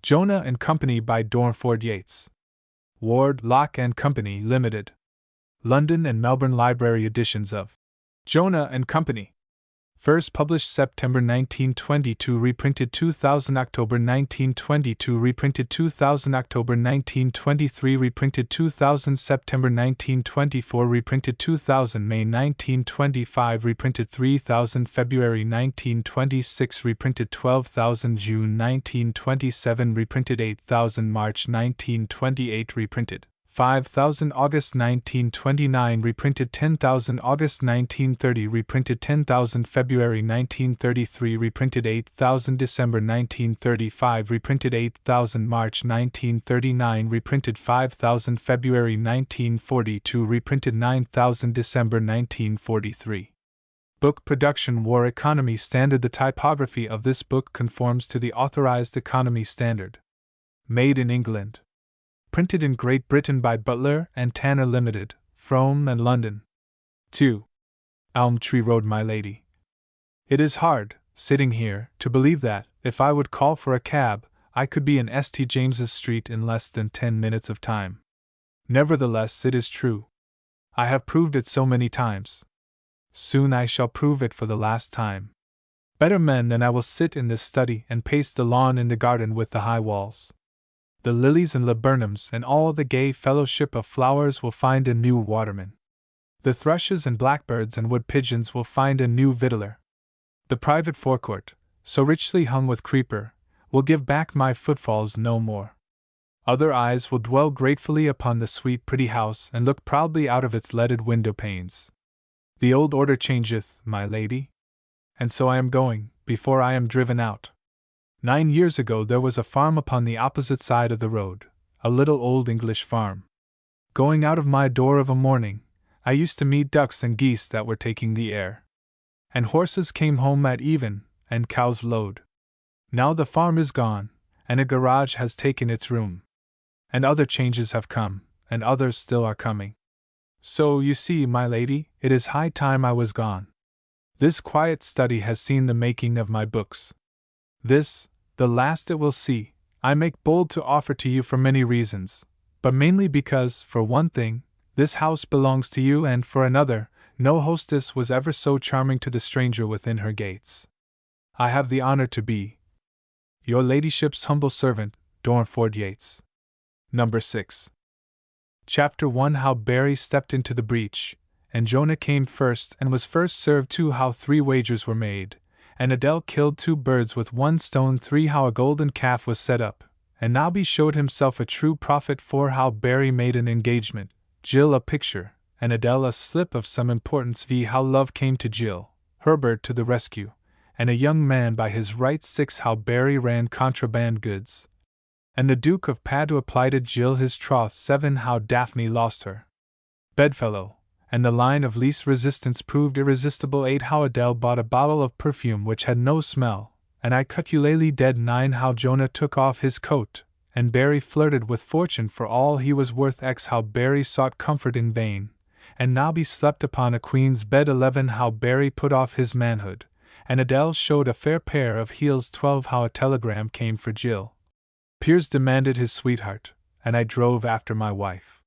Jonah and Company by Dornford YATES. Ward, Lock and Company, Limited. London and Melbourne Library editions of Jonah and Company. First published September 1922, reprinted 2000 October 1922, reprinted 2000 October 1923, reprinted 2000 September 1924, reprinted 2000 May 1925, reprinted 3000 February 1926, reprinted 12,000 June 1927, reprinted 8000 March 1928, reprinted 5,000 August 1929, reprinted 10,000 August 1930, reprinted 10,000 February 1933, reprinted 8,000 December 1935, reprinted 8,000 March 1939, reprinted 5,000 February 1942, reprinted 9,000 December 1943. Book Production War Economy Standard. The typography of this book conforms to the Authorized Economy Standard. Made in England. Printed in Great Britain by Butler and Tanner Limited, Frome and London. 2. Elm Tree Road, my lady. It is hard, sitting here, to believe that, if I would call for a cab, I could be in St. James's Street in less than 10 minutes of time. Nevertheless, it is true. I have proved it so many times. Soon I shall prove it for the last time. Better men than I will sit in this study and pace the lawn in the garden with the high walls. The lilies and laburnums and all the gay fellowship of flowers will find a new waterman. The thrushes and blackbirds and wood pigeons will find a new victualler. The private forecourt, so richly hung with creeper, will give back my footfalls no more. Other eyes will dwell gratefully upon the sweet pretty house and look proudly out of its leaded window panes. The old order changeth, my lady. And so I am going, before I am driven out. 9 years ago there was a farm upon the opposite side of the road, a little old English farm. Going out of my door of a morning, I used to meet ducks and geese that were taking the air. And horses came home at even, and cows lowed. Now the farm is gone, and a garage has taken its room. And other changes have come, and others still are coming. So, you see, my lady, it is high time I was gone. This quiet study has seen the making of my books. This, the last it will see, I make bold to offer to you for many reasons, but mainly because, for one thing, this house belongs to you, and for another, no hostess was ever so charming to the stranger within her gates. I have the honor to be your ladyship's humble servant, Dornford YATES. Number 6. Chapter 1. How Barry stepped into the breach, and Jonah came first and was first served. 2. How 3 wagers were made, and Adele killed 2 birds with 1 stone. 3. How a golden calf was set up, and Nobby showed himself a true prophet. 4. How Barry made an engagement, Jill a picture, and Adele a slip of some importance. V. How love came to Jill, Herbert to the rescue, and a young man by his right. 6. How Barry ran contraband goods, and the Duke of Padua plighted Jill his troth. 7. How Daphne lost her bedfellow, and the line of least resistance proved irresistible. 8. How Adele bought a bottle of perfume which had no smell, and I cut Eulalie dead. 9. How Jonah took off his coat, and Barry flirted with fortune for all he was worth. X. How Barry sought comfort in vain, and Nobby slept upon a queen's bed. 11. How Barry put off his manhood, and Adele showed a fair pair of heels. 12. How a telegram came for Jill. Piers demanded his sweetheart, and I drove after my wife.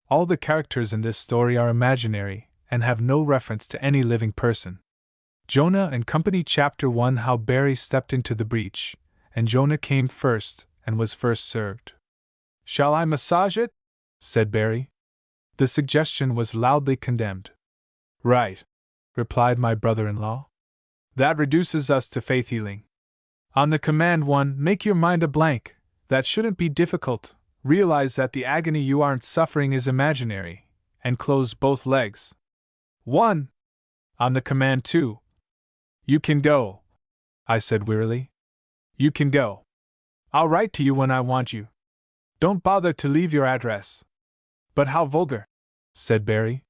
All the characters in this story are imaginary, and have no reference to any living person. Jonah and Company. Chapter 1. How Barry stepped into the breach, and Jonah came first, and was first served. Shall I massage it? Said Barry. The suggestion was loudly condemned. Right, replied my brother-in-law. That reduces us to faith healing. On the command 1, make your mind a blank. That shouldn't be difficult. Realize that the agony you aren't suffering is imaginary, and close both legs. 1. On the command 2. You can go, I said wearily. You can go. I'll write to you when I want you. Don't bother to leave your address. But how vulgar, said Barry.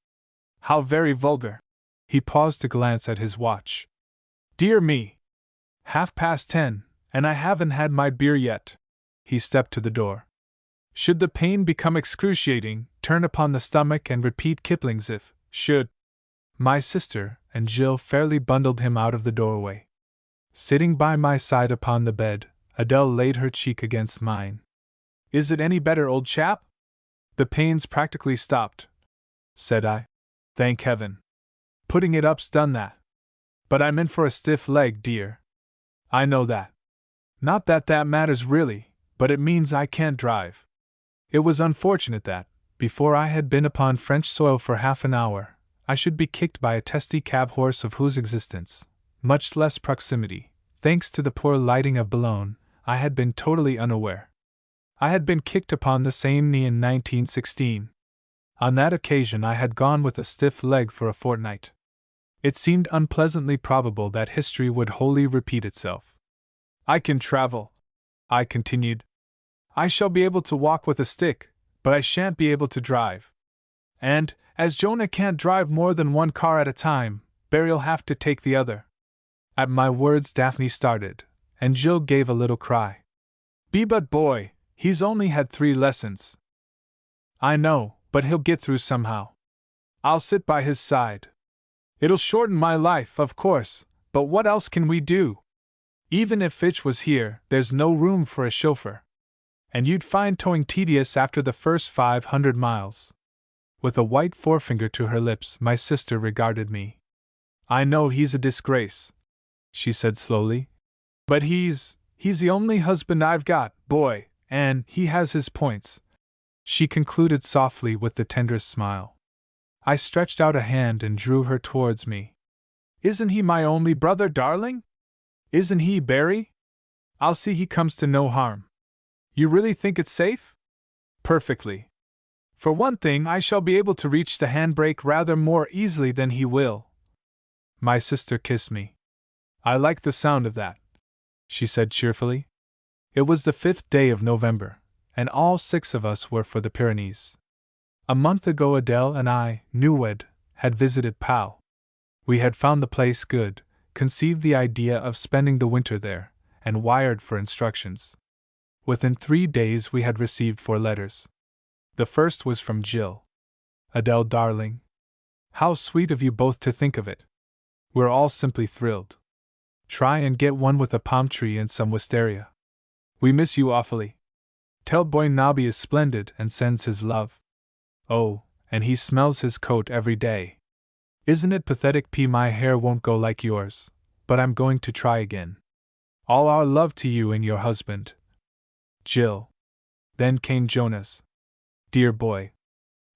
How very vulgar. He paused to glance at his watch. Dear me. 10:30, and I haven't had my beer yet. He stepped to the door. Should the pain become excruciating, turn upon the stomach and repeat Kipling's if should. My sister and Jill fairly bundled him out of the doorway. Sitting by my side upon the bed, Adele laid her cheek against mine. Is it any better, old chap? The pain's practically stopped, said I. Thank heaven. Putting it up's done that. But I'm in for a stiff leg, dear. I know that. Not that that matters really, but it means I can't drive. It was unfortunate that, before I had been upon French soil for half an hour, I should be kicked by a testy cab horse of whose existence, much less proximity, thanks to the poor lighting of Boulogne, I had been totally unaware. I had been kicked upon the same knee in 1916. On that occasion I had gone with a stiff leg for a fortnight. It seemed unpleasantly probable that history would wholly repeat itself. I can travel, I continued. I shall be able to walk with a stick, but I shan't be able to drive. And, as Jonah can't drive more than one car at a time, Barry'll have to take the other. At my words Daphne started, and Jill gave a little cry. But boy, he's only had 3 lessons. I know, but he'll get through somehow. I'll sit by his side. It'll shorten my life, of course, but what else can we do? Even if Fitch was here, there's no room for a chauffeur. And you'd find towing tedious after the first 500 miles. With a white forefinger to her lips, my sister regarded me. I know he's a disgrace, she said slowly. But he's the only husband I've got, boy, and he has his points. She concluded softly with the tenderest smile. I stretched out a hand and drew her towards me. Isn't he my only brother, darling? Isn't he, Barry? I'll see he comes to no harm. You really think it's safe? Perfectly. For one thing, I shall be able to reach the handbrake rather more easily than he will. My sister kissed me. I like the sound of that, she said cheerfully. It was the 5th day of November, and all 6 of us were for the Pyrenees. A month ago Adele and I, newlywed, had visited Pau. We had found the place good, conceived the idea of spending the winter there, and wired for instructions. Within 3 days we had received 4 letters. The first was from Jill. Adele, darling. How sweet of you both to think of it. We're all simply thrilled. Try and get one with a palm tree and some wisteria. We miss you awfully. Tell boy Nobby is splendid and sends his love. Oh, and he smells his coat every day. Isn't it pathetic? My hair won't go like yours, but I'm going to try again. All our love to you and your husband, Jill. Then came Jonah's. Dear boy.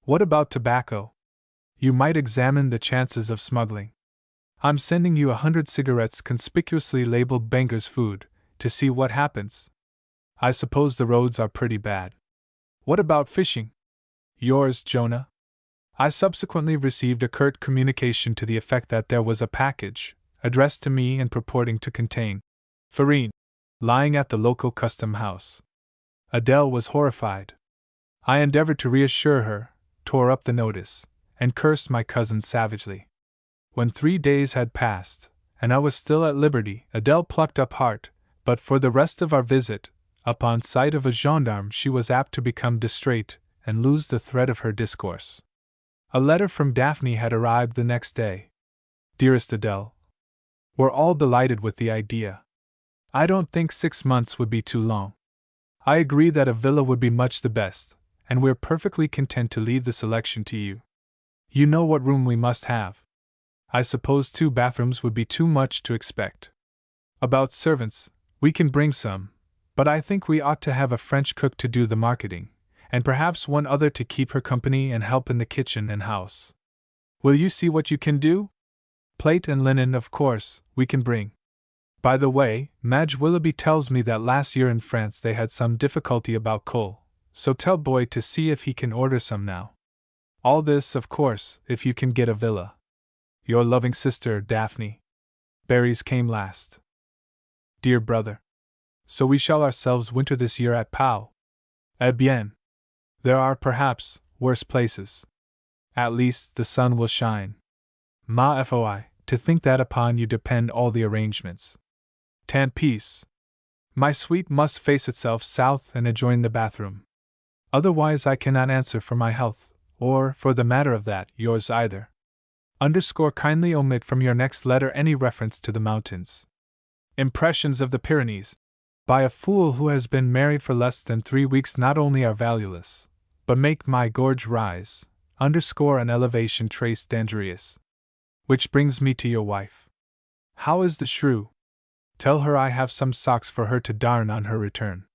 What about tobacco? You might examine the chances of smuggling. I'm sending you 100 cigarettes conspicuously labeled Banger's Food, to see what happens. I suppose the roads are pretty bad. What about fishing? Yours, Jonah. I subsequently received a curt communication to the effect that there was a package, addressed to me and purporting to contain farine, lying at the local custom house. Adele was horrified. I endeavored to reassure her, tore up the notice, and cursed my cousin savagely. When 3 days had passed, and I was still at liberty, Adele plucked up heart, but for the rest of our visit, upon sight of a gendarme she was apt to become distrait and lose the thread of her discourse. A letter from Daphne had arrived the next day. Dearest Adele, we're all delighted with the idea. I don't think 6 months would be too long. I agree that a villa would be much the best, and we're perfectly content to leave the selection to you. You know what room we must have. I suppose 2 bathrooms would be too much to expect. About servants, we can bring some, but I think we ought to have a French cook to do the marketing, and perhaps one other to keep her company and help in the kitchen and house. Will you see what you can do? Plate and linen, of course, we can bring. By the way, Madge Willoughby tells me that last year in France they had some difficulty about coal, so tell Boy to see if he can order some now. All this, of course, if you can get a villa. Your loving sister, Daphne. Barry's came last. Dear brother. So we shall ourselves winter this year at Pau. Eh bien. There are, perhaps, worse places. At least, the sun will shine. Ma foi, to think that upon you depend all the arrangements. Tant pis. My suite must face itself south and adjoin the bathroom. Otherwise I cannot answer for my health, or, for the matter of that, yours either. Kindly omit from your next letter any reference to the mountains. Impressions of the Pyrenees. by a fool who has been married for less than 3 weeks not only are valueless, but make my gorge rise, underscore an elevation trace dangerous. Which brings me to your wife. How is the shrew? Tell her I have some socks for her to darn on her return.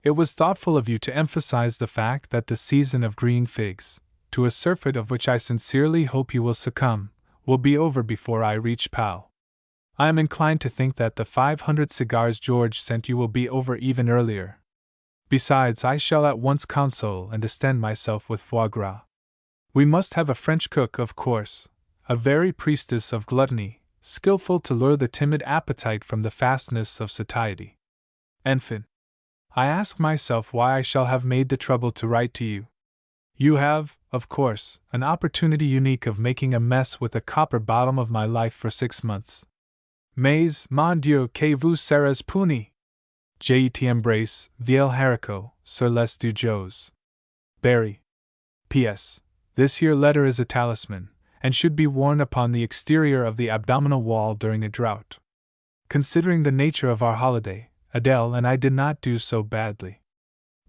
It was thoughtful of you to emphasize the fact that the season of green figs, to a surfeit of which I sincerely hope you will succumb, will be over before I reach Pau. I am inclined to think that the 500 cigars George sent you will be over even earlier. Besides, I shall at once console and distend myself with foie gras. We must have a French cook, of course, a very priestess of gluttony, skillful to lure the timid appetite from the fastness of satiety. Enfin, I ask myself why I shall have made the trouble to write to you. You have, of course, an opportunity unique of making a mess with the copper bottom of my life for 6 months. Mais, mon Dieu, que vous serez puni! Jet embrace, viel haricot, sur les du Jos. Barry. P.S. This here letter is a talisman, and should be worn upon the exterior of the abdominal wall during a drought. Considering the nature of our holiday, Adele and I did not do so badly.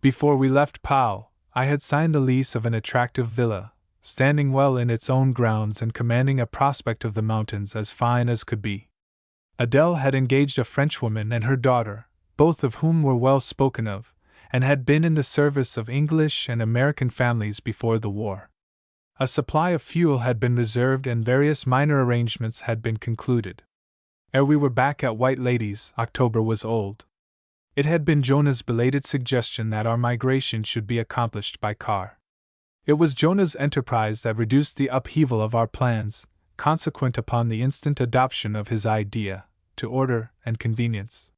Before we left Pau, I had signed the lease of an attractive villa, standing well in its own grounds and commanding a prospect of the mountains as fine as could be. Adele had engaged a Frenchwoman and her daughter, both of whom were well spoken of, and had been in the service of English and American families before the war. A supply of fuel had been reserved and various minor arrangements had been concluded. Ere we were back at White Ladies, October was old. It had been Jonah's belated suggestion that our migration should be accomplished by car. It was Jonah's enterprise that reduced the upheaval of our plans, consequent upon the instant adoption of his idea, to order and convenience.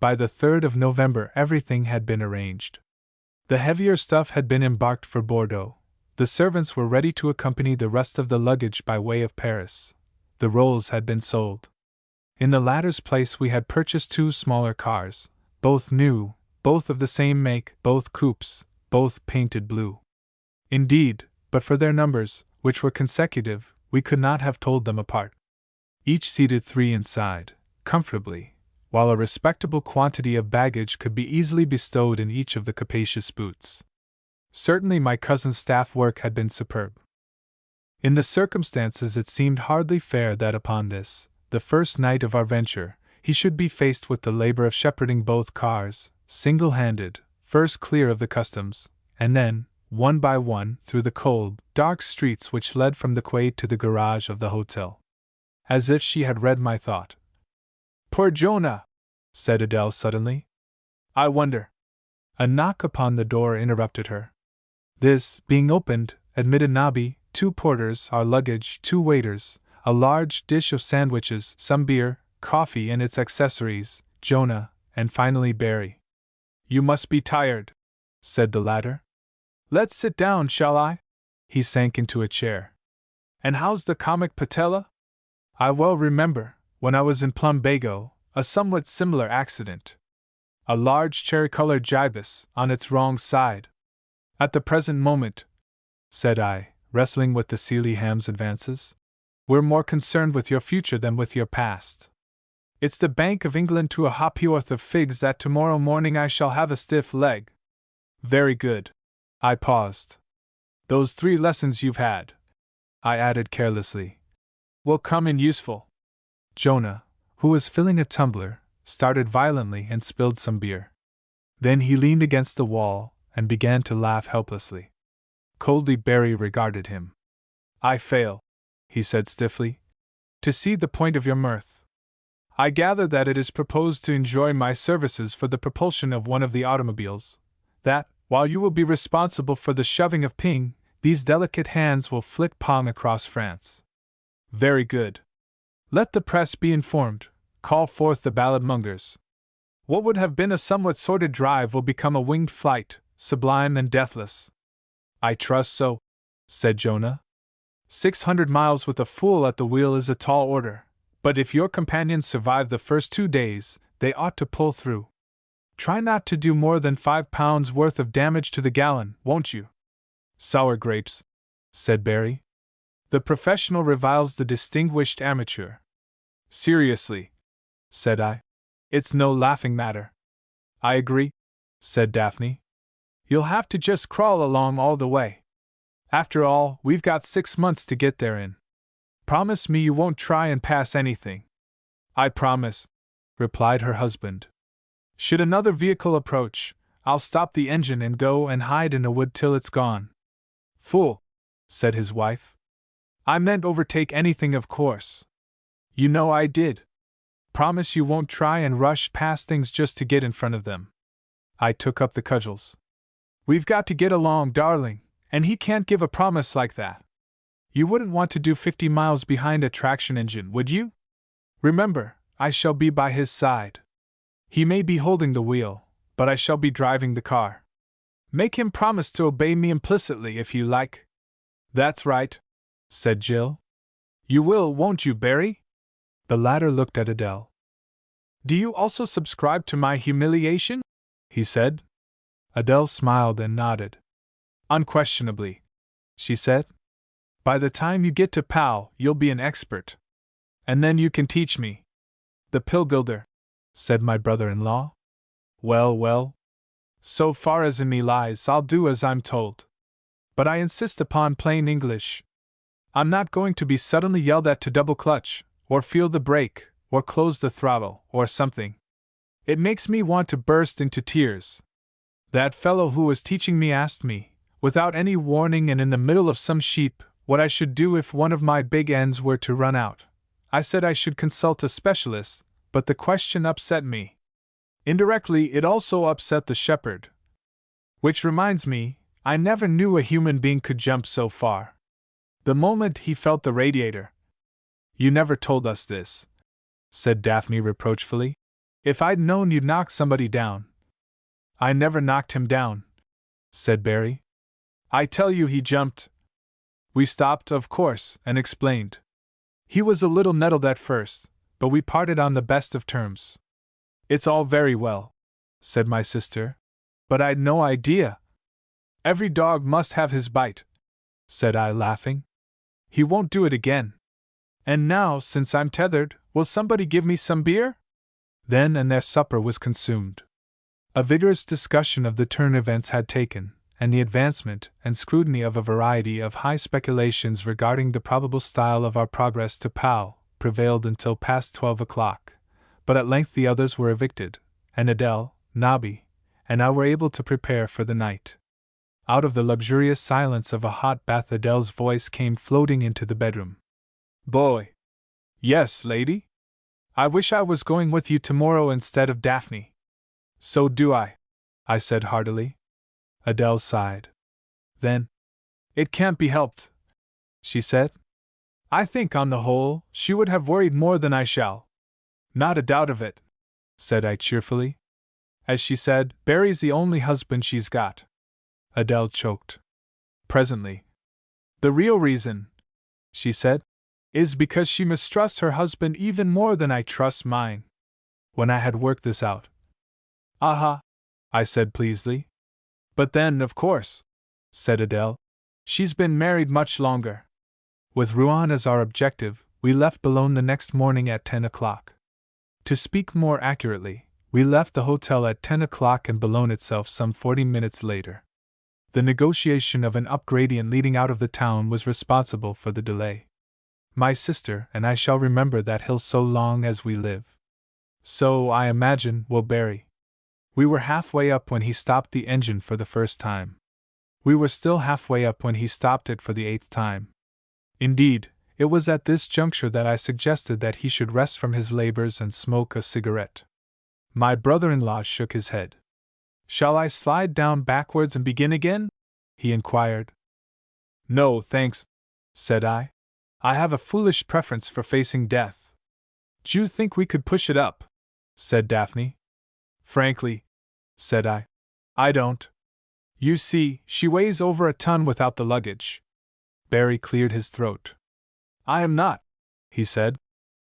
By the 3rd of November everything had been arranged. The heavier stuff had been embarked for Bordeaux. The servants were ready to accompany the rest of the luggage by way of Paris. The rolls had been sold. In the latter's place we had purchased 2 smaller cars, both new, both of the same make, both coupes, both painted blue. Indeed, but for their numbers, which were consecutive, we could not have told them apart. Each seated 3 inside, comfortably, while a respectable quantity of baggage could be easily bestowed in each of the capacious boots. Certainly my cousin's staff work had been superb. In the circumstances it seemed hardly fair that upon this, the first night of our venture, he should be faced with the labor of shepherding both cars, single-handed, first clear of the customs, and then, one by one, through the cold, dark streets which led from the quay to the garage of the hotel. As if she had read my thought. "Poor Jonah!" said Adele suddenly. "I wonder." A knock upon the door interrupted her. This, being opened, admitted Nobby, 2 porters, our luggage, 2 waiters, a large dish of sandwiches, some beer, coffee and its accessories, Jonah, and finally Barry. "You must be tired," said the latter. "Let's sit down, shall I?" He sank into a chair. "And how's the comic patella?" "I well remember, when I was in Plumbago, a somewhat similar accident. A large cherry-colored gibus, on its wrong side. At the present moment," said I, wrestling with the Sealy ham's advances, "we're more concerned with your future than with your past. It's the Bank of England to a ha'porth of figs that tomorrow morning I shall have a stiff leg." "Very good." I paused. "Those 3 lessons you've had," I added carelessly, "will come in useful." Jonah, who was filling a tumbler, started violently and spilled some beer. Then he leaned against the wall and began to laugh helplessly. Coldly Barry regarded him. "I fail," he said stiffly, "to see the point of your mirth. I gather that it is proposed to enjoy my services for the propulsion of one of the automobiles, that, while you will be responsible for the shoving of ping, these delicate hands will flick pong across France. Very good. Let the press be informed, call forth the ballad-mongers. What would have been a somewhat sordid drive will become a winged flight, sublime and deathless." "I trust so," said Jonah. 600 miles with a fool at the wheel is a tall order, but if your companions survive the first 2 days, they ought to pull through. Try not to do more than 5 pounds worth of damage to the gallon, won't you?" "Sour grapes," said Barry. "The professional reviles the distinguished amateur." "Seriously," said I, "it's no laughing matter. I agree, said Daphne. You'll have to just crawl along all the way. After all, we've got 6 months to get there in. Promise me you won't try and pass anything. I promise, replied her husband. Should another vehicle approach, I'll stop the engine and go and hide in a wood till it's gone. Fool, said his wife. I meant overtake anything, of course. You know I did. Promise you won't try and rush past things just to get in front of them. I took up the cudgels. We've got to get along, darling, and he can't give a promise like that. You wouldn't want to do 50 miles behind a traction engine, would you? Remember, I shall be by his side. He may be holding the wheel, but I shall be driving the car. Make him promise to obey me implicitly if you like. That's right, said Jill. You will, won't you, Barry? The latter looked at Adele. Do you also subscribe to my humiliation? He said. Adele smiled and nodded. Unquestionably, she said. By the time you get to Pau, you'll be an expert. And then you can teach me. The Pilgilder, said my brother-in-law. Well, well. So far as in me lies, I'll do as I'm told. But I insist upon plain English. I'm not going to be suddenly yelled at to double clutch, or feel the brake, or close the throttle, or something. It makes me want to burst into tears. That fellow who was teaching me asked me, without any warning and in the middle of some sheep, what I should do if one of my big ends were to run out. I said I should consult a specialist, but the question upset me. Indirectly, it also upset the shepherd. Which reminds me, I never knew a human being could jump so far. The moment he felt the radiator. You never told us this, said Daphne reproachfully. If I'd known you'd knock somebody down. I never knocked him down, said Barry. I tell you he jumped. We stopped, of course, and explained. He was a little nettled at first, but we parted on the best of terms. It's all very well, said my sister, but I'd no idea. Every dog must have his bite, said I, laughing. He won't do it again. And now, since I'm tethered, will somebody give me some beer? Then and there supper was consumed. A vigorous discussion of the turn events had taken, and the advancement and scrutiny of a variety of high speculations regarding the probable style of our progress to Pau prevailed until past 12 o'clock, but at length the others were evicted, and Adele, Nobby, and I were able to prepare for the night. Out of the luxurious silence of a hot bath Adele's voice came floating into the bedroom. Boy! Yes, lady? I wish I was going with you tomorrow instead of Daphne. So do I said heartily. Adele sighed. Then, it can't be helped, she said. I think, on the whole, she would have worried more than I shall. Not a doubt of it, said I cheerfully. As she said, Barry's the only husband she's got. Adele choked. Presently. The real reason, she said, is because she mistrusts her husband even more than I trust mine. When I had worked this out. Aha, I said pleasedly. But then, of course, said Adele, she's been married much longer. With Rouen as our objective, we left Boulogne the next morning at 10 o'clock. To speak more accurately, we left the hotel at 10 o'clock and Boulogne itself some 40 minutes later. The negotiation of an upgradient leading out of the town was responsible for the delay. My sister and I shall remember that hill so long as we live. So, I imagine, will Barry. We were halfway up when he stopped the engine for the first time. We were still halfway up when he stopped it for the 8th time. Indeed, it was at this juncture that I suggested that he should rest from his labors and smoke a cigarette. My brother-in-law shook his head. Shall I slide down backwards and begin again? He inquired. No, thanks, said I. I have a foolish preference for facing death. Do you think we could push it up? Said Daphne. Frankly, said I don't. You see, she weighs over a ton without the luggage. Barry cleared his throat. I am not, he said,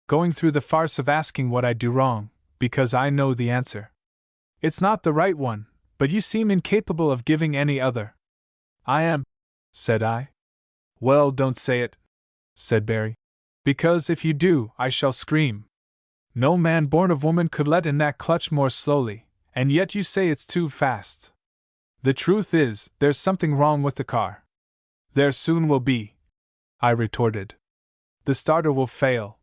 going through the farce of asking what I do wrong, because I know the answer. It's not the right one, but you seem incapable of giving any other. I am, said I. Well, don't say it, said Barry, because if you do, I shall scream. No man born of woman could let in that clutch more slowly, And yet you say it's too fast. The truth is, there's something wrong with the car. There soon will be, I retorted. The starter will fail.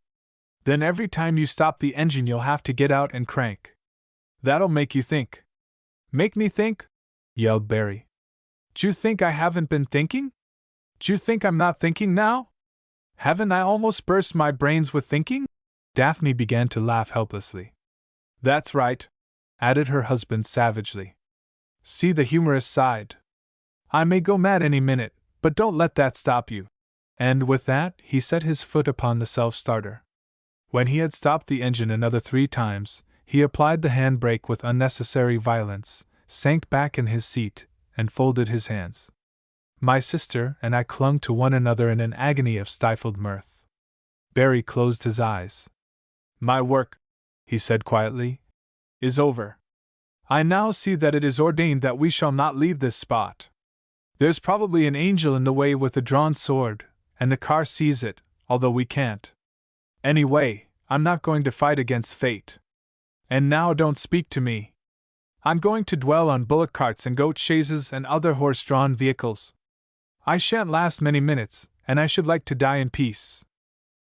Then every time you stop the engine you'll have to get out and crank. That'll make you think. Make me think? Yelled Barry. D'you think I haven't been thinking? D'you think I'm not thinking now? Haven't I almost burst my brains with thinking? Daphne began to laugh helplessly. That's right, added her husband savagely. See the humorous side. I may go mad any minute, but don't let that stop you. And with that, he set his foot upon the self-starter. When he had stopped the engine another 3 times, he applied the handbrake with unnecessary violence, sank back in his seat, and folded his hands. My sister and I clung to one another in an agony of stifled mirth. Barry closed his eyes. My work, he said quietly, is over. I now see that it is ordained that we shall not leave this spot. There's probably an angel in the way with a drawn sword, and the car sees it, although we can't. Anyway, I'm not going to fight against fate. And now don't speak to me. I'm going to dwell on bullock carts and goat chaises and other horse-drawn vehicles. I shan't last many minutes, and I should like to die in peace.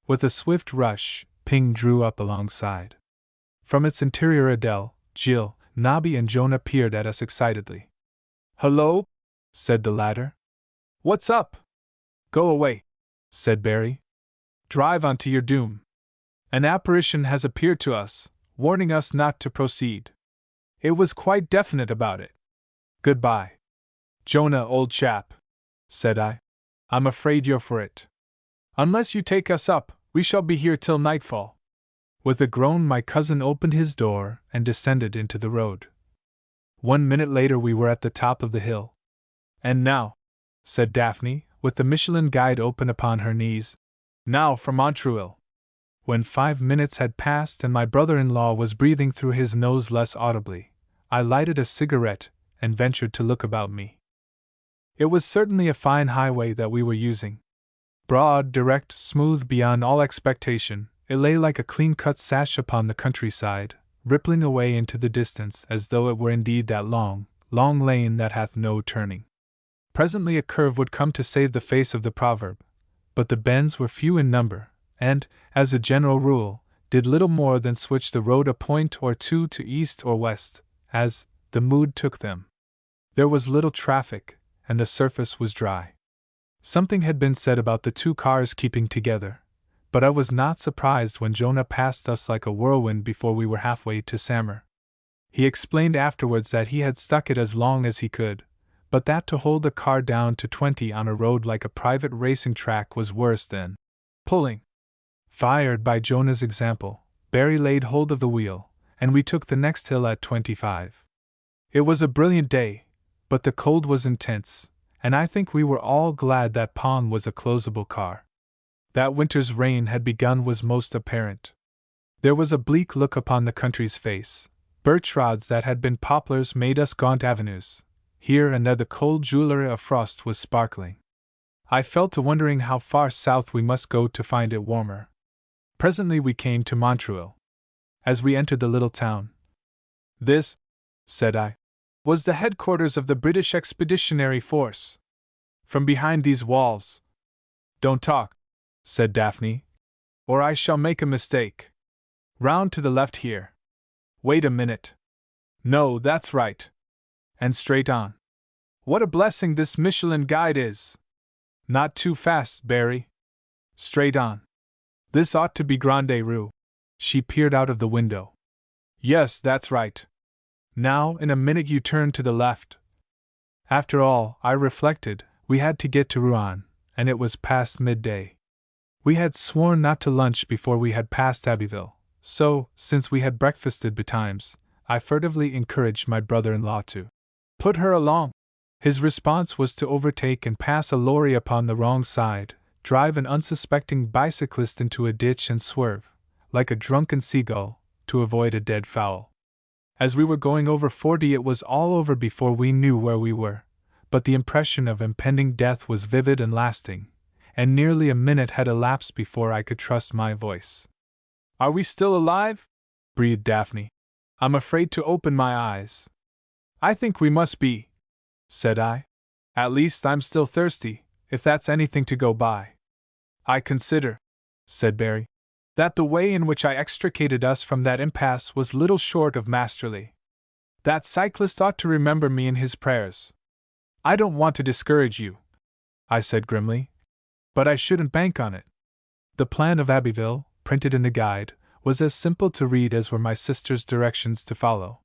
With a swift rush, Ping drew up alongside. From its interior Adele, Jill, Nobby and Jonah peered at us excitedly. Hello? Said the latter. What's up? Go away, said Barry. Drive on to your doom. An apparition has appeared to us, warning us not to proceed. It was quite definite about it. Goodbye. Jonah, old chap, said I. I'm afraid you're for it. Unless you take us up, we shall be here till nightfall. With a groan, my cousin opened his door and descended into the road. 1 minute later, we were at the top of the hill. And now, said Daphne, with the Michelin guide open upon her knees, now for Montreal. When 5 minutes had passed and my brother-in-law was breathing through his nose less audibly, I lighted a cigarette and ventured to look about me. It was certainly a fine highway that we were using. Broad, direct, smooth beyond all expectation, it lay like a clean-cut sash upon the countryside, rippling away into the distance as though it were indeed that long, long lane that hath no turning. Presently a curve would come to save the face of the proverb, but the bends were few in number, and, as a general rule, did little more than switch the road a point or two to east or west, as the mood took them. There was little traffic, and the surface was dry. Something had been said about the 2 cars keeping together, but I was not surprised when Jonah passed us like a whirlwind before we were halfway to Sammer. He explained afterwards that he had stuck it as long as he could, but that to hold a car down to 20 on a road like a private racing track was worse than pulling. Fired by Jonah's example, Barry laid hold of the wheel, and we took the next hill at 25. It was a brilliant day, but the cold was intense, and I think we were all glad that Pong was a closable car. That winter's rain had begun was most apparent. There was a bleak look upon the country's face. Birch rods that had been poplars made us gaunt avenues. Here and there the cold jewelry of frost was sparkling. I fell to wondering how far south we must go to find it warmer. Presently we came to Montreal. As we entered the little town, this, said I, was the headquarters of the British Expeditionary Force. From behind these walls. Don't talk, said Daphne, or I shall make a mistake. Round to the left here. Wait a minute. No, that's right. And straight on. What a blessing this Michelin guide is. Not too fast, Barry. Straight on. This ought to be Grande Rue. She peered out of the window. Yes, that's right. Now, in a minute you turn to the left. After all, I reflected, we had to get to Rouen, and it was past midday. We had sworn not to lunch before we had passed Abbeville, so, since we had breakfasted betimes, I furtively encouraged my brother-in-law to put her along. His response was to overtake and pass a lorry upon the wrong side, drive an unsuspecting bicyclist into a ditch and swerve, like a drunken seagull, to avoid a dead fowl. As we were going over 40 it was all over before we knew where we were, but the impression of impending death was vivid and lasting, and nearly a minute had elapsed before I could trust my voice. Are we still alive? Breathed Daphne. I'm afraid to open my eyes. I think we must be, said I. At least I'm still thirsty, if that's anything to go by. I consider, said Barry, that the way in which I extricated us from that impasse was little short of masterly. That cyclist ought to remember me in his prayers. I don't want to discourage you, I said grimly, but I shouldn't bank on it. The plan of Abbeville, printed in the guide, was as simple to read as were my sister's directions to follow.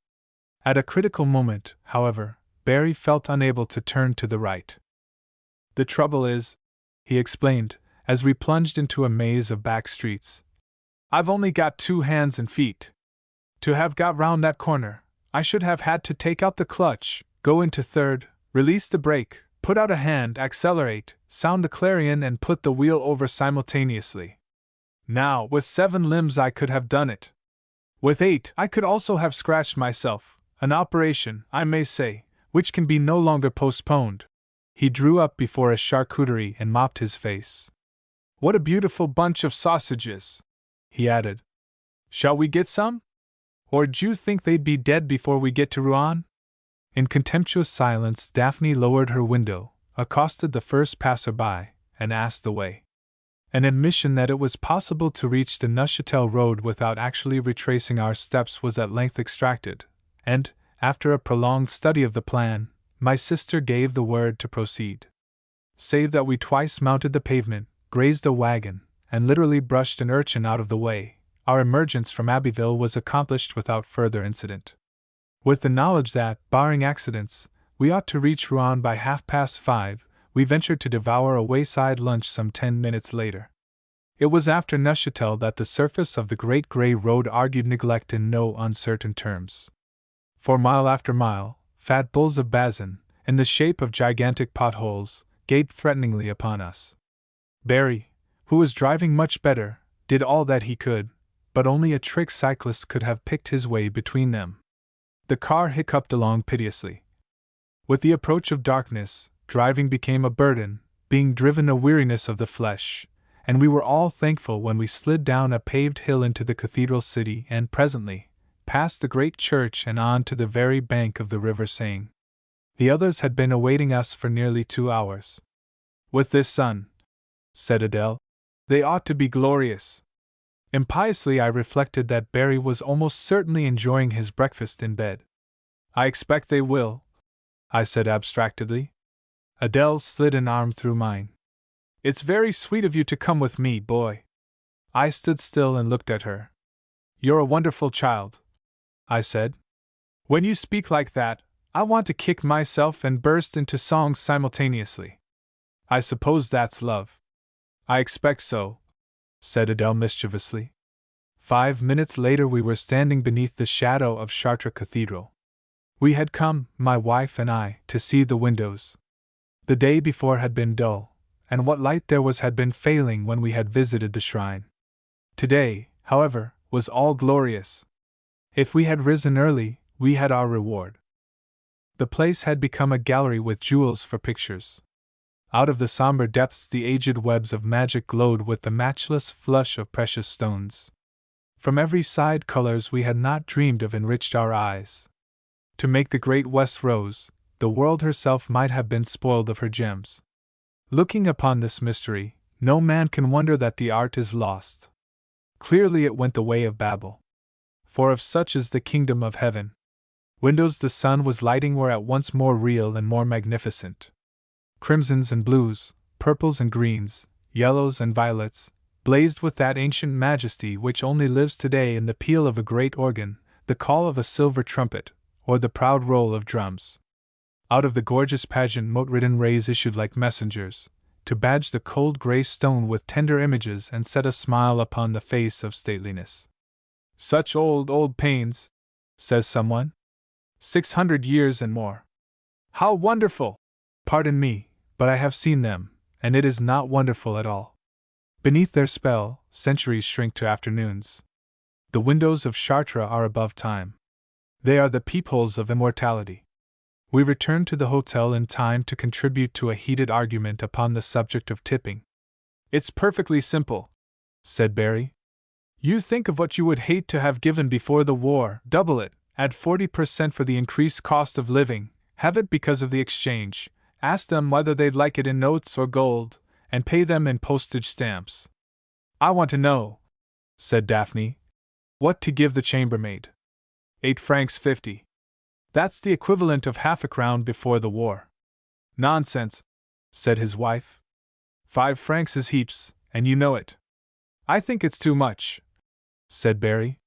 At a critical moment, however, Barry felt unable to turn to the right. The trouble is, he explained, as we plunged into a maze of back streets, I've only got 2 hands and feet. To have got round that corner, I should have had to take out the clutch, go into third, release the brake, put out a hand, accelerate, sound the clarion, and put the wheel over simultaneously. Now, with 7 limbs I could have done it. With 8 I could also have scratched myself, an operation, I may say, which can be no longer postponed. He drew up before a charcuterie and mopped his face. What a beautiful bunch of sausages, he added. Shall we get some? Or d'you think they'd be dead before we get to Rouen? In contemptuous silence, Daphne lowered her window, accosted the first passer-by, and asked the way. An admission that it was possible to reach the Neuchâtel road without actually retracing our steps was at length extracted, and, after a prolonged study of the plan, my sister gave the word to proceed. Save that we twice mounted the pavement, grazed a wagon, and literally brushed an urchin out of the way, our emergence from Abbeville was accomplished without further incident. With the knowledge that, barring accidents, we ought to reach Rouen by 5:30, we ventured to devour a wayside lunch some 10 minutes later. It was after Neuchâtel that the surface of the great grey road argued neglect in no uncertain terms. For mile after mile, fat bulls of Bazin, in the shape of gigantic potholes, gaped threateningly upon us. Barry, who was driving much better, did all that he could, but only a trick cyclist could have picked his way between them. The car hiccuped along piteously. With the approach of darkness, driving became a burden, being driven a weariness of the flesh, and we were all thankful when we slid down a paved hill into the cathedral city and presently, past the great church and on to the very bank of the river Seine. The others had been awaiting us for nearly 2 hours. With this sun, said Adele, they ought to be glorious. Impiously I reflected that Barry was almost certainly enjoying his breakfast in bed. I expect they will, I said abstractedly. Adele slid an arm through mine. It's very sweet of you to come with me, boy. I stood still and looked at her. You're a wonderful child, I said. When you speak like that, I want to kick myself and burst into songs simultaneously. I suppose that's love. I expect so, said Adele mischievously. 5 minutes later we were standing beneath the shadow of Chartres Cathedral. We had come, my wife and I, to see the windows. The day before had been dull, and what light there was had been failing when we had visited the shrine. Today, however, was all glorious. If we had risen early, we had our reward. The place had become a gallery with jewels for pictures. Out of the somber depths the aged webs of magic glowed with the matchless flush of precious stones. From every side colors we had not dreamed of enriched our eyes. To make the great West rose, the world herself might have been spoiled of her gems. Looking upon this mystery, no man can wonder that the art is lost. Clearly it went the way of Babel. For of such is the kingdom of heaven. Windows the sun was lighting were at once more real and more magnificent. Crimsons and blues, purples and greens, yellows and violets, blazed with that ancient majesty which only lives today in the peal of a great organ, the call of a silver trumpet, or the proud roll of drums. Out of the gorgeous pageant mote-ridden rays issued like messengers, to badge the cold grey stone with tender images and set a smile upon the face of stateliness. Such old pains, says someone. 600 years and more. How wonderful! Pardon me, but I have seen them, and it is not wonderful at all. Beneath their spell, centuries shrink to afternoons. The windows of Chartres are above time. They are the peepholes of immortality. We returned to the hotel in time to contribute to a heated argument upon the subject of tipping. It's perfectly simple, said Barry. You think of what you would hate to have given before the war, double it, add 40% for the increased cost of living, have it because of the exchange, ask them whether they'd like it in notes or gold, and pay them in postage stamps. I want to know, said Daphne, what to give the chambermaid. 8 francs 50. That's the equivalent of half a crown before the war. Nonsense, said his wife. 5 francs is heaps, and you know it. I think it's too much, said Barry.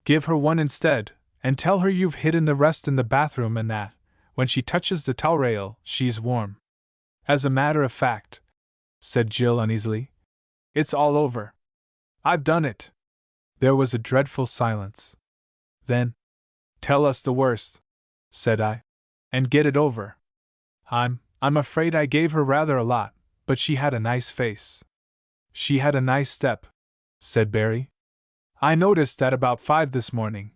Give her 1 instead, and tell her you've hidden the rest in the bathroom and that, when she touches the towel rail, she's warm. As a matter of fact, said Jill uneasily, it's all over. I've done it. There was a dreadful silence. Then, tell us the worst, said I, and get it over. I'm afraid I gave her rather a lot, but she had a nice face. She had a nice step, said Barry. I noticed that about 5 this morning.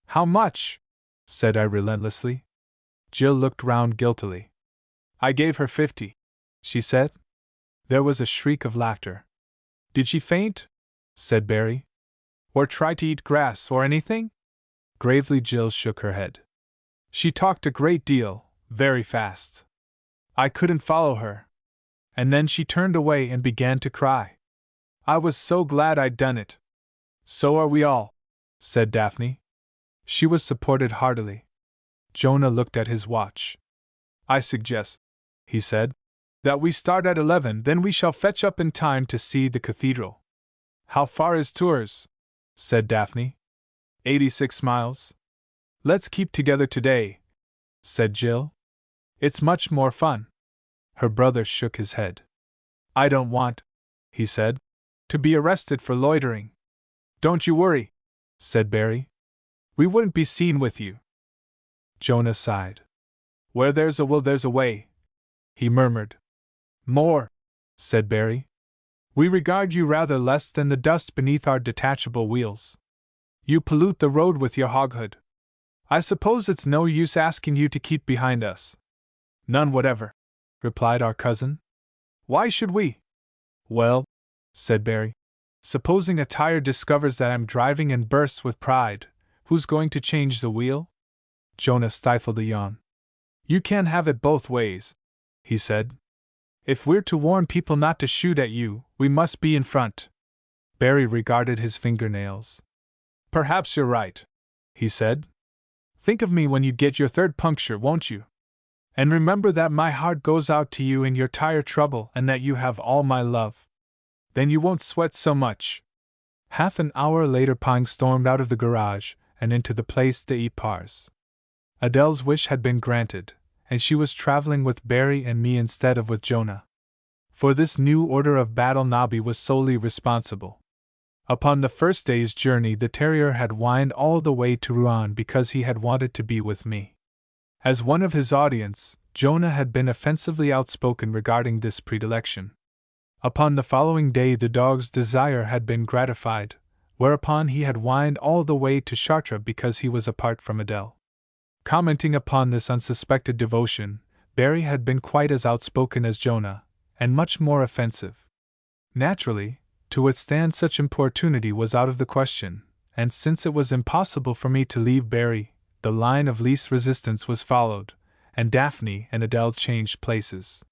How much? Said I relentlessly. Jill looked round guiltily. I gave her 50, she said. There was a shriek of laughter. Did she faint? Said Barry. Or try to eat grass or anything? Gravely Jill shook her head. She talked a great deal, very fast. I couldn't follow her. And then she turned away and began to cry. I was so glad I'd done it. So are we all, said Daphne. She was supported heartily. Jonah looked at his watch. I suggest, he said, that we start at 11, then we shall fetch up in time to see the cathedral. How far is Tours? Said Daphne. 86 miles. Let's keep together today, said Jill. It's much more fun. Her brother shook his head. I don't want, he said, to be arrested for loitering. Don't you worry, said Barry. We wouldn't be seen with you. Jonah sighed. Where there's a will there's a way, he murmured. More, said Barry. We regard you rather less than the dust beneath our detachable wheels. You pollute the road with your hoghood. I suppose it's no use asking you to keep behind us. None whatever, replied our cousin. Why should we? Well, said Barry, supposing a tire discovers that I'm driving and bursts with pride, who's going to change the wheel? Jonah stifled a yawn. You can't have it both ways, he said. If we're to warn people not to shoot at you, we must be in front. Barry regarded his fingernails. Perhaps you're right, he said. Think of me when you get your 3rd puncture, won't you? And remember that my heart goes out to you in your tire trouble and that you have all my love. Then you won't sweat so much. Half an hour later Pang stormed out of the garage and into the Place des Eparses. Adele's wish had been granted, and she was traveling with Barry and me instead of with Jonah. For this new order of battle Nobby was solely responsible. Upon the first day's journey the terrier had whined all the way to Rouen because he had wanted to be with me. As one of his audience, Jonah had been offensively outspoken regarding this predilection. Upon the following day the dog's desire had been gratified, whereupon he had whined all the way to Chartres because he was apart from Adele. Commenting upon this unsuspected devotion, Barry had been quite as outspoken as Jonah, and much more offensive. Naturally, to withstand such importunity was out of the question, and since it was impossible for me to leave Barry, the line of least resistance was followed, and Daphne and Adele changed places.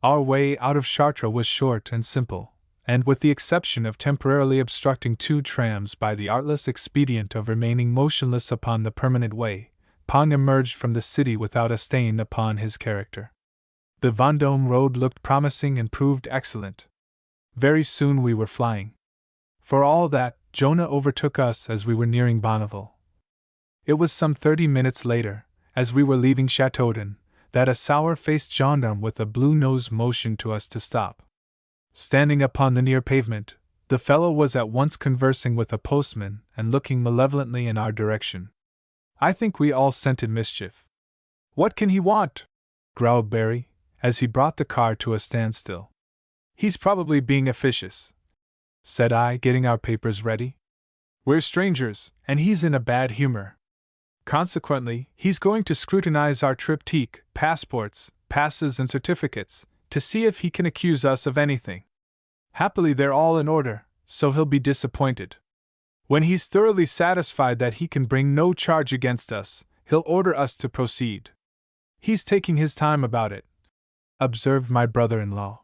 Our way out of Chartres was short and simple, and with the exception of temporarily obstructing 2 trams by the artless expedient of remaining motionless upon the permanent way, Pang emerged from the city without a stain upon his character. The Vendôme road looked promising and proved excellent. Very soon we were flying. For all that, Jonah overtook us as we were nearing Bonneville. It was some 30 minutes later, as we were leaving Châteaudun, that a sour-faced gendarme with a blue nose motioned to us to stop. Standing upon the near pavement, the fellow was at once conversing with a postman and looking malevolently in our direction. I think we all scented mischief. What can he want? Growled Barry, as he brought the car to a standstill. He's probably being officious, said I, getting our papers ready. We're strangers, and he's in a bad humor. Consequently, he's going to scrutinize our triptyque, passports, passes, and certificates, to see if he can accuse us of anything. Happily they're all in order, so he'll be disappointed. When he's thoroughly satisfied that he can bring no charge against us, he'll order us to proceed. He's taking his time about it," observed my brother-in-law.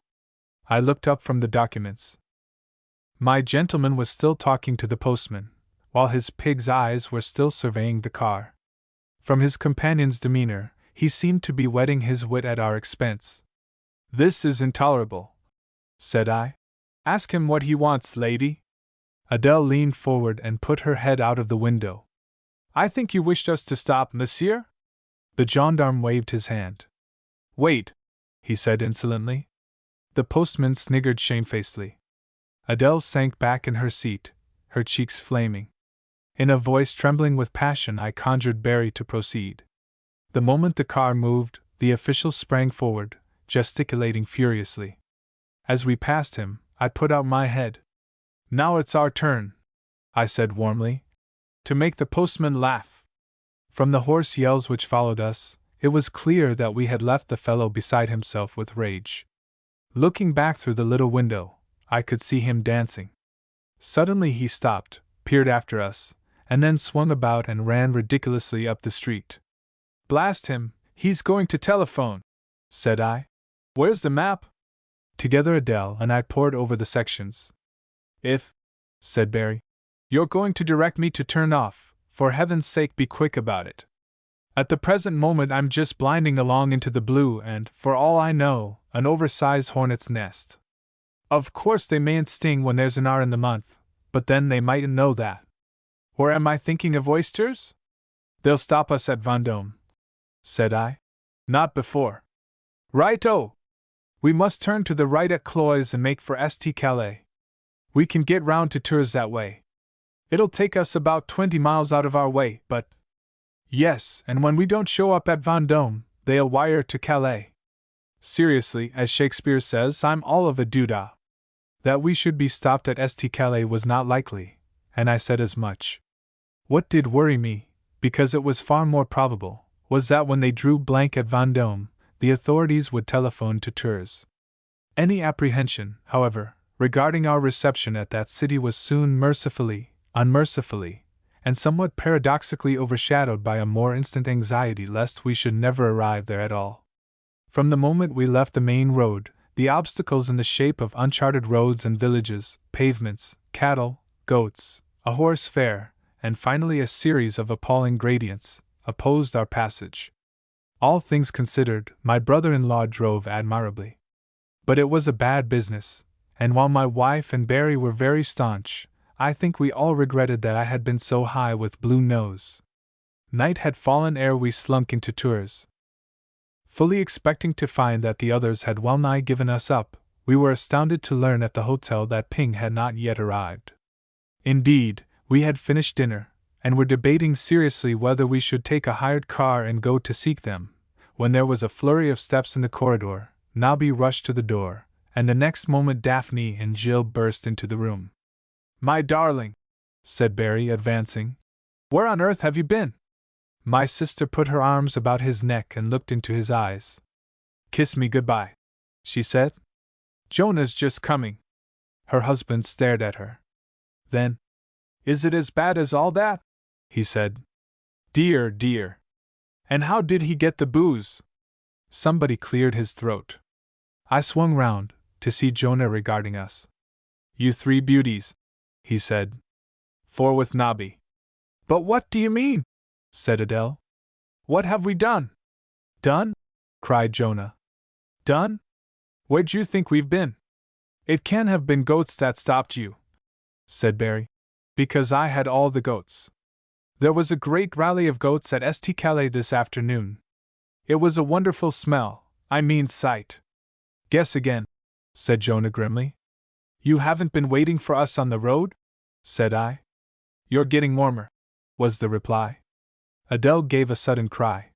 I looked up from the documents. My gentleman was still talking to the postman, while his pig's eyes were still surveying the car. From his companion's demeanor, he seemed to be whetting his wit at our expense. "This is intolerable," said I. "Ask him what he wants, lady." Adele leaned forward and put her head out of the window. "I think you wished us to stop, monsieur?" The gendarme waved his hand. "Wait," he said insolently. The postman sniggered shamefacedly. Adele sank back in her seat, her cheeks flaming. In a voice trembling with passion, I conjured Barry to proceed. The moment the car moved, the official sprang forward, gesticulating furiously. As we passed him, I put out my head. "Now it's our turn," I said warmly, "to make the postman laugh." From the hoarse yells which followed us, it was clear that we had left the fellow beside himself with rage. Looking back through the little window, I could see him dancing. Suddenly he stopped, peered after us, and then swung about and ran ridiculously up the street. "Blast him, he's going to telephone," said I. "Where's the map?" Together Adele and I pored over the sections. "If," said Barry, "you're going to direct me to turn off, for heaven's sake be quick about it. At the present moment I'm just blinding along into the blue and, for all I know, an oversized hornet's nest. Of course they mayn't sting when there's an R in the month, but then they mightn't know that. Or am I thinking of oysters? They'll stop us at Vendôme," said I. "Not before." "Right-o! We must turn to the right at Cloyes and make for St. Calais. We can get round to Tours that way. It'll take us about 20 miles out of our way, but—" "Yes, and when we don't show up at Vendôme, they'll wire to Calais. Seriously, as Shakespeare says, I'm all of a doodah." That we should be stopped at St. Calais was not likely, and I said as much. What did worry me, because it was far more probable, was that when they drew blank at Vendôme, the authorities would telephone to Tours. Any apprehension, however, regarding our reception at that city was soon unmercifully, and somewhat paradoxically overshadowed by a more instant anxiety lest we should never arrive there at all. From the moment we left the main road, the obstacles in the shape of uncharted roads and villages, pavements, cattle, goats, a horse fair, and finally a series of appalling gradients, opposed our passage. All things considered, my brother-in-law drove admirably. But it was a bad business, and while my wife and Barry were very staunch, I think we all regretted that I had been so high with Blue Nose. Night had fallen ere we slunk into Tours. Fully expecting to find that the others had well-nigh given us up, we were astounded to learn at the hotel that Ping had not yet arrived. Indeed, we had finished dinner, and were debating seriously whether we should take a hired car and go to seek them, when there was a flurry of steps in the corridor. Nobby rushed to the door, and the next moment Daphne and Jill burst into the room. "My darling," said Barry, advancing, "where on earth have you been?" My sister put her arms about his neck and looked into his eyes. "Kiss me goodbye," she said. "Jonah's just coming." Her husband stared at her. Then, "Is it as bad as all that?" he said. "Dear, dear. And how did he get the booze?" Somebody cleared his throat. I swung round, to see Jonah regarding us. "You three beauties," he said. "Four with Nobby." "But what do you mean?" said Adele. "What have we done?" "Done?" cried Jonah. "Done? Where'd you think we've been?" "It can't have been goats that stopped you," said Barry, "because I had all the goats. There was a great rally of goats at St. Calais this afternoon. It was a wonderful smell, I mean sight." "Guess again," said Jonah grimly. "You haven't been waiting for us on the road?" said I. "You're getting warmer," was the reply. Adele gave a sudden cry.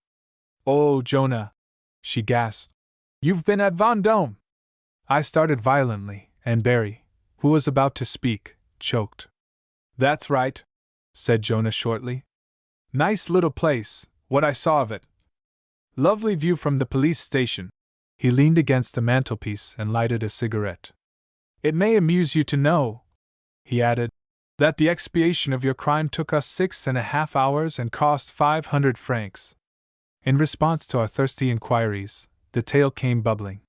"Oh, Jonah!" she gasped. "You've been at Vendôme!" I started violently, and Barry, who was about to speak, choked. "That's right," said Jonah shortly. "Nice little place, what I saw of it. Lovely view from the police station." He leaned against the mantelpiece and lighted a cigarette. "It may amuse you to know," he added, That the expiation of your crime took us 6.5 hours and cost 500 francs. In response to our thirsty inquiries, the tale came bubbling.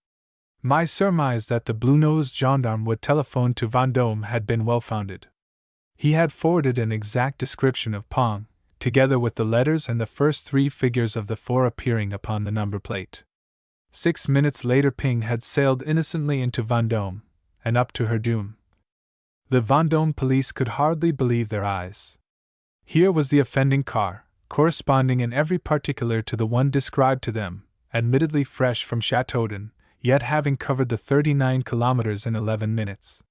My surmise that the blue-nosed gendarme would telephone to Vendôme had been well-founded. He had forwarded an exact description of Pong, together with the letters and the first 3 figures of the 4 appearing upon the number plate. 6 minutes later Ping had sailed innocently into Vendôme, and up to her doom. The Vendôme police could hardly believe their eyes. Here was the offending car, corresponding in every particular to the one described to them, admittedly fresh from Châteaudun, yet having covered the 39 kilometers in 11 minutes.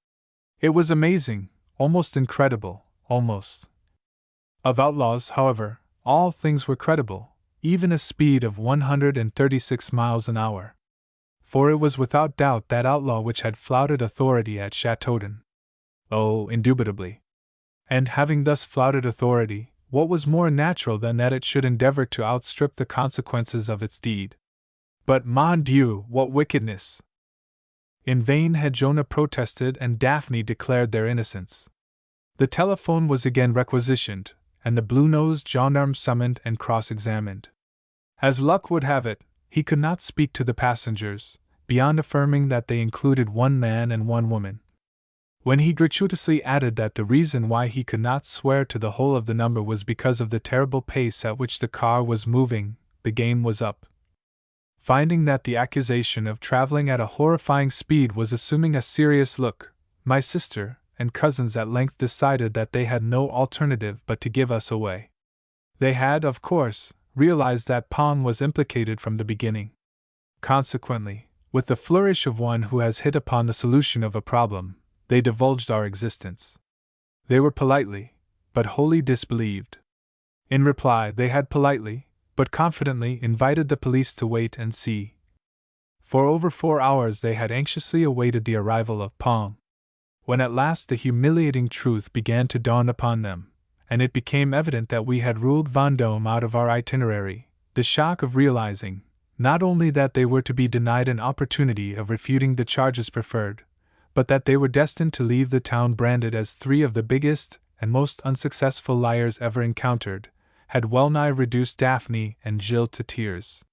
It was amazing, almost incredible, almost. Of outlaws, however, all things were credible, even a speed of 136 miles an hour. For it was without doubt that outlaw which had flouted authority at Châteaudun. Oh, indubitably. And having thus flouted authority, what was more natural than that it should endeavor to outstrip the consequences of its deed? But, mon Dieu, what wickedness! In vain had Jonah protested and Daphne declared their innocence. The telephone was again requisitioned, and the blue-nosed gendarme summoned and cross-examined. As luck would have it, he could not speak to the passengers, beyond affirming that they included 1 man and 1 woman. When he gratuitously added that the reason why he could not swear to the whole of the number was because of the terrible pace at which the car was moving, the game was up. Finding that the accusation of traveling at a horrifying speed was assuming a serious look, my sister and cousins at length decided that they had no alternative but to give us away. They had, of course, realized that Pong was implicated from the beginning. Consequently, with the flourish of one who has hit upon the solution of a problem, they divulged our existence. They were politely, but wholly disbelieved. In reply, they had politely, but confidently invited the police to wait and see. For over 4 hours they had anxiously awaited the arrival of Pong. When at last the humiliating truth began to dawn upon them, and it became evident that we had ruled Vendôme out of our itinerary, the shock of realizing, not only that they were to be denied an opportunity of refuting the charges preferred, but that they were destined to leave the town branded as 3 of the biggest and most unsuccessful liars ever encountered, had well-nigh reduced Daphne and Jill to tears.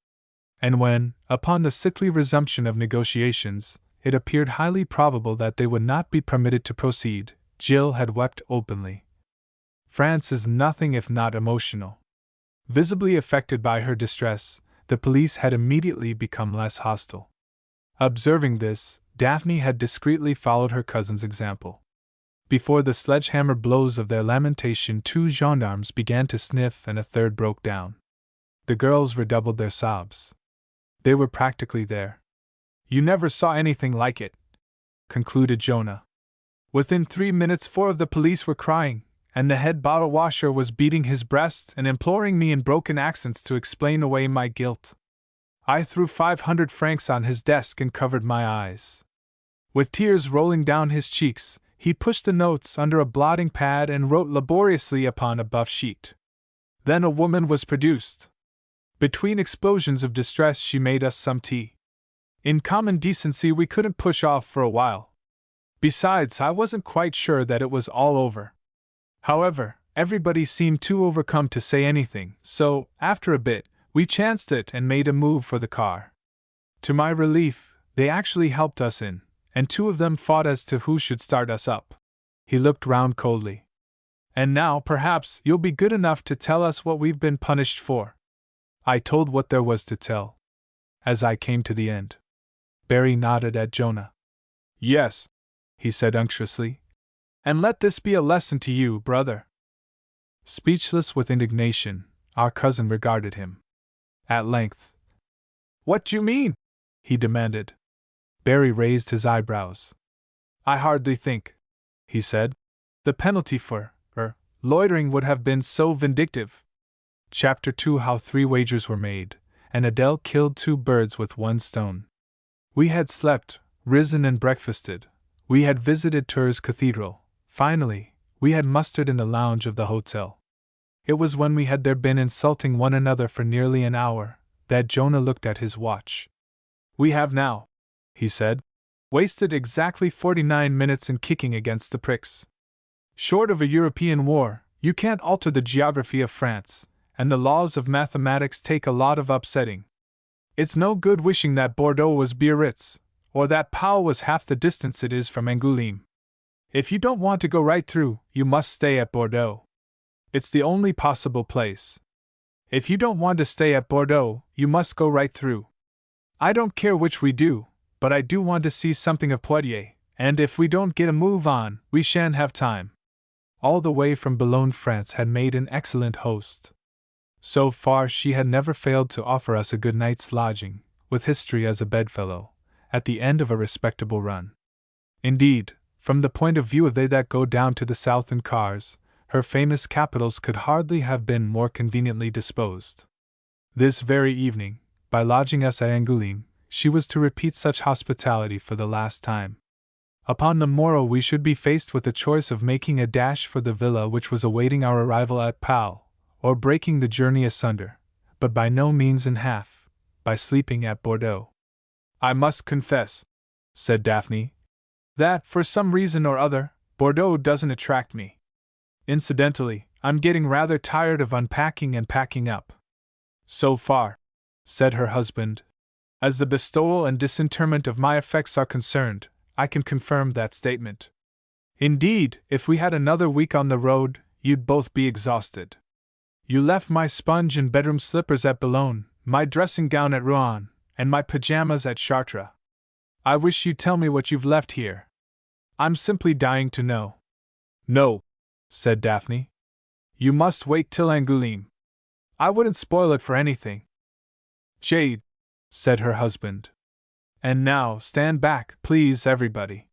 And when, upon the sickly resumption of negotiations, it appeared highly probable that they would not be permitted to proceed, Jill had wept openly. France is nothing if not emotional. Visibly affected by her distress, the police had immediately become less hostile. Observing this, Daphne had discreetly followed her cousin's example. Before the sledgehammer blows of their lamentation, 2 gendarmes began to sniff and a 3rd broke down. The girls redoubled their sobs. They were practically there. You never saw anything like it, concluded Jonah. Within 3 minutes 4 of the police were crying, and the head bottle washer was beating his breast and imploring me in broken accents to explain away my guilt. I threw 500 francs on his desk and covered my eyes. With tears rolling down his cheeks, he pushed the notes under a blotting pad and wrote laboriously upon a buff sheet. Then a woman was produced. Between explosions of distress she made us some tea. In common decency we couldn't push off for a while. Besides, I wasn't quite sure that it was all over. However, everybody seemed too overcome to say anything, so, after a bit, we chanced it and made a move for the car. To my relief, they actually helped us in, and 2 of them fought as to who should start us up. He looked round coldly. And now, perhaps, you'll be good enough to tell us what we've been punished for. I told what there was to tell. As I came to the end. Barry nodded at Jonah. Yes, he said unctuously. And let this be a lesson to you, brother. Speechless with indignation, our cousin regarded him. At length. What do you mean? He demanded. Barry raised his eyebrows. I hardly think, he said, the penalty for loitering would have been so vindictive. Chapter 2: How 3 wagers were made, and Adele killed 2 birds with 1 stone. We had slept, risen and breakfasted. We had visited Tours Cathedral. Finally, we had mustered in the lounge of the hotel. It was when we had there been insulting one another for nearly an hour, that Jonah looked at his watch. We have now, he said, wasted exactly 49 minutes in kicking against the pricks. Short of a European war, you can't alter the geography of France, and the laws of mathematics take a lot of upsetting. It's no good wishing that Bordeaux was Biarritz, or that Pau was half the distance it is from Angoulême. If you don't want to go right through, you must stay at Bordeaux. It's the only possible place. If you don't want to stay at Bordeaux, you must go right through. I don't care which we do, but I do want to see something of Poitiers, and if we don't get a move on, we shan't have time. All the way from Boulogne, France had made an excellent host. So far she had never failed to offer us a good night's lodging, with history as a bedfellow, at the end of a respectable run. Indeed, from the point of view of they that go down to the south in cars, her famous capitals could hardly have been more conveniently disposed. This very evening, by lodging us at Angoulême, she was to repeat such hospitality for the last time. Upon the morrow we should be faced with the choice of making a dash for the villa which was awaiting our arrival at Pau, or breaking the journey asunder, but by no means in half, by sleeping at Bordeaux. I must confess, said Daphne, that, for some reason or other, Bordeaux doesn't attract me. Incidentally, I'm getting rather tired of unpacking and packing up. So far, said her husband, as the bestowal and disinterment of my effects are concerned, I can confirm that statement. Indeed, if we had another week on the road, you'd both be exhausted. You left my sponge and bedroom slippers at Boulogne, my dressing gown at Rouen, and my pajamas at Chartres. I wish you'd tell me what you've left here. I'm simply dying to know. No, said Daphne. You must wait till Angoulême. I wouldn't spoil it for anything. Jade, said her husband. And now, stand back, please, everybody.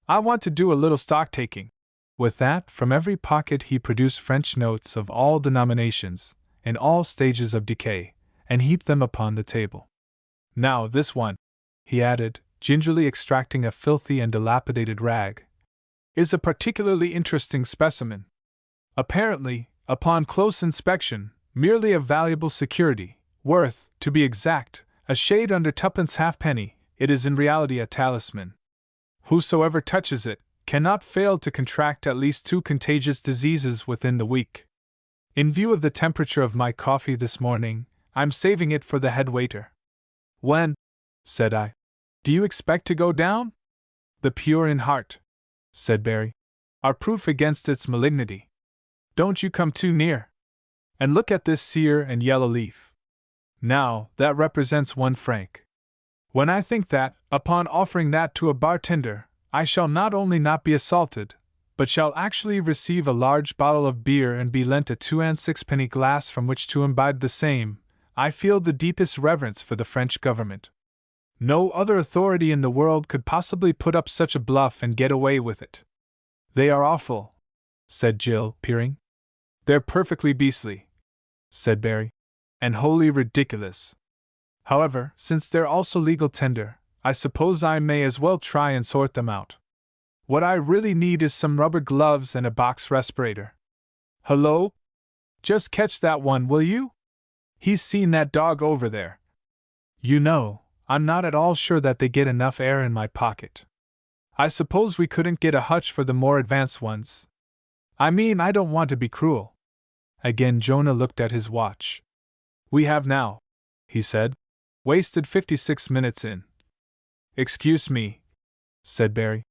I want to do a little stock-taking. With that, from every pocket he produced French notes of all denominations, in all stages of decay, and heaped them upon the table. Now this one, he added, gingerly extracting a filthy and dilapidated rag, is a particularly interesting specimen. Apparently, upon close inspection, merely a valuable security, worth, to be exact, a shade under twopence halfpenny. It is in reality a talisman. Whosoever touches it cannot fail to contract at least 2 contagious diseases within the week. In view of the temperature of my coffee this morning, I'm saving it for the head waiter. When, said I, do you expect to go down? The pure in heart, said Barry, are proof against its malignity. Don't you come too near. And look at this sere and yellow leaf. Now, that represents 1 franc. When I think that, upon offering that to a bartender, I shall not only not be assaulted, but shall actually receive a large bottle of beer and be lent a 2 and 6-penny glass from which to imbibe the same, I feel the deepest reverence for the French government. No other authority in the world could possibly put up such a bluff and get away with it. They are awful, said Jill, peering. They're perfectly beastly, said Barry, and wholly ridiculous. However, since they're also legal tender, I suppose I may as well try and sort them out. What I really need is some rubber gloves and a box respirator. Hello? Just catch that one, will you? He's seen that dog over there. You know, I'm not at all sure that they get enough air in my pocket. I suppose we couldn't get a hutch for the more advanced ones. I mean, I don't want to be cruel. Again Jonah looked at his watch. We have now, he said, wasted 56 minutes in. Excuse me, said Barry,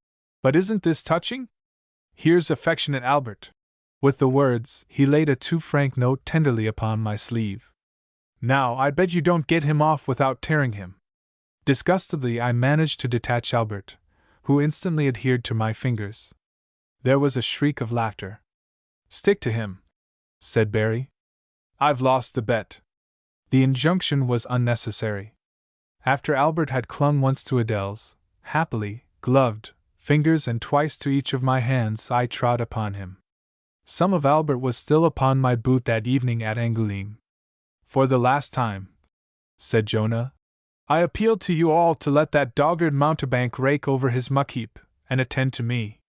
but isn't this touching? Here's affectionate Albert. With the words, he laid a 2-franc note tenderly upon my sleeve. Now, I bet you don't get him off without tearing him. Disgustedly, I managed to detach Albert, who instantly adhered to my fingers. There was a shriek of laughter. Stick to him, said Barry. I've lost the bet. The injunction was unnecessary. After Albert had clung once to Adele's, happily, gloved, fingers and twice to each of my hands, I trod upon him. Some of Albert was still upon my boot that evening at Angoulême. For the last time, said Jonah, I appeal to you all to let that dogged mountebank rake over his muck-heap, and attend to me.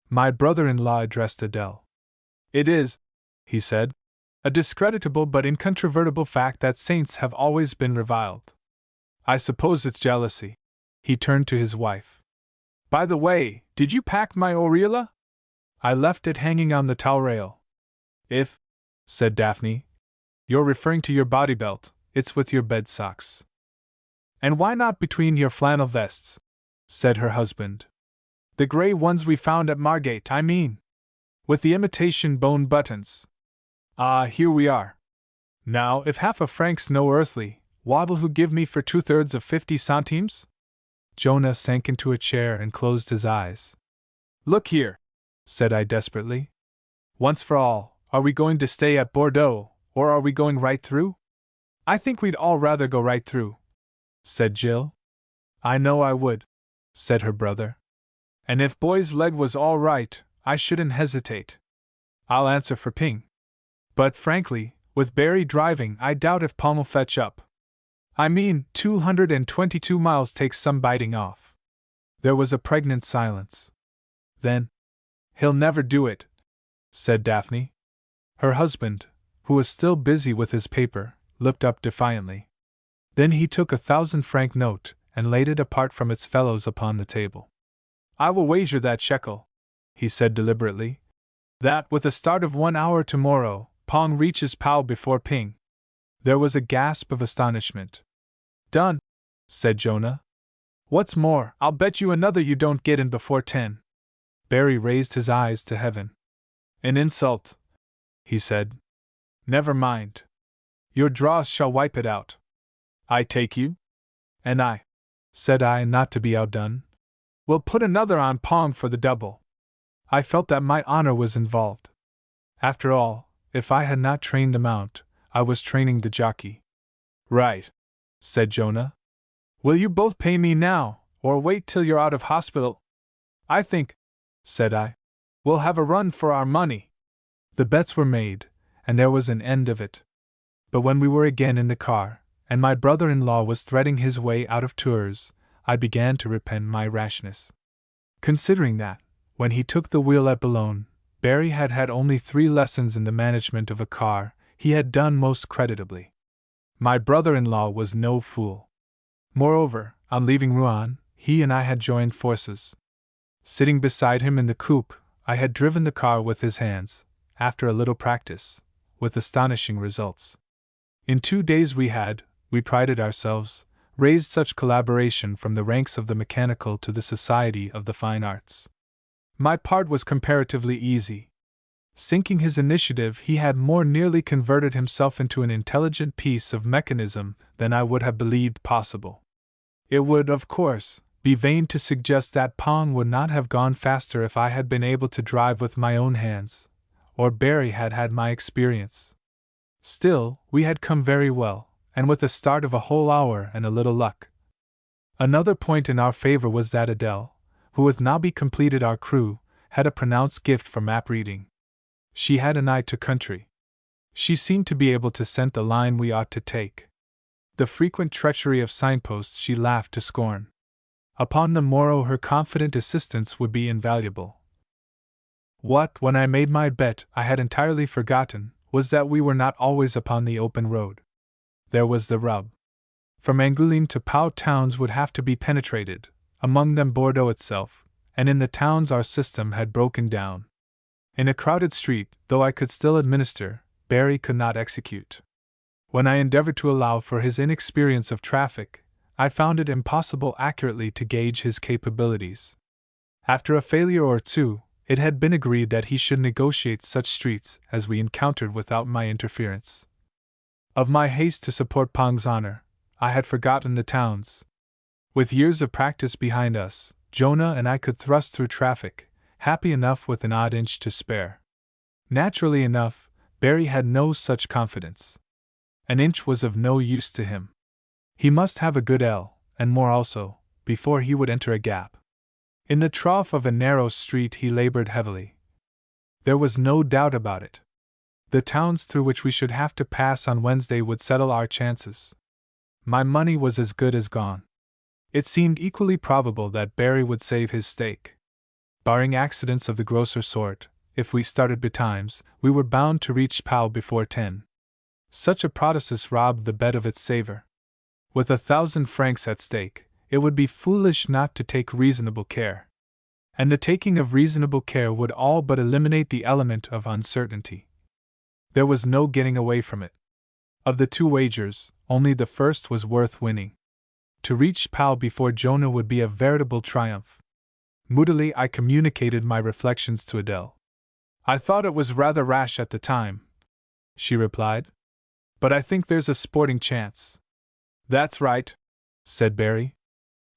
My brother-in-law addressed Adele. It is, he said, a discreditable but incontrovertible fact that saints have always been reviled. I suppose it's jealousy. He turned to his wife. By the way, did you pack my aureola? I left it hanging on the towel rail. If, said Daphne, you're referring to your body belt, it's with your bed socks. And why not between your flannel vests? Said her husband. The gray ones we found at Margate, I mean. With the imitation bone buttons. Ah, here we are. Now, if half a franc's no earthly, what'll you give me for 2/3 of 50 centimes? Jonah sank into a chair and closed his eyes. Look here, said I desperately. Once for all, are we going to stay at Bordeaux, or are we going right through? I think we'd all rather go right through, said Jill. I know I would, said her brother. And if Boy's leg was all right, I shouldn't hesitate. I'll answer for Ping. But frankly, with Barry driving, I doubt if Pong'll fetch up. I mean, 222 miles takes some biting off. There was a pregnant silence. Then, he'll never do it, said Daphne. Her husband, who was still busy with his paper, looked up defiantly. Then he took a 1,000-franc note and laid it apart from its fellows upon the table. I will wager that shekel, he said deliberately, that with a start of 1 hour tomorrow, Pong reaches Pau before Ping. There was a gasp of astonishment. Done, said Jonah. What's more, I'll bet you another you don't get in before 10. Barry raised his eyes to heaven. An insult, he said. Never mind. Your draws shall wipe it out. I take you? And I, said I, not to be outdone, will put another on Pong for the double. I felt that my honor was involved. After all, if I had not trained the mount, I was training the jockey. Right, said Jonah. Will you both pay me now, or wait till you're out of hospital? I think, said I, we'll have a run for our money. The bets were made, and there was an end of it. But when we were again in the car, and my brother-in-law was threading his way out of Tours, I began to repent my rashness. Considering that, when he took the wheel at Boulogne, Barry had had only 3 lessons in the management of a car, he had done most creditably. My brother-in-law was no fool. Moreover, on leaving Rouen, he and I had joined forces. Sitting beside him in the coupe, I had driven the car with his hands, after a little practice, with astonishing results. In 2 days we prided ourselves, raised such collaboration from the ranks of the mechanical to the society of the fine arts. My part was comparatively easy. Sinking his initiative, he had more nearly converted himself into an intelligent piece of mechanism than I would have believed possible. It would, of course, be vain to suggest that Pong would not have gone faster if I had been able to drive with my own hands, or Barry had had my experience. Still, we had come very well, and with a start of a whole hour and a little luck. Another point in our favor was that Adele, who with Nobby completed our crew, had a pronounced gift for map reading. She had an eye to country. She seemed to be able to scent the line we ought to take. The frequent treachery of signposts she laughed to scorn. Upon the morrow her confident assistance would be invaluable. What, when I made my bet, I had entirely forgotten, was that we were not always upon the open road. There was the rub. From Angoulême to Pau towns would have to be penetrated, among them Bordeaux itself, and in the towns our system had broken down. In a crowded street, though I could still administer, Barry could not execute. When I endeavored to allow for his inexperience of traffic, I found it impossible accurately to gauge his capabilities. After a failure or two, it had been agreed that he should negotiate such streets as we encountered without my interference. Of my haste to support Pong's honor, I had forgotten the towns. With years of practice behind us, Jonah and I could thrust through traffic, happy enough with an odd inch to spare. Naturally enough, Barry had no such confidence. An inch was of no use to him. He must have a good L, and more also, before he would enter a gap. In the trough of a narrow street he labored heavily. There was no doubt about it. The towns through which we should have to pass on Wednesday would settle our chances. My money was as good as gone. It seemed equally probable that Barry would save his stake. Barring accidents of the grosser sort, if we started betimes, we were bound to reach Pau before 10. Such a process robbed the bet of its savor. With 1,000 francs at stake, it would be foolish not to take reasonable care. and the taking of reasonable care would all but eliminate the element of uncertainty. There was no getting away from it. Of the two wagers, only the first was worth winning. To reach Pal before Jonah would be a veritable triumph. Moodily, I communicated my reflections to Adele. "I thought it was rather rash at the time," she replied. "But I think there's a sporting chance." "That's right," said Barry.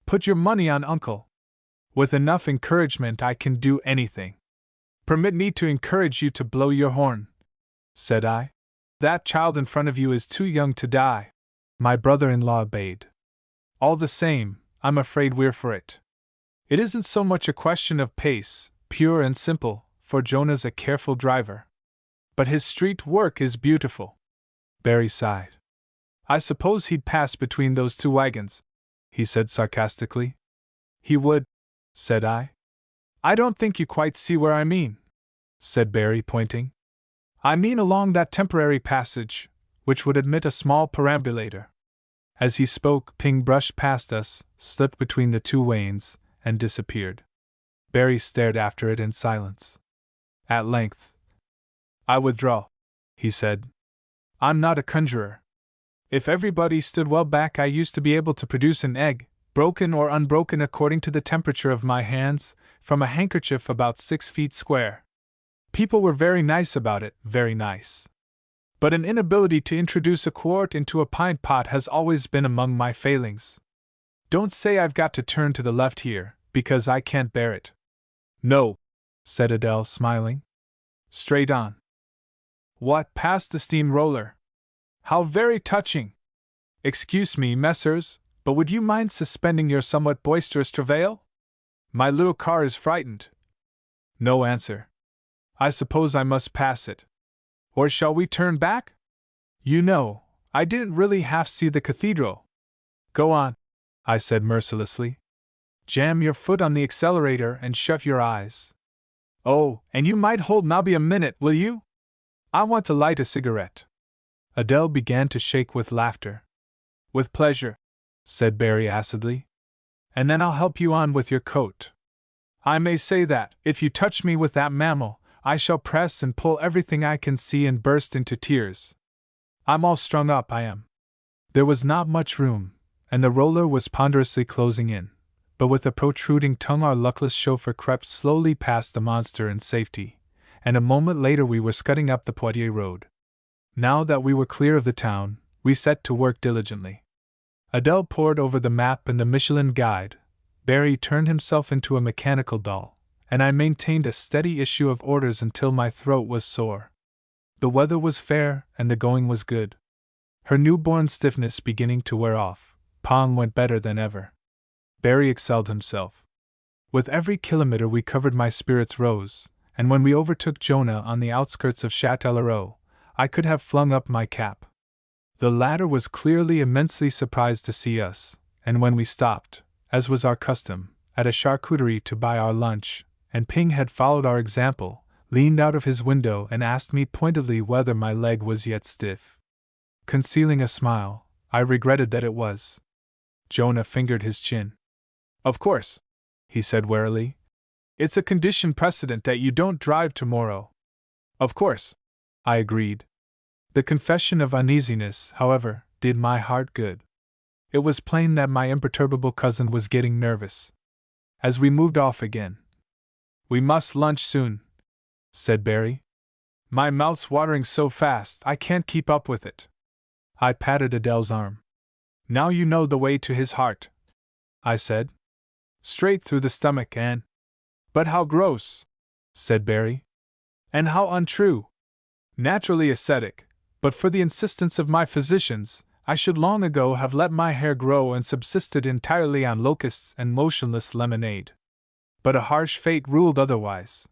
"Put your money on Uncle. With enough encouragement, I can do anything." "Permit me to encourage you to blow your horn," said I. "That child in front of you is too young to die." My brother-in-law obeyed. "All the same, I'm afraid we're for it. It isn't so much a question of pace, pure and simple, for Jonah's a careful driver. But his street work is beautiful." Barry sighed. "I suppose he'd pass between those two wagons," he said sarcastically. "He would," said I. "I don't think you quite see where I mean," said Barry, pointing. "I mean along that temporary passage, which would admit a small perambulator." As he spoke, Ping brushed past us, slipped between the two wains, and disappeared. Barry stared after it in silence. At length, "I withdraw," he said. "I'm not a conjurer. If everybody stood well back, I used to be able to produce an egg, broken or unbroken according to the temperature of my hands, from a handkerchief about 6 feet square. People were very nice about it, very nice. But an inability to introduce a quart into a pint pot has always been among my failings. Don't say I've got to turn to the left here, because I can't bear it." "No," said Adele, smiling. "Straight on." "What, past the steam roller? How very touching! Excuse me, messers, but would you mind suspending your somewhat boisterous travail? My little car is frightened." No answer. "I suppose I must pass it. Or shall we turn back? You know, I didn't really half see the cathedral." "Go on," I said mercilessly. "Jam your foot on the accelerator and shut your eyes. Oh, and you might hold Nobby a minute, will you? I want to light a cigarette." Adele began to shake with laughter. "With pleasure," said Barry acidly. "And then I'll help you on with your coat. I may say that, if you touch me with that mammal, I shall press and pull everything I can see and burst into tears. I'm all strung up, I am." There was not much room, and the roller was ponderously closing in, but with a protruding tongue our luckless chauffeur crept slowly past the monster in safety, and a moment later we were scudding up the Poitiers road. Now that we were clear of the town, we set to work diligently. Adele pored over the map and the Michelin guide, Barry turned himself into a mechanical doll, and I maintained a steady issue of orders until my throat was sore. The weather was fair, and the going was good. Her newborn stiffness beginning to wear off, Pong went better than ever. Barry excelled himself. With every kilometer we covered my spirits rose, and when we overtook Jonah on the outskirts of Châtellerault, I could have flung up my cap. The latter was clearly immensely surprised to see us, and when we stopped, as was our custom, at a charcuterie to buy our lunch, and Ping had followed our example, leaned out of his window and asked me pointedly whether my leg was yet stiff. Concealing a smile, I regretted that it was. Jonah fingered his chin. "Of course," he said warily. "It's a condition precedent that you don't drive tomorrow." "Of course," I agreed. The confession of uneasiness, however, did my heart good. It was plain that my imperturbable cousin was getting nervous. As we moved off again, "We must lunch soon," said Barry. "My mouth's watering so fast I can't keep up with it." I patted Adele's arm. "Now you know the way to his heart," I said. "Straight through the stomach and—" "But how gross," said Barry. "And how untrue. Naturally ascetic, but for the insistence of my physicians, I should long ago have let my hair grow and subsisted entirely on locusts and motionless lemonade. But a harsh fate ruled otherwise.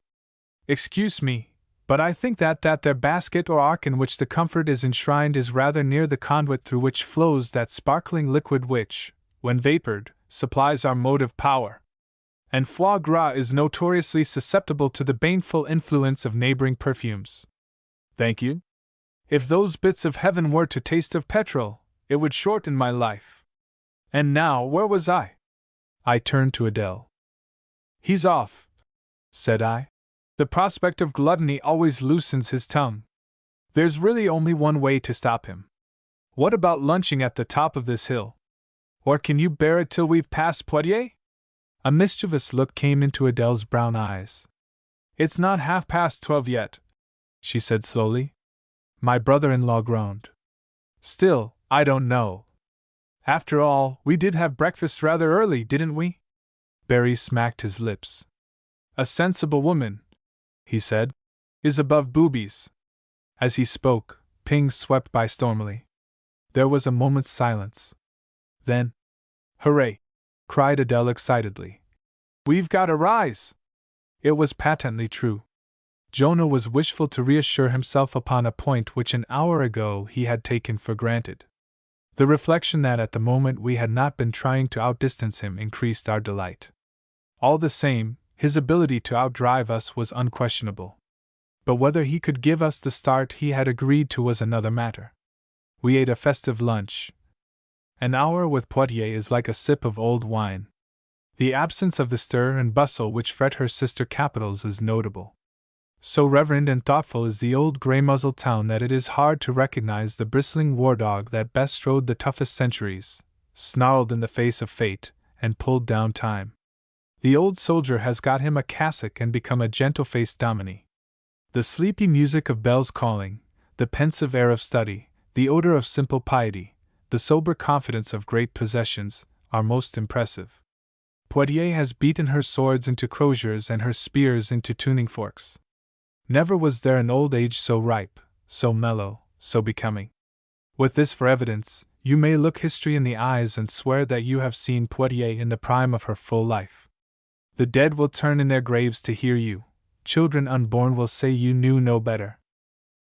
Excuse me, but I think that their basket or ark in which the comfort is enshrined is rather near the conduit through which flows that sparkling liquid which, when vapored, supplies our motive power. And foie gras is notoriously susceptible to the baneful influence of neighboring perfumes. Thank you. If those bits of heaven were to taste of petrol, it would shorten my life. And now, where was I?" I turned to Adele. "He's off," said I. The prospect of gluttony always loosens his tongue. There's really only one way to stop him. What about lunching at the top of this hill? Or can you bear it till we've passed Poitiers? A mischievous look came into Adele's brown eyes. It's not 12:30 yet, she said slowly. My brother-in-law groaned. Still, I don't know. After all, we did have breakfast rather early, didn't we? Barry smacked his lips. A sensible woman, he said, is above boobies. As he spoke, pings swept by stormily. There was a moment's silence. Then, hooray! Cried Adele excitedly. We've got a rise! It was patently true. Jonah was wishful to reassure himself upon a point which an hour ago he had taken for granted. The reflection that at the moment we had not been trying to outdistance him increased our delight. All the same, his ability to outdrive us was unquestionable. But whether he could give us the start he had agreed to was another matter. We ate a festive lunch. An hour with Poitiers is like a sip of old wine. The absence of the stir and bustle which fret her sister capitals is notable. So reverend and thoughtful is the old grey-muzzled town that it is hard to recognize the bristling war dog that best strode the toughest centuries, snarled in the face of fate, and pulled down time. The old soldier has got him a cassock and become a gentle-faced dominie. The sleepy music of bells calling, the pensive air of study, the odor of simple piety, the sober confidence of great possessions, are most impressive. Poitiers has beaten her swords into croziers and her spears into tuning forks. Never was there an old age so ripe, so mellow, so becoming. With this for evidence, you may look history in the eyes and swear that you have seen Poitiers in the prime of her full life. The dead will turn in their graves to hear you, children unborn will say you knew no better.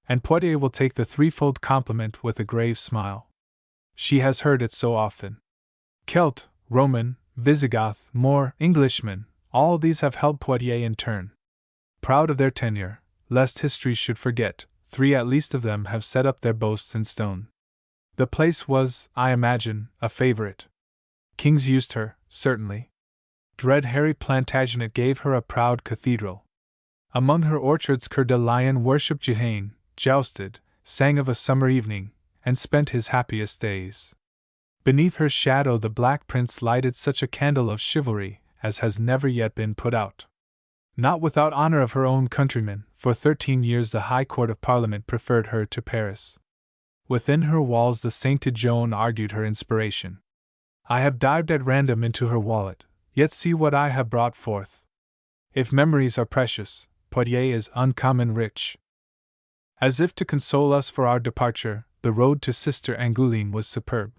And Poitiers will take the threefold compliment with a grave smile. She has heard it so often. Celt, Roman, Visigoth, Moor, Englishman, all these have held Poitiers in turn. Proud of their tenure, lest history should forget, 3 at least of them have set up their boasts in stone. The place was, I imagine, a favorite. Kings used her, certainly. Dread Harry Plantagenet gave her a proud cathedral. Among her orchards Coeur de Lion worshipped Jehane, jousted, sang of a summer evening, and spent his happiest days. Beneath her shadow the Black Prince lighted such a candle of chivalry as has never yet been put out. Not without honor of her own countrymen, for 13 years the High Court of Parliament preferred her to Paris. Within her walls the sainted Joan argued her inspiration. I have dived at random into her wallet, yet see what I have brought forth. If memories are precious, Poitiers is uncommon rich. As if to console us for our departure, the road to Sister Angoulême was superb.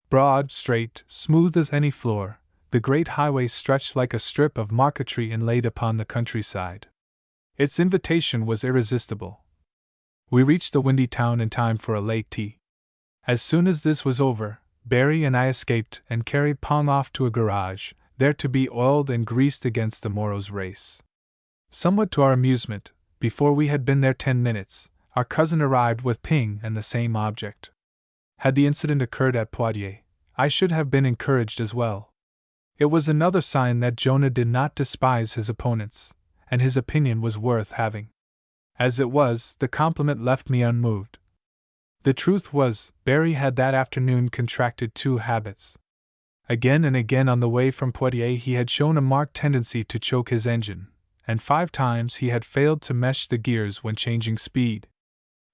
Broad, straight, smooth as any floor, the great highway stretched like a strip of marquetry inlaid upon the countryside. Its invitation was irresistible. We reached the windy town in time for a late tea. As soon as this was over, Barry and I escaped and carried Pong off to a garage, there to be oiled and greased against the morrow's race. Somewhat to our amusement, before we had been there 10 minutes, our cousin arrived with Ping and the same object. Had the incident occurred at Poitiers, I should have been encouraged as well. It was another sign that Jonah did not despise his opponents, and his opinion was worth having. As it was, the compliment left me unmoved. The truth was, Barry had that afternoon contracted 2 habits. Again and again on the way from Poitiers he had shown a marked tendency to choke his engine, and 5 times he had failed to mesh the gears when changing speed.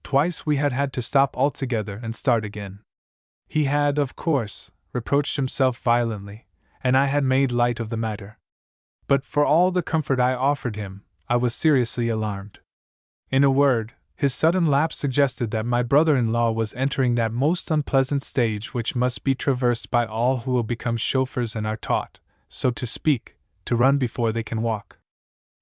Twice we had had to stop altogether and start again. He had, of course, reproached himself violently, and I had made light of the matter. But for all the comfort I offered him, I was seriously alarmed. In a word, his sudden lapse suggested that my brother-in-law was entering that most unpleasant stage which must be traversed by all who will become chauffeurs and are taught, so to speak, to run before they can walk.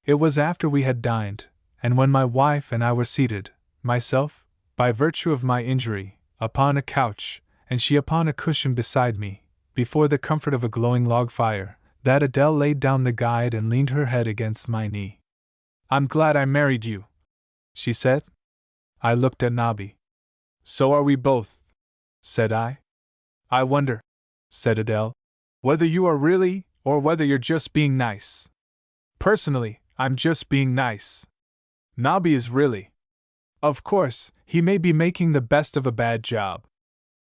It was after we had dined, and when my wife and I were seated, myself, by virtue of my injury, upon a couch, and she upon a cushion beside me, before the comfort of a glowing log fire, that Adele laid down the guide and leaned her head against my knee. "I'm glad I married you," she said. I looked at Nobby. "So are we both," said I. "I wonder," said Adele, "whether you are really, or whether you're just being nice. Personally, I'm just being nice. Nobby is really. Of course, he may be making the best of a bad job.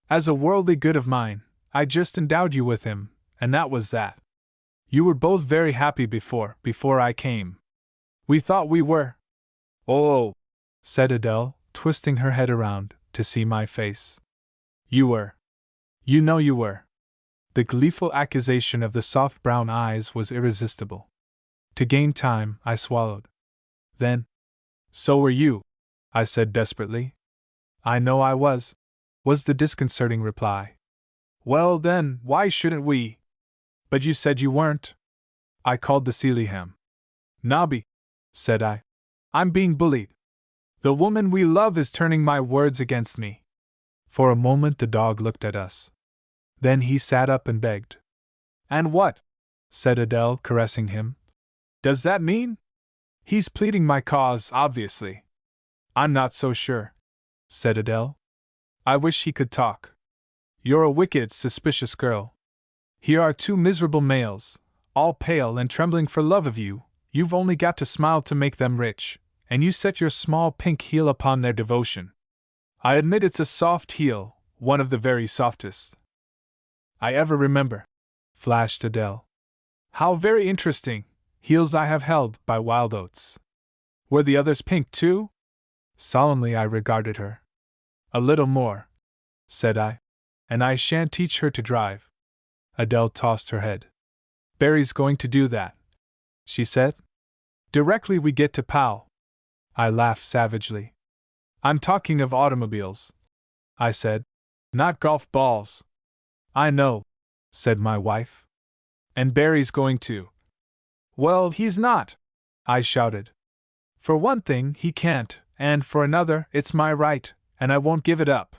As a worldly good of mine, I just endowed you with him, and that was that. You were both very happy before I came. We thought we were. Oh, said Adele, twisting her head around to see my face. You were. You know you were. The gleeful accusation of the soft brown eyes was irresistible. To gain time, I swallowed. Then, so were you, I said desperately. I know I was the disconcerting reply. Well then, why shouldn't we? But you said you weren't. I called the Sealyham. Nobby, said I. I'm being bullied. The woman we love is turning my words against me. For a moment the dog looked at us. Then he sat up and begged. And what? Said Adele, caressing him. Does that mean? He's pleading my cause, obviously. I'm not so sure, said Adele. I wish he could talk. You're a wicked, suspicious girl. Here are two miserable males, all pale and trembling for love of you. You've only got to smile to make them rich, and you set your small pink heel upon their devotion. I admit it's a soft heel, one of the very softest I ever remember, flashed Adele. How very interesting, heels I have held by wild oats. Were the others pink too? Solemnly I regarded her. A little more, said I, and I shan't teach her to drive. Adele tossed her head. Barry's going to do that, she said. Directly we get to Pau. I laughed savagely. I'm talking of automobiles, I said, not golf balls. I know, said my wife. And Barry's going to. Well, he's not, I shouted. For one thing, he can't, and for another, it's my right, and I won't give it up.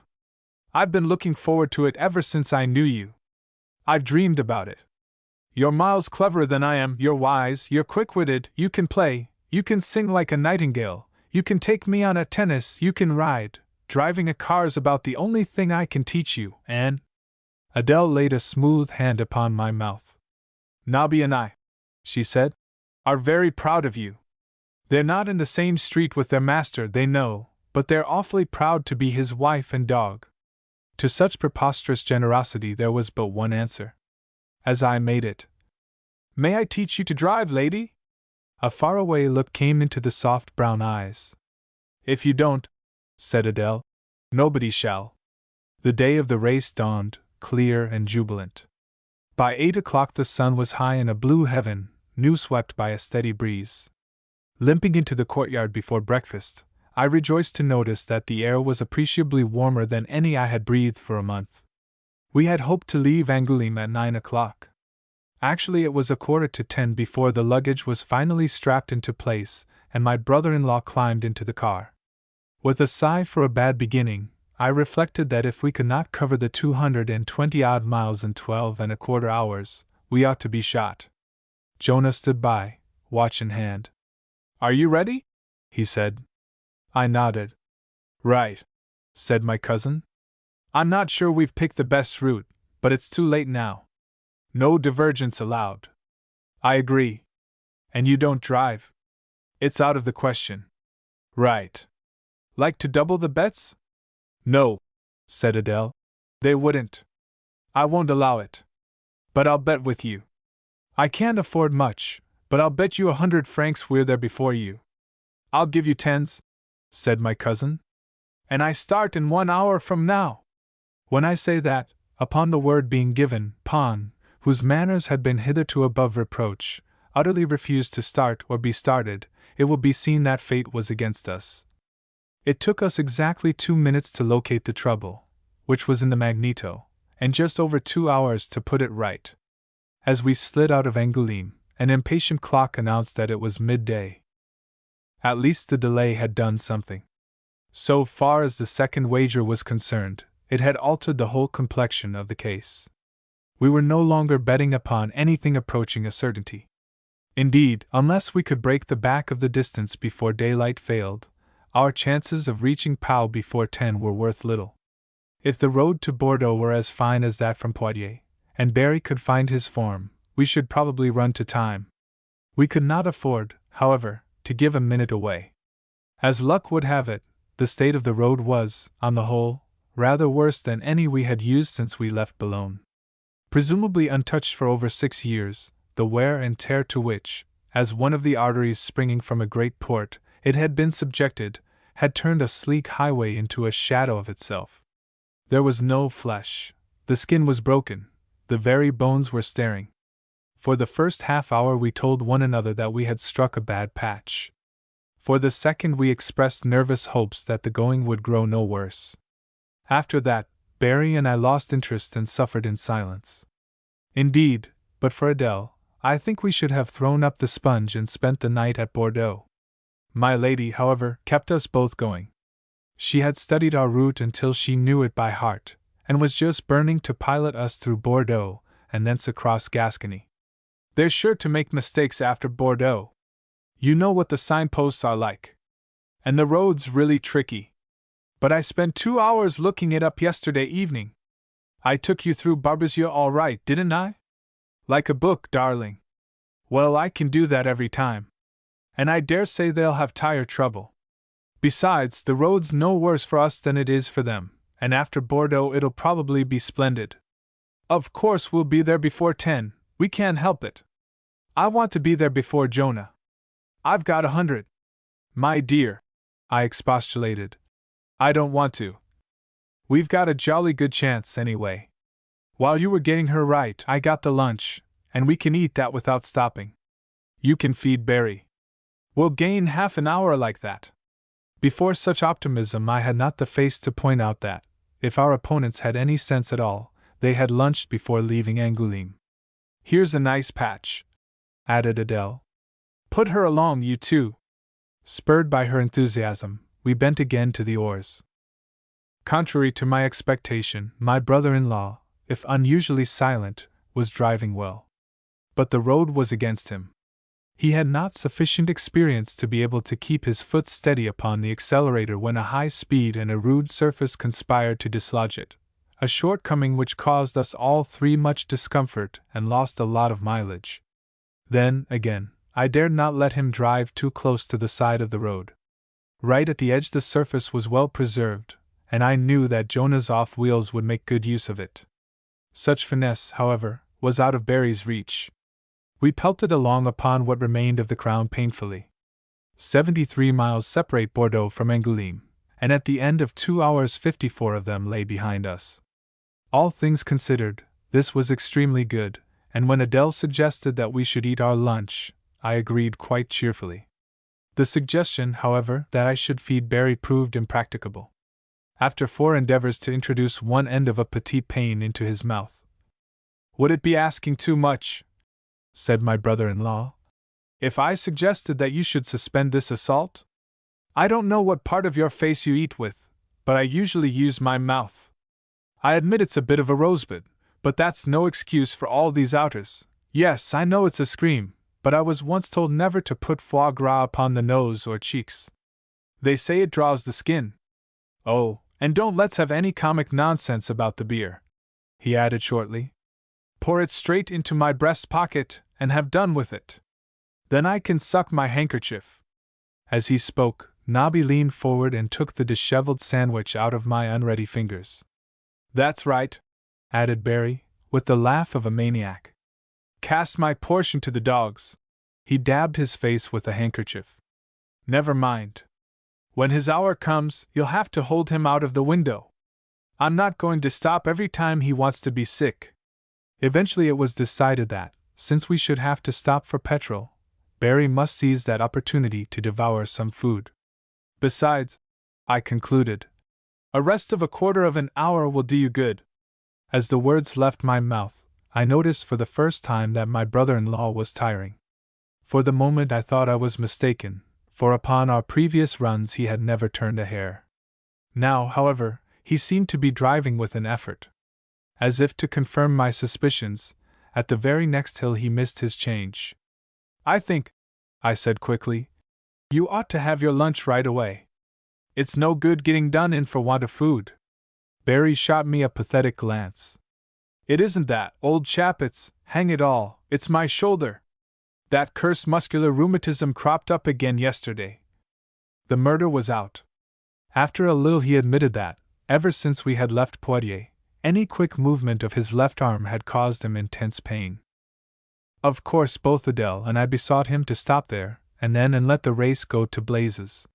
I've been looking forward to it ever since I knew you. I've dreamed about it. You're miles cleverer than I am, you're wise, you're quick-witted, you can play, you can sing like a nightingale, you can take me on a tennis, you can ride. Driving a car's about the only thing I can teach you, and… Adele laid a smooth hand upon my mouth. Nobby and I, she said, are very proud of you. They're not in the same street with their master, they know, but they're awfully proud to be his wife and dog. To such preposterous generosity there was but one answer. As I made it. May I teach you to drive, lady? A faraway look came into the soft brown eyes. If you don't, said Adele, nobody shall. The day of the race dawned, clear and jubilant. By 8 o'clock the sun was high in a blue heaven, new-swept by a steady breeze. Limping into the courtyard before breakfast, I rejoiced to notice that the air was appreciably warmer than any I had breathed for a month. We had hoped to leave Angoulême at 9 o'clock. Actually, it was 9:45 before the luggage was finally strapped into place, and my brother-in-law climbed into the car. With a sigh for a bad beginning, I reflected that if we could not cover the 220-odd miles in 12¼ hours, we ought to be shot. Jonah stood by, watch in hand. Are you ready? He said. I nodded. Right, said my cousin. I'm not sure we've picked the best route, but it's too late now. No divergence allowed. I agree. And you don't drive? It's out of the question. Right. Like to double the bets? No, said Adele. They wouldn't. I won't allow it. But I'll bet with you. I can't afford much, but I'll bet you 100 francs we're there before you. I'll give you 10s, said my cousin. And I start in 1 hour from now. When I say that, upon the word being given, Pon, whose manners had been hitherto above reproach, utterly refused to start or be started, it will be seen that fate was against us. It took us exactly 2 minutes to locate the trouble, which was in the magneto, and just over 2 hours to put it right. As we slid out of Angoulême, an impatient clock announced that it was midday. At least the delay had done something. So far as the second wager was concerned, it had altered the whole complexion of the case. We were no longer betting upon anything approaching a certainty. Indeed, unless we could break the back of the distance before daylight failed, our chances of reaching Pau before 10 were worth little. If the road to Bordeaux were as fine as that from Poitiers, and Barry could find his form, we should probably run to time. We could not afford, however, to give a minute away. As luck would have it, the state of the road was, on the whole, rather worse than any we had used since we left Boulogne. Presumably untouched for over 6 years, the wear and tear to which, as one of the arteries springing from a great port, it had been subjected, had turned a sleek highway into a shadow of itself. There was no flesh, the skin was broken, the very bones were staring. For the first half-hour we told one another that we had struck a bad patch. For the second we expressed nervous hopes that the going would grow no worse. After that, Barry and I lost interest and suffered in silence. Indeed, but for Adele, I think we should have thrown up the sponge and spent the night at Bordeaux. My lady, however, kept us both going. She had studied our route until she knew it by heart, and was just burning to pilot us through Bordeaux and thence across Gascony. They're sure to make mistakes after Bordeaux. You know what the signposts are like. And the road's really tricky. But I spent 2 hours looking it up yesterday evening. I took you through Barbezieux all right, didn't I? Like a book, darling. Well, I can do that every time. And I dare say they'll have tire trouble. Besides, the road's no worse for us than it is for them, and after Bordeaux it'll probably be splendid. Of course we'll be there before 10, we can't help it. I want to be there before Jonah. I've got 100. My dear, I expostulated. I don't want to. We've got a jolly good chance, anyway. While you were getting her right, I got the lunch, and we can eat that without stopping. You can feed Barry. We'll gain half an hour like that. Before such optimism, I had not the face to point out that, if our opponents had any sense at all, they had lunched before leaving Angoulême. Here's a nice patch, added Adele. Put her along, you two. Spurred by her enthusiasm, we bent again to the oars. Contrary to my expectation, my brother-in-law, if unusually silent, was driving well. But the road was against him. He had not sufficient experience to be able to keep his foot steady upon the accelerator when a high speed and a rude surface conspired to dislodge it, a shortcoming which caused us all three much discomfort and lost a lot of mileage. Then, again, I dared not let him drive too close to the side of the road. Right at the edge the surface was well preserved, and I knew that Jonah's off wheels would make good use of it. Such finesse, however, was out of Barry's reach. We pelted along upon what remained of the crown painfully. 73 miles separate Bordeaux from Angoulême, and at the end of 2 hours 54 of them lay behind us. All things considered, this was extremely good, and when Adele suggested that we should eat our lunch, I agreed quite cheerfully. The suggestion, however, that I should feed Barry proved impracticable. After 4 endeavors to introduce one end of a petit pain into his mouth. Would it be asking too much, said my brother-in-law, if I suggested that you should suspend this assault? I don't know what part of your face you eat with, but I usually use my mouth. I admit it's a bit of a rosebud, but that's no excuse for all these outers. Yes, I know it's a scream, but I was once told never to put foie gras upon the nose or cheeks. They say it draws the skin. Oh, and don't let's have any comic nonsense about the beer, he added shortly. Pour it straight into my breast pocket, and have done with it. Then I can suck my handkerchief. As he spoke, Nobby leaned forward and took the disheveled sandwich out of my unready fingers. That's right, added Barry, with the laugh of a maniac. Cast my portion to the dogs. He dabbed his face with a handkerchief. Never mind. When his hour comes, you'll have to hold him out of the window. I'm not going to stop every time he wants to be sick. Eventually it was decided that, since we should have to stop for petrol, Barry must seize that opportunity to devour some food. Besides, I concluded, a rest of a quarter of an hour will do you good. As the words left my mouth, I noticed for the first time that my brother-in-law was tiring. For the moment I thought I was mistaken, for upon our previous runs he had never turned a hair. Now, however, he seemed to be driving with an effort. As if to confirm my suspicions, at the very next hill he missed his change. I think, I said quickly, you ought to have your lunch right away. It's no good getting done in for want of food. Barry shot me a pathetic glance. It isn't that, old chap, hang it all, it's my shoulder. That cursed muscular rheumatism cropped up again yesterday. The murder was out. After a little he admitted that, ever since we had left Poitiers, any quick movement of his left arm had caused him intense pain. Of course both Adele and I besought him to stop there, and let the race go to blazes.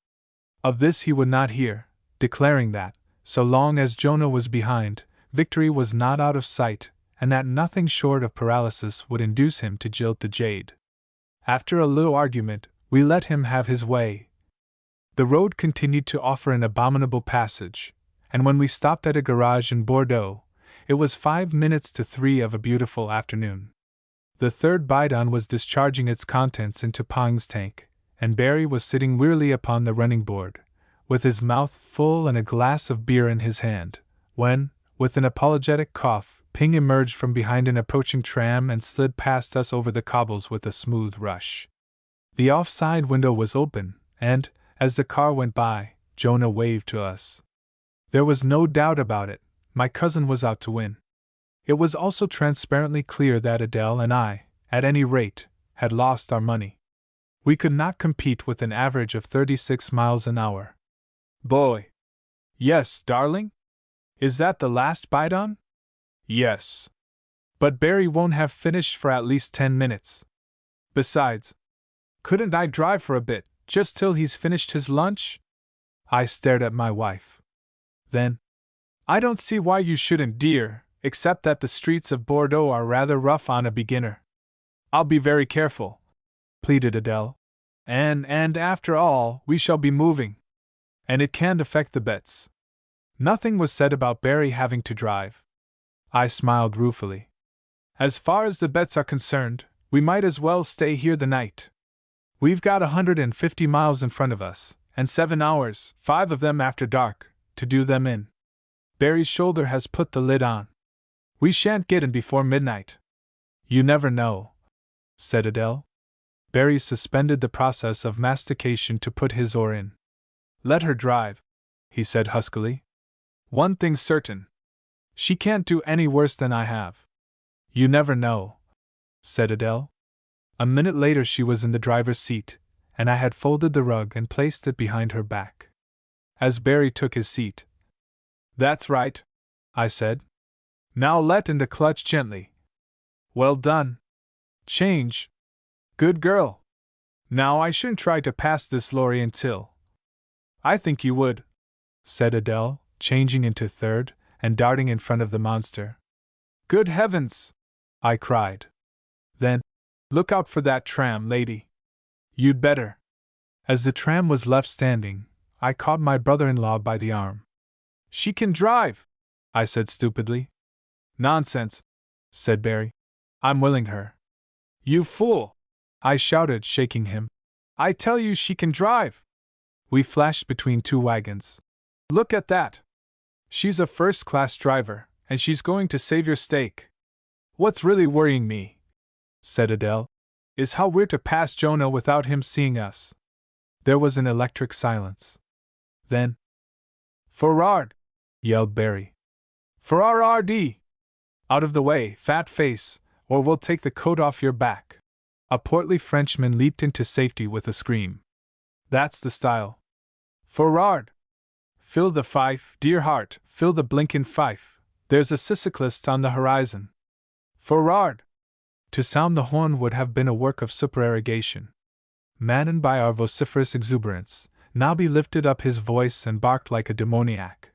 Of this he would not hear, declaring that, so long as Jonah was behind, victory was not out of sight, and that nothing short of paralysis would induce him to jilt the jade. After a little argument, we let him have his way. The road continued to offer an abominable passage, and when we stopped at a garage in Bordeaux, it was 5 minutes to 3 of a beautiful afternoon. The third bidon was discharging its contents into Pong's tank, and Barry was sitting wearily upon the running board, with his mouth full and a glass of beer in his hand, when, with an apologetic cough, Ping emerged from behind an approaching tram and slid past us over the cobbles with a smooth rush. The off-side window was open, and, as the car went by, Jonah waved to us. There was no doubt about it, my cousin was out to win. It was also transparently clear that Adele and I, at any rate, had lost our money. We could not compete with an average of 36 miles an hour. Boy! Yes, darling? Is that the last bidon? Yes. But Barry won't have finished for at least 10 minutes. Besides, couldn't I drive for a bit, just till he's finished his lunch? I stared at my wife. Then, I don't see why you shouldn't, dear, except that the streets of Bordeaux are rather rough on a beginner. I'll be very careful, pleaded Adele. And after all, we shall be moving. And it can't affect the bets. Nothing was said about Barry having to drive. I smiled ruefully. As far as the bets are concerned, we might as well stay here the night. We've got 150 miles in front of us, and 7 hours, 5 of them after dark, to do them in. Barry's shoulder has put the lid on. We shan't get in before midnight. You never know, said Adele. Barry suspended the process of mastication to put his oar in. Let her drive, he said huskily. One thing's certain. She can't do any worse than I have. You never know, said Adele. A minute later she was in the driver's seat, and I had folded the rug and placed it behind her back. As Barry took his seat, "That's right," I said. "Now let in the clutch gently. Well done. Change. Good girl. Now I shouldn't try to pass this lorry until—" "I think you would," said Adele, changing into third and darting in front of the monster. "Good heavens!" I cried. Then, "Look out for that tram, lady. You'd better." As the tram was left standing, I caught my brother-in-law by the arm. "She can drive," I said stupidly. "Nonsense," said Barry. "I'm willing her." "You fool!" I shouted, shaking him. "I tell you she can drive." We flashed between two wagons. "Look at that! She's a first-class driver, and she's going to save your steak. What's really worrying me," said Adele, "is how we're to pass Jonah without him seeing us." There was an electric silence. Then, "Forrard!" yelled Barry. "Forrard! Out of the way, fat face, or we'll take the coat off your back." A portly Frenchman leaped into safety with a scream. "That's the style. Forrard! Fill the fife, dear heart, fill the blinkin' fife. There's a cyclist on the horizon. Forrard!" To sound the horn would have been a work of supererogation. Maddened by our vociferous exuberance, Nobby lifted up his voice and barked like a demoniac.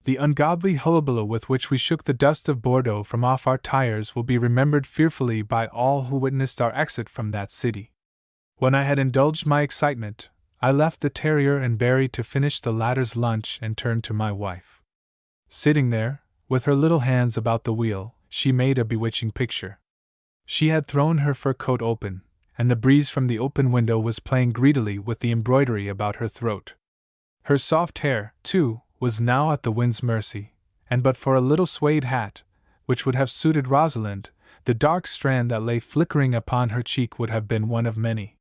The ungodly hullabaloo with which we shook the dust of Bordeaux from off our tires will be remembered fearfully by all who witnessed our exit from that city. When I had indulged my excitement, I left the terrier and Barry to finish the latter's lunch and turned to my wife. Sitting there, with her little hands about the wheel, she made a bewitching picture. She had thrown her fur coat open, and the breeze from the open window was playing greedily with the embroidery about her throat. Her soft hair, too, was now at the wind's mercy, and but for a little suede hat, which would have suited Rosalind, the dark strand that lay flickering upon her cheek would have been one of many.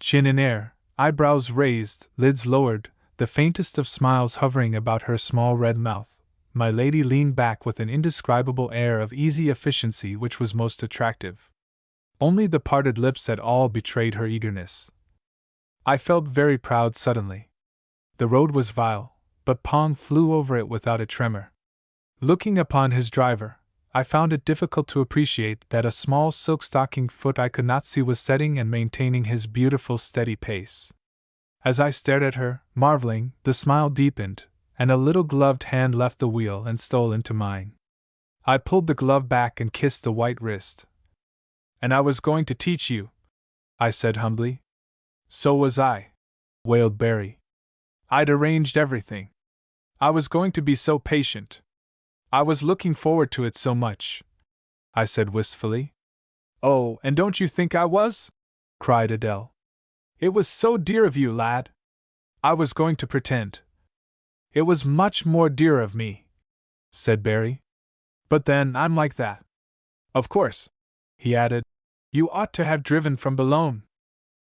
Chin in air, eyebrows raised, lids lowered, the faintest of smiles hovering about her small red mouth, my lady leaned back with an indescribable air of easy efficiency which was most attractive. Only the parted lips at all betrayed her eagerness. I felt very proud suddenly. The road was vile, but Pong flew over it without a tremor. Looking upon his driver, I found it difficult to appreciate that a small silk-stockinged foot I could not see was setting and maintaining his beautiful steady pace. As I stared at her, marveling, the smile deepened, and a little gloved hand left the wheel and stole into mine. I pulled the glove back and kissed the white wrist. "And I was going to teach you," I said humbly. "So was I," wailed Barry. "I'd arranged everything. I was going to be so patient. I was looking forward to it so much," I said wistfully. "Oh, and don't you think I was?" cried Adele. "It was so dear of you, lad. I was going to pretend." "It was much more dear of me," said Barry. "But then, I'm like that. Of course," he added, "you ought to have driven from Boulogne.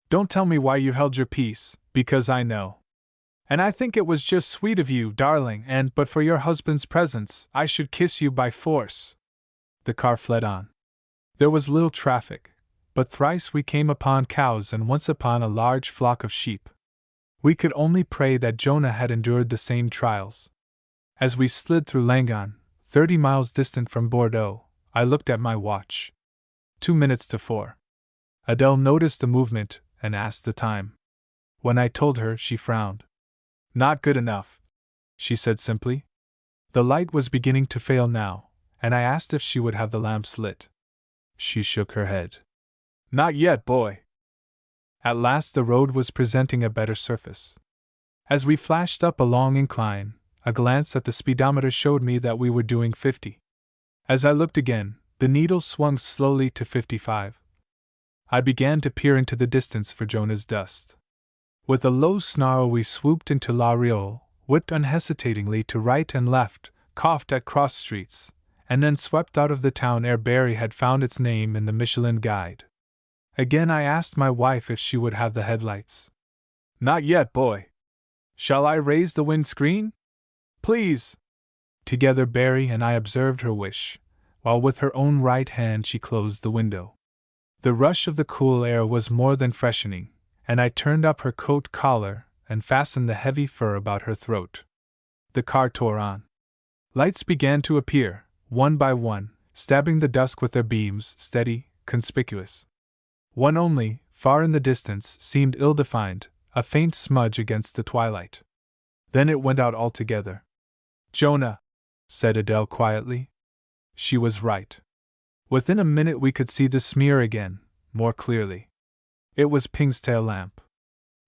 Don't tell me why you held your peace, because I know. And I think it was just sweet of you, darling, and but for your husband's presence, I should kiss you by force." The car fled on. There was little traffic, but thrice we came upon cows and once upon a large flock of sheep. We could only pray that Jonah had endured the same trials. As we slid through Langon, 30 miles distant from Bordeaux, I looked at my watch. 2 minutes to 4. Adele noticed the movement and asked the time. When I told her, she frowned. "Not good enough," she said simply. The light was beginning to fail now, and I asked if she would have the lamps lit. She shook her head. "Not yet, boy." At last the road was presenting a better surface. As we flashed up a long incline, a glance at the speedometer showed me that we were doing 50. As I looked again, the needle swung slowly to 55. I began to peer into the distance for Jonah's dust. With a low snarl we swooped into La Réole, whipped unhesitatingly to right and left, coughed at cross streets, and then swept out of the town ere Barry had found its name in the Michelin guide. Again I asked my wife if she would have the headlights. "Not yet, boy." "Shall I raise the windscreen?" "Please." Together Barry and I observed her wish, while with her own right hand she closed the window. The rush of the cool air was more than freshening, and I turned up her coat collar and fastened the heavy fur about her throat. The car tore on. Lights began to appear, one by one, stabbing the dusk with their beams, steady, conspicuous. One only, far in the distance, seemed ill-defined, a faint smudge against the twilight. Then it went out altogether. "Jonah," said Adele quietly. She was right. Within a minute we could see the smear again, more clearly. It was Ping's tail lamp.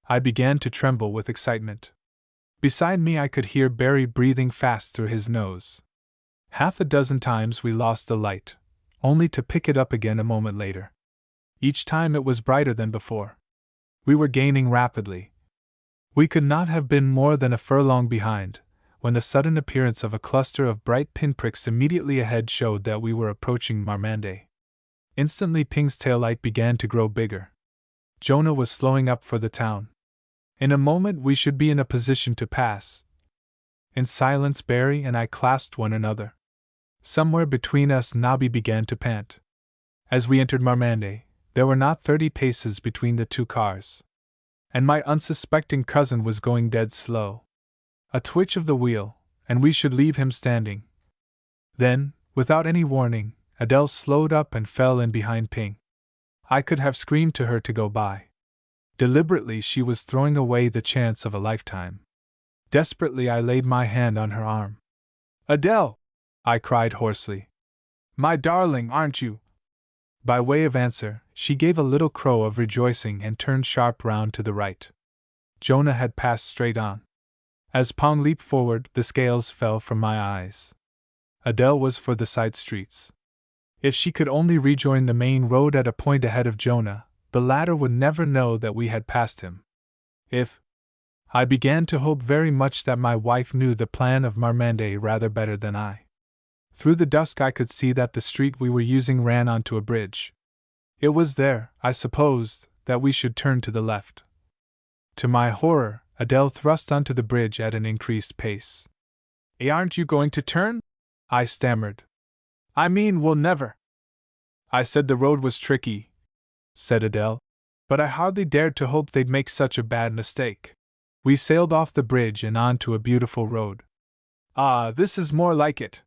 I began to tremble with excitement. Beside me I could hear Barry breathing fast through his nose. Half a dozen times we lost the light, only to pick it up again a moment later. Each time it was brighter than before. We were gaining rapidly. We could not have been more than a furlong behind, when the sudden appearance of a cluster of bright pinpricks immediately ahead showed that we were approaching Marmande. Instantly Ping's tail light began to grow bigger. Jonah was slowing up for the town. In a moment we should be in a position to pass. In silence Barry and I clasped one another. Somewhere between us Nobby began to pant. As we entered Marmande, there were not 30 paces between the two cars. And my unsuspecting cousin was going dead slow. A twitch of the wheel, and we should leave him standing. Then, without any warning, Adele slowed up and fell in behind Ping. I could have screamed to her to go by. Deliberately she was throwing away the chance of a lifetime. Desperately I laid my hand on her arm. "Adele!" I cried hoarsely. "My darling, aren't you?" By way of answer, she gave a little crow of rejoicing and turned sharp round to the right. Jonah had passed straight on. As Pong leaped forward, the scales fell from my eyes. Adele was for the side streets. If she could only rejoin the main road at a point ahead of Jonah, the latter would never know that we had passed him. I began to hope very much that my wife knew the plan of Marmande rather better than I. Through the dusk I could see that the street we were using ran onto a bridge. It was there, I supposed, that we should turn to the left. To my horror, Adele thrust onto the bridge at an increased pace. "Aren't you going to turn?" I stammered. "I mean, we'll never." I said the road was tricky, said Adele. But I hardly dared to hope they'd make such a bad mistake. We sailed off the bridge and on to a beautiful road. Ah, this is more like it.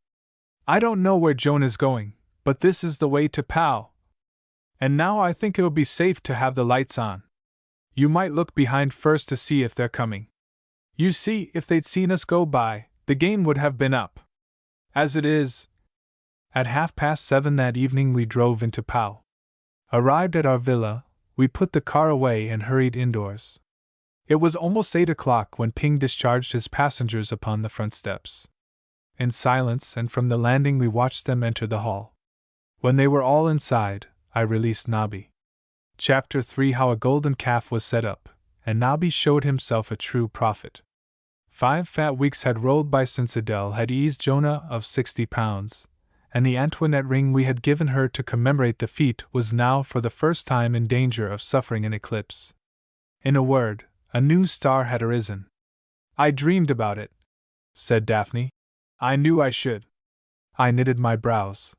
I don't know where Joan is going, but this is the way to Pau. And now I think it'll be safe to have the lights on. You might look behind first to see if they're coming. You see, if they'd seen us go by, the game would have been up. As it is. At 7:30 that evening we drove into Pau. Arrived at our villa, we put the car away and hurried indoors. It was almost 8 o'clock when Ping discharged his passengers upon the front steps. In silence and from the landing we watched them enter the hall. When they were all inside, I released Nobby. Chapter 3: How a golden calf was set up, and Nobby showed himself a true prophet. 5 fat weeks had rolled by since Adele had eased Jonah of 60 pounds, and the Antoinette ring we had given her to commemorate the feat was now for the first time in danger of suffering an eclipse. In a word, a new star had arisen. I dreamed about it, said Daphne. I knew I should. I knitted my brows.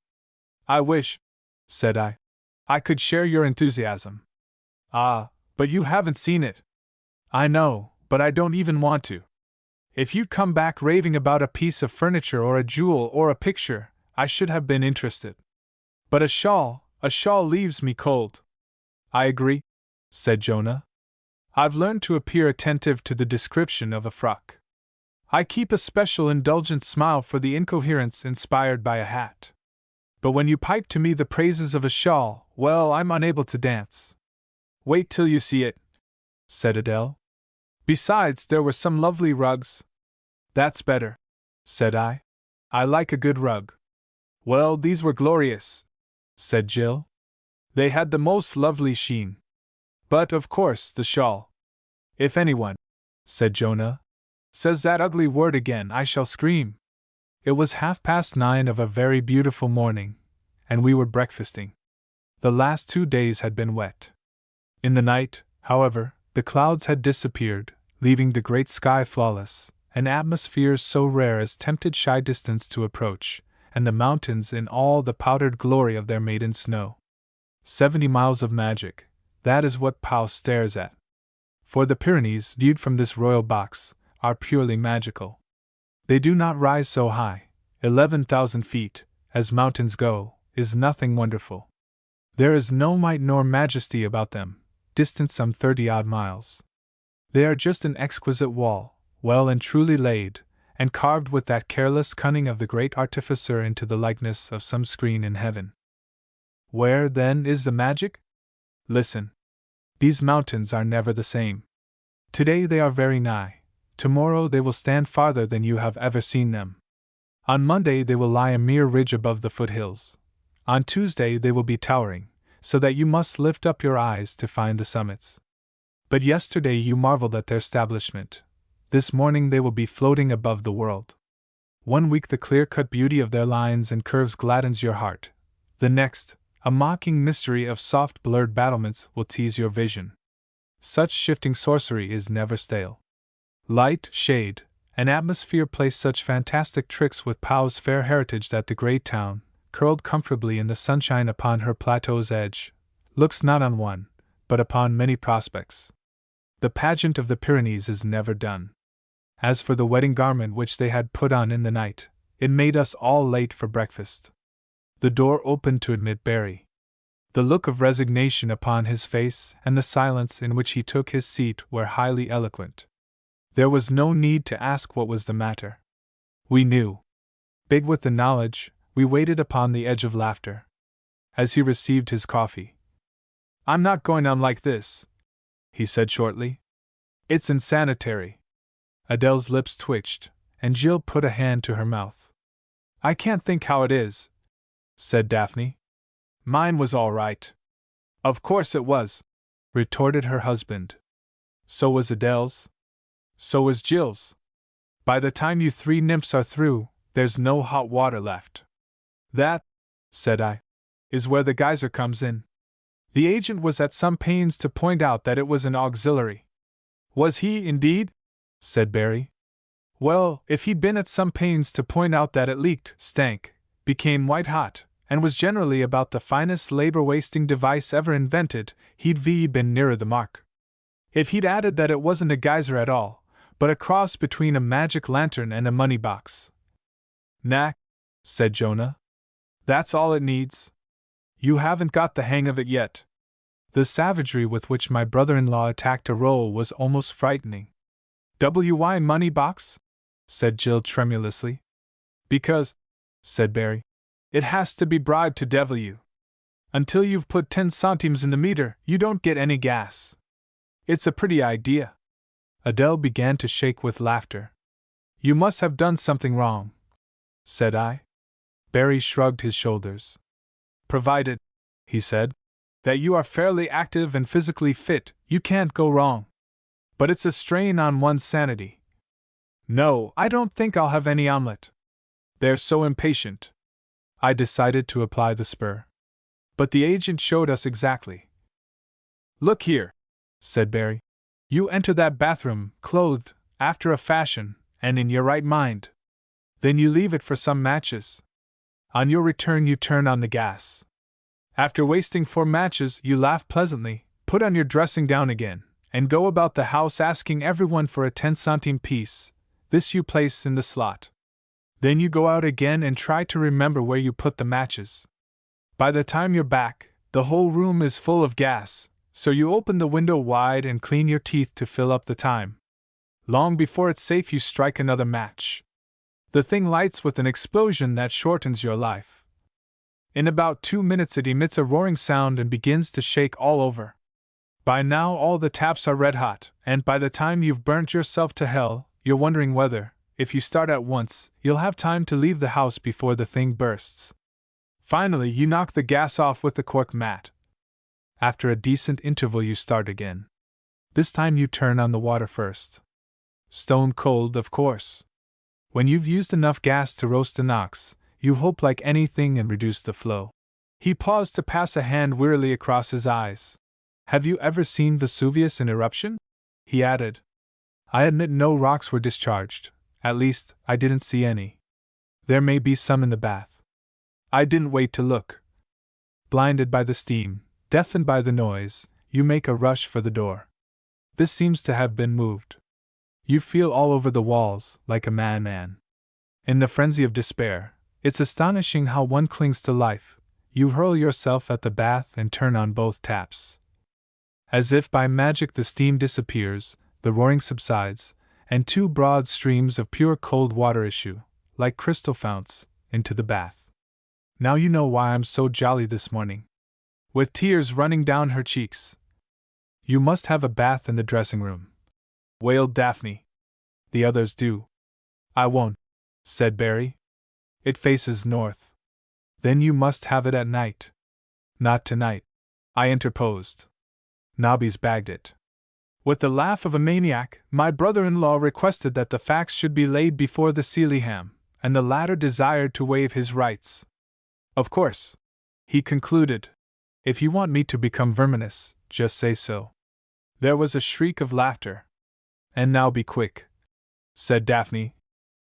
I wish, said I could share your enthusiasm. Ah, but you haven't seen it. I know, but I don't even want to. If you'd come back raving about a piece of furniture or a jewel or a picture, I should have been interested. But a shawl leaves me cold. I agree, said Jonah. I've learned to appear attentive to the description of a frock. I keep a special indulgent smile for the incoherence inspired by a hat. But when you pipe to me the praises of a shawl, well, I'm unable to dance. Wait till you see it, said Adele. Besides, there were some lovely rugs. That's better, said I. I like a good rug. Well, these were glorious, said Jill. They had the most lovely sheen. But, of course, the shawl. If anyone, said Jonah, says that ugly word again, I shall scream. It was 9:30 of a very beautiful morning, and we were breakfasting. The last 2 days had been wet. In the night, however, the clouds had disappeared, leaving the great sky flawless, an atmosphere so rare as tempted shy distance to approach, and the mountains in all the powdered glory of their maiden snow. 70 miles of magic, that is what Pau stares at. For the Pyrenees, viewed from this royal box, are purely magical. They do not rise so high. 11,000 feet, as mountains go, is nothing wonderful. There is no might nor majesty about them, distant some 30-odd miles. They are just an exquisite wall, well and truly laid, and carved with that careless cunning of the great artificer into the likeness of some screen in heaven. Where, then, is the magic? Listen. These mountains are never the same. Today they are very nigh. Tomorrow they will stand farther than you have ever seen them. On Monday they will lie a mere ridge above the foothills. On Tuesday they will be towering, so that you must lift up your eyes to find the summits. But yesterday you marveled at their establishment. This morning they will be floating above the world. 1 week the clear-cut beauty of their lines and curves gladdens your heart. The next, a mocking mystery of soft blurred battlements will tease your vision. Such shifting sorcery is never stale. Light, shade, and atmosphere play such fantastic tricks with Pau's fair heritage that the great town, curled comfortably in the sunshine upon her plateau's edge, looks not on one, but upon many prospects. The pageant of the Pyrenees is never done. As for the wedding garment which they had put on in the night, it made us all late for breakfast. The door opened to admit Barry. The look of resignation upon his face and the silence in which he took his seat were highly eloquent. There was no need to ask what was the matter. We knew. Big with the knowledge, we waited upon the edge of laughter. As he received his coffee. I'm not going on like this, he said shortly. It's insanitary. Adele's lips twitched, and Jill put a hand to her mouth. I can't think how it is, said Daphne. Mine was all right. Of course it was, retorted her husband. So was Adele's. So was Jill's. By the time you 3 nymphs are through, there's no hot water left. That, said I, is where the geyser comes in. The agent was at some pains to point out that it was an auxiliary. Was he, indeed? Said Barry. Well, if he'd been at some pains to point out that it leaked, stank, became white hot, and was generally about the finest labor-wasting device ever invented, he'd been nearer the mark. If he'd added that it wasn't a geyser at all, but a cross between a magic lantern and a money box. "Nah," said Jonah. "That's all it needs. You haven't got the hang of it yet." The savagery with which my brother-in-law attacked a roll was almost frightening. "Why money box?" said Jill tremulously. "Because," said Barry, "it has to be bribed to devil you. Until you've put 10 centimes in the meter, you don't get any gas. It's a pretty idea." Adele began to shake with laughter. "You must have done something wrong," said I. Barry shrugged his shoulders. "Provided," he said, "that you are fairly active and physically fit, you can't go wrong. But it's a strain on one's sanity. No, I don't think I'll have any omelet. They're so impatient." I decided to apply the spur. But the agent showed us exactly. "Look here," said Barry. "You enter that bathroom, clothed, after a fashion, and in your right mind. Then you leave it for some matches. On your return you turn on the gas. After wasting 4 matches you laugh pleasantly, put on your dressing gown again, and go about the house asking everyone for a 10-centime piece. This you place in the slot. Then you go out again and try to remember where you put the matches. By the time you're back, the whole room is full of gas, so you open the window wide and clean your teeth to fill up the time. Long before it's safe you strike another match. The thing lights with an explosion that shortens your life. In about 2 minutes it emits a roaring sound and begins to shake all over. By now all the taps are red hot, and by the time you've burnt yourself to hell, you're wondering whether, if you start at once, you'll have time to leave the house before the thing bursts. Finally you knock the gas off with the cork mat. After a decent interval you start again. This time you turn on the water first. Stone cold, of course. When you've used enough gas to roast an ox, you hope like anything and reduce the flow." He paused to pass a hand wearily across his eyes. "Have you ever seen Vesuvius in eruption?" he added. "I admit no rocks were discharged. At least, I didn't see any. There may be some in the bath." I didn't wait to look. Blinded by the steam, deafened by the noise, you make a rush for the door. This seems to have been moved. You feel all over the walls, like a madman. In the frenzy of despair, it's astonishing how one clings to life. You hurl yourself at the bath and turn on both taps. As if by magic the steam disappears, the roaring subsides, and 2 broad streams of pure cold water issue, like crystal founts, into the bath. Now you know why I'm so jolly this morning. With tears running down her cheeks. "You must have a bath in the dressing room," wailed Daphne. "The others do." "I won't," said Barry. "It faces north." "Then you must have it at night." "Not tonight," I interposed. Nobby's bagged it. With the laugh of a maniac, my brother-in-law requested that the facts should be laid before the Sealyham, and the latter desired to waive his rights. "Of course," he concluded. "If you want me to become verminous, just say so." There was a shriek of laughter. "And now be quick," said Daphne,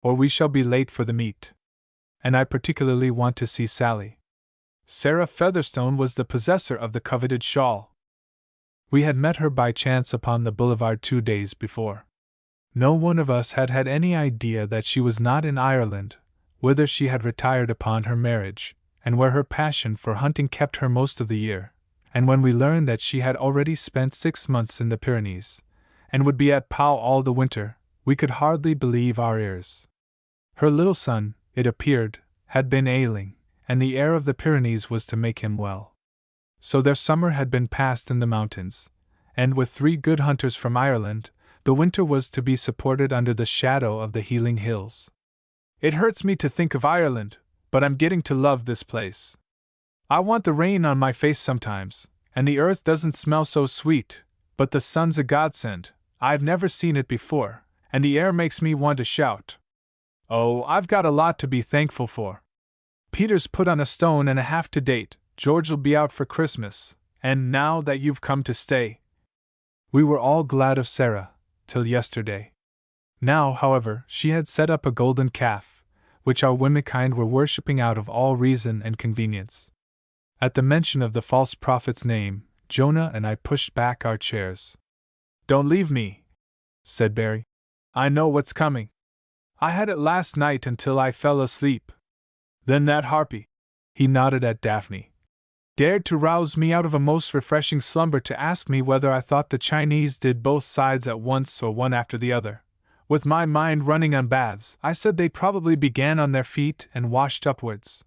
"or we shall be late for the meet. And I particularly want to see Sally." Sarah Featherstone was the possessor of the coveted shawl. We had met her by chance upon the boulevard 2 days before. No one of us had had any idea that she was not in Ireland, whither she had retired upon her marriage, and where her passion for hunting kept her most of the year. And when we learned that she had already spent 6 months in the Pyrenees, and would be at Pau all the winter, we could hardly believe our ears. Her little son, it appeared, had been ailing, and the air of the Pyrenees was to make him well. So their summer had been passed in the mountains, and with 3 good hunters from Ireland, the winter was to be supported under the shadow of the healing hills. It hurts me to think of Ireland, but I'm getting to love this place. I want the rain on my face sometimes, and the earth doesn't smell so sweet, but the sun's a godsend. I've never seen it before, and the air makes me want to shout. Oh, I've got a lot to be thankful for. Peter's put on a stone and a half to date, George'll be out for Christmas, and now that you've come to stay. We were all glad of Sarah, till yesterday. Now, however, she had set up a golden calf, which our womenkind were worshipping out of all reason and convenience. At the mention of the false prophet's name, Jonah and I pushed back our chairs. "Don't leave me," said Barry. "I know what's coming. I had it last night until I fell asleep. Then that harpy," he nodded at Daphne, "dared to rouse me out of a most refreshing slumber to ask me whether I thought the Chinese did both sides at once or one after the other. With my mind running on baths, I said they probably began on their feet and washed upwards.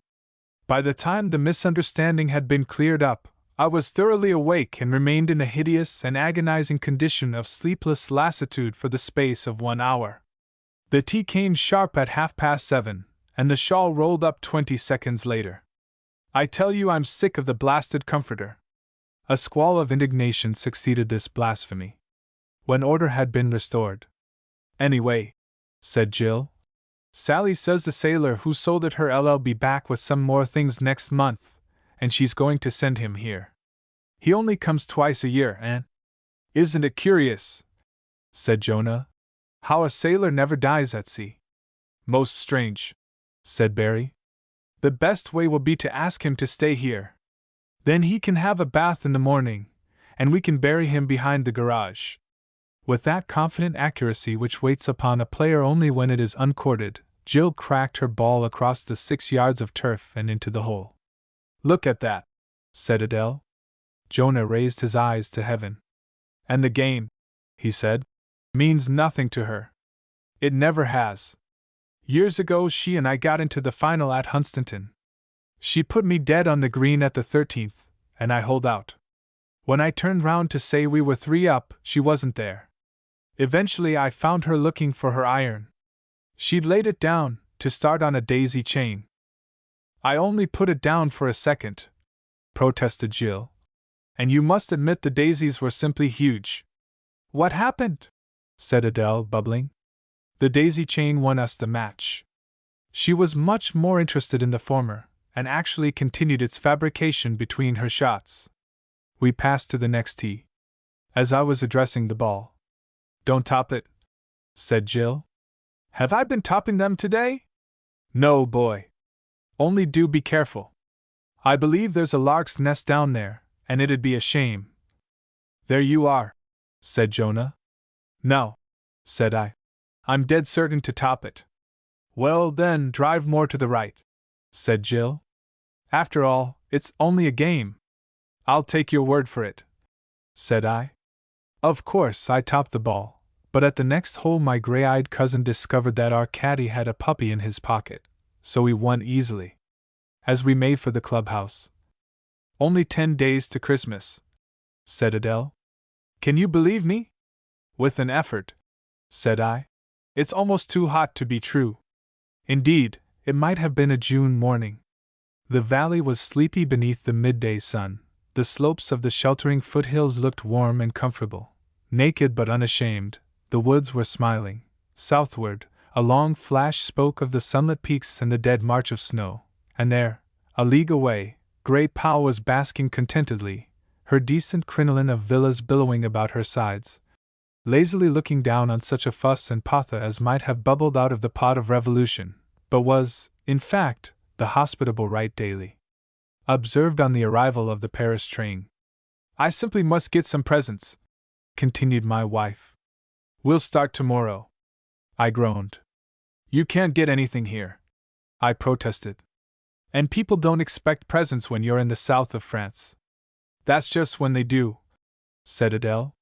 By the time the misunderstanding had been cleared up, I was thoroughly awake and remained in a hideous and agonizing condition of sleepless lassitude for the space of 1 hour. The tea came sharp at 7:30, and the shawl rolled up 20 seconds later. I tell you I'm sick of the blasted comforter." A squall of indignation succeeded this blasphemy. When order had been restored. "Anyway," said Jill, "Sally says the sailor who sold it her'll be back with some more things next month, and she's going to send him here. He only comes twice a year, and—" "Isn't it curious," said Jonah, "how a sailor never dies at sea?" "Most strange," said Barry. "The best way will be to ask him to stay here. Then he can have a bath in the morning, and we can bury him behind the garage." With that confident accuracy which waits upon a player only when it is uncorded, Jill cracked her ball across the 6 yards of turf and into the hole. "Look at that," said Adele. Jonah raised his eyes to heaven. "And the game," he said, "means nothing to her. It never has. Years ago she and I got into the final at Hunstanton. She put me dead on the green at the 13th, and I holed out. When I turned round to say we were 3 up, she wasn't there. Eventually I found her looking for her iron. She'd laid it down, to start on a daisy chain. I only put it down for a second," protested Jill. "And you must admit the daisies were simply huge." "What happened?" said Adele, bubbling. "The daisy chain won us the match." She was much more interested in the former, and actually continued its fabrication between her shots. We passed to the next tee. As I was addressing the ball, "Don't top it," said Jill. "Have I been topping them today?" "No, boy. Only do be careful. I believe there's a lark's nest down there, and it'd be a shame." "There you are," said Jonah. "No," said I. "I'm dead certain to top it." "Well, then, drive more to the right," said Jill. "After all, it's only a game." "I'll take your word for it," said I. Of course, I topped the ball, but at the next hole my gray-eyed cousin discovered that our caddy had a puppy in his pocket, so we won easily. As we made for the clubhouse. "Only 10 days to Christmas," said Adele. "Can you believe me?" "With an effort," said I. "It's almost too hot to be true." Indeed, it might have been a June morning. The valley was sleepy beneath the midday sun. The slopes of the sheltering foothills looked warm and comfortable. Naked but unashamed, the woods were smiling. Southward, a long flash spoke of the sunlit peaks and the dead march of snow, and there, a league away, Great Powell was basking contentedly, her decent crinoline of villas billowing about her sides, lazily looking down on such a fuss and pother as might have bubbled out of the pot of revolution, but was, in fact, the hospitable Right Daily. Observed on the arrival of the Paris train. "I simply must get some presents," continued my wife. "We'll start tomorrow." I groaned. "You can't get anything here," I protested. "And people don't expect presents when you're in the south of France." "That's just when they do," said Adele.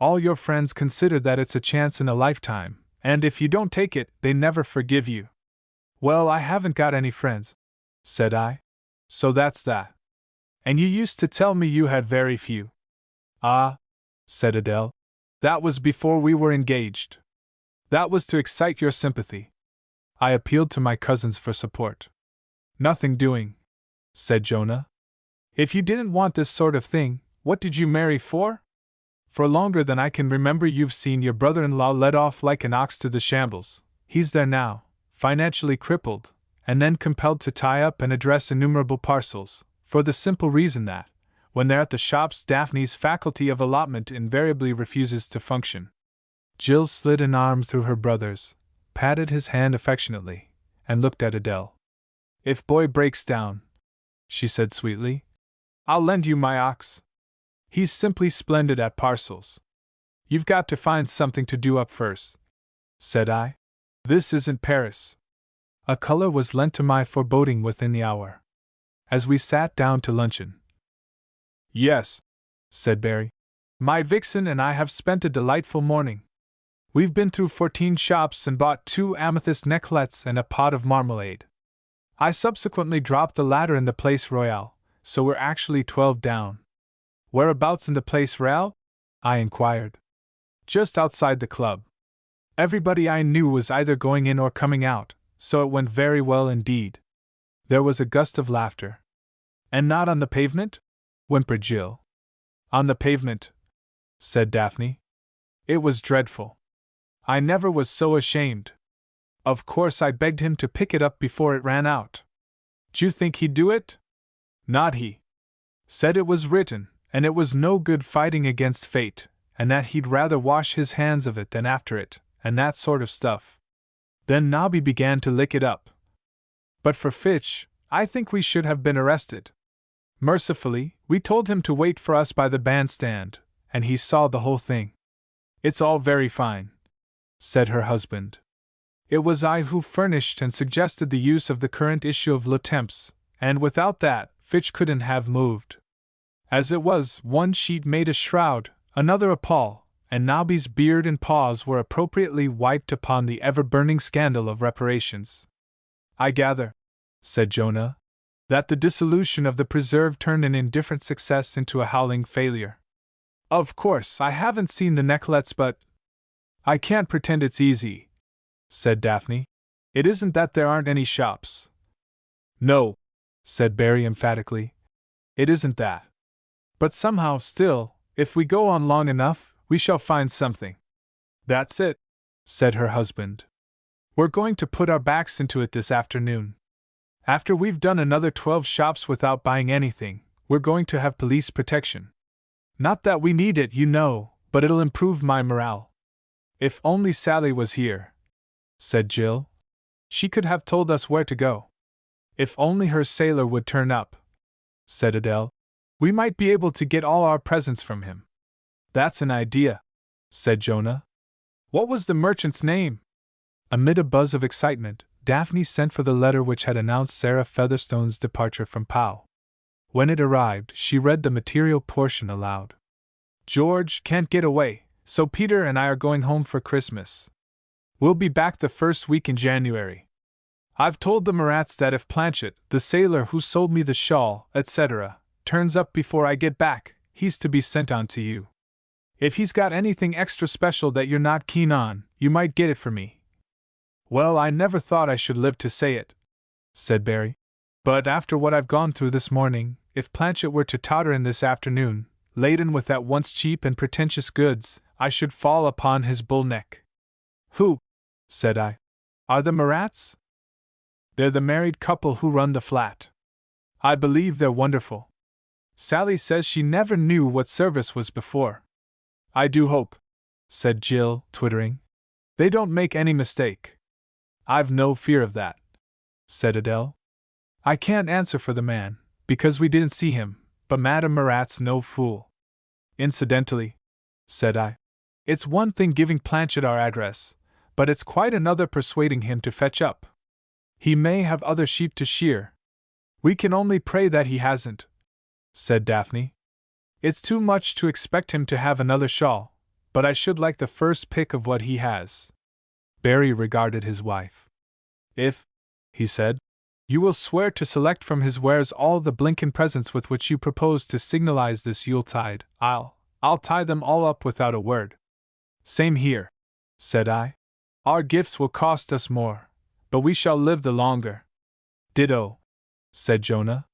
"All your friends consider that it's a chance in a lifetime, and if you don't take it, they never forgive you." "Well, I haven't got any friends," said I. "So that's that. And you used to tell me you had very few." "Ah," said Adele, "that was before we were engaged. That was to excite your sympathy." I appealed to my cousins for support. "Nothing doing," said Jonah. "If you didn't want this sort of thing, what did you marry for? For longer than I can remember you've seen your brother-in-law led off like an ox to the shambles. He's there now, financially crippled, and then compelled to tie up and address innumerable parcels, for the simple reason that, when they're at the shops, Daphne's faculty of allotment invariably refuses to function." Jill slid an arm through her brother's, patted his hand affectionately, and looked at Adele. "If boy breaks down," she said sweetly, "I'll lend you my ox. He's simply splendid at parcels." "You've got to find something to do up first," said I. "This isn't Paris." A color was lent to my foreboding within the hour, as we sat down to luncheon. "Yes," said Barry. "My vixen and I have spent a delightful morning. We've been through 14 shops and bought 2 amethyst necklets and a pot of marmalade. I subsequently dropped the latter in the Place Royale, so we're actually 12 down." "Whereabouts in the Place Royale?" I inquired. "Just outside the club. Everybody I knew was either going in or coming out, so it went very well indeed." There was a gust of laughter. "And not on the pavement?" whimpered Jill. "On the pavement," said Daphne. "It was dreadful. I never was so ashamed. Of course I begged him to pick it up before it ran out." "D'you think he'd do it?" "Not he. Said it was written, and it was no good fighting against fate, and that he'd rather wash his hands of it than after it, and that sort of stuff. Then Nobby began to lick it up. But for Fitch, I think we should have been arrested. Mercifully, we told him to wait for us by the bandstand, and he saw the whole thing." "It's all very fine," said her husband. "It was I who furnished and suggested the use of the current issue of Le Temps, and without that, Fitch couldn't have moved. As it was, one sheet made a shroud, another a pall, and Nobby's beard and paws were appropriately wiped upon the ever-burning scandal of reparations." "I gather," said Jonah, "that the dissolution of the preserve turned an indifferent success into a howling failure." "Of course, I haven't seen the necklets, but—" "I can't pretend it's easy," said Daphne. "It isn't that there aren't any shops." "No," said Barry emphatically. "It isn't that. But somehow, still, if we go on long enough, we shall find something." "That's it," said her husband. "We're going to put our backs into it this afternoon. After we've done another 12 shops without buying anything, we're going to have police protection. Not that we need it, you know, but it'll improve my morale." "If only Sally was here," said Jill. "She could have told us where to go." "If only her sailor would turn up," said Adele. "We might be able to get all our presents from him." "That's an idea," said Jonah. "What was the merchant's name?" Amid a buzz of excitement, Daphne sent for the letter which had announced Sarah Featherstone's departure from Pau. When it arrived, she read the material portion aloud. "George can't get away, so Peter and I are going home for Christmas. We'll be back the first week in January. I've told the Marats that if Planchet, the sailor who sold me the shawl, etc., turns up before I get back, he's to be sent on to you. If he's got anything extra special that you're not keen on, you might get it for me." "Well, I never thought I should live to say it," said Barry. "But after what I've gone through this morning, if Planchet were to totter in this afternoon, laden with at once cheap and pretentious goods, I should fall upon his bull neck." "Who," said I, "are the Marats?" "They're the married couple who run the flat. I believe they're wonderful. Sally says she never knew what service was before." "I do hope," said Jill, twittering, "they don't make any mistake." "I've no fear of that," said Adele. "I can't answer for the man, because we didn't see him, but Madame Marat's no fool. Incidentally," said I, "it's one thing giving Planchet our address, but it's quite another persuading him to fetch up. He may have other sheep to shear." "We can only pray that he hasn't," said Daphne. "It's too much to expect him to have another shawl, but I should like the first pick of what he has." Barry regarded his wife. "If," he said, "you will swear to select from his wares all the blinkin' presents with which you propose to signalize this Yuletide, I'll tie them all up without a word." "Same here," said I. "Our gifts will cost us more, but we shall live the longer." "Ditto," said Jonah.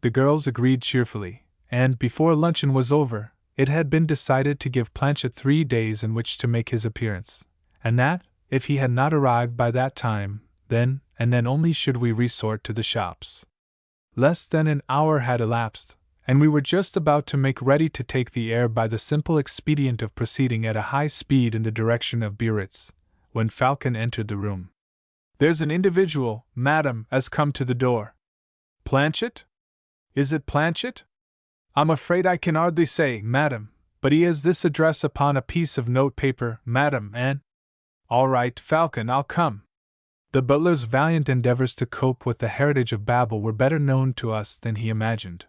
The girls agreed cheerfully, and before luncheon was over, it had been decided to give Planchet 3 days in which to make his appearance, and that, if he had not arrived by that time, then and then only should we resort to the shops. Less than an hour had elapsed, and we were just about to make ready to take the air by the simple expedient of proceeding at a high speed in the direction of Biarritz, when Falcon entered the room. There's an individual, madam, as come to the door. Planchet? Is it Planchet? I'm afraid I can hardly say, madam, but he has this address upon a piece of note paper, madam, and— All right, Falcon, I'll come. The butler's valiant endeavors to cope with the heritage of Babel were better known to us than he imagined.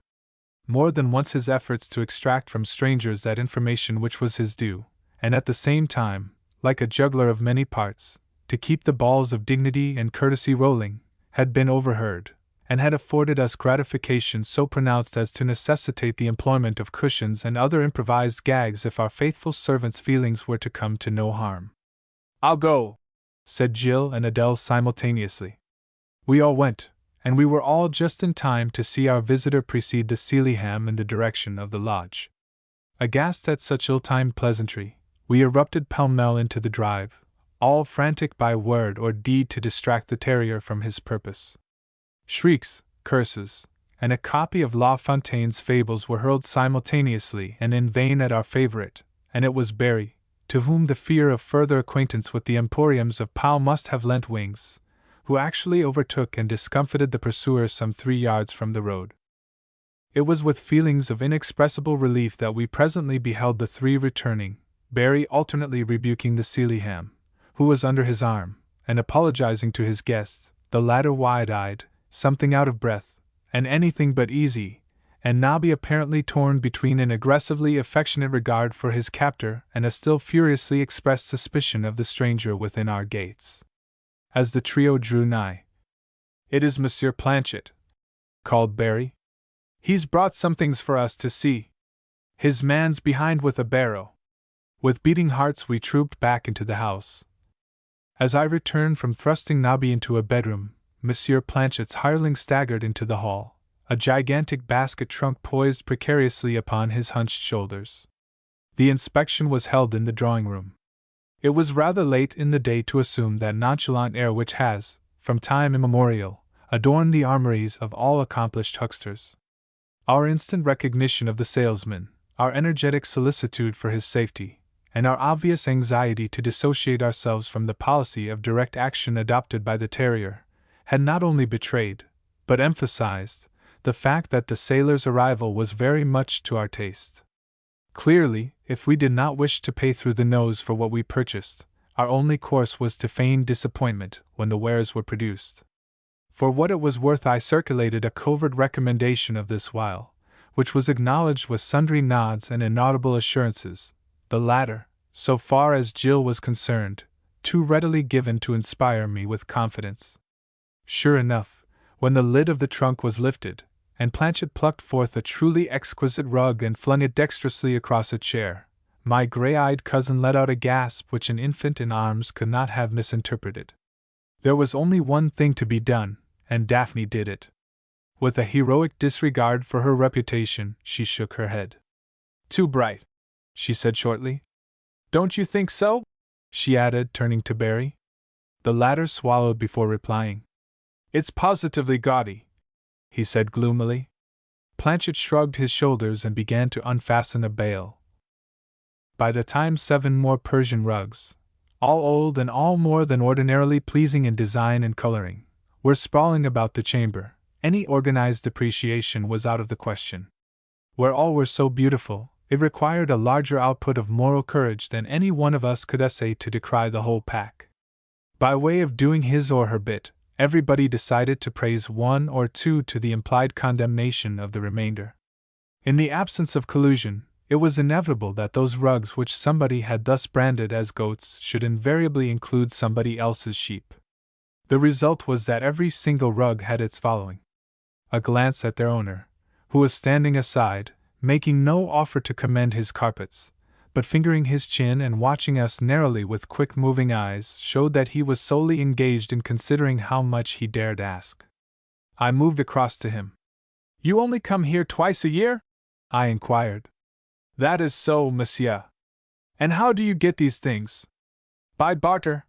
More than once his efforts to extract from strangers that information which was his due, and at the same time, like a juggler of many parts, to keep the balls of dignity and courtesy rolling, had been overheard, and had afforded us gratification so pronounced as to necessitate the employment of cushions and other improvised gags if our faithful servant's feelings were to come to no harm. I'll go, said Jill and Adele simultaneously. We all went, and we were all just in time to see our visitor precede the Sealyham in the direction of the lodge. Aghast at such ill-timed pleasantry, we erupted pell-mell into the drive, all frantic by word or deed to distract the terrier from his purpose. Shrieks, curses, and a copy of La Fontaine's fables were hurled simultaneously and in vain at our favorite, and it was Barry, to whom the fear of further acquaintance with the emporiums of Powell must have lent wings, who actually overtook and discomfited the pursuers some 3 yards from the road. It was with feelings of inexpressible relief that we presently beheld the three returning, Barry alternately rebuking the Sealyham, who was under his arm, and apologizing to his guests, the latter wide-eyed, something out of breath, and anything but easy, and Nobby apparently torn between an aggressively affectionate regard for his captor and a still furiously expressed suspicion of the stranger within our gates. As the trio drew nigh, "It is Monsieur Planchet," called Barry. "He's brought some things for us to see. His man's behind with a barrow." With beating hearts we trooped back into the house. As I returned from thrusting Nobby into a bedroom, Monsieur Planchet's hireling staggered into the hall, a gigantic basket trunk poised precariously upon his hunched shoulders. The inspection was held in the drawing-room. It was rather late in the day to assume that nonchalant air which has, from time immemorial, adorned the armories of all accomplished hucksters. Our instant recognition of the salesman, our energetic solicitude for his safety, and our obvious anxiety to dissociate ourselves from the policy of direct action adopted by the terrier, had not only betrayed, but emphasized, the fact that the sailor's arrival was very much to our taste. Clearly, if we did not wish to pay through the nose for what we purchased, our only course was to feign disappointment when the wares were produced. For what it was worth, I circulated a covert recommendation of this while, which was acknowledged with sundry nods and inaudible assurances, the latter, so far as Jill was concerned, too readily given to inspire me with confidence. Sure enough, when the lid of the trunk was lifted, and Planchet plucked forth a truly exquisite rug and flung it dexterously across a chair, my gray-eyed cousin let out a gasp which an infant in arms could not have misinterpreted. There was only one thing to be done, and Daphne did it. With a heroic disregard for her reputation, she shook her head. "Too bright," she said shortly. "Don't you think so?" she added, turning to Barry. The latter swallowed before replying. "It's positively gaudy," he said gloomily. Planchet shrugged his shoulders and began to unfasten a bale. By the time 7 more Persian rugs, all old and all more than ordinarily pleasing in design and coloring, were sprawling about the chamber, any organized depreciation was out of the question. Where all were so beautiful, it required a larger output of moral courage than any one of us could essay to decry the whole pack. By way of doing his or her bit, everybody decided to praise 1 or 2 to the implied condemnation of the remainder. In the absence of collusion, it was inevitable that those rugs which somebody had thus branded as goats should invariably include somebody else's sheep. The result was that every single rug had its following. A glance at their owner, who was standing aside, making no offer to commend his carpets, but fingering his chin and watching us narrowly with quick-moving eyes, showed that he was solely engaged in considering how much he dared ask. I moved across to him. "You only come here twice a year?" I inquired. "That is so, monsieur." "And how do you get these things?" "By barter."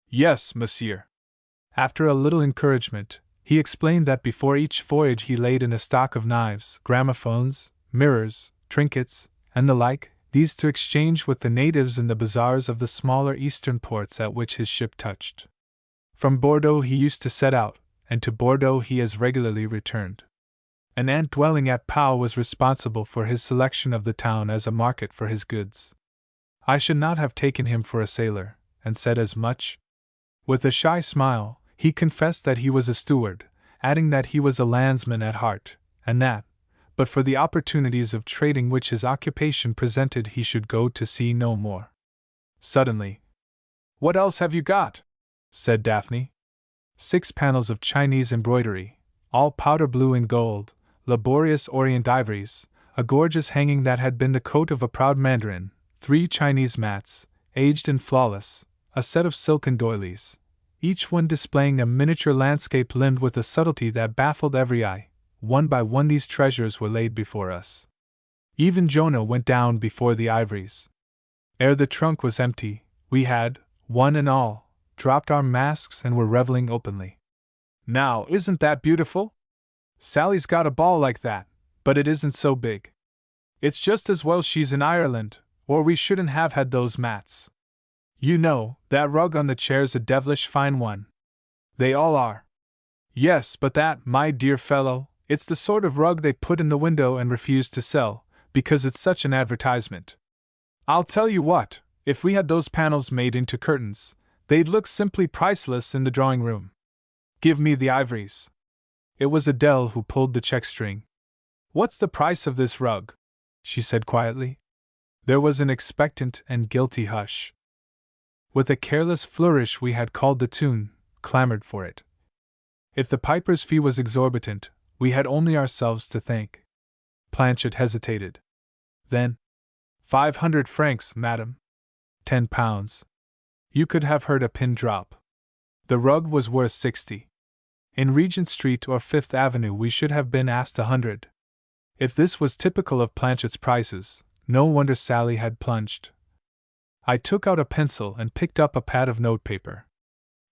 "Yes, monsieur." After a little encouragement, he explained that before each voyage he laid in a stock of knives, gramophones, mirrors, trinkets, and the like, these to exchange with the natives in the bazaars of the smaller eastern ports at which his ship touched. From Bordeaux he used to set out, and to Bordeaux he as regularly returned. An aunt dwelling at Pau was responsible for his selection of the town as a market for his goods. I should not have taken him for a sailor, and said as much. With a shy smile, he confessed that he was a steward, adding that he was a landsman at heart, and that, but for the opportunities of trading which his occupation presented, he should go to sea no more. Suddenly, "What else have you got?" said Daphne. 6 panels of Chinese embroidery, all powder blue and gold, laborious orient ivories, a gorgeous hanging that had been the coat of a proud mandarin, 3 Chinese mats, aged and flawless, a set of silken doilies, each one displaying a miniature landscape limned with a subtlety that baffled every eye. One by one these treasures were laid before us. Even Jonah went down before the ivories. Ere the trunk was empty, we had, one and all, dropped our masks and were reveling openly. "Now, isn't that beautiful? Sally's got a ball like that, but it isn't so big. It's just as well she's in Ireland, or we shouldn't have had those mats. You know, that rug on the chair's a devilish fine one. They all are. Yes, but that, my dear fellow, it's the sort of rug they put in the window and refuse to sell, because it's such an advertisement. I'll tell you what, if we had those panels made into curtains, they'd look simply priceless in the drawing room. Give me the ivories." It was Adele who pulled the check string. "What's the price of this rug?" she said quietly. There was an expectant and guilty hush. With a careless flourish we had called the tune, clamored for it. If the piper's fee was exorbitant, we had only ourselves to thank. Planchet hesitated. Then, 500 francs, madam. £10. You could have heard a pin drop. The rug was worth 60. In Regent Street or Fifth Avenue we should have been asked 100. If this was typical of Planchet's prices, no wonder Sally had plunged. I took out a pencil and picked up a pad of notepaper.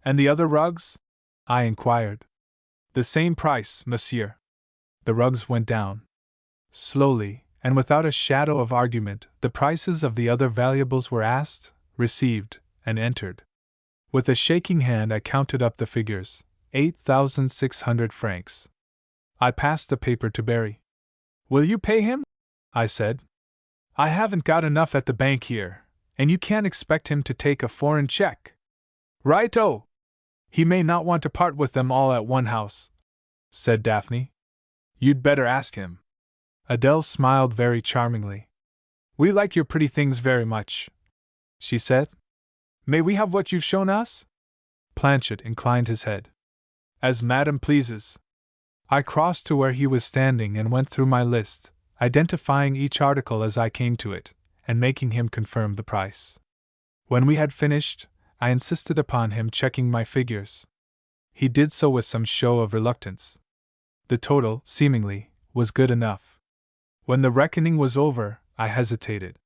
"And the other rugs?" I inquired. "The same price, monsieur." The rugs went down. Slowly, and without a shadow of argument, the prices of the other valuables were asked, received, and entered. With a shaking hand I counted up the figures, 8,600 francs. I passed the paper to Barry. "Will you pay him?" I said. "I haven't got enough at the bank here, and you can't expect him to take a foreign check." "Right-o! He may not want to part with them all at one house," said Daphne. "You'd better ask him." Adele smiled very charmingly. "We like your pretty things very much," she said. "May we have what you've shown us?" Planchet inclined his head. "As madam pleases." I crossed to where he was standing and went through my list, identifying each article as I came to it, and making him confirm the price. When we had finished, I insisted upon him checking my figures. He did so with some show of reluctance. The total, seemingly, was good enough. When the reckoning was over, I hesitated.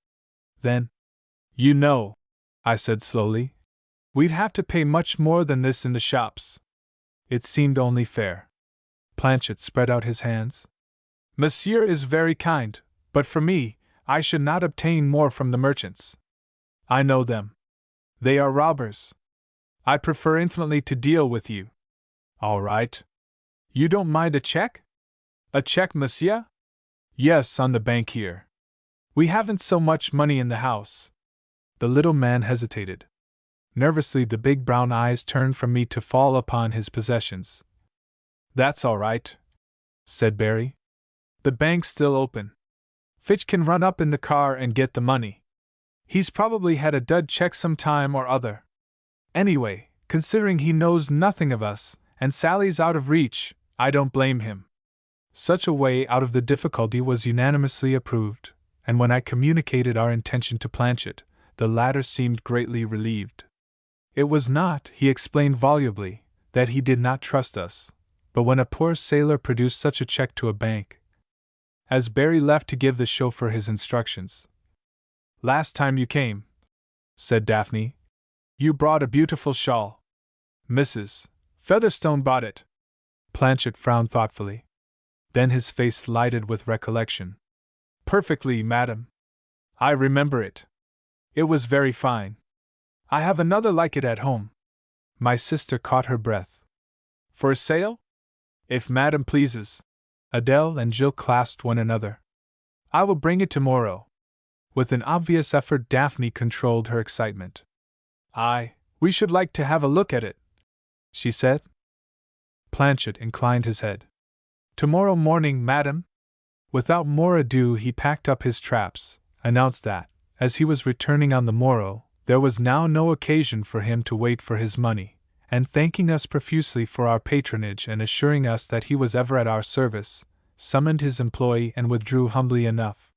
Then, "You know," I said slowly, "we'd have to pay much more than this in the shops." It seemed only fair. Planchet spread out his hands. "Monsieur is very kind, but for me, I should not obtain more from the merchants. I know them. They are robbers. I prefer infinitely to deal with you." "All right. You don't mind a check?" "A check, monsieur?" "Yes, on the bank here. We haven't so much money in the house." The little man hesitated. Nervously the big brown eyes turned from me to fall upon his possessions. "That's all right," said Barry. "The bank's still open. Fitch can run up in the car and get the money. He's probably had a dud check some time or other. Anyway, considering he knows nothing of us, and Sally's out of reach, I don't blame him." Such a way out of the difficulty was unanimously approved, and when I communicated our intention to Planchet, the latter seemed greatly relieved. It was not, he explained volubly, that he did not trust us, but when a poor sailor produced such a check to a bank. As Barry left to give the chauffeur his instructions. "Last time you came," said Daphne, "you brought a beautiful shawl. Mrs. Featherstone bought it." Planchet frowned thoughtfully. Then his face lighted with recollection. "Perfectly, madam. I remember it. It was very fine. I have another like it at home." My sister caught her breath. For sale? If Madam pleases. Adele and Jill clasped one another. I will bring it tomorrow. With an obvious effort, Daphne controlled her excitement. We should like to have a look at it, she said. Planchet inclined his head. Tomorrow morning, madam. Without more ado, he packed up his traps, announced that, as he was returning on the morrow, there was now no occasion for him to wait for his money, and thanking us profusely for our patronage and assuring us that he was ever at our service, summoned his employee and withdrew humbly enough.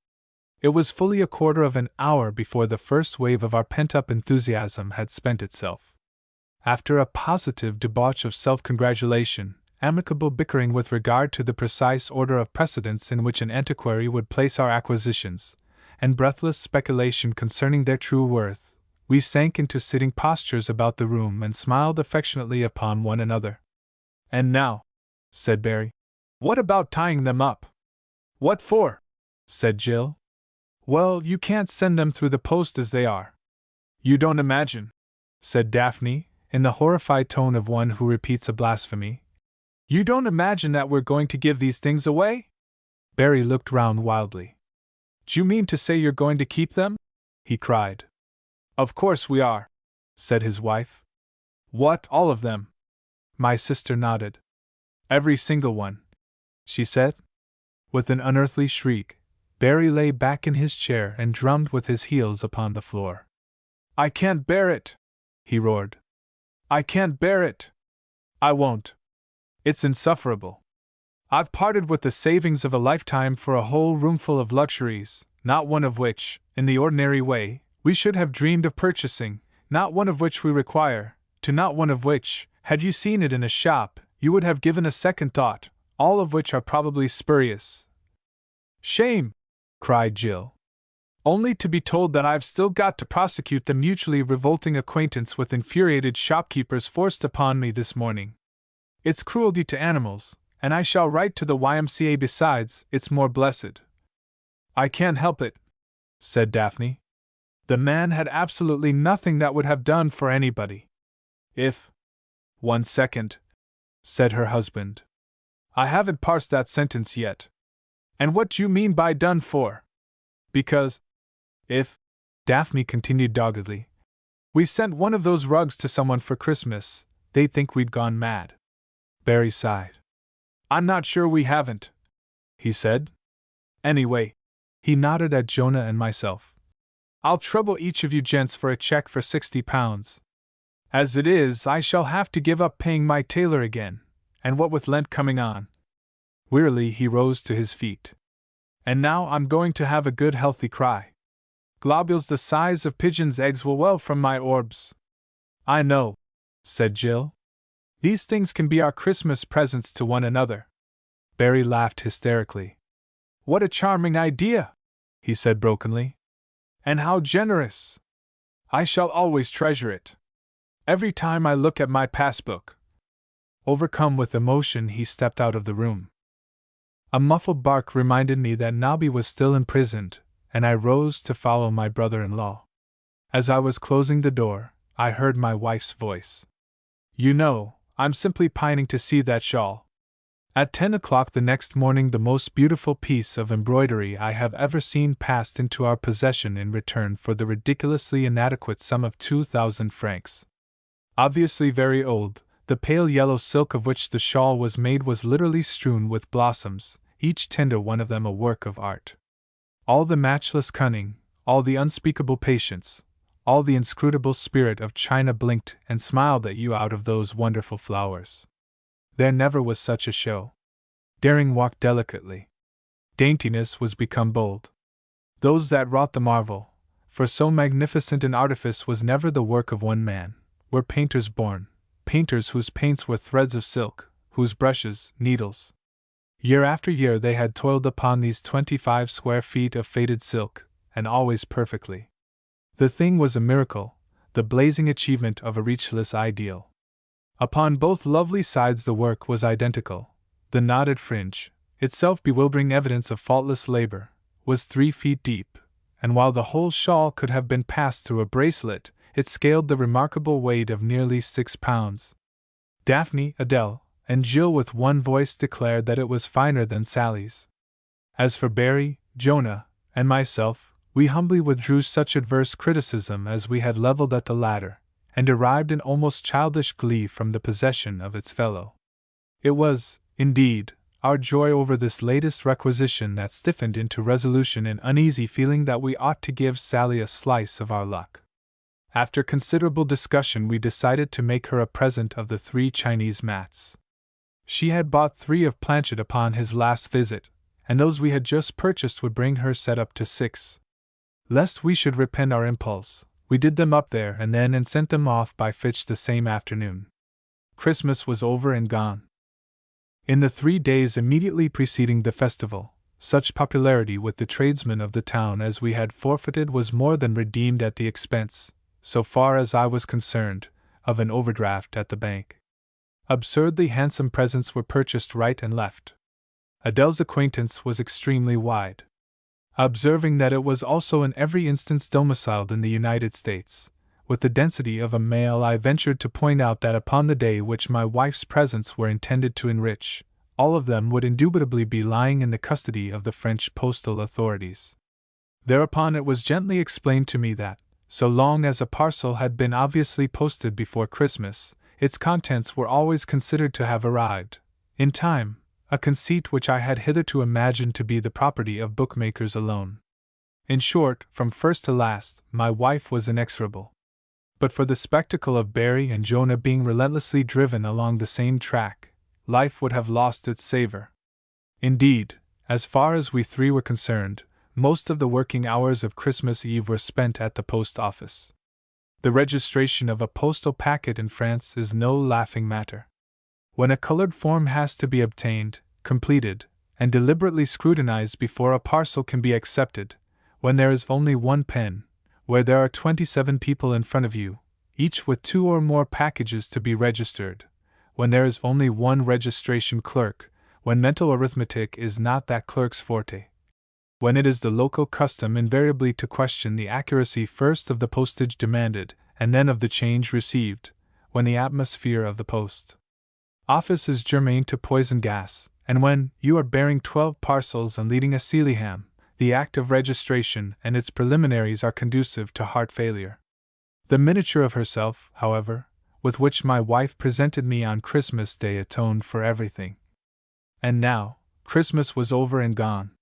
It was fully a quarter of an hour before the first wave of our pent-up enthusiasm had spent itself. After a positive debauch of self-congratulation, amicable bickering with regard to the precise order of precedence in which an antiquary would place our acquisitions, and breathless speculation concerning their true worth, we sank into sitting postures about the room and smiled affectionately upon one another. And now, said Barry, what about tying them up? What for? Said Jill. Well, you can't send them through the post as they are. You don't imagine, said Daphne, in the horrified tone of one who repeats a blasphemy. You don't imagine that we're going to give these things away? Barry looked round wildly. Do you mean to say you're going to keep them? He cried. Of course we are, said his wife. What, all of them? My sister nodded. Every single one, she said. With an unearthly shriek, Barry lay back in his chair and drummed with his heels upon the floor. I can't bear it, he roared. I can't bear it. I won't. It's insufferable. I've parted with the savings of a lifetime for a whole roomful of luxuries, not one of which, in the ordinary way, we should have dreamed of purchasing, not one of which we require, to not one of which, had you seen it in a shop, you would have given a second thought, all of which are probably spurious. Shame! Cried Jill. Only to be told that I've still got to prosecute the mutually revolting acquaintance with infuriated shopkeepers forced upon me this morning. It's cruelty to animals, and I shall write to the YMCA besides, it's more blessed. I can't help it, said Daphne. The man had absolutely nothing that would have done for anybody. If— 1 second, said her husband. I haven't parsed that sentence yet. And what do you mean by done for? Because, if— Daphne continued doggedly, we sent one of those rugs to someone for Christmas, they'd think we'd gone mad. Barry sighed. I'm not sure we haven't, he said. Anyway, he nodded at Jonah and myself. I'll trouble each of you gents for a check for £60. As it is, I shall have to give up paying my tailor again, and what with Lent coming on. Wearily he rose to his feet. And now I'm going to have a good healthy cry. Globules the size of pigeons' eggs will well from my orbs. I know, said Jill. These things can be our Christmas presents to one another. Barry laughed hysterically. What a charming idea, he said brokenly. And how generous! I shall always treasure it. Every time I look at my passbook. Overcome with emotion, he stepped out of the room. A muffled bark reminded me that Nobby was still imprisoned, and I rose to follow my brother-in-law. As I was closing the door, I heard my wife's voice. You know, I'm simply pining to see that shawl. At 10 o'clock the next morning, the most beautiful piece of embroidery I have ever seen passed into our possession in return for the ridiculously inadequate sum of 2,000 francs. Obviously very old, the pale yellow silk of which the shawl was made was literally strewn with blossoms, each tender one of them a work of art. All the matchless cunning, all the unspeakable patience, all the inscrutable spirit of China blinked and smiled at you out of those wonderful flowers. There never was such a show. Daring walked delicately. Daintiness was become bold. Those that wrought the marvel, for so magnificent an artifice was never the work of one man, were painters born, painters whose paints were threads of silk, whose brushes, needles. Year after year they had toiled upon these 25 square feet of faded silk, and always perfectly. The thing was a miracle, the blazing achievement of a reachless ideal. Upon both lovely sides the work was identical. The knotted fringe, itself bewildering evidence of faultless labor, was 3 feet deep, and while the whole shawl could have been passed through a bracelet, it scaled the remarkable weight of nearly 6 pounds. Daphne, Adele, and Jill with one voice declared that it was finer than Sally's. As for Barry, Jonah, and myself, we humbly withdrew such adverse criticism as we had leveled at the latter, and derived an almost childish glee from the possession of its fellow. It was, indeed, our joy over this latest requisition that stiffened into resolution an uneasy feeling that we ought to give Sally a slice of our luck. After considerable discussion, we decided to make her a present of the 3 Chinese mats. She had bought 3 of Planchet upon his last visit, and those we had just purchased would bring her set up to 6. Lest we should repent our impulse, we did them up there and then and sent them off by Fitch the same afternoon. Christmas was over and gone. In the 3 days immediately preceding the festival, such popularity with the tradesmen of the town as we had forfeited was more than redeemed at the expense, so far as I was concerned, of an overdraft at the bank. Absurdly handsome presents were purchased right and left. Adele's acquaintance was extremely wide. Observing that it was also in every instance domiciled in the United States, with the density of a male, I ventured to point out that upon the day which my wife's presents were intended to enrich, all of them would indubitably be lying in the custody of the French postal authorities. Thereupon it was gently explained to me that, so long as a parcel had been obviously posted before Christmas, its contents were always considered to have arrived in time, a conceit which I had hitherto imagined to be the property of bookmakers alone. In short, from first to last, my wife was inexorable. But for the spectacle of Barry and Jonah being relentlessly driven along the same track, life would have lost its savor. Indeed, as far as we 3 were concerned, most of the working hours of Christmas Eve were spent at the post office. The registration of a postal packet in France is no laughing matter. When a colored form has to be obtained, completed, and deliberately scrutinized before a parcel can be accepted, when there is only one pen, where there are 27 people in front of you, each with 2 or more packages to be registered, when there is only one registration clerk, when mental arithmetic is not that clerk's forte, when it is the local custom invariably to question the accuracy first of the postage demanded, and then of the change received, when the atmosphere of the post office is germane to poison gas, and when you are bearing 12 parcels and leading a Sealyham, the act of registration and its preliminaries are conducive to heart failure. The miniature of herself, however, with which my wife presented me on Christmas Day atoned for everything. And now, Christmas was over and gone.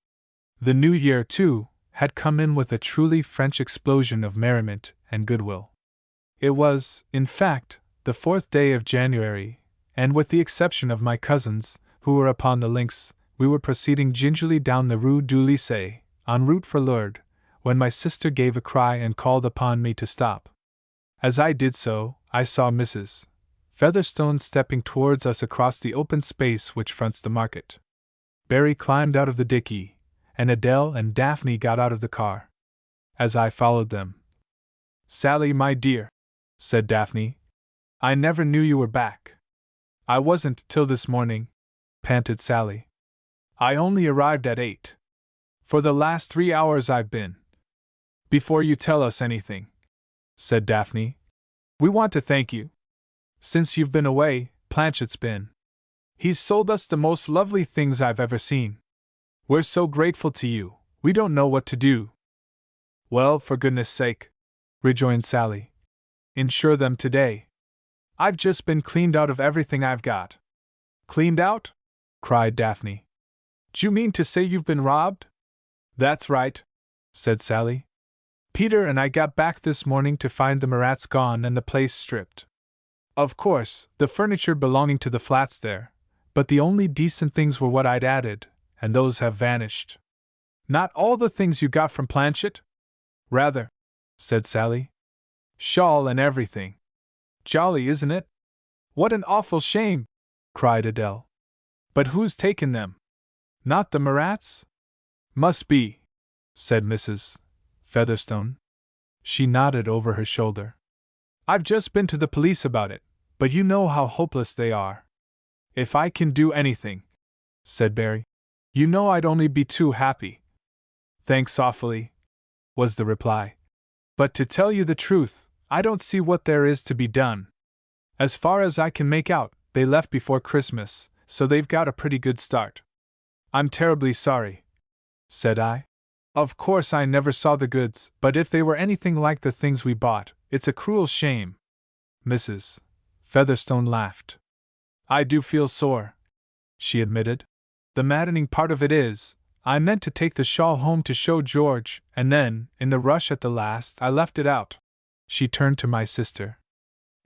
The New Year, too, had come in with a truly French explosion of merriment and goodwill. It was, in fact, the 4th day of January, and with the exception of my cousins, who were upon the links, we were proceeding gingerly down the Rue du Lycée, en route for Lourdes, when my sister gave a cry and called upon me to stop. As I did so, I saw Mrs. Featherstone stepping towards us across the open space which fronts the market. Barry climbed out of the dickey, and Adele and Daphne got out of the car. As I followed them, "Sally, my dear," said Daphne, "I never knew you were back." "I wasn't till this morning," panted Sally. "I only arrived at 8. For the last 3 hours I've been." "Before you tell us anything," said Daphne, "we want to thank you. Since you've been away, Planchet's been. He's sold us the most lovely things I've ever seen. We're so grateful to you, we don't know what to do." "Well, for goodness sake," rejoined Sally, "insure them today. I've just been cleaned out of everything I've got." "Cleaned out?" cried Daphne. "D'you mean to say you've been robbed?" "That's right," said Sally. "Peter and I got back this morning to find the Marats gone and the place stripped. Of course, the furniture belonging to the flats there, but the only decent things were what I'd added, and those have vanished." "Not all the things you got from Planchet?" "Rather," said Sally. "Shawl and everything. Jolly, isn't it?" "What an awful shame!" cried Adele. "But who's taken them? Not the Marats?" "Must be," said Mrs. Featherstone. She nodded over her shoulder. "I've just been to the police about it, but you know how hopeless they are." "If I can do anything," said Barry, "you know I'd only be too happy." "Thanks awfully," was the reply. "But to tell you the truth, I don't see what there is to be done. As far as I can make out, they left before Christmas, so they've got a pretty good start. I'm terribly sorry, said I. Of course I never saw the goods, but if they were anything like the things we bought, it's a cruel shame. Mrs. Featherstone laughed. I do feel sore, she admitted. The maddening part of it is, I meant to take the shawl home to show George, and then, in the rush at the last, I left it out. She turned to my sister.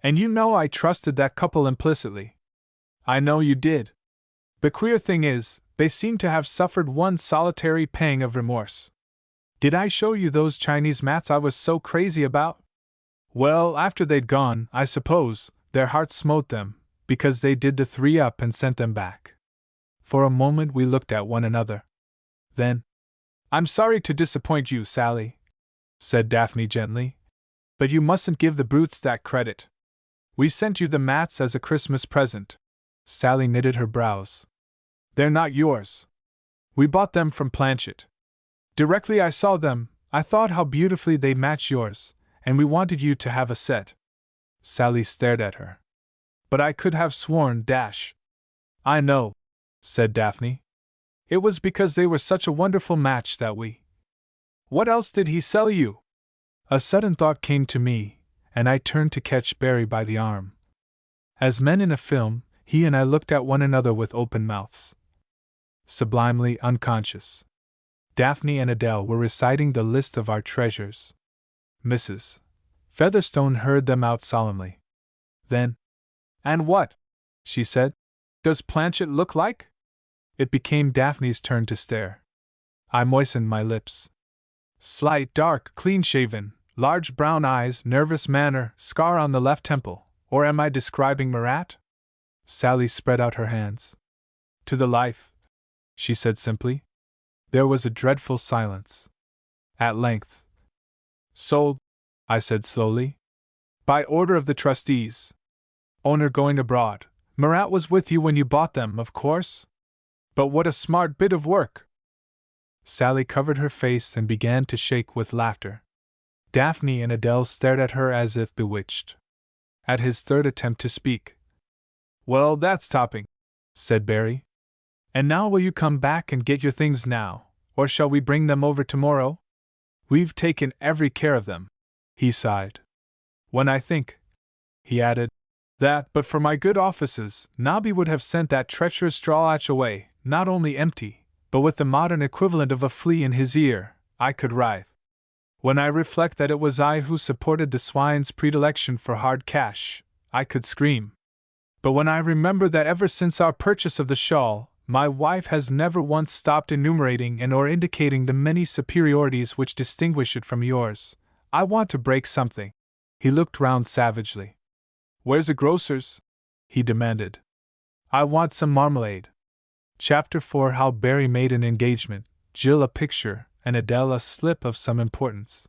And you know I trusted that couple implicitly. I know you did. The queer thing is, they seem to have suffered one solitary pang of remorse. Did I show you those Chinese mats I was so crazy about? Well, after they'd gone, I suppose, their hearts smote them, because they did the 3 up and sent them back. For a moment we looked at one another. Then, I'm sorry to disappoint you, Sally, said Daphne gently, but you mustn't give the brutes that credit. We sent you the mats as a Christmas present. Sally knitted her brows. They're not yours. We bought them from Planchet. Directly I saw them, I thought how beautifully they match yours, and we wanted you to have a set. Sally stared at her. But I could have sworn, I know, said Daphne. It was because they were such a wonderful match that we. What else did he sell you? A sudden thought came to me, and I turned to catch Barry by the arm. As men in a film, he and I looked at one another with open mouths. Sublimely unconscious. Daphne and Adele were reciting the list of our treasures. Mrs. Featherstone heard them out solemnly. Then, and what, she said, does Planchet look like? It became Daphne's turn to stare. I moistened my lips. Slight, dark, clean-shaven, large brown eyes, nervous manner, scar on the left temple, or am I describing Marat? Sally spread out her hands. To the life, she said simply. There was a dreadful silence. At length. Sold, I said slowly. By order of the trustees. Owner going abroad. Marat was with you when you bought them, of course? But what a smart bit of work! Sally covered her face and began to shake with laughter. Daphne and Adele stared at her as if bewitched. At his third attempt to speak. Well, that's topping, said Barry. And now will you come back and get your things now, or shall we bring them over tomorrow? We've taken every care of them, he sighed. When I think, he added, that, but for my good offices, Nobby would have sent that treacherous Strawhatch away, not only empty, but with the modern equivalent of a flea in his ear, I could writhe. When I reflect that it was I who supported the swine's predilection for hard cash, I could scream. But when I remember that ever since our purchase of the shawl, my wife has never once stopped enumerating and or indicating the many superiorities which distinguish it from yours, I want to break something. He looked round savagely. Where's a grocer's? He demanded. I want some marmalade. Chapter 4 How Barry made an engagement, Jill a picture, and Adele a slip of some importance.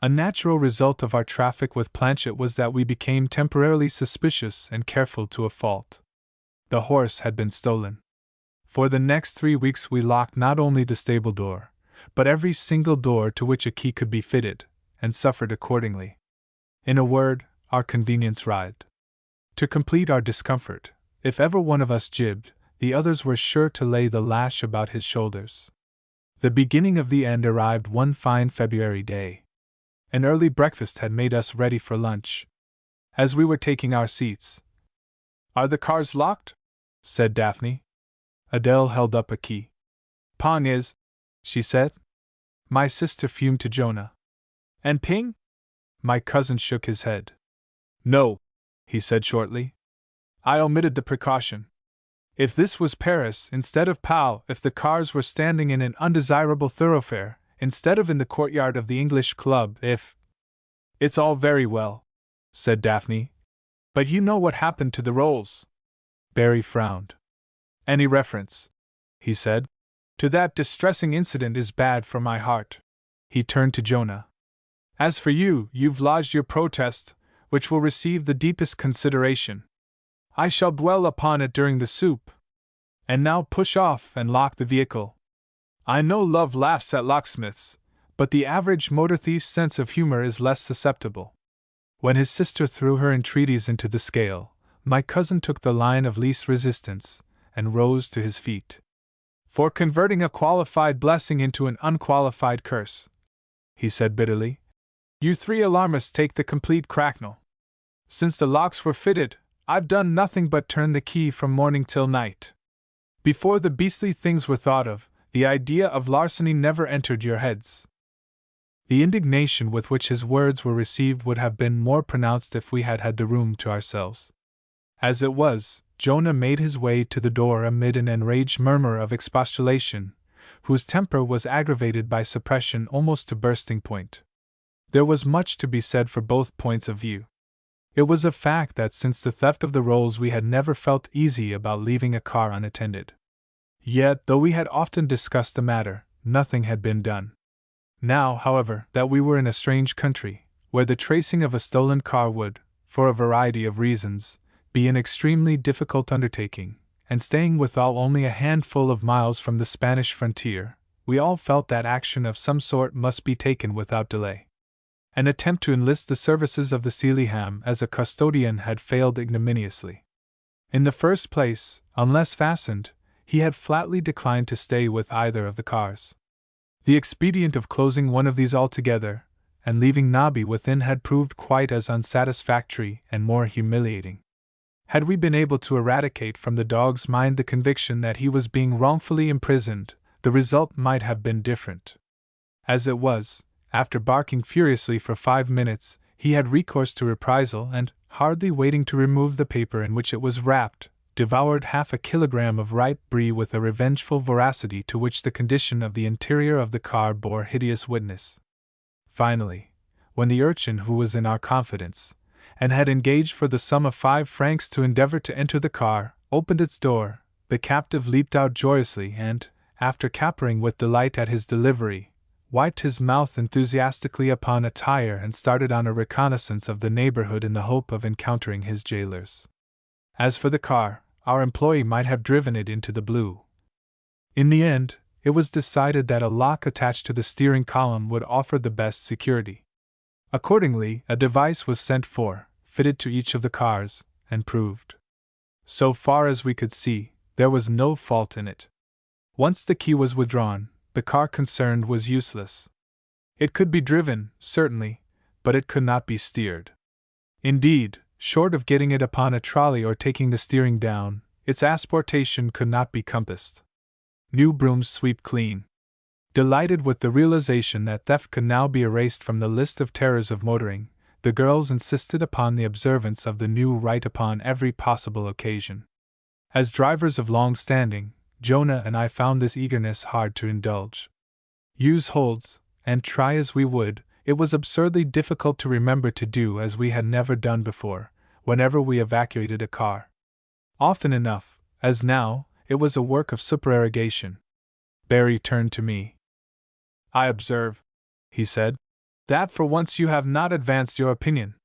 A natural result of our traffic with Planchet was that we became temporarily suspicious and careful to a fault. The horse had been stolen. For the next 3 weeks we locked not only the stable door, but every single door to which a key could be fitted, and suffered accordingly. In a word, our convenience writhed. To complete our discomfort, if ever one of us jibbed, the others were sure to lay the lash about his shoulders. The beginning of the end arrived one fine February day. An early breakfast had made us ready for lunch. As we were taking our seats, Are the cars locked? Said Daphne. Adele held up a key. Pong is, she said. My sister fumed to Jonah. And Ping? My cousin shook his head. No, he said shortly. I omitted the precaution. If this was Paris instead of Pau, if the cars were standing in an undesirable thoroughfare instead of in the courtyard of the English Club, if... It's all very well, said Daphne. But you know what happened to the rolls. Barry frowned. Any reference, he said, to that distressing incident is bad for my heart. He turned to Jonah. As for you, you've lodged your protest, which will receive the deepest consideration. I shall dwell upon it during the soup. And now push off and lock the vehicle. I know love laughs at locksmiths, but the average motor thief's sense of humor is less susceptible. When his sister threw her entreaties into the scale, my cousin took the line of least resistance, and rose to his feet. "For converting a qualified blessing into an unqualified curse," he said bitterly. "You three alarmists take the complete cracknel. Since the locks were fitted, I've done nothing but turn the key from morning till night. Before the beastly things were thought of, the idea of larceny never entered your heads." The indignation with which his words were received would have been more pronounced if we had had the room to ourselves. As it was, Jonah made his way to the door amid an enraged murmur of expostulation, whose temper was aggravated by suppression almost to bursting point. There was much to be said for both points of view. It was a fact that since the theft of the rolls we had never felt easy about leaving a car unattended. Yet, though we had often discussed the matter, nothing had been done. Now, however, that we were in a strange country, where the tracing of a stolen car would, for a variety of reasons, be an extremely difficult undertaking, and staying withal only a handful of miles from the Spanish frontier, we all felt that action of some sort must be taken without delay. An attempt to enlist the services of the Sealyham as a custodian had failed ignominiously. In the first place, unless fastened, he had flatly declined to stay with either of the cars. The expedient of closing one of these altogether, and leaving Nobby within had proved quite as unsatisfactory and more humiliating. Had we been able to eradicate from the dog's mind the conviction that he was being wrongfully imprisoned, the result might have been different. As it was, after barking furiously for 5 minutes, he had recourse to reprisal and, hardly waiting to remove the paper in which it was wrapped, devoured half a kilogram of ripe brie with a revengeful voracity to which the condition of the interior of the car bore hideous witness. Finally, when the urchin who was in our confidence, and had engaged for the sum of 5 francs to endeavor to enter the car, opened its door, the captive leaped out joyously and, after capering with delight at his delivery, wiped his mouth enthusiastically upon a tire and started on a reconnaissance of the neighborhood in the hope of encountering his jailers. As for the car, our employee might have driven it into the blue. In the end, it was decided that a lock attached to the steering column would offer the best security. Accordingly, a device was sent for, fitted to each of the cars, and proved. So far as we could see, there was no fault in it. Once the key was withdrawn, the car concerned was useless. It could be driven, certainly, but it could not be steered. Indeed, short of getting it upon a trolley or taking the steering down, its asportation could not be compassed. New brooms sweep clean. Delighted with the realization that theft could now be erased from the list of terrors of motoring, the girls insisted upon the observance of the new rite upon every possible occasion. As drivers of long standing, Jonah and I found this eagerness hard to indulge. Use holds, and try as we would, it was absurdly difficult to remember to do as we had never done before, whenever we evacuated a car. Often enough, as now, it was a work of supererogation. Barry turned to me. "I observe," he said, "that for once you have not advanced your opinion.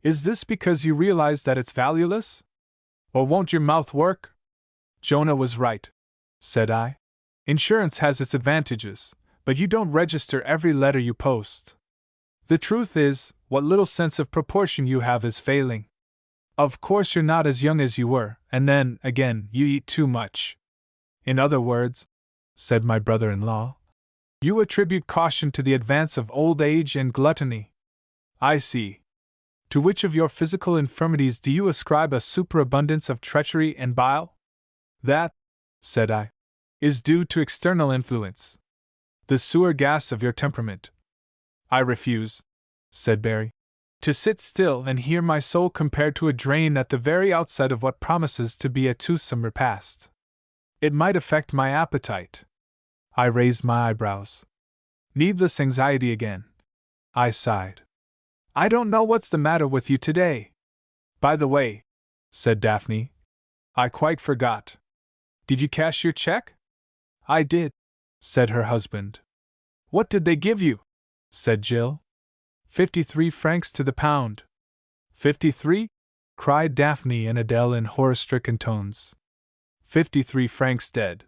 Is this because you realize that it's valueless? Or won't your mouth work?" "Jonah was right," said I. "Insurance has its advantages, but you don't register every letter you post. The truth is, what little sense of proportion you have is failing. Of course you're not as young as you were, and then, again, you eat too much. In other words," said my brother-in-law, "you attribute caution to the advance of old age and gluttony. I see. To which of your physical infirmities do you ascribe a superabundance of treachery and bile?" "That," said I, "is due to external influence. The sewer gas of your temperament." "I refuse," said Barry, "to sit still and hear my soul compared to a drain at the very outset of what promises to be a toothsome repast. It might affect my appetite." I raised my eyebrows. "Needless anxiety again," I sighed. "I don't know what's the matter with you today. By the way," said Daphne, "I quite forgot. Did you cash your check?" "I did," said her husband. "What did they give you?" said Jill. 53 francs to the pound." 53? cried Daphne and Adele in horror-stricken tones. 53 francs dead.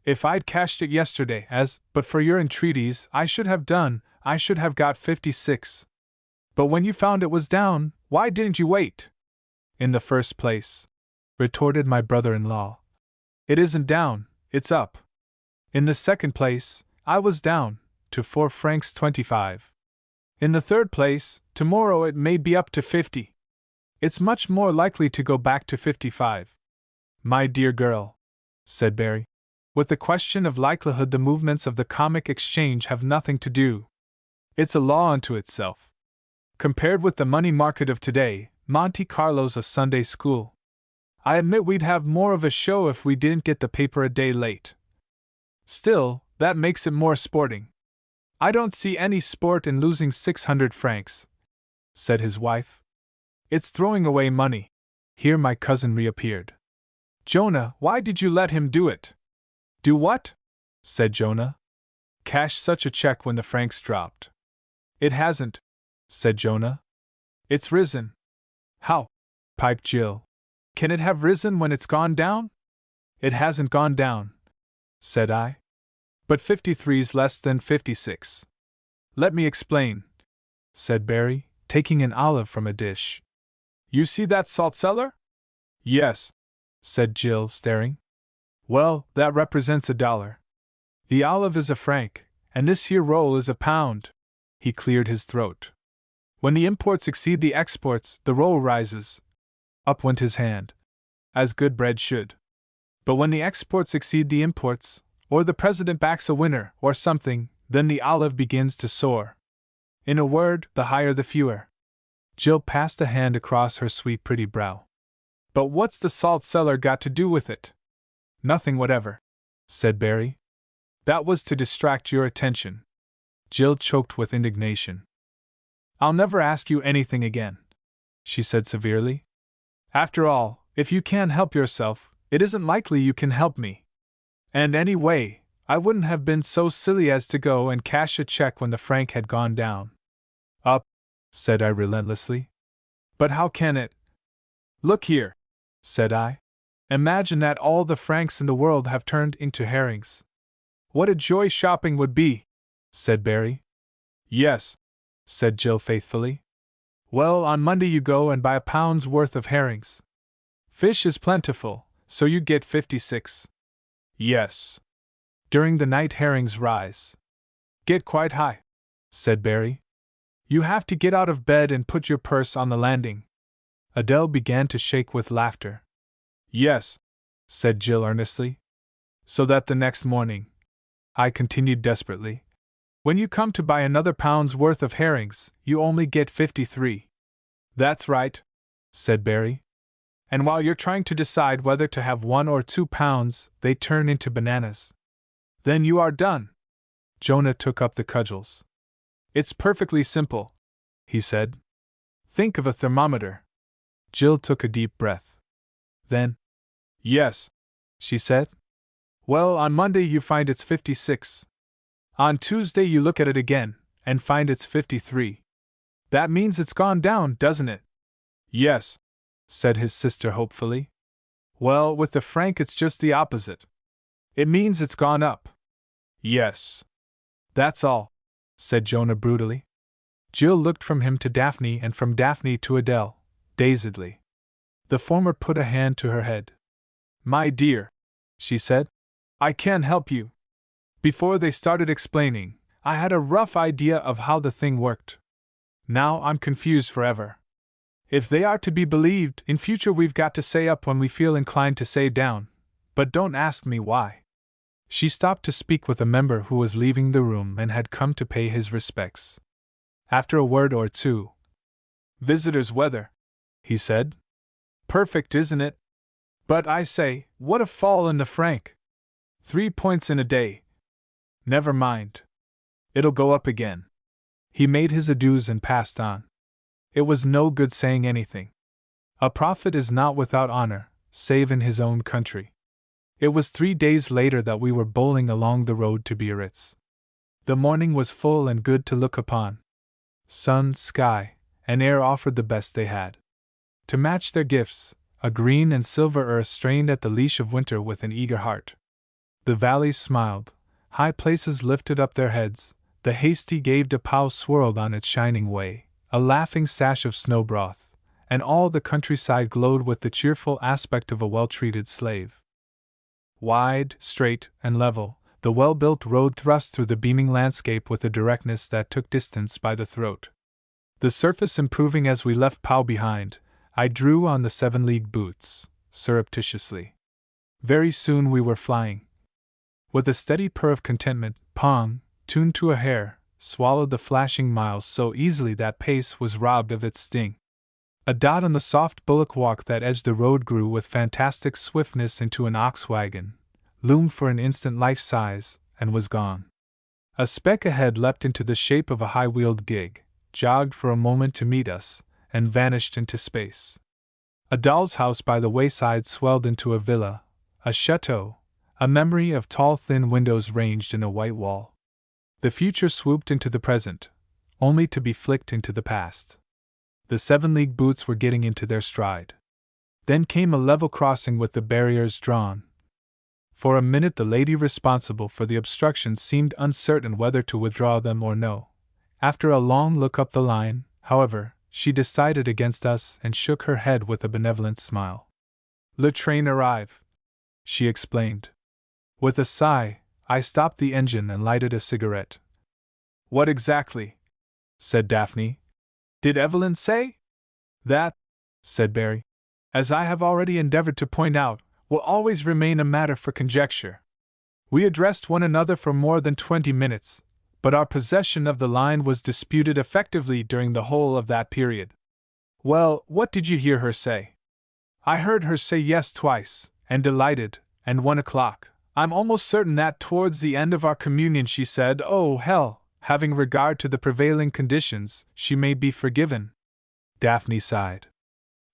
If I'd cashed it yesterday, as, but for your entreaties, I should have done, I should have got 56. But when you found it was down, why didn't you wait? In the first place, retorted my brother-in-law, it isn't down, it's up. In the second place, I was down to 4 francs 25. In the third place, tomorrow it may be up to 50. It's much more likely to go back to 55. My dear girl, said Barry, with the question of likelihood the movements of the comic exchange have nothing to do. It's a law unto itself. Compared with the money market of today, Monte Carlo's a Sunday school. I admit we'd have more of a show if we didn't get the paper a day late. Still, that makes it more sporting. I don't see any sport in losing 600 francs, said his wife. It's throwing away money. Here my cousin reappeared. Jonah, why did you let him do it? Do what? Said Jonah. Cash such a check when the francs dropped. It hasn't, said Jonah. It's risen. How? Piped Jill. Can it have risen when it's gone down? It hasn't gone down, said I. But 53's less than 56. Let me explain, said Barry, taking an olive from a dish. You see that salt cellar? Yes, said Jill, staring. Well, that represents $1. The olive is a franc, and this here roll is £1. He cleared his throat. When the imports exceed the exports, the roll rises. Up went his hand. As good bread should. But when the exports exceed the imports, or the president backs a winner, or something, then the olive begins to soar. In a word, the higher the fewer. Jill passed a hand across her sweet pretty brow. But what's the salt cellar got to do with it? Nothing whatever, said Barry. That was to distract your attention. Jill choked with indignation. I'll never ask you anything again, she said severely. After all, if you can't help yourself, it isn't likely you can help me. And anyway, I wouldn't have been so silly as to go and cash a check when the franc had gone down. Up, said I relentlessly. But how can it? Look here, said I. Imagine that all the francs in the world have turned into herrings. What a joy shopping would be, said Barry. Yes, said Jill faithfully. Well, on Monday you go and buy £1's worth of herrings. Fish is plentiful, so you get 56. Yes. During the night herrings rise. Get quite high, said Barry. You have to get out of bed and put your purse on the landing. Adele began to shake with laughter. Yes, said Jill earnestly. So that the next morning, I continued desperately, when you come to buy another £1's worth of herrings, you only get 53. That's right, said Barry. And while you're trying to decide whether to have 1 or 2 pounds, they turn into bananas. Then you are done. Jonah took up the cudgels. It's perfectly simple, he said. Think of a thermometer. Jill took a deep breath. Then, yes, she said. Well, on Monday you find it's 56. On Tuesday you look at it again, and find it's 53. That means it's gone down, doesn't it? Yes, said his sister hopefully. Well, with the franc it's just the opposite. It means it's gone up. Yes. That's all, said Jonah brutally. Jill looked from him to Daphne and from Daphne to Adele, dazedly. The former put a hand to her head. My dear, she said, I can't help you. Before they started explaining, I had a rough idea of how the thing worked. Now I'm confused forever. If they are to be believed, in future we've got to say up when we feel inclined to say down, but don't ask me why. She stopped to speak with a member who was leaving the room and had come to pay his respects. After a word or two, Visitor's weather, he said. Perfect, isn't it? But I say, what a fall in the franc. 3 points in a day. Never mind. It'll go up again. He made his adieus and passed on. It was no good saying anything. A prophet is not without honor, save in his own country. It was 3 days later that we were bowling along the road to Biarritz. The morning was full and good to look upon. Sun, sky, and air offered the best they had. To match their gifts, a green and silver earth strained at the leash of winter with an eager heart. The valleys smiled, high places lifted up their heads, the hasty gave de Pau swirled on its shining way, a laughing sash of snow broth, and all the countryside glowed with the cheerful aspect of a well-treated slave. Wide, straight, and level, the well-built road thrust through the beaming landscape with a directness that took distance by the throat. The surface improving as we left Pau behind, I drew on the 7-league boots, surreptitiously. Very soon we were flying. With a steady purr of contentment, Pong, tuned to a hair, swallowed the flashing miles so easily that pace was robbed of its sting. A dot on the soft bullock walk that edged the road grew with fantastic swiftness into an ox wagon, loomed for an instant life-size, and was gone. A speck ahead leapt into the shape of a high-wheeled gig, jogged for a moment to meet us, and vanished into space. A doll's house by the wayside swelled into a villa, a chateau, a memory of tall thin windows ranged in a white wall. The future swooped into the present, only to be flicked into the past. The 7-league boots were getting into their stride. Then came a level crossing with the barriers drawn. For a minute the lady responsible for the obstruction seemed uncertain whether to withdraw them or no. After a long look up the line, however, she decided against us and shook her head with a benevolent smile. "Le train arrive," she explained. With a sigh, I stopped the engine and lighted a cigarette. "What exactly?" said Daphne. "Did Evelyn say?" "That," said Barry, "as I have already endeavored to point out, will always remain a matter for conjecture. We addressed one another for more than 20 minutes, but our possession of the line was disputed effectively during the whole of that period." "Well, what did you hear her say?" "I heard her say yes twice, and delighted, and 1 o'clock. I'm almost certain that towards the end of our communion she said, 'Oh, hell, having regard to the prevailing conditions, she may be forgiven.'" Daphne sighed.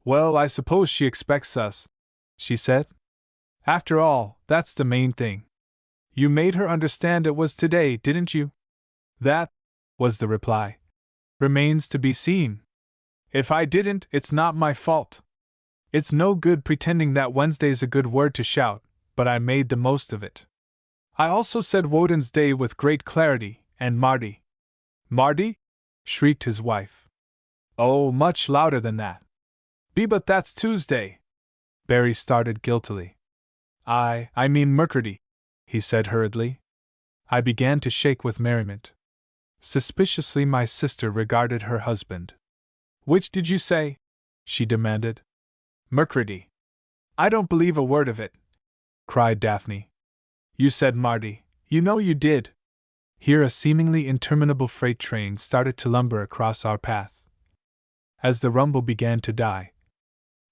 "Well, I suppose she expects us," she said. "After all, that's the main thing. You made her understand it was today, didn't you?" "That," was the reply, "remains to be seen. If I didn't, it's not my fault. It's no good pretending that Wednesday's a good word to shout, but I made the most of it. I also said Woden's Day with great clarity, and Marty." "Marty?" shrieked his wife. "Oh, much louder than that." But that's Tuesday." Barry started guiltily. I mean Mercredi," he said hurriedly. I began to shake with merriment. Suspiciously my sister regarded her husband. "Which did you say?" she demanded. "Mercredi." "I don't believe a word of it," cried Daphne. "You said Marty, you know you did." Here a seemingly interminable freight train started to lumber across our path. As the rumble began to die,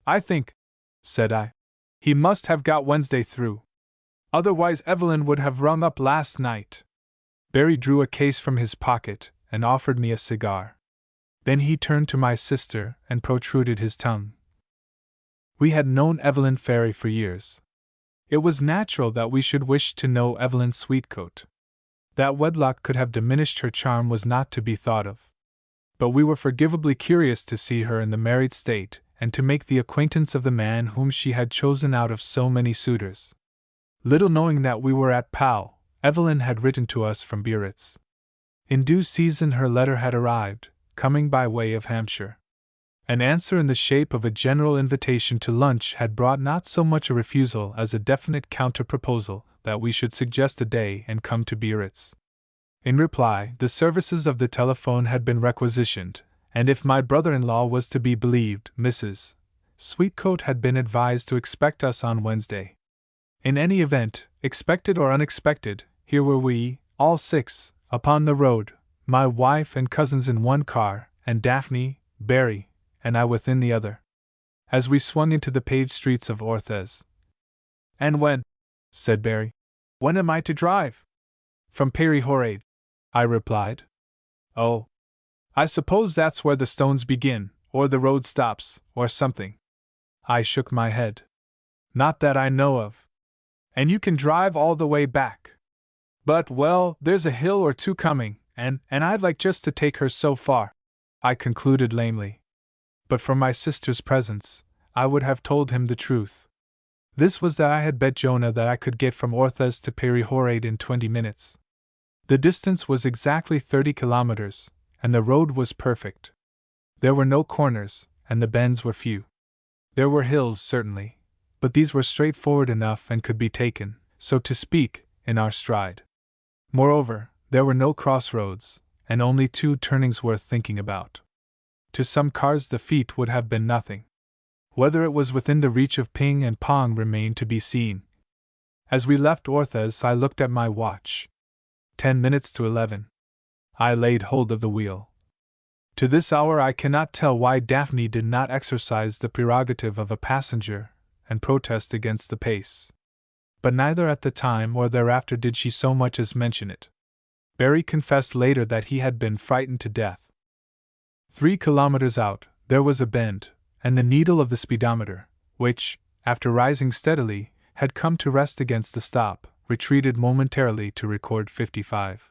"I think," said I, "he must have got Wednesday through. Otherwise Evelyn would have rung up last night." Barry drew a case from his pocket and offered me a cigar. Then he turned to my sister and protruded his tongue. We had known Evelyn Ferry for years. It was natural that we should wish to know Evelyn Sweetcoat. That wedlock could have diminished her charm was not to be thought of. But we were forgivably curious to see her in the married state, and to make the acquaintance of the man whom she had chosen out of so many suitors. Little knowing that we were at Pau, Evelyn had written to us from Biarritz. In due season her letter had arrived, coming by way of Hampshire. An answer in the shape of a general invitation to lunch had brought not so much a refusal as a definite counter-proposal that we should suggest a day and come to Biarritz. In reply, the services of the telephone had been requisitioned, and if my brother-in-law was to be believed, Mrs. Sweetcoat had been advised to expect us on Wednesday. In any event, expected or unexpected, here were we, all 6, upon the road, my wife and cousins in one car, and Daphne, Barry, and I within the other. As we swung into the paved streets of Orthez. "And when," said Barry, "when am I to drive?" "From Péry-Horade," I replied. "Oh, I suppose that's where the stones begin, or the road stops, or something." I shook my head. "Not that I know of." "And you can drive all the way back?" "But, well, there's a hill or two coming, and I'd like just to take her so far," I concluded lamely. But for my sister's presence, I would have told him the truth. This was that I had bet Jonah that I could get from Orthez to Péry-Horade in 20 minutes. The distance was exactly 30 kilometers, and the road was perfect. There were no corners, and the bends were few. There were hills, certainly, but these were straightforward enough and could be taken, so to speak, in our stride. Moreover, there were no crossroads, and only two turnings worth thinking about. To some cars the feat would have been nothing. Whether it was within the reach of ping and pong remained to be seen. As we left Orthez, I looked at my watch. 10 minutes to 11. I laid hold of the wheel. To this hour I cannot tell why Daphne did not exercise the prerogative of a passenger and protest against the pace. But neither at the time or thereafter did she so much as mention it. Barry confessed later that he had been frightened to death. 3 kilometers out, there was a bend, and the needle of the speedometer, which, after rising steadily, had come to rest against the stop, retreated momentarily to record 55.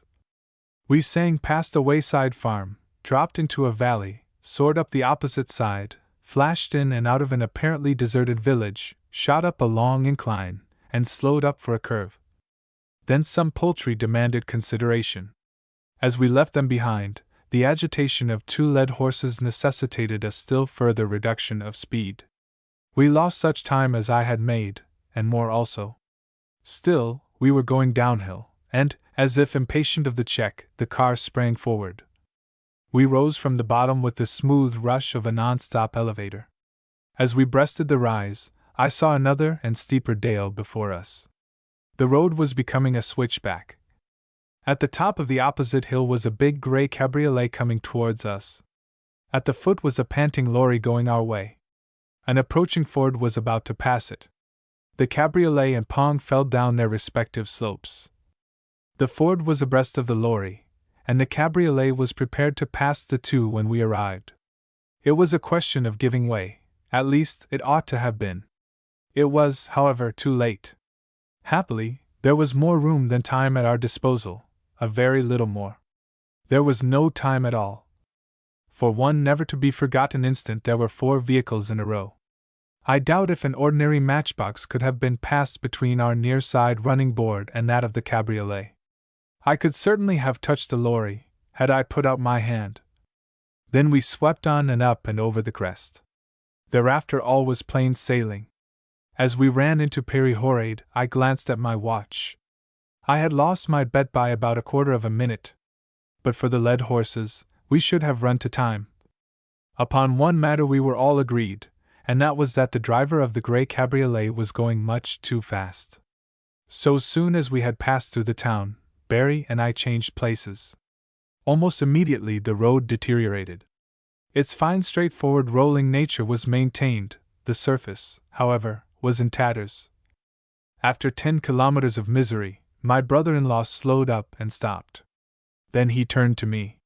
We sang past a wayside farm, dropped into a valley, soared up the opposite side, flashed in and out of an apparently deserted village, shot up a long incline, and slowed up for a curve. Then some poultry demanded consideration. As we left them behind, the agitation of 2 led horses necessitated a still further reduction of speed. We lost such time as I had made, and more also. Still, we were going downhill, and, as if impatient of the check, the car sprang forward. We rose from the bottom with the smooth rush of a non-stop elevator. As we breasted the rise, I saw another and steeper dale before us. The road was becoming a switchback. At the top of the opposite hill was a big gray cabriolet coming towards us. At the foot was a panting lorry going our way. An approaching Ford was about to pass it. The cabriolet and Pong fell down their respective slopes. The Ford was abreast of the lorry, and the cabriolet was prepared to pass the two when we arrived. It was a question of giving way, at least it ought to have been. It was, however, too late. Happily, there was more room than time at our disposal, a very little more. There was no time at all. For one never to be forgotten instant there were 4 vehicles in a row. I doubt if an ordinary matchbox could have been passed between our near side running board and that of the cabriolet. I could certainly have touched the lorry, had I put out my hand. Then we swept on and up and over the crest. Thereafter all was plain sailing. As we ran into Peri-Horade, I glanced at my watch. I had lost my bet by about a quarter of a minute. But for the led horses, we should have run to time. Upon one matter we were all agreed, and that was that the driver of the grey cabriolet was going much too fast. So soon as we had passed through the town, Barry and I changed places. Almost immediately the road deteriorated. Its fine straightforward rolling nature was maintained, the surface, however, was in tatters. After 10 kilometers of misery, my brother-in-law slowed up and stopped. Then he turned to me.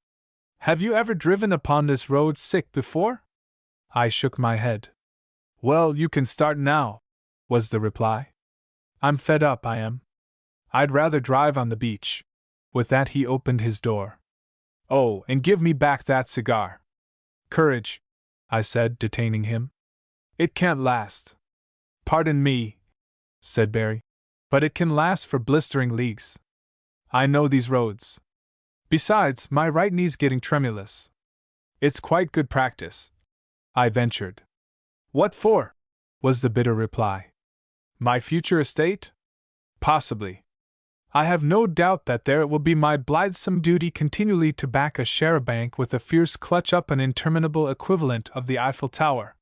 "Have you ever driven upon this road sick before?" I shook my head. "Well, you can start now," was the reply. "I'm fed up, I am. I'd rather drive on the beach." With that he opened his door. "Oh, and give me back that cigar." "Courage," I said, detaining him. "It can't last." "Pardon me," said Barry, "but it can last for blistering leagues. I know these roads. Besides, my right knee's getting tremulous. It's quite good practice," I ventured. "What for?" was the bitter reply. "My future estate? Possibly. I have no doubt that there it will be my blithesome duty continually to back a charabanc with a fierce clutch up an interminable equivalent of the Eiffel Tower.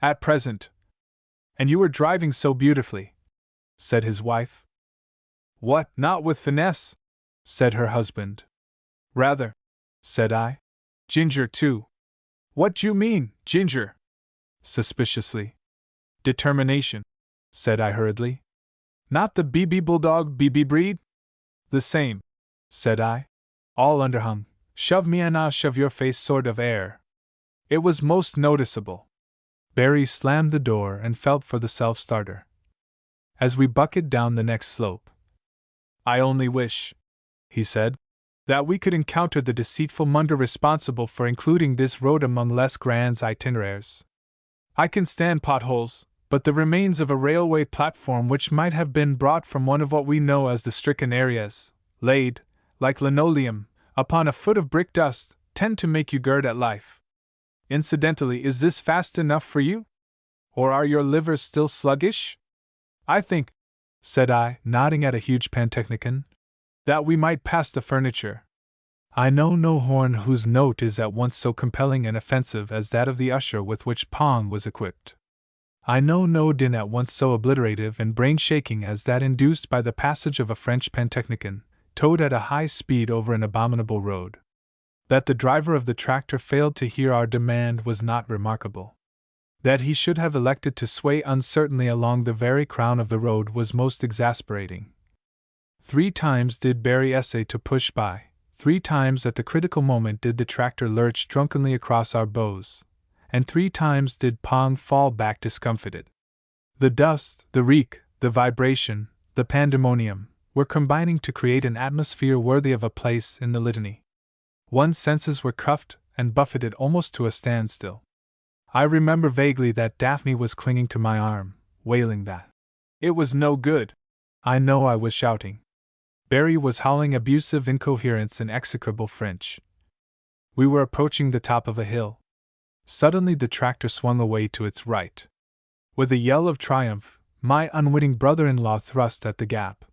At present. And you were driving so beautifully," said his wife. "What, not with finesse?" said her husband. "Rather," said I. "Ginger, too." "What d'you mean, ginger?" suspiciously. "Determination," said I hurriedly. "Not the BB Bulldog BB breed?" "The same," said I. "All underhung, shove me and I'll shove your face sort of air." It was most noticeable. Barry slammed the door and felt for the self-starter. As we bucketed down the next slope, "I only wish," he said, "that we could encounter the deceitful Munder responsible for including this road among Les Grands itineraires. I can stand potholes, but the remains of a railway platform which might have been brought from one of what we know as the stricken areas, laid, like linoleum, upon a foot of brick dust, tend to make you gird at life." Incidentally, is this fast enough for you? Or are your livers still sluggish? I think, said I, nodding at a huge pantechnicon, that we might pass the furniture. I know no horn whose note is at once so compelling and offensive as that of the usher with which Pong was equipped. I know no din at once so obliterative and brain-shaking as that induced by the passage of a French pantechnicon, towed at a high speed over an abominable road. That the driver of the tractor failed to hear our demand was not remarkable. That he should have elected to sway uncertainly along the very crown of the road was most exasperating. 3 times did Barry essay to push by, 3 times at the critical moment did the tractor lurch drunkenly across our bows, and 3 times did Pong fall back discomfited. The dust, the reek, the vibration, the pandemonium, were combining to create an atmosphere worthy of a place in the litany. One's senses were cuffed and buffeted almost to a standstill. I remember vaguely that Daphne was clinging to my arm, wailing that it was no good. I know I was shouting. Barry was howling abusive incoherence in execrable French. We were approaching the top of a hill. Suddenly the tractor swung away to its right. With a yell of triumph, my unwitting brother-in-law thrust at the gap.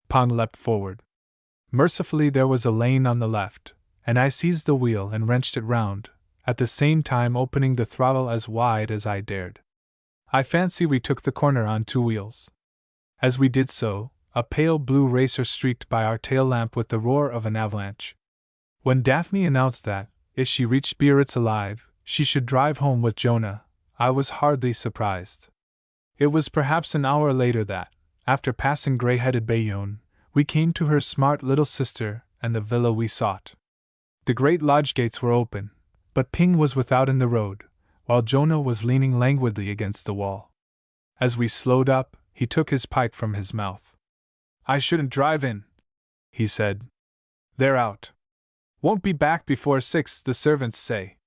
Pong leapt forward. Mercifully there was a lane on the left, and I seized the wheel and wrenched it round, at the same time opening the throttle as wide as I dared. I fancy we took the corner on 2 wheels. As we did so, a pale blue racer streaked by our tail lamp with the roar of an avalanche. When Daphne announced that, if she reached Biarritz alive, she should drive home with Jonah, I was hardly surprised. It was perhaps an hour later that, after passing grey-headed Bayonne, we came to her smart little sister and the villa we sought. The great lodge gates were open, but Ping was without in the road, while Jonah was leaning languidly against the wall. As we slowed up, he took his pipe from his mouth. I shouldn't drive in, he said. They're out. Won't be back before 6, the servants say.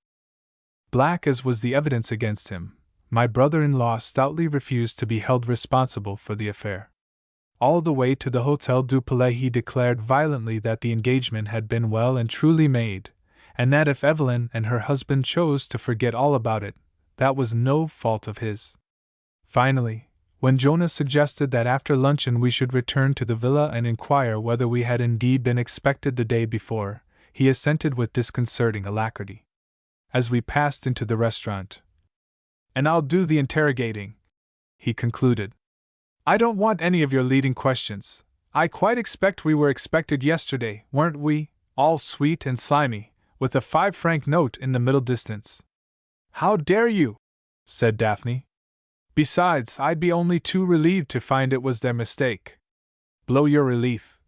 Black as was the evidence against him, my brother-in-law stoutly refused to be held responsible for the affair. All the way to the Hotel du Palais he declared violently that the engagement had been well and truly made, and that if Evelyn and her husband chose to forget all about it, that was no fault of his. Finally, when Jonah suggested that after luncheon we should return to the villa and inquire whether we had indeed been expected the day before, he assented with disconcerting alacrity. As we passed into the restaurant, "And I'll do the interrogating," he concluded. "I don't want any of your leading questions. I quite expect we were expected yesterday, weren't we, all sweet and slimy, with a 5-franc note in the middle distance?" "How dare you?" said Daphne. "Besides, I'd be only too relieved to find it was their mistake." "Blow your relief,"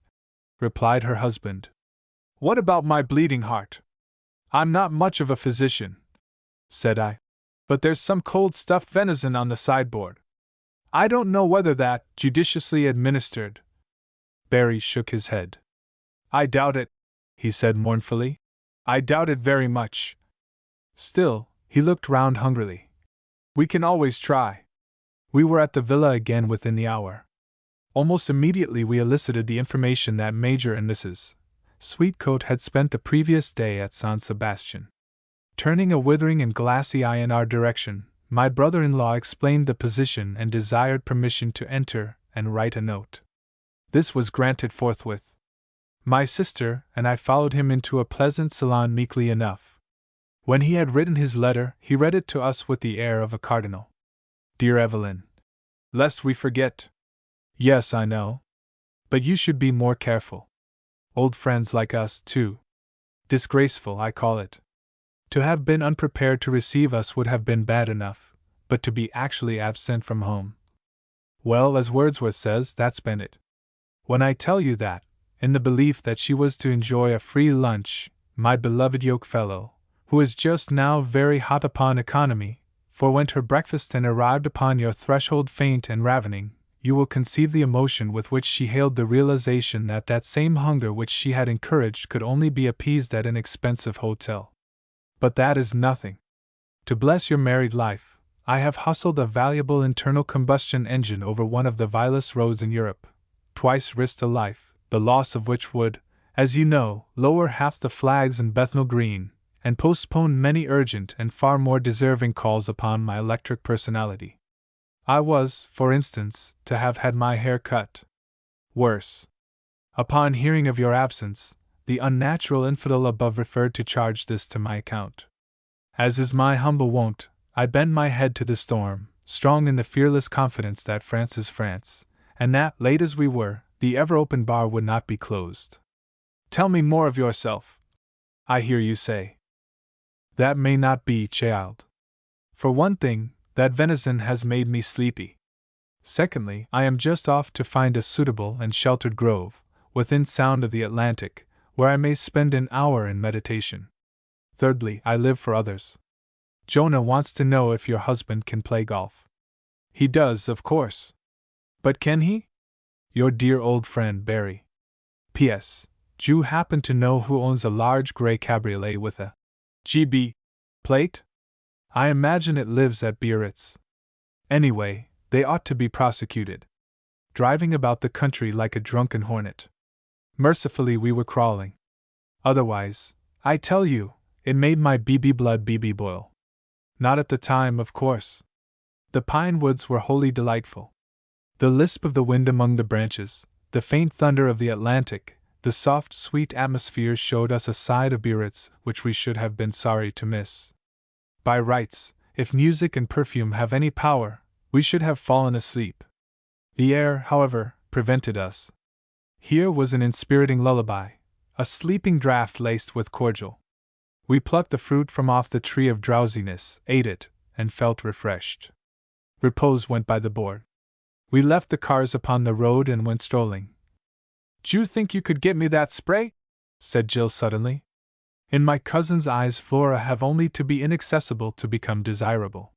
replied her husband. "What about my bleeding heart?" "I'm not much of a physician," said I, "but there's some cold stuffed venison on the sideboard. I don't know whether that, judiciously administered." Barry shook his head. "I doubt it," he said mournfully. "I doubt it very much." Still, he looked round hungrily. "We can always try." We were at the villa again within the hour. Almost immediately we elicited the information that Major and Mrs. Sweetcoat had spent the previous day at San Sebastian. Turning a withering and glassy eye in our direction, my brother-in-law explained the position and desired permission to enter and write a note. This was granted forthwith. My sister and I followed him into a pleasant salon meekly enough. When he had written his letter, he read it to us with the air of a cardinal. "Dear Evelyn, lest we forget." "Yes, I know. But you should be more careful. Old friends like us, too. Disgraceful, I call it. To have been unprepared to receive us would have been bad enough, but to be actually absent from home. Well, as Wordsworth says, that's been it. When I tell you that, in the belief that she was to enjoy a free lunch, my beloved yokefellow, who is just now very hot upon economy, forewent her breakfast and arrived upon your threshold faint and ravening, you will conceive the emotion with which she hailed the realization that that same hunger which she had encouraged could only be appeased at an expensive hotel. But that is nothing. To bless your married life, I have hustled a valuable internal combustion engine over one of the vilest roads in Europe, twice risked a life, the loss of which would, as you know, lower half the flags in Bethnal Green, and postponed many urgent and far more deserving calls upon my electric personality. I was, for instance, to have had my hair cut. Worse. Upon hearing of your absence, the unnatural infidel above referred to charge this to my account. As is my humble wont, I bent my head to the storm, strong in the fearless confidence that France is France, and that, late as we were, the ever-open bar would not be closed. Tell me more of yourself, I hear you say. That may not be, child. For one thing, that venison has made me sleepy. Secondly, I am just off to find a suitable and sheltered grove, within sound of the Atlantic, where I may spend an hour in meditation. Thirdly, I live for others. Jonah wants to know if your husband can play golf. He does, of course. But can he? Your dear old friend Barry. P.S. Do you happen to know who owns a large gray cabriolet with a GB plate? I imagine it lives at Biarritz. Anyway, they ought to be prosecuted. Driving about the country like a drunken hornet. Mercifully we were crawling. Otherwise, I tell you, it made my blood boil. Not at the time, of course. The pine woods were wholly delightful. The lisp of the wind among the branches, the faint thunder of the Atlantic, the soft, sweet atmosphere showed us a side of Biarritz which we should have been sorry to miss. By rights, if music and perfume have any power, we should have fallen asleep. The air, however, prevented us. Here was an inspiriting lullaby, a sleeping draught laced with cordial. We plucked the fruit from off the tree of drowsiness, ate it, and felt refreshed. Repose went by the board. We left the cars upon the road and went strolling. "Do you think you could get me that spray?" said Jill suddenly. In my cousin's eyes Flora have only to be inaccessible to become desirable.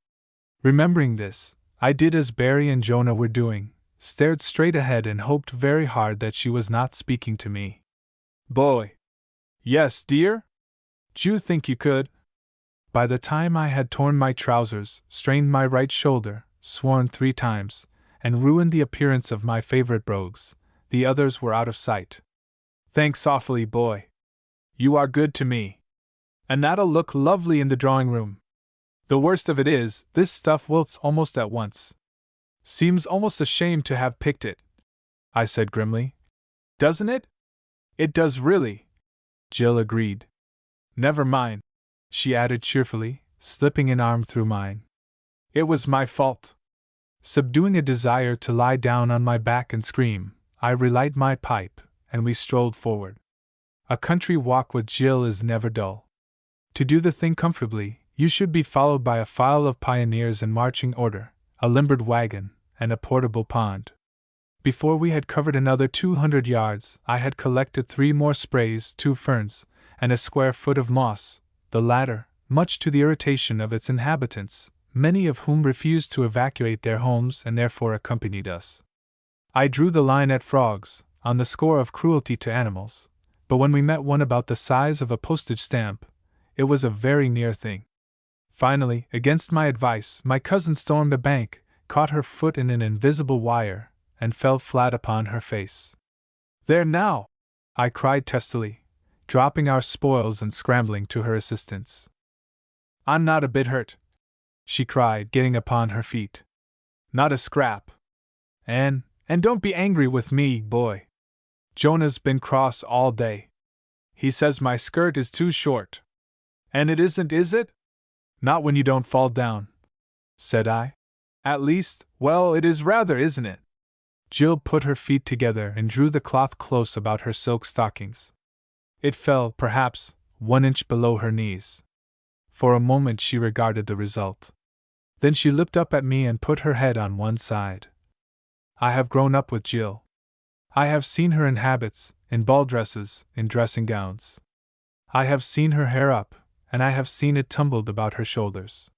Remembering this, I did as Barry and Jonah were doing, stared straight ahead and hoped very hard that she was not speaking to me. "Boy." "Yes, dear? Do you think you could?" By the time I had torn my trousers, strained my right shoulder, sworn 3 times, and ruined the appearance of my favorite brogues, the others were out of sight. "Thanks awfully, boy. You are good to me. And that'll look lovely in the drawing room. The worst of it is, this stuff wilts almost at once. Seems almost a shame to have picked it," I said grimly. "Doesn't it?" "It does really," Jill agreed. "Never mind," she added cheerfully, slipping an arm through mine. "It was my fault." Subduing a desire to lie down on my back and scream, I relight my pipe, and we strolled forward. A country walk with Jill is never dull. To do the thing comfortably, you should be followed by a file of pioneers in marching order, a limbered wagon, and a portable pond. Before we had covered another 200 yards, I had collected 3 more sprays, 2 ferns, and a square foot of moss, the latter, much to the irritation of its inhabitants, many of whom refused to evacuate their homes and therefore accompanied us. I drew the line at frogs, on the score of cruelty to animals, but when we met one about the size of a postage stamp, it was a very near thing. Finally, against my advice, my cousin stormed a bank, caught her foot in an invisible wire, and fell flat upon her face. "There now!" I cried testily, dropping our spoils and scrambling to her assistance. "I'm not a bit hurt," she cried, getting upon her feet. "Not a scrap. And don't be angry with me, boy. Jonah's been cross all day. He says my skirt is too short. And it isn't, is it?" "Not when you don't fall down," said I. "At least, well, it is rather, isn't it?" Jill put her feet together and drew the cloth close about her silk stockings. It fell, perhaps, 1 inch below her knees. For a moment she regarded the result. Then she looked up at me and put her head on one side. I have grown up with Jill. I have seen her in habits, in ball dresses, in dressing gowns. I have seen her hair up, and I have seen it tumbled about her shoulders.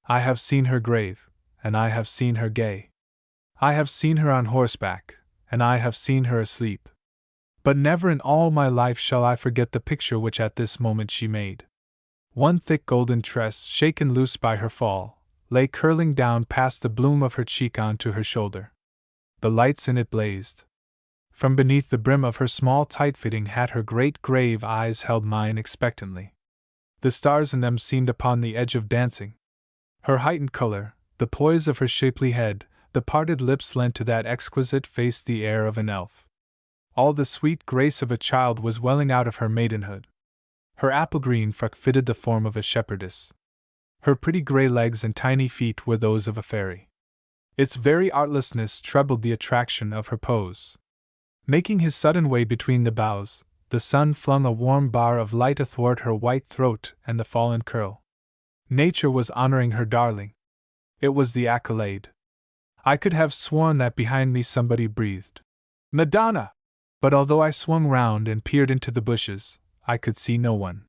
I have seen her grave, and I have seen her gay. I have seen her on horseback, and I have seen her asleep. But never in all my life shall I forget the picture which at this moment she made. One thick golden tress, shaken loose by her fall, lay curling down past the bloom of her cheek onto her shoulder. The lights in it blazed. From beneath the brim of her small tight-fitting hat her great grave eyes held mine expectantly. The stars in them seemed upon the edge of dancing. Her heightened color, the poise of her shapely head, the parted lips lent to that exquisite face the air of an elf. All the sweet grace of a child was welling out of her maidenhood. Her apple-green frock fitted the form of a shepherdess. Her pretty gray legs and tiny feet were those of a fairy. Its very artlessness trebled the attraction of her pose. Making his sudden way between the boughs, the sun flung a warm bar of light athwart her white throat and the fallen curl. Nature was honoring her darling. It was the accolade. I could have sworn that behind me somebody breathed, "Madonna!" But although I swung round and peered into the bushes, I could see no one.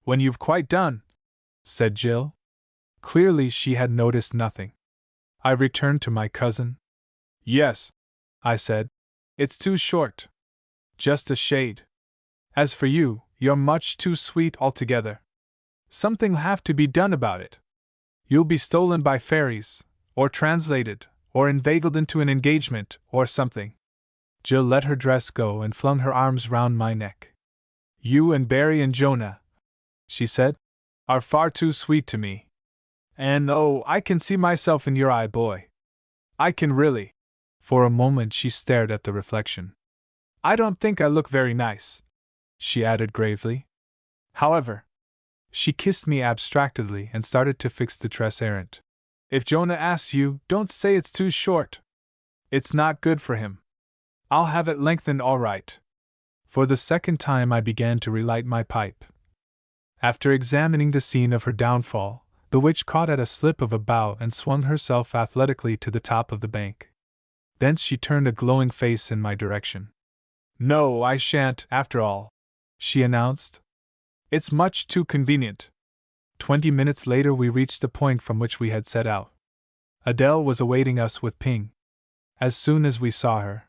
"When you've quite done," said Jill. Clearly she had noticed nothing. I returned to my cousin. "Yes," I said. "It's too short. Just a shade. As for you, you're much too sweet altogether. Something'll have to be done about it. You'll be stolen by fairies, or translated, or inveigled into an engagement, or something." Jill let her dress go and flung her arms round my neck. "You and Barry and Jonah," she said, "are far too sweet to me. And oh, I can see myself in your eye, boy. I can really." For a moment she stared at the reflection. "I don't think I look very nice," she added gravely. "However," she kissed me abstractedly and started to fix the tress errant. "If Jonah asks you, don't say it's too short. It's not good for him. I'll have it lengthened all right." For the second time I began to relight my pipe. After examining the scene of her downfall, the witch caught at a slip of a bough and swung herself athletically to the top of the bank. Thence she turned a glowing face in my direction. "No, I shan't, after all," she announced. "It's much too convenient." 20 minutes later we reached the point from which we had set out. Adele was awaiting us with Ping. As soon as we saw her,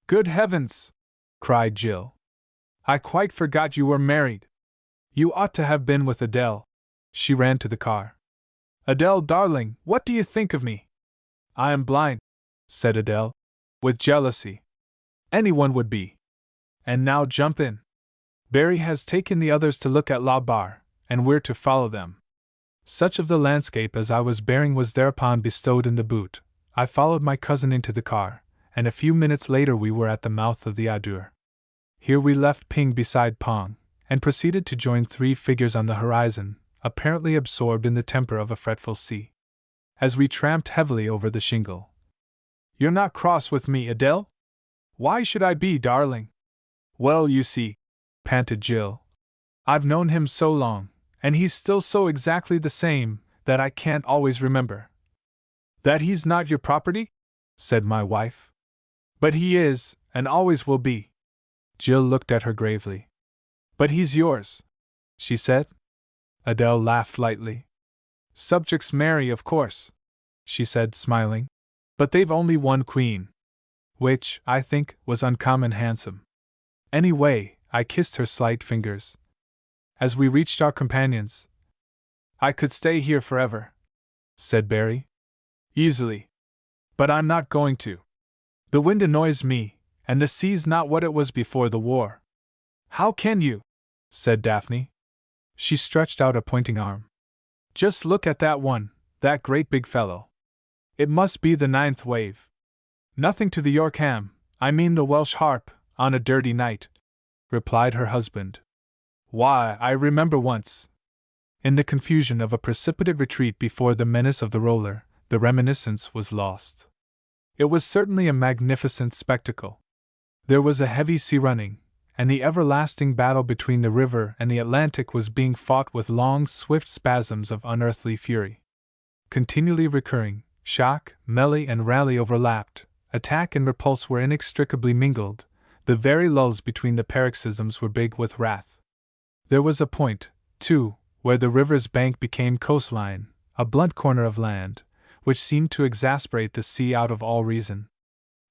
"Good heavens!" cried Jill. "I quite forgot you were married. You ought to have been with Adele." She ran to the car. "Adele, darling, what do you think of me?" "I am blind," said Adele, with jealousy. "Anyone would be. And now jump in. Barry has taken the others to look at La Barre, and we're to follow them." Such of the landscape as I was bearing was thereupon bestowed in the boot. I followed my cousin into the car, and a few minutes later we were at the mouth of the Adur. Here we left Ping beside Pong, and proceeded to join 3 figures on the horizon, apparently absorbed in the temper of a fretful sea. As we tramped heavily over the shingle, "You're not cross with me, Adele?" "Why should I be, darling?" "Well, you see," panted Jill, "I've known him so long, and he's still so exactly the same, that I can't always remember." "That he's not your property?" said my wife. "But he is, and always will be." Jill looked at her gravely. "But he's yours," she said. Adele laughed lightly. "Subjects marry, of course," she said, smiling. "But they've only one queen." Which, I think, was uncommon handsome. Anyway, I kissed her slight fingers. As we reached our companions, "I could stay here forever," said Barry. "Easily. But I'm not going to. The wind annoys me, and the sea's not what it was before the war." "How can you?" said Daphne. She stretched out a pointing arm. "Just look at that one, that great big fellow. It must be the 9th wave. Nothing to the York ham, I mean the Welsh harp, on a dirty night," replied her husband. "Why, I remember once." In the confusion of a precipitate retreat before the menace of the roller, the reminiscence was lost. It was certainly a magnificent spectacle. There was a heavy sea running, and the everlasting battle between the river and the Atlantic was being fought with long, swift spasms of unearthly fury. Continually recurring, shock, melee, and rally overlapped, attack and repulse were inextricably mingled, the very lulls between the paroxysms were big with wrath. There was a point, too, where the river's bank became coastline, a blunt corner of land, which seemed to exasperate the sea out of all reason.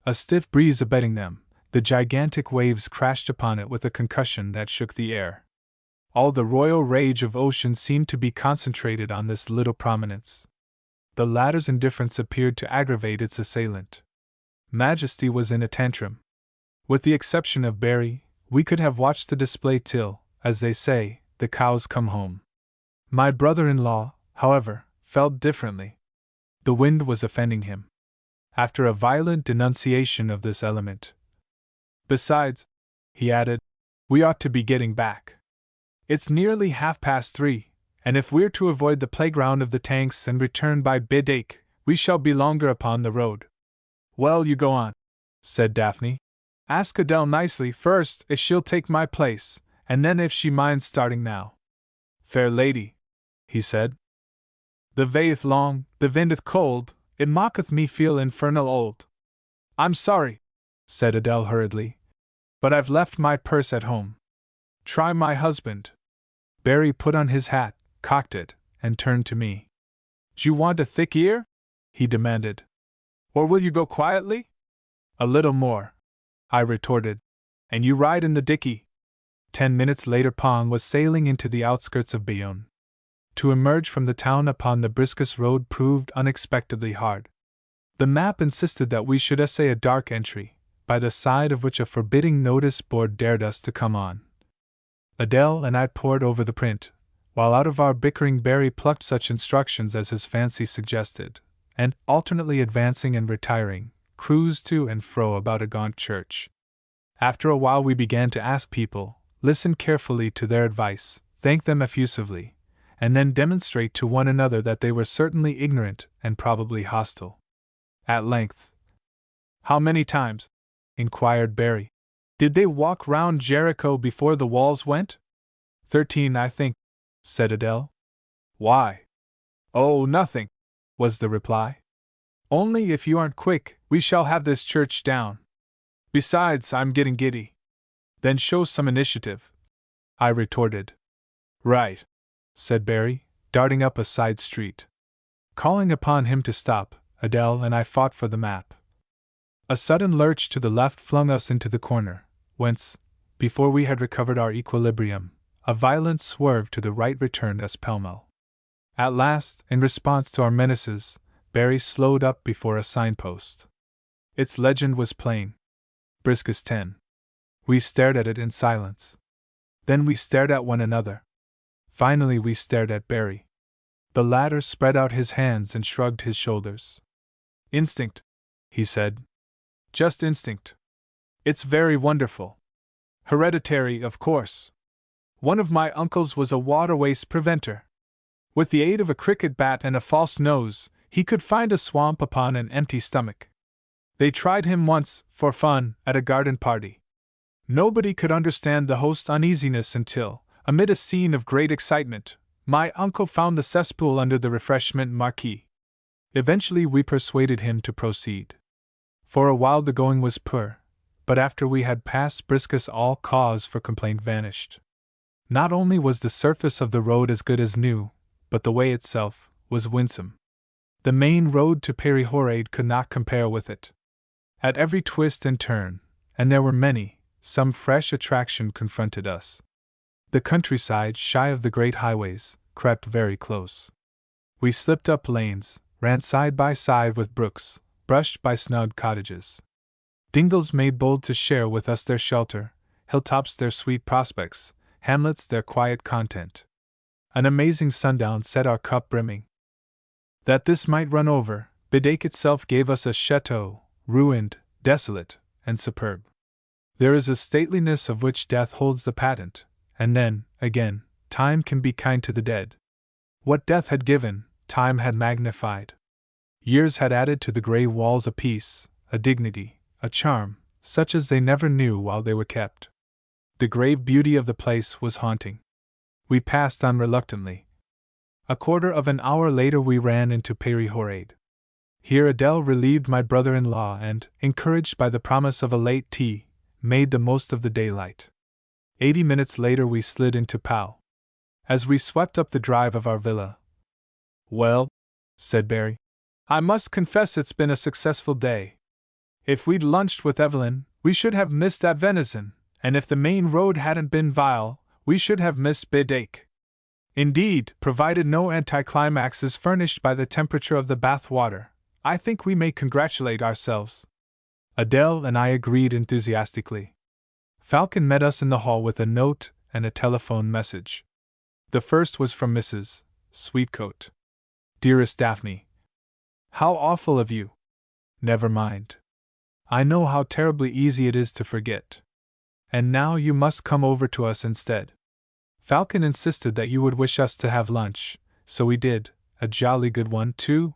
A stiff breeze abetting them, the gigantic waves crashed upon it with a concussion that shook the air. All the royal rage of ocean seemed to be concentrated on this little prominence. The latter's indifference appeared to aggravate its assailant. Majesty was in a tantrum. With the exception of Barry, we could have watched the display till, as they say, the cows come home. My brother-in-law, however, felt differently. The wind was offending him. After a violent denunciation of this element. Besides, he added, we ought to be getting back. It's nearly 3:30, and if we're to avoid the playground of the tanks and return by Bidake, we shall be longer upon the road. Well, you go on, said Daphne. Ask Adele nicely first if she'll take my place, and then if she minds starting now. Fair lady, he said. The vayeth long, the vindeth cold, it mocketh me feel infernal old. I'm sorry, said Adele hurriedly, but I've left my purse at home. Try my husband. Barry put on his hat, cocked it, and turned to me. D'you want a thick ear? He demanded. Or will you go quietly? A little more, I retorted. And you ride in the dickey. 10 minutes later Pong was sailing into the outskirts of Bayonne. To emerge from the town upon the briskest road proved unexpectedly hard. The map insisted that we should essay a dark entry, by the side of which a forbidding notice board dared us to come on. Adele and I pored over the print, while out of our bickering Barry plucked such instructions as his fancy suggested, and, alternately advancing and retiring, cruised to and fro about a gaunt church. After a while we began to ask people, listen carefully to their advice, thank them effusively, and then demonstrate to one another that they were certainly ignorant and probably hostile. At length, how many times, inquired Barry, did they walk round Jericho before the walls went? 13, I think, said Adele. Why? Oh, nothing, was the reply. Only if you aren't quick, we shall have this church down. Besides, I'm getting giddy. Then show some initiative, I retorted. Right, said Barry, darting up a side street. Calling upon him to stop, Adele and I fought for the map. A sudden lurch to the left flung us into the corner, whence, before we had recovered our equilibrium, a violent swerve to the right returned us pell-mell. At last, in response to our menaces, Barry slowed up before a signpost. Its legend was plain. Briskest 10. We stared at it in silence. Then we stared at one another. Finally we stared at Barry. The latter spread out his hands and shrugged his shoulders. Instinct, he said. Just instinct. It's very wonderful. Hereditary, of course. One of my uncles was a water-waste preventer. With the aid of a cricket bat and a false nose, he could find a swamp upon an empty stomach. They tried him once, for fun, at a garden party. Nobody could understand the host's uneasiness until, amid a scene of great excitement, my uncle found the cesspool under the refreshment marquee. Eventually we persuaded him to proceed. For a while the going was poor, but after we had passed Briscus all cause for complaint vanished. Not only was the surface of the road as good as new, but the way itself was winsome. The main road to Péry-Horade could not compare with it. At every twist and turn, and there were many, some fresh attraction confronted us. The countryside, shy of the great highways, crept very close. We slipped up lanes, ran side by side with brooks, brushed by snug cottages. Dingles made bold to share with us their shelter, hilltops their sweet prospects, hamlets their quiet content. An amazing sundown set our cup brimming. That this might run over, Bidake itself gave us a chateau, ruined, desolate, and superb. There is a stateliness of which death holds the patent, and then, again, time can be kind to the dead. What death had given, time had magnified. Years had added to the grey walls a peace, a dignity, a charm, such as they never knew while they were kept. The grave beauty of the place was haunting. We passed on reluctantly. A quarter of an hour later we ran into Péry-Horade. Here Adele relieved my brother-in-law and, encouraged by the promise of a late tea, made the most of the daylight. 80 minutes later we slid into Pau. As we swept up the drive of our villa. Well, said Barry, I must confess it's been a successful day. If we'd lunched with Evelyn, we should have missed that venison, and if the main road hadn't been vile, we should have missed Bidake. Indeed, provided no anticlimax is furnished by the temperature of the bath water, I think we may congratulate ourselves. Adele and I agreed enthusiastically. Falcon met us in the hall with a note and a telephone message. The first was from Mrs. Sweetcoat. Dearest Daphne. How awful of you! Never mind. I know how terribly easy it is to forget. And now you must come over to us instead. Falcon insisted that you would wish us to have lunch, so we did, a jolly good one, too.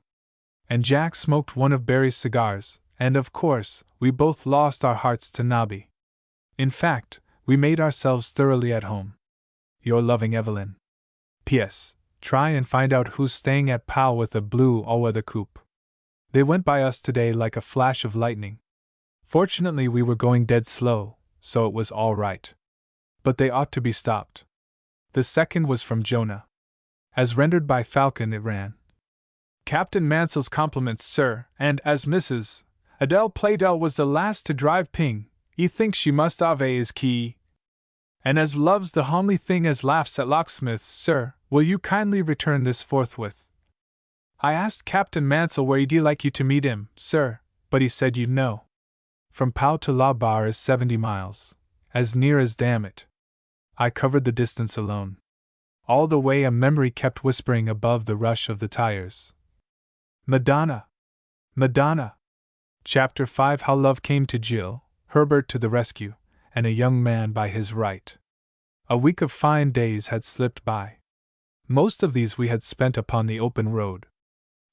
And Jack smoked one of Barry's cigars, and of course, we both lost our hearts to Nobby. In fact, we made ourselves thoroughly at home. Your loving Evelyn. P.S. Try and find out who's staying at Pal with the blue all-weather coupe. They went by us today like a flash of lightning. Fortunately, we were going dead slow, so it was all right. But they ought to be stopped. The second was from Jonah. As rendered by Falcon, it ran: Captain Mansell's compliments, sir, and as Mrs. Adele Playdell was the last to drive Ping, he thinks she must have his key. And as loves the homely thing as laughs at locksmiths, sir, will you kindly return this forthwith? I asked Captain Mansell where he'd like you to meet him, sir, but he said you'd know. From Pau to La Barre is 70 miles, as near as damn it. I covered the distance alone. All the way a memory kept whispering above the rush of the tires. Madonna! Madonna! Chapter 5: How Love Came to Jill, Herbert to the Rescue, and a Young Man by His Right. A week of fine days had slipped by. Most of these we had spent upon the open road.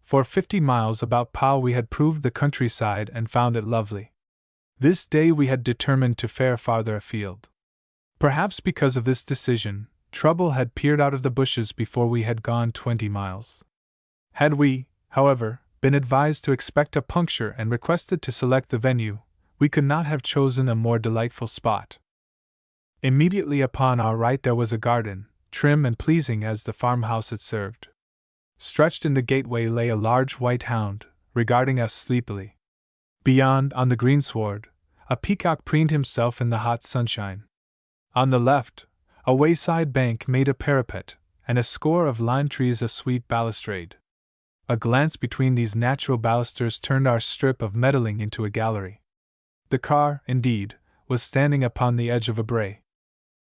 For 50 miles about Pau we had proved the countryside and found it lovely. This day we had determined to fare farther afield. Perhaps because of this decision, trouble had peered out of the bushes before we had gone 20 miles. Had we, however, been advised to expect a puncture and requested to select the venue, we could not have chosen a more delightful spot. Immediately upon our right there was a garden, trim and pleasing as the farmhouse it served. Stretched in the gateway lay a large white hound, regarding us sleepily. Beyond, on the greensward, a peacock preened himself in the hot sunshine. On the left, a wayside bank made a parapet, and a score of lime trees a sweet balustrade. A glance between these natural balusters turned our strip of meadowing into a gallery. The car, indeed, was standing upon the edge of a brae.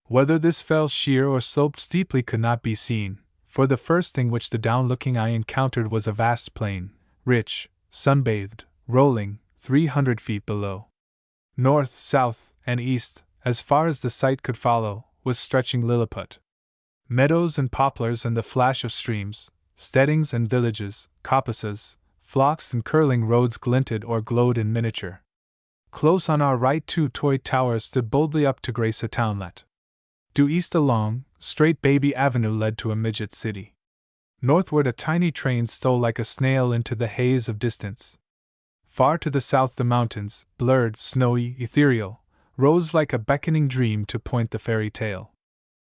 Whether this fell sheer or sloped steeply could not be seen, for the first thing which the down-looking eye encountered was a vast plain, rich, sun-bathed, rolling, 300 feet below. North, south, and east, as far as the sight could follow, was stretching Lilliput. Meadows and poplars and the flash of streams, steadings and villages, coppices, flocks and curling roads glinted or glowed in miniature. Close on our right 2 toy towers stood boldly up to grace a townlet. Due east a long, straight baby avenue led to a midget city. Northward a tiny train stole like a snail into the haze of distance. Far to the south the mountains, blurred, snowy, ethereal, rose like a beckoning dream to point the fairy tale.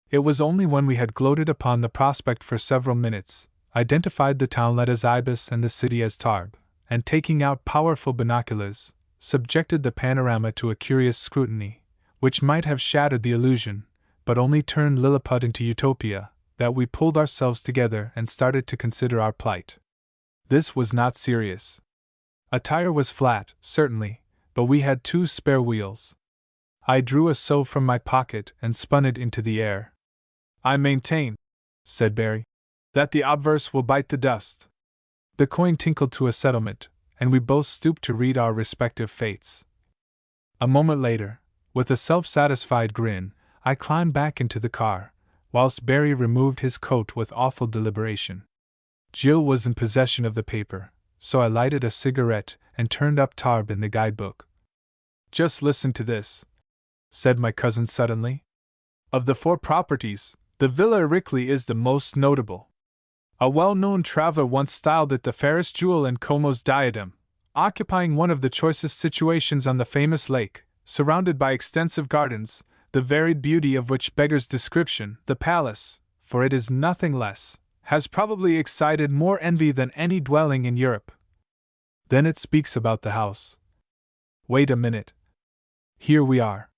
It was only when we had gloated upon the prospect for several minutes, identified the townlet as Ibis and the city as Tarbes, and taking out powerful binoculars, subjected the panorama to a curious scrutiny, which might have shattered the illusion, but only turned Lilliput into utopia, that we pulled ourselves together and started to consider our plight. This was not serious. A tire was flat, certainly, but we had 2 spare wheels. I drew a sou from my pocket and spun it into the air. I maintain, said Barry, that the obverse will bite the dust. The coin tinkled to a settlement, and we both stooped to read our respective fates. A moment later, with a self-satisfied grin, I climbed back into the car, whilst Barry removed his coat with awful deliberation. Jill was in possession of the paper, so I lighted a cigarette and turned up Tarbes in the guidebook. Just listen to this, said my cousin suddenly. Of the 4 properties, the Villa Rickley is the most notable. A well-known traveler once styled it the fairest jewel in Como's diadem, occupying one of the choicest situations on the famous lake, surrounded by extensive gardens, the varied beauty of which beggars description. The palace, for it is nothing less, has probably excited more envy than any dwelling in Europe. Then it speaks about the house. Wait a minute. Here we are.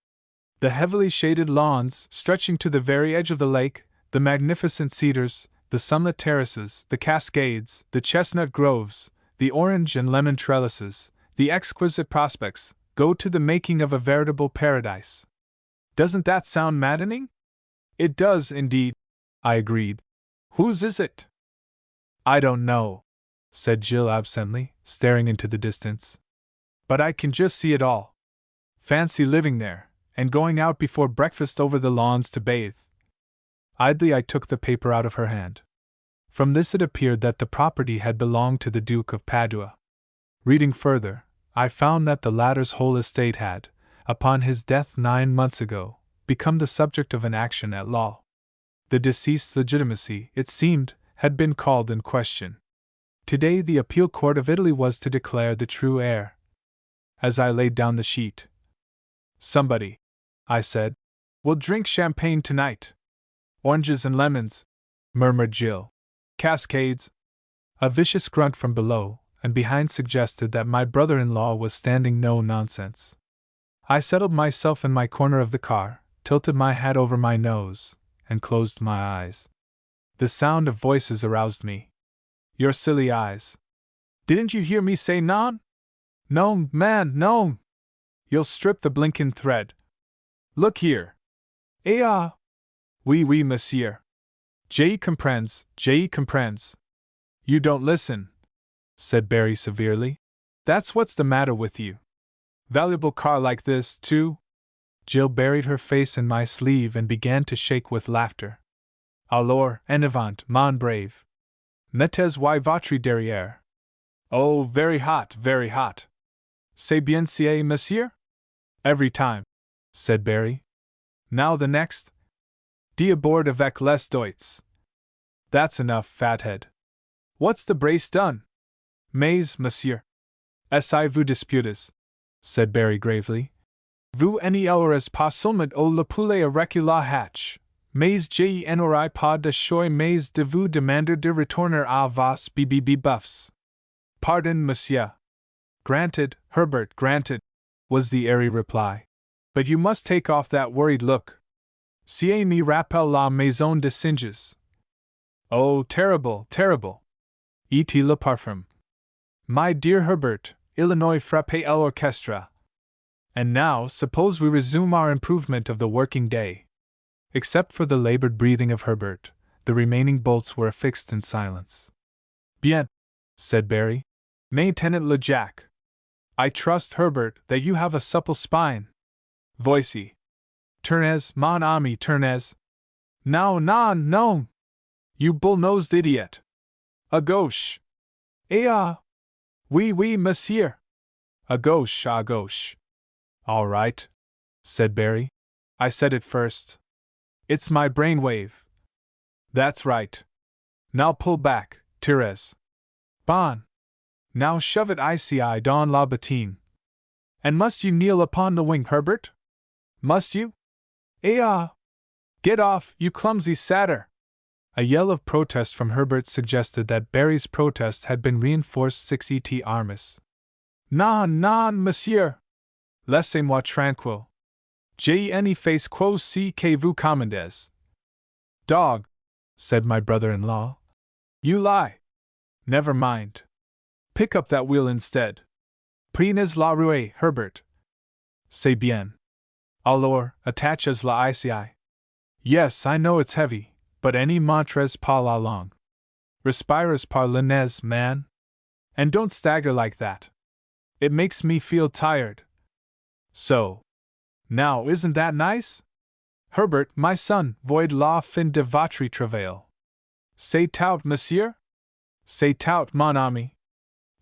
The heavily shaded lawns, stretching to the very edge of the lake, the magnificent cedars, the sunlit terraces, the cascades, the chestnut groves, the orange and lemon trellises, the exquisite prospects, go to the making of a veritable paradise. Doesn't that sound maddening? It does, indeed, I agreed. Whose is it? I don't know, said Jill absently, staring into the distance. But I can just see it all. Fancy living there, and going out before breakfast over the lawns to bathe. Idly I took the paper out of her hand. From this it appeared that the property had belonged to the Duke of Padua. Reading further, I found that the latter's whole estate had, upon his death 9 months ago, become the subject of an action at law. The deceased's legitimacy, it seemed, had been called in question. Today the appeal court of Italy was to declare the true heir. As I laid down the sheet, "Somebody," I said, "will drink champagne tonight." "Oranges and lemons," murmured Jill. "Cascades." A vicious grunt from below and behind suggested that my brother-in-law was standing no nonsense. I settled myself in my corner of the car, tilted my hat over my nose, and closed my eyes. The sound of voices aroused me. "Your silly eyes. Didn't you hear me say non? No, man, no. You'll strip the blinkin' thread. Look here. Eh ah. Oui, oui, monsieur. Je comprends, je comprends." "You don't listen," said Barry severely. "That's what's the matter with you. Valuable car like this, too?" Jill buried her face in my sleeve and began to shake with laughter. "Alors, en avant, mon brave. Mettez y votre derrière. Oh, very hot, very hot. C'est bien ça, monsieur?" "Every time," said Barry. "Now the next. D'abord avec les Deutsch." "That's enough, fathead. What's the brace done?" "Mais, monsieur. Si vous disputez," said Barry gravely. "Vous n'aurez pas seulement le poulet avec la hatch, mais je n'aurai pas de choix mais de vous demander de retourner à vos buffs." "Pardon, monsieur." "Granted, Herbert, granted," was the airy reply. "But you must take off that worried look. Ça me rappelle la maison de singes." "Oh, terrible, terrible. Et le parfum. My dear Herbert, Illinois frappe l'orchestre. And now, suppose we resume our improvement of the working day." Except for the labored breathing of Herbert, the remaining bolts were affixed in silence. "Bien," said Barry. "Maintenant le jack. I trust, Herbert, that you have a supple spine." "Voici. Tournez, mon ami, tournez." "Non, non, non. You bull-nosed idiot. À gauche." "Eh ah. Oui, oui, monsieur. À gauche, à gauche." "All right," said Barry. "I said it first. It's my brainwave. That's right. Now pull back, Thérèse. Bon. Now shove it ici dans la bottine. And must you kneel upon the wing, Herbert? Must you? Eh ah! Get off, you clumsy satyr!" A yell of protest from Herbert suggested that Barry's protest had been reinforced 6 armis. "Non, non, monsieur! Laissez-moi tranquille. J'ai ne face quo si que vous commandez." "Dog," said my brother-in-law. "You lie. Never mind. Pick up that wheel instead. Prenez la roue, Herbert. C'est bien. Alors, attaches la ici. Yes, I know it's heavy, but any montres pas la langue. Respires par le nez, man. And don't stagger like that. It makes me feel tired. So. Now, isn't that nice? Herbert, my son, void la fin de votre travail. C'est tout, monsieur? C'est tout, mon ami.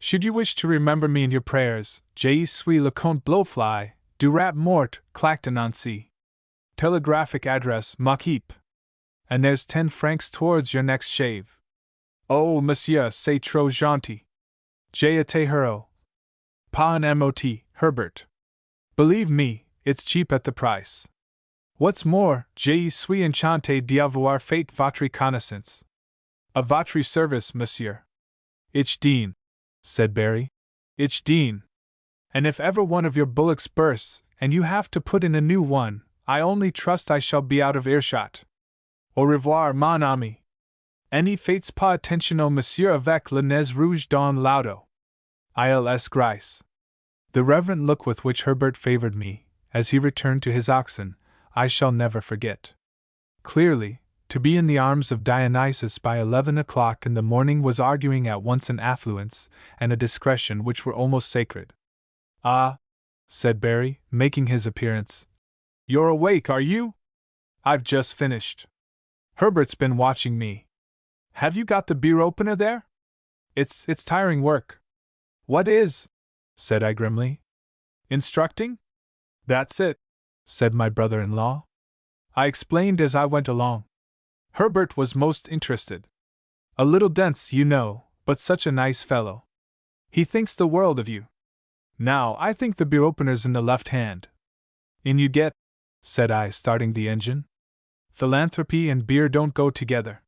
Should you wish to remember me in your prayers, je suis le Comte Blowfly, du Rat Mort, Clacton Nancy. Telegraphic address, Maquip. And there's 10 francs towards your next shave. Oh, monsieur, c'est trop gentil. J'ai été heureux. Pas un mot, Herbert. Believe me, it's cheap at the price. What's more, je suis enchanté d'avoir fait votre connaissance. A votre service, monsieur. Ich dien, said Barry. Ich dien. And if ever one of your bullocks bursts, and you have to put in a new one, I only trust I shall be out of earshot. Au revoir, mon ami. Ne faites pas attention au monsieur avec le nez rouge dans l'auto. Ils grice. The reverent look with which Herbert favored me, as he returned to his oxen, I shall never forget. Clearly, To be in the arms of Dionysus by 11 o'clock in the morning was arguing at once an affluence and a discretion which were almost sacred. "Ah," said Barry, making his appearance. "You're awake, are you? I've just finished. Herbert's been watching me. Have you got the beer opener there? It's tiring work." "What is?" said I grimly. "Instructing?" "That's it," said my brother-in-law. I explained as I went along. Herbert was most interested. A little dense, you know, but such a nice fellow. He thinks the world of you. Now, I think the beer opener's in the left hand. "In you get," said I, starting the engine. "Philanthropy and beer don't go together."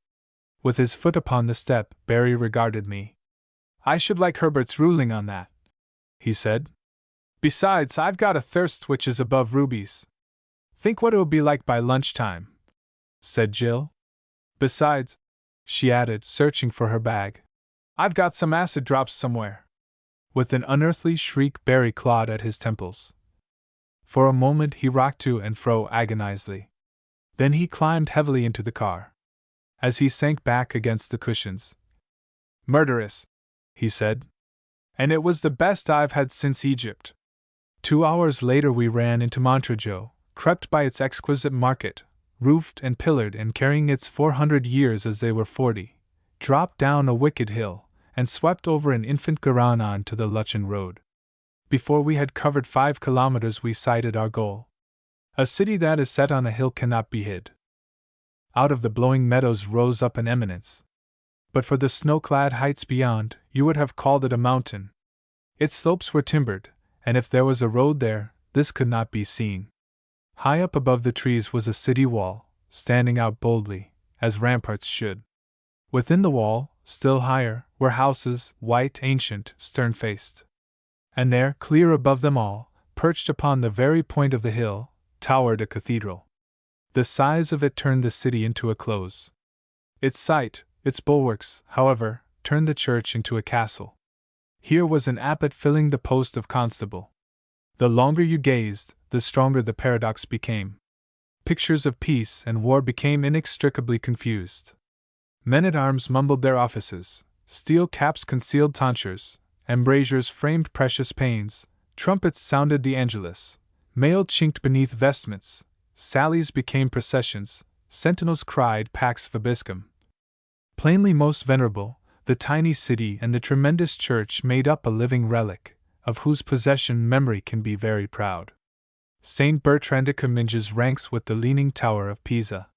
With his foot upon the step, Barry regarded me. "I should like Herbert's ruling on that," he said. "Besides, I've got a thirst which is above rubies. Think what it'll be like by lunchtime," said Jill. "Besides," she added, searching for her bag, "I've got some acid drops somewhere." With an unearthly shriek, Barry clawed at his temples. For a moment he rocked to and fro agonizedly. Then he climbed heavily into the car. As he sank back against the cushions, "Murderous," he said. "And it was the best I've had since Egypt." 2 hours later we ran into Montreux, crept by its exquisite market, roofed and pillared and carrying its 400 years as they were 40, dropped down a wicked hill, and swept over an infant Garonne on to the Luchan road. Before we had covered 5 kilometers we sighted our goal. A city that is set on a hill cannot be hid. Out of the blowing meadows rose up an eminence. But for the snow-clad heights beyond, you would have called it a mountain. Its slopes were timbered, and if there was a road there, this could not be seen. High up above the trees was a city wall, standing out boldly, as ramparts should. Within the wall, still higher, were houses, white, ancient, stern-faced. And there, clear above them all, perched upon the very point of the hill, towered a cathedral. The size of it turned the city into a close. Its site, its bulwarks, however, turned the church into a castle. Here was an abbot filling the post of constable. The longer you gazed, the stronger the paradox became. Pictures of peace and war became inextricably confused. Men-at-arms mumbled their offices, steel caps concealed tonsures, embrasures framed precious panes, trumpets sounded the Angelus, mail chinked beneath vestments, sallies became processions, sentinels cried Pax Vobiscum. Plainly most venerable, the tiny city and the tremendous church made up a living relic, of whose possession memory can be very proud. St. Bertrand minges ranks with the leaning tower of Pisa.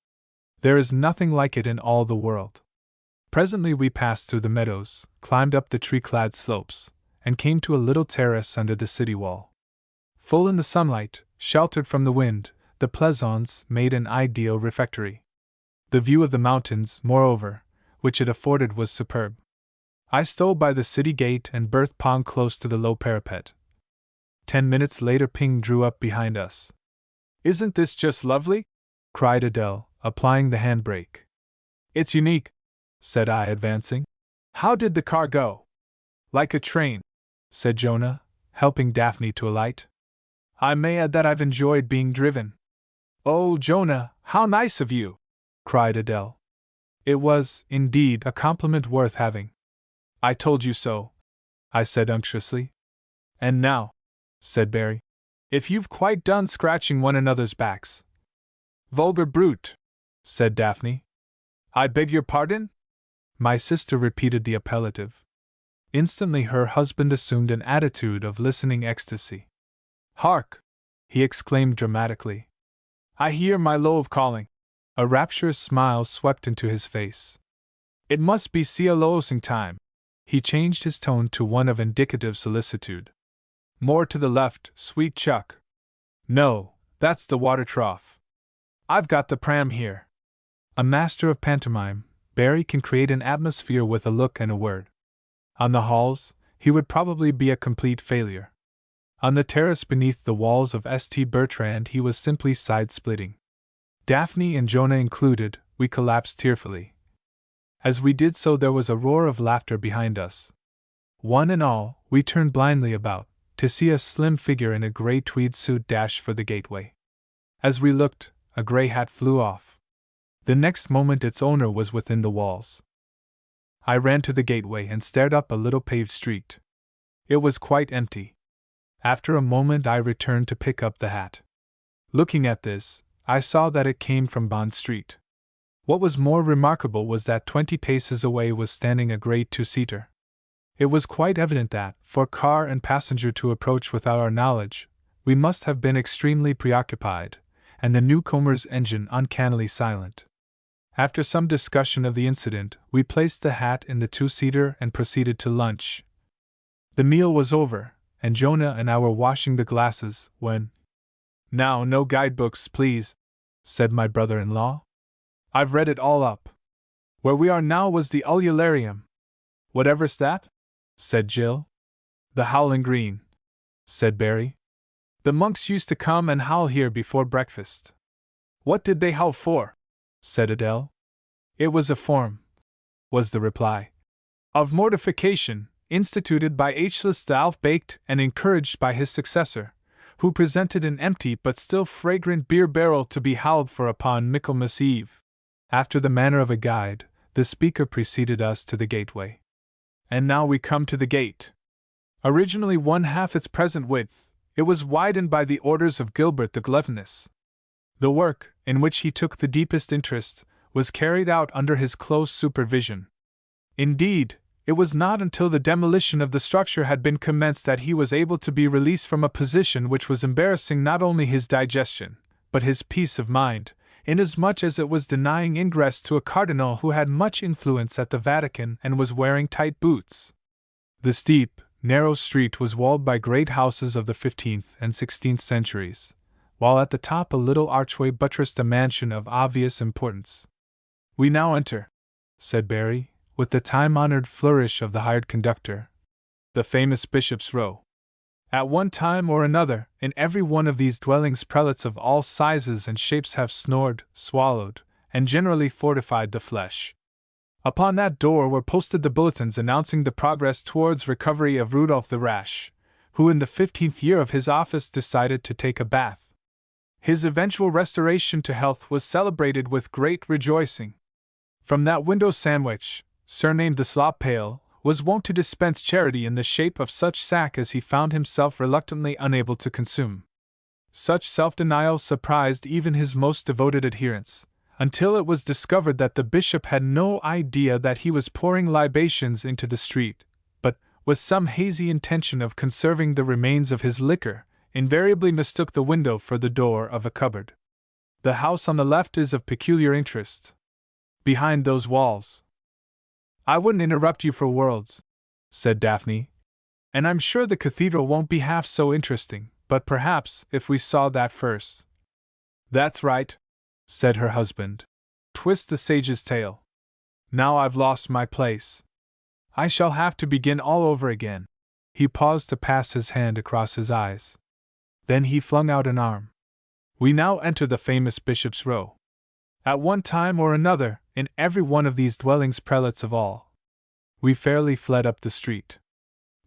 There is nothing like it in all the world. Presently we passed through the meadows, climbed up the tree-clad slopes, and came to a little terrace under the city wall. Full in the sunlight, sheltered from the wind, the pleasaunce made an ideal refectory. The view of the mountains, moreover, which it afforded was superb. I stole by the city gate and berthed Pong close to the low parapet. 10 minutes later Ping drew up behind us. "Isn't this just lovely?" cried Adele, applying the handbrake. "It's unique," said I, advancing. "How did the car go?" "Like a train," said Jonah, helping Daphne to alight. "I may add that I've enjoyed being driven." "Oh, Jonah, how nice of you!" cried Adele. It was, indeed, a compliment worth having. "I told you so," I said unctuously. "And now," said Barry, "if you've quite done scratching one another's backs." "Vulgar brute," said Daphne. "I beg your pardon?" My sister repeated the appellative. Instantly her husband assumed an attitude of listening ecstasy. "Hark!" he exclaimed dramatically. "I hear my love calling." A rapturous smile swept into his face. "It must be closing time." He changed his tone to one of indicative solicitude. "More to the left, sweet Chuck." "No, that's the water trough. I've got the pram here." A master of pantomime, Barry can create an atmosphere with a look and a word. On the halls, he would probably be a complete failure. On the terrace beneath the walls of St. Bertrand he was simply side-splitting. Daphne and Jonah included, we collapsed tearfully. As we did so there was a roar of laughter behind us. One and all, we turned blindly about, to see a slim figure in a grey tweed suit dash for the gateway. As we looked, a grey hat flew off. The next moment its owner was within the walls. I ran to the gateway and stared up a little paved street. It was quite empty. After a moment I returned to pick up the hat. Looking at this, I saw that it came from Bond Street. What was more remarkable was that 20 paces away was standing a great two-seater. It was quite evident that, for car and passenger to approach without our knowledge, we must have been extremely preoccupied, and the newcomer's engine uncannily silent. After some discussion of the incident, we placed the hat in the two-seater and proceeded to lunch. The meal was over, and Jonah and I were washing the glasses, when— "Now, no guidebooks, please," said my brother-in-law. "I've read it all up. Where we are now was the Ulularium." "Whatever's that?" said Jill. "The Howling Green," said Barry. "The monks used to come and howl here before breakfast." "What did they howl for?" said Adele. "It was a form," was the reply, "of mortification, instituted by Aeschylus the Half-Baked and encouraged by his successor, who presented an empty but still fragrant beer barrel to be howled for upon Michaelmas Eve." After the manner of a guide, the speaker preceded us to the gateway. And now we come to the gate. Originally 1/2 its present width, it was widened by the orders of Gilbert the Gluttonous. The work, in which he took the deepest interest, was carried out under his close supervision. Indeed, it was not until the demolition of the structure had been commenced that he was able to be released from a position which was embarrassing not only his digestion, but his peace of mind, inasmuch as it was denying ingress to a cardinal who had much influence at the Vatican and was wearing tight boots. The steep, narrow street was walled by great houses of the 15th and 16th centuries, while at the top a little archway buttressed a mansion of obvious importance. "We now enter," said Barry, with the time-honored flourish of the hired conductor, "the famous Bishop's Row. At one time or another, in every one of these dwellings prelates of all sizes and shapes have snored, swallowed, and generally fortified the flesh." Upon that door were posted the bulletins announcing the progress towards recovery of Rudolph the Rash, who in the 15th year of his office decided to take a bath. His eventual restoration to health was celebrated with great rejoicing. From that window Sandwich, surnamed the Slop Pail, was wont to dispense charity in the shape of such sack as he found himself reluctantly unable to consume. Such self-denial surprised even his most devoted adherents, until it was discovered that the bishop had no idea that he was pouring libations into the street, but, with some hazy intention of conserving the remains of his liquor, invariably mistook the window for the door of a cupboard. The house on the left is of peculiar interest. Behind those walls— "I wouldn't interrupt you for worlds," said Daphne, "and I'm sure the cathedral won't be half so interesting, but perhaps, if we saw that first—" "That's right," said her husband. "Twist the sage's tail. Now I've lost my place. I shall have to begin all over again." He paused to pass his hand across his eyes. Then he flung out an arm. "We now enter the famous Bishop's Row. At one time or another, in every one of these dwellings prelates of all." We fairly fled up the street.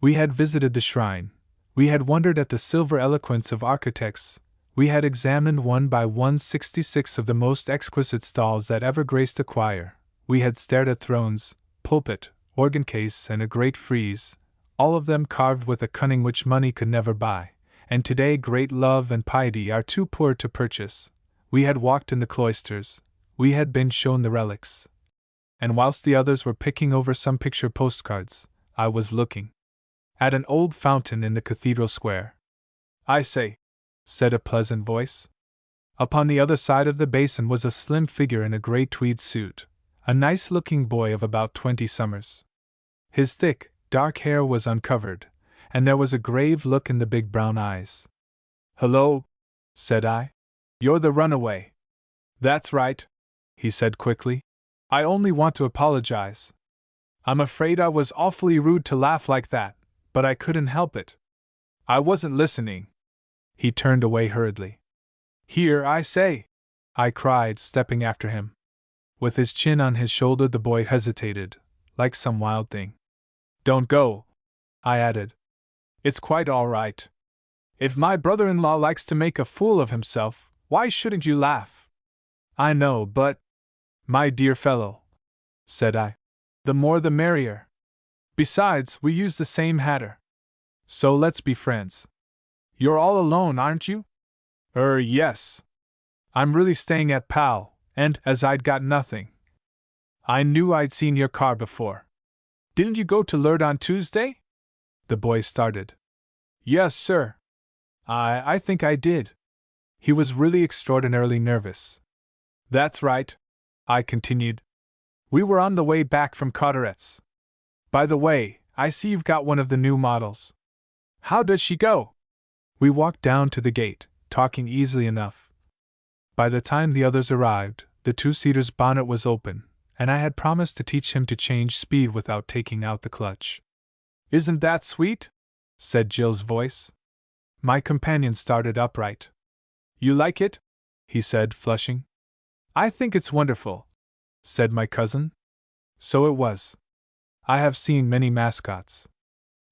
We had visited the shrine, we had wondered at the silver eloquence of architects, we had examined one by one 66 of the most exquisite stalls that ever graced a choir, we had stared at thrones, pulpit, organ case, and a great frieze, all of them carved with a cunning which money could never buy, and today great love and piety are too poor to purchase. We had walked in the cloisters, we had been shown the relics. And whilst the others were picking over some picture postcards, I was looking at an old fountain in the cathedral square. "I say," said a pleasant voice. Upon the other side of the basin was a slim figure in a grey tweed suit, a nice-looking boy of about 20 summers. His thick, dark hair was uncovered, and there was a grave look in the big brown eyes. "Hello," said I. "You're the runaway." "That's right," he said quickly. "I only want to apologize. I'm afraid I was awfully rude to laugh like that, but I couldn't help it. I wasn't listening." He turned away hurriedly. "Here, I say!" I cried, stepping after him. With his chin on his shoulder, the boy hesitated, like some wild thing. "Don't go," I added. "It's quite all right. If my brother-in-law likes to make a fool of himself, why shouldn't you laugh?" "I know, but—" My dear fellow, said I. The more the merrier. Besides, we use the same hatter. So let's be friends. You're all alone, aren't you? Yes. I'm really staying at Pal, and as I'd got nothing, I knew I'd seen your car before. Didn't you go to Lurd on Tuesday? The boy started. Yes, sir. I think I did. He was really extraordinarily nervous. That's right, I continued. We were on the way back from Carteret's. By the way, I see you've got one of the new models. How does she go? We walked down to the gate, talking easily enough. By the time the others arrived, the two-seater's bonnet was open, and I had promised to teach him to change speed without taking out the clutch. Isn't that sweet? Said Jill's voice. My companion started upright. You like it? He said, flushing. I think it's wonderful, said my cousin. So it was. I have seen many mascots.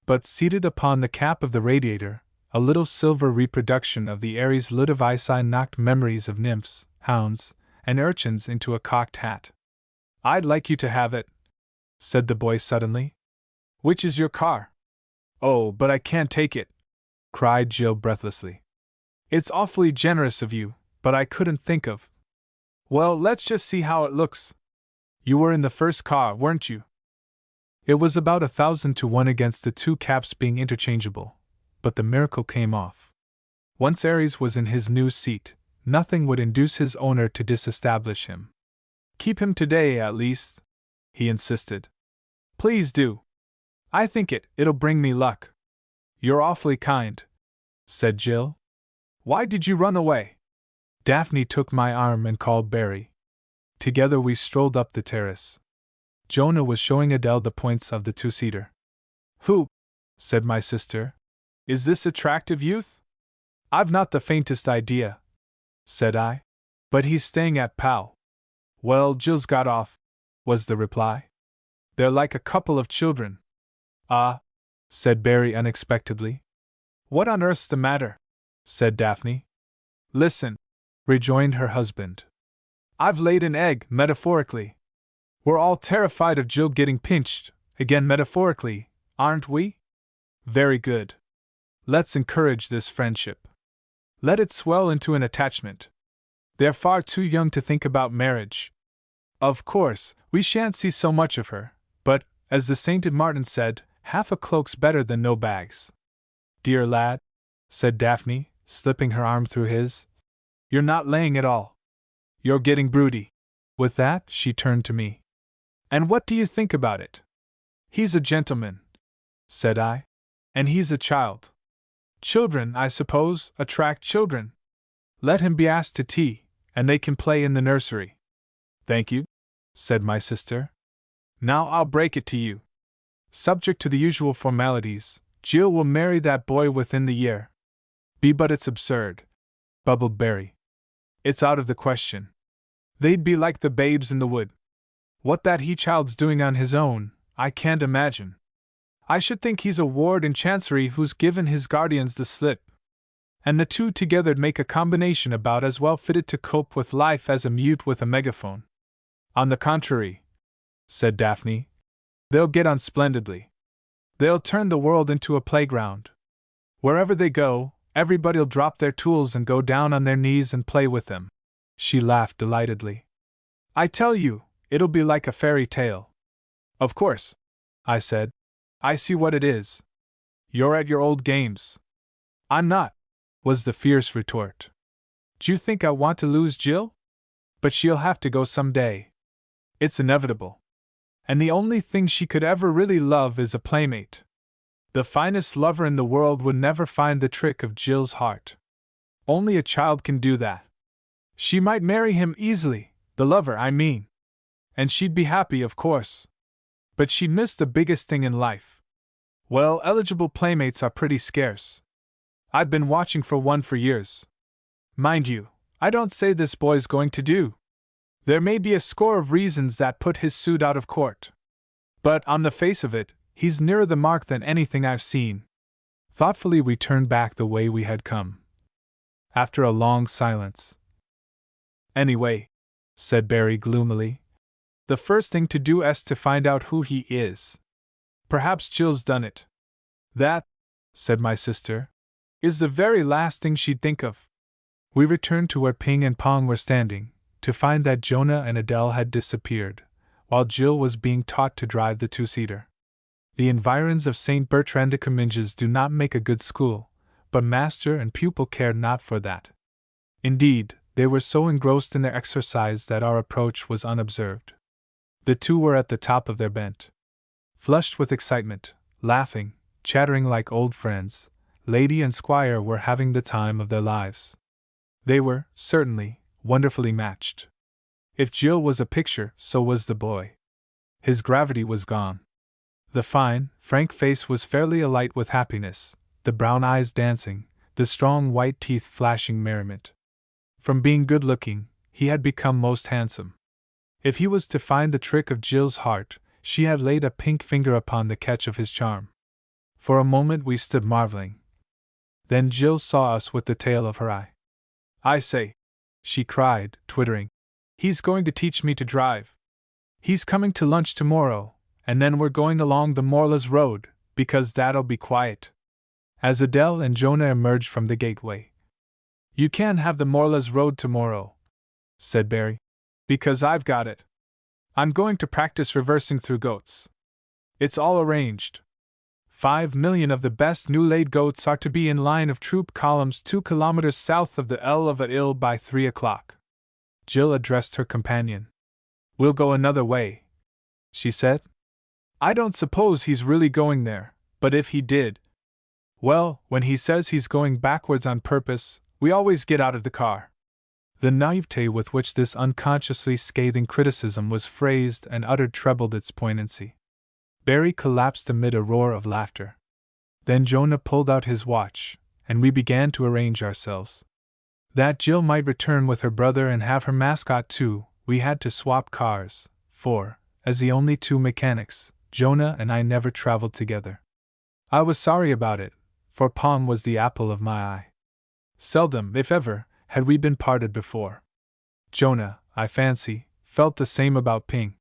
But seated upon the cap of the radiator, a little silver reproduction of the Aries Ludovici knocked memories of nymphs, hounds, and urchins into a cocked hat. I'd like you to have it, said the boy suddenly. Which is your car? Oh, but I can't take it, cried Jill breathlessly. It's awfully generous of you, but I couldn't think of. Well, let's just see how it looks. You were in the first car, weren't you? It was about 1,000 to 1 against the two caps being interchangeable, but the miracle came off. Once Aries was in his new seat, nothing would induce his owner to disestablish him. Keep him today, at least, he insisted. Please do. I think it'll bring me luck. You're awfully kind, said Jill. Why did you run away? Daphne took my arm and called Barry. Together we strolled up the terrace. Jonah was showing Adele the points of the two-seater. Who, said my sister, is this attractive youth? I've not the faintest idea, said I. But he's staying at Pal. Well, Jill's got off, was the reply. They're like a couple of children. Ah, said Barry unexpectedly. What on earth's the matter? Said Daphne. Listen, rejoined her husband. I've laid an egg, metaphorically. We're all terrified of Jill getting pinched, again metaphorically, aren't we? Very good. Let's encourage this friendship. Let it swell into an attachment. They're far too young to think about marriage. Of course, we shan't see so much of her, but, as the sainted Martin said, half a cloak's better than no bags. Dear lad, said Daphne, slipping her arm through his, you're not laying at all. You're getting broody. With that, she turned to me. And what do you think about it? He's a gentleman, said I. And he's a child. Children, I suppose, attract children. Let him be asked to tea, and they can play in the nursery. Thank you, said my sister. Now I'll break it to you. Subject to the usual formalities, Jill will marry that boy within the year. But it's absurd, bubbled Barry. It's out of the question. They'd be like the babes in the wood. What that he-child's doing on his own, I can't imagine. I should think he's a ward in Chancery who's given his guardians the slip. And the two together'd make a combination about as well fitted to cope with life as a mute with a megaphone. On the contrary, said Daphne, they'll get on splendidly. They'll turn the world into a playground. Wherever they go, everybody'll drop their tools and go down on their knees and play with them. She laughed delightedly. I tell you, it'll be like a fairy tale. Of course, I said. I see what it is. You're at your old games. I'm not, was the fierce retort. D'you think I want to lose Jill? But she'll have to go some day. It's inevitable. And the only thing she could ever really love is a playmate. The finest lover in the world would never find the trick of Jill's heart. Only a child can do that. She might marry him easily, the lover, I mean. And she'd be happy, of course. But she'd miss the biggest thing in life. Well, eligible playmates are pretty scarce. I've been watching for one for years. Mind you, I don't say this boy's going to do. There may be a score of reasons that put his suit out of court. But, on the face of it, he's nearer the mark than anything I've seen. Thoughtfully we turned back the way we had come. After a long silence. Anyway, said Barry gloomily, The first thing to do is to find out who he is. Perhaps Jill's done it. That, said my sister, is the very last thing she'd think of. We returned to where Ping and Pong were standing, to find that Jonah and Adele had disappeared, while Jill was being taught to drive the two-seater. The environs of St. Bertrand de Comminges do not make a good school, but master and pupil cared not for that. Indeed, they were so engrossed in their exercise that our approach was unobserved. The two were at the top of their bent. Flushed with excitement, laughing, chattering like old friends, lady and squire were having the time of their lives. They were, certainly, wonderfully matched. If Jill was a picture, so was the boy. His gravity was gone. The fine, frank face was fairly alight with happiness, the brown eyes dancing, the strong white teeth flashing merriment. From being good-looking, he had become most handsome. If he was to find the trick of Jill's heart, she had laid a pink finger upon the catch of his charm. For a moment we stood marveling. Then Jill saw us with the tail of her eye. "I say," she cried, twittering, "he's going to teach me to drive. He's coming to lunch tomorrow, and then we're going along the Morlas Road, because that'll be quiet." As Adele and Jonah emerged from the gateway. "You can't have the Morlas Road tomorrow," said Barry, "because I've got it. I'm going to practice reversing through goats. It's all arranged. 5 million of the best new-laid goats are to be in line of troop columns 2 kilometers south of the L of Ill by 3 o'clock. Jill addressed her companion. "We'll go another way," she said. "I don't suppose he's really going there, but if he did, well, when he says he's going backwards on purpose, we always get out of the car." The naivete with which this unconsciously scathing criticism was phrased and uttered trebled its poignancy. Barry collapsed amid a roar of laughter. Then Jonah pulled out his watch, and we began to arrange ourselves. That Jill might return with her brother and have her mascot too, we had to swap cars, for, as the only two mechanics, Jonah and I never traveled together. I was sorry about it, for Pong was the apple of my eye. Seldom, if ever, had we been parted before. Jonah, I fancy, felt the same about Ping.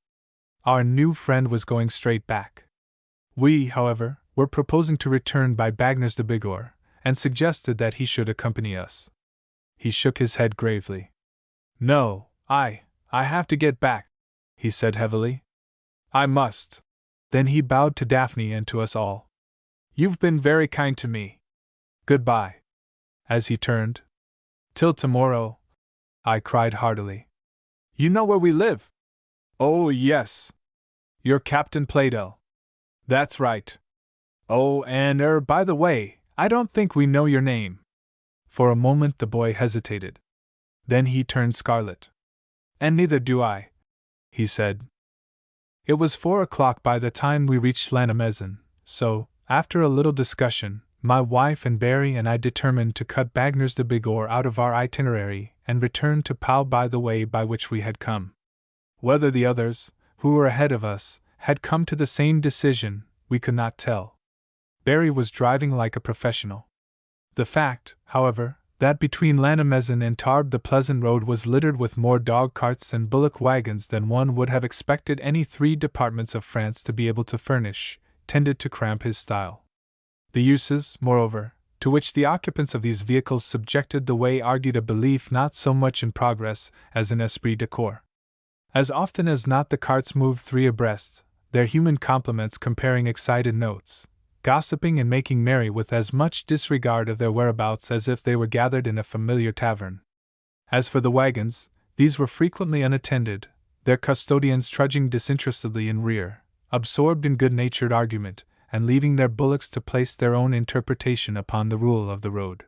Our new friend was going straight back. We, however, were proposing to return by Bagnères de Bigorre, and suggested that he should accompany us. He shook his head gravely. "No, I have to get back," he said heavily. "I must." Then he bowed to Daphne and to us all. "You've been very kind to me. Goodbye." As he turned. "Till tomorrow," I cried heartily. "You know where we live?" "Oh, yes. You're Captain Playdell." "That's right. Oh, and by the way, I don't think we know your name." For a moment the boy hesitated. Then he turned scarlet. "And neither do I," he said. It was 4 o'clock by the time we reached Lannemezan, so, after a little discussion, my wife and Barry and I determined to cut Bagnères de Bigorre out of our itinerary and return to Pau by the way by which we had come. Whether the others, who were ahead of us, had come to the same decision, we could not tell. Barry was driving like a professional. The fact, however, that between Lannemezan and Tarbes the pleasant road was littered with more dog carts and bullock wagons than one would have expected any 3 departments of France to be able to furnish, tended to cramp his style. The uses, moreover, to which the occupants of these vehicles subjected the way argued a belief not so much in progress as in esprit de corps. As often as not the carts moved 3 abreast, their human complements comparing excited notes, gossiping and making merry with as much disregard of their whereabouts as if they were gathered in a familiar tavern. As for the wagons, these were frequently unattended, their custodians trudging disinterestedly in rear, absorbed in good-natured argument, and leaving their bullocks to place their own interpretation upon the rule of the road.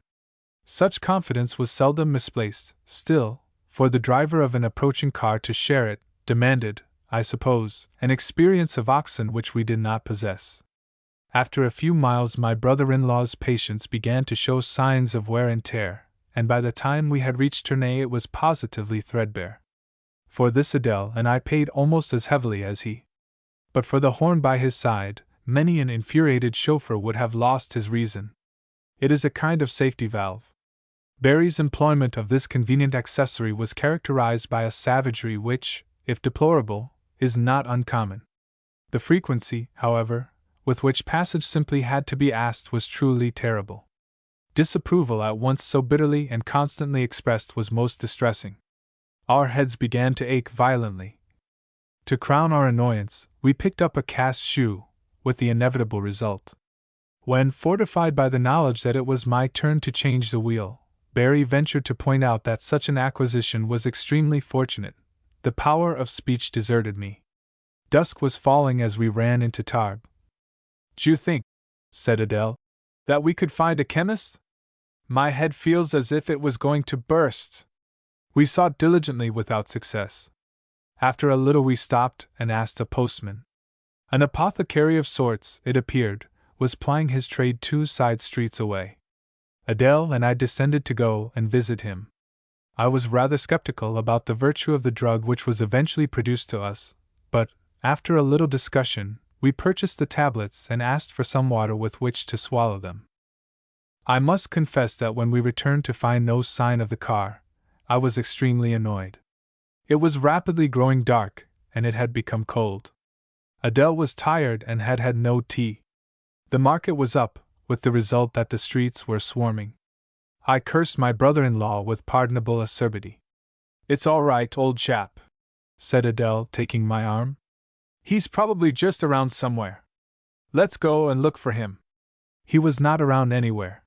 Such confidence was seldom misplaced, still, for the driver of an approaching car to share it, demanded, I suppose, an experience of oxen which we did not possess. After a few miles my brother-in-law's patience began to show signs of wear and tear, and by the time we had reached Tournai it was positively threadbare. For this Adele and I paid almost as heavily as he. But for the horn by his side, many an infuriated chauffeur would have lost his reason. It is a kind of safety valve. Barry's employment of this convenient accessory was characterized by a savagery which, if deplorable, is not uncommon. The frequency, however, with which passage simply had to be asked was truly terrible. Disapproval at once so bitterly and constantly expressed was most distressing. Our heads began to ache violently. To crown our annoyance, we picked up a cast shoe, with the inevitable result. When, fortified by the knowledge that it was my turn to change the wheel, Barry ventured to point out that such an acquisition was extremely fortunate, the power of speech deserted me. Dusk was falling as we ran into Tarbes. "D'you think," said Adele, "that we could find a chemist? My head feels as if it was going to burst." We sought diligently without success. After a little we stopped and asked a postman. An apothecary of sorts, it appeared, was plying his trade 2 side streets away. Adele and I descended to go and visit him. I was rather skeptical about the virtue of the drug which was eventually produced to us, but, after a little discussion, we purchased the tablets and asked for some water with which to swallow them. I must confess that when we returned to find no sign of the car, I was extremely annoyed. It was rapidly growing dark, and it had become cold. Adele was tired and had had no tea. The market was up, with the result that the streets were swarming. I cursed my brother-in-law with pardonable acerbity. "It's all right, old chap," said Adele, taking my arm. "He's probably just around somewhere. Let's go and look for him." He was not around anywhere.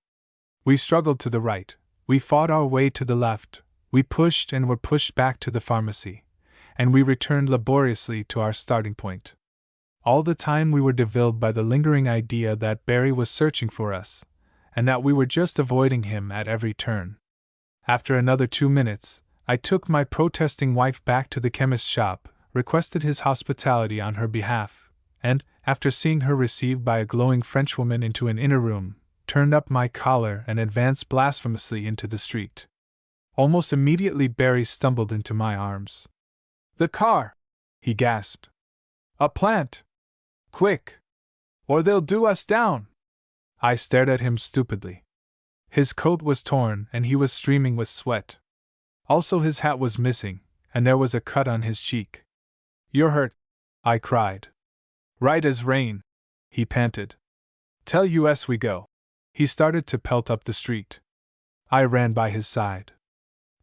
We struggled to the right, we fought our way to the left, we pushed and were pushed back to the pharmacy, and we returned laboriously to our starting point. All the time we were devilled by the lingering idea that Barry was searching for us, and that we were just avoiding him at every turn. After another 2 minutes, I took my protesting wife back to the chemist's shop, requested his hospitality on her behalf, and, after seeing her received by a glowing Frenchwoman into an inner room, turned up my collar and advanced blasphemously into the street. Almost immediately Barry stumbled into my arms. "The car!" he gasped. "A plant! Quick! Or they'll do us down!" I stared at him stupidly. His coat was torn and he was streaming with sweat. Also his hat was missing, and there was a cut on his cheek. "You're hurt," I cried. "Right as rain," he panted. "Tell us we go." He started to pelt up the street. I ran by his side.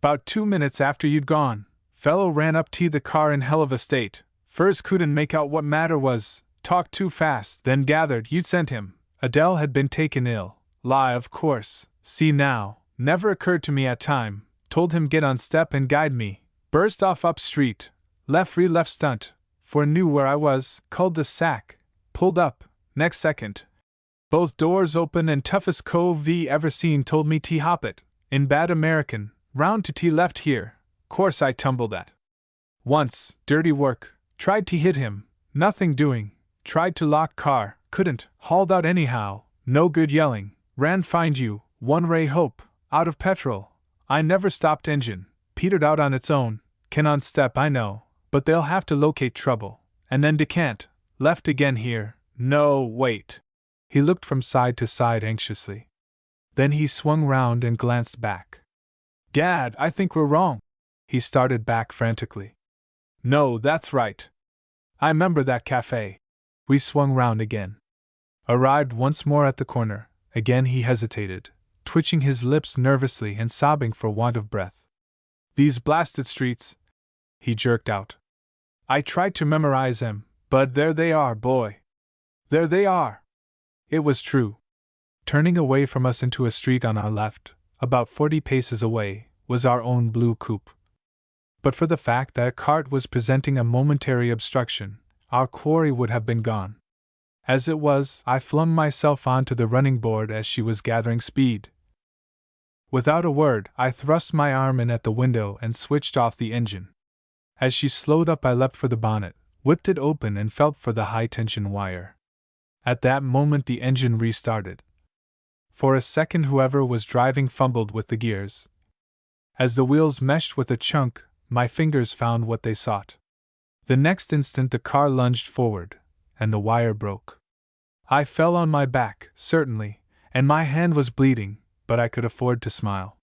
"'Bout 2 minutes after you'd gone, fellow ran up to the car in hell of a state. First couldn't make out what matter was, talked too fast, then gathered you'd sent him. Adele had been taken ill. Lie, of course, see now, never occurred to me at time, told him get on step and guide me, burst off up street, left free left stunt, for knew where I was, cul-de-sac, pulled up, next second. Both doors open and toughest cove ever seen told me to hop it, in bad American, round to T left here, course I tumbled at. Once, dirty work, tried to hit him, nothing doing, tried to lock car, couldn't, hauled out anyhow, no good yelling, ran find you, one ray hope, out of petrol, I never stopped engine, petered out on its own, can on step I know, but they'll have to locate trouble, and then decant, left again here, no, wait. He looked from side to side anxiously. Then he swung round and glanced back. "Gad, I think we're wrong." He started back frantically. "No, that's right. I remember that cafe." We swung round again. Arrived once more at the corner, again he hesitated, twitching his lips nervously and sobbing for want of breath. "These blasted streets," he jerked out. "I tried to memorize them, but there they are, boy. There they are." It was true. Turning away from us into a street on our left, about 40 paces away, was our own blue coupe. But for the fact that a cart was presenting a momentary obstruction, our quarry would have been gone. As it was, I flung myself onto the running board as she was gathering speed. Without a word, I thrust my arm in at the window and switched off the engine. As she slowed up, I leapt for the bonnet, whipped it open, and felt for the high-tension wire. At that moment the engine restarted. For a second whoever was driving fumbled with the gears. As the wheels meshed with a chunk, my fingers found what they sought. The next instant the car lunged forward, and the wire broke. I fell on my back, certainly, and my hand was bleeding, but I could afford to smile.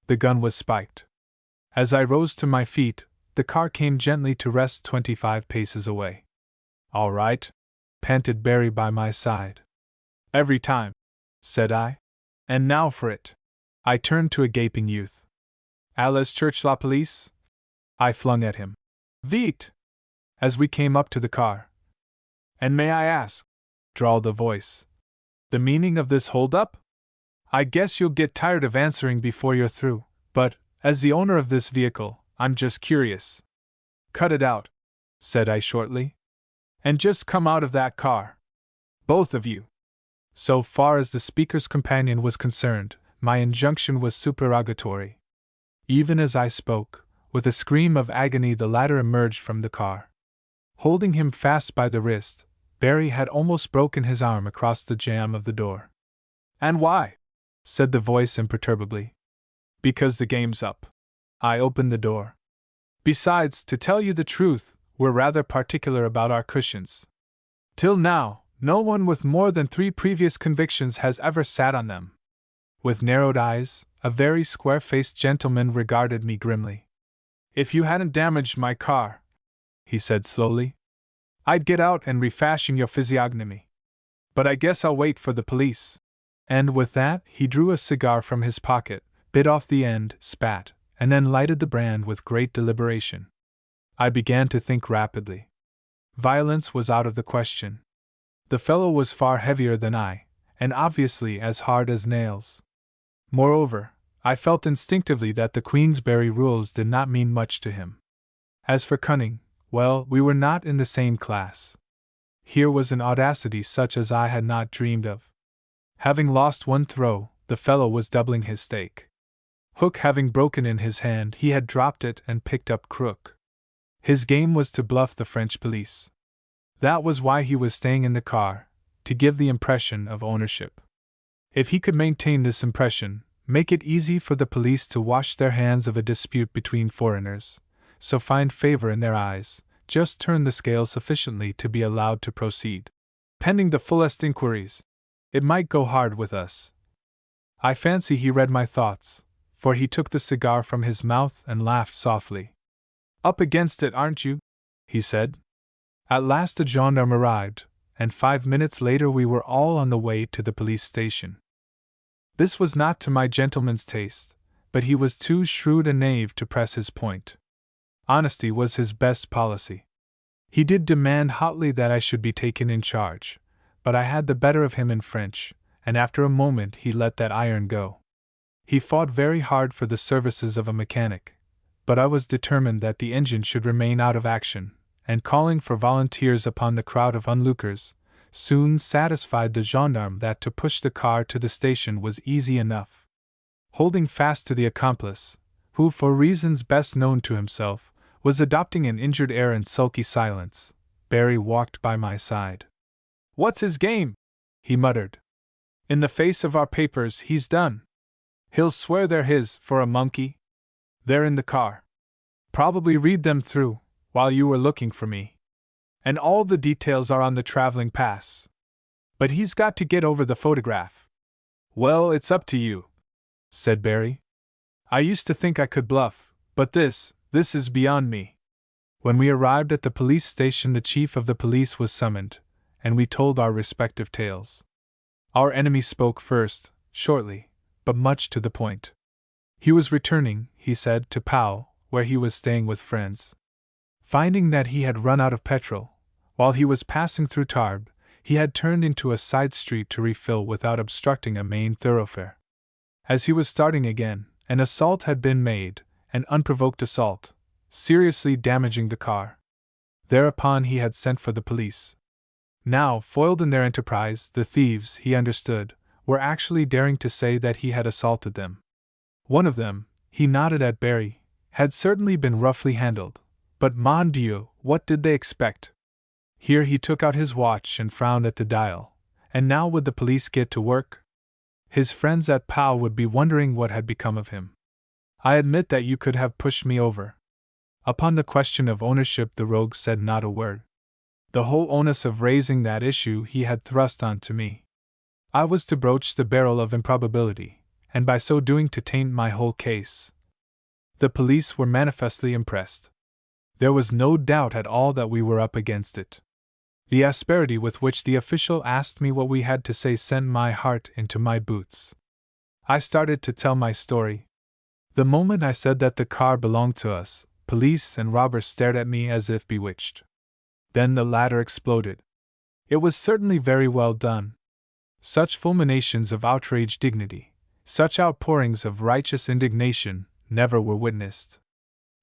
The gun was spiked. As I rose to my feet, the car came gently to rest 25 paces away. "All right," panted Barry by my side. "Every time," said I. "And now for it." I turned to a gaping youth. "Allez cherche la police?" I flung at him. "Vite!" as we came up to the car. "And may I ask," drawled a voice, "the meaning of this hold-up? I guess you'll get tired of answering before you're through, but, as the owner of this vehicle, I'm just curious." "Cut it out," said I shortly. "And just come out of that car. Both of you." So far as the speaker's companion was concerned, my injunction was supererogatory. Even as I spoke, with a scream of agony the latter emerged from the car. Holding him fast by the wrist, Barry had almost broken his arm across the jamb of the door. "And why?" said the voice imperturbably. "Because the game's up." I opened the door. "Besides, to tell you the truth, we're rather particular about our cushions. Till now, no one with more than 3 previous convictions has ever sat on them." With narrowed eyes, a very square-faced gentleman regarded me grimly. "If you hadn't damaged my car," he said slowly, "I'd get out and refashion your physiognomy. But I guess I'll wait for the police." And with that, he drew a cigar from his pocket, bit off the end, spat, and then lighted the brand with great deliberation. I began to think rapidly. Violence was out of the question. The fellow was far heavier than I, and obviously as hard as nails. Moreover, I felt instinctively that the Queensberry rules did not mean much to him. As for cunning, well, we were not in the same class. Here was an audacity such as I had not dreamed of. Having lost one throw, the fellow was doubling his stake. Hook having broken in his hand, he had dropped it and picked up crook. His game was to bluff the French police. That was why he was staying in the car, to give the impression of ownership. If he could maintain this impression, make it easy for the police to wash their hands of a dispute between foreigners, so find favor in their eyes, just turn the scale sufficiently to be allowed to proceed. Pending the fullest inquiries, it might go hard with us. I fancy he read my thoughts, for he took the cigar from his mouth and laughed softly. "Up against it, aren't you?" he said. At last a gendarme arrived, and 5 minutes later we were all on the way to the police station. This was not to my gentleman's taste, but he was too shrewd a knave to press his point. Honesty was his best policy. He did demand hotly that I should be taken in charge, but I had the better of him in French, and after a moment he let that iron go. He fought very hard for the services of a mechanic, but I was determined that the engine should remain out of action, and calling for volunteers upon the crowd of onlookers, soon satisfied the gendarme that to push the car to the station was easy enough. Holding fast to the accomplice, who, for reasons best known to himself, was adopting an injured air and sulky silence, Barry walked by my side. "What's his game?" he muttered. "In the face of our papers, he's done. He'll swear they're his, for a monkey. They're in the car. Probably read them through, while you were looking for me. And all the details are on the traveling pass. But he's got to get over the photograph." "Well, it's up to you," said Barry. "I used to think I could bluff, but this is beyond me." When we arrived at the police station, the chief of the police was summoned, and we told our respective tales. Our enemy spoke first, shortly, but much to the point. He was returning, he said, to Pau, where he was staying with friends. Finding that he had run out of petrol, while he was passing through Tarbes, he had turned into a side street to refill without obstructing a main thoroughfare. As he was starting again, an assault had been made, an unprovoked assault, seriously damaging the car. Thereupon he had sent for the police. Now, foiled in their enterprise, the thieves, he understood, were actually daring to say that he had assaulted them. One of them, he nodded at Barry, had certainly been roughly handled, but mon Dieu, what did they expect? Here he took out his watch and frowned at the dial. And now would the police get to work? His friends at Pau would be wondering what had become of him. I admit that you could have pushed me over. Upon the question of ownership the rogue said not a word. The whole onus of raising that issue he had thrust on to me. I was to broach the barrel of improbability, and by so doing to taint my whole case. The police were manifestly impressed. There was no doubt at all that we were up against it. The asperity with which the official asked me what we had to say sent my heart into my boots. I started to tell my story. The moment I said that the car belonged to us, police and robbers stared at me as if bewitched. Then the latter exploded. It was certainly very well done. Such fulminations of outraged dignity, such outpourings of righteous indignation, never were witnessed.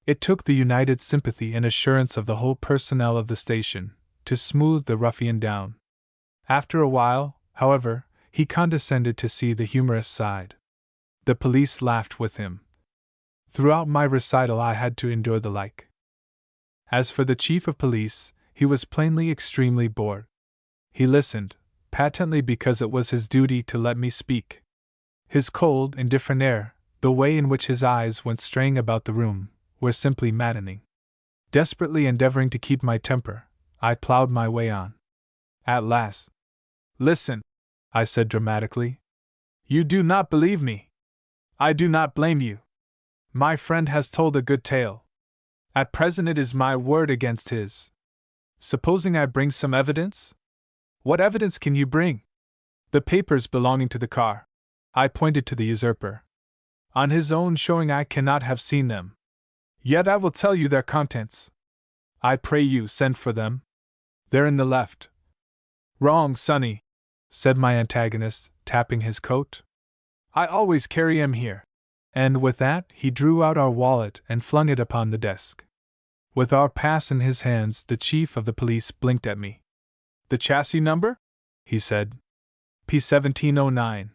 It took the united sympathy and assurance of the whole personnel of the station to smooth the ruffian down. After a while, however, he condescended to see the humorous side. The police laughed with him. Throughout my recital I had to endure the like. As for the chief of police, he was plainly extremely bored. He listened, patently because it was his duty to let me speak. His cold, indifferent air, the way in which his eyes went straying about the room, were simply maddening. Desperately endeavoring to keep my temper, I plowed my way on. At last, "Listen," I said dramatically. "You do not believe me. I do not blame you. My friend has told a good tale. At present it is my word against his. Supposing I bring some evidence? What evidence can you bring?" "The papers belonging to the car." I pointed to the usurper. "On his own showing I cannot have seen them. Yet I will tell you their contents." "I pray you send for them." "They're in the left." "Wrong, sonny," said my antagonist, tapping his coat. "I always carry 'em here." And with that he drew out our wallet and flung it upon the desk. With our pass in his hands, the chief of the police blinked at me. "The chassis number?" he said. "P1709.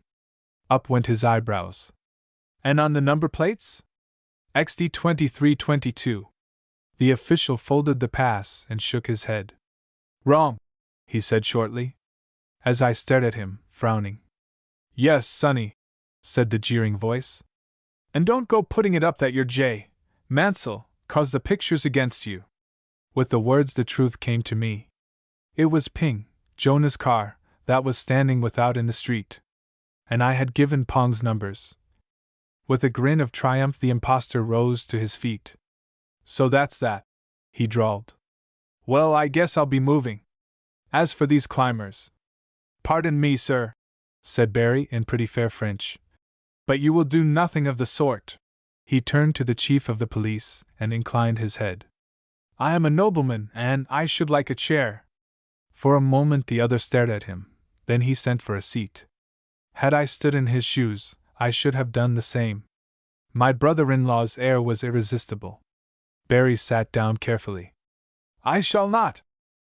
Up went his eyebrows. "And on the number plates?" "XD2322. The official folded the pass and shook his head. "Wrong," he said shortly, as I stared at him, frowning. "Yes, sonny," said the jeering voice. "And don't go putting it up that you're J. Mansell, 'cause the picture's against you." With the words the truth came to me. It was Ping, Jonah's car, that was standing without in the street. And I had given Pong's numbers. With a grin of triumph the impostor rose to his feet. "So that's that," he drawled. "Well, I guess I'll be moving. As for these climbers—" "Pardon me, sir," said Barry in pretty fair French, "but you will do nothing of the sort." He turned to the chief of the police and inclined his head. "I am a nobleman, and I should like a chair." For a moment the other stared at him, then he sent for a seat. Had I stood in his shoes, I should have done the same. My brother-in-law's air was irresistible. Barry sat down carefully. "I shall not,"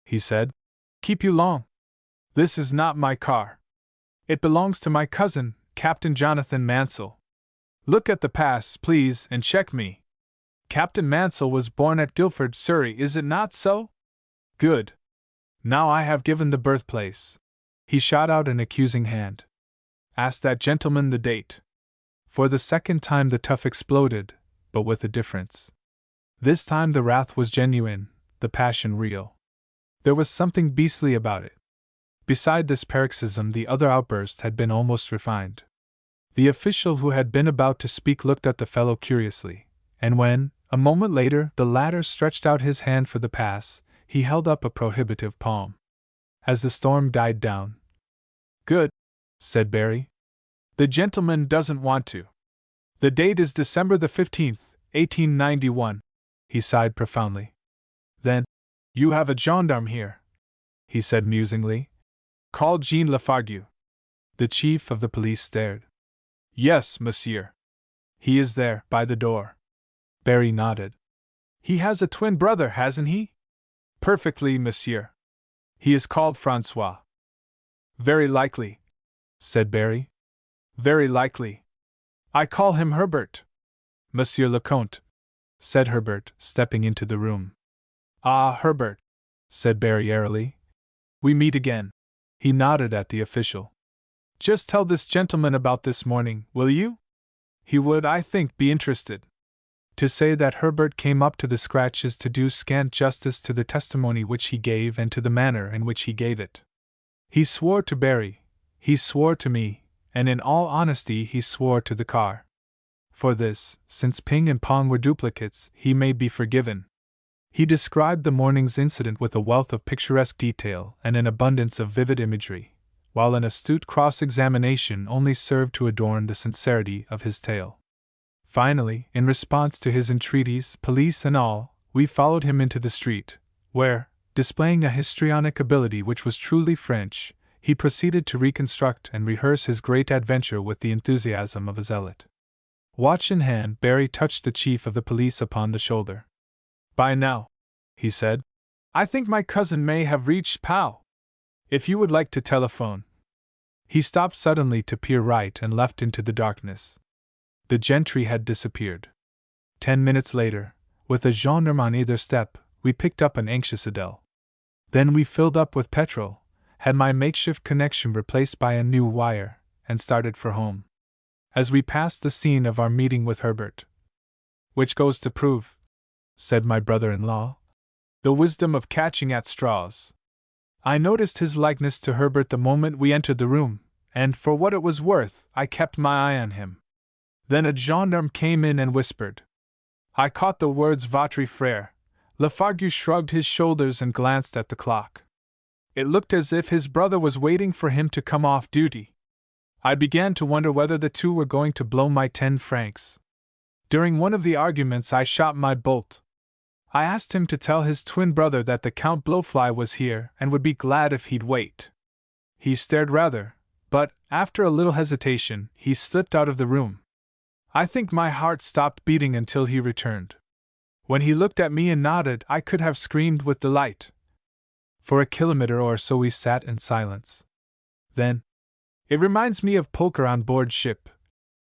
he said, "keep you long. This is not my car. It belongs to my cousin, Captain Jonathan Mansell. Look at the pass, please, and check me. Captain Mansell was born at Guildford, Surrey, is it not so? Good. Now I have given the birthplace." He shot out an accusing hand. "Ask that gentleman the date." For the second time the tough exploded, but with a difference. This time the wrath was genuine, the passion real. There was something beastly about it. Beside this paroxysm the other outburst had been almost refined. The official who had been about to speak looked at the fellow curiously, and when, a moment later, the latter stretched out his hand for the pass, he held up a prohibitive palm. As the storm died down, "Good," said Barry. "The gentleman doesn't want to. The date is December the 15th, 1891, he sighed profoundly. "Then, you have a gendarme here," he said musingly. "Call Jean Lafargue." The chief of the police stared. "Yes, monsieur. He is there, by the door." Barry nodded. "He has a twin brother, hasn't he?" "Perfectly, monsieur. He is called Francois." "Very likely," said Barry. "Very likely. I call him Herbert." "Monsieur le Comte," said Herbert, stepping into the room. "Ah, Herbert," said Barry airily. "We meet again." He nodded at the official. "Just tell this gentleman about this morning, will you? He would, I think, be interested." To say that Herbert came up to the scratch is to do scant justice to the testimony which he gave and to the manner in which he gave it. He swore to Barry, he swore to me, and in all honesty he swore to the car. For this, since Ping and Pong were duplicates, he may be forgiven. He described the morning's incident with a wealth of picturesque detail and an abundance of vivid imagery, while an astute cross-examination only served to adorn the sincerity of his tale. Finally, in response to his entreaties, police and all, we followed him into the street, where, displaying a histrionic ability which was truly French, he proceeded to reconstruct and rehearse his great adventure with the enthusiasm of a zealot. Watch in hand, Barry touched the chief of the police upon the shoulder. "By now," he said, "I think my cousin may have reached Pau. If you would like to telephone." He stopped suddenly to peer right and left into the darkness. The gentry had disappeared. 10 minutes later, with a gendarme on either step, we picked up an anxious Adele. Then we filled up with petrol, had my makeshift connection replaced by a new wire, and started for home. As we passed the scene of our meeting with Herbert, "Which goes to prove," said my brother-in-law, "the wisdom of catching at straws." I noticed his likeness to Herbert the moment we entered the room, and for what it was worth, I kept my eye on him. Then a gendarme came in and whispered. I caught the words "Votre frère." Lafargue shrugged his shoulders and glanced at the clock. It looked as if his brother was waiting for him to come off duty. I began to wonder whether the two were going to blow my 10 francs. During one of the arguments I shot my bolt. I asked him to tell his twin brother that the Count Blowfly was here and would be glad if he'd wait. He stared rather, but, after a little hesitation, he slipped out of the room. I think my heart stopped beating until he returned. When he looked at me and nodded, I could have screamed with delight. For a kilometer or so we sat in silence. Then, "It reminds me of poker on board ship,"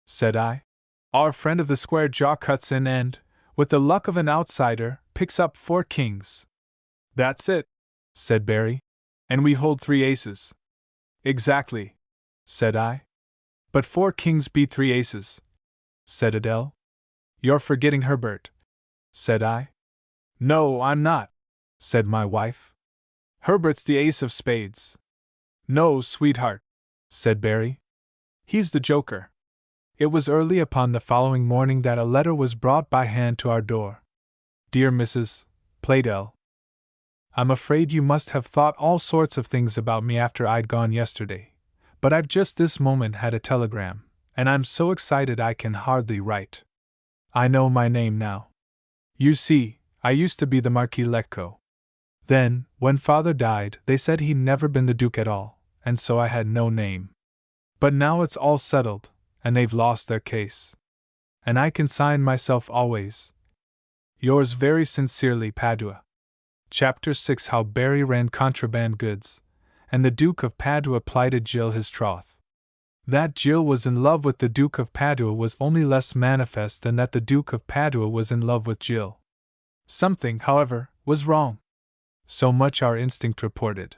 said I. "Our friend of the square jaw cuts in and, with the luck of an outsider, picks up 4 kings. "That's it," said Barry. "And we hold 3 aces." "Exactly," said I. "But 4 kings beat 3 aces," said Adele. "You're forgetting Herbert," said I. "No, I'm not," said my wife. "Herbert's the ace of spades." "No, sweetheart," said Barry. "He's the joker." It was early upon the following morning that a letter was brought by hand to our door. "Dear Mrs. Playdell, I'm afraid you must have thought all sorts of things about me after I'd gone yesterday, but I've just this moment had a telegram, and I'm so excited I can hardly write. I know my name now. You see, I used to be the Marquis Letco. Then, when Father died, they said he'd never been the Duke at all, and so I had no name. But now it's all settled, and they've lost their case. And I can sign myself always. Yours very sincerely, Padua. Chapter 6: How Barry ran contraband goods, and the Duke of Padua plighted Jill his troth. That Jill was in love with the Duke of Padua was only less manifest than that the Duke of Padua was in love with Jill. Something, however, was wrong. So much our instinct reported.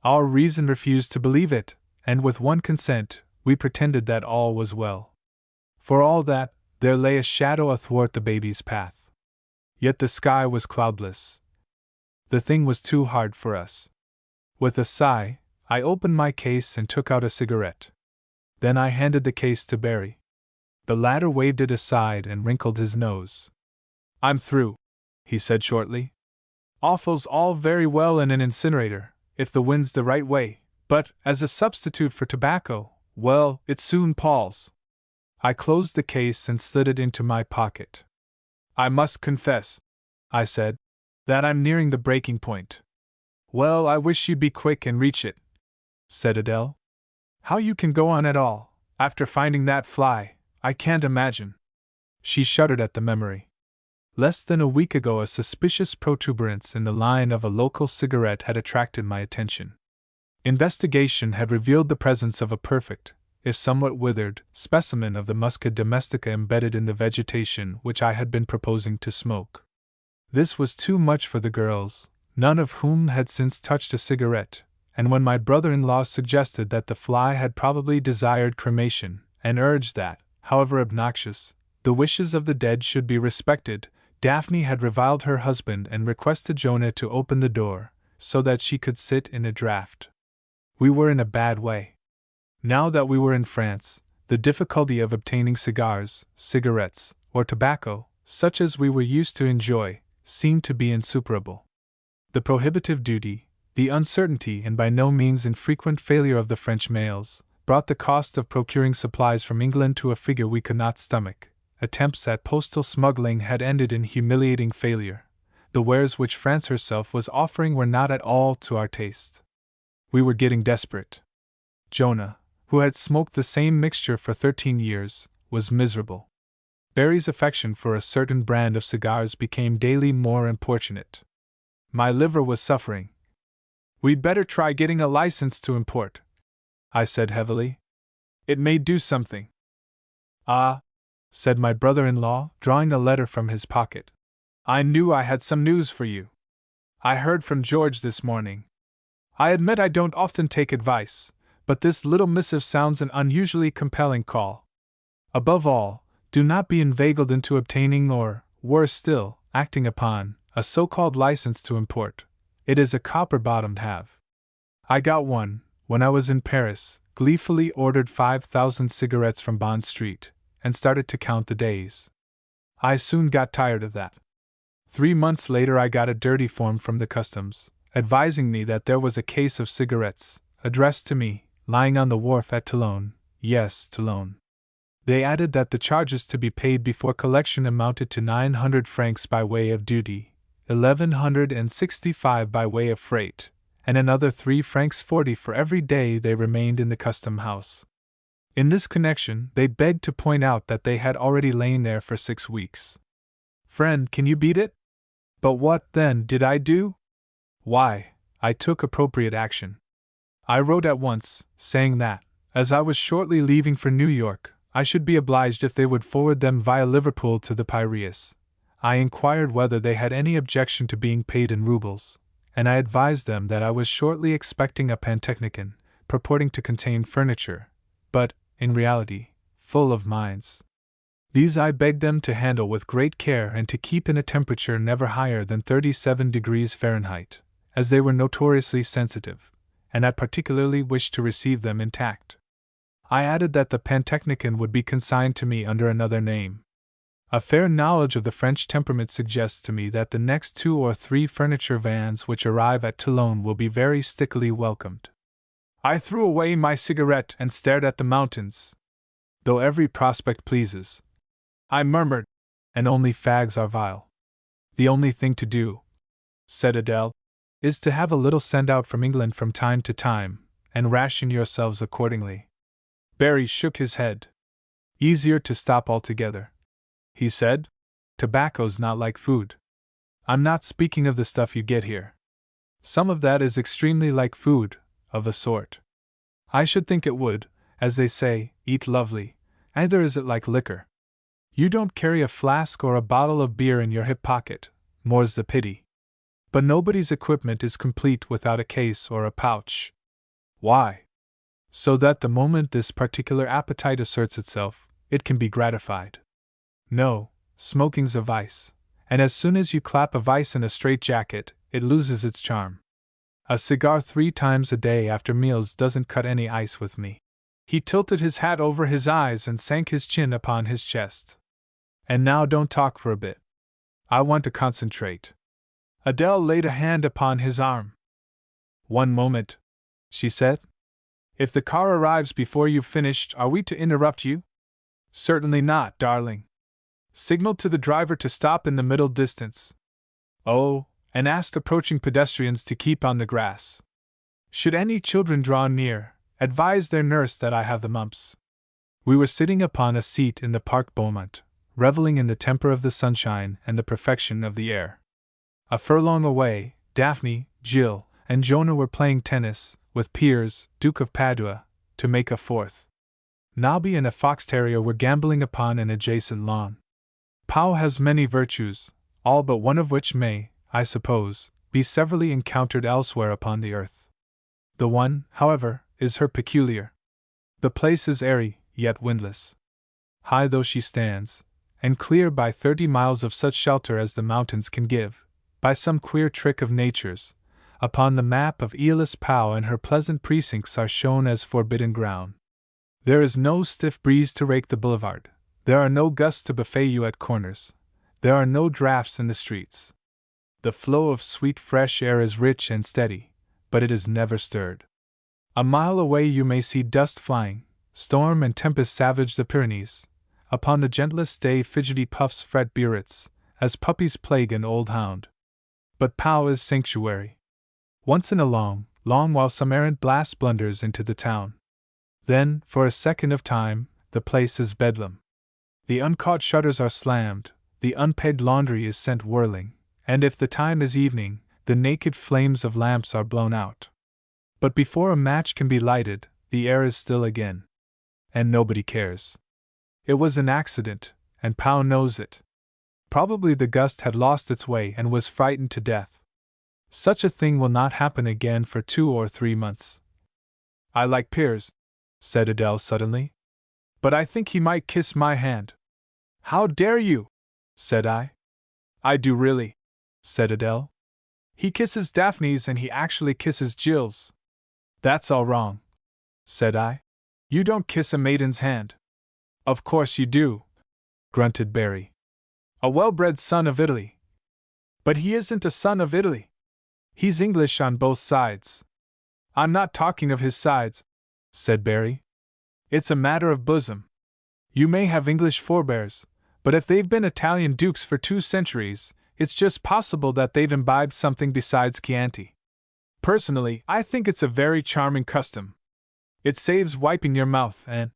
Our reason refused to believe it, and with one consent, we pretended that all was well. For all that, there lay a shadow athwart the baby's path. Yet the sky was cloudless. The thing was too hard for us. With a sigh, I opened my case and took out a cigarette. Then I handed the case to Barry. The latter waved it aside and wrinkled his nose. "I'm through," he said shortly. "Offal's all very well in an incinerator, if the wind's the right way, but, as a substitute for tobacco, well, it soon palls." I closed the case and slid it into my pocket. "I must confess," I said, "that I'm nearing the breaking point." "Well, I wish you'd be quick and reach it," said Adele. "How you can go on at all, after finding that fly, I can't imagine." She shuddered at the memory. Less than a week ago, a suspicious protuberance in the line of a local cigarette had attracted my attention. Investigation had revealed the presence of a perfect, if somewhat withered, specimen of the Musca domestica embedded in the vegetation which I had been proposing to smoke. This was too much for the girls, none of whom had since touched a cigarette, and when my brother-in-law suggested that the fly had probably desired cremation, and urged that, however obnoxious, the wishes of the dead should be respected, Daphne had reviled her husband and requested Jonah to open the door, so that she could sit in a draught. We were in a bad way. Now that we were in France, the difficulty of obtaining cigars, cigarettes, or tobacco, such as we were used to enjoy, seemed to be insuperable. The prohibitive duty, the uncertainty and by no means infrequent failure of the French mails, brought the cost of procuring supplies from England to a figure we could not stomach. Attempts at postal smuggling had ended in humiliating failure. The wares which France herself was offering were not at all to our taste. We were getting desperate. Jonah, who had smoked the same mixture for 13 years, was miserable. Barry's affection for a certain brand of cigars became daily more importunate. My liver was suffering. "We'd better try getting a license to import," I said heavily. "It may do something." "Ah," said my brother-in-law, drawing a letter from his pocket. "I knew I had some news for you. I heard from George this morning. I admit I don't often take advice, but this little missive sounds an unusually compelling call. Above all, do not be inveigled into obtaining or, worse still, acting upon, a so-called license to import. It is a copper-bottomed have. I got one, when I was in Paris, gleefully ordered 5,000 cigarettes from Bond Street, and started to count the days. I soon got tired of that. 3 months later I got a dirty form from the customs, advising me that there was a case of cigarettes, addressed to me, lying on the wharf at Toulon. Yes, Toulon. They added that the charges to be paid before collection amounted to 900 francs by way of duty, 1,165 by way of freight, and another 3 francs 40 for every day they remained in the custom house. In this connection, they begged to point out that they had already lain there for 6 weeks. Friend, can you beat it? But what, then, did I do? Why, I took appropriate action. I wrote at once, saying that, as I was shortly leaving for New York, I should be obliged if they would forward them via Liverpool to the Piraeus. I inquired whether they had any objection to being paid in roubles, and I advised them that I was shortly expecting a pantechnicon, purporting to contain furniture, but, in reality, full of mines. These I begged them to handle with great care and to keep in a temperature never higher than 37 degrees Fahrenheit, as they were notoriously sensitive, and I particularly wished to receive them intact. I added that the pantechnicon would be consigned to me under another name. A fair knowledge of the French temperament suggests to me that the next 2 or 3 furniture vans which arrive at Toulon will be very stickily welcomed. I threw away my cigarette and stared at the mountains. Though every prospect pleases, I murmured, and only fags are vile. The only thing to do, said Adele, is to have a little sent out from England from time to time, and ration yourselves accordingly. Barry shook his head. Easier to stop altogether, he said. Tobacco's not like food. I'm not speaking of the stuff you get here. Some of that is extremely like food, of a sort. I should think it would, as they say, eat lovely, neither is it like liquor. You don't carry a flask or a bottle of beer in your hip pocket, more's the pity. But nobody's equipment is complete without a case or a pouch. Why? So that the moment this particular appetite asserts itself, it can be gratified. No, smoking's a vice, and as soon as you clap a vice in a straitjacket, it loses its charm. A cigar 3 times a day after meals doesn't cut any ice with me. He tilted his hat over his eyes and sank his chin upon his chest. And now don't talk for a bit. I want to concentrate. Adele laid a hand upon his arm. One moment, she said. If the car arrives before you've finished, are we to interrupt you? Certainly not, darling. Signal to the driver to stop in the middle distance. Oh, and ask approaching pedestrians to keep on the grass. Should any children draw near, advise their nurse that I have the mumps. We were sitting upon a seat in the Parc Beaumont, reveling in the temper of the sunshine and the perfection of the air. A furlong away, Daphne, Jill, and Jonah were playing tennis, with Piers, Duke of Padua, to make a fourth. Nobby and a fox terrier were gambling upon an adjacent lawn. Pow has many virtues, all but one of which may, I suppose, be severally encountered elsewhere upon the earth. The one, however, is her peculiar. The place is airy, yet windless. High though she stands, and clear by 30 miles of such shelter as the mountains can give, by some queer trick of nature's, upon the map of Aeolus Pow and her pleasant precincts are shown as forbidden ground. There is no stiff breeze to rake the boulevard, there are no gusts to buffet you at corners, there are no draughts in the streets. The flow of sweet fresh air is rich and steady, but it is never stirred. A mile away you may see dust flying, storm and tempest savage the Pyrenees. Upon the gentlest day fidgety puffs fret Biarritz, as puppies plague an old hound. But Pau is sanctuary. Once in a long while some errant blast blunders into the town. Then, for a second of time, the place is bedlam. The uncaught shutters are slammed, the unpaid laundry is sent whirling, and if the time is evening, the naked flames of lamps are blown out. But before a match can be lighted, the air is still again. And nobody cares. It was an accident, and Pau knows it. Probably the gust had lost its way and was frightened to death. Such a thing will not happen again for 2 or 3 months. I like Piers, said Adele suddenly. But I think he might kiss my hand. How dare you? Said I. I do really, said Adele. He kisses Daphne's and he actually kisses Jill's. That's all wrong, said I. You don't kiss a maiden's hand. Of course you do, grunted Barry. A well-bred son of Italy. But he isn't a son of Italy. He's English on both sides. I'm not talking of his sides, said Barry. It's a matter of bosom. You may have English forebears, but if they've been Italian dukes for 2 centuries, it's just possible that they've imbibed something besides Chianti. Personally, I think it's a very charming custom. It saves wiping your mouth and…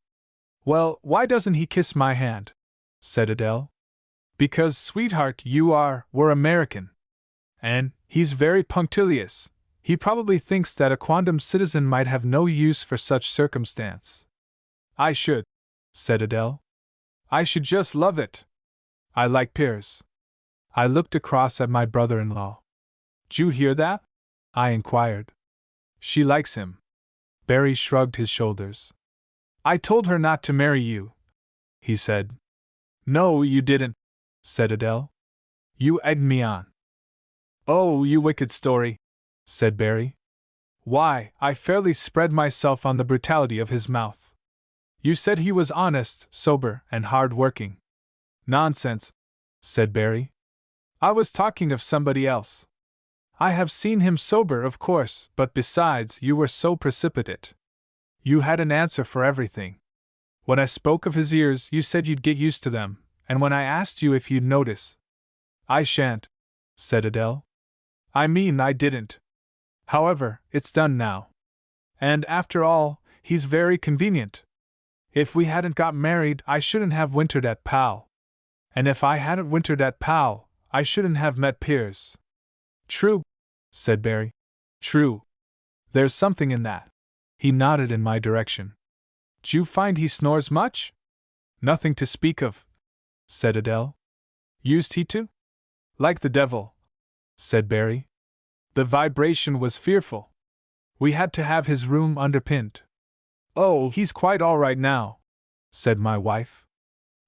Well, why doesn't he kiss my hand? Said Adele. Because, sweetheart, we're American. And he's very punctilious. He probably thinks that a quondam citizen might have no use for such circumstance. I should, said Adele. I should just love it. I like Piers. I looked across at my brother-in-law. D'you hear that? I inquired. She likes him. Barry shrugged his shoulders. I told her not to marry you, he said. No, you didn't, said Adele. You egged me on. Oh, you wicked story, said Barry. Why, I fairly spread myself on the brutality of his mouth. You said he was honest, sober, and hard-working. Nonsense, said Barry. I was talking of somebody else. I have seen him sober, of course, but besides, you were so precipitate. You had an answer for everything. When I spoke of his ears, you said you'd get used to them, and when I asked you if you'd notice… I shan't, said Adele. I mean, I didn't. However, it's done now. And after all, he's very convenient. If we hadn't got married, I shouldn't have wintered at Pau. And if I hadn't wintered at Pau, I shouldn't have met Piers. True, said Barry. True. There's something in that. He nodded in my direction. D'you find he snores much? Nothing to speak of, said Adele. Used he to? Like the devil, said Barry. The vibration was fearful. We had to have his room underpinned. Oh, he's quite all right now, said my wife.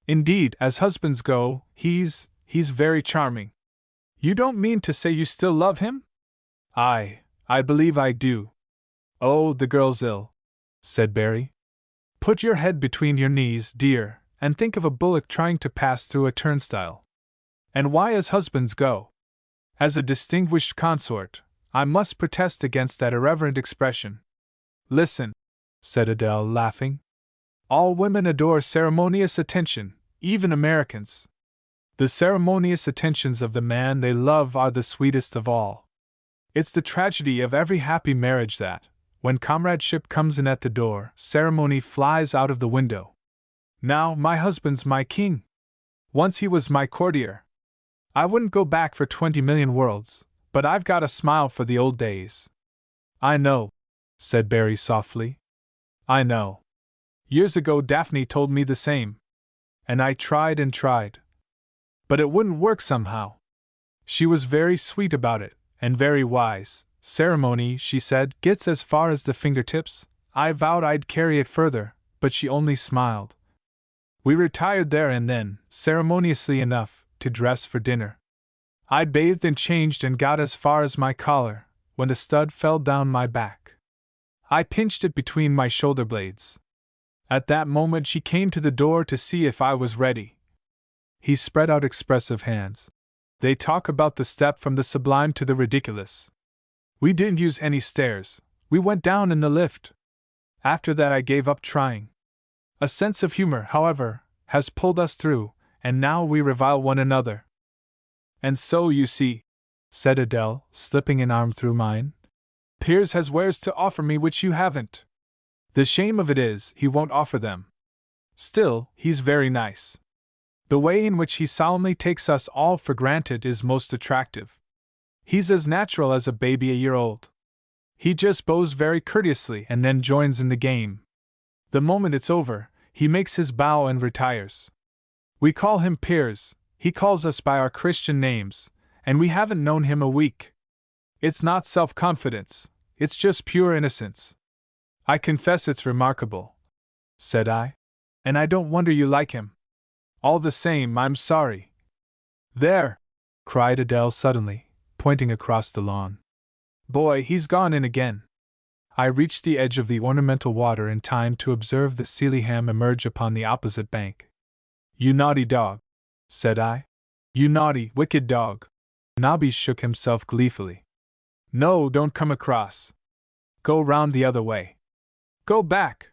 Indeed, as husbands go, he's very charming. You don't mean to say you still love him? I believe I do. Oh, the girl's ill, said Barry. Put your head between your knees, dear, and think of a bullock trying to pass through a turnstile. And why as husbands go? As a distinguished consort, I must protest against that irreverent expression. Listen, said Adele, laughing. All women adore ceremonious attention, even Americans. The ceremonious attentions of the man they love are the sweetest of all. It's the tragedy of every happy marriage that, when comradeship comes in at the door, ceremony flies out of the window. Now, my husband's my king. Once he was my courtier. I wouldn't go back for 20 million worlds, but I've got a smile for the old days. I know, said Barry softly. I know. Years ago Daphne told me the same. And I tried and tried. But it wouldn't work somehow. She was very sweet about it, and very wise. Ceremony, she said, gets as far as the fingertips. I vowed I'd carry it further, but she only smiled. We retired there and then, ceremoniously enough, to dress for dinner. I'd bathed and changed and got as far as my collar, when the stud fell down my back. I pinched it between my shoulder blades. At that moment she came to the door to see if I was ready. He spread out expressive hands. They talk about the step from the sublime to the ridiculous. We didn't use any stairs, we went down in the lift. After that I gave up trying. A sense of humor, however, has pulled us through, and now we revile one another. And so, you see, said Adele, slipping an arm through mine, Piers has wares to offer me which you haven't. The shame of it is, he won't offer them. Still, he's very nice. The way in which he solemnly takes us all for granted is most attractive. He's as natural as a baby a year old. He just bows very courteously and then joins in the game. The moment it's over, he makes his bow and retires. We call him Piers, he calls us by our Christian names, and we haven't known him a week. It's not self-confidence, it's just pure innocence. I confess it's remarkable, said I, and I don't wonder you like him. All the same, I'm sorry. There! Cried Adele suddenly, pointing across the lawn. Boy, he's gone in again. I reached the edge of the ornamental water in time to observe the Sealyham emerge upon the opposite bank. You naughty dog, said I. You naughty, wicked dog. Nobby shook himself gleefully. No, don't come across. Go round the other way. Go back.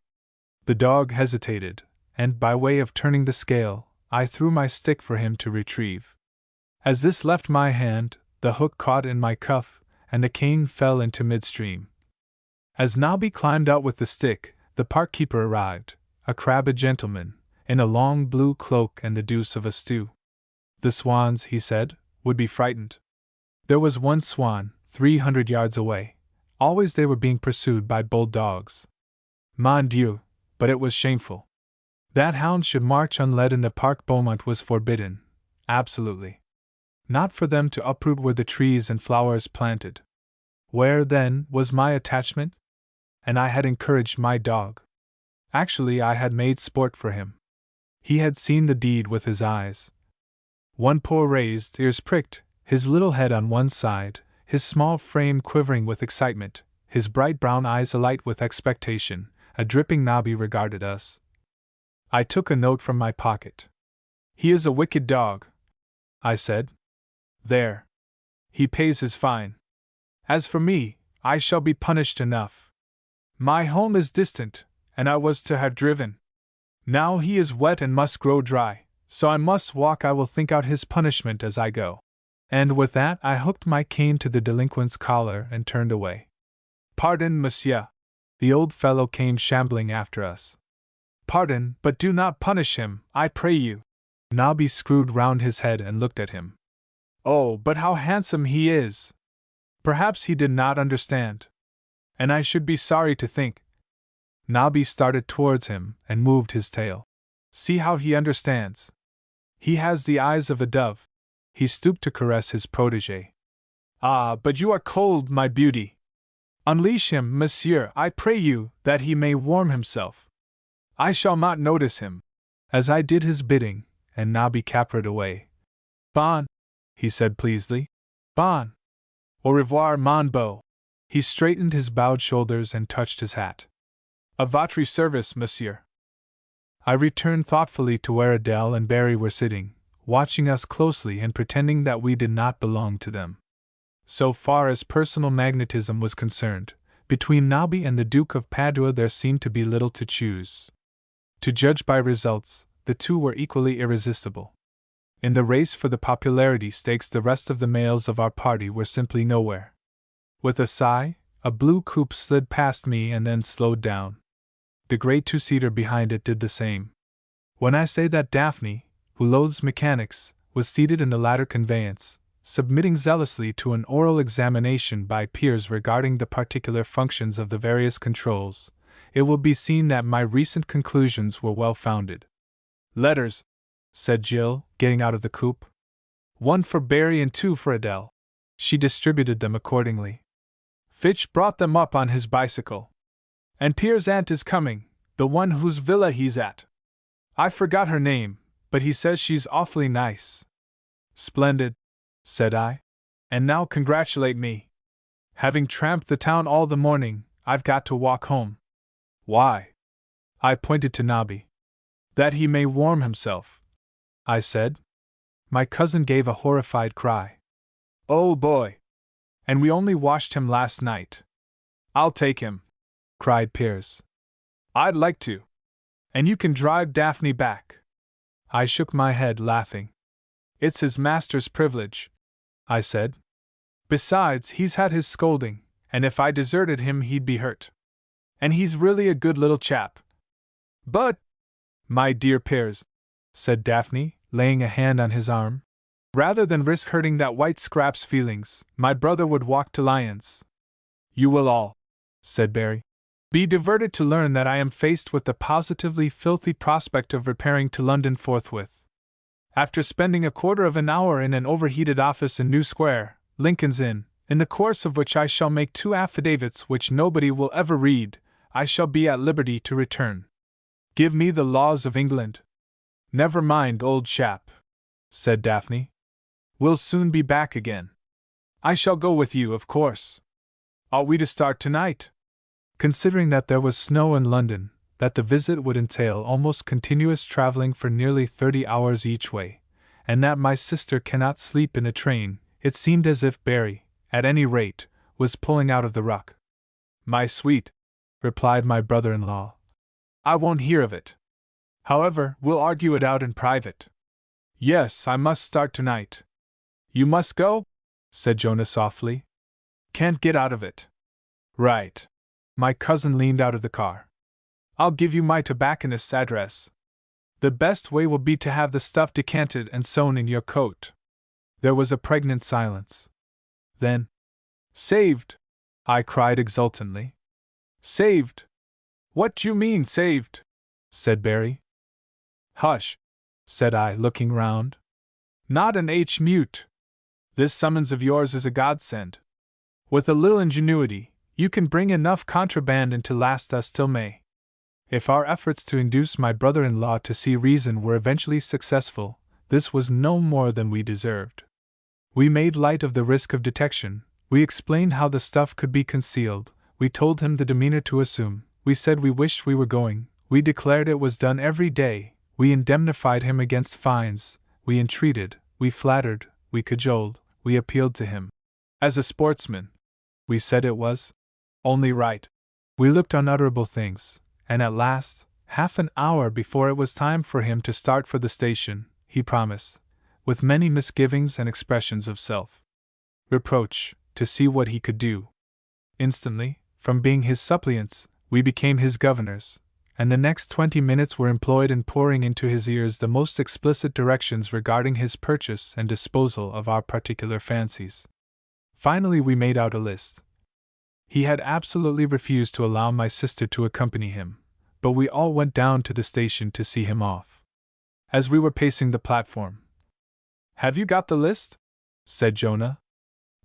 The dog hesitated, and by way of turning the scale, I threw my stick for him to retrieve. As this left my hand, the hook caught in my cuff, and the cane fell into midstream. As Nobby climbed out with the stick, the park keeper arrived, a crabbed gentleman, in a long blue cloak and the deuce of a stew. The swans, he said, would be frightened. There was one swan, 300 yards away. Always they were being pursued by bulldogs. Mon Dieu, but it was shameful. That hounds should march unled in the Parc Beaumont was forbidden, absolutely. Not for them to uproot where the trees and flowers planted. Where, then, was my attachment? And I had encouraged my dog. Actually, I had made sport for him. He had seen the deed with his eyes. One paw raised, ears pricked, his little head on one side, his small frame quivering with excitement, his bright brown eyes alight with expectation, a dripping Nobby regarded us. I took a note from my pocket. He is a wicked dog, I said. There. He pays his fine. As for me, I shall be punished enough. My home is distant, and I was to have driven. Now he is wet and must grow dry, so I must walk. I will think out his punishment as I go. And with that I hooked my cane to the delinquent's collar and turned away. Pardon, monsieur. The old fellow came shambling after us. Pardon, but do not punish him, I pray you. Nobby screwed round his head and looked at him. Oh, but how handsome he is! Perhaps he did not understand. And I should be sorry to think. Nobby started towards him and moved his tail. See how he understands. He has the eyes of a dove. He stooped to caress his protégé. Ah, but you are cold, my beauty. Unleash him, monsieur, I pray you, that he may warm himself. I shall not notice him. As I did his bidding, and Nobby capered away. Bon, he said pleasedly. Bon. Au revoir, mon beau. He straightened his bowed shoulders and touched his hat. A votre service, monsieur. I returned thoughtfully to where Adele and Barry were sitting, watching us closely and pretending that we did not belong to them. So far as personal magnetism was concerned, between Nobby and the Duke of Padua there seemed to be little to choose. To judge by results, the two were equally irresistible. In the race for the popularity stakes the rest of the males of our party were simply nowhere. With a sigh, a blue coupe slid past me and then slowed down. The great two-seater behind it did the same. When I say that Daphne, who loathes mechanics, was seated in the latter conveyance, submitting zealously to an oral examination by Piers regarding the particular functions of the various controls, it will be seen that my recent conclusions were well-founded. Letters, said Jill, getting out of the coupe. 1 for Barry and 2 for Adele. She distributed them accordingly. Fitch brought them up on his bicycle. And Piers' aunt is coming, the one whose villa he's at. I forgot her name, but he says she's awfully nice. Splendid, said I. And now congratulate me. Having tramped the town all the morning, I've got to walk home. Why? I pointed to Nobby. That he may warm himself, I said. My cousin gave a horrified cry. Oh boy! And we only washed him last night. I'll take him, cried Piers. I'd like to. And you can drive Daphne back. I shook my head, laughing. It's his master's privilege, I said. Besides, he's had his scolding, and if I deserted him he'd be hurt. And he's really a good little chap. But, my dear Piers, said Daphne, laying a hand on his arm, rather than risk hurting that white scrap's feelings, my brother would walk to Lyons. You will all, said Barry, be diverted to learn that I am faced with the positively filthy prospect of repairing to London forthwith. After spending a quarter of an hour in an overheated office in New Square, Lincoln's Inn, in the course of which I shall make 2 affidavits which nobody will ever read, I shall be at liberty to return. Give me the laws of England. Never mind, old chap, said Daphne. We'll soon be back again. I shall go with you, of course. Ought we to start tonight? Considering that there was snow in London, that the visit would entail almost continuous traveling for nearly 30 hours each way, and that my sister cannot sleep in a train, it seemed as if Barry, at any rate, was pulling out of the ruck. My sweet, replied my brother-in-law, I won't hear of it. However, we'll argue it out in private. Yes, I must start tonight. You must go? Said Jonah softly. Can't get out of it. Right. My cousin leaned out of the car. I'll give you my tobacconist's address. The best way will be to have the stuff decanted and sewn in your coat. There was a pregnant silence. Then, saved! I cried exultantly. Saved! What do you mean, saved? Said Barry. Hush, said I, looking round. Not an H-mute. This summons of yours is a godsend. With a little ingenuity, you can bring enough contraband in to last us till May. If our efforts to induce my brother-in-law to see reason were eventually successful, this was no more than we deserved. We made light of the risk of detection, we explained how the stuff could be concealed, we told him the demeanor to assume, we said we wished we were going, we declared it was done every day, we indemnified him against fines, we entreated, we flattered, we cajoled, we appealed to him. As a sportsman, we said it was only right. We looked unutterable things, and at last, half an hour before it was time for him to start for the station, he promised, with many misgivings and expressions of self-reproach, to see what he could do. Instantly, from being his suppliants, we became his governors, and the next 20 minutes were employed in pouring into his ears the most explicit directions regarding his purchase and disposal of our particular fancies. Finally we made out a list. He had absolutely refused to allow my sister to accompany him, but we all went down to the station to see him off. As we were pacing the platform, "Have you got the list?" said Jonah.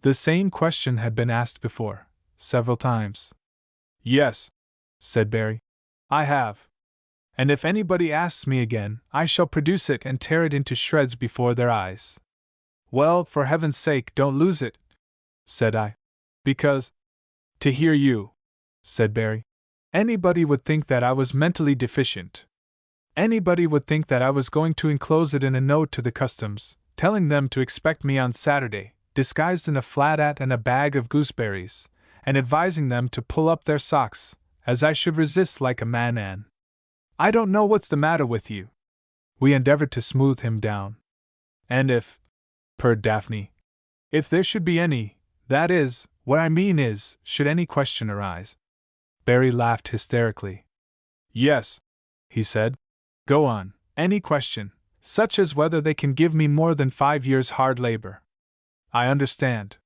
The same question had been asked before, several times. "Yes," said Barry. "I have. And if anybody asks me again, I shall produce it and tear it into shreds before their eyes." "Well, for heaven's sake, don't lose it," said I. "Because, to hear you," said Barry, "anybody would think that I was mentally deficient. Anybody would think that I was going to enclose it in a note to the customs, telling them to expect me on Saturday, disguised in a flat hat and a bag of gooseberries, and advising them to pull up their socks, as I should resist like a man. And I don't know what's the matter with you." We endeavored to smooth him down. "And if," purred Daphne, "if there should be any, that is, what I mean is, should any question arise." Barry laughed hysterically. "Yes," he said. "Go on, any question, such as whether they can give me more than 5 years' hard labor. I understand.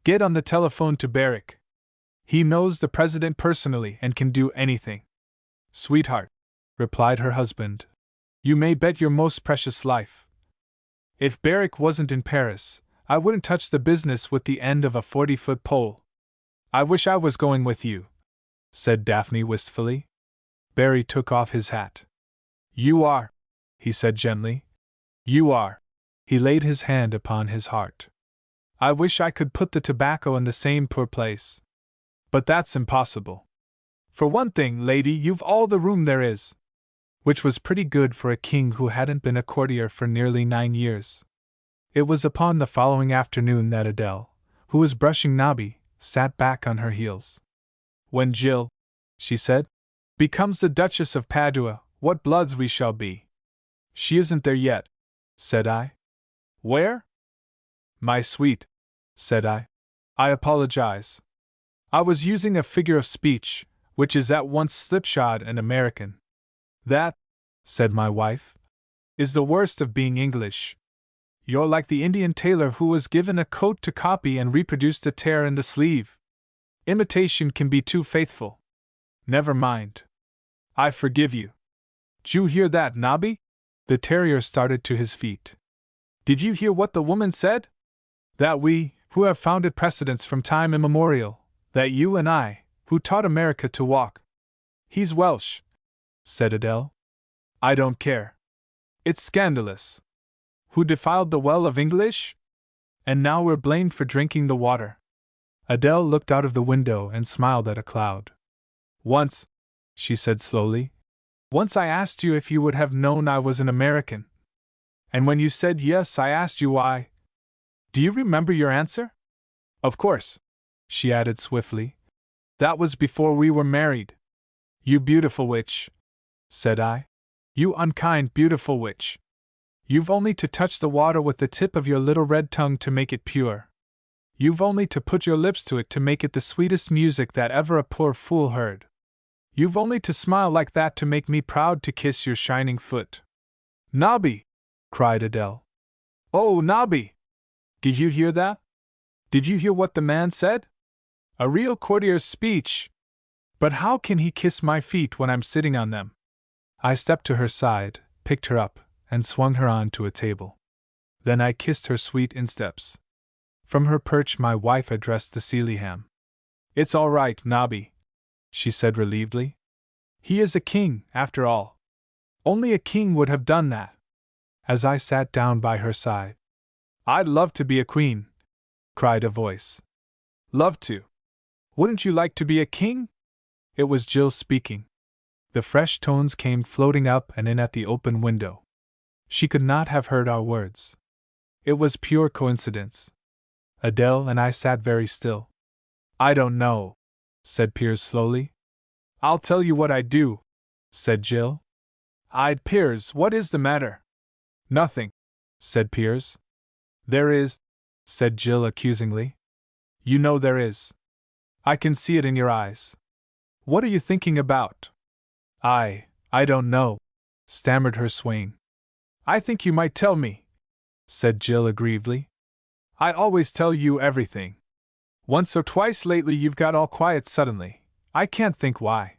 Get on the telephone to Barrick. He knows the president personally and can do anything." "Sweetheart," replied her husband, "you may bet your most precious life. If Barrick wasn't in Paris, I wouldn't touch the business with the end of a 40-foot pole." "I wish I was going with you," said Daphne wistfully. Barry took off his hat. "You are," he said gently. "You are." He laid his hand upon his heart. "I wish I could put the tobacco in the same poor place. But that's impossible. For one thing, lady, you've all the room there is." Which was pretty good for a king who hadn't been a courtier for nearly 9 years. It was upon the following afternoon that Adele, who was brushing Nobby, sat back on her heels. When Jill, she said, becomes the Duchess of Padua, what bloods we shall be. She isn't there yet, said I. Where? My sweet, said I. I apologize. I was using a figure of speech, which is at once slipshod and American. That, said my wife, is the worst of being English. You're like the Indian tailor who was given a coat to copy and reproduced a tear in the sleeve. Imitation can be too faithful. Never mind. I forgive you. Did you hear that, Nobby? The terrier started to his feet. Did you hear what the woman said? That we, who have founded precedents from time immemorial, that you and I, who taught America to walk. He's Welsh, said Adele. I don't care. It's scandalous. Who defiled the well of English? And now we're blamed for drinking the water. Adele looked out of the window and smiled at a cloud. Once, she said slowly, once I asked you if you would have known I was an American. And when you said yes, I asked you why. Do you remember your answer? Of course, she added swiftly. That was before we were married. You beautiful witch, said I. You unkind, beautiful witch. You've only to touch the water with the tip of your little red tongue to make it pure. You've only to put your lips to it to make it the sweetest music that ever a poor fool heard. You've only to smile like that to make me proud to kiss your shining foot. Nobby! Cried Adele. Oh, Nobby! Did you hear that? Did you hear what the man said? A real courtier's speech! But how can he kiss my feet when I'm sitting on them? I stepped to her side, picked her up, and swung her on to a table. Then I kissed her sweet insteps. From her perch my wife addressed the Sealyham. It's all right, Nobby, she said relievedly. He is a king, after all. Only a king would have done that. As I sat down by her side. I'd love to be a queen, cried a voice. Love to. Wouldn't you like to be a king? It was Jill speaking. The fresh tones came floating up and in at the open window. She could not have heard our words. It was pure coincidence. Adele and I sat very still. I don't know, said Piers slowly. I'll tell you what I'd do, said Jill. Piers, what is the matter? Nothing, said Piers. There is, said Jill accusingly. You know there is. I can see it in your eyes. What are you thinking about? I don't know, stammered her swain. I think you might tell me, said Jill aggrievedly. I always tell you everything. Once or twice lately you've got all quiet suddenly. I can't think why.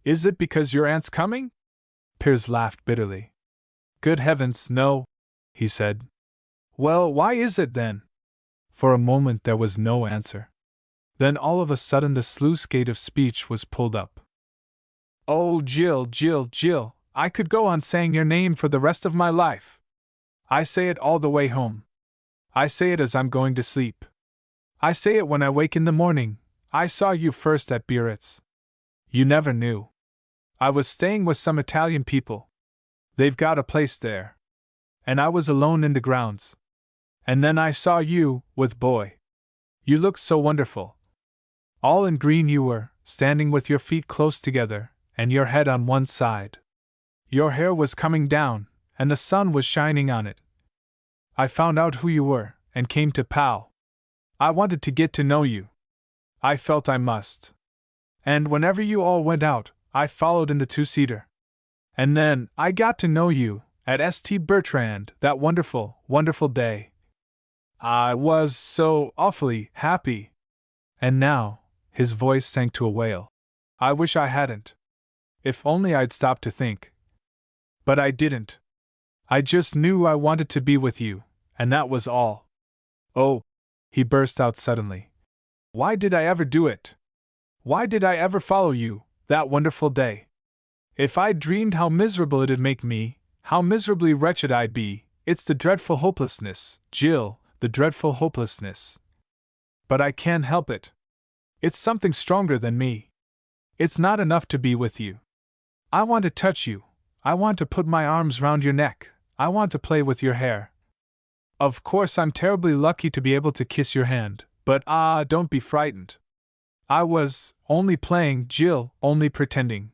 Is it because your aunt's coming? Piers laughed bitterly. Good heavens, no, he said. Well, why is it then? For a moment there was no answer. Then all of a sudden the sluice gate of speech was pulled up. Oh, Jill, Jill, Jill, I could go on saying your name for the rest of my life. I say it all the way home. I say it as I'm going to sleep. I say it when I wake in the morning. I saw you first at Biarritz. You never knew. I was staying with some Italian people. They've got a place there. And I was alone in the grounds. And then I saw you, with Boy. You looked so wonderful. All in green you were, standing with your feet close together, and your head on one side. Your hair was coming down, and the sun was shining on it. I found out who you were, and came to Pau. I wanted to get to know you. I felt I must. And whenever you all went out, I followed in the two-seater. And then, I got to know you, at St. Bertrand, that wonderful, wonderful day. I was so awfully happy. And now, his voice sank to a wail. I wish I hadn't. If only I'd stopped to think. But I didn't. I just knew I wanted to be with you, and that was all. Oh, he burst out suddenly. Why did I ever do it? Why did I ever follow you, that wonderful day? If I'd dreamed how miserable it'd make me, how miserably wretched I'd be, it's the dreadful hopelessness, Jill, the dreadful hopelessness. But I can't help it. It's something stronger than me. It's not enough to be with you. I want to touch you. I want to put my arms round your neck. I want to play with your hair. Of course I'm terribly lucky to be able to kiss your hand, but don't be frightened. I was only playing, Jill, only pretending.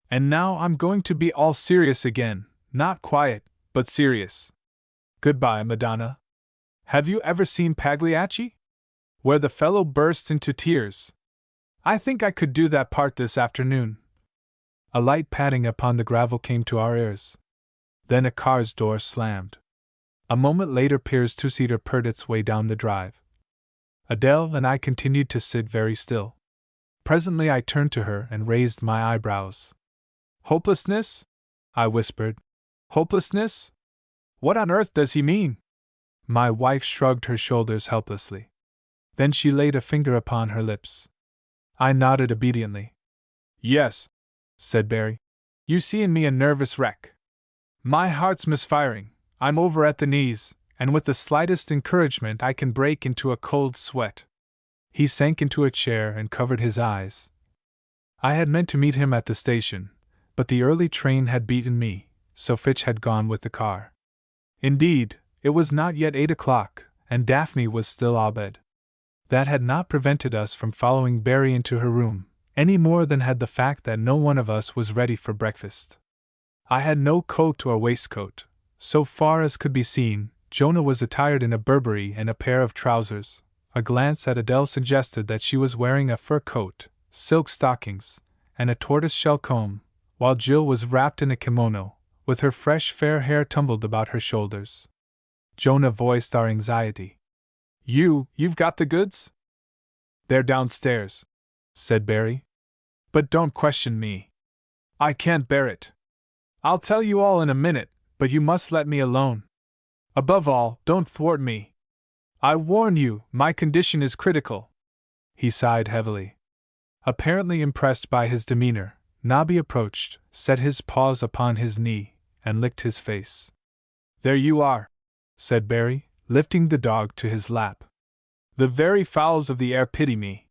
And now I'm going to be all serious again, not quiet, but serious. Goodbye, Madonna. Have you ever seen Pagliacci? Where the fellow bursts into tears. I think I could do that part this afternoon. A light padding upon the gravel came to our ears. Then a car's door slammed. A moment later Pierre's two-seater purred its way down the drive. Adele and I continued to sit very still. Presently I turned to her and raised my eyebrows. Hopelessness? I whispered. Hopelessness? What on earth does he mean? My wife shrugged her shoulders helplessly. Then she laid a finger upon her lips. I nodded obediently. Yes, said Barry. You see in me a nervous wreck. My heart's misfiring, I'm over at the knees, and with the slightest encouragement I can break into a cold sweat. He sank into a chair and covered his eyes. I had meant to meet him at the station, but the early train had beaten me, so Fitch had gone with the car. Indeed, it was not yet 8 o'clock, and Daphne was still abed. That had not prevented us from following Barry into her room, any more than had the fact that no one of us was ready for breakfast. I had no coat or waistcoat. So far as could be seen, Jonah was attired in a Burberry and a pair of trousers. A glance at Adele suggested that she was wearing a fur coat, silk stockings, and a tortoise-shell comb, while Jill was wrapped in a kimono, with her fresh fair hair tumbled about her shoulders. Jonah voiced our anxiety. You've got the goods? They're downstairs, said Barry. But don't question me. I can't bear it. I'll tell you all in a minute, but you must let me alone. Above all, don't thwart me. I warn you, my condition is critical. He sighed heavily. Apparently impressed by his demeanor, Nobby approached, set his paws upon his knee, and licked his face. There you are, said Barry, lifting the dog to his lap. The very fowls of the air pity me.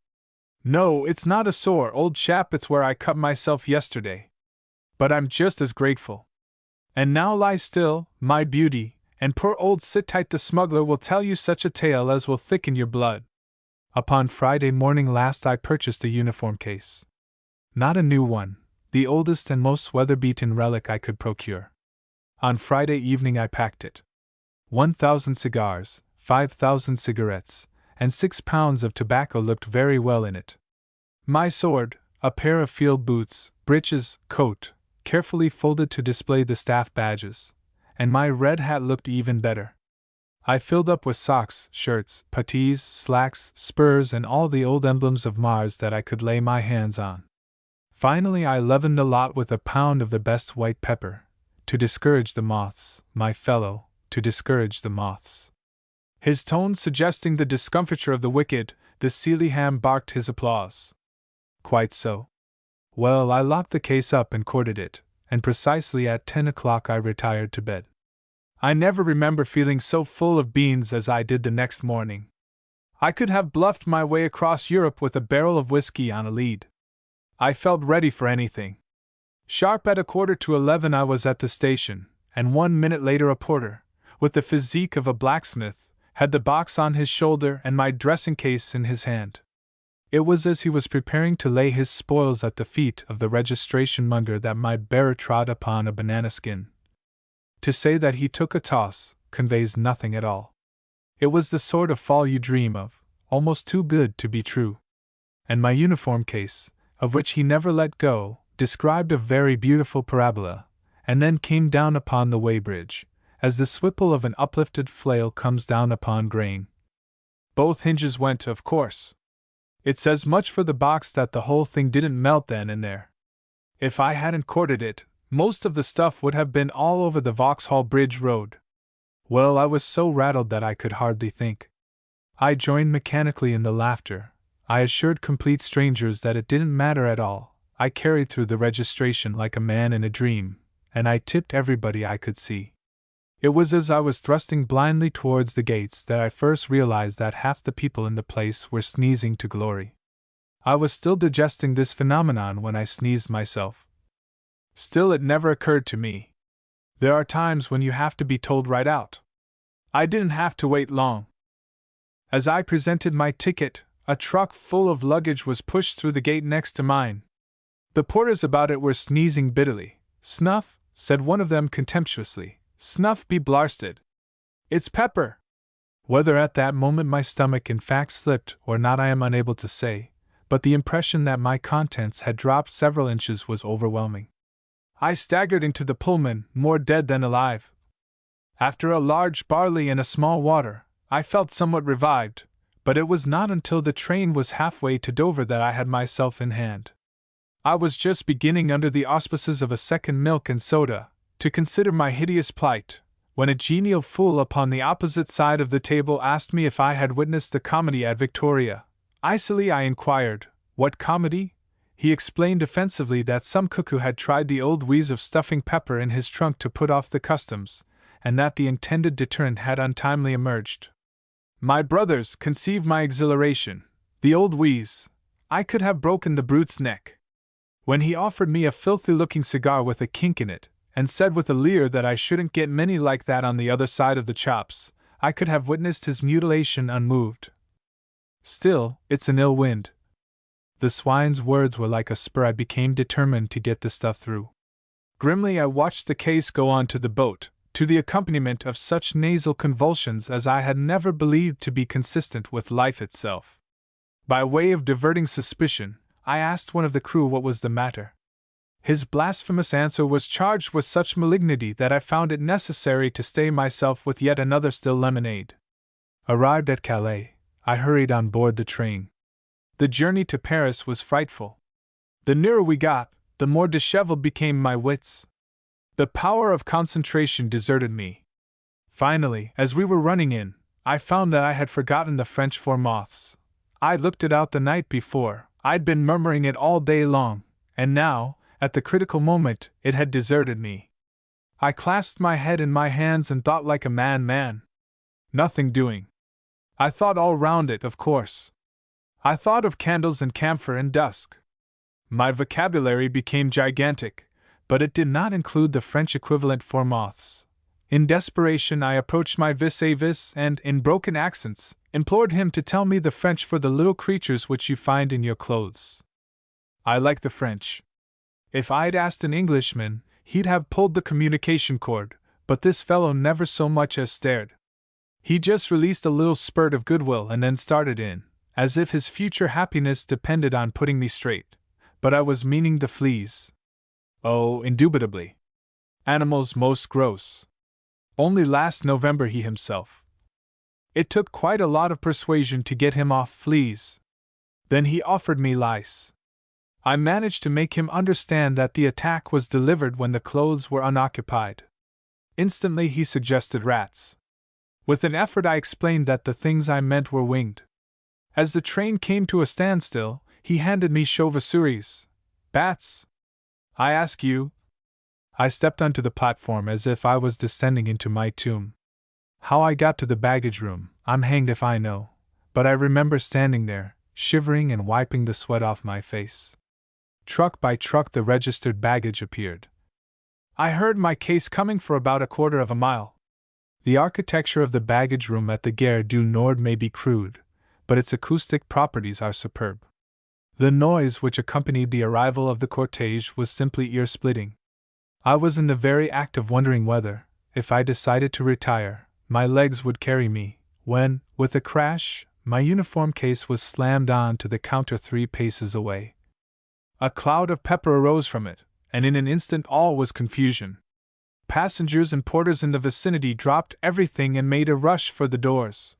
No, it's not a sore, old chap, it's where I cut myself yesterday. But I'm just as grateful. And now lie still, my beauty, and poor old Sit-Tight the smuggler will tell you such a tale as will thicken your blood. Upon Friday morning last I purchased a uniform case. Not a new one, the oldest and most weather-beaten relic I could procure. On Friday evening I packed it. 1,000 cigars, 5,000 cigarettes, and 6 pounds of tobacco looked very well in it. My sword, a pair of field boots, breeches, coat, carefully folded to display the staff badges, and my red hat looked even better. I filled up with socks, shirts, puttees, slacks, spurs, and all the old emblems of Mars that I could lay my hands on. Finally I leavened the lot with a pound of the best white pepper, to discourage the moths, my fellow, to discourage the moths. His tone suggesting the discomfiture of the wicked, the Sealyham barked his applause. Quite so. Well, I locked the case up and corded it, and precisely at 10 o'clock I retired to bed. I never remember feeling so full of beans as I did the next morning. I could have bluffed my way across Europe with a barrel of whiskey on a lead. I felt ready for anything. Sharp at 11:15 I was at the station, and 1 minute later a porter, with the physique of a blacksmith, had the box on his shoulder and my dressing case in his hand. It was as he was preparing to lay his spoils at the feet of the registration monger that my bearer trod upon a banana skin. To say that he took a toss conveys nothing at all. It was the sort of fall you dream of, almost too good to be true. And my uniform case, of which he never let go, described a very beautiful parabola, and then came down upon the weighbridge, as the swipple of an uplifted flail comes down upon grain. Both hinges went, of course. It says much for the box that the whole thing didn't melt then and there. If I hadn't corded it, most of the stuff would have been all over the Vauxhall Bridge Road. Well, I was so rattled that I could hardly think. I joined mechanically in the laughter. I assured complete strangers that it didn't matter at all. I carried through the registration like a man in a dream, and I tipped everybody I could see. It was as I was thrusting blindly towards the gates that I first realized that half the people in the place were sneezing to glory. I was still digesting this phenomenon when I sneezed myself. Still, it never occurred to me. There are times when you have to be told right out. I didn't have to wait long. As I presented my ticket, a truck full of luggage was pushed through the gate next to mine. The porters about it were sneezing bitterly. "Snuff," said one of them contemptuously. "Snuff be blarsted. It's pepper." Whether at that moment my stomach in fact slipped or not I am unable to say, but the impression that my contents had dropped several inches was overwhelming. I staggered into the Pullman, more dead than alive. After a large barley and a small water, I felt somewhat revived, but it was not until the train was halfway to Dover that I had myself in hand. I was just beginning under the auspices of a second milk and soda to consider my hideous plight, when a genial fool upon the opposite side of the table asked me if I had witnessed the comedy at Victoria. Icily I inquired, "What comedy?" He explained offensively that some cuckoo had tried the old wheeze of stuffing pepper in his trunk to put off the customs, and that the intended deterrent had untimely emerged. My brothers, conceive my exhilaration. The old wheeze! I could have broken the brute's neck. When he offered me a filthy-looking cigar with a kink in it, and said with a leer that I shouldn't get many like that on the other side of the chops, I could have witnessed his mutilation unmoved. Still, it's an ill wind. The swine's words were like a spur. I became determined to get the stuff through. Grimly I watched the case go on to the boat, to the accompaniment of such nasal convulsions as I had never believed to be consistent with life itself. By way of diverting suspicion, I asked one of the crew what was the matter. His blasphemous answer was charged with such malignity that I found it necessary to stay myself with yet another still lemonade. Arrived at Calais, I hurried on board the train. The journey to Paris was frightful. The nearer we got, the more disheveled became my wits. The power of concentration deserted me. Finally, as we were running in, I found that I had forgotten the French for moths. I'd looked it out the night before, I'd been murmuring it all day long, and now, at the critical moment, it had deserted me. I clasped my head in my hands and thought like a man. Nothing doing. I thought all round it, of course. I thought of candles and camphor and dusk. My vocabulary became gigantic, but it did not include the French equivalent for moths. In desperation I approached my vis-a-vis and, in broken accents, implored him to tell me the French for the little creatures which you find in your clothes. I like the French. If I'd asked an Englishman, he'd have pulled the communication cord, but this fellow never so much as stared. He just released a little spurt of goodwill and then started in, as if his future happiness depended on putting me straight. But I was meaning the fleas. Oh, indubitably. Animals most gross. Only last November he himself. It took quite a lot of persuasion to get him off fleas. Then he offered me lice. I managed to make him understand that the attack was delivered when the clothes were unoccupied. Instantly he suggested rats. With an effort I explained that the things I meant were winged. As the train came to a standstill, he handed me chauve-souris. Bats? I ask you? I stepped onto the platform as if I was descending into my tomb. How I got to the baggage room, I'm hanged if I know, but I remember standing there, shivering and wiping the sweat off my face. Truck by truck the registered baggage appeared. I heard my case coming for about a quarter of a mile. The architecture of the baggage room at the Gare du Nord may be crude, but its acoustic properties are superb. The noise which accompanied the arrival of the cortege was simply ear-splitting. I was in the very act of wondering whether, if I decided to retire, my legs would carry me, when, with a crash, my uniform case was slammed on to the counter 3 paces away. A cloud of pepper arose from it, and in an instant all was confusion. Passengers and porters in the vicinity dropped everything and made a rush for the doors.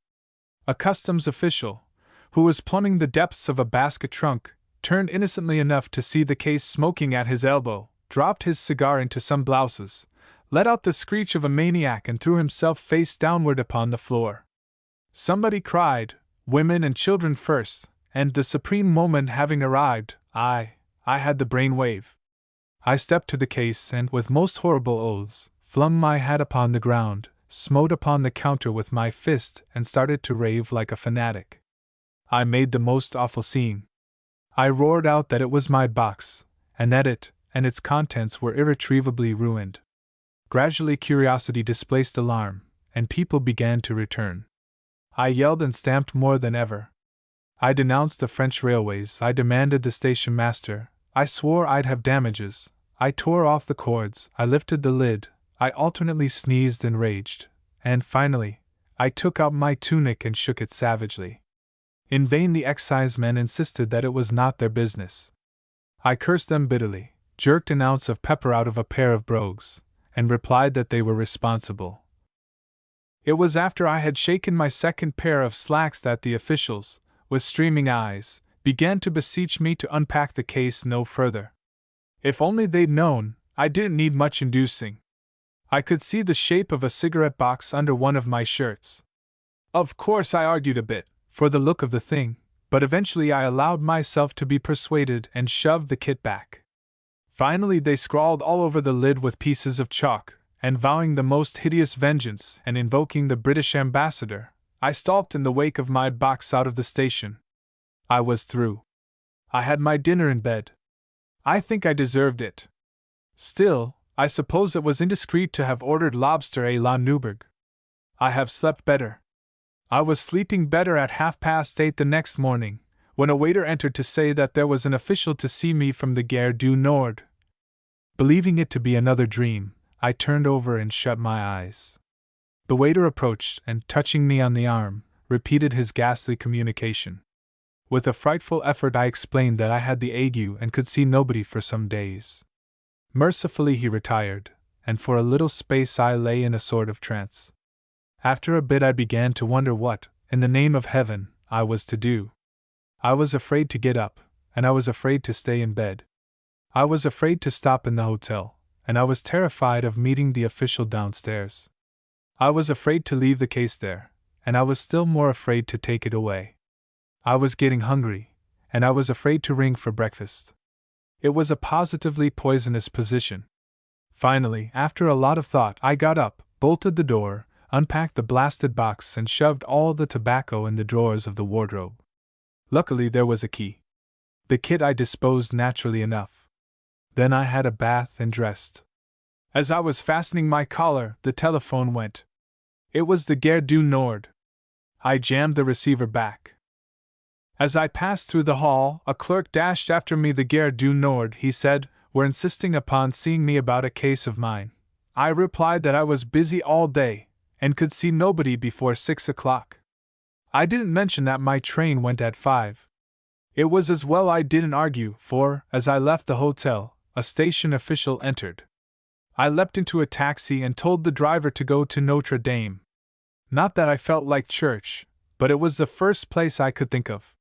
A customs official, who was plumbing the depths of a basket trunk, turned innocently enough to see the case smoking at his elbow, dropped his cigar into some blouses, let out the screech of a maniac and threw himself face downward upon the floor. Somebody cried, "Women and children first," and the supreme moment having arrived, I had the brain-wave. I stepped to the case and, with most horrible oaths, flung my hat upon the ground, smote upon the counter with my fist and started to rave like a fanatic. I made the most awful scene. I roared out that it was my box, and that it and its contents were irretrievably ruined. Gradually curiosity displaced alarm, and people began to return. I yelled and stamped more than ever. I denounced the French railways, I demanded the station master, I swore I'd have damages, I tore off the cords, I lifted the lid, I alternately sneezed and raged, and finally, I took out my tunic and shook it savagely. In vain the excisemen insisted that it was not their business. I cursed them bitterly, jerked an ounce of pepper out of a pair of brogues, and replied that they were responsible. It was after I had shaken my second pair of slacks that the officials, with streaming eyes, began to beseech me to unpack the case no further. If only they'd known, I didn't need much inducing. I could see the shape of a cigarette box under one of my shirts. Of course I argued a bit, for the look of the thing, but eventually I allowed myself to be persuaded and shoved the kit back. Finally they scrawled all over the lid with pieces of chalk, and vowing the most hideous vengeance and invoking the British ambassador, I stalked in the wake of my box out of the station. I was through. I had my dinner in bed. I think I deserved it. Still, I suppose it was indiscreet to have ordered lobster à la Newburgh. I have slept better. I was sleeping better at 8:30 the next morning, when a waiter entered to say that there was an official to see me from the Gare du Nord. Believing it to be another dream, I turned over and shut my eyes. The waiter approached and, touching me on the arm, repeated his ghastly communication. With a frightful effort I explained that I had the ague and could see nobody for some days. Mercifully he retired, and for a little space I lay in a sort of trance. After a bit I began to wonder what, in the name of heaven, I was to do. I was afraid to get up, and I was afraid to stay in bed. I was afraid to stop in the hotel, and I was terrified of meeting the official downstairs. I was afraid to leave the case there, and I was still more afraid to take it away. I was getting hungry, and I was afraid to ring for breakfast. It was a positively poisonous position. Finally, after a lot of thought, I got up, bolted the door, unpacked the blasted box, and shoved all the tobacco in the drawers of the wardrobe. Luckily there was a key. The kit I disposed naturally enough. Then I had a bath and dressed. As I was fastening my collar, the telephone went. It was the Gare du Nord. I jammed the receiver back. As I passed through the hall, a clerk dashed after me. The Gare du Nord, he said, were insisting upon seeing me about a case of mine. I replied that I was busy all day, and could see nobody before 6 o'clock. I didn't mention that my train went at 5. It was as well I didn't argue, for, as I left the hotel, a station official entered. I leapt into a taxi and told the driver to go to Notre Dame. Not that I felt like church, but it was the first place I could think of.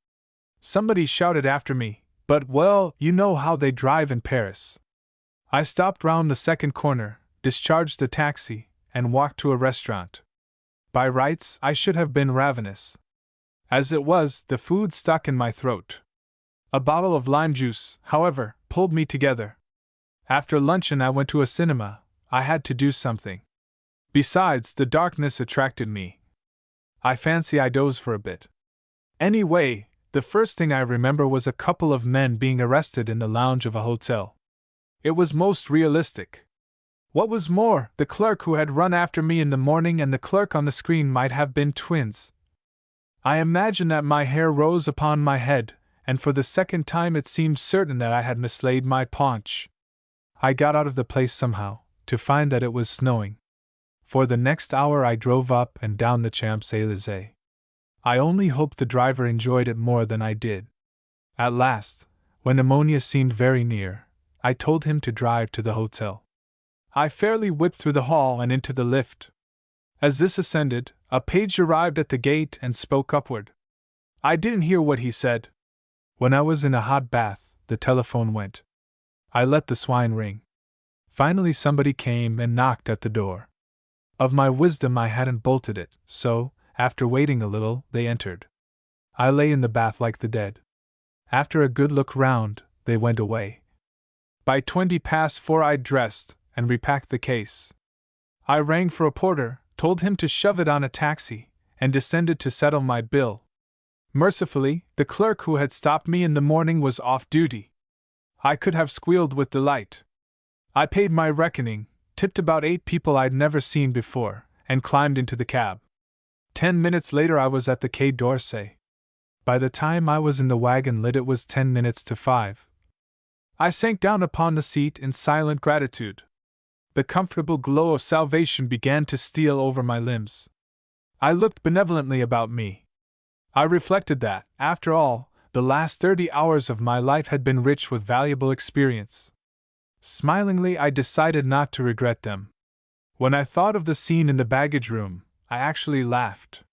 Somebody shouted after me, but well, you know how they drive in Paris. I stopped round the second corner, discharged the taxi, and walked to a restaurant. By rights, I should have been ravenous. As it was, the food stuck in my throat. A bottle of lime juice, however, pulled me together. After luncheon I went to a cinema. I had to do something. Besides, the darkness attracted me. I fancy I dozed for a bit. Anyway, the first thing I remember was a couple of men being arrested in the lounge of a hotel. It was most realistic. What was more, the clerk who had run after me in the morning and the clerk on the screen might have been twins. I imagine that my hair rose upon my head, and for the second time it seemed certain that I had mislaid my paunch. I got out of the place somehow, to find that it was snowing. For the next hour I drove up and down the Champs-Élysées. I only hoped the driver enjoyed it more than I did. At last, when pneumonia seemed very near, I told him to drive to the hotel. I fairly whipped through the hall and into the lift. As this ascended, a page arrived at the gate and spoke upward. I didn't hear what he said. When I was in a hot bath, the telephone went. I let the swine ring. Finally somebody came and knocked at the door. Of my wisdom I hadn't bolted it, so, after waiting a little, they entered. I lay in the bath like the dead. After a good look round, they went away. By 4:20 I dressed, and repacked the case. I rang for a porter, told him to shove it on a taxi, and descended to settle my bill. Mercifully, the clerk who had stopped me in the morning was off duty. I could have squealed with delight. I paid my reckoning, tipped about 8 people I'd never seen before, and climbed into the cab. 10 minutes later I was at the Quai d'Orsay. By the time I was in the wagon lid it was 10 minutes to 5. I sank down upon the seat in silent gratitude. The comfortable glow of salvation began to steal over my limbs. I looked benevolently about me. I reflected that, after all, the last 30 hours of my life had been rich with valuable experience. Smilingly, I decided not to regret them. When I thought of the scene in the baggage room, I actually laughed.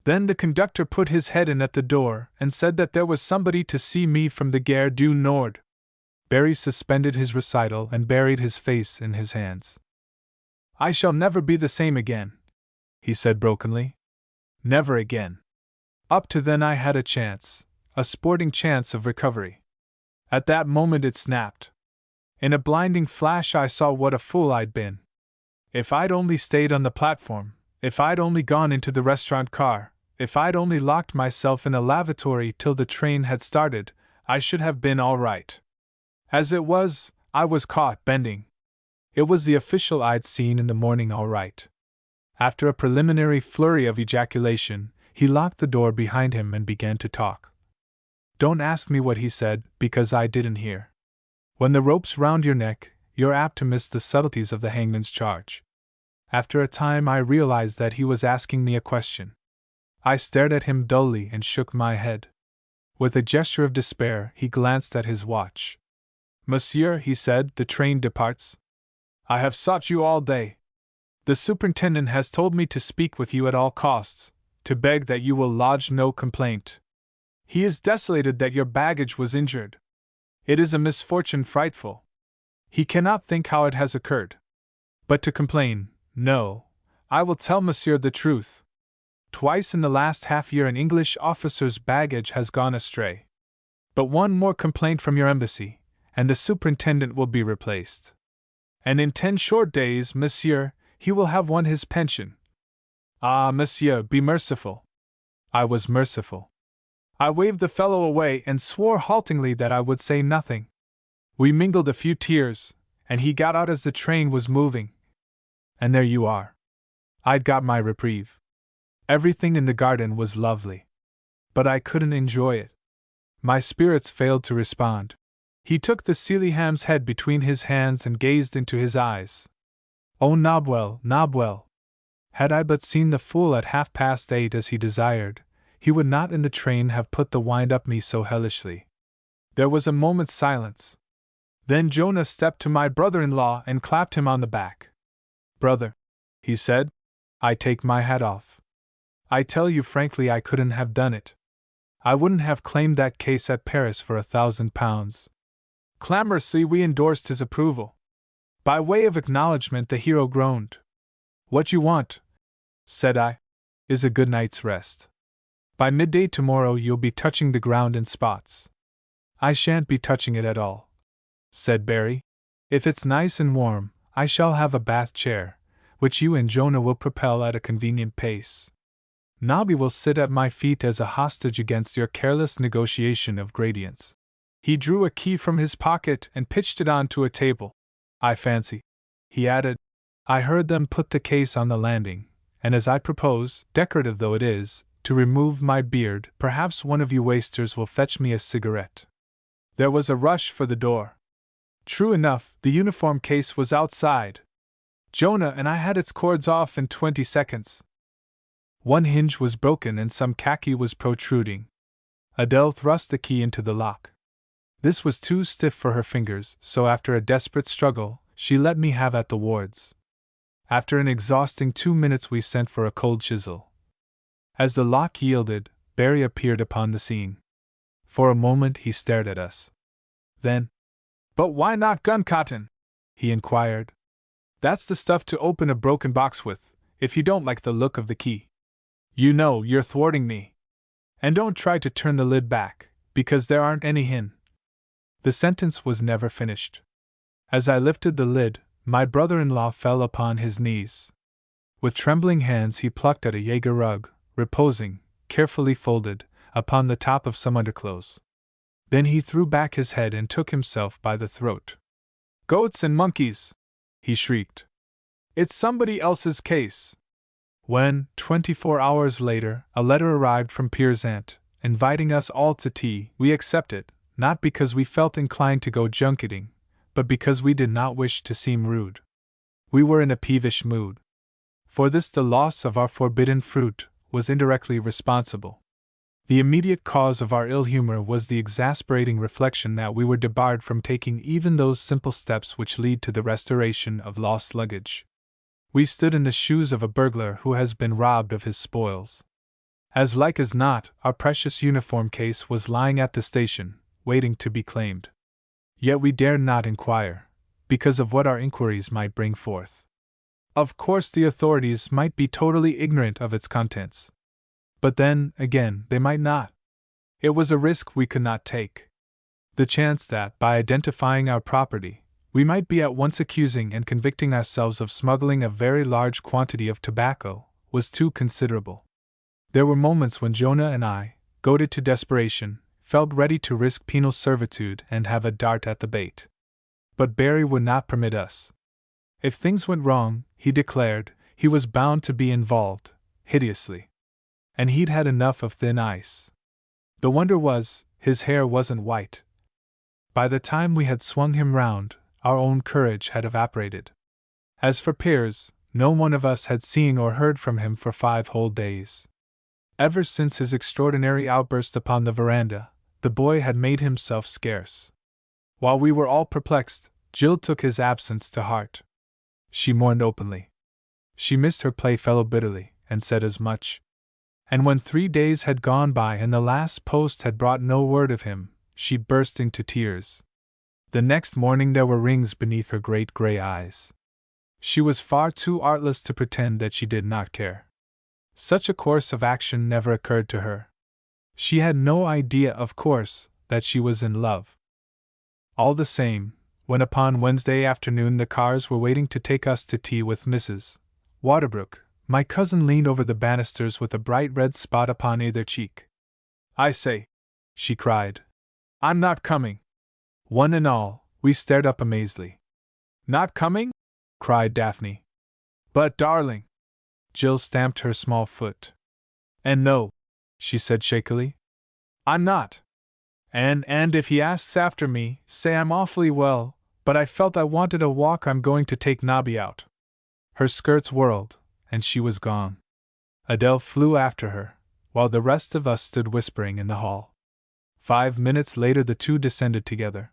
Then the conductor put his head in at the door and said that there was somebody to see me from the Gare du Nord. Barry suspended his recital and buried his face in his hands. I shall never be the same again, he said brokenly. Never again. Up to then I had a chance, a sporting chance of recovery. At that moment it snapped. In a blinding flash I saw what a fool I'd been. If I'd only stayed on the platform, if I'd only gone into the restaurant car, if I'd only locked myself in a lavatory till the train had started, I should have been all right. As it was, I was caught bending. It was the official I'd seen in the morning all right. After a preliminary flurry of ejaculation, he locked the door behind him and began to talk. Don't ask me what he said, because I didn't hear. When the rope's round your neck, you're apt to miss the subtleties of the hangman's charge. After a time I realized that he was asking me a question. I stared at him dully and shook my head. With a gesture of despair, he glanced at his watch. Monsieur, he said, the train departs. I have sought you all day. The superintendent has told me to speak with you at all costs, to beg that you will lodge no complaint. He is desolated that your baggage was injured. It is a misfortune frightful. He cannot think how it has occurred. But to complain, no, I will tell monsieur the truth. Twice in the last half-year an English officer's baggage has gone astray. But one more complaint from your embassy, and the superintendent will be replaced. And in 10 short days, monsieur, he will have won his pension. Ah, monsieur, be merciful. I was merciful. I waved the fellow away and swore haltingly that I would say nothing. We mingled a few tears, and he got out as the train was moving. And there you are. I'd got my reprieve. Everything in the garden was lovely. But I couldn't enjoy it. My spirits failed to respond. He took the Sealyham's head between his hands and gazed into his eyes. Oh, Nobwell, Nobwell! Had I but seen the fool at 8:30 as he desired, he would not in the train have put the wind up me so hellishly. There was a moment's silence. Then Jonah stepped to my brother-in-law and clapped him on the back. Brother, he said, I take my hat off. I tell you frankly I couldn't have done it. I wouldn't have claimed that case at Paris for £1,000. Clamorously we endorsed his approval. By way of acknowledgement the hero groaned. What you want, said I, is a good night's rest. By midday tomorrow you'll be touching the ground in spots. I shan't be touching it at all, said Barry. If it's nice and warm, I shall have a bath chair, which you and Jonah will propel at a convenient pace. Nobby will sit at my feet as a hostage against your careless negotiation of gradients. He drew a key from his pocket and pitched it onto a table. I fancy, he added, I heard them put the case on the landing, and as I propose, decorative though it is, to remove my beard, perhaps one of you wasters will fetch me a cigarette. There was a rush for the door. True enough, the uniform case was outside. Jonah and I had its cords off in 20 seconds. One hinge was broken and some khaki was protruding. Adele thrust the key into the lock. This was too stiff for her fingers, so after a desperate struggle, she let me have at the wards. After an exhausting 2 minutes we sent for a cold chisel. As the lock yielded, Barry appeared upon the scene. For a moment he stared at us. Then, but why not gun cotton? He inquired. That's the stuff to open a broken box with, if you don't like the look of the key. You know you're thwarting me. And don't try to turn the lid back, because there aren't any hin. The sentence was never finished. As I lifted the lid, my brother-in-law fell upon his knees. With trembling hands he plucked at a Jaeger rug, reposing, carefully folded, upon the top of some underclothes. Then he threw back his head and took himself by the throat. Goats and monkeys! He shrieked. It's somebody else's case. When, 24 hours later, a letter arrived from Pierre's aunt, inviting us all to tea, we accepted, not because we felt inclined to go junketing, but because we did not wish to seem rude. We were in a peevish mood. For this the loss of our forbidden fruit was indirectly responsible. The immediate cause of our ill humor was the exasperating reflection that we were debarred from taking even those simple steps which lead to the restoration of lost luggage. We stood in the shoes of a burglar who has been robbed of his spoils. As like as not, our precious uniform case was lying at the station, waiting to be claimed. Yet we dared not inquire, because of what our inquiries might bring forth. Of course, the authorities might be totally ignorant of its contents. But then, again, they might not. It was a risk we could not take. The chance that, by identifying our property, we might be at once accusing and convicting ourselves of smuggling a very large quantity of tobacco was too considerable. There were moments when Jonah and I, goaded to desperation, felt ready to risk penal servitude and have a dart at the bait. But Barry would not permit us. If things went wrong, he declared, he was bound to be involved, hideously. And he'd had enough of thin ice. The wonder was, his hair wasn't white. By the time we had swung him round, our own courage had evaporated. As for Piers, no one of us had seen or heard from him for 5 whole days. Ever since his extraordinary outburst upon the veranda, the boy had made himself scarce. While we were all perplexed, Jill took his absence to heart. She mourned openly. She missed her playfellow bitterly, and said as much. And when 3 days had gone by and the last post had brought no word of him, she burst into tears. The next morning there were rings beneath her great grey eyes. She was far too artless to pretend that she did not care. Such a course of action never occurred to her. She had no idea, of course, that she was in love. All the same, when upon Wednesday afternoon the cars were waiting to take us to tea with Mrs. Waterbrook, my cousin leaned over the banisters with a bright red spot upon either cheek. "I say," she cried, "I'm not coming." One and all, we stared up amazedly. "Not coming?" cried Daphne. "But, darling," Jill stamped her small foot. "And no," she said shakily, "I'm not. And if he asks after me, say I'm awfully well, but I felt I wanted a walk. I'm going to take Nobby out." Her skirts whirled, and she was gone. Adele flew after her, while the rest of us stood whispering in the hall. 5 minutes later the two descended together.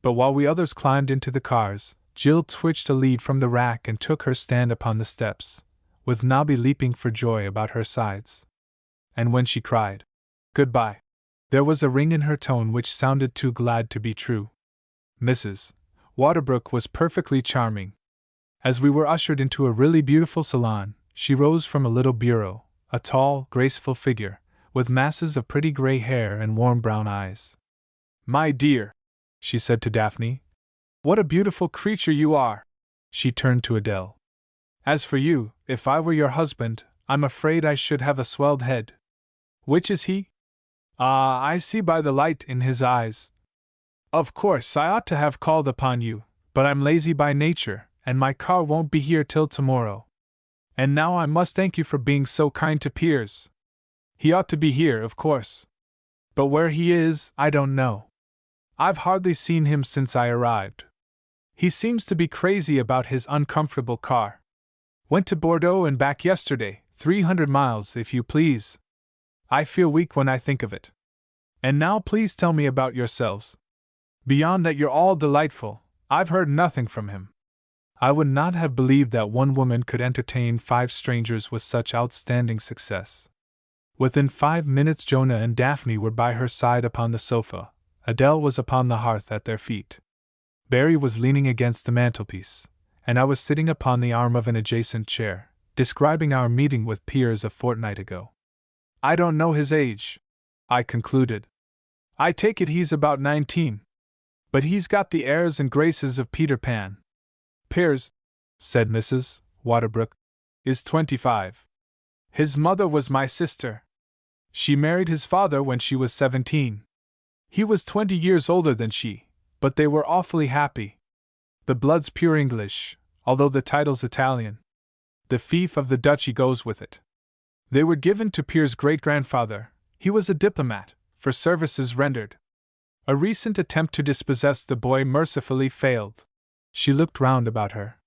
But while we others climbed into the cars, Jill twitched a lead from the rack and took her stand upon the steps, with Nobby leaping for joy about her sides. And when she cried, "Goodbye," there was a ring in her tone which sounded too glad to be true. Mrs. Waterbrook was perfectly charming. As we were ushered into a really beautiful salon, she rose from a little bureau, a tall, graceful figure, with masses of pretty gray hair and warm brown eyes. "My dear," she said to Daphne, "what a beautiful creature you are!" She turned to Adele. "As for you, if I were your husband, I'm afraid I should have a swelled head." "Which is he?" "Ah, I see by the light in his eyes. Of course, I ought to have called upon you, but I'm lazy by nature, and my car won't be here till tomorrow. And now I must thank you for being so kind to Piers. He ought to be here, of course. But where he is, I don't know. I've hardly seen him since I arrived. He seems to be crazy about his uncomfortable car. Went to Bordeaux and back yesterday, 300 miles, if you please. I feel weak when I think of it. And now please tell me about yourselves. Beyond that you're all delightful, I've heard nothing from him." I would not have believed that one woman could entertain 5 strangers with such outstanding success. Within 5 minutes Jonah and Daphne were by her side upon the sofa. Adele was upon the hearth at their feet. Barry was leaning against the mantelpiece, and I was sitting upon the arm of an adjacent chair, describing our meeting with Piers a fortnight ago. "I don't know his age," I concluded. "I take it he's about 19. But he's got the airs and graces of Peter Pan." "Piers," said Mrs. Waterbrook, "is 25. His mother was my sister. She married his father when she was 17. He was 20 years older than she, but they were awfully happy. The blood's pure English, although the title's Italian. The fief of the duchy goes with it. They were given to Pierre's great-grandfather. He was a diplomat, for services rendered. A recent attempt to dispossess the boy mercifully failed. She looked round about her.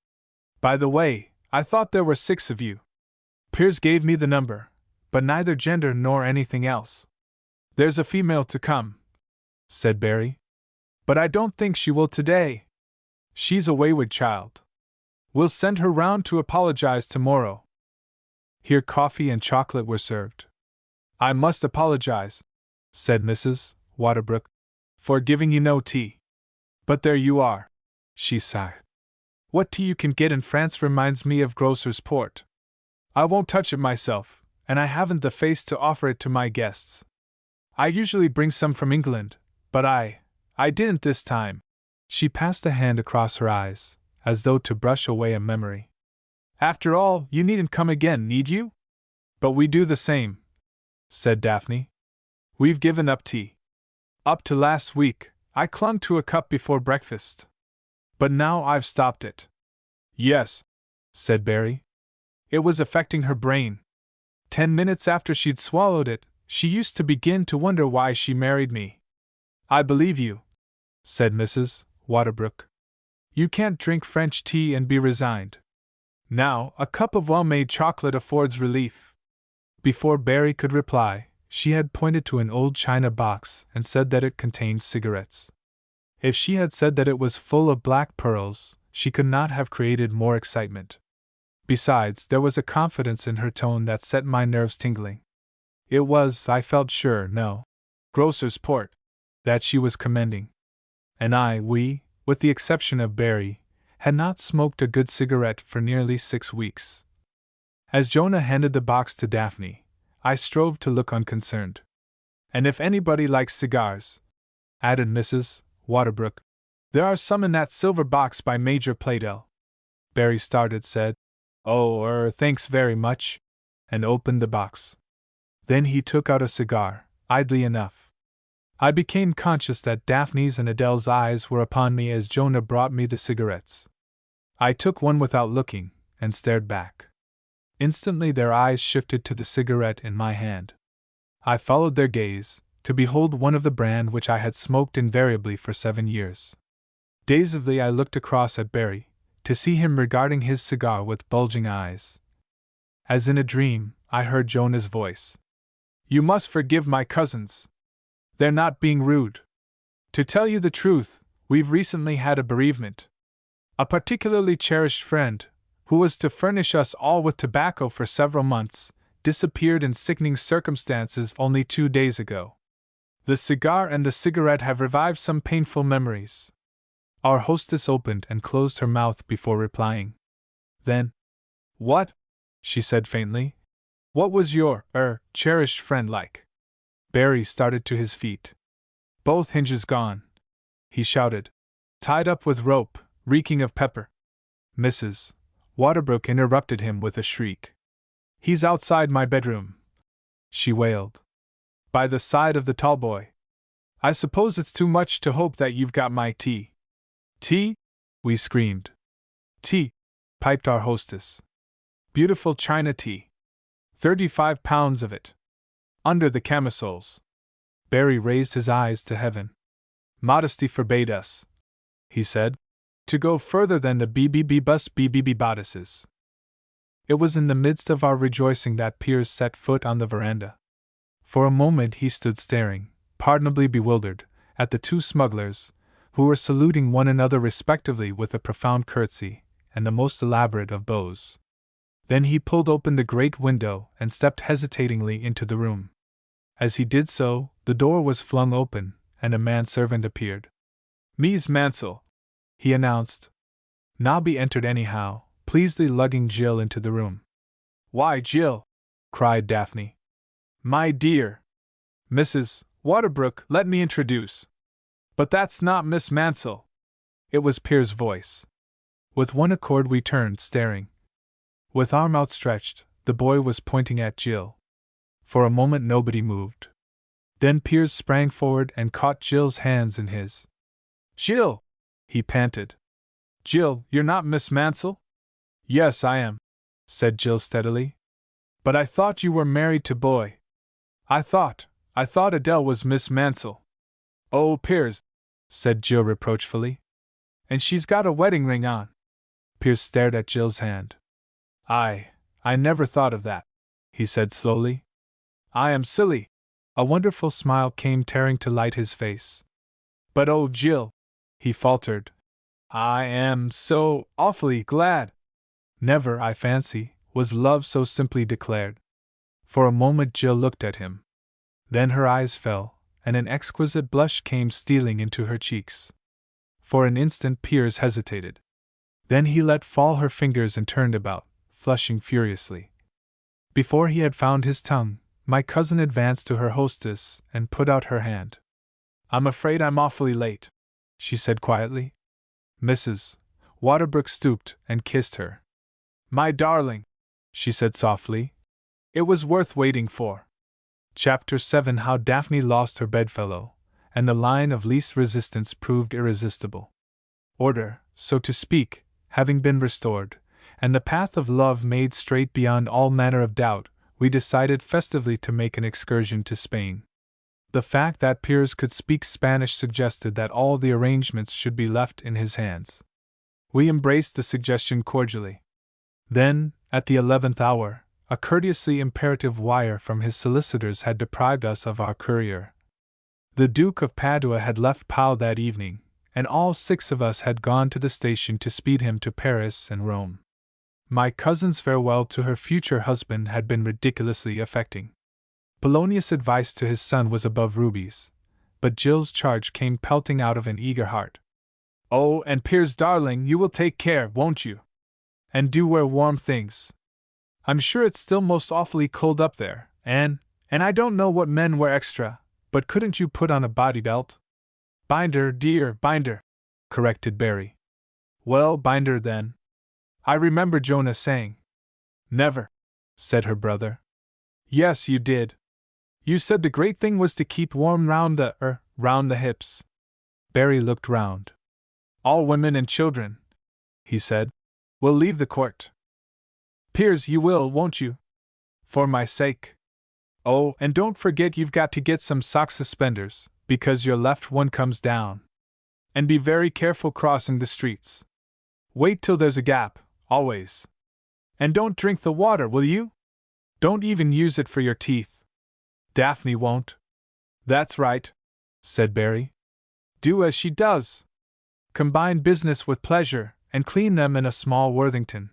By the way, I thought there were 6 of you. Piers gave me the number, but neither gender nor anything else. There's a female to come, said Barry. But I don't think she will today. She's a wayward child. We'll send her round to apologize tomorrow. Here coffee and chocolate were served. I must apologize, said Mrs. Waterbrook, for giving you no tea. But there you are, she sighed. What tea you can get in France reminds me of grocer's port. I won't touch it myself, and I haven't the face to offer it to my guests. I usually bring some from England, but I didn't this time. She passed a hand across her eyes, as though to brush away a memory. After all, you needn't come again, need you? But we do the same, said Daphne. We've given up tea. Up to last week, I clung to a cup before breakfast. But now I've stopped it. Yes, said Barry. It was affecting her brain. 10 minutes after she'd swallowed it, she used to begin to wonder why she married me. I believe you, said Mrs. Waterbrook. You can't drink French tea and be resigned. Now, a cup of well-made chocolate affords relief. Before Barry could reply, she had pointed to an old china box and said that it contained cigarettes. If she had said that it was full of black pearls, she could not have created more excitement. Besides, there was a confidence in her tone that set my nerves tingling. It was, I felt sure, no grocer's port that she was commending. And we, with the exception of Barry, had not smoked a good cigarette for nearly 6 weeks. As Jonah handed the box to Daphne, I strove to look unconcerned. And if anybody likes cigars, added Mrs. Waterbrook, there are some in that silver box by Major Playdell. Barry started, said, "Oh, thanks very much," and opened the box. Then he took out a cigar, idly enough. I became conscious that Daphne's and Adele's eyes were upon me as Jonah brought me the cigarettes. I took one without looking, and stared back. Instantly their eyes shifted to the cigarette in my hand. I followed their gaze, to behold one of the brand which I had smoked invariably for 7 years. Dazedly I looked across at Barry, to see him regarding his cigar with bulging eyes. As in a dream, I heard Jonah's voice. "You must forgive my cousins. They're not being rude. To tell you the truth, we've recently had a bereavement. A particularly cherished friend, who was to furnish us all with tobacco for several months, disappeared in sickening circumstances only 2 days ago. The cigar and the cigarette have revived some painful memories." Our hostess opened and closed her mouth before replying. Then, "What?" she said faintly. "What was your, cherished friend like?" Barry started to his feet. "Both hinges gone," he shouted. "Tied up with rope, reeking of pepper." Mrs. Waterbrook interrupted him with a shriek. "He's outside my bedroom," she wailed. "By the side of the tall boy. I suppose it's too much to hope that you've got my tea." "Tea?" we screamed. "Tea," piped our hostess. "Beautiful China tea. 35 pounds of it. Under the camisoles." Barry raised his eyes to heaven. "Modesty forbade us," he said, "to go further than the BBB bodices." It was in the midst of our rejoicing that Piers set foot on the veranda. For a moment he stood staring, pardonably bewildered, at the 2 smugglers, who were saluting one another respectively with a profound curtsy and the most elaborate of bows. Then he pulled open the great window and stepped hesitatingly into the room. As he did so, the door was flung open, and a manservant appeared. "Mies Mansell," he announced. Nobby entered anyhow, pleasantly lugging Jill into the room. "Why, Jill!" cried Daphne. "My dear! Mrs. Waterbrook, let me introduce. But that's not Miss Mansell." It was Pierre's voice. With one accord we turned, staring. With arm outstretched, the boy was pointing at Jill. For a moment nobody moved. Then Piers sprang forward and caught Jill's hands in his. "Jill!" he panted. "Jill, you're not Miss Mansell?" "Yes, I am," said Jill steadily. But I thought you were married to Boy. I thought Adele was Miss Mansell. Oh, Piers, said Jill reproachfully. And she's got a wedding ring on. Piers stared at Jill's hand. I never thought of that, he said slowly. I am silly. A wonderful smile came tearing to light his face. But oh, Jill, he faltered. I am so awfully glad. Never, I fancy, was love so simply declared. For a moment Jill looked at him. Then her eyes fell, and an exquisite blush came stealing into her cheeks. For an instant Piers hesitated. Then he let fall her fingers and turned about, flushing furiously. Before he had found his tongue, my cousin advanced to her hostess and put out her hand. I'm afraid I'm awfully late, she said quietly. Mrs. Waterbrook stooped and kissed her. My darling, she said softly. It was worth waiting for. Chapter 7 How Daphne Lost Her Bedfellow, and the line of least resistance proved irresistible. Order, so to speak, having been restored, and the path of love made straight beyond all manner of doubt, we decided festively to make an excursion to Spain. The fact that Piers could speak Spanish suggested that all the arrangements should be left in his hands. We embraced the suggestion cordially. Then, at the 11th hour, a courteously imperative wire from his solicitors had deprived us of our courier. The Duke of Padua had left Pau that evening, and all 6 of us had gone to the station to speed him to Paris and Rome. My cousin's farewell to her future husband had been ridiculously affecting. Polonius' advice to his son was above rubies, but Jill's charge came pelting out of an eager heart. Oh, and Piers, darling, you will take care, won't you? And do wear warm things. I'm sure it's still most awfully cold up there, and I don't know what men wear extra, but couldn't you put on a body belt? Binder, dear, binder, corrected Barry. Well, binder then. I remember Jonah saying. Never, said her brother. Yes, you did. You said the great thing was to keep warm round the hips. Barry looked round. All women and children, he said, will leave the court. Piers, you will, won't you? For my sake. Oh, and don't forget you've got to get some sock suspenders, because your left one comes down. And be very careful crossing the streets. Wait till there's a gap, always. And don't drink the water, will you? Don't even use it for your teeth. Daphne won't. That's right, said Barry. Do as she does. Combine business with pleasure, and clean them in a small Worthington.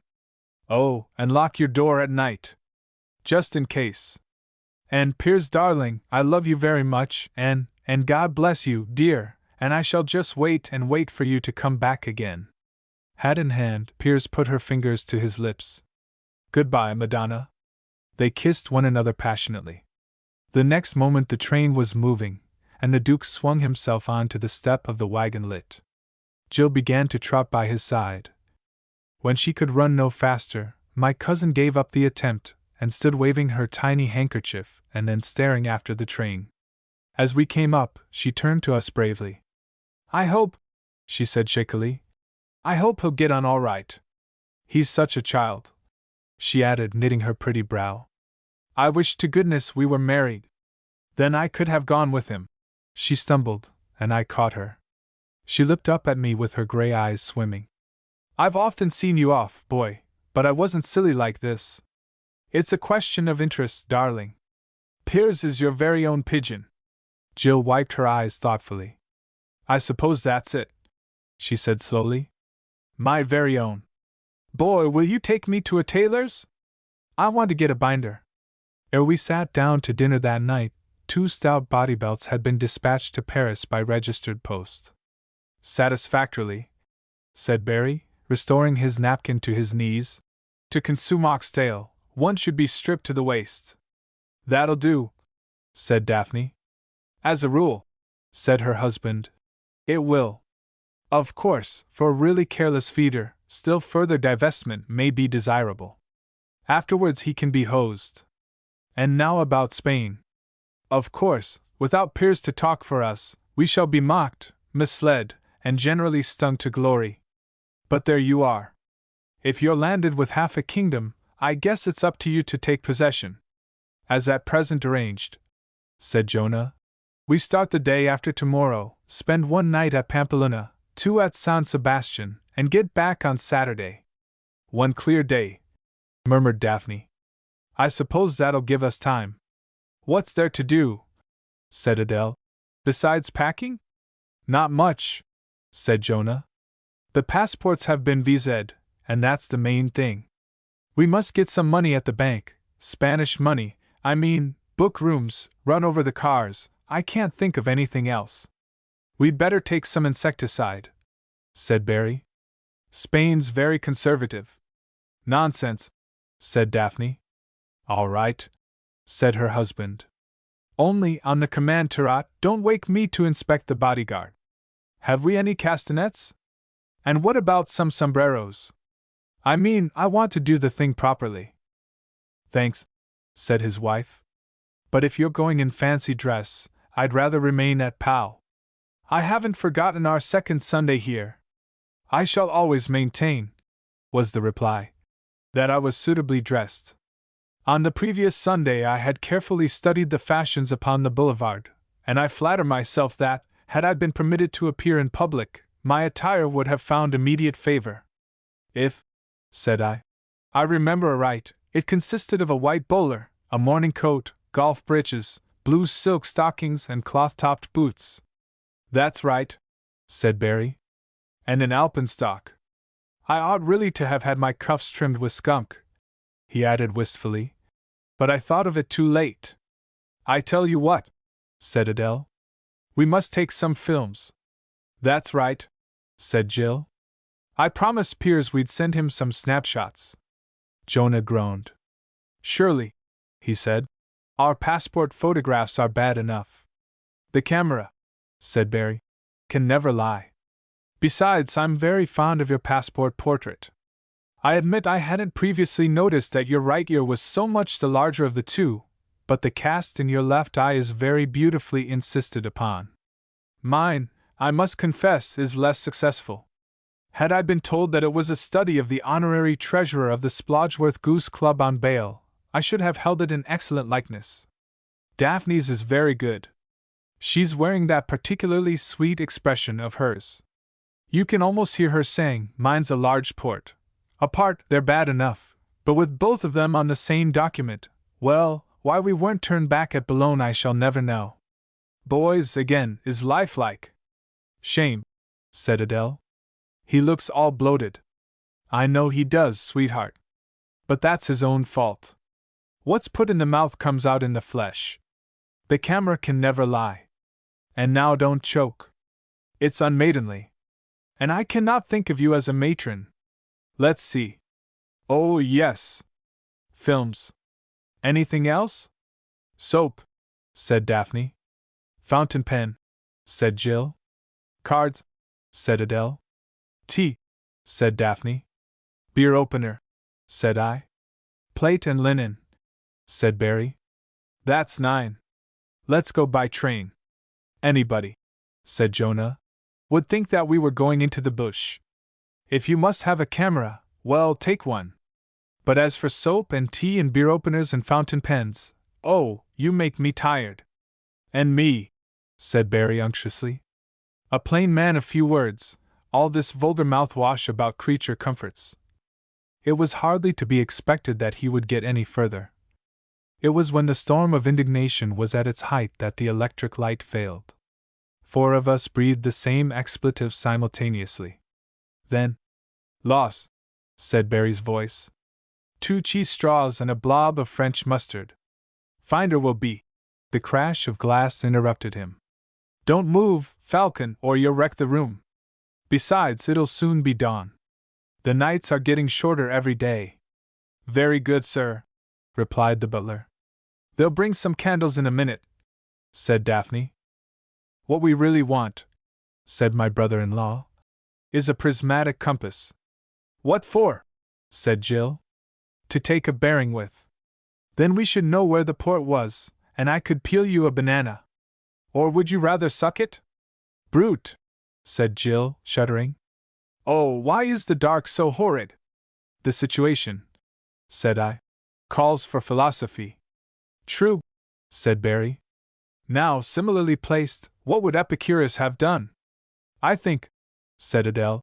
Oh, and lock your door at night. Just in case. And Piers, darling, I love you very much, and God bless you, dear, and I shall just wait and wait for you to come back again. Hat in hand, Piers put her fingers to his lips. Goodbye, Madonna. They kissed one another passionately. The next moment the train was moving, and the Duke swung himself onto the step of the wagon lit. Jill began to trot by his side. When she could run no faster, my cousin gave up the attempt, and stood waving her tiny handkerchief and then staring after the train. As we came up, she turned to us bravely. I hope, she said shakily, I hope he'll get on all right. He's such a child, she added, knitting her pretty brow. I wish to goodness we were married. Then I could have gone with him. She stumbled, and I caught her. She looked up at me with her gray eyes swimming. I've often seen you off, boy, but I wasn't silly like this. It's a question of interest, darling. Piers is your very own pigeon. Jill wiped her eyes thoughtfully. I suppose that's it, she said slowly. My very own. Boy, will you take me to a tailor's? I want to get a binder. Ere we sat down to dinner that night, 2 stout body belts had been dispatched to Paris by registered post. Satisfactorily, said Barry, restoring his napkin to his knees. To consume oxtail, one should be stripped to the waist. That'll do, said Daphne. As a rule, said her husband, it will. Of course, for a really careless feeder, still further divestment may be desirable. Afterwards he can be hosed. And now about Spain. Of course, without Piers to talk for us, we shall be mocked, misled, and generally stung to glory. But there you are. If you're landed with half a kingdom, I guess it's up to you to take possession. As at present arranged, said Jonah. We start the day after tomorrow, spend one night at Pamplona, 2 at San Sebastian, and get back on Saturday. One clear day, murmured Daphne. I suppose that'll give us time. What's there to do? Said Adele. Besides packing? Not much, said Jonah. The passports have been viséd, and that's the main thing. We must get some money at the bank, Spanish money, I mean, book rooms, run over the cars, I can't think of anything else. We'd better take some insecticide, said Barry. Spain's very conservative. Nonsense, said Daphne. All right, said her husband. Only, on the command, Tarat, don't wake me to inspect the bodyguard. Have we any castanets? And what about some sombreros? I mean, I want to do the thing properly. Thanks, said his wife. But if you're going in fancy dress, I'd rather remain at Pau. I haven't forgotten our second Sunday here. I shall always maintain, was the reply, that I was suitably dressed. On the previous Sunday I had carefully studied the fashions upon the boulevard, and I flatter myself that, had I been permitted to appear in public, my attire would have found immediate favor. If, said I remember aright, it consisted of a white bowler, a morning coat, golf breeches, blue silk stockings, and cloth-topped boots. That's right, said Barry. And an alpenstock. I ought really to have had my cuffs trimmed with skunk, he added wistfully. But I thought of it too late. I tell you what, said Adele. We must take some films. That's right, said Jill. I promised Piers we'd send him some snapshots. Jonah groaned. Surely, he said, our passport photographs are bad enough. The camera, said Barry, can never lie. Besides, I'm very fond of your passport portrait. I admit I hadn't previously noticed that your right ear was so much the larger of the two, but the cast in your left eye is very beautifully insisted upon. Mine, I must confess, is less successful. Had I been told that it was a study of the honorary treasurer of the Splodgeworth Goose Club on bail, I should have held it in excellent likeness. Daphne's is very good. She's wearing that particularly sweet expression of hers. You can almost hear her saying, mine's a large port. Apart, they're bad enough, but with both of them on the same document, well, why we weren't turned back at Boulogne I shall never know. Boys, again, is lifelike. Shame, said Adele. He looks all bloated. I know he does, sweetheart. But that's his own fault. What's put in the mouth comes out in the flesh. The camera can never lie. And now don't choke. It's unmaidenly. And I cannot think of you as a matron. Let's see. Oh, yes. Films. Anything else? Soap, said Daphne. Fountain pen, said Jill. Cards, said Adele. Tea, said Daphne. Beer opener, said I. Plate and linen, said Barry. That's 9. Let's go by train. Anybody, said Jonah, would think that we were going into the bush. If you must have a camera, well, take one. But as for soap and tea and beer openers and fountain pens, oh, you make me tired. And me, said Barry unctuously. A plain man of few words, all this vulgar mouthwash about creature comforts. It was hardly to be expected that he would get any further. It was when the storm of indignation was at its height that the electric light failed. 4 of us breathed the same expletive simultaneously. Then, loss, said Barry's voice. 2 cheese straws and a blob of French mustard. Finder will be. The crash of glass interrupted him. Don't move, Falcon, or you'll wreck the room. Besides, it'll soon be dawn. The nights are getting shorter every day. Very good, sir, replied the butler. They'll bring some candles in a minute, said Daphne. What we really want, said my brother-in-law, is a prismatic compass. What for? Said Jill. To take a bearing with. Then we should know where the port was, and I could peel you a banana. Or would you rather suck it? Brute, said Jill, shuddering. Oh, why is the dark so horrid? The situation, said I. Calls for philosophy. True, said Barry. Now, similarly placed, what would Epicurus have done? I think, said Adele,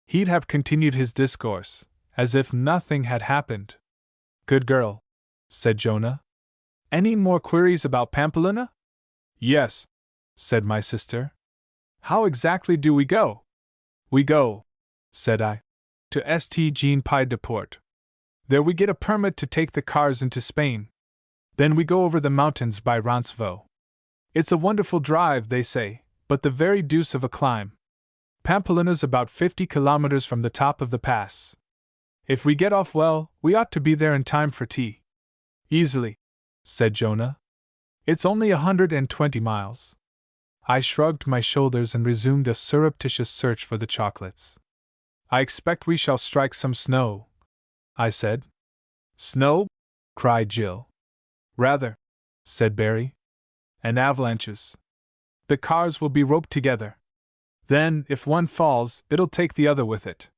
he'd have continued his discourse, as if nothing had happened. Good girl, said Jonah. Any more queries about Pampeluna? Yes, said my sister. How exactly do we go? We go, said I, to St. Jean Pied de Port. There we get a permit to take the cars into Spain. Then we go over the mountains by Roncevaux. It's a wonderful drive, they say, but the very deuce of a climb. Pampeluna's about 50 kilometers from the top of the pass. If we get off well, we ought to be there in time for tea. Easily, said Jonah. It's only 120 miles. I shrugged my shoulders and resumed a surreptitious search for the chocolates. I expect we shall strike some snow, I said. Snow? Cried Jill. Rather, said Barry. And avalanches. The cars will be roped together. Then, if one falls, it'll take the other with it.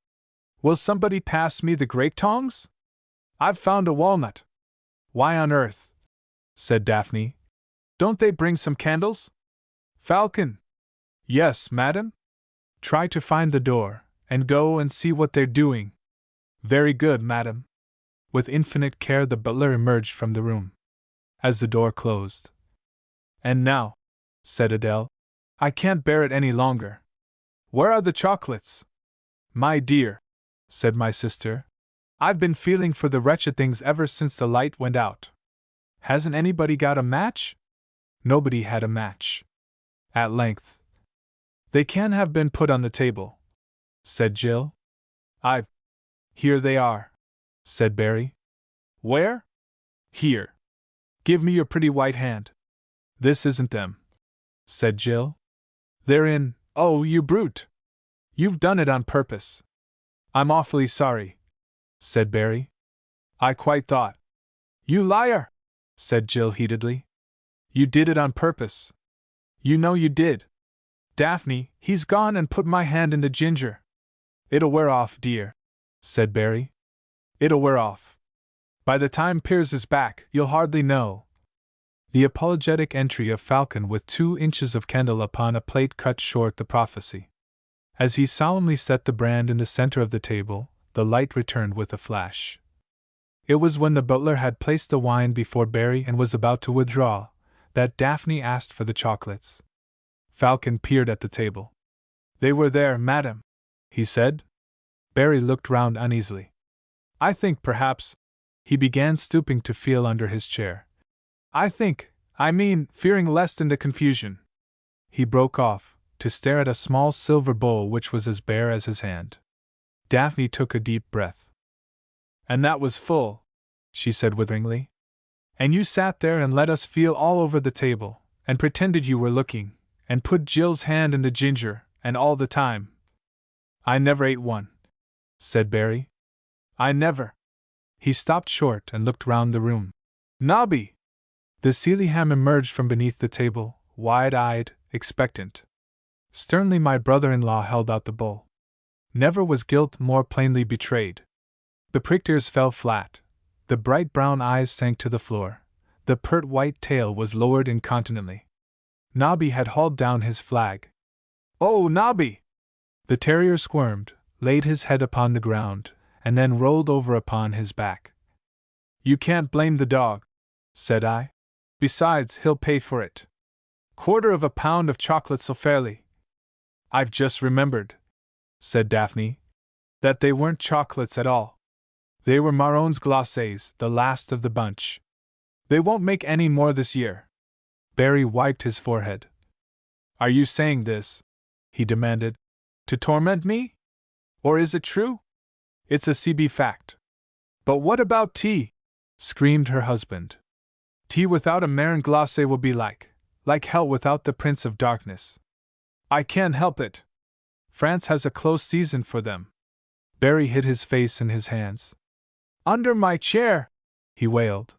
Will somebody pass me the grape tongs? I've found a walnut. Why on earth? Said Daphne. Don't they bring some candles? Falcon. Yes, madam. Try to find the door, and go and see what they're doing. Very good, madam. With infinite care the butler emerged from the room. As the door closed. And now, said Adele, I can't bear it any longer. Where are the chocolates? My dear, said my sister, I've been feeling for the wretched things ever since the light went out. Hasn't anybody got a match? Nobody had a match. At length. They can have been put on the table, said Jill. Here they are, said Barry. Where? Here. Give me your pretty white hand. This isn't them, said Jill. They're in. Oh, you brute! You've done it on purpose. I'm awfully sorry, said Barry. I quite thought. You liar, said Jill heatedly. You did it on purpose. You know you did. Daphne, he's gone and put my hand in the ginger. It'll wear off, dear, said Barry. It'll wear off. By the time Piers is back, you'll hardly know. The apologetic entry of Falcon with 2 inches of candle upon a plate cut short the prophecy. As he solemnly set the brand in the center of the table, the light returned with a flash. It was when the butler had placed the wine before Barry and was about to withdraw, that Daphne asked for the chocolates. Falcon peered at the table. They were there, madam, he said. Barry looked round uneasily. I think perhaps, he began, stooping to feel under his chair. Fearing lest in the confusion. He broke off, to stare at a small silver bowl which was as bare as his hand. Daphne took a deep breath. And that was full, she said witheringly. And you sat there and let us feel all over the table, and pretended you were looking, and put Jill's hand in the ginger, and all the time. I never ate one, said Barry. I never. He stopped short and looked round the room. Nobby! The Sealyham emerged from beneath the table, wide-eyed, expectant. Sternly my brother-in-law held out the bowl. Never was guilt more plainly betrayed. The pricked ears fell flat, the bright brown eyes sank to the floor, the pert white tail was lowered incontinently. Nobby had hauled down his flag. Oh, Nobby! The terrier squirmed, laid his head upon the ground, and then rolled over upon his back. You can't blame the dog, said I. Besides, he'll pay for it. £1/4 pound of chocolate so fairly. I've just remembered, said Daphne, that they weren't chocolates at all. They were Marron's glacés, the last of the bunch. They won't make any more this year. Barry wiped his forehead. Are you saying this, he demanded, to torment me? Or is it true? It's a CB fact. But what about tea? Screamed her husband. Tea without a marron glacé will be like hell without the Prince of Darkness. I can't help it. France has a close season for them. Barry hid his face in his hands. Under my chair, he wailed.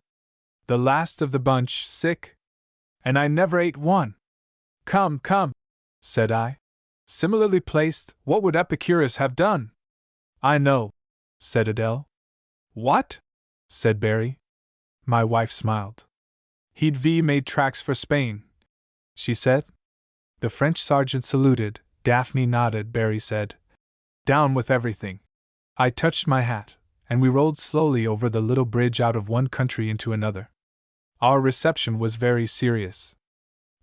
The last of the bunch, sick. And I never ate one. Come, said I. Similarly placed, what would Epicurus have done? I know, said Adele. What? said Barry. My wife smiled. He'd made tracks for Spain, she said. The French sergeant saluted. Daphne nodded. Barry said, "Down with everything." I touched my hat, and we rolled slowly over the little bridge out of one country into another. Our reception was very serious.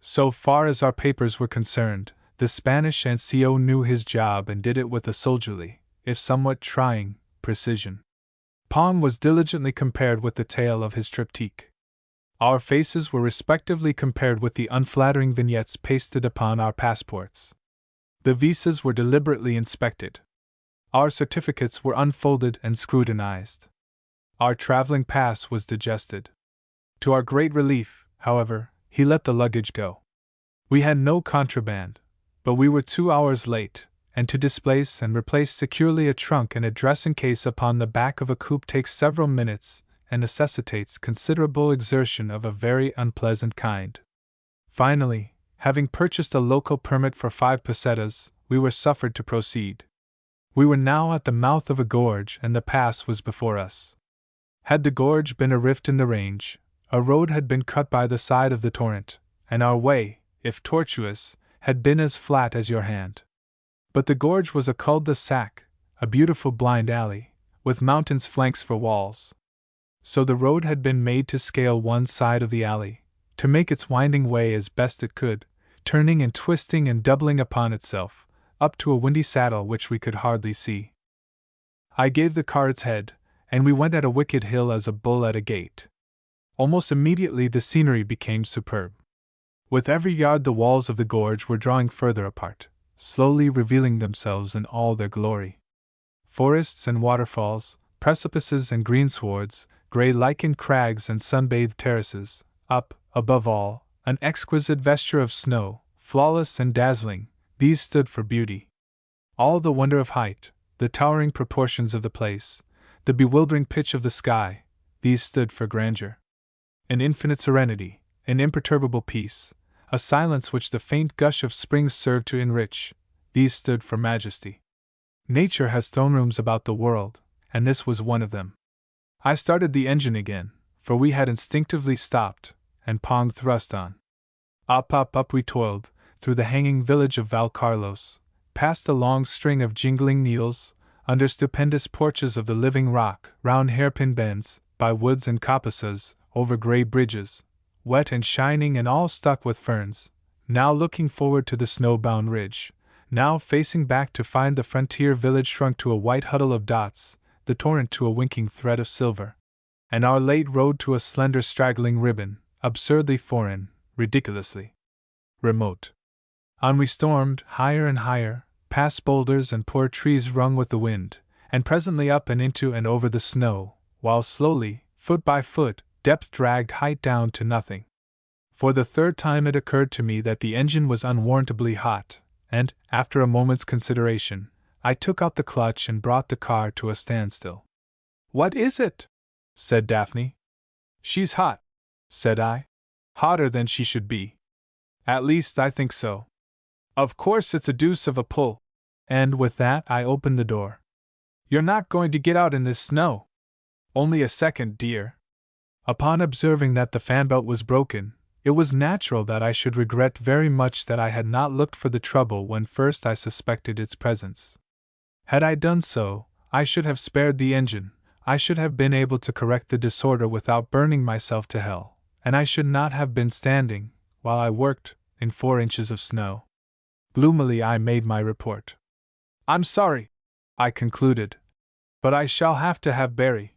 So far as our papers were concerned, the Spanish NCO knew his job and did it with a soldierly, if somewhat trying, precision. Pong was diligently compared with the tail of his triptych. Our faces were respectively compared with the unflattering vignettes pasted upon our passports. The visas were deliberately inspected. Our certificates were unfolded and scrutinized. Our traveling pass was digested. To our great relief, however, he let the luggage go. We had no contraband, but we were 2 hours late, and to displace and replace securely a trunk and a dressing case upon the back of a coupe takes several minutes and necessitates considerable exertion of a very unpleasant kind. Finally, having purchased a local permit for 5 pesetas, we were suffered to proceed. We were now at the mouth of a gorge, and the pass was before us. Had the gorge been a rift in the range, a road had been cut by the side of the torrent, and our way, if tortuous, had been as flat as your hand. But the gorge was a cul-de-sac, a beautiful blind alley, with mountains flanks for walls. So the road had been made to scale one side of the alley, to make its winding way as best it could, turning and twisting and doubling upon itself, up to a windy saddle which we could hardly see. I gave the car its head, and we went at a wicked hill as a bull at a gate. Almost immediately the scenery became superb. With every yard the walls of the gorge were drawing further apart, slowly revealing themselves in all their glory. Forests and waterfalls, precipices and greenswards, grey lichened crags and sun-bathed terraces, up, above all, an exquisite vesture of snow, flawless and dazzling, these stood for beauty. All the wonder of height, the towering proportions of the place, the bewildering pitch of the sky, these stood for grandeur. An infinite serenity, an imperturbable peace, a silence which the faint gush of springs served to enrich, these stood for majesty. Nature has throne rooms about the world, and this was one of them. I started the engine again, for we had instinctively stopped, and Pong thrust on. Up we toiled, through the hanging village of Val Carlos, past a long string of jingling needles, under stupendous porches of the living rock, round hairpin bends, by woods and coppices, over grey bridges, wet and shining and all stuck with ferns, now looking forward to the snow-bound ridge, now facing back to find the frontier village shrunk to a white huddle of dots, the torrent to a winking thread of silver, and our late road to a slender straggling ribbon, absurdly foreign, ridiculously remote. On we stormed, higher and higher, past boulders and poor trees wrung with the wind, and presently up and into and over the snow, while slowly, foot by foot, depth dragged height down to nothing. For the third time it occurred to me that the engine was unwarrantably hot, and, after a moment's consideration, I took out the clutch and brought the car to a standstill. "What is it?" said Daphne. "She's hot," said I. "Hotter than she should be. At least I think so. Of course it's a deuce of a pull." And with that I opened the door. "You're not going to get out in this snow?" "Only a second, dear." Upon observing that the fanbelt was broken, it was natural that I should regret very much that I had not looked for the trouble when first I suspected its presence. Had I done so, I should have spared the engine, I should have been able to correct the disorder without burning myself to hell, and I should not have been standing, while I worked, in 4 inches of snow. Gloomily I made my report. "I'm sorry," I concluded, "but I shall have to have Barry.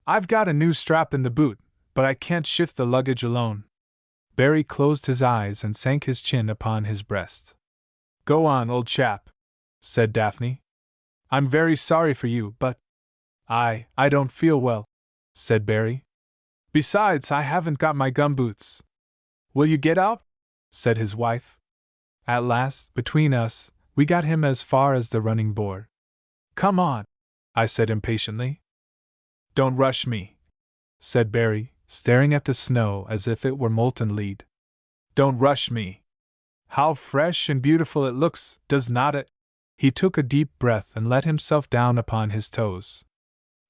I've got a new strap in the boot, but I can't shift the luggage alone." Barry closed his eyes and sank his chin upon his breast. "Go on, old chap," said Daphne. "I'm very sorry for you, but—" I don't feel well," said Barry. "Besides, I haven't got my gumboots." "Will you get out?" said his wife. At last, between us, we got him as far as the running board. "Come on," I said impatiently. "Don't rush me," said Barry, staring at the snow as if it were molten lead. "Don't rush me. How fresh and beautiful it looks, does not it?" He took a deep breath and let himself down upon his toes.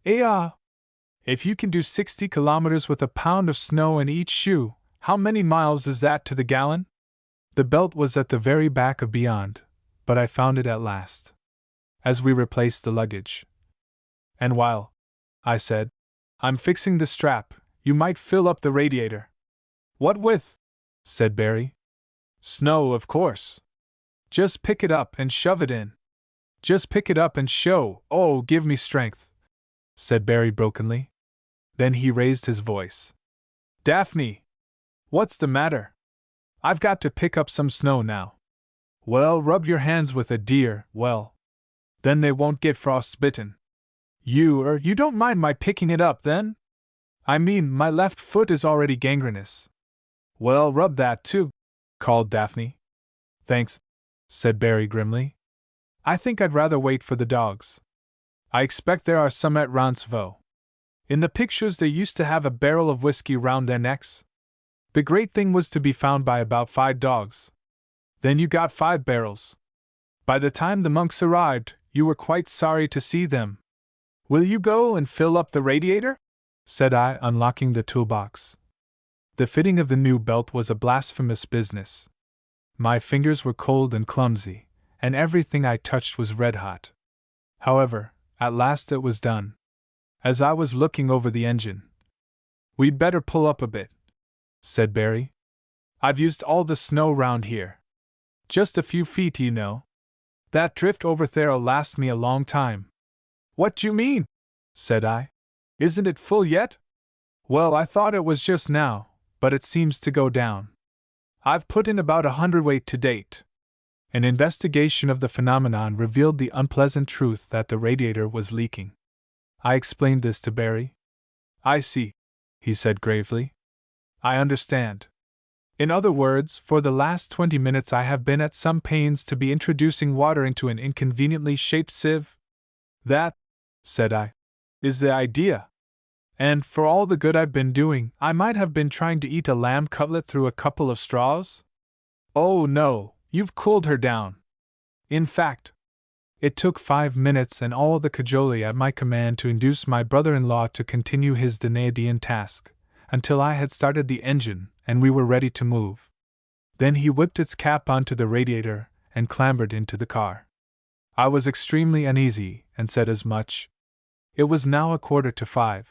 "Eh-ah!" If you can do 60 kilometers with a pound of snow in each shoe, how many miles is that to the gallon? The belt was at the very back of Beyond, but I found it at last, as we replaced the luggage. And while, I said, I'm fixing the strap, you might fill up the radiator. What with? Said Barry. Snow, of course. Just pick it up and shove it in. Just pick it up and show, oh, give me strength, said Barry brokenly. Then he raised his voice. Daphne! What's the matter? I've got to pick up some snow now. Well, rub your hands with it, dear, well. Then they won't get frostbitten. You don't mind my picking it up, then? I mean, my left foot is already gangrenous. Well, rub that too, called Daphne. Thanks, said Barry grimly. I think I'd rather wait for the dogs. I expect there are some at Roncevaux. In the pictures they used to have a barrel of whiskey round their necks. The great thing was to be found by about 5 dogs. Then you got 5 barrels. By the time the monks arrived, you were quite sorry to see them. Will you go and fill up the radiator? Said I, unlocking the toolbox. The fitting of the new belt was a blasphemous business. My fingers were cold and clumsy, and everything I touched was red-hot. However, at last it was done. As I was looking over the engine, We'd better pull up a bit, said Barry. I've used all the snow round here. Just a few feet, you know. That drift over there'll last me a long time. What do you mean? Said I. Isn't it full yet? Well, I thought it was just now, but it seems to go down. I've put in about 100 weight to date. An investigation of the phenomenon revealed the unpleasant truth that the radiator was leaking. I explained this to Barry. I see, he said gravely. I understand. In other words, for the last 20 minutes I have been at some pains to be introducing water into an inconveniently shaped sieve. That, said I, is the idea. And for all the good I've been doing, I might have been trying to eat a lamb cutlet through a couple of straws? Oh no, you've cooled her down. In fact, it took 5 minutes and all the cajolery at my command to induce my brother-in-law to continue his Danaidean task, until I had started the engine and we were ready to move. Then he whipped its cap onto the radiator and clambered into the car. I was extremely uneasy and said as much. It was now 5:15.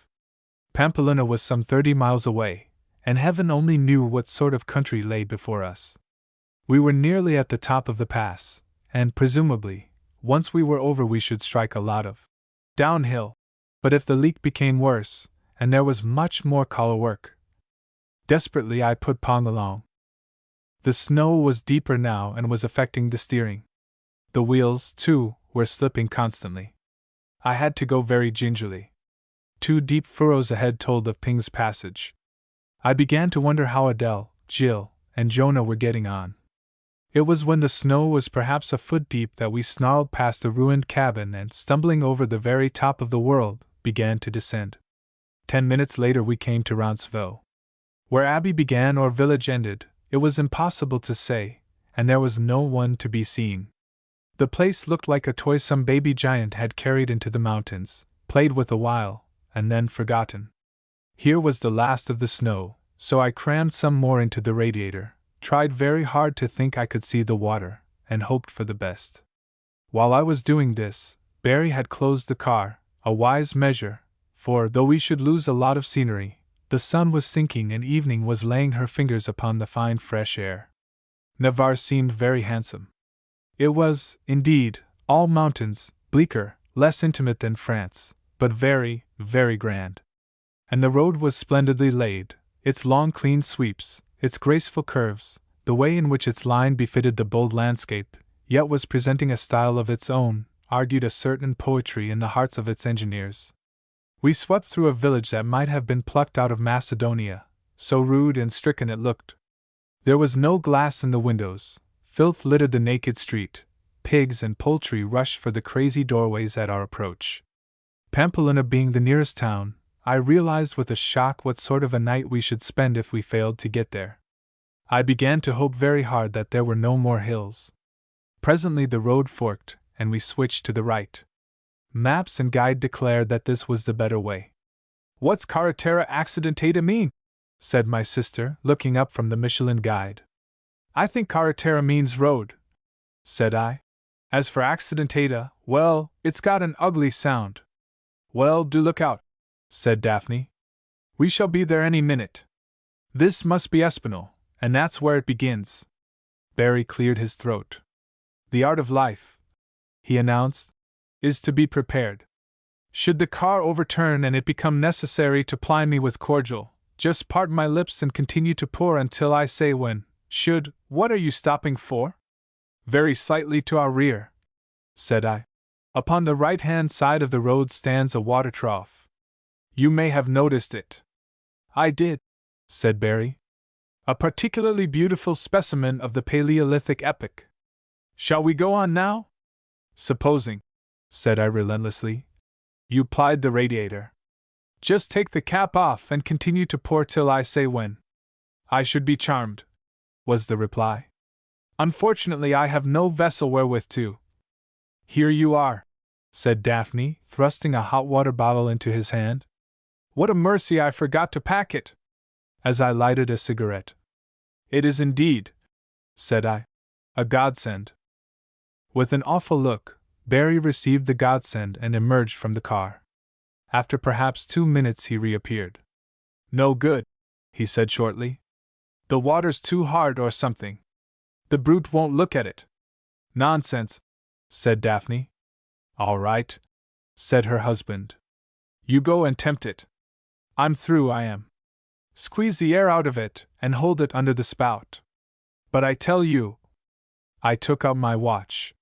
Pampeluna was some 30 miles away, and heaven only knew what sort of country lay before us. We were nearly at the top of the pass, and presumably, once we were over we should strike a lot of downhill. But if the leak became worse, and there was much more collar work. Desperately I put Pong along. The snow was deeper now and was affecting the steering. The wheels, too, were slipping constantly. I had to go very gingerly. 2 deep furrows ahead told of Ping's passage. I began to wonder how Adele, Jill, and Jonah were getting on. It was when the snow was perhaps a foot deep that we snarled past the ruined cabin and, stumbling over the very top of the world, began to descend. 10 minutes later we came to Roncevaux. Where Abbey began or village ended, it was impossible to say, and there was no one to be seen. The place looked like a toy some baby giant had carried into the mountains, played with a while, and then forgotten. Here was the last of the snow, so I crammed some more into the radiator, tried very hard to think I could see the water, and hoped for the best. While I was doing this, Barry had closed the car, a wise measure, for, though we should lose a lot of scenery, the sun was sinking and evening was laying her fingers upon the fine fresh air. Navarre seemed very handsome. It was, indeed, all mountains, bleaker, less intimate than France, but very, very grand. And the road was splendidly laid, its long clean sweeps, its graceful curves, the way in which its line befitted the bold landscape, yet was presenting a style of its own, argued a certain poetry in the hearts of its engineers. We swept through a village that might have been plucked out of Macedonia, so rude and stricken it looked. There was no glass in the windows, filth littered the naked street, pigs and poultry rushed for the crazy doorways at our approach. Pampeluna being the nearest town, I realized with a shock what sort of a night we should spend if we failed to get there. I began to hope very hard that there were no more hills. Presently the road forked, and we switched to the right. Maps and guide declared that this was the better way. What's carretera accidentata mean? Said my sister, looking up from the Michelin guide. I think carretera means road, said I. As for accidentata, well, it's got an ugly sound. Well, do look out, said Daphne. We shall be there any minute. This must be Espinal, and that's where it begins. Barry cleared his throat. The art of life, he announced, is to be prepared. Should the car overturn and it become necessary to ply me with cordial, just part my lips and continue to pour until I say when. What are you stopping for? Very slightly to our rear, said I. Upon the right-hand side of the road stands a water trough. You may have noticed it. I did, said Barry. A particularly beautiful specimen of the Paleolithic epoch. Shall we go on now? Supposing, said I relentlessly, you plied the radiator. Just take the cap off and continue to pour till I say when. I should be charmed, was the reply. Unfortunately, I have no vessel wherewith to. Here you are, said Daphne, thrusting a hot water bottle into his hand. What a mercy I forgot to pack it! As I lighted a cigarette. It is indeed, said I, a godsend. With an awful look, Barry received the godsend and emerged from the car. After perhaps 2 minutes he reappeared. No good, he said shortly. The water's too hard or something. The brute won't look at it. Nonsense, said Daphne. All right, said her husband. You go and tempt it. I'm through, I am. Squeeze the air out of it and hold it under the spout. But I tell you. I took out my watch.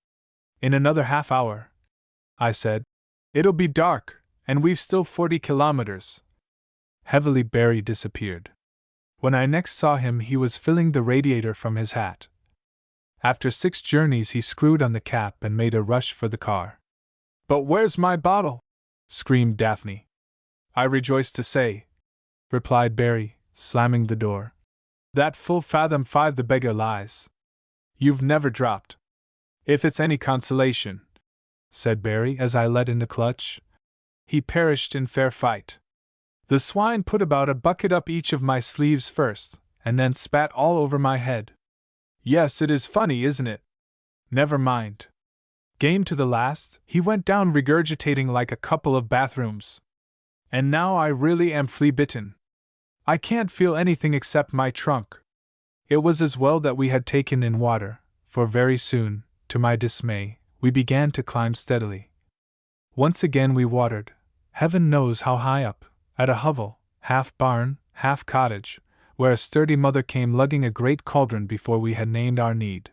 In another half hour, I said. It'll be dark, and we've still 40 kilometers. Heavily Barry disappeared. When I next saw him, he was filling the radiator from his hat. After 6 journeys, he screwed on the cap and made a rush for the car. But where's my bottle? Screamed Daphne. I rejoice to say, replied Barry, slamming the door, that full fathom 5 the beggar lies. You've never dropped. If it's any consolation, said Barry as I let in the clutch. He perished in fair fight. The swine put about a bucket up each of my sleeves first, and then spat all over my head. Yes, it is funny, isn't it? Never mind. Game to the last, he went down regurgitating like a couple of bathrooms. And now I really am flea-bitten. I can't feel anything except my trunk. It was as well that we had taken in water, for very soon, to my dismay, we began to climb steadily. Once again we watered, heaven knows how high up, at a hovel, half barn, half cottage, where a sturdy mother came lugging a great cauldron before we had named our need.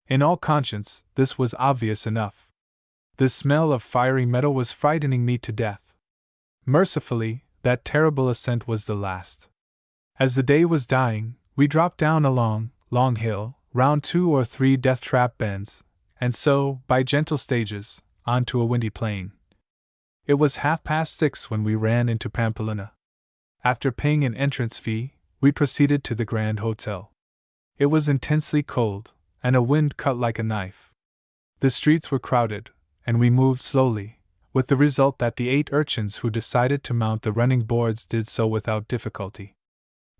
In all conscience, this was obvious enough. The smell of fiery metal was frightening me to death. Mercifully, that terrible ascent was the last. As the day was dying, we dropped down a long, long hill, round 2 or 3 death-trap bends, and so, by gentle stages, on to a windy plain. It was 6:30 when we ran into Pampeluna. After paying an entrance fee, we proceeded to the Grand Hotel. It was intensely cold, and a wind cut like a knife. The streets were crowded, and we moved slowly, with the result that the 8 urchins who decided to mount the running boards did so without difficulty.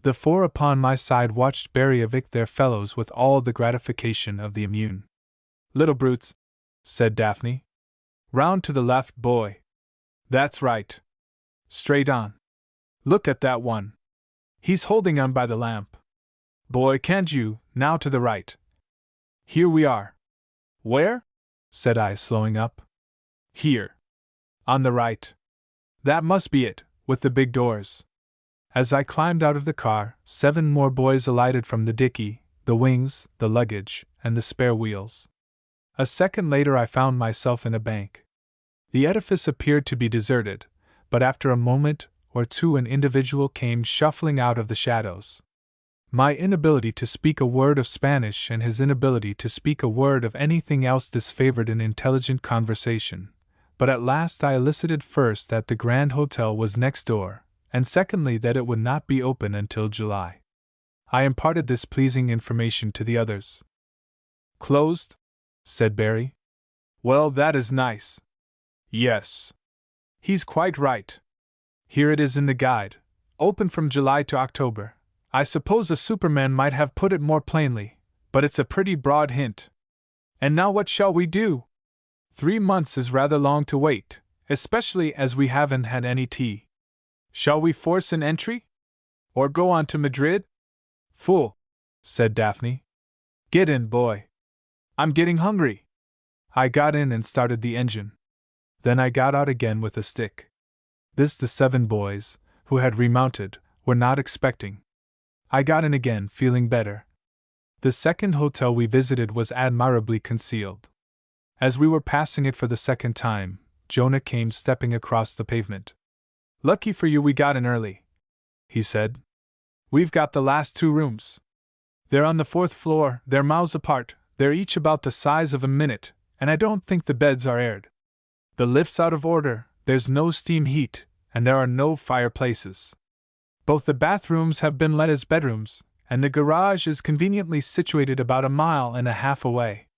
The 4 upon my side watched Barry evict their fellows with all the gratification of the immune. Little brutes, said Daphne. Round to the left, boy. That's right. Straight on. Look at that one. He's holding on by the lamp. Boy, can't you, now to the right. Here we are. Where? Said I, slowing up. Here. On the right. That must be it, with the big doors. As I climbed out of the car, 7 more boys alighted from the dicky, the wings, the luggage, and the spare wheels. A second later I found myself in a bank. The edifice appeared to be deserted, but after a moment or two an individual came shuffling out of the shadows. My inability to speak a word of Spanish and his inability to speak a word of anything else disfavored an intelligent conversation, but at last I elicited first that the Grand Hotel was next door, and secondly that it would not be open until July. I imparted this pleasing information to the others. Closed? Said Barry. Well, that is nice. Yes. He's quite right. Here it is in the guide. Open from July to October. I suppose a Superman might have put it more plainly, but it's a pretty broad hint. And now what shall we do? 3 months is rather long to wait, especially as we haven't had any tea. Shall we force an entry? Or go on to Madrid? Fool, said Daphne. Get in, boy. I'm getting hungry. I got in and started the engine. Then I got out again with a stick. This the 7 boys, who had remounted, were not expecting. I got in again, feeling better. The second hotel we visited was admirably concealed. As we were passing it for the second time, Jonah came stepping across the pavement. Lucky for you we got in early, he said. We've got the last 2 rooms. They're on the 4th floor, they're miles apart, they're each about the size of a minute, and I don't think the beds are aired. The lift's out of order, there's no steam heat, and there are no fireplaces. Both the bathrooms have been let as bedrooms, and the garage is conveniently situated about 1.5 miles away.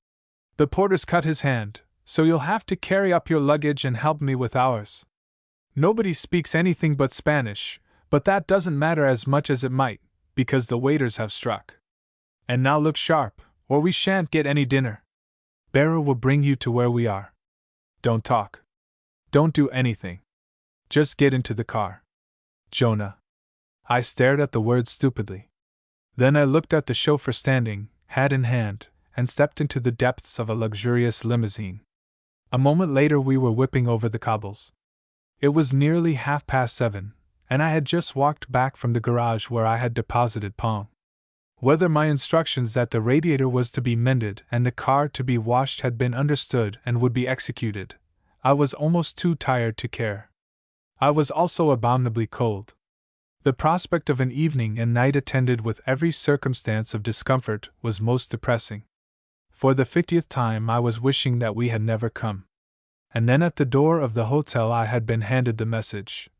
The porter's cut his hand, so you'll have to carry up your luggage and help me with ours. Nobody speaks anything but Spanish, but that doesn't matter as much as it might, because the waiters have struck. And now look sharp, or we shan't get any dinner. Bearer will bring you to where we are. Don't talk. Don't do anything. Just get into the car. Jonah. I stared at the words stupidly. Then I looked at the chauffeur standing, hat in hand, and stepped into the depths of a luxurious limousine. A moment later we were whipping over the cobbles. It was nearly 7:30, and I had just walked back from the garage where I had deposited Pong. Whether my instructions that the radiator was to be mended and the car to be washed had been understood and would be executed, I was almost too tired to care. I was also abominably cold. The prospect of an evening and night attended with every circumstance of discomfort was most depressing. For the 50th time I was wishing that we had never come. And then at the door of the hotel I had been handed the message.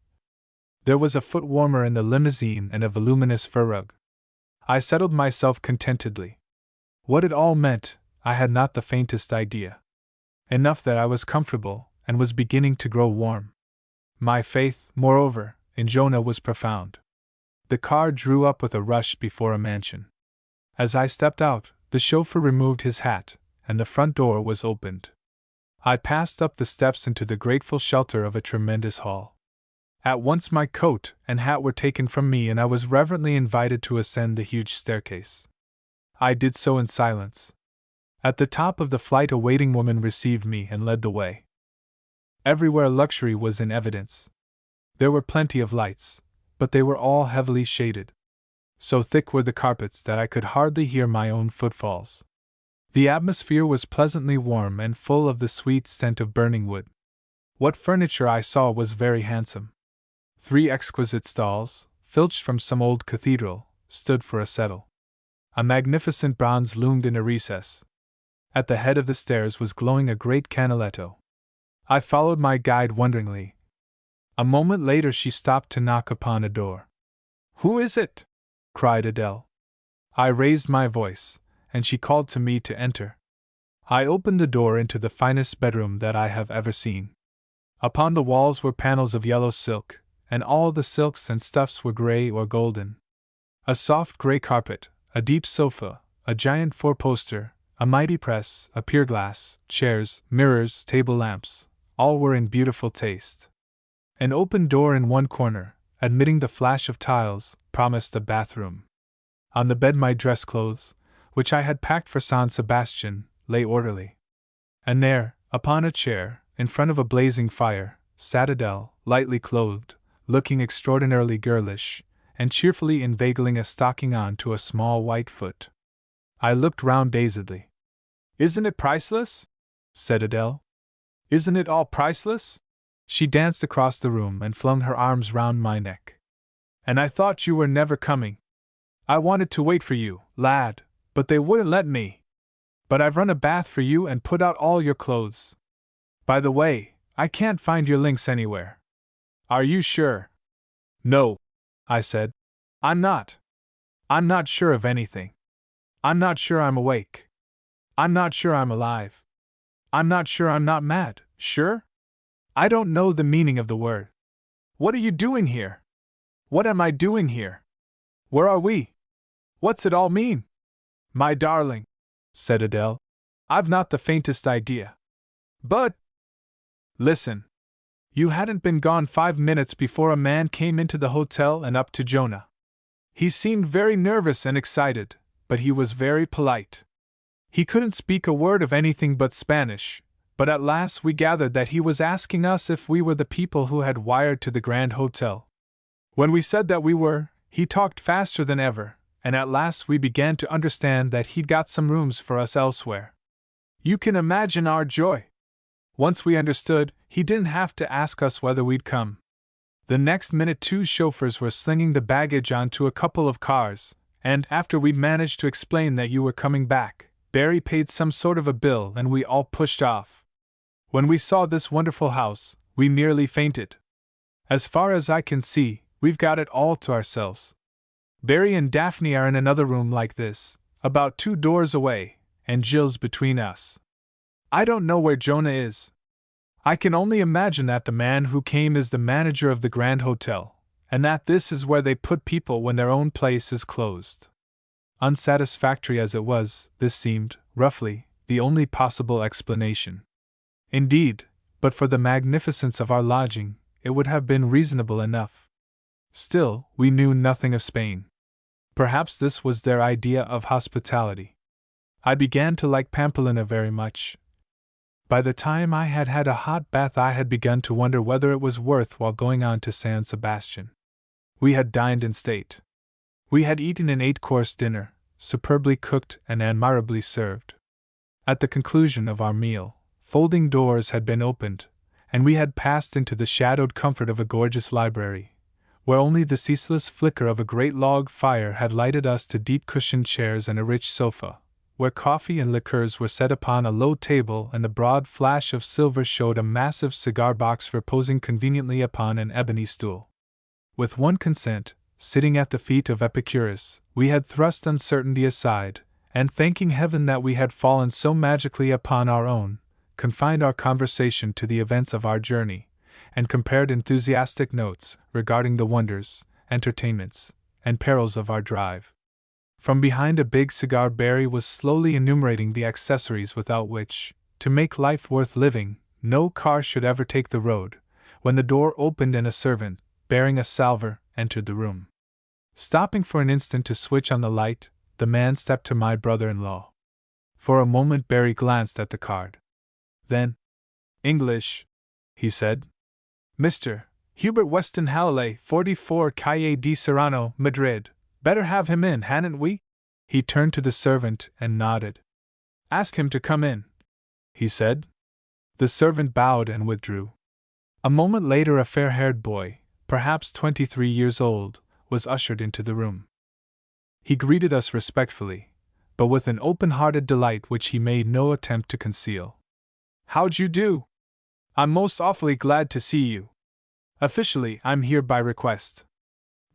There was a foot warmer in the limousine and a voluminous fur rug. I settled myself contentedly. What it all meant, I had not the faintest idea. Enough that I was comfortable, and was beginning to grow warm. My faith, moreover, in Jonah was profound. The car drew up with a rush before a mansion. As I stepped out, the chauffeur removed his hat, and the front door was opened. I passed up the steps into the grateful shelter of a tremendous hall. At once my coat and hat were taken from me and I was reverently invited to ascend the huge staircase. I did so in silence. At the top of the flight a waiting woman received me and led the way. Everywhere luxury was in evidence. There were plenty of lights, but they were all heavily shaded. So thick were the carpets that I could hardly hear my own footfalls. The atmosphere was pleasantly warm and full of the sweet scent of burning wood. What furniture I saw was very handsome. 3 exquisite stalls, filched from some old cathedral, stood for a settle. A magnificent bronze loomed in a recess. At the head of the stairs was glowing a great canaletto. I followed my guide wonderingly. A moment later she stopped to knock upon a door. "Who is it?" cried Adele. I raised my voice, and she called to me to enter. I opened the door into the finest bedroom that I have ever seen. Upon the walls were panels of yellow silk, and all the silks and stuffs were gray or golden. A soft gray carpet, a deep sofa, a giant 4-poster, a mighty press, a pier glass, chairs, mirrors, table lamps, all were in beautiful taste. An open door in one corner, admitting the flash of tiles, promised a bathroom. On the bed my dress clothes, which I had packed for San Sebastian, lay orderly. And there, upon a chair, in front of a blazing fire, sat Adele, lightly clothed, looking extraordinarily girlish, and cheerfully inveigling a stocking on to a small white foot. I looked round dazedly. "Isn't it priceless?" said Adele. "Isn't it all priceless?" She danced across the room and flung her arms round my neck. "And I thought you were never coming. I wanted to wait for you, lad, but they wouldn't let me. But I've run a bath for you and put out all your clothes. By the way, I can't find your links anywhere." "Are you sure?" "No," I said. I'm not sure of anything. I'm not sure I'm awake. I'm not sure I'm alive. I'm not sure I'm not mad, sure? I don't know the meaning of the word. What are you doing here? What am I doing here? Where are we? What's it all mean? My darling, said Adele, I've not the faintest idea. But listen. You hadn't been gone 5 minutes before a man came into the hotel and up to Jonah. He seemed very nervous and excited, but he was very polite. He couldn't speak a word of anything but Spanish, but at last we gathered that he was asking us if we were the people who had wired to the Grand Hotel. When we said that we were, he talked faster than ever, and at last we began to understand that he'd got some rooms for us elsewhere. You can imagine our joy. Once we understood, he didn't have to ask us whether we'd come. The next minute 2 chauffeurs were slinging the baggage onto a couple of cars, and after we'd managed to explain that you were coming back, Barry paid some sort of a bill and we all pushed off. When we saw this wonderful house, we nearly fainted. As far as I can see, we've got it all to ourselves. Barry and Daphne are in another room like this, about 2 doors away, and Jill's between us. I don't know where Jonah is. I can only imagine that the man who came is the manager of the Grand Hotel, and that this is where they put people when their own place is closed. Unsatisfactory as it was, this seemed, roughly, the only possible explanation. Indeed, but for the magnificence of our lodging, it would have been reasonable enough. Still, we knew nothing of Spain. Perhaps this was their idea of hospitality. I began to like Pamplona very much. By the time I had had a hot bath, I had begun to wonder whether it was worth while going on to San Sebastian. We had dined in state. We had eaten an 8-course dinner, superbly cooked and admirably served. At the conclusion of our meal, folding doors had been opened, and we had passed into the shadowed comfort of a gorgeous library, where only the ceaseless flicker of a great log fire had lighted us to deep-cushioned chairs and a rich sofa, where coffee and liqueurs were set upon a low table and the broad flash of silver showed a massive cigar box reposing conveniently upon an ebony stool. With one consent, sitting at the feet of Epicurus, we had thrust uncertainty aside, and thanking heaven that we had fallen so magically upon our own, confined our conversation to the events of our journey, and compared enthusiastic notes regarding the wonders, entertainments, and perils of our drive. From behind a big cigar, Barry was slowly enumerating the accessories without which, to make life worth living, no car should ever take the road, when the door opened and a servant, bearing a salver, entered the room. Stopping for an instant to switch on the light, the man stepped to my brother-in-law. For a moment Barry glanced at the card. Then, English, he said. Mr. Hubert Weston Hallilay, 44 Calle de Serrano, Madrid. Better have him in, hadn't we? He turned to the servant and nodded. Ask him to come in, he said. The servant bowed and withdrew. A moment later a fair-haired boy, perhaps 23 years old, was ushered into the room. He greeted us respectfully, but with an open-hearted delight which he made no attempt to conceal. How'd you do? I'm most awfully glad to see you. Officially, I'm here by request.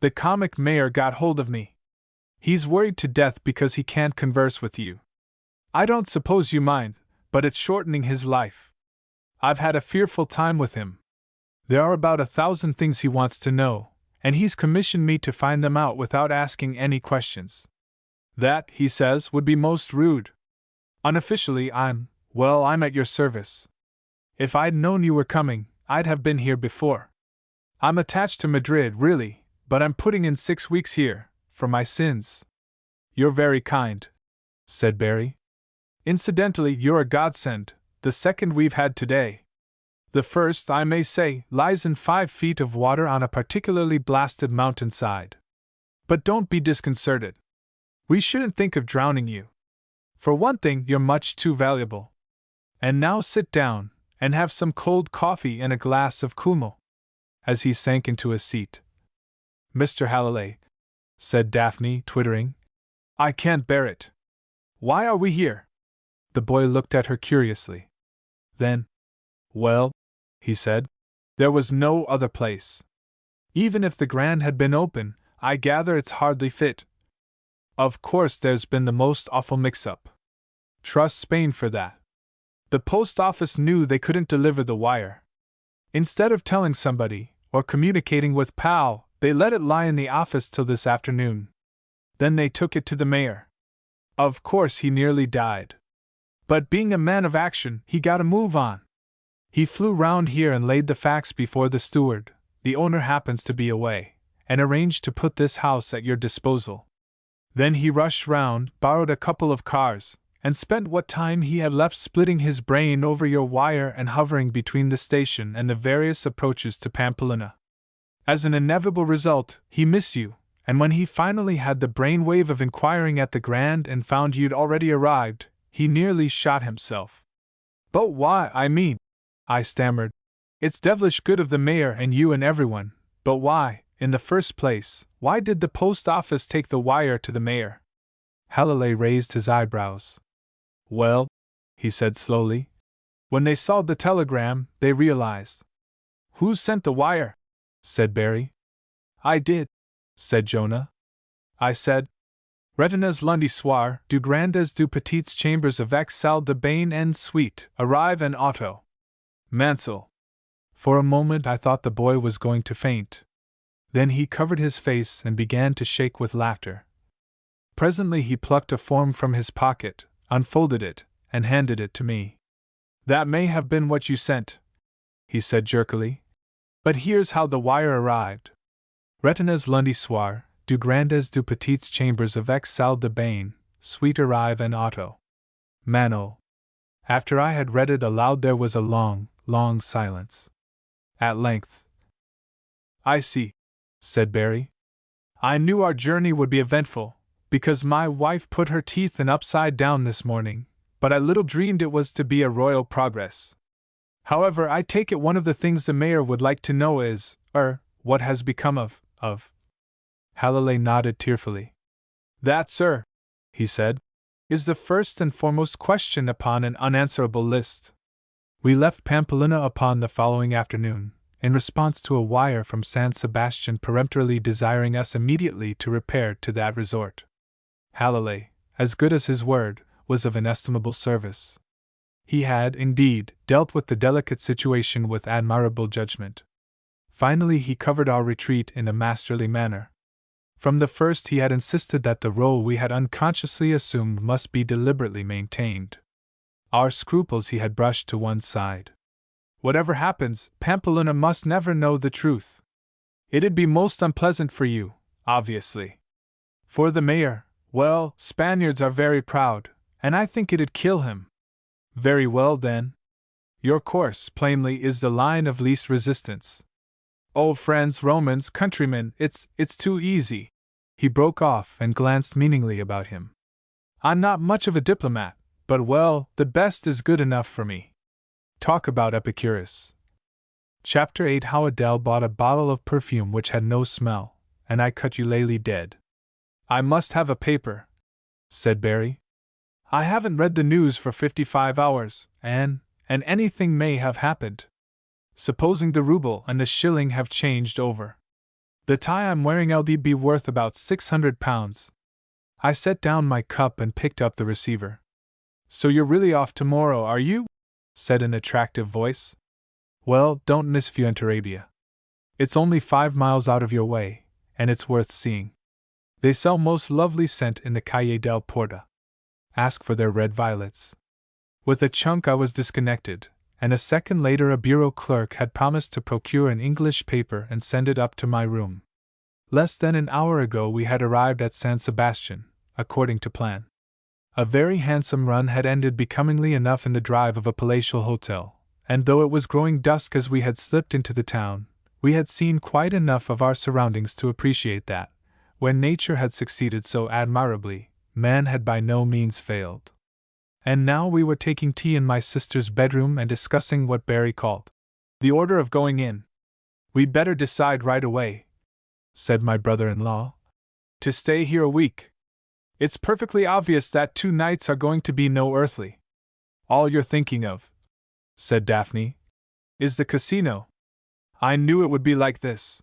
The comic mayor got hold of me. He's worried to death because he can't converse with you. I don't suppose you mind, but it's shortening his life. I've had a fearful time with him. There are about 1,000 things he wants to know, and he's commissioned me to find them out without asking any questions. That, he says, would be most rude. Unofficially, I'm at your service. If I'd known you were coming, I'd have been here before. I'm attached to Madrid, really, but I'm putting in 6 weeks here, for my sins. You're very kind, said Barry. Incidentally, you're a godsend, the second we've had today. The first, I may say, lies in 5 feet of water on a particularly blasted mountainside. But don't be disconcerted. We shouldn't think of drowning you. For one thing, you're much too valuable. And now sit down, and have some cold coffee and a glass of kummel. As he sank into a seat. Mr. Hallilay, said Daphne, twittering, I can't bear it. Why are we here? The boy looked at her curiously. Then, well, he said, there was no other place. Even if the Grand had been open, I gather it's hardly fit. Of course there's been the most awful mix-up. Trust Spain for that. The post office knew they couldn't deliver the wire. Instead of telling somebody, or communicating with Pal, they let it lie in the office till this afternoon. Then they took it to the mayor. Of course, he nearly died. But being a man of action, he got a move on. He flew round here and laid the facts before the steward, the owner happens to be away, and arranged to put this house at your disposal. Then he rushed round, borrowed a couple of cars, and spent what time he had left splitting his brain over your wire and hovering between the station and the various approaches to Pampeluna. As an inevitable result, he missed you, and when he finally had the brainwave of inquiring at the Grand and found you'd already arrived, he nearly shot himself. But why, I stammered. It's devilish good of the mayor and you and everyone, but why, in the first place, why did the post office take the wire to the mayor? Hallilay raised his eyebrows. Well, he said slowly, when they saw the telegram, they realized. Who sent the wire? Said Barry. I did, said Jonah. I said, Retinas lundi soir, du grandes du petites chambers avec salle de bain en suite, arrive en auto. Mansell. For a moment I thought the boy was going to faint. Then he covered his face and began to shake with laughter. Presently he plucked a form from his pocket, unfolded it, and handed it to me. That may have been what you sent, he said jerkily. But here's how the wire arrived. Retinas lundi soir, du grandes du petites chambers avec salle de bain, suite arrive en auto. Manuel. After I had read it aloud there was a long, long silence. At length. I see, said Barry. I knew our journey would be eventful, because my wife put her teeth in upside down this morning, but I little dreamed it was to be a royal progress. However, I take it one of the things the mayor would like to know is, what has become of. Hallilay nodded tearfully. That, sir, he said, is the first and foremost question upon an unanswerable list. We left Pampeluna upon the following afternoon, in response to a wire from San Sebastian peremptorily desiring us immediately to repair to that resort. Hallilay, as good as his word, was of inestimable service. He had, indeed, dealt with the delicate situation with admirable judgment. Finally he covered our retreat in a masterly manner. From the first he had insisted that the role we had unconsciously assumed must be deliberately maintained. Our scruples he had brushed to one side. Whatever happens, Pampeluna must never know the truth. It'd be most unpleasant for you, obviously. For the mayor, well, Spaniards are very proud, and I think it'd kill him. Very well then. Your course, plainly, is the line of least resistance. Oh, friends, Romans, countrymen, it's too easy. He broke off and glanced meaningly about him. I'm not much of a diplomat, but well, the best is good enough for me. Talk about Epicurus. Chapter 8. How Adele bought a bottle of perfume which had no smell, and I cut Eulalie dead. I must have a paper, said Barry. I haven't read the news for 55 hours, and anything may have happened. Supposing the ruble and the shilling have changed over. The tie I'm wearing LD be worth about £600. I set down my cup and picked up the receiver. So you're really off tomorrow, are you? Said an attractive voice. Well, don't miss if you enter Arabia. It's only 5 miles out of your way, and it's worth seeing. They sell most lovely scent in the Calle del Porta. Ask for their red violets. With a chunk I was disconnected, and a second later a bureau clerk had promised to procure an English paper and send it up to my room. Less than an hour ago we had arrived at San Sebastian, according to plan. A very handsome run had ended becomingly enough in the drive of a palatial hotel, and though it was growing dusk as we had slipped into the town, we had seen quite enough of our surroundings to appreciate that, when nature had succeeded so admirably, man had by no means failed. And now we were taking tea in my sister's bedroom and discussing what Barry called the order of going in. We'd better decide right away, said my brother-in-law. To stay here a week. It's perfectly obvious that 2 nights are going to be no earthly. All you're thinking of, said Daphne, is the casino. I knew it would be like this.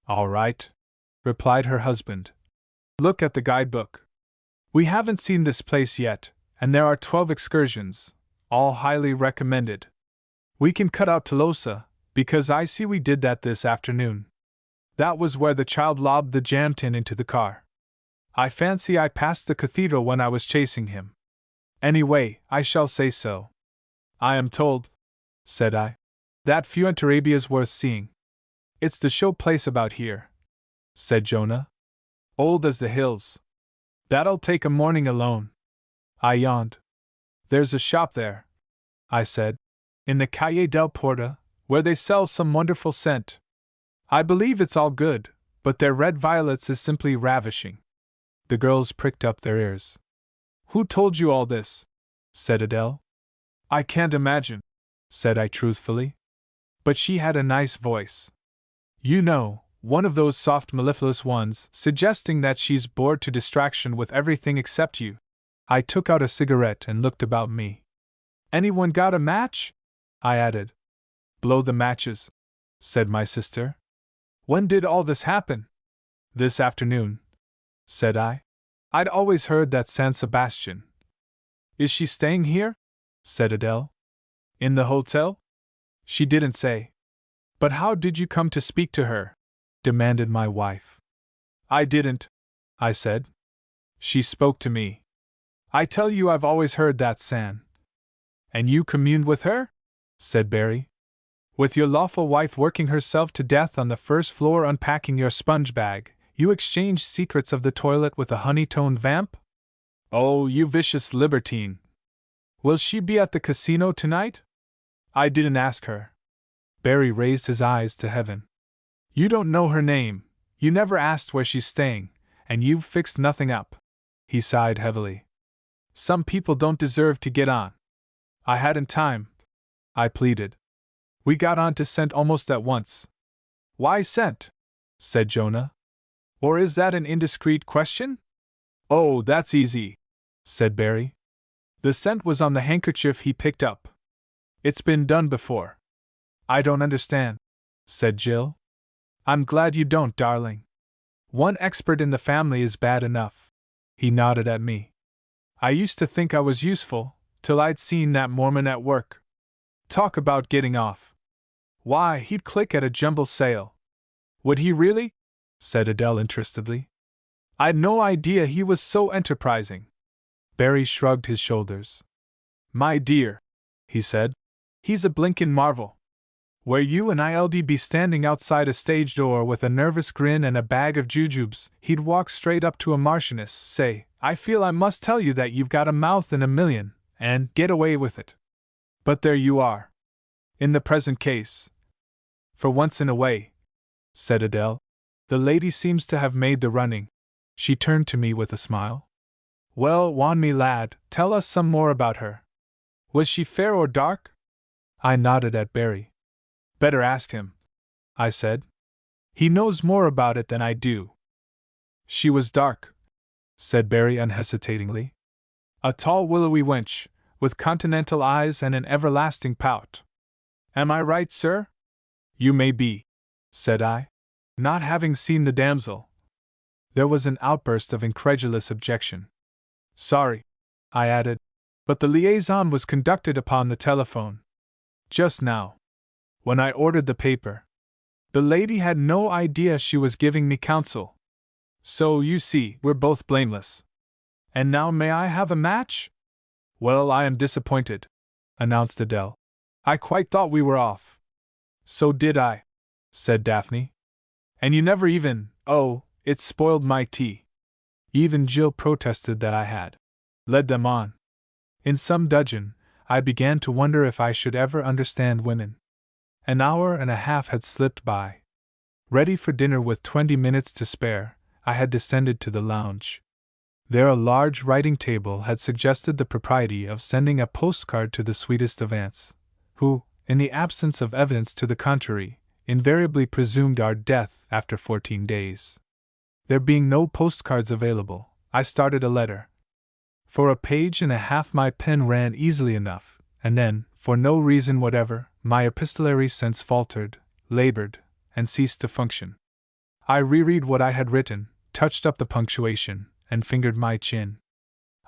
All right, replied her husband. Look at the guidebook. We haven't seen this place yet, and there are 12 excursions, all highly recommended. We can cut out Tolosa, Because I see we did that this afternoon. That was where the child lobbed the jam tin into the car. I fancy I passed the cathedral when I was chasing him. Anyway, I shall say so. I am told, said I, that Fuenterabia's worth seeing. It's the show place about here, said Jonah. Old as the hills. That'll take a morning alone. I yawned. There's a shop there, I said, in the Calle del Porta, where they sell some wonderful scent. I believe it's all good, but their red violets is simply ravishing. The girls pricked up their ears. Who told you all this? Said Adele. I can't imagine, said I truthfully. But she had a nice voice. You know, one of those soft mellifluous ones, suggesting that she's bored to distraction with everything except you. I took out a cigarette and looked about me. Anyone got a match? I added. Blow the matches, said my sister. When did all this happen? This afternoon, said I. I'd always heard that San Sebastian. Is she staying here? Said Adele. In the hotel? She didn't say. But how did you come to speak to her? Demanded my wife. I didn't, I said. She spoke to me. I tell you I've always heard that San. And you communed with her? Said Barry. With your lawful wife working herself to death on the first floor unpacking your sponge bag, you exchanged secrets of the toilet with a honey-toned vamp? Oh, you vicious libertine. Will she be at the casino tonight? I didn't ask her. Barry raised his eyes to heaven. You don't know her name, you never asked where she's staying, and you've fixed nothing up. He sighed heavily. Some people don't deserve to get on. I hadn't time, I pleaded. We got on to scent almost at once. Why scent? Said Jonah. Or is that an indiscreet question? Oh, that's easy, said Barry. The scent was on the handkerchief he picked up. It's been done before. I don't understand, said Jill. I'm glad you don't, darling. One expert in the family is bad enough. He nodded at me. I used to think I was useful, till I'd seen that Mormon at work. Talk about getting off. Why, he'd click at a jumble sale. Would he really? Said Adele interestedly. I'd no idea he was so enterprising. Barry shrugged his shoulders. My dear, he said, he's a blinkin' marvel. Where you and I'd be standing outside a stage door with a nervous grin and a bag of jujubes, he'd walk straight up to a marchioness, say, I feel I must tell you that you've got a mouth in a million, and get away with it. But there you are. In the present case. For once in a way, said Adele, the lady seems to have made the running. She turned to me with a smile. Well, wan me lad, tell us some more about her. Was she fair or dark? I nodded at Barry. Better ask him, I said. He knows more about it than I do. She was dark, said Barry unhesitatingly. A tall willowy wench, with continental eyes and an everlasting pout. Am I right, sir? You may be, said I, not having seen the damsel. There was an outburst of incredulous objection. Sorry, I added, but the liaison was conducted upon the telephone. Just now. When I ordered the paper. The lady had no idea she was giving me counsel. So, you see, we're both blameless. And now may I have a match? Well, I am disappointed, announced Adele. I quite thought we were off. So did I, said Daphne. And you never even, oh, it spoiled my tea. Even Jill protested that I had led them on. In some dudgeon, I began to wonder if I should ever understand women. An hour and a half had slipped by. Ready for dinner with 20 minutes to spare, I had descended to the lounge. There a large writing table had suggested the propriety of sending a postcard to the sweetest of aunts, who, in the absence of evidence to the contrary, invariably presumed our death after 14 days. There being no postcards available, I started a letter. For a page and a half my pen ran easily enough, and then, for no reason whatever, my epistolary sense faltered, labored, and ceased to function. I reread what I had written, touched up the punctuation, and fingered my chin.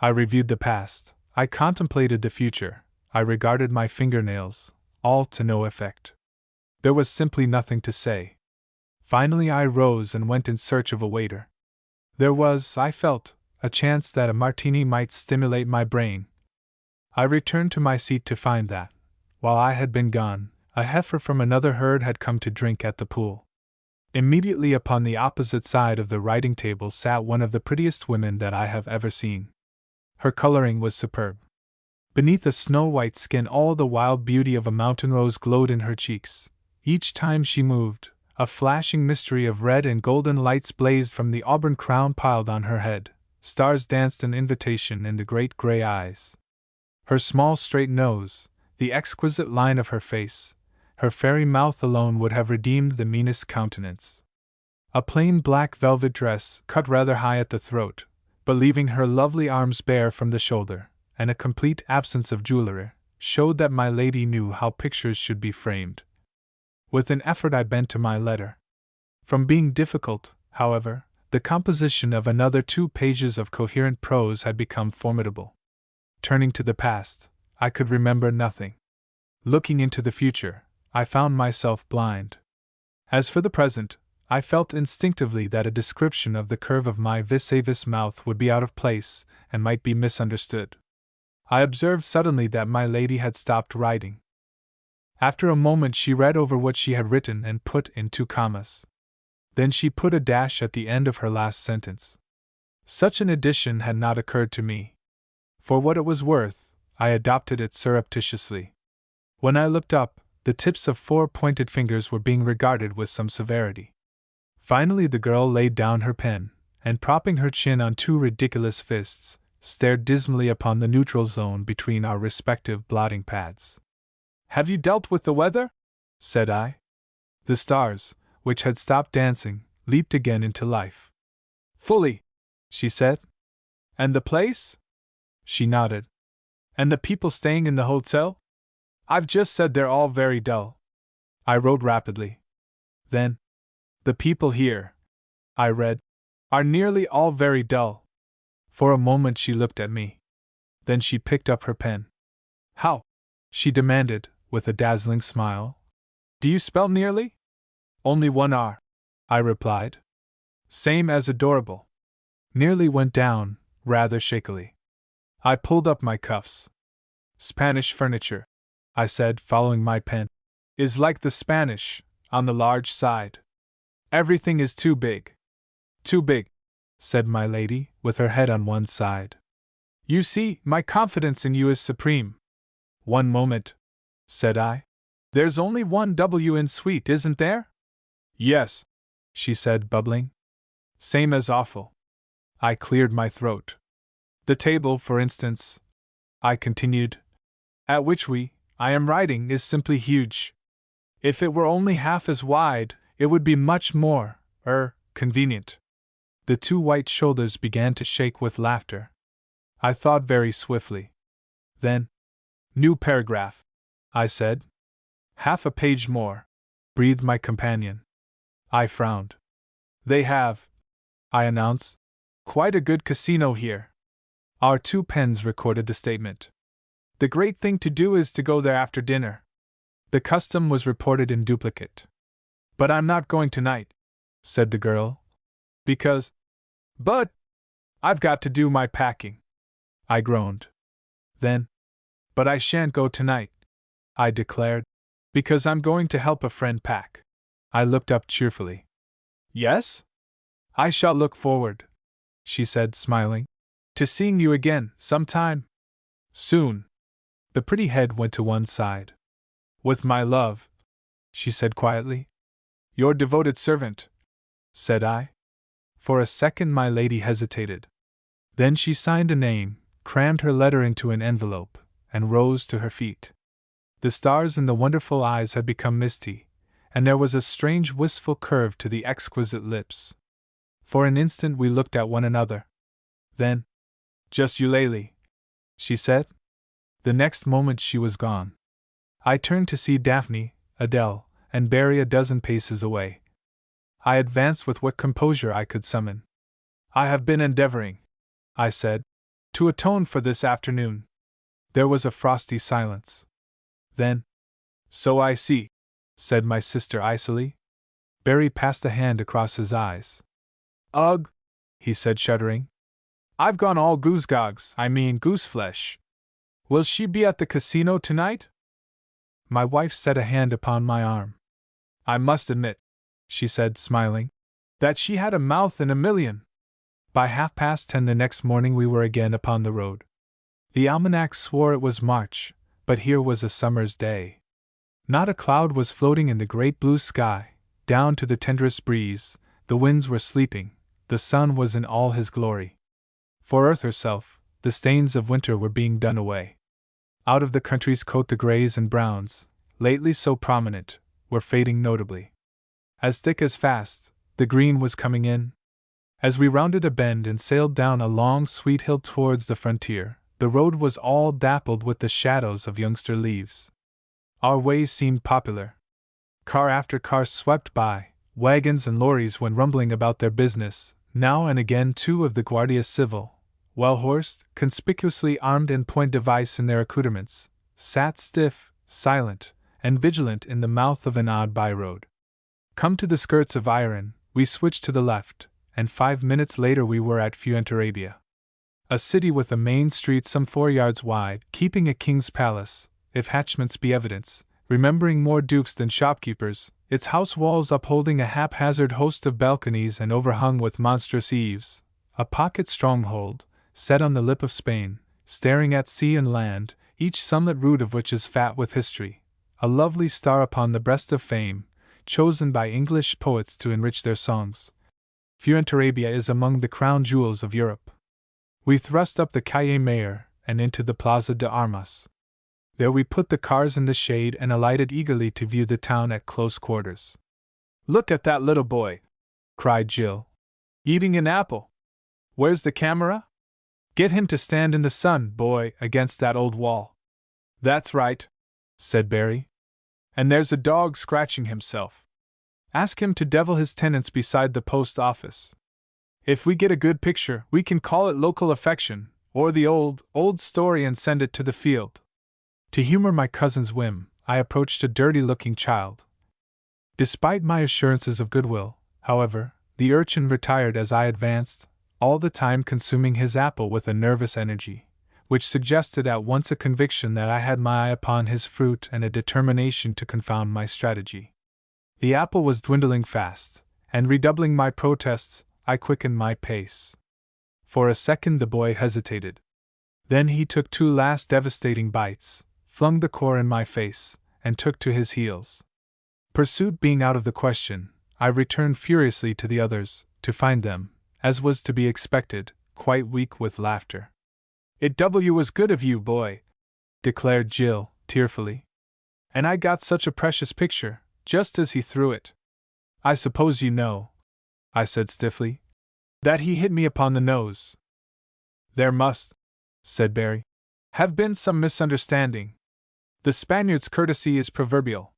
I reviewed the past, I contemplated the future, I regarded my fingernails, all to no effect. There was simply nothing to say. Finally, I rose and went in search of a waiter. There was, I felt, a chance that a martini might stimulate my brain. I returned to my seat to find that, while I had been gone, a heifer from another herd had come to drink at the pool. Immediately upon the opposite side of the writing table sat one of the prettiest women that I have ever seen. Her coloring was superb. Beneath a snow-white skin all the wild beauty of a mountain rose glowed in her cheeks. Each time she moved, a flashing mystery of red and golden lights blazed from the auburn crown piled on her head. Stars danced an invitation in the great gray eyes. Her small straight nose, the exquisite line of her face, her fairy mouth alone would have redeemed the meanest countenance. A plain black velvet dress, cut rather high at the throat, but leaving her lovely arms bare from the shoulder, and a complete absence of jewelry, showed that my lady knew how pictures should be framed. With an effort I bent to my letter. From being difficult, however, the composition of another 2 pages of coherent prose had become formidable. Turning to the past, I could remember nothing. Looking into the future, I found myself blind. As for the present, I felt instinctively that a description of the curve of my vis-a-vis mouth would be out of place and might be misunderstood. I observed suddenly that my lady had stopped writing. After a moment she read over what she had written and put in 2 commas. Then she put a dash at the end of her last sentence. Such an addition had not occurred to me. For what it was worth, I adopted it surreptitiously. When I looked up, the tips of 4 pointed fingers were being regarded with some severity. Finally the girl laid down her pen, and propping her chin on 2 ridiculous fists, stared dismally upon the neutral zone between our respective blotting pads. "Have you dealt with the weather?" said I. The stars, which had stopped dancing, leaped again into life. "Fully," she said. "And the place?" She nodded. "And the people staying in the hotel?" "I've just said they're all very dull." I wrote rapidly. Then, "The people here," I read, "are nearly all very dull." For a moment she looked at me. Then she picked up her pen. "How?" she demanded, with a dazzling smile. "Do you spell nearly?" "Only 1 R," I replied. "Same as adorable." Nearly went down, rather shakily. I pulled up my cuffs. "Spanish furniture," I said, following my pen, "is like the Spanish, on the large side. Everything is too big." "Too big," said my lady, with her head on one side. "You see, my confidence in you is supreme." "One moment," said I. "There's only 1 W in suite, isn't there?" "Yes," she said, bubbling. "Same as awful." I cleared my throat. "The table, for instance," I continued, "at which I am writing, is simply huge. If it were only half as wide, it would be much more, convenient." The 2 white shoulders began to shake with laughter. I thought very swiftly. Then, "New paragraph," I said. "Half a page more," breathed my companion. I frowned. "They have," I announced, "quite a good casino here." Our 2 pens recorded the statement. "The great thing to do is to go there after dinner." The custom was reported in duplicate. "But I'm not going tonight," said the girl. "Because—" "But I've got to do my packing," I groaned. Then, "But I shan't go tonight," I declared, "because I'm going to help a friend pack." I looked up cheerfully. "Yes? I shall look forward," she said, smiling, "to seeing you again, sometime soon." The pretty head went to one side. "With my love," she said quietly. "Your devoted servant," said I. For a second my lady hesitated. Then she signed a name, crammed her letter into an envelope, and rose to her feet. The stars in the wonderful eyes had become misty, and there was a strange wistful curve to the exquisite lips. For an instant we looked at one another. Then, "Just Eulalie," she said. The next moment she was gone. I turned to see Daphne, Adele, and Barry a dozen paces away. I advanced with what composure I could summon. "I have been endeavoring," I said, "to atone for this afternoon." There was a frosty silence. Then, "So I see," said my sister icily. Barry passed a hand across his eyes. Ugh, he said, shuddering. I've gone all gooseflesh. Will she be at the casino tonight? My wife set a hand upon my arm. I must admit, she said, smiling, that she had a mouth in a million. By 10:30 the next morning we were again upon the road. The almanac swore it was March, but here was a summer's day. Not a cloud was floating in the great blue sky, down to the tenderest breeze, the winds were sleeping, the sun was in all his glory. For earth herself, the stains of winter were being done away. Out of the country's coat the greys and browns, lately so prominent, were fading notably. As thick as fast, the green was coming in. As we rounded a bend and sailed down a long sweet hill towards the frontier, the road was all dappled with the shadows of youngster leaves. Our ways seemed popular. Car after car swept by, wagons and lorries went rumbling about their business, now and again 2 of the Guardia Civil, well-horsed, conspicuously armed and point device in their accoutrements, sat stiff, silent, and vigilant in the mouth of an odd by-road. Come to the skirts of Iron, we switched to the left, and 5 minutes later we were at Fuenterrabia. A city with a main street some 4 yards wide, keeping a king's palace, if hatchments be evidence, remembering more dukes than shopkeepers, its house walls upholding a haphazard host of balconies and overhung with monstrous eaves, a pocket stronghold, set on the lip of Spain, staring at sea and land, each sunlit root of which is fat with history, a lovely star upon the breast of fame, chosen by English poets to enrich their songs. Fuenterrabia is among the crown jewels of Europe. We thrust up the Calle Mayor and into the Plaza de Armas. There we put the cars in the shade and alighted eagerly to view the town at close quarters. Look at that little boy, cried Jill. Eating an apple. Where's the camera? Get him to stand in the sun, boy, against that old wall. That's right, said Barry. And there's a dog scratching himself. Ask him to devil his tenants beside the post office. If we get a good picture, we can call it local affection, or the old story and send it to the field. To humor my cousin's whim, I approached a dirty-looking child. Despite my assurances of goodwill, however, the urchin retired as I advanced, all the time consuming his apple with a nervous energy, which suggested at once a conviction that I had my eye upon his fruit and a determination to confound my strategy. The apple was dwindling fast, and redoubling my protests, I quickened my pace. For a second the boy hesitated. Then he took 2 last devastating bites, flung the core in my face, and took to his heels. Pursuit being out of the question, I returned furiously to the others, to find them, as was to be expected, quite weak with laughter. It was good of you, boy, declared Jill, tearfully. And I got such a precious picture, just as he threw it. I suppose you know, I said stiffly, that he hit me upon the nose. There must, said Barry, have been some misunderstanding. The Spaniard's courtesy is proverbial.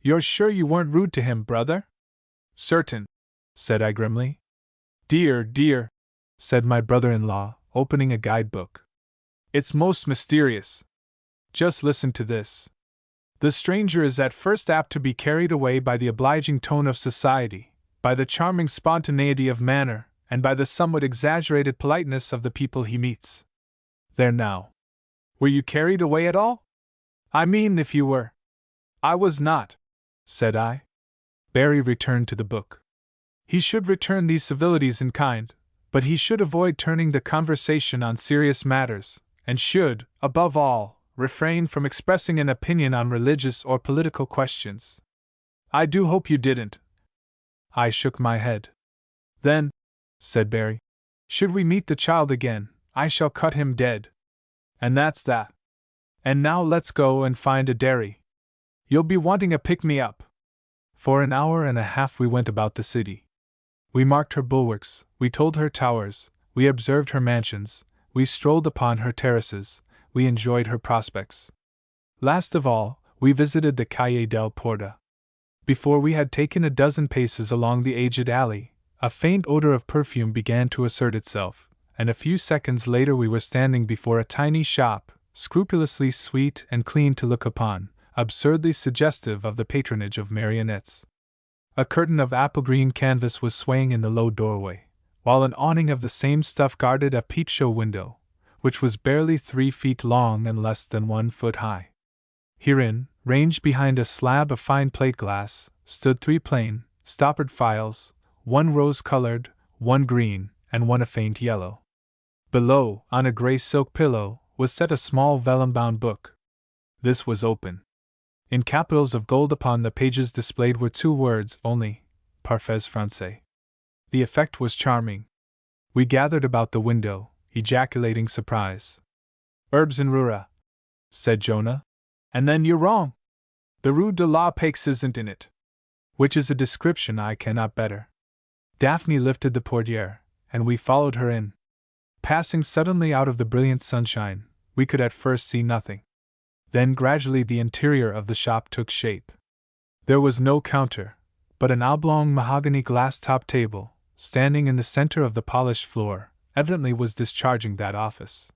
You're sure you weren't rude to him, brother? Certain, said I grimly. Dear, dear, said my brother-in-law, opening a guidebook. It's most mysterious. Just listen to this. The stranger is at first apt to be carried away by the obliging tone of society, by the charming spontaneity of manner, and by the somewhat exaggerated politeness of the people he meets. There now. Were you carried away at all? I mean, if you were. I was not, said I. Barry returned to the book. He should return these civilities in kind, but he should avoid turning the conversation on serious matters, and should, above all, refrain from expressing an opinion on religious or political questions. I do hope you didn't. I shook my head. Then, said Barry, should we meet the child again, I shall cut him dead. And that's that. And now let's go and find a dairy. You'll be wanting a pick-me-up. For an hour and a half we went about the city. We marked her bulwarks, we told her towers, we observed her mansions, we strolled upon her terraces, we enjoyed her prospects. Last of all, we visited the Calle del Porta. Before we had taken a dozen paces along the aged alley, a faint odor of perfume began to assert itself, and a few seconds later we were standing before a tiny shop, scrupulously sweet and clean to look upon, absurdly suggestive of the patronage of marionettes. A curtain of apple-green canvas was swaying in the low doorway, while an awning of the same stuff guarded a peep-show window, which was barely 3 feet long and less than 1 foot high. Herein, ranged behind a slab of fine plate glass, stood 3 plain, stoppered files, 1 rose-colored, 1 green, and 1 a faint yellow. Below, on a gray silk pillow, was set a small vellum-bound book. This was open. In capitals of gold upon the pages displayed were 2 words only, Parfait Français. The effect was charming. We gathered about the window, ejaculating surprise. Herbes en rura, said Jonah. And then you're wrong. The Rue de la Paix isn't in it. Which is a description I cannot better. Daphne lifted the portiere, and we followed her in. Passing suddenly out of the brilliant sunshine, we could at first see nothing. Then gradually the interior of the shop took shape. There was no counter, but an oblong mahogany glass-top table, standing in the center of the polished floor, evidently was discharging that office.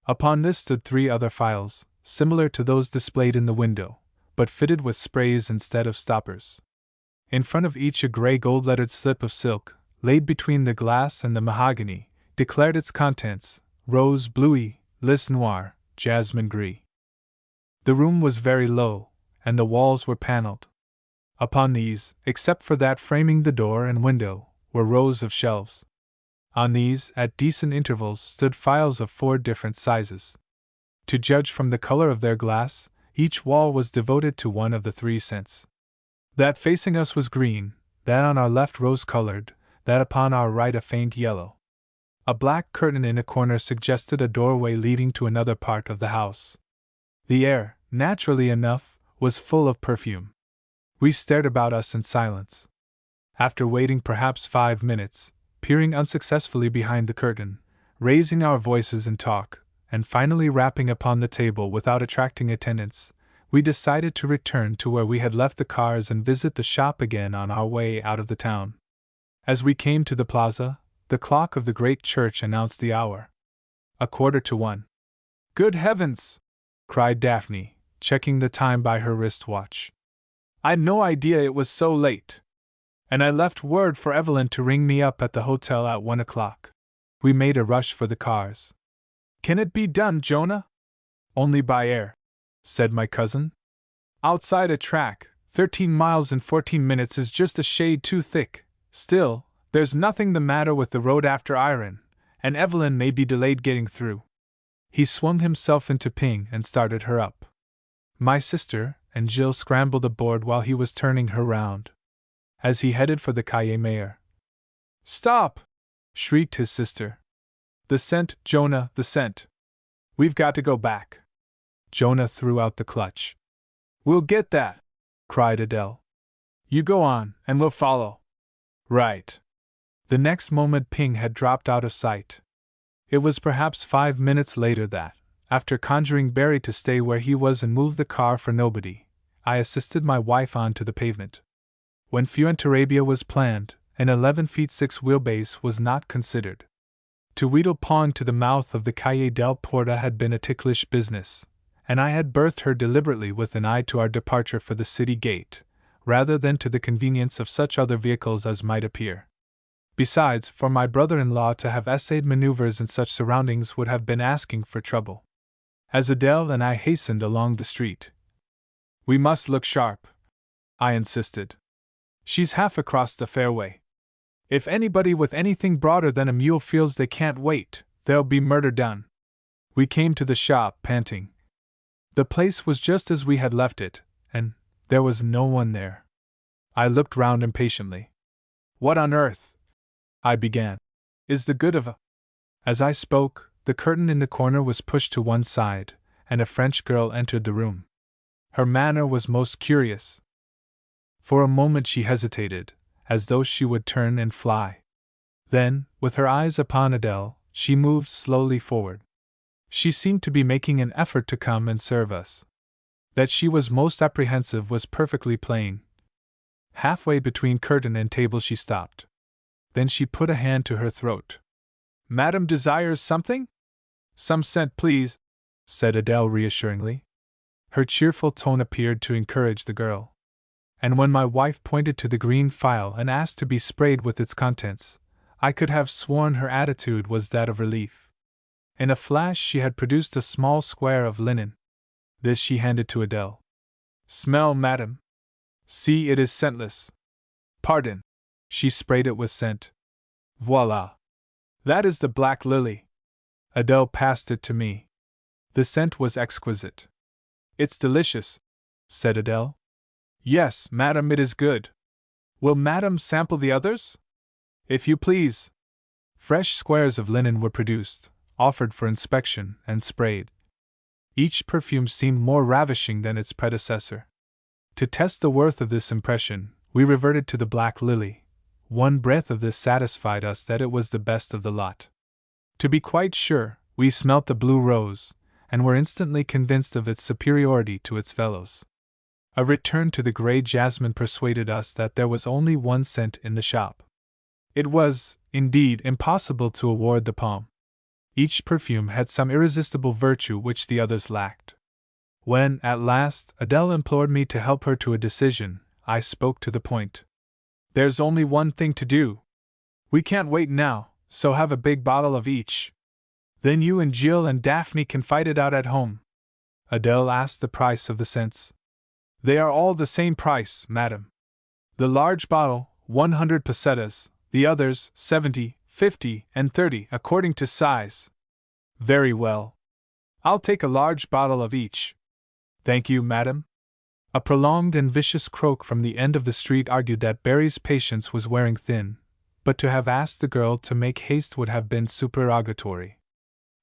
Upon this stood 3 other files, similar to those displayed in the window, but fitted with sprays instead of stoppers. In front of each a gray gold-lettered slip of silk, laid between the glass and the mahogany, declared its contents: rose bluey, lys noir, jasmine gris. The room was very low, and the walls were paneled. Upon these, except for that framing the door and window, were rows of shelves. On these, at decent intervals, stood files of 4 different sizes. To judge from the color of their glass, each wall was devoted to one of the 3 scents. That facing us was green, that on our left rose-colored, that upon our right a faint yellow. A black curtain in a corner suggested a doorway leading to another part of the house. The air, naturally enough, was full of perfume. We stared about us in silence. After waiting perhaps 5 minutes, peering unsuccessfully behind the curtain, raising our voices in talk, and finally rapping upon the table without attracting attendance, we decided to return to where we had left the cars and visit the shop again on our way out of the town. As we came to the plaza, the clock of the great church announced the hour. 1:15. "Good heavens!" cried Daphne, checking the time by her wristwatch. "I'd no idea it was so late. And I left word for Evelyn to ring me up at the hotel at 1 o'clock. We made a rush for the cars. "Can it be done, Jonah?" "Only by air," said my cousin. "Outside a track, 13 miles in 14 minutes is just a shade too thick. Still, there's nothing the matter with the road after iron, and Evelyn may be delayed getting through." He swung himself into Ping and started her up. My sister and Jill scrambled aboard while he was turning her round. As he headed for the Calle Mayor. "Stop!" shrieked his sister. "The scent, Jonah, the scent. We've got to go back." Jonah threw out the clutch. "We'll get that!" cried Adele. "You go on, and we'll follow." "Right." The next moment Ping had dropped out of sight. It was perhaps 5 minutes later that, after conjuring Barry to stay where he was and move the car for nobody, I assisted my wife onto the pavement. When Fuenterrabia was planned, an 11 feet 6 wheelbase was not considered. To wheedle Pong to the mouth of the Calle del Porta had been a ticklish business, and I had berthed her deliberately with an eye to our departure for the city gate, rather than to the convenience of such other vehicles as might appear. Besides, for my brother-in-law to have essayed maneuvers in such surroundings would have been asking for trouble. As Adele and I hastened along the street, "We must look sharp," I insisted. "She's half across the fairway. If anybody with anything broader than a mule feels they can't wait, there'll be murder done." We came to the shop, panting. The place was just as we had left it, and there was no one there. I looked round impatiently. "What on earth," I began, "is the good of a—" As I spoke, the curtain in the corner was pushed to one side, and a French girl entered the room. Her manner was most curious. For a moment she hesitated, as though she would turn and fly. Then, with her eyes upon Adele, she moved slowly forward. She seemed to be making an effort to come and serve us. That she was most apprehensive was perfectly plain. Halfway between curtain and table she stopped. Then she put a hand to her throat. "Madam desires something?" "Some scent, please," said Adele reassuringly. Her cheerful tone appeared to encourage the girl. And when my wife pointed to the green phial and asked to be sprayed with its contents, I could have sworn her attitude was that of relief. In a flash she had produced a small square of linen. This she handed to Adele. "Smell, madam. See, it is scentless." "Pardon." She sprayed it with scent. "Voila! That is the black lily." Adele passed it to me. The scent was exquisite. "It's delicious," said Adele. "Yes, madam, it is good. Will madam sample the others?" "If you please." Fresh squares of linen were produced, offered for inspection, and sprayed. Each perfume seemed more ravishing than its predecessor. To test the worth of this impression, we reverted to the black lily. One breath of this satisfied us that it was the best of the lot. To be quite sure, we smelt the blue rose, and were instantly convinced of its superiority to its fellows. A return to the gray jasmine persuaded us that there was only one scent in the shop. It was, indeed, impossible to award the palm. Each perfume had some irresistible virtue which the others lacked. When, at last, Adele implored me to help her to a decision, I spoke to the point. "There's only one thing to do. We can't wait now, so have a big bottle of each. Then you and Jill and Daphne can fight it out at home." Adele asked the price of the scents. "They are all the same price, madam. The large bottle, 100 pesetas, the others, 70, 50, and 30, according to size." "Very well. I'll take a large bottle of each." "Thank you, madam." A prolonged and vicious croak from the end of the street argued that Barry's patience was wearing thin, but to have asked the girl to make haste would have been supererogatory.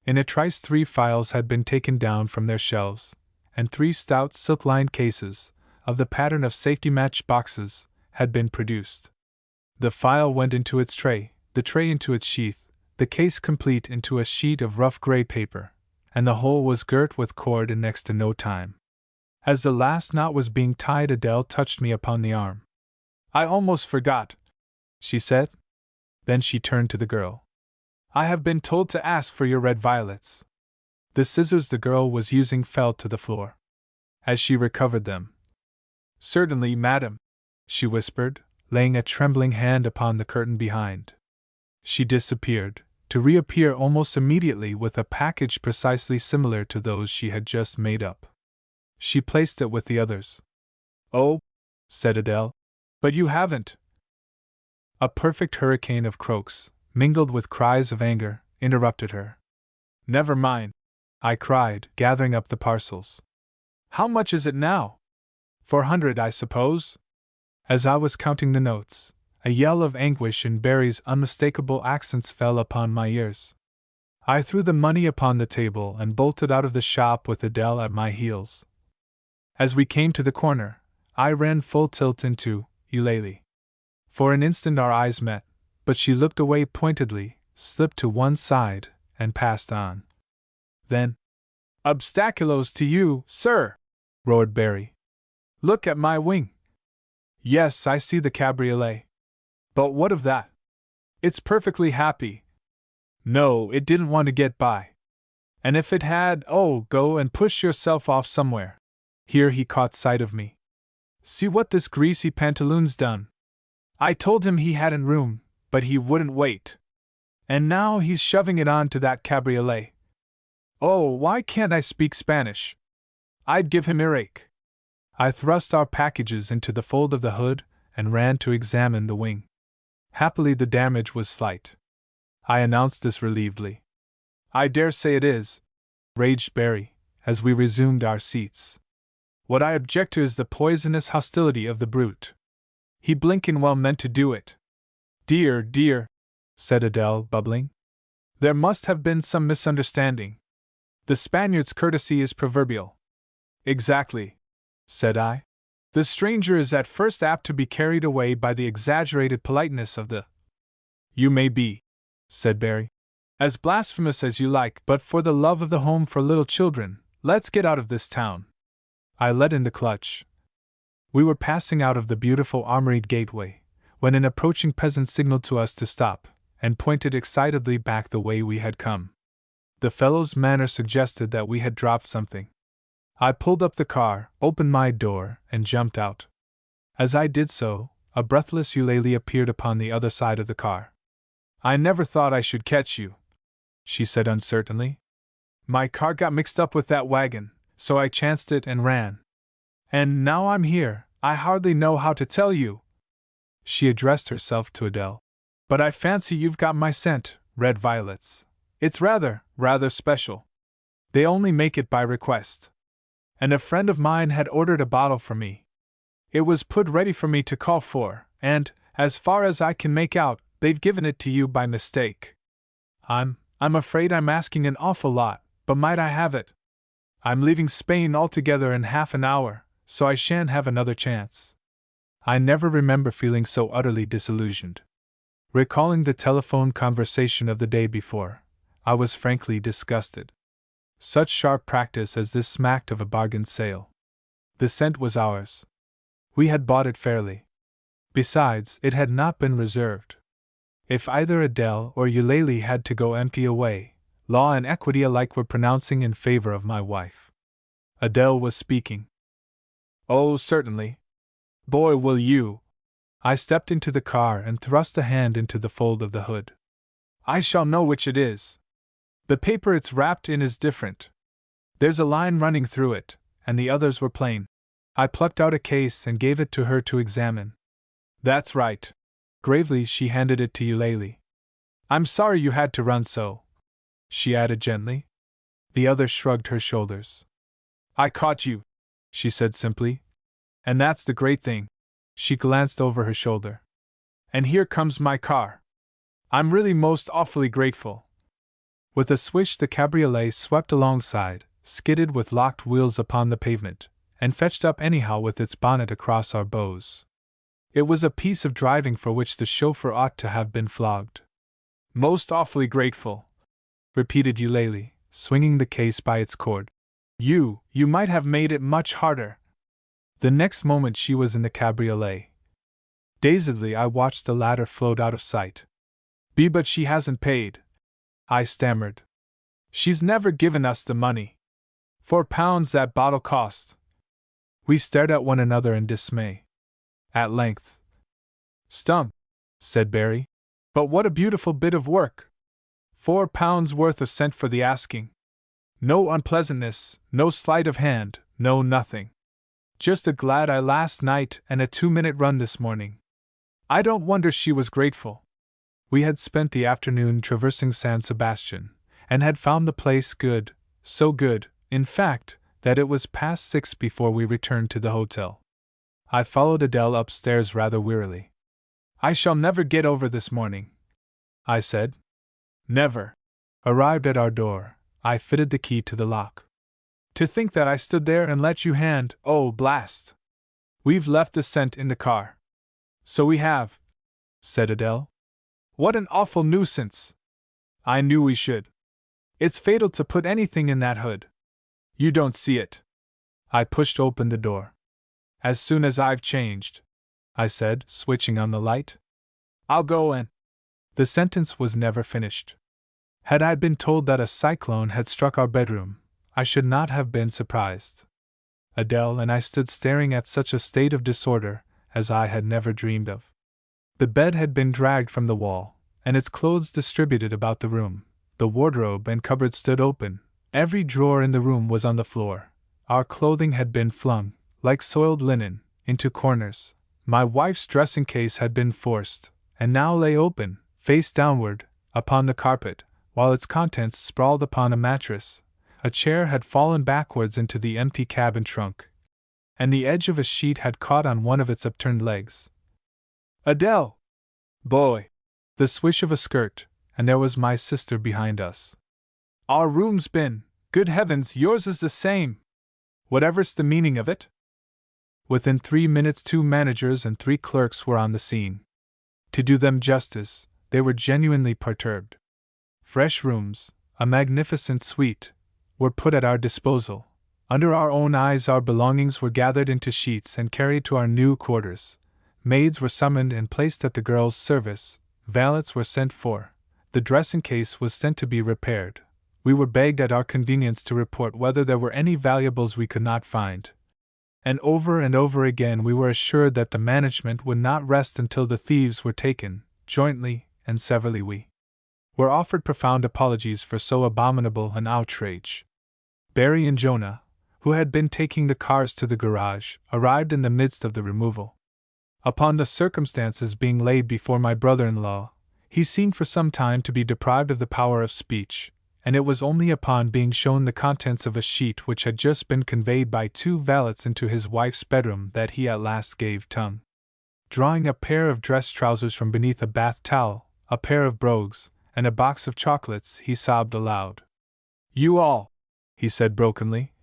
In a trice 3 phials had been taken down from their shelves, and 3 stout silk-lined cases, of the pattern of safety-match boxes, had been produced. The phial went into its tray, the tray into its sheath, the case complete into a sheet of rough gray paper, and the whole was girt with cord in next to no time. As the last knot was being tied, Adele touched me upon the arm. "I almost forgot," she said. Then she turned to the girl. "I have been told to ask for your red violets." The scissors the girl was using fell to the floor. As she recovered them, "Certainly, madam," she whispered, laying a trembling hand upon the curtain behind. She disappeared, to reappear almost immediately with a package precisely similar to those she had just made up. She placed it with the others. "Oh," said Adele, "but you haven't." A perfect hurricane of croaks, mingled with cries of anger, interrupted her. "Never mind," I cried, gathering up the parcels. "How much is it now?" "400, I suppose." As I was counting the notes, a yell of anguish in Barry's unmistakable accents fell upon my ears. I threw the money upon the table and bolted out of the shop with Adele at my heels. As we came to the corner, I ran full tilt into Eulalie. For an instant our eyes met, but she looked away pointedly, slipped to one side, and passed on. Then, "Obstaculos to you, sir!" roared Barry. "Look at my wing!" "Yes, I see the cabriolet. But what of that? It's perfectly happy." "No, it didn't want to get by. And if it had, oh, go and push yourself off somewhere." Here he caught sight of me. "See what this greasy pantaloon's done. I told him he hadn't room, but he wouldn't wait. And now he's shoving it on to that cabriolet. Oh, why can't I speak Spanish? I'd give him earache." I thrust our packages into the fold of the hood and ran to examine the wing. Happily the damage was slight. I announced this relievedly. "I dare say it is," raged Barry, as we resumed our seats. "What I object to is the poisonous hostility of the brute. He blinkin' well meant to do it." "Dear, dear," said Adele, bubbling. "There must have been some misunderstanding. The Spaniard's courtesy is proverbial." "Exactly," said I. "The stranger is at first apt to be carried away by the exaggerated politeness of the—" "You may be," said Barry, "as blasphemous as you like, but for the love of the home for little children, let's get out of this town." I let in the clutch. We were passing out of the beautiful armoried gateway, when an approaching peasant signaled to us to stop, and pointed excitedly back the way we had come. The fellow's manner suggested that we had dropped something. I pulled up the car, opened my door, and jumped out. As I did so, a breathless Eulalie appeared upon the other side of the car. I never thought I should catch you, she said uncertainly. My car got mixed up with that wagon, so I chanced it and ran. And now I'm here, I hardly know how to tell you. She addressed herself to Adele. But I fancy you've got my scent, red violets. It's rather special. They only make it by request. And a friend of mine had ordered a bottle for me. It was put ready for me to call for, and, as far as I can make out, they've given it to you by mistake. I'm afraid I'm asking an awful lot, but might I have it? I'm leaving Spain altogether in half an hour, so I shan't have another chance. I never remember feeling so utterly disillusioned. Recalling the telephone conversation of the day before, I was frankly disgusted. Such sharp practice as this smacked of a bargain sale. The scent was ours. We had bought it fairly. Besides, it had not been reserved. If either Adele or Eulalie had to go empty away, law and equity alike were pronouncing in favor of my wife. Adele was speaking. Oh, certainly. Boy, will you. I stepped into the car and thrust a hand into the fold of the hood. I shall know which it is. The paper it's wrapped in is different. There's a line running through it, and the others were plain. I plucked out a case and gave it to her to examine. That's right. Gravely, she handed it to Eulalie. I'm sorry you had to run so, she added gently. The other shrugged her shoulders. I caught you, she said simply. And that's the great thing. She glanced over her shoulder. And here comes my car. I'm really most awfully grateful. With a swish, the cabriolet swept alongside, skidded with locked wheels upon the pavement, and fetched up anyhow with its bonnet across our bows. It was a piece of driving for which the chauffeur ought to have been flogged. Most awfully grateful, repeated Eulalie, swinging the case by its cord. You might have made it much harder. The next moment she was in the cabriolet. Dazedly I watched the latter float out of sight. But she hasn't paid, I stammered. She's never given us the money. £4 that bottle cost. We stared at one another in dismay. At length. Stump, said Barry. But what a beautiful bit of work! £4 worth of scent for the asking. No unpleasantness, no sleight of hand, no nothing. Just a glad eye last night and a 2-minute run this morning. I don't wonder she was grateful. We had spent the afternoon traversing San Sebastian, and had found the place good, so good, in fact, that it was past 6 before we returned to the hotel. I followed Adele upstairs rather wearily. I shall never get over this morning, I said. Never. Arrived at our door, I fitted the key to the lock. To think that I stood there and let you hand, oh blast! We've left the scent in the car. So we have, said Adele. What an awful nuisance! I knew we should. It's fatal to put anything in that hood. You don't see it. I pushed open the door. As soon as I've changed, I said, switching on the light. I'll go and. The sentence was never finished. Had I been told that a cyclone had struck our bedroom, I should not have been surprised. Adele and I stood staring at such a state of disorder as I had never dreamed of. The bed had been dragged from the wall, and its clothes distributed about the room. The wardrobe and cupboard stood open. Every drawer in the room was on the floor. Our clothing had been flung, like soiled linen, into corners. My wife's dressing case had been forced, and now lay open, face downward, upon the carpet, while its contents sprawled upon a mattress. A chair had fallen backwards into the empty cabin trunk, and the edge of a sheet had caught on one of its upturned legs. Adele! Boy! The swish of a skirt, and there was my sister behind us. Our room's been, good heavens, yours is the same! Whatever's the meaning of it? Within 3 minutes 2 managers and 3 clerks were on the scene. To do them justice, they were genuinely perturbed. Fresh rooms, a magnificent suite, were put at our disposal. Under our own eyes our belongings were gathered into sheets and carried to our new quarters. Maids were summoned and placed at the girls' service, valets were sent for, the dressing case was sent to be repaired. we were begged at our convenience to report whether there were any valuables we could not find. And over again we were assured that the management would not rest until the thieves were taken. Jointly and severally we were offered profound apologies for so abominable an outrage. Barry and Jonah, who had been taking the cars to the garage, arrived in the midst of the removal. Upon the circumstances being laid before my brother-in-law, he seemed for some time to be deprived of the power of speech, and it was only upon being shown the contents of a sheet which had just been conveyed by 2 valets into his wife's bedroom that he at last gave tongue. Drawing a pair of dress trousers from beneath a bath towel, a pair of brogues, and a box of chocolates, he sobbed aloud. "You all," he said brokenly,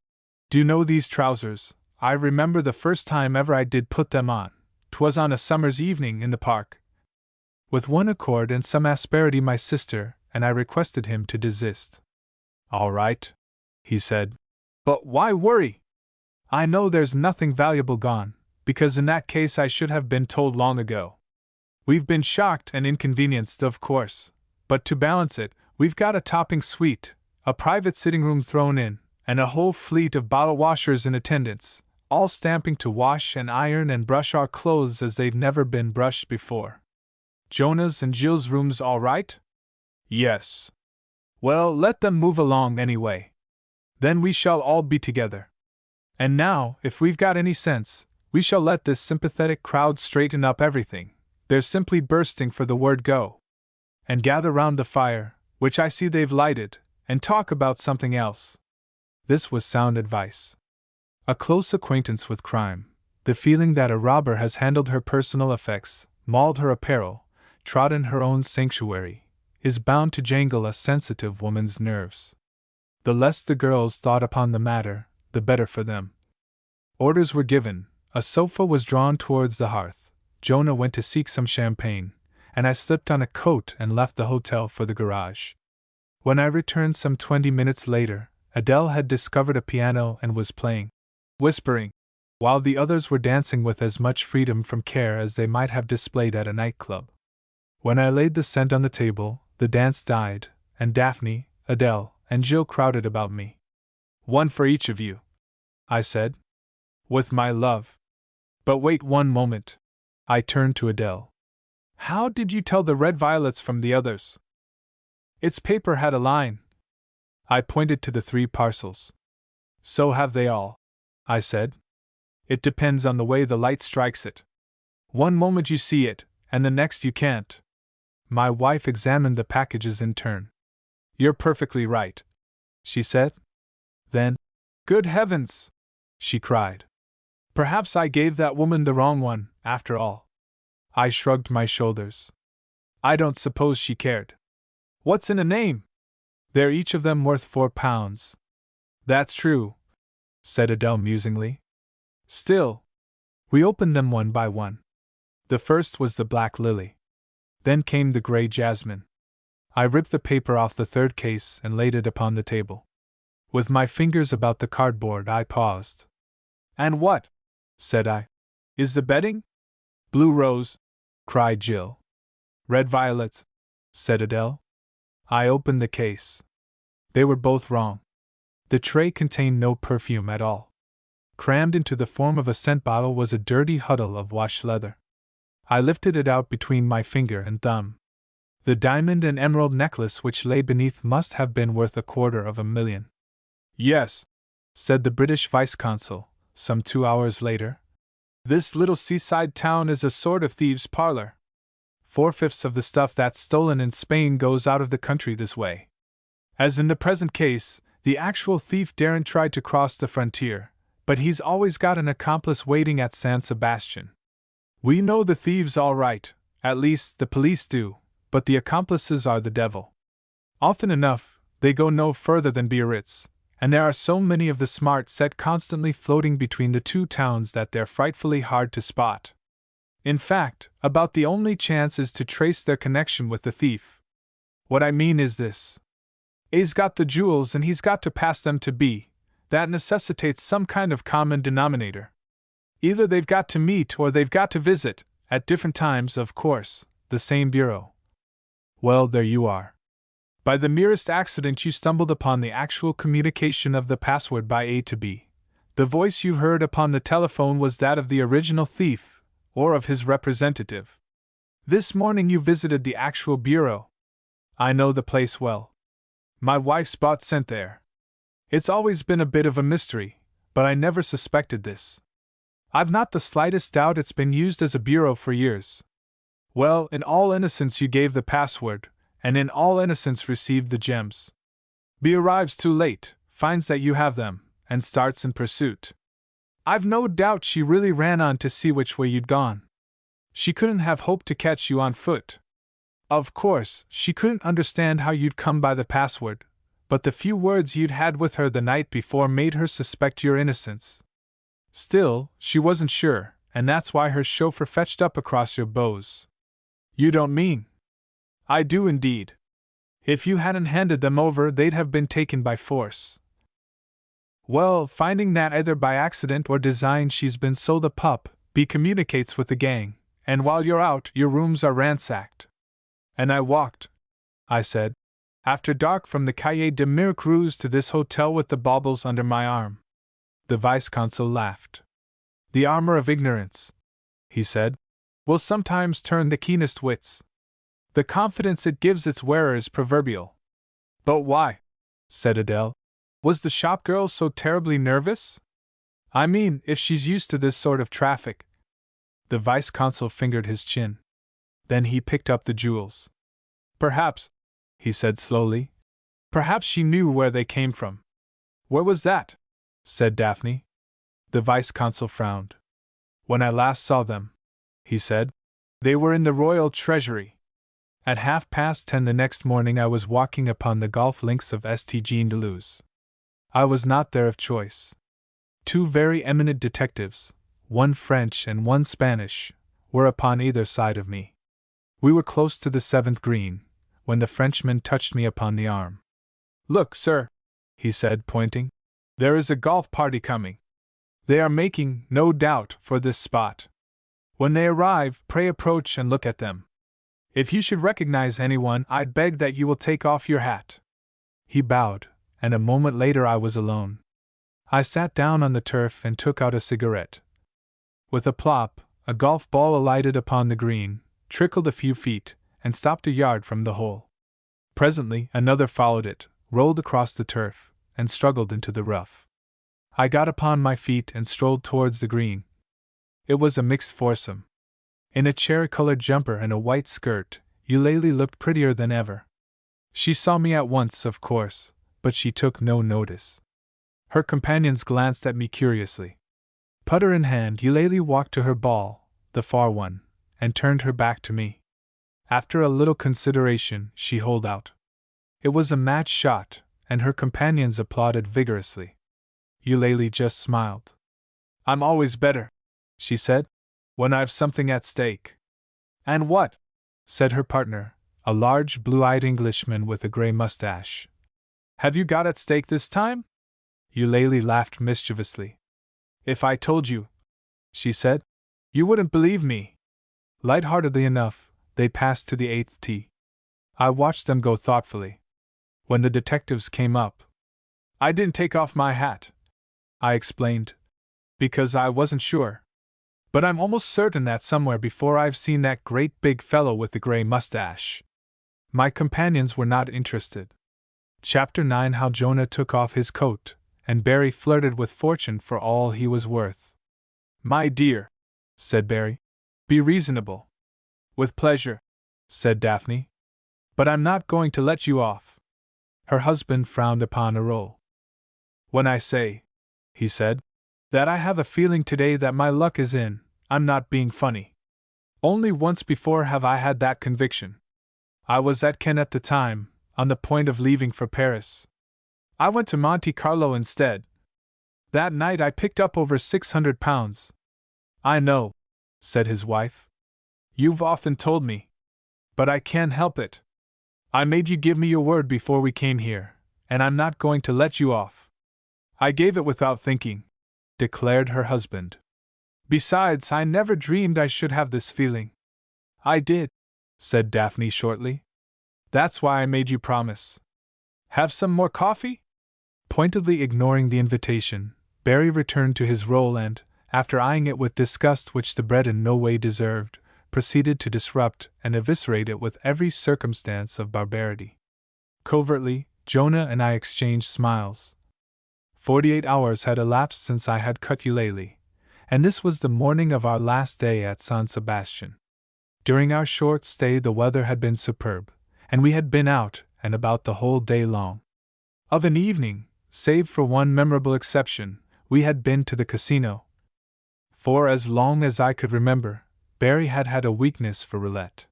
"do know these trousers. I remember the first time ever I did put them on. 'Twas on a summer's evening in the park." With one accord and some asperity my sister and I requested him to desist. "All right," he said. "But why worry? I know there's nothing valuable gone, because in that case I should have been told long ago. We've been shocked and inconvenienced, of course, but to balance it, we've got a topping suite, a private sitting room thrown in, and a whole fleet of bottle washers in attendance, all stamping to wash and iron and brush our clothes as they've never been brushed before." "Jonah's and Jill's rooms all right?" "Yes." "Well, let them move along anyway. Then we shall all be together. And now, if we've got any sense, we shall let this sympathetic crowd straighten up everything. They're simply bursting for the word go. And gather round the fire, which I see they've lighted, and talk about something else." This was sound advice. A close acquaintance with crime, the feeling that a robber has handled her personal effects, mauled her apparel, trodden her own sanctuary, is bound to jangle a sensitive woman's nerves. The less the girls thought upon the matter, the better for them. Orders were given, a sofa was drawn towards the hearth, Jonah went to seek some champagne, and I slipped on a coat and left the hotel for the garage. When I returned some 20 minutes later, Adele had discovered a piano and was playing, whispering, while the others were dancing with as much freedom from care as they might have displayed at a nightclub. When I laid the cent on the table, the dance died, and Daphne, Adele, and Jill crowded about me. "One for each of you," I said. "With my love. But wait one moment." I turned to Adele. "How did you tell the red violets from the others?" "Its paper had a line." I pointed to the 3 parcels. "So have they all," I said. "It depends on the way the light strikes it. One moment you see it, and the next you can't." My wife examined the packages in turn. "You're perfectly right," she said. Then, "Good heavens!" she cried. "Perhaps I gave that woman the wrong one, after all." I shrugged my shoulders. "I don't suppose she cared. What's in a name? They're each of them worth £4. "That's true," said Adele musingly. "Still, we opened them one by one. The first was the black lily. Then came the grey jasmine. I ripped the paper off the 3rd case and laid it upon the table. With my fingers about the cardboard, I paused. "And what," said I, "is the bedding?" "Blue rose," cried Jill. "Red violets," said Adele. I opened the case. They were both wrong. The tray contained no perfume at all. Crammed into the form of a scent bottle was a dirty huddle of wash leather. I lifted it out between my finger and thumb. The diamond and emerald necklace which lay beneath must have been worth $250,000. "Yes," said the British vice-consul, some 2 hours later. "This little seaside town is a sort of thieves' parlor. 4/5 of the stuff that's stolen in Spain goes out of the country this way. As in the present case, the actual thief daren't try to cross the frontier, but he's always got an accomplice waiting at San Sebastian. We know the thieves all right, at least the police do, but the accomplices are the devil. Often enough, they go no further than Biarritz, and there are so many of the smart set constantly floating between the 2 towns that they're frightfully hard to spot. In fact, about the only chance is to trace their connection with the thief. What I mean is this. A's got the jewels and he's got to pass them to B. That necessitates some kind of common denominator. Either they've got to meet or they've got to visit, at different times, of course, the same bureau. Well, there you are. By the merest accident you stumbled upon the actual communication of the password by A to B. The voice you heard upon the telephone was that of the original thief, or of his representative. This morning you visited the actual bureau. I know the place well. My wife's bought sent there. It's always been a bit of a mystery, but I never suspected this. I've not the slightest doubt it's been used as a bureau for years. Well, in all innocence you gave the password, and in all innocence received the gems. B arrives too late, finds that you have them, and starts in pursuit. I've no doubt she really ran on to see which way you'd gone. She couldn't have hoped to catch you on foot. Of course, she couldn't understand how you'd come by the password, but the few words you'd had with her the night before made her suspect your innocence. Still, she wasn't sure, and that's why her chauffeur fetched up across your bows. You don't mean? I do indeed. If you hadn't handed them over, they'd have been taken by force. Well, finding that either by accident or design she's been sold a pup, B communicates with the gang, and while you're out, your rooms are ransacked. And I walked, I said, after dark from the Calle de Miracruz to this hotel with the baubles under my arm. The vice-consul laughed. The armor of ignorance, he said, will sometimes turn the keenest wits. The confidence it gives its wearer is proverbial. But why? Said Adele. Was the shopgirl so terribly nervous? I mean, if she's used to this sort of traffic. The vice-consul fingered his chin. Then he picked up the jewels. Perhaps, he said slowly, perhaps she knew where they came from. Where was that? Said Daphne. The vice-consul frowned. When I last saw them, he said, they were in the royal treasury. At 10:30 the next morning I was walking upon the golf links of St. Jean de Luz. I was not there of choice. Two very eminent detectives, one French and one Spanish, were upon either side of me. We were close to the 7th green, when the Frenchman touched me upon the arm. Look, sir, he said, pointing. There is a golf party coming. They are making, no doubt, for this spot. When they arrive, pray approach and look at them. If you should recognize anyone, I'd beg that you will take off your hat. He bowed, and a moment later I was alone. I sat down on the turf and took out a cigarette. With a plop, a golf ball alighted upon the green, trickled a few feet, and stopped a yard from the hole. Presently, another followed it, rolled across the turf, and struggled into the rough. I got upon my feet and strolled towards the green. It was a mixed foursome. In a cherry-colored jumper and a white skirt, Eulalie looked prettier than ever. She saw me at once, of course, but she took no notice. Her companions glanced at me curiously. Putter in hand, Eulalie walked to her ball, the far one, and turned her back to me. After a little consideration, she holed out. It was a match shot, and her companions applauded vigorously. Eulalie just smiled. I'm always better, she said, when I've something at stake. And what? Said her partner, a large blue-eyed Englishman with a grey mustache. Have you got at stake this time? Eulalie laughed mischievously. If I told you, she said, you wouldn't believe me. Light-heartedly enough, they passed to the 8th tee. I watched them go thoughtfully. When the detectives came up, I didn't take off my hat, I explained, because I wasn't sure. But I'm almost certain that somewhere before I've seen that great big fellow with the grey mustache. My companions were not interested. Chapter 9: How Jonah Took Off His Coat, and Barry Flirted with Fortune for All He Was Worth. My dear, said Barry, be reasonable. With pleasure, said Daphne. But I'm not going to let you off. Her husband frowned upon a roll. When I say, he said, that I have a feeling today that my luck is in, I'm not being funny. Only once before have I had that conviction. I was at Cannes at the time, on the point of leaving for Paris. I went to Monte Carlo instead. That night I picked up over £600. I know, said his wife. You've often told me. But I can't help it. I made you give me your word before we came here, and I'm not going to let you off. I gave it without thinking, declared her husband. Besides, I never dreamed I should have this feeling. I did, said Daphne shortly. That's why I made you promise. Have some more coffee? Pointedly ignoring the invitation, Barry returned to his role and, after eyeing it with disgust which the bread in no way deserved, proceeded to disrupt and eviscerate it with every circumstance of barbarity. Covertly, Jonah and I exchanged smiles. 48 hours had elapsed since I had cut ukulele, and this was the morning of our last day at San Sebastian. During our short stay the weather had been superb, and we had been out and about the whole day long. Of an evening, save for one memorable exception, we had been to the casino. For as long as I could remember, Barry had had a weakness for roulette.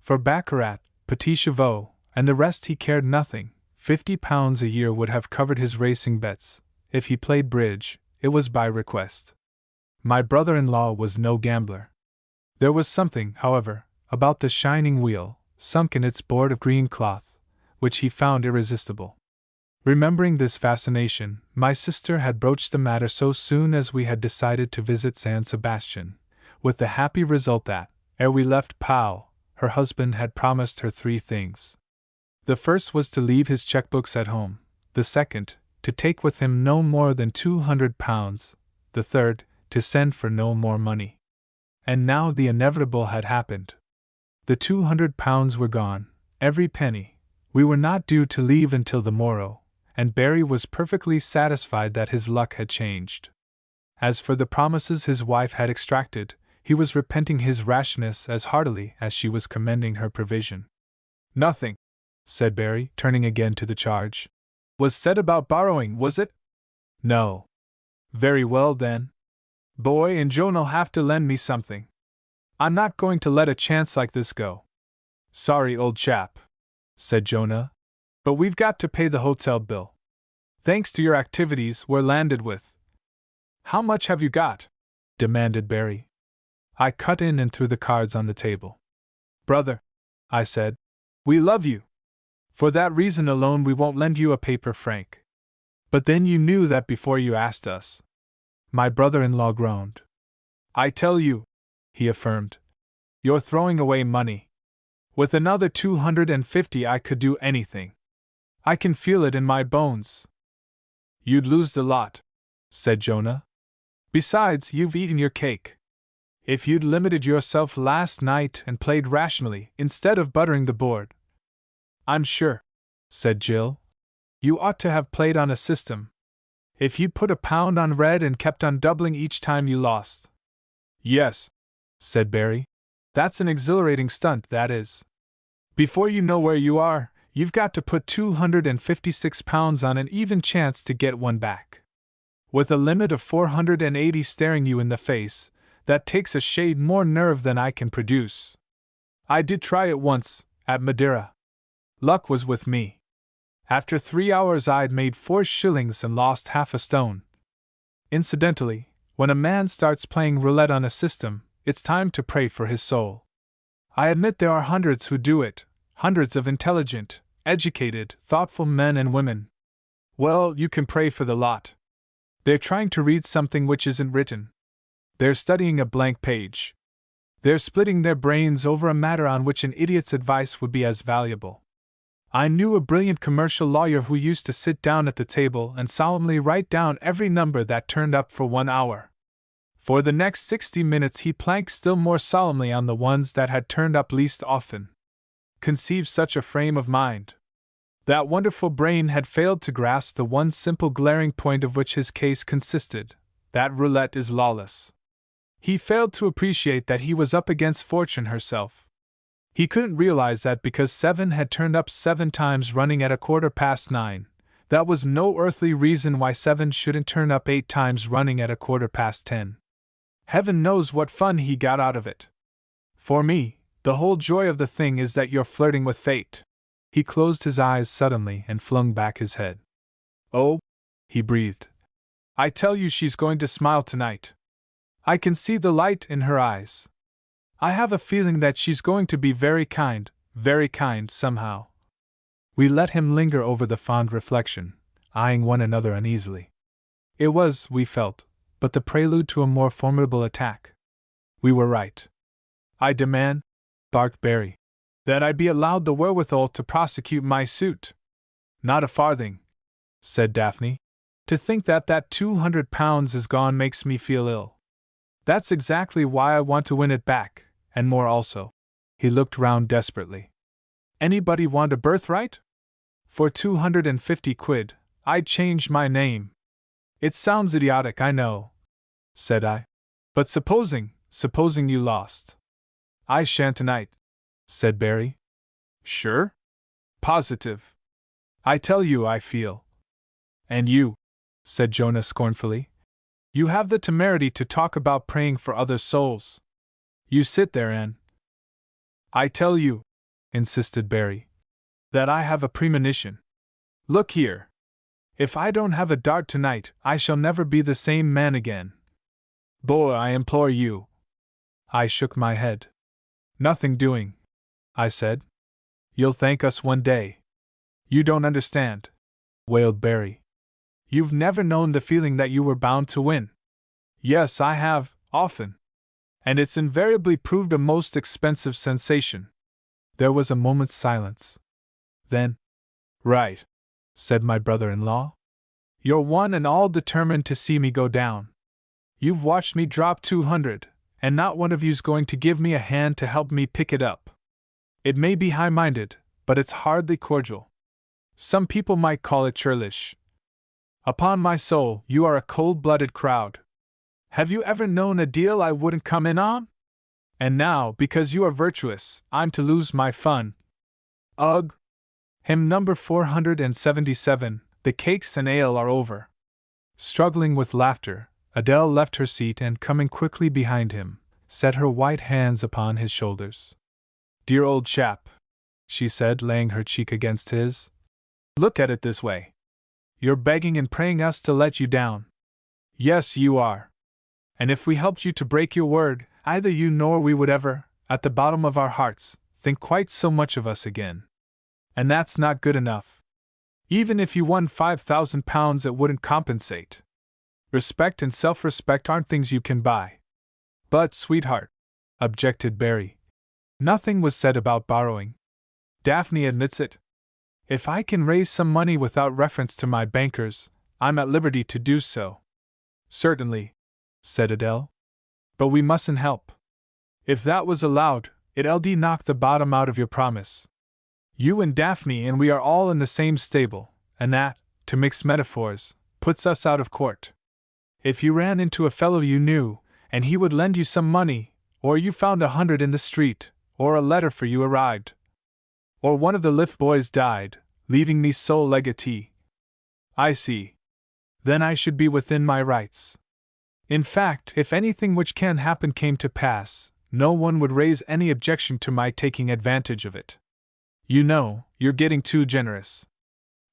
For baccarat, petit chevaux, and the rest he cared nothing. £50 a year would have covered his racing bets. If he played bridge, it was by request. My brother-in-law was no gambler. There was something, however, about the shining wheel, sunk in its board of green cloth, which he found irresistible. Remembering this fascination, my sister had broached the matter so soon as we had decided to visit San Sebastian, with the happy result that, ere we left Pau, her husband had promised her 3 things. The first was to leave his checkbooks at home, the second, to take with him no more than £200, the third, to send for no more money. And now the inevitable had happened. The £200 were gone, every penny. We were not due to leave until the morrow, and Barry was perfectly satisfied that his luck had changed. As for the promises his wife had extracted, he was repenting his rashness as heartily as she was commending her prevision. Nothing, said Barry, turning again to the charge, was said about borrowing, was it? No. Very well then. Boy and Jonah'll have to lend me something. I'm not going to let a chance like this go. Sorry, old chap, said Jonah, but we've got to pay the hotel bill. Thanks to your activities, we're landed with. How much have you got? Demanded Barry. I cut in and threw the cards on the table. Brother, I said, we love you. For that reason alone we won't lend you a paper franc. But then you knew that before you asked us. My brother-in-law groaned. I tell you, he affirmed, you're throwing away money. With another 250 I could do anything. I can feel it in my bones. You'd lose the lot, said Jonah. Besides, you've eaten your cake. If you'd limited yourself last night and played rationally, instead of buttering the board. I'm sure, said Jill, you ought to have played on a system. If you'd put £1 on red and kept on doubling each time you lost. Yes, said Barry. That's an exhilarating stunt, that is. Before you know where you are, you've got to put £256 on an even chance to get one back. With a limit of 480 staring you in the face, that takes a shade more nerve than I can produce. I did try it once, at Madeira. Luck was with me. After 3 hours I'd made 4 shillings and lost half a stone. Incidentally, when a man starts playing roulette on a system, it's time to pray for his soul. I admit there are hundreds who do it, hundreds of intelligent, educated, thoughtful men and women. Well, you can pray for the lot. They're trying to read something which isn't written. They're studying a blank page. They're splitting their brains over a matter on which an idiot's advice would be as valuable. I knew a brilliant commercial lawyer who used to sit down at the table and solemnly write down every number that turned up for 1 hour. For the next 60 minutes he planked still more solemnly on the ones that had turned up least often. Conceive such a frame of mind. That wonderful brain had failed to grasp the one simple glaring point of which his case consisted, that roulette is lawless. He failed to appreciate that he was up against fortune herself. He couldn't realize that because 7 had turned up 7 times running at 9:15, that was no earthly reason why 7 shouldn't turn up 8 times running at 10:15. Heaven knows what fun he got out of it. For me, the whole joy of the thing is that you're flirting with fate. He closed his eyes suddenly and flung back his head. Oh, he breathed. I tell you she's going to smile tonight. I can see the light in her eyes. I have a feeling that she's going to be very kind, somehow. We let him linger over the fond reflection, eyeing one another uneasily. It was, we felt, but the prelude to a more formidable attack. We were right. I demand, barked Barry. That I'd be allowed the wherewithal to prosecute my suit. Not a farthing, said Daphne. To think that £200 is gone makes me feel ill. That's exactly why I want to win it back, and more also. He looked round desperately. Anybody want a birthright? For 250 quid, I'd change my name. It sounds idiotic, I know, said I. But supposing you lost. I shan't tonight, said Barry. Sure? Positive. I tell you I feel. And you, said Jonah scornfully. You have the temerity to talk about praying for other souls. You sit there and… I tell you, insisted Barry, that I have a premonition. Look here. If I don't have a dart tonight, I shall never be the same man again. Boy, I implore you. I shook my head. Nothing doing, I said. You'll thank us one day. You don't understand, wailed Barry. You've never known the feeling that you were bound to win. Yes, I have, often. And it's invariably proved a most expensive sensation. There was a moment's silence. Then, right, said my brother-in-law. You're one and all determined to see me go down. You've watched me drop 200, and not one of you's going to give me a hand to help me pick it up. It may be high-minded, but it's hardly cordial. Some people might call it churlish. Upon my soul, you are a cold-blooded crowd. Have you ever known a deal I wouldn't come in on? And now, because you are virtuous, I'm to lose my fun. Ugh! Hymn number 477, the cakes and ale are over. Struggling with laughter, Adele left her seat and, coming quickly behind him, set her white hands upon his shoulders. Dear old chap, she said, laying her cheek against his. Look at it this way. You're begging and praying us to let you down. Yes, you are. And if we helped you to break your word, either you nor we would ever, at the bottom of our hearts, think quite so much of us again. And that's not good enough. Even if you won £5,000, it wouldn't compensate. Respect and self-respect aren't things you can buy. But, sweetheart, objected Barry, nothing was said about borrowing. Daphne admits it. If I can raise some money without reference to my bankers, I'm at liberty to do so. Certainly, said Adele. But we mustn't help. If that was allowed, it'd knock the bottom out of your promise. You and Daphne and we are all in the same stable, and that, to mix metaphors, puts us out of court. If you ran into a fellow you knew, and he would lend you some money, or you found 100 in the street, or a letter for you arrived, or one of the lift boys died, leaving me sole legatee. I see. Then I should be within my rights. In fact, if anything which can happen came to pass, no one would raise any objection to my taking advantage of it. You know, you're getting too generous.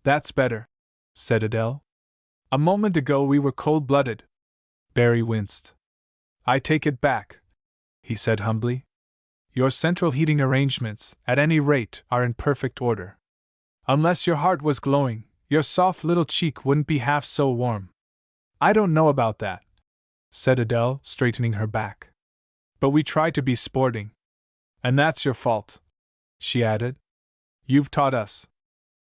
That's better, said Adele. A moment ago we were cold-blooded. Barry winced. I take it back, he said humbly. Your central heating arrangements, at any rate, are in perfect order. Unless your heart was glowing, your soft little cheek wouldn't be half so warm. I don't know about that, said Adele, straightening her back. But we try to be sporting. And that's your fault, she added. You've taught us.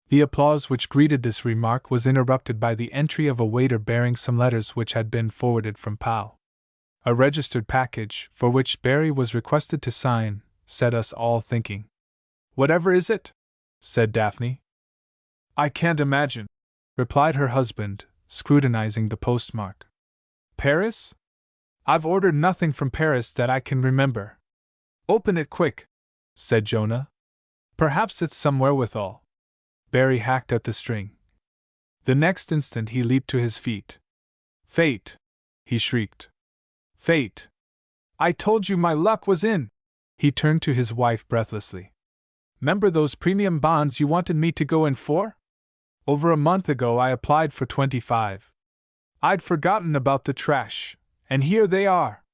The applause which greeted this remark was interrupted by the entry of a waiter bearing some letters which had been forwarded from Pau. A registered package, for which Barry was requested to sign, set us all thinking. Whatever is it? Said Daphne. I can't imagine, replied her husband, scrutinizing the postmark. Paris? I've ordered nothing from Paris that I can remember. Open it quick, said Jonah. Perhaps it's some wherewithal. Barry hacked at the string. The next instant he leaped to his feet. Fate! He shrieked. Fate! I told you my luck was in! He turned to his wife breathlessly. 'Member those premium bonds you wanted me to go in for? Over a month ago I applied for 25. I'd forgotten about the trash, and here they are.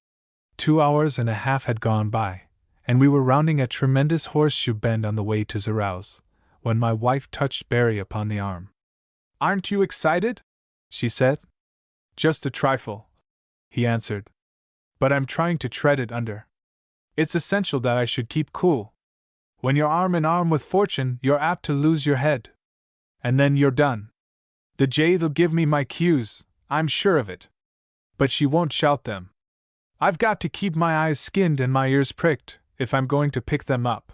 2 hours and a half had gone by, and we were rounding a tremendous horseshoe bend on the way to Zarauz, when my wife touched Barry upon the arm. Aren't you excited? She said. Just a trifle, he answered. But I'm trying to tread it under. It's essential that I should keep cool. When you're arm in arm with fortune, you're apt to lose your head. And then you're done. The jade'll give me my cues, I'm sure of it. But she won't shout them. I've got to keep my eyes skinned and my ears pricked, if I'm going to pick them up.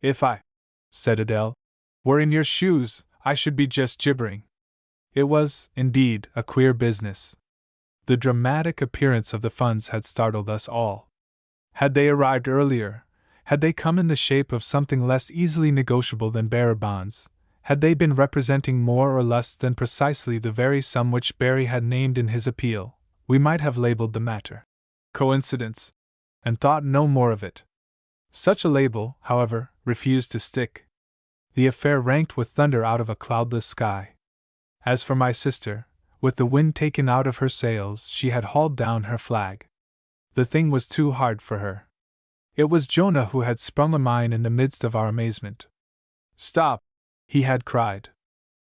If I, said Adele, were in your shoes, I should be just gibbering. It was, indeed, a queer business. The dramatic appearance of the funds had startled us all. Had they arrived earlier, had they come in the shape of something less easily negotiable than bearer bonds, had they been representing more or less than precisely the very sum which Barry had named in his appeal, we might have labeled the matter coincidence, and thought no more of it. Such a label, however, refused to stick. The affair ranked with thunder out of a cloudless sky. As for my sister, with the wind taken out of her sails, she had hauled down her flag. The thing was too hard for her. It was Jonah who had sprung a mine in the midst of our amazement. Stop, he had cried.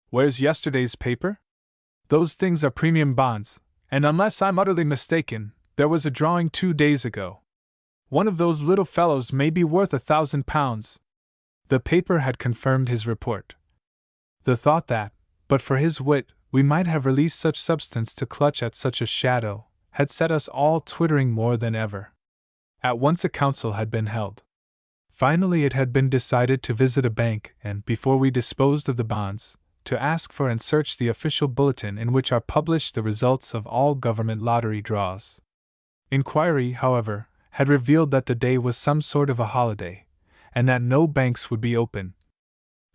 Where's yesterday's paper? Those things are premium bonds, and unless I'm utterly mistaken, there was a drawing 2 days ago. One of those little fellows may be worth £1,000. The paper had confirmed his report. The thought that, but for his wit, we might have released such substance to clutch at such a shadow, had set us all twittering more than ever. At once a council had been held. Finally it had been decided to visit a bank and, before we disposed of the bonds, to ask for and search the official bulletin in which are published the results of all government lottery draws. Inquiry, however, had revealed that the day was some sort of a holiday, and that no banks would be open.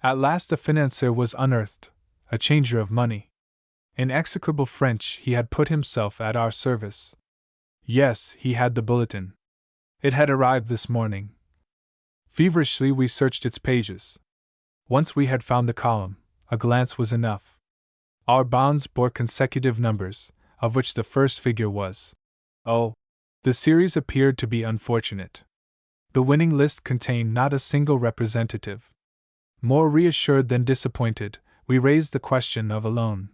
At last a financier was unearthed, a changer of money. In execrable French he had put himself at our service. Yes, he had the bulletin. It had arrived this morning. Feverishly we searched its pages. Once we had found the column, a glance was enough. Our bonds bore consecutive numbers, of which the first figure was O. The series appeared to be unfortunate. The winning list contained not a single representative. More reassured than disappointed, we raised the question of a loan.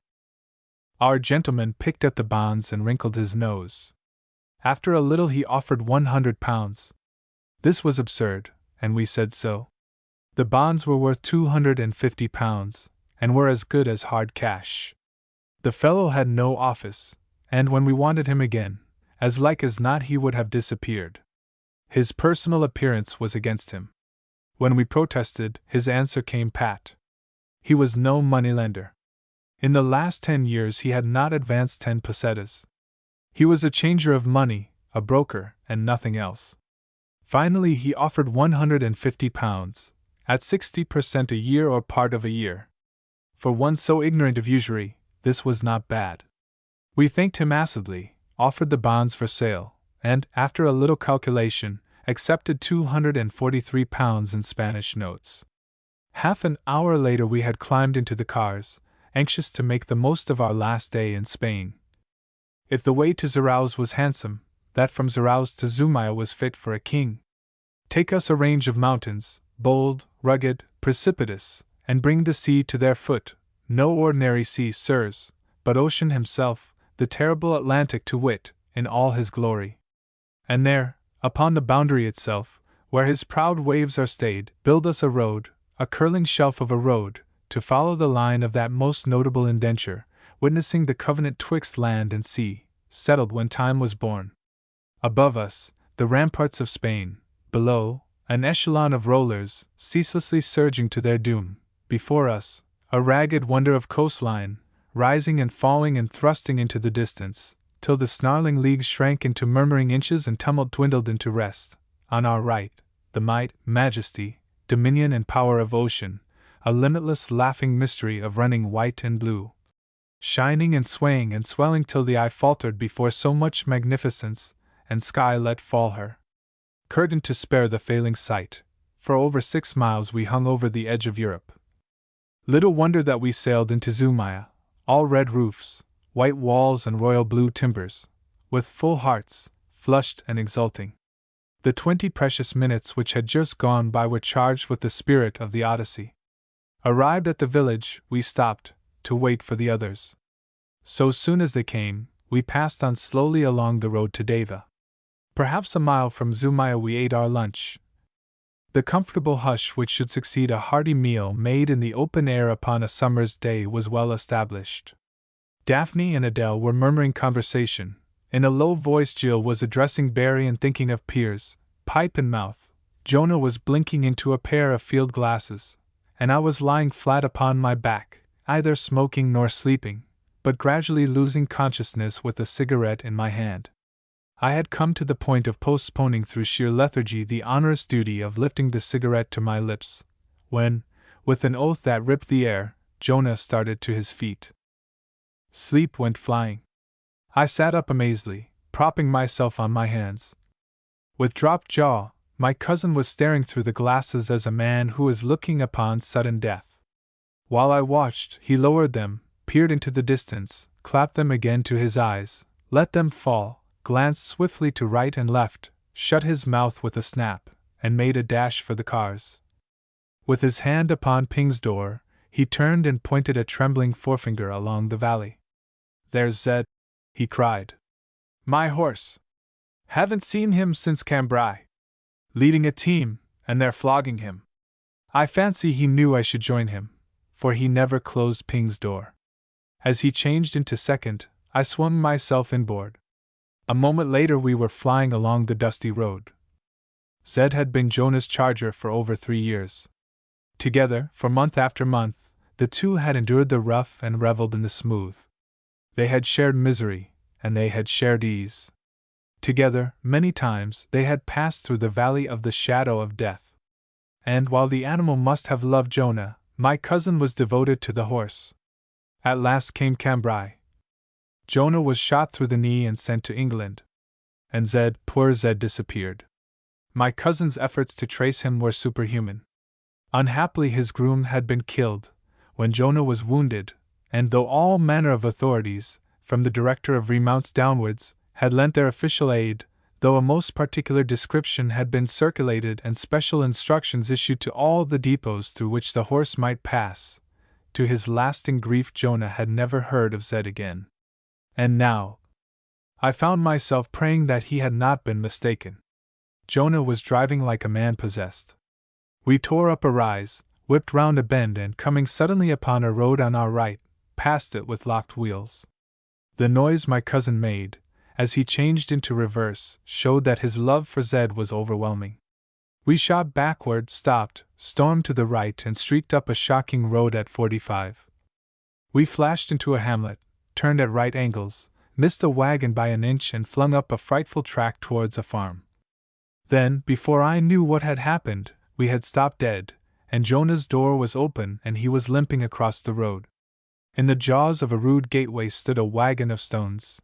Our gentleman picked at the bonds and wrinkled his nose. After a little he offered £100. This was absurd, and we said so. The bonds were worth £250, and were as good as hard cash. The fellow had no office, and when we wanted him again, as like as not he would have disappeared. His personal appearance was against him. When we protested, his answer came pat. He was no moneylender. In the last 10 years he had not advanced 10 pesetas. He was a changer of money, a broker, and nothing else. Finally he offered £150, at 60% a year or part of a year. For one so ignorant of usury, this was not bad. We thanked him acidly, offered the bonds for sale, and, after a little calculation, accepted £243 in Spanish notes. Half an hour later we had climbed into the cars, anxious to make the most of our last day in Spain. If the way to Zarauz was handsome, that from Zarauz to Zumaya was fit for a king. Take us a range of mountains, bold, rugged, precipitous, and bring the sea to their foot, no ordinary sea, sirs, but ocean himself, the terrible Atlantic to wit, in all his glory. And there, upon the boundary itself, where his proud waves are stayed, build us a road, a curling shelf of a road, to follow the line of that most notable indenture, witnessing the covenant twixt land and sea, settled when time was born. Above us, the ramparts of Spain; below, an echelon of rollers, ceaselessly surging to their doom; before us, a ragged wonder of coastline, rising and falling and thrusting into the distance, till the snarling leagues shrank into murmuring inches and tumult dwindled into rest. On our right, the might, majesty, dominion and power of ocean, a limitless laughing mystery of running white and blue, shining and swaying and swelling till the eye faltered before so much magnificence, and sky let fall her curtain to spare the failing sight. For over 6 miles we hung over the edge of Europe. Little wonder that we sailed into Zumaya, all red roofs, white walls and royal blue timbers, with full hearts, flushed and exulting. The 20 precious minutes which had just gone by were charged with the spirit of the Odyssey. Arrived at the village, we stopped, to wait for the others. So soon as they came, we passed on slowly along the road to Deva. Perhaps a mile from Zumaya we ate our lunch. The comfortable hush which should succeed a hearty meal made in the open air upon a summer's day was well established. Daphne and Adele were murmuring conversation. In a low voice Jill was addressing Barry and thinking of Piers, pipe in mouth. Jonah was blinking into a pair of field glasses, and I was lying flat upon my back, neither smoking nor sleeping, but gradually losing consciousness with a cigarette in my hand. I had come to the point of postponing through sheer lethargy the onerous duty of lifting the cigarette to my lips, when, with an oath that ripped the air, Jonah started to his feet. Sleep went flying. I sat up amazedly, propping myself on my hands. With dropped jaw, my cousin was staring through the glasses as a man who is looking upon sudden death. While I watched, he lowered them, peered into the distance, clapped them again to his eyes, let them fall, glanced swiftly to right and left, shut his mouth with a snap, and made a dash for the cars. With his hand upon Ping's door, he turned and pointed a trembling forefinger along the valley. "There's Zed," he cried. "My horse. Haven't seen him since Cambrai. Leading a team, and they're flogging him. I fancy he knew I should join him, for he never closed Ping's door." As he changed into second, I swung myself inboard. A moment later we were flying along the dusty road. Zed had been Jonah's charger for over 3 years. Together, for month after month, the two had endured the rough and reveled in the smooth. They had shared misery, and they had shared ease. Together, many times, they had passed through the valley of the shadow of death. And while the animal must have loved Jonah, my cousin was devoted to the horse. At last came Cambrai. Jonah was shot through the knee and sent to England. And Zed, poor Zed, disappeared. My cousin's efforts to trace him were superhuman. Unhappily his groom had been killed when Jonah was wounded, and though all manner of authorities, from the director of remounts downwards, had lent their official aid, though a most particular description had been circulated and special instructions issued to all the depots through which the horse might pass, to his lasting grief Jonah had never heard of Zed again. And now, I found myself praying that he had not been mistaken. Jonah was driving like a man possessed. We tore up a rise, whipped round a bend, and coming suddenly upon a road on our right, passed it with locked wheels. The noise my cousin made, as he changed into reverse, showed that his love for Zed was overwhelming. We shot backward, stopped, stormed to the right, and streaked up a shocking road at 45. We flashed into a hamlet, turned at right angles, missed a wagon by an inch, and flung up a frightful track towards a farm. Then, before I knew what had happened, we had stopped dead, and Jonah's door was open and he was limping across the road. In the jaws of a rude gateway stood a wagon of stones.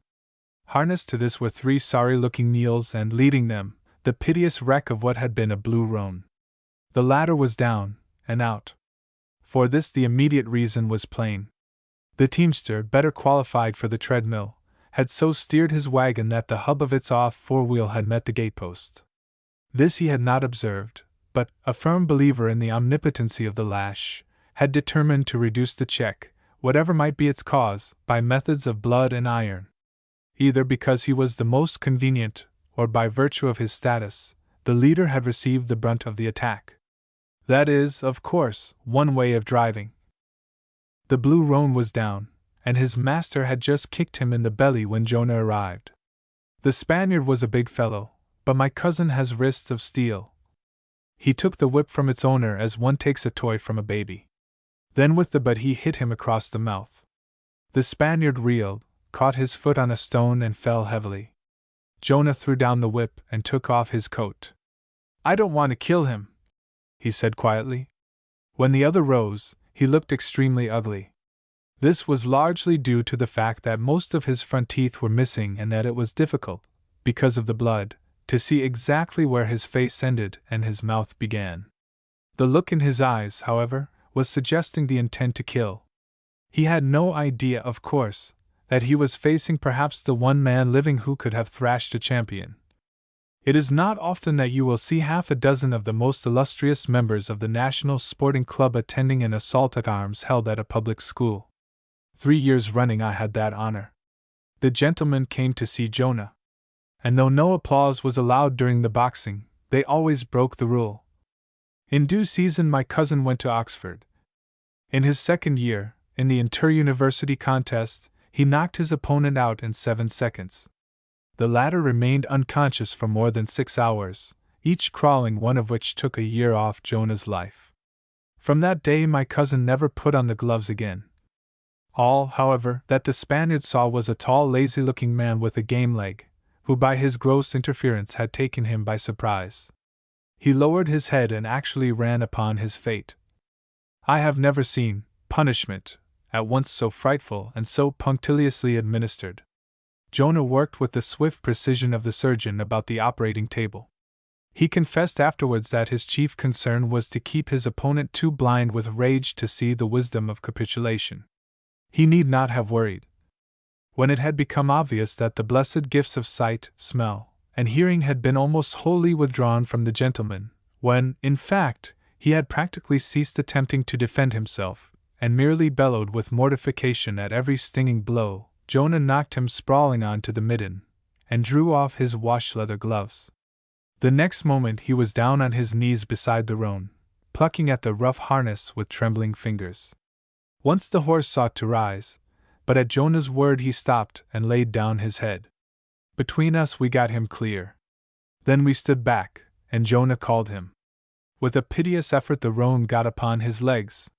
Harnessed to this were 3 sorry-looking mules, and leading them, the piteous wreck of what had been a blue roan. The latter was down and out. For this the immediate reason was plain. The teamster, better qualified for the treadmill, had so steered his wagon that the hub of its off forewheel had met the gatepost. This he had not observed, but, a firm believer in the omnipotency of the lash, had determined to reduce the check, whatever might be its cause, by methods of blood and iron. Either because he was the most convenient, or by virtue of his status, the leader had received the brunt of the attack. That is, of course, one way of driving. The blue roan was down, and his master had just kicked him in the belly when Jonah arrived. The Spaniard was a big fellow, but my cousin has wrists of steel. He took the whip from its owner as one takes a toy from a baby. Then with the butt he hit him across the mouth. The Spaniard reeled, caught his foot on a stone, and fell heavily. Jonah threw down the whip and took off his coat. "I don't want to kill him," he said quietly. When the other rose, he looked extremely ugly. This was largely due to the fact that most of his front teeth were missing, and that it was difficult, because of the blood, to see exactly where his face ended and his mouth began. The look in his eyes, however, was suggesting the intent to kill. He had no idea, of course, that he was facing perhaps the one man living who could have thrashed a champion. It is not often that you will see half a dozen of the most illustrious members of the National Sporting Club attending an assault at arms held at a public school. 3 years running I had that honor. The gentlemen came to see Jonah. And though no applause was allowed during the boxing, they always broke the rule. In due season, my cousin went to Oxford. In his second year, in the inter-university contest, he knocked his opponent out in 7 seconds. The latter remained unconscious for more than 6 hours, each crawling, one of which took a year off Jonah's life. From that day my cousin never put on the gloves again. All, however, that the Spaniard saw was a tall, lazy-looking man with a game leg, who by his gross interference had taken him by surprise. He lowered his head and actually ran upon his fate. I have never seen punishment at once so frightful and so punctiliously administered. Jonah worked with the swift precision of the surgeon about the operating table. He confessed afterwards that his chief concern was to keep his opponent too blind with rage to see the wisdom of capitulation. He need not have worried. When it had become obvious that the blessed gifts of sight, smell, and hearing had been almost wholly withdrawn from the gentleman, when, in fact, he had practically ceased attempting to defend himself, and merely bellowed with mortification at every stinging blow, Jonah knocked him sprawling on to the midden, and drew off his wash-leather gloves. The next moment he was down on his knees beside the roan, plucking at the rough harness with trembling fingers. Once the horse sought to rise, but at Jonah's word he stopped and laid down his head. Between us we got him clear. Then we stood back, and Jonah called him. With a piteous effort the roan got upon his legs.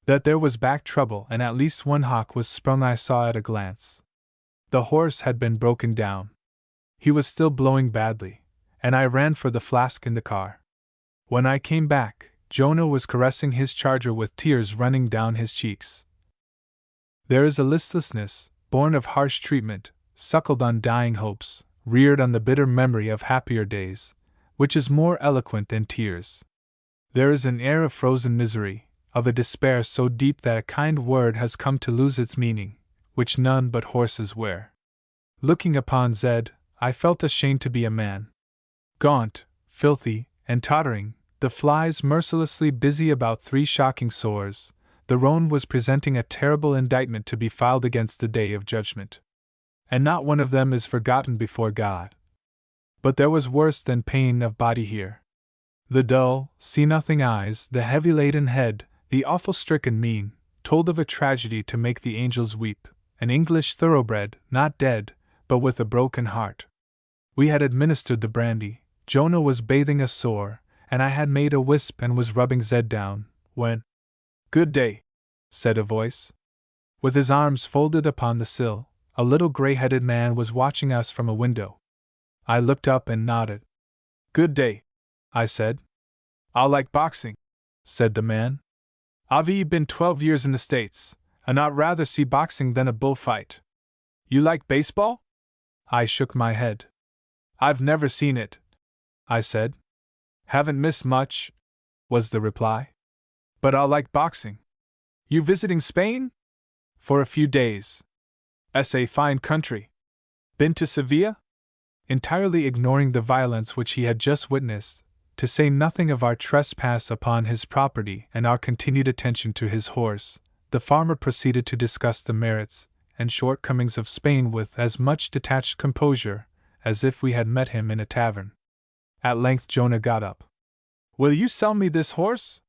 That there was back trouble and at least one hock was sprung I saw at a glance. The horse had been broken down. He was still blowing badly, and I ran for the flask in the car. When I came back, Jonah was caressing his charger with tears running down his cheeks. There is a listlessness, born of harsh treatment, suckled on dying hopes, reared on the bitter memory of happier days, which is more eloquent than tears. There is an air of frozen misery, of a despair so deep that a kind word has come to lose its meaning, which none but horses wear. Looking upon Zed, I felt ashamed to be a man. Gaunt, filthy, and tottering, the flies mercilessly busy about 3 shocking sores, the roan was presenting a terrible indictment to be filed against the day of judgment. And not one of them is forgotten before God. But there was worse than pain of body here. The dull, see-nothing eyes, the heavy-laden head, the awful stricken mien, told of a tragedy to make the angels weep, an English thoroughbred, not dead, but with a broken heart. We had administered the brandy, Jonah was bathing a sore, and I had made a wisp and was rubbing Zed down, when— "Good day," said a voice. With his arms folded upon the sill, a little gray-headed man was watching us from a window. I looked up and nodded. "Good day," I said. "I like boxing," said the man. "I've been 12 years in the States, and I'd rather see boxing than a bullfight. You like baseball?" I shook my head. "I've never seen it," I said. "Haven't missed much," was the reply. "But I like boxing. You visiting Spain?" "For a few days." "A fine country. Been to Sevilla?" Entirely ignoring the violence which he had just witnessed, to say nothing of our trespass upon his property and our continued attention to his horse, the farmer proceeded to discuss the merits and shortcomings of Spain with as much detached composure as if we had met him in a tavern. At length Jonah got up. "Will you sell me this horse?"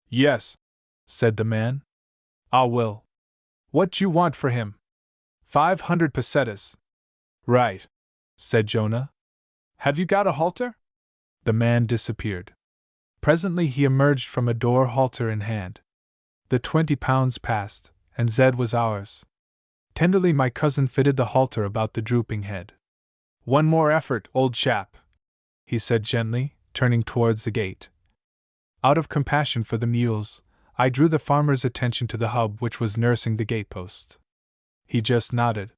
"Yes," said the man. "I will." "What do you want for him?" 500 pesetas. "Right," said Jonah. "Have you got a halter?" The man disappeared. Presently he emerged from a door, halter in hand. The 20 pounds passed, and Zed was ours. Tenderly my cousin fitted the halter about the drooping head. "One more effort, old chap," he said gently, turning towards the gate. Out of compassion for the mules, I drew the farmer's attention to the hub which was nursing the gatepost. He just nodded.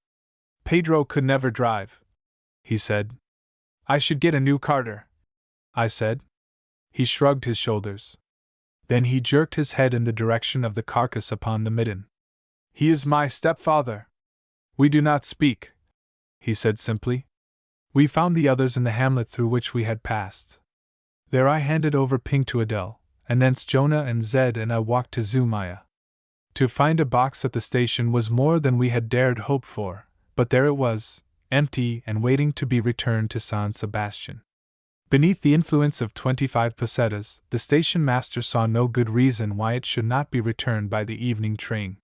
"Pedro could never drive," he said. "I should get a new carter," I said. He shrugged his shoulders. Then he jerked his head in the direction of the carcass upon the midden. "He is my stepfather. We do not speak," he said simply. We found the others in the hamlet through which we had passed. There I handed over Ping to Adele, and thence Jonah and Zed and I walked to Zumaya. To find a box at the station was more than we had dared hope for, but there it was, empty and waiting to be returned to San Sebastian. Beneath the influence of 25 pesetas, the station master saw no good reason why it should not be returned by the evening train.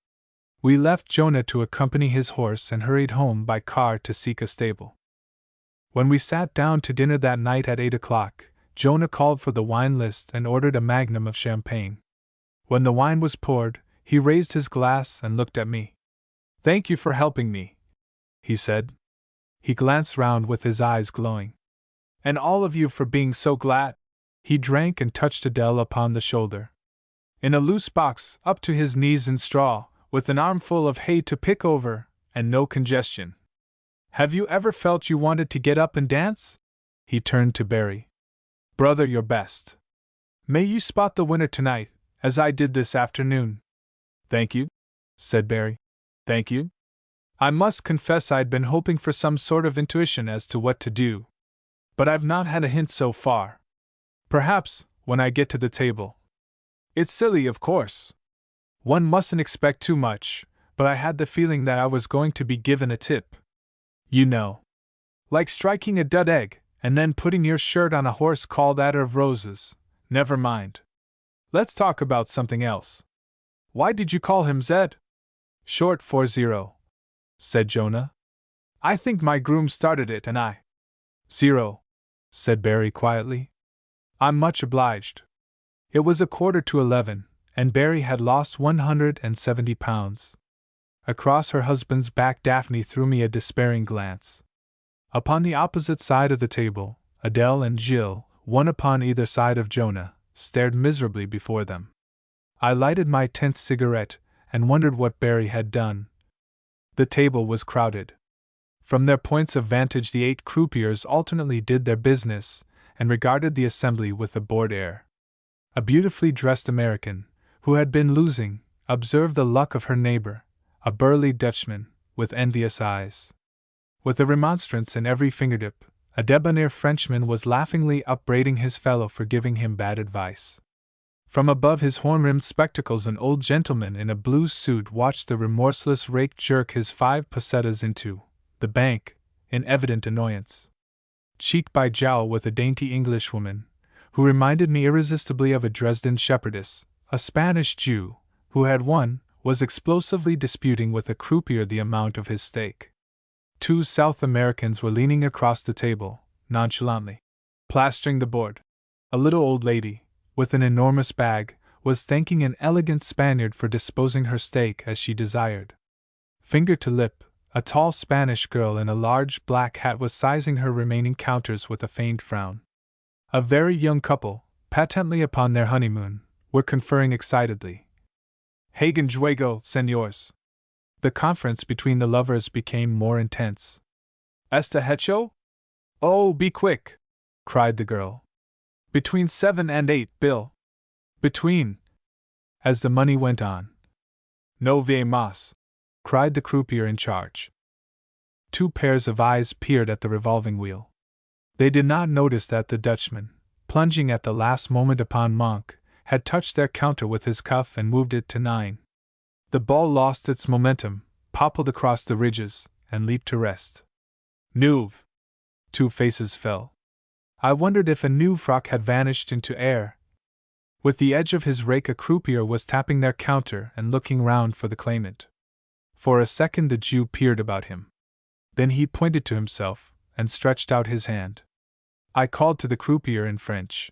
We left Jonah to accompany his horse and hurried home by car to seek a stable. When we sat down to dinner that night at 8 o'clock, Jonah called for the wine list and ordered a magnum of champagne. When the wine was poured, he raised his glass and looked at me. "Thank you for helping me," he said. He glanced round with his eyes glowing. "And all of you for being so glad." He drank and touched Adele upon the shoulder. "In a loose box, up to his knees in straw, with an armful of hay to pick over, and no congestion. Have you ever felt you wanted to get up and dance?" He turned to Barry. "Brother, your best. May you spot the winner tonight, as I did this afternoon." "Thank you," said Barry. "Thank you. I must confess I'd been hoping for some sort of intuition as to what to do. But I've not had a hint so far. Perhaps, when I get to the table. It's silly, of course. One mustn't expect too much, but I had the feeling that I was going to be given a tip. You know. Like striking a dud egg, and then putting your shirt on a horse called Attar of Roses. Never mind. Let's talk about something else. Why did you call him Zed? Short for Zero, said Jonah. I think my groom started it and I. Zero, said Barry quietly. I'm much obliged. It was 11:15, and Barry had lost 170 pounds. Across her husband's back Daphne threw me a despairing glance. Upon the opposite side of the table, Adele and Jill, one upon either side of Jonah, stared miserably before them. I lighted my 10th cigarette, and wondered what Barry had done. The table was crowded. From their points of vantage the 8 croupiers alternately did their business, and regarded the assembly with a bored air. A beautifully dressed American, who had been losing, observed the luck of her neighbor, a burly Dutchman, with envious eyes. With a remonstrance in every fingertip, a debonair Frenchman was laughingly upbraiding his fellow for giving him bad advice. From above his horn-rimmed spectacles an old gentleman in a blue suit watched the remorseless rake jerk his 5 pesetas into the bank, in evident annoyance. Cheek by jowl with a dainty Englishwoman, who reminded me irresistibly of a Dresden shepherdess, a Spanish Jew, who had won, was explosively disputing with a croupier the amount of his stake. 2 South Americans were leaning across the table, nonchalantly plastering the board. A little old lady, with an enormous bag, was thanking an elegant Spaniard for disposing her stake as she desired. Finger to lip, a tall Spanish girl in a large black hat was sizing her remaining counters with a faint frown. A very young couple, patently upon their honeymoon, were conferring excitedly. Hagen juego, señores. The conference between the lovers became more intense. Esta hecho? Oh, be quick! Cried the girl. Between 7 and 8, Bill. Between. As the money went on. No ve mas, cried the croupier in charge. 2 pairs of eyes peered at the revolving wheel. They did not notice that the Dutchman, plunging at the last moment upon Monk, had touched their counter with his cuff and moved it to 9. The ball lost its momentum, poppled across the ridges, and leaped to rest. Neuve! 2 faces fell. I wondered if a new frock had vanished into air. With the edge of his rake a croupier was tapping their counter and looking round for the claimant. For a second the Jew peered about him. Then he pointed to himself, and stretched out his hand. I called to the croupier in French.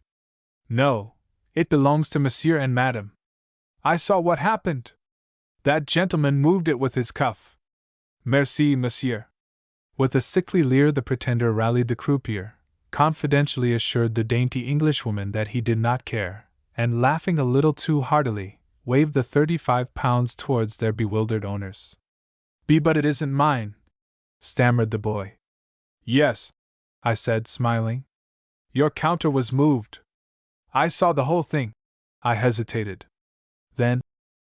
No, it belongs to Monsieur and Madame. I saw what happened. That gentleman moved it with his cuff. Merci, monsieur. With a sickly leer the pretender rallied the croupier, confidentially assured the dainty Englishwoman that he did not care, and laughing a little too heartily, waved the 35 pounds towards their bewildered owners. But it isn't mine, stammered the boy. Yes, I said, smiling. Your counter was moved. I saw the whole thing. I hesitated. Then,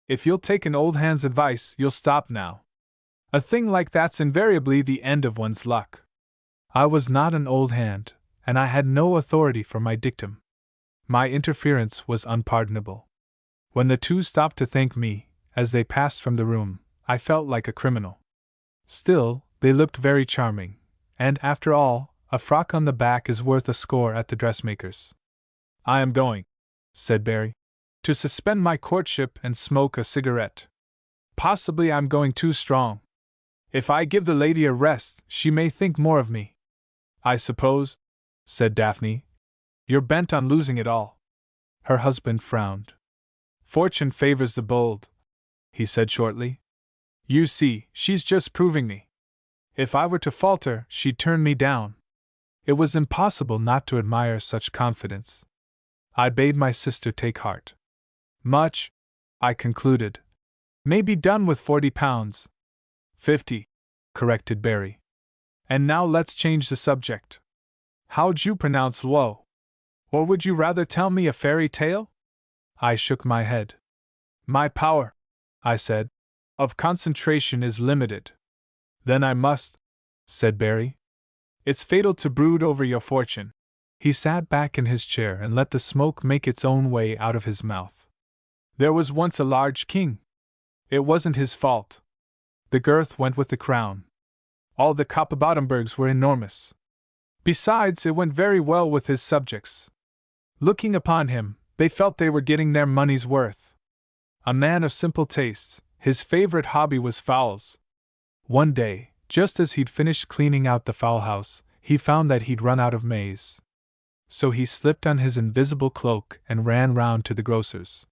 if you'll take an old hand's advice, you'll stop now. A thing like that's invariably the end of one's luck. I was not an old hand, and I had no authority for my dictum. My interference was unpardonable. When the 2 stopped to thank me, as they passed from the room, I felt like a criminal. Still, they looked very charming, and, after all, A frock on the back is worth a score at the dressmaker's. I am going, said Barry, to suspend my courtship and smoke a cigarette. Possibly I'm going too strong. If I give the lady a rest, she may think more of me. I suppose, said Daphne, you're bent on losing it all. Her husband frowned. Fortune favors the bold, he said shortly. You see, she's just proving me. If I were to falter, she'd turn me down. It was impossible not to admire such confidence. I bade my sister take heart. Much, I concluded, may be done with £40. 50, corrected Barry. And now let's change the subject. How'd you pronounce woe? Or would you rather tell me a fairy tale? I shook my head. My power, I said, of concentration is limited. Then I must, said Barry. It's fatal to brood over your fortune. He sat back in his chair and let the smoke make its own way out of his mouth. There was once a large king. It wasn't his fault. The girth went with the crown. All the Copperbottombergs were enormous. Besides, it went very well with his subjects. Looking upon him, they felt they were getting their money's worth. A man of simple tastes, his favorite hobby was fowls. One day, just as he'd finished cleaning out the fowl house, he found that he'd run out of maize. So he slipped on his invisible cloak and ran round to the grocer's.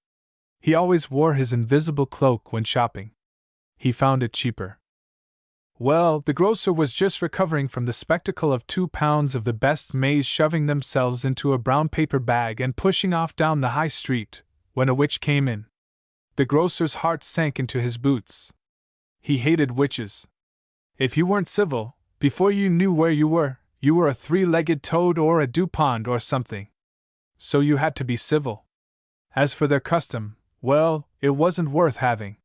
He always wore his invisible cloak when shopping. He found it cheaper. Well, the grocer was just recovering from the spectacle of 2 pounds of the best maize shoving themselves into a brown paper bag and pushing off down the high street, when a witch came in. The grocer's heart sank into his boots. He hated witches. If you weren't civil, before you knew where you were a 3-legged toad or a dupond or something. So you had to be civil. As for their custom, well, it wasn't worth having.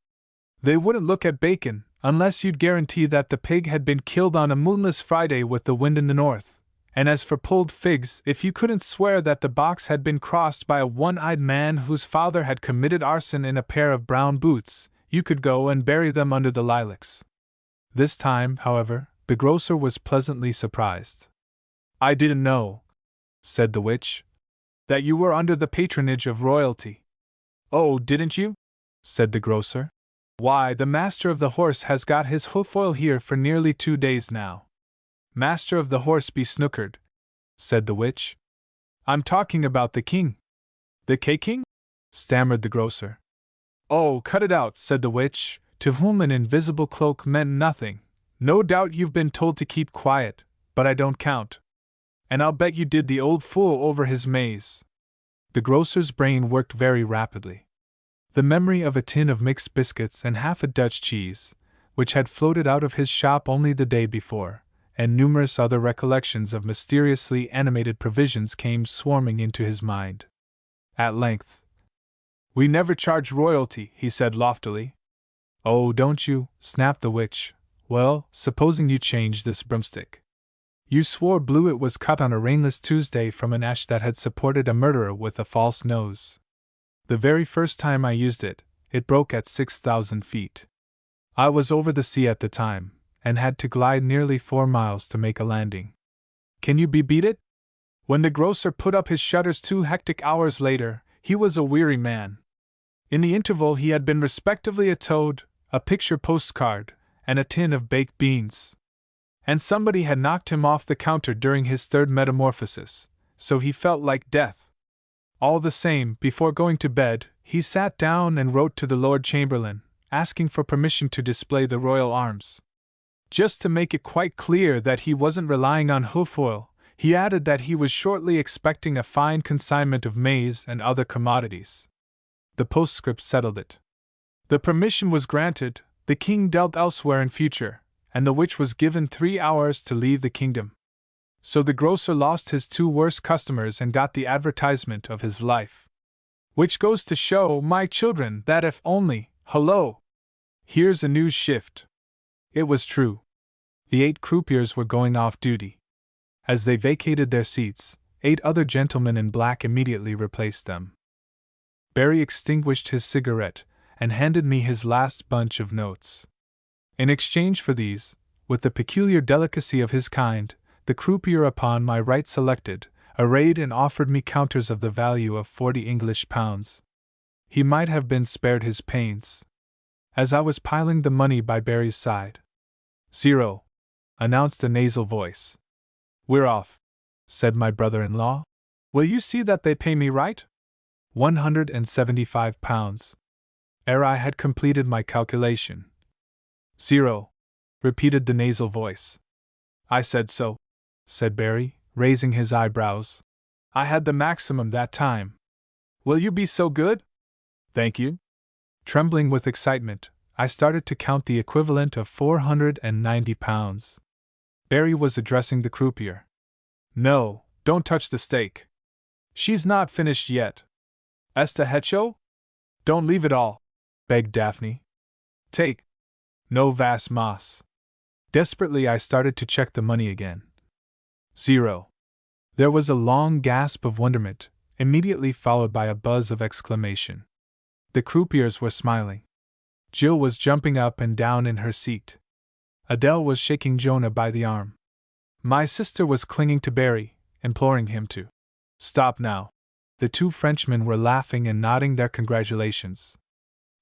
They wouldn't look at bacon, unless you'd guarantee that the pig had been killed on a moonless Friday with the wind in the north. And as for pulled figs, if you couldn't swear that the box had been crossed by a one-eyed man whose father had committed arson in a pair of brown boots, you could go and bury them under the lilacs. This time, however, the grocer was pleasantly surprised. I didn't know, said the witch, that you were under the patronage of royalty. Oh, didn't you? Said the grocer. Why, the master of the horse has got his hoof oil here for nearly 2 days now. Master of the horse be snookered, said the witch. I'm talking about the king. The K-King? Stammered the grocer. Oh, cut it out, said the witch, to whom an invisible cloak meant nothing. No doubt you've been told to keep quiet, but I don't count. And I'll bet you did the old fool over his maize. The grocer's brain worked very rapidly. The memory of a tin of mixed biscuits and half a Dutch cheese, which had floated out of his shop only the day before, and numerous other recollections of mysteriously animated provisions came swarming into his mind. At length, "We never charge royalty," he said loftily. "Oh, don't you?" snapped the witch. "Well, supposing you change this broomstick. You swore blue it was cut on a rainless Tuesday from an ash that had supported a murderer with a false nose. The very first time I used it, it broke at 6,000 feet. I was over the sea at the time, and had to glide nearly 4 miles to make a landing. Can you beat it?" When the grocer put up his shutters 2 hectic hours later, he was a weary man. In the interval he had been respectively a toad, a picture postcard, and a tin of baked beans. And somebody had knocked him off the counter during his 3rd metamorphosis, so he felt like death. All the same, before going to bed, he sat down and wrote to the Lord Chamberlain, asking for permission to display the royal arms. Just to make it quite clear that he wasn't relying on hoof oil, he added that he was shortly expecting a fine consignment of maize and other commodities. The postscript settled it. The permission was granted, the king dealt elsewhere in future, and the witch was given 3 hours to leave the kingdom. So the grocer lost his 2 worst customers and got the advertisement of his life. Which goes to show, my children, that if only, hello! Here's a news shift. It was true. The 8 croupiers were going off duty. As they vacated their seats, 8 other gentlemen in black immediately replaced them. Barry extinguished his cigarette and handed me his last bunch of notes. In exchange for these, with the peculiar delicacy of his kind, the croupier upon my right selected, arrayed, and offered me counters of the value of 40 English pounds. He might have been spared his pains. As I was piling the money by Barry's side, 0, announced a nasal voice. We're off, said my brother-in-law. Will you see that they pay me right? 175 pounds. Ere I had completed my calculation. 0, repeated the nasal voice. I said so, said Barry, raising his eyebrows. I had the maximum that time. Will you be so good? Thank you. Trembling with excitement, I started to count the equivalent of 490 pounds. Barry was addressing the croupier. No, don't touch the stake. She's not finished yet. Esta hecho? Don't leave it all, begged Daphne. Take. No vas mas. Desperately I started to check the money again. 0. There was a long gasp of wonderment, immediately followed by a buzz of exclamation. The croupiers were smiling. Jill was jumping up and down in her seat. Adele was shaking Jonah by the arm. My sister was clinging to Barry, imploring him to stop now. The two Frenchmen were laughing and nodding their congratulations.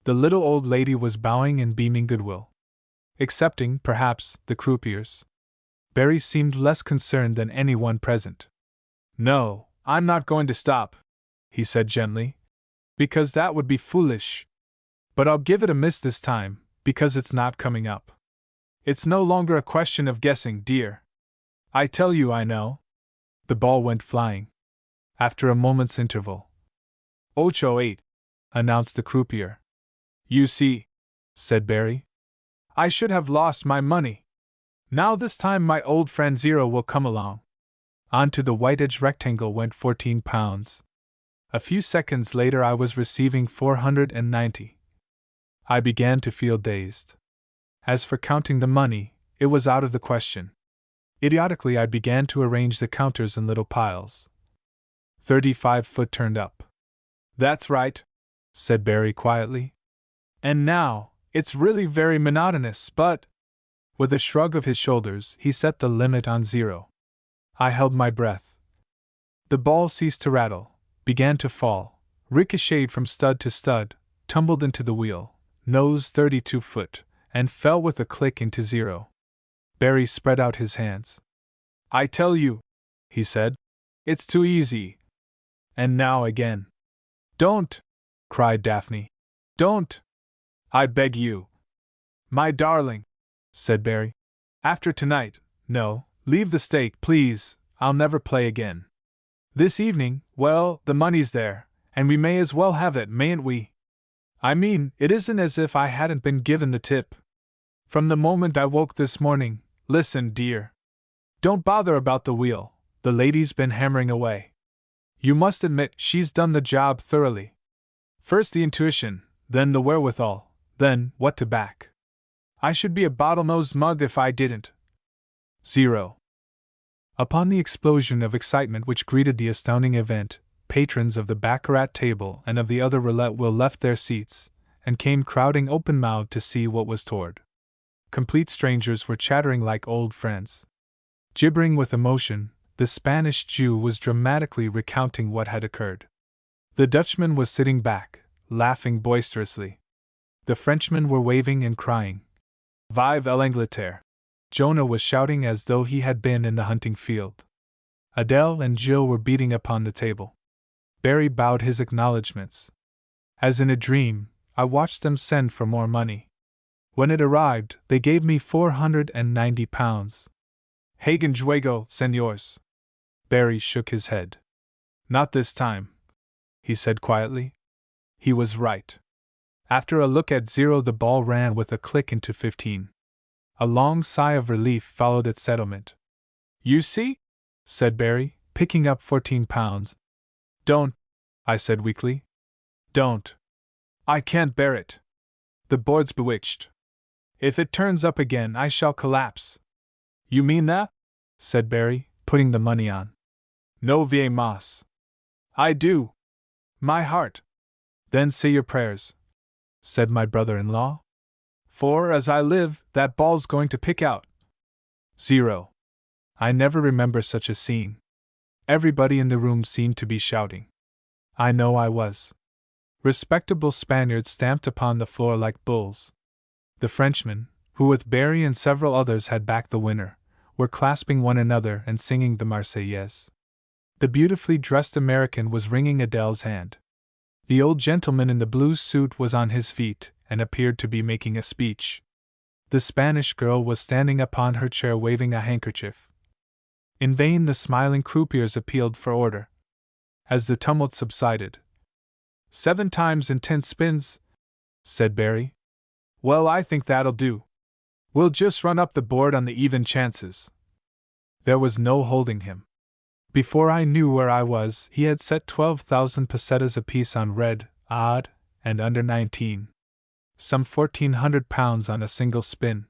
The little old lady was bowing and beaming goodwill. Excepting, perhaps, the croupiers. Barry seemed less concerned than anyone present. No, I'm not going to stop, he said gently, because that would be foolish. But I'll give it a miss this time, because it's not coming up. It's no longer a question of guessing, dear. I tell you I know. The ball went flying. After a moment's interval. 8, announced the croupier. You see, said Barry. I should have lost my money. Now this time my old friend 0 will come along. On to the white-edged rectangle went 14 pounds. A few seconds later I was receiving 490. I began to feel dazed. As for counting the money, it was out of the question. Idiotically I began to arrange the counters in little piles. 35 foot turned up. That's right, said Barry quietly. And now, it's really very monotonous, but… With a shrug of his shoulders, he set the limit on 0. I held my breath. The ball ceased to rattle, began to fall, ricocheted from stud to stud, tumbled into the wheel, nose 32 foot, and fell with a click into 0. Barry spread out his hands. I tell you, he said, it's too easy. And now again. Don't, cried Daphne. Don't. I beg you. My darling, said Barry. After tonight, no, leave the stake, please, I'll never play again. This evening, well, the money's there, and we may as well have it, mayn't we? I mean, it isn't as if I hadn't been given the tip. From the moment I woke this morning, listen, dear. Don't bother about the wheel, the lady's been hammering away. You must admit she's done the job thoroughly. First the intuition, then the wherewithal, then what to back. I should be a bottlenose mug if I didn't. 0. Upon the explosion of excitement which greeted the astounding event, patrons of the baccarat table and of the other roulette wheel left their seats, and came crowding open-mouthed to see what was toward. Complete strangers were chattering like old friends. Gibbering with emotion, the Spanish Jew was dramatically recounting what had occurred. The Dutchman was sitting back, laughing boisterously. The Frenchmen were waving and crying. Vive l'Angleterre! Jonah was shouting as though he had been in the hunting field. Adele and Jill were beating upon the table. Barry bowed his acknowledgments. As in a dream, I watched them send for more money. When it arrived, they gave me 490 pounds. Hagen juego, señores. Barry shook his head. Not this time, he said quietly. He was right. After a look at 0, the ball ran with a click into 15. A long sigh of relief followed its settlement. You see? Said Barry, picking up 14 pounds. Don't, I said weakly. Don't. I can't bear it. The board's bewitched. If it turns up again, I shall collapse. You mean that? Said Barry, putting the money on. No vie mas. I do. My heart. Then say your prayers, said my brother-in-law. For, as I live, that ball's going to pick out. 0. I never remember such a scene. Everybody in the room seemed to be shouting. I know I was. Respectable Spaniards stamped upon the floor like bulls. The Frenchmen, who with Barry and several others had backed the winner, were clasping one another and singing the Marseillaise. The beautifully dressed American was wringing Adele's hand. The old gentleman in the blue suit was on his feet and appeared to be making a speech. The Spanish girl was standing upon her chair waving a handkerchief. In vain the smiling croupiers appealed for order. As the tumult subsided, 7 times in 10 spins, said Barry. Well, I think that'll do. We'll just run up the board on the even chances. There was no holding him. Before I knew where I was, he had set 12,000 pesetas apiece on red, odd, and under 19. Some 1,400 pounds on a single spin.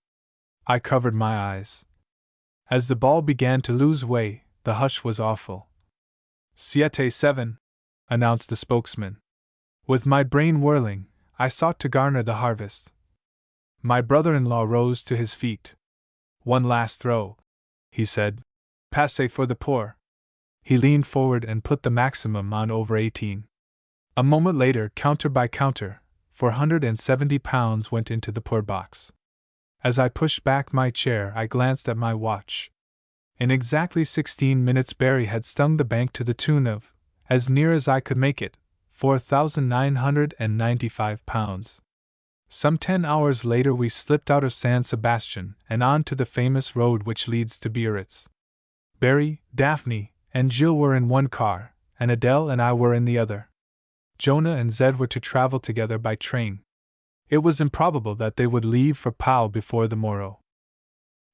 I covered my eyes. As the ball began to lose way, the hush was awful. 7, announced the spokesman. With my brain whirling, I sought to garner the harvest. My brother-in-law rose to his feet. One last throw, he said. Passe for the poor. He leaned forward and put the maximum on over 18. A moment later, counter by counter, 470 pounds went into the poor box. As I pushed back my chair, I glanced at my watch. In exactly 16 minutes, Barry had stung the bank to the tune of, as near as I could make it, 4,995 pounds. Some 10 hours later, we slipped out of San Sebastian and on to the famous road which leads to Biarritz. Barry, Daphne, and Jill were in one car, and Adele and I were in the other. Jonah and Zed were to travel together by train. It was improbable that they would leave for Pau before the morrow.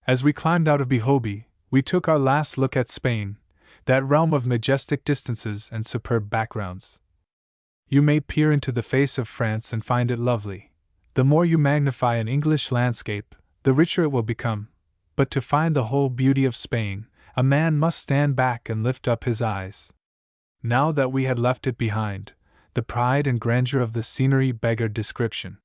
As we climbed out of Bihobi, we took our last look at Spain, that realm of majestic distances and superb backgrounds. You may peer into the face of France and find it lovely. The more you magnify an English landscape, the richer it will become. But to find the whole beauty of Spain, a man must stand back and lift up his eyes. Now that we had left it behind, the pride and grandeur of the scenery beggared description.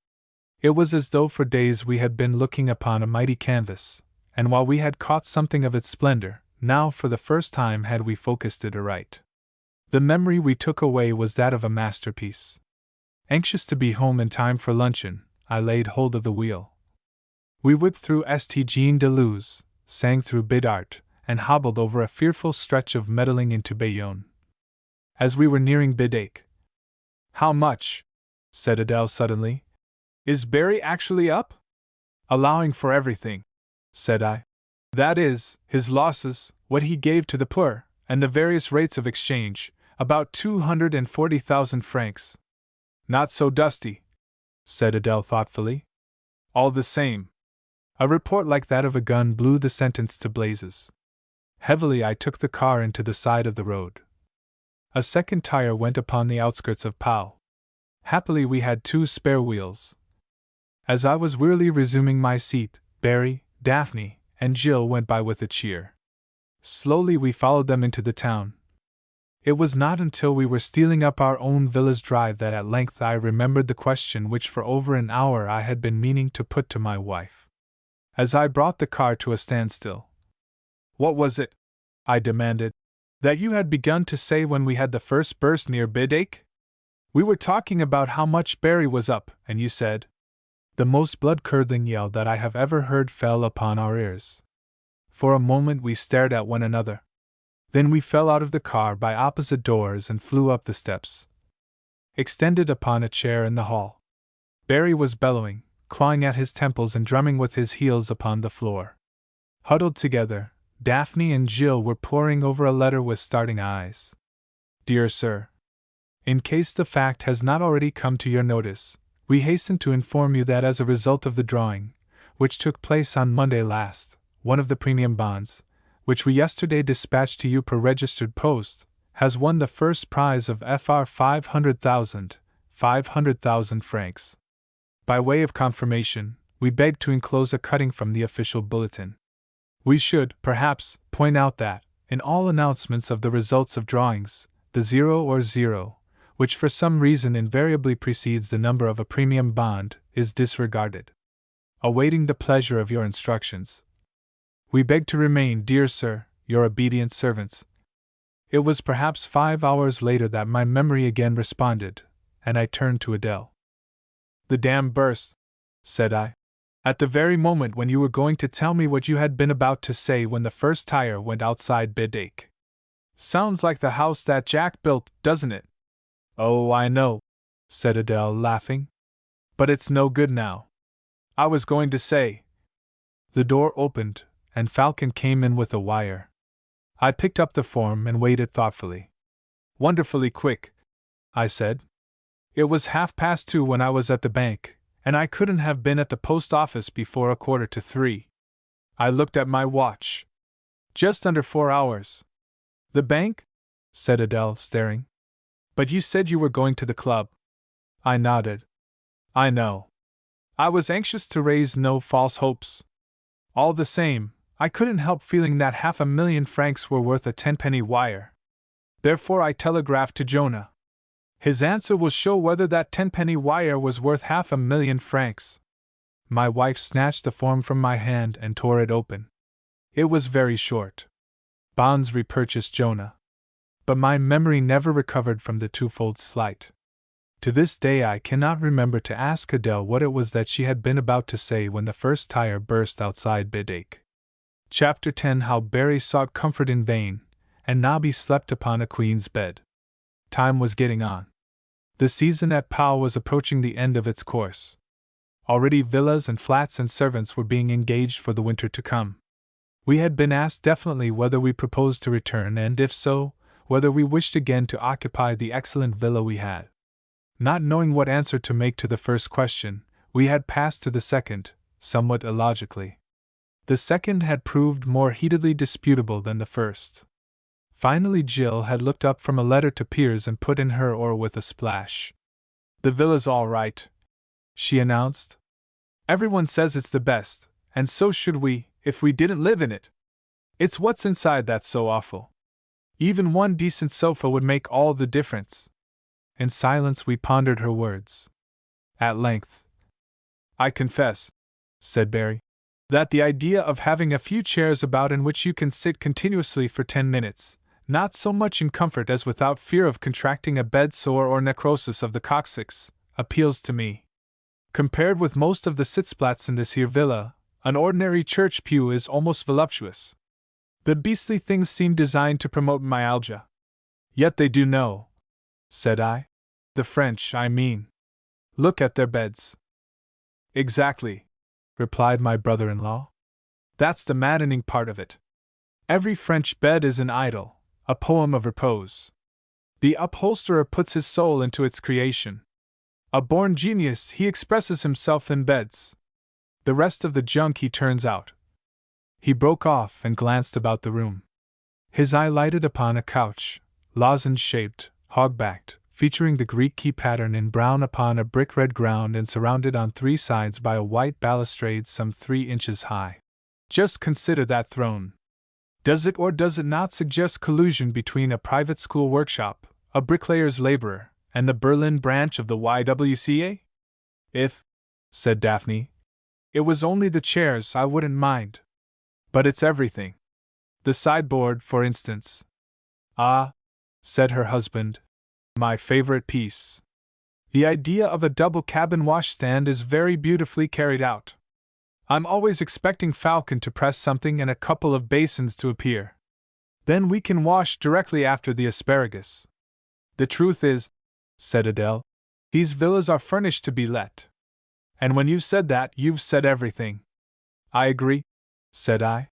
It was as though for days we had been looking upon a mighty canvas, and while we had caught something of its splendor, now for the first time had we focused it aright. The memory we took away was that of a masterpiece. Anxious to be home in time for luncheon, I laid hold of the wheel. We whipped through St. Jean de Luz, sang through Bidart, and hobbled over a fearful stretch of medaling into Bayonne. As we were nearing Bidache, "How much," said Adele suddenly, "is Barry actually up?" "Allowing for everything," said I. "That is, his losses, what he gave to the poor, and the various rates of exchange, about 240,000 francs. Not so dusty," said Adele thoughtfully. "All the same." A report like that of a gun blew the sentence to blazes. Heavily I took the car into the side of the road. A second tire went upon the outskirts of Pau. Happily we had 2 spare wheels. As I was wearily resuming my seat, Barry, Daphne, and Jill went by with a cheer. Slowly we followed them into the town. It was not until we were stealing up our own villa's drive that at length I remembered the question which for over an hour I had been meaning to put to my wife. As I brought the car to a standstill. "What was it," I demanded, "that you had begun to say when we had the first burst near Bidache? We were talking about how much Barry was up, and you said—" The most blood-curdling yell that I have ever heard fell upon our ears. For a moment we stared at one another. Then we fell out of the car by opposite doors and flew up the steps. Extended upon a chair in the hall, Barry was bellowing, clawing at his temples and drumming with his heels upon the floor. Huddled together, Daphne and Jill were poring over a letter with starting eyes. "Dear Sir, in case the fact has not already come to your notice, we hasten to inform you that as a result of the drawing, which took place on Monday last, one of the premium bonds, which we yesterday dispatched to you per registered post, has won the first prize of Fr 500,000 francs. By way of confirmation, we beg to enclose a cutting from the official bulletin. We should, perhaps, point out that, in all announcements of the results of drawings, the 0 or 0, which for some reason invariably precedes the number of a premium bond, is disregarded. Awaiting the pleasure of your instructions. We beg to remain, dear Sir, your obedient servants. It was perhaps 5 hours later that my memory again responded, and I turned to Adele. The dam burst, said I, at the very moment when you were going to tell me what you had been about to say when the first tire went outside Bidake. Sounds like the house that Jack built, doesn't it? Oh, I know, said Adele, laughing. But it's no good now. I was going to say. The door opened, and Falcon came in with a wire. I picked up the form and waited thoughtfully. Wonderfully quick, I said. It was 2:30 when I was at the bank, and I couldn't have been at the post office before 2:45. I looked at my watch. Just under 4 hours. The bank? Said Adele, staring. But you said you were going to the club. I nodded. I know. I was anxious to raise no false hopes. All the same, I couldn't help feeling that 500,000 francs were worth a 10-penny wire. Therefore I telegraphed to Jonah. His answer will show whether that 10-penny wire was worth 500,000 francs. My wife snatched the form from my hand and tore it open. It was very short. Bonds repurchased Jonah. But my memory never recovered from the twofold slight. To this day I cannot remember to ask Adele what it was that she had been about to say when the first tire burst outside Bidake. Chapter 10. How Barry sought comfort in vain, and Nobby slept upon a queen's bed. Time was getting on. The season at Pau was approaching the end of its course. Already villas and flats and servants were being engaged for the winter to come. We had been asked definitely whether we proposed to return, and if so, whether we wished again to occupy the excellent villa we had. Not knowing what answer to make to the first question, we had passed to the second, somewhat illogically. The second had proved more heatedly disputable than the first. Finally Jill had looked up from a letter to Piers and put in her oar with a splash. The villa's all right, she announced. Everyone says it's the best, and so should we, if we didn't live in it. It's what's inside that's so awful. Even one decent sofa would make all the difference. In silence we pondered her words. At length, I confess, said Barry, that the idea of having a few chairs about in which you can sit continuously for 10 minutes, not so much in comfort as without fear of contracting a bed sore or necrosis of the coccyx, appeals to me. Compared with most of the sitzplats in this here villa, an ordinary church pew is almost voluptuous. The beastly things seem designed to promote myalgia. Yet they do know, said I. The French, I mean. Look at their beds. Exactly, replied my brother-in-law. That's the maddening part of it. Every French bed is an idyll, a poem of repose. The upholsterer puts his soul into its creation. A born genius, he expresses himself in beds. The rest of the junk he turns out. He broke off and glanced about the room. His eye lighted upon a couch, lozenge-shaped, hog-backed, featuring the Greek key pattern in brown upon a brick-red ground and surrounded on 3 sides by a white balustrade some 3 inches high. Just consider that throne. Does it or does it not suggest collusion between a private school workshop, a bricklayer's laborer, and the Berlin branch of the YWCA? If, said Daphne, it was only the chairs, I wouldn't mind. But it's everything. The sideboard, for instance. Ah, said her husband, my favorite piece. The idea of a double cabin washstand is very beautifully carried out. I'm always expecting Falcon to press something and a couple of basins to appear. Then we can wash directly after the asparagus. The truth is, said Adele, these villas are furnished to be let. And when you've said that, you've said everything. I agree, said I.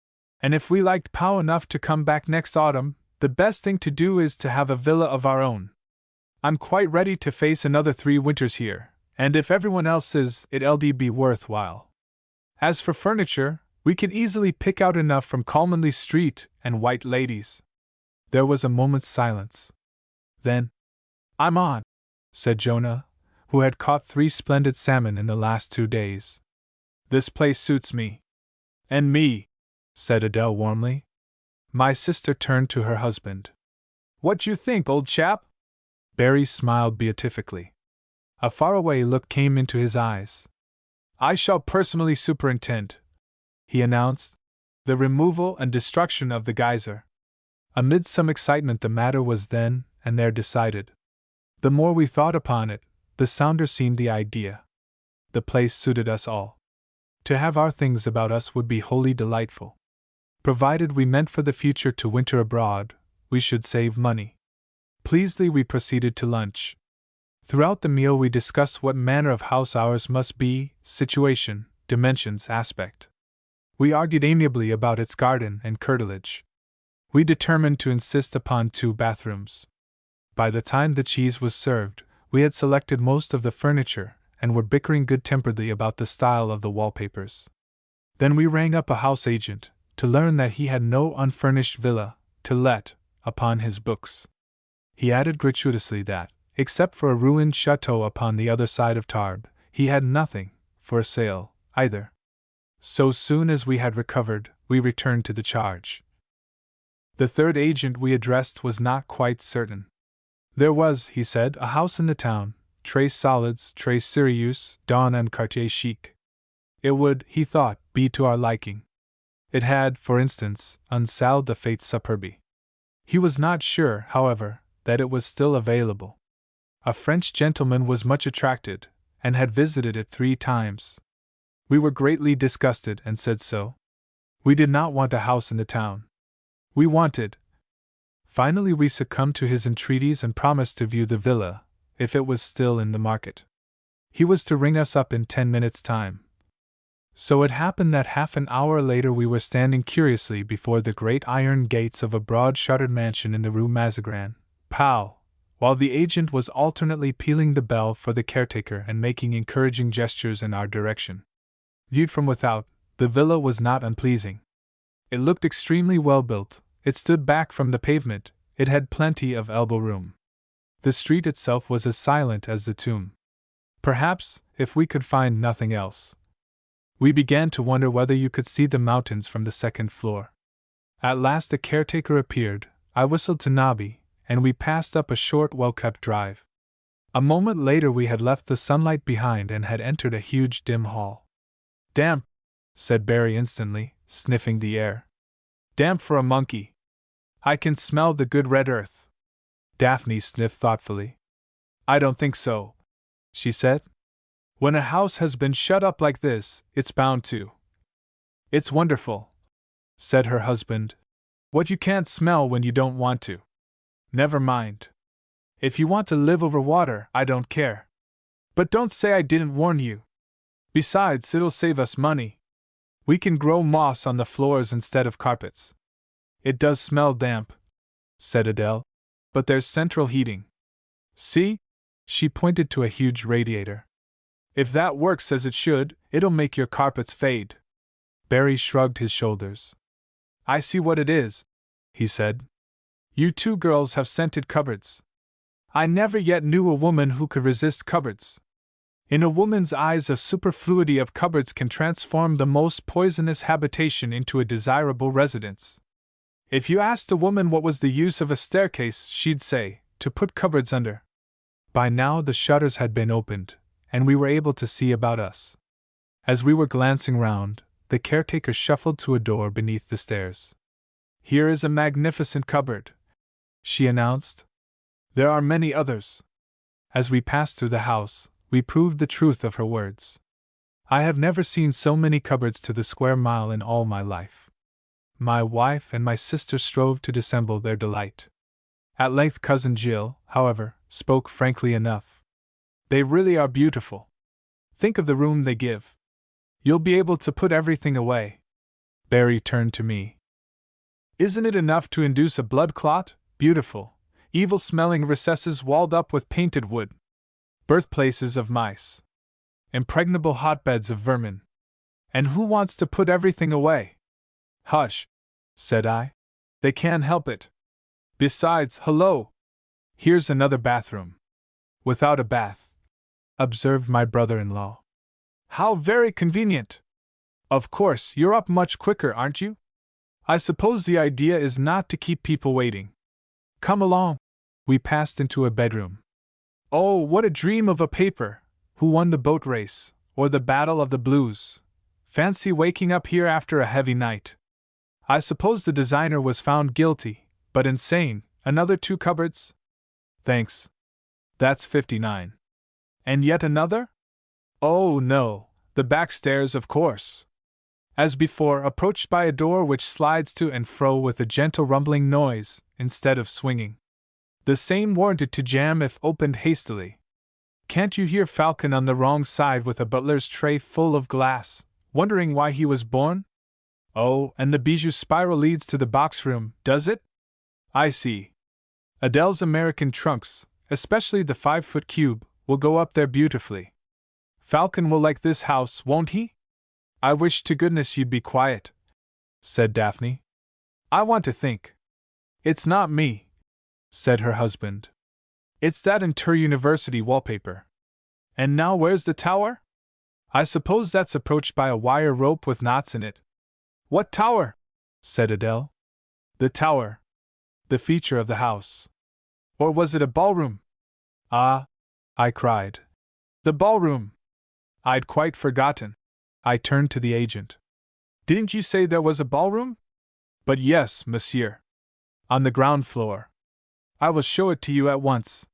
And if we liked Pau enough to come back next autumn, the best thing to do is to have a villa of our own. I'm quite ready to face another 3 winters here, and if everyone else is, it'll be worthwhile. As for furniture, we can easily pick out enough from Calmanley Street and White Ladies. There was a moment's silence. Then, I'm on, said Jonah, who had caught 3 splendid salmon in the last 2 days. This place suits me. And me, said Adele warmly. My sister turned to her husband. What you think, old chap? Barry smiled beatifically. A faraway look came into his eyes. I shall personally superintend, he announced. The removal and destruction of the geyser. Amid some excitement, the matter was then and there decided. The more we thought upon it, the sounder seemed the idea. The place suited us all. To have our things about us would be wholly delightful. Provided we meant for the future to winter abroad, we should save money. Pleasedly we proceeded to lunch. Throughout the meal we discussed what manner of house ours must be, situation, dimensions, aspect. We argued amiably about its garden and curtilage. We determined to insist upon 2 bathrooms. By the time the cheese was served, we had selected most of the furniture and were bickering good-temperedly about the style of the wallpapers. Then we rang up a house agent to learn that he had no unfurnished villa to let upon his books. He added gratuitously that, except for a ruined chateau upon the other side of Tarbes, he had nothing for sale either. So soon as we had recovered, we returned to the charge. The third agent we addressed was not quite certain. There was, he said, a house in the town, très solides, très sérieux, dans un quartier chic. It would, he thought, be to our liking. It had, for instance, une salle de fête superbe. He was not sure, however, that it was still available. A French gentleman was much attracted, and had visited it 3 times. We were greatly disgusted and said so. We did not want a house in the town. We wanted. Finally we succumbed to his entreaties and promised to view the villa, if it was still in the market. He was to ring us up in 10 minutes' time. So it happened that half an hour later we were standing curiously before the great iron gates of a broad-shuttered mansion in the Rue Mazagran, Pau, while the agent was alternately pealing the bell for the caretaker and making encouraging gestures in our direction. Viewed from without, the villa was not unpleasing. It looked extremely well built, it stood back from the pavement, it had plenty of elbow room. The street itself was as silent as the tomb. Perhaps, if we could find nothing else. We began to wonder whether you could see the mountains from the 2nd floor. At last the caretaker appeared, I whistled to Nobby, and we passed up a short, well-kept drive. A moment later we had left the sunlight behind and had entered a huge dim hall. Damp, said Barry instantly, sniffing the air. Damp for a monkey. I can smell the good red earth. Daphne sniffed thoughtfully. I don't think so, she said. When a house has been shut up like this, it's bound to. It's wonderful, said her husband. What you can't smell when you don't want to. Never mind. If you want to live over water, I don't care. But don't say I didn't warn you. Besides, it'll save us money. We can grow moss on the floors instead of carpets. It does smell damp, said Adele, but there's central heating. See? She pointed to a huge radiator. If that works as it should, it'll make your carpets fade. Barry shrugged his shoulders. I see what it is, he said. You 2 girls have scented cupboards. I never yet knew a woman who could resist cupboards. In a woman's eyes, a superfluity of cupboards can transform the most poisonous habitation into a desirable residence. If you asked a woman what was the use of a staircase, she'd say, to put cupboards under. By now the shutters had been opened, and we were able to see about us. As we were glancing round, the caretaker shuffled to a door beneath the stairs. Here is a magnificent cupboard, she announced. There are many others. As we passed through the house, we proved the truth of her words. I have never seen so many cupboards to the square mile in all my life. My wife and my sister strove to dissemble their delight. At length Cousin Jill, however, spoke frankly enough. They really are beautiful. Think of the room they give. You'll be able to put everything away. Barry turned to me. Isn't it enough to induce a blood clot? Beautiful, evil-smelling recesses walled up with painted wood. Birthplaces of mice. Impregnable hotbeds of vermin. And who wants to put everything away? Hush, said I. They can't help it. Besides, hello! Here's another bathroom. Without a bath, observed my brother-in-law. How very convenient! Of course, you're up much quicker, aren't you? I suppose the idea is not to keep people waiting. Come along. We passed into a bedroom. Oh, what a dream of a paper! Who won the boat race, or the Battle of the Blues? Fancy waking up here after a heavy night. I suppose the designer was found guilty, but insane. Another 2 cupboards? Thanks. That's 59. And yet another? Oh, no, the back stairs, of course. As before, approached by a door which slides to and fro with a gentle rumbling noise, instead of swinging. The same warranted to jam if opened hastily. Can't you hear Falcon on the wrong side with a butler's tray full of glass, wondering why he was born? Oh, and the bijou spiral leads to the box room, does it? I see. Adele's American trunks, especially the 5-foot cube, will go up there beautifully. Falcon will like this house, won't he? I wish to goodness you'd be quiet, said Daphne. I want to think. It's not me, said her husband. It's that inter-university wallpaper. And now where's the tower? I suppose that's approached by a wire rope with knots in it. What tower? Said Adele. The tower. The feature of the house. Or was it a ballroom? Ah, I cried. The ballroom! I'd quite forgotten. I turned to the agent. Didn't you say there was a ballroom? But yes, monsieur. On the ground floor. I will show it to you at once.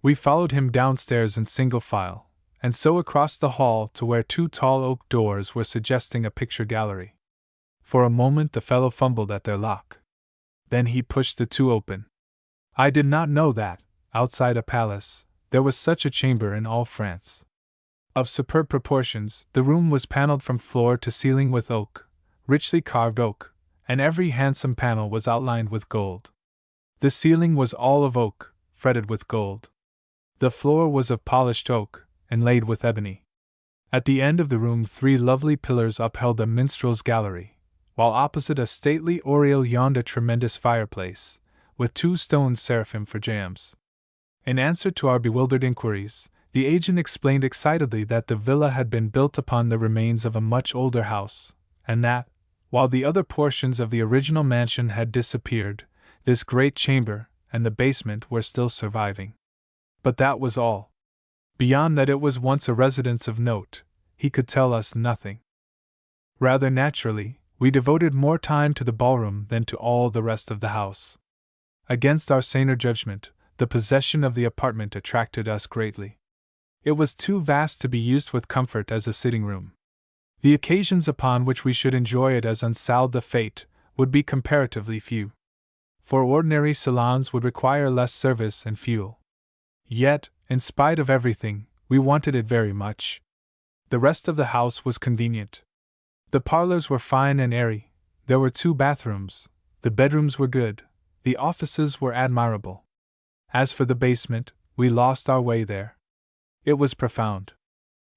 We followed him downstairs in single file, and so across the hall to where 2 tall oak doors were suggesting a picture gallery. For a moment the fellow fumbled at their lock. Then he pushed the 2 open. I did not know that, outside a palace, there was such a chamber in all France. Of superb proportions, the room was paneled from floor to ceiling with oak, richly carved oak, and every handsome panel was outlined with gold. The ceiling was all of oak, fretted with gold. The floor was of polished oak, and laid with ebony. At the end of the room 3 lovely pillars upheld a minstrel's gallery, while opposite a stately oriel yawned a tremendous fireplace, with 2 stone seraphim for jambs. In answer to our bewildered inquiries, the agent explained excitedly that the villa had been built upon the remains of a much older house, and that, while the other portions of the original mansion had disappeared, this great chamber and the basement were still surviving. But that was all. Beyond that it was once a residence of note, he could tell us nothing. Rather naturally, we devoted more time to the ballroom than to all the rest of the house. Against our saner judgment, the possession of the apartment attracted us greatly. It was too vast to be used with comfort as a sitting room. The occasions upon which we should enjoy it as unsalved the fate would be comparatively few. For ordinary salons would require less service and fuel. Yet, in spite of everything, we wanted it very much. The rest of the house was convenient. The parlors were fine and airy, there were 2 bathrooms, the bedrooms were good, the offices were admirable. As for the basement, we lost our way there. It was profound.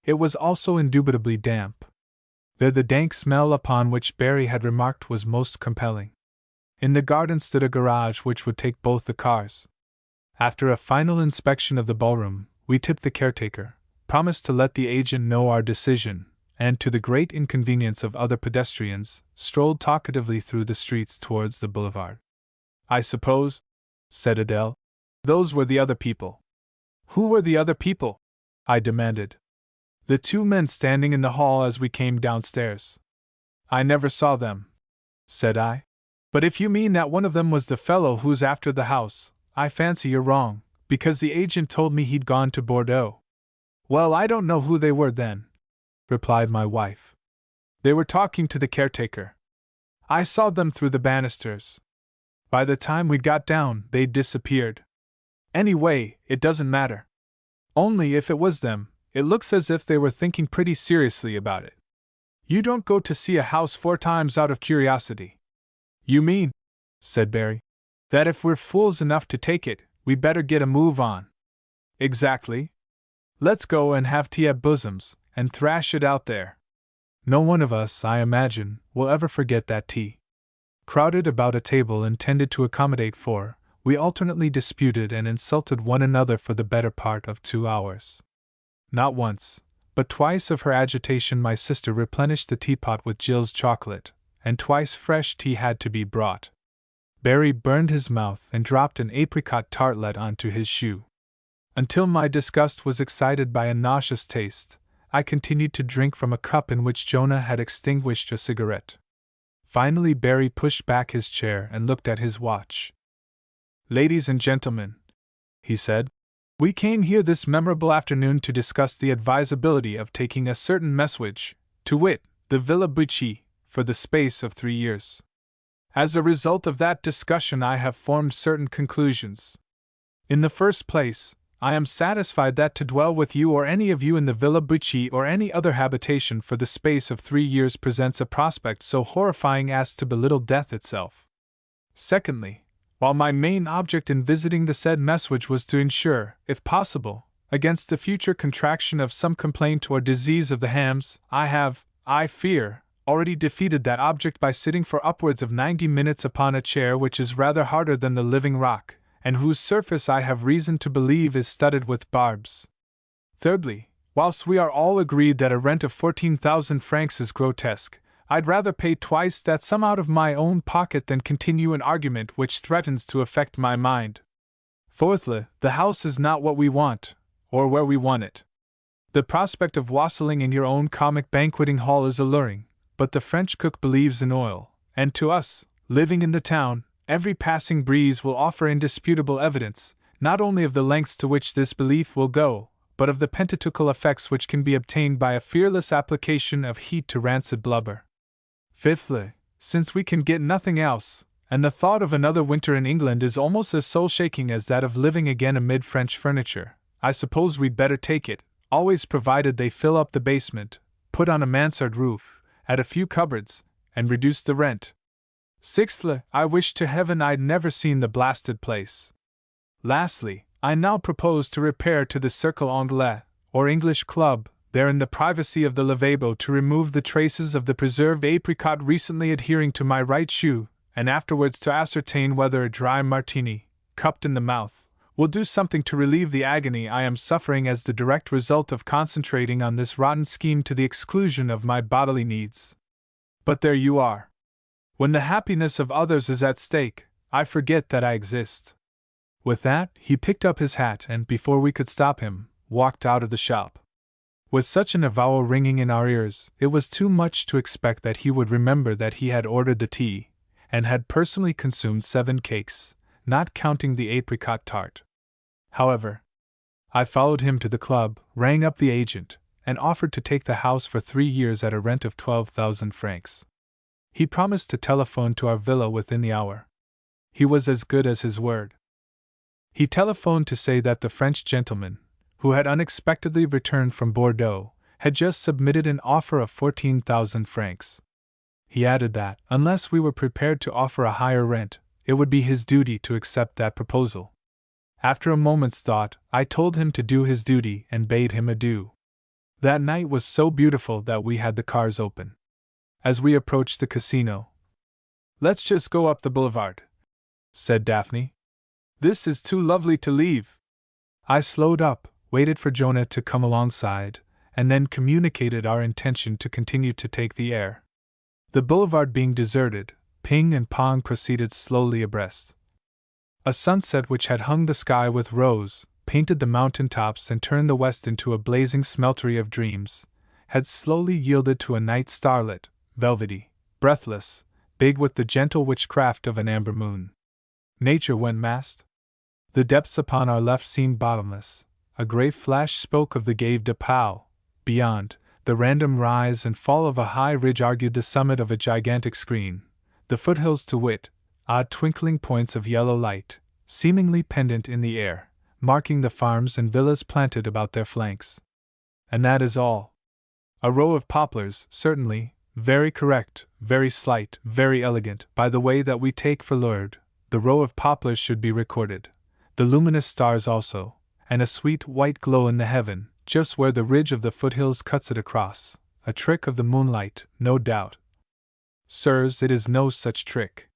It was also indubitably damp. There the dank smell upon which Barry had remarked was most compelling. In the garden stood a garage which would take both the cars. After a final inspection of the ballroom, we tipped the caretaker, promised to let the agent know our decision, and to the great inconvenience of other pedestrians, strolled talkatively through the streets towards the boulevard. I suppose, said Adele, those were the other people. Who were the other people? I demanded. The 2 men standing in the hall as we came downstairs. I never saw them, said I. But if you mean that one of them was the fellow who's after the house, I fancy you're wrong, because the agent told me he'd gone to Bordeaux. Well, I don't know who they were then, replied my wife. They were talking to the caretaker. I saw them through the banisters. By the time we got down, they'd disappeared. Anyway, it doesn't matter. Only if it was them, it looks as if they were thinking pretty seriously about it. You don't go to see a house 4 times out of curiosity. You mean, said Barry, that if we're fools enough to take it, we better get a move on. Exactly. Let's go and have tea at Bosom's, and thrash it out there. No one of us, I imagine, will ever forget that tea. Crowded about a table intended to accommodate 4, we alternately disputed and insulted one another for the better part of 2 hours. Not once, but twice of her agitation my sister replenished the teapot with Jill's chocolate, and twice fresh tea had to be brought. Barry burned his mouth and dropped an apricot tartlet onto his shoe. Until my disgust was excited by a nauseous taste, I continued to drink from a cup in which Jonah had extinguished a cigarette. Finally Barry pushed back his chair and looked at his watch. "Ladies and gentlemen," he said, "we came here this memorable afternoon to discuss the advisability of taking a certain messuage, to wit, the Villa Bucci, for the space of 3 years. As a result of that discussion I have formed certain conclusions. In the first place, I am satisfied that to dwell with you or any of you in the Villa Bucci or any other habitation for the space of 3 years presents a prospect so horrifying as to belittle death itself. Secondly, while my main object in visiting the said messuage was to ensure, if possible, against the future contraction of some complaint or disease of the hams, I have, I fear, already defeated that object by sitting for upwards of 90 minutes upon a chair which is rather harder than the living rock, and whose surface I have reason to believe is studded with barbs. Thirdly, whilst we are all agreed that a rent of 14,000 francs is grotesque, I'd rather pay twice that sum out of my own pocket than continue an argument which threatens to affect my mind. Fourthly, the house is not what we want, or where we want it. The prospect of wassailing in your own comic banqueting hall is alluring, but the French cook believes in oil, and to us, living in the town, every passing breeze will offer indisputable evidence, not only of the lengths to which this belief will go, but of the pentateuchal effects which can be obtained by a fearless application of heat to rancid blubber. Fifthly, since we can get nothing else, and the thought of another winter in England is almost as soul-shaking as that of living again amid French furniture, I suppose we'd better take it, always provided they fill up the basement, put on a mansard roof, add a few cupboards, and reduce the rent. Sixthly, I wish to heaven I'd never seen the blasted place. Lastly, I now propose to repair to the Cercle Anglais, or English Club, there in the privacy of the lavabo to remove the traces of the preserved apricot recently adhering to my right shoe, and afterwards to ascertain whether a dry martini, cupped in the mouth, will do something to relieve the agony I am suffering as the direct result of concentrating on this rotten scheme to the exclusion of my bodily needs. But there you are. When the happiness of others is at stake, I forget that I exist." With that, he picked up his hat and, before we could stop him, walked out of the shop. With such an avowal ringing in our ears, it was too much to expect that he would remember that he had ordered the tea, and had personally consumed 7 cakes, not counting the apricot tart. However, I followed him to the club, rang up the agent, and offered to take the house for 3 years at a rent of 12,000 francs. He promised to telephone to our villa within the hour. He was as good as his word. He telephoned to say that the French gentleman, who had unexpectedly returned from Bordeaux, had just submitted an offer of 14,000 francs. He added that, unless we were prepared to offer a higher rent, it would be his duty to accept that proposal. After a moment's thought, I told him to do his duty and bade him adieu. That night was so beautiful that we had the cars open. As we approached the casino, "Let's just go up the boulevard," said Daphne. "This is too lovely to leave." I slowed up, waited for Jonah to come alongside, and then communicated our intention to continue to take the air. The boulevard being deserted, Ping and Pong proceeded slowly abreast. A sunset which had hung the sky with rose, painted the mountain tops and turned the west into a blazing smeltery of dreams, had slowly yielded to a night starlit, velvety, breathless, big with the gentle witchcraft of an amber moon. Nature went masked. The depths upon our left seemed bottomless. A grey flash spoke of the Gave de Pau. Beyond, the random rise and fall of a high ridge argued the summit of a gigantic screen. The foothills, to wit, odd twinkling points of yellow light, seemingly pendant in the air, marking the farms and villas planted about their flanks. And that is all. A row of poplars, certainly, very correct, very slight, very elegant, by the way that we take for lured. The row of poplars should be recorded. The luminous stars also, and a sweet white glow in the heaven, just where the ridge of the foothills cuts it across. A trick of the moonlight, no doubt. Sirs, it is no such trick.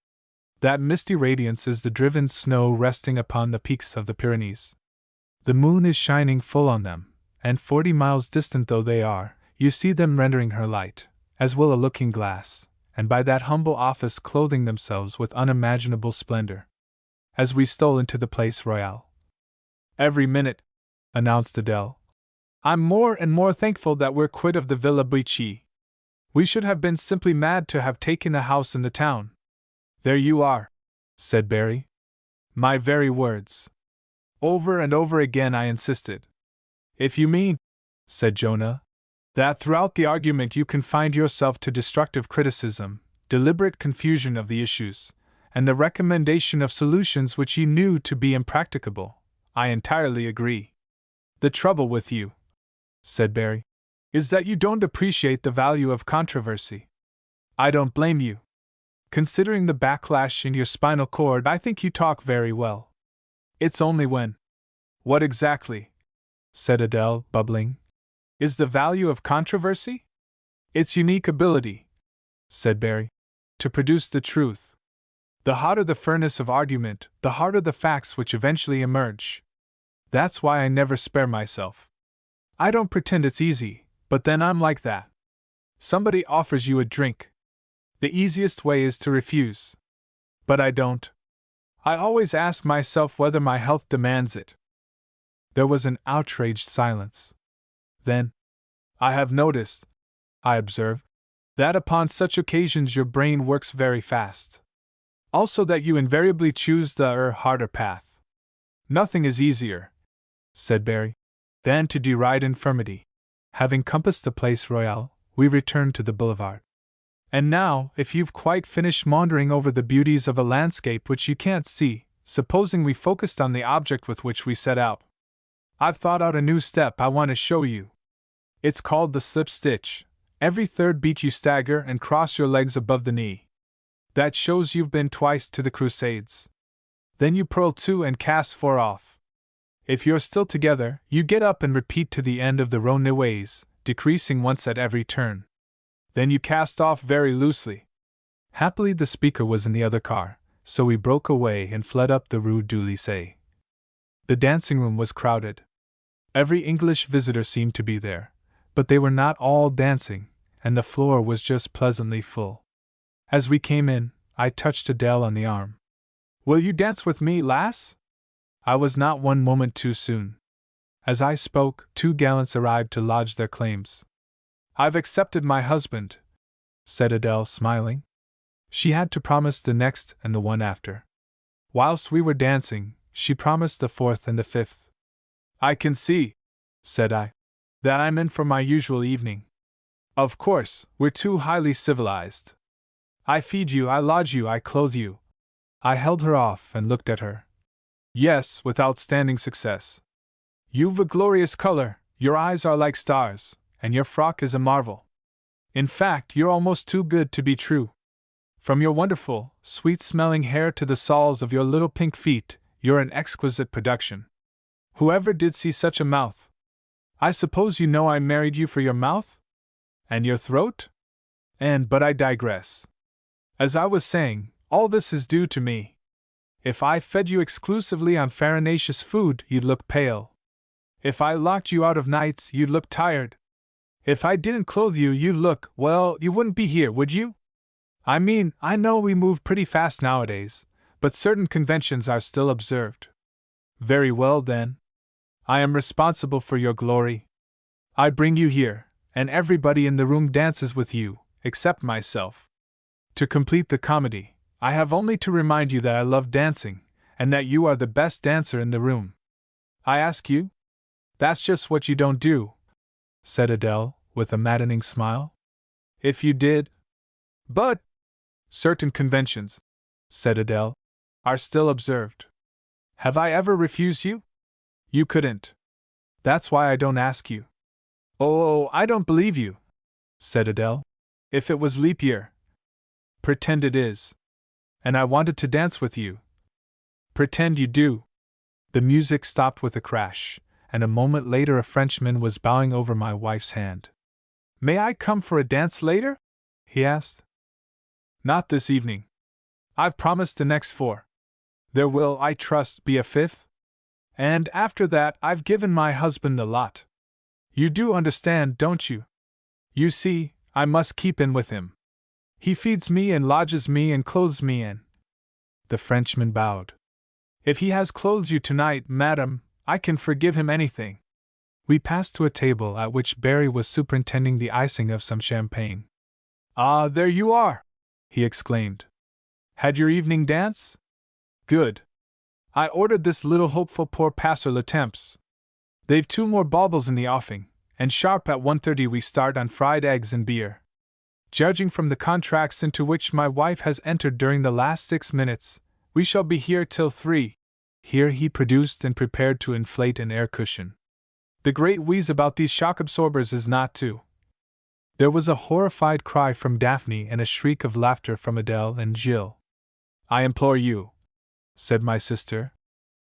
That misty radiance is the driven snow resting upon the peaks of the Pyrenees. The moon is shining full on them, and 40 miles distant though they are, you see them rendering her light, as will a looking-glass, and by that humble office clothing themselves with unimaginable splendor. As we stole into the Place Royale. "Every minute," announced Adele, "I'm more and more thankful that we're quit of the Villa Bucci. We should have been simply mad to have taken a house in the town. There you are, said Barry. My very words. Over and over again I insisted. If you mean, said Jonah, that throughout the argument you confined yourself to destructive criticism, deliberate confusion of the issues, and the recommendation of solutions which you knew to be impracticable, I entirely agree. The trouble with you, said Barry, is that you don't appreciate the value of controversy. I don't blame you. Considering the backlash in your spinal cord, I think you talk very well. It's only when. What exactly, said Adele, bubbling, is the value of controversy? Its unique ability, said Barry, to produce the truth. The hotter the furnace of argument, the harder the facts which eventually emerge. That's why I never spare myself. I don't pretend it's easy, but then I'm like that. Somebody offers you a drink. The easiest way is to refuse. But I don't. I always ask myself whether my health demands it. There was an outraged silence. Then, I have noticed, I observed, that upon such occasions your brain works very fast. Also that you invariably choose the harder path. Nothing is easier, said Barry, than to deride infirmity. Having compassed the Place Royale, we returned to the boulevard. And now, if you've quite finished maundering over the beauties of a landscape which you can't see, supposing we focused on the object with which we set out. I've thought out a new step I want to show you. It's called the slip stitch. Every third beat you stagger and cross your legs above the knee. That shows you've been twice to the Crusades. Then you purl 2 and cast 4 off. If you're still together, you get up and repeat to the end of the Ronneways, decreasing once at every turn. Then you cast off very loosely. Happily the speaker was in the other car, so we broke away and fled up the Rue du Lycée. The dancing room was crowded. Every English visitor seemed to be there, but they were not all dancing, and the floor was just pleasantly full. As we came in, I touched Adele on the arm. Will you dance with me, lass? I was not one moment too soon. As I spoke, 2 gallants arrived to lodge their claims. I've accepted my husband, said Adele, smiling. She had to promise the next and the one after. Whilst we were dancing, she promised the 4th and the 5th. I can see, said I, that I'm in for my usual evening. Of course, we're too highly civilized. I feed you, I lodge you, I clothe you. I held her off and looked at her. Yes, with outstanding success. You've a glorious color, your eyes are like stars, and your frock is a marvel. In fact, you're almost too good to be true. From your wonderful, sweet-smelling hair to the soles of your little pink feet, you're an exquisite production. Whoever did see such a mouth? I suppose you know I married you for your mouth? And your throat? But I digress. As I was saying, all this is due to me. If I fed you exclusively on farinaceous food, you'd look pale. If I locked you out of nights, you'd look tired. If I didn't clothe you, you'd look, well, you wouldn't be here, would you? I mean, I know we move pretty fast nowadays, but certain conventions are still observed. Very well, then. I am responsible for your glory. I bring you here, and everybody in the room dances with you, except myself. To complete the comedy, I have only to remind you that I love dancing, and that you are the best dancer in the room. I ask you? That's just what you don't do, said Adele, with a maddening smile. If you did. But certain conventions, said Adele, are still observed. Have I ever refused you? You couldn't. That's why I don't ask you. Oh, I don't believe you, said Adele. If it was leap year. Pretend it is. And I wanted to dance with you. Pretend you do. The music stopped with a crash, and a moment later a Frenchman was bowing over my wife's hand. May I come for a dance later? He asked. Not this evening. I've promised the next 4. There will, I trust, be a 5th. And after that, I've given my husband the lot. You do understand, don't you? You see, I must keep in with him. He feeds me and lodges me and clothes me in. The Frenchman bowed. If he has clothed you tonight, madam, I can forgive him anything. We passed to a table at which Barry was superintending the icing of some champagne. Ah, there you are! He exclaimed. Had your evening dance? Good. I ordered this little hopeful pour passer le temps. They've 2 more baubles in the offing, and sharp at 1:30 we start on fried eggs and beer. Judging from the contracts into which my wife has entered during the last 6 minutes, we shall be here till 3. Here he produced and prepared to inflate an air cushion. The great wheeze about these shock absorbers is not to. There was a horrified cry from Daphne and a shriek of laughter from Adele and Jill. I implore you, said my sister,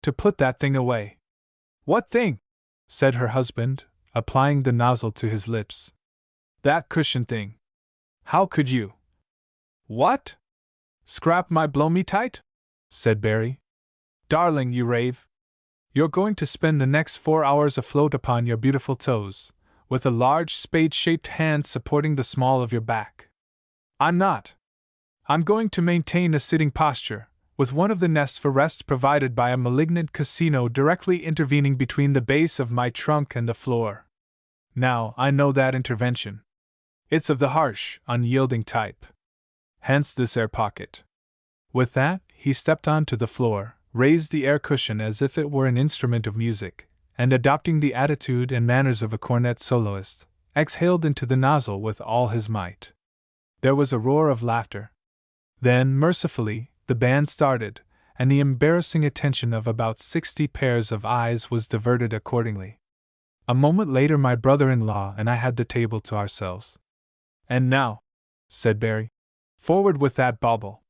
to put that thing away. What thing? Said her husband, applying the nozzle to his lips. That cushion thing. How could you? What? Scrap my blow-me-tight? Said Barry. Darling, you rave. You're going to spend the next 4 hours afloat upon your beautiful toes, with a large spade-shaped hand supporting the small of your back. I'm not. I'm going to maintain a sitting posture, with one of the nests for rest provided by a malignant casino directly intervening between the base of my trunk and the floor. Now, I know that intervention. It's of the harsh, unyielding type. Hence this air pocket. With that, he stepped onto the floor, raised the air cushion as if it were an instrument of music, and adopting the attitude and manners of a cornet soloist, exhaled into the nozzle with all his might. There was a roar of laughter. Then, mercifully, the band started, and the embarrassing attention of about 60 pairs of eyes was diverted accordingly. A moment later my brother-in-law and I had the table to ourselves. And now, said Barry, forward with that bauble.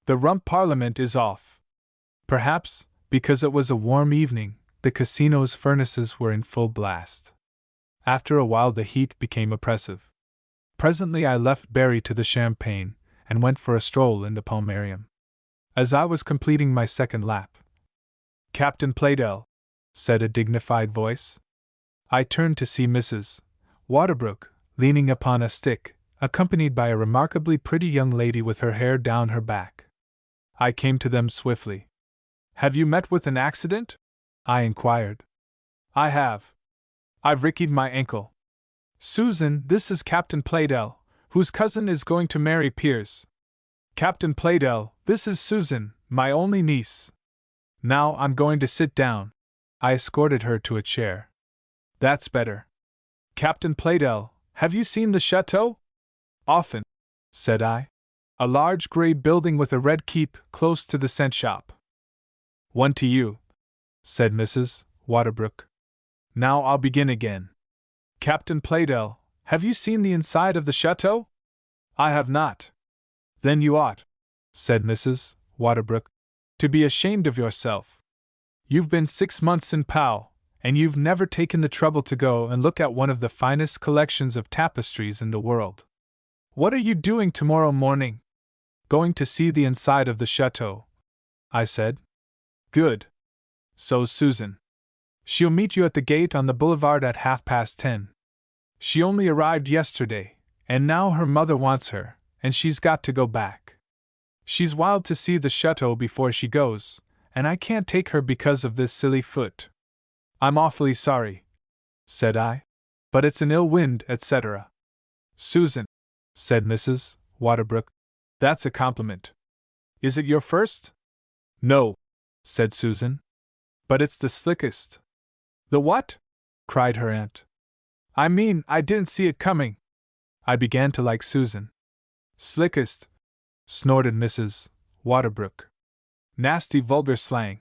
The rump parliament is off. Perhaps, because it was a warm evening, the casino's furnaces were in full blast. After a while the heat became oppressive. Presently I left Barry to the champagne, and went for a stroll in the pomarium. As I was completing my second lap, Captain Playdell, said a dignified voice. I turned to see Mrs. Waterbrook, leaning upon a stick, accompanied by a remarkably pretty young lady with her hair down her back. I came to them swiftly. Have you met with an accident? I inquired. I have. I've rickied my ankle. Susan, this is Captain Playdell, whose cousin is going to marry Piers. Captain Playdell, this is Susan, my only niece. Now I'm going to sit down. I escorted her to a chair. That's better. Captain Playdell, have you seen the chateau? Often, said I. A large grey building with a red keep close to the scent shop. One to you, said Mrs. Waterbrook. Now I'll begin again. Captain Playdell, have you seen the inside of the chateau? I have not. Then you ought, said Mrs. Waterbrook, to be ashamed of yourself. You've been 6 months in Pau, and you've never taken the trouble to go and look at one of the finest collections of tapestries in the world. What are you doing tomorrow morning? Going to see the inside of the chateau, I said. Good. So's Susan. She'll meet you at the gate on the boulevard at 10:30. She only arrived yesterday, and now her mother wants her, and she's got to go back. She's wild to see the chateau before she goes, and I can't take her because of this silly foot. I'm awfully sorry, said I, but it's an ill wind, etc. Susan, said Mrs. Waterbrook, that's a compliment. Is it your first? No, said Susan, but it's the slickest. The what? Cried her aunt. I mean, I didn't see it coming. I began to like Susan. Slickest, snorted Mrs. Waterbrook. Nasty vulgar slang.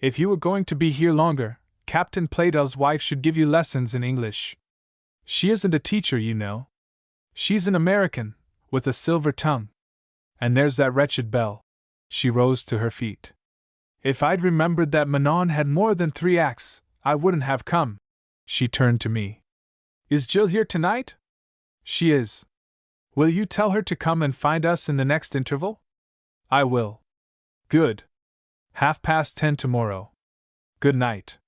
If you were going to be here longer, Captain Playdell's wife should give you lessons in English. She isn't a teacher, you know. She's an American, with a silver tongue. And there's that wretched Belle. She rose to her feet. If I'd remembered that Manon had more than 3 acts, I wouldn't have come. She turned to me. Is Jill here tonight? She is. Will you tell her to come and find us in the next interval? I will. Good. 10:30 tomorrow. Good night.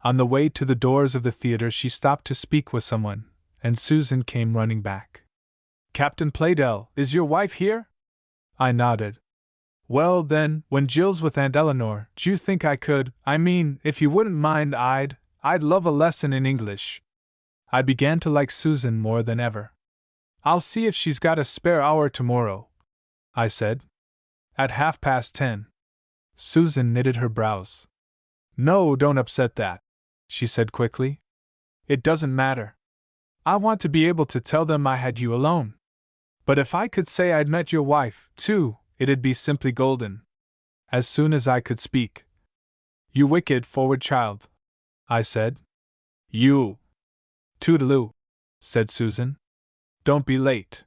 On the way to the doors of the theater she stopped to speak with someone, and Susan came running back. Captain Playdell, is your wife here? I nodded. Well then, when Jill's with Aunt Eleanor, d'you think I could, if you wouldn't mind, I'd love a lesson in English. I began to like Susan more than ever. I'll see if she's got a spare hour tomorrow, I said. At 10:30. Susan knitted her brows. No, don't upset that, she said quickly. It doesn't matter. I want to be able to tell them I had you alone. But if I could say I'd met your wife, too, it'd be simply golden. As soon as I could speak. You wicked, forward child, I said. You. Toodaloo, said Susan. Don't be late.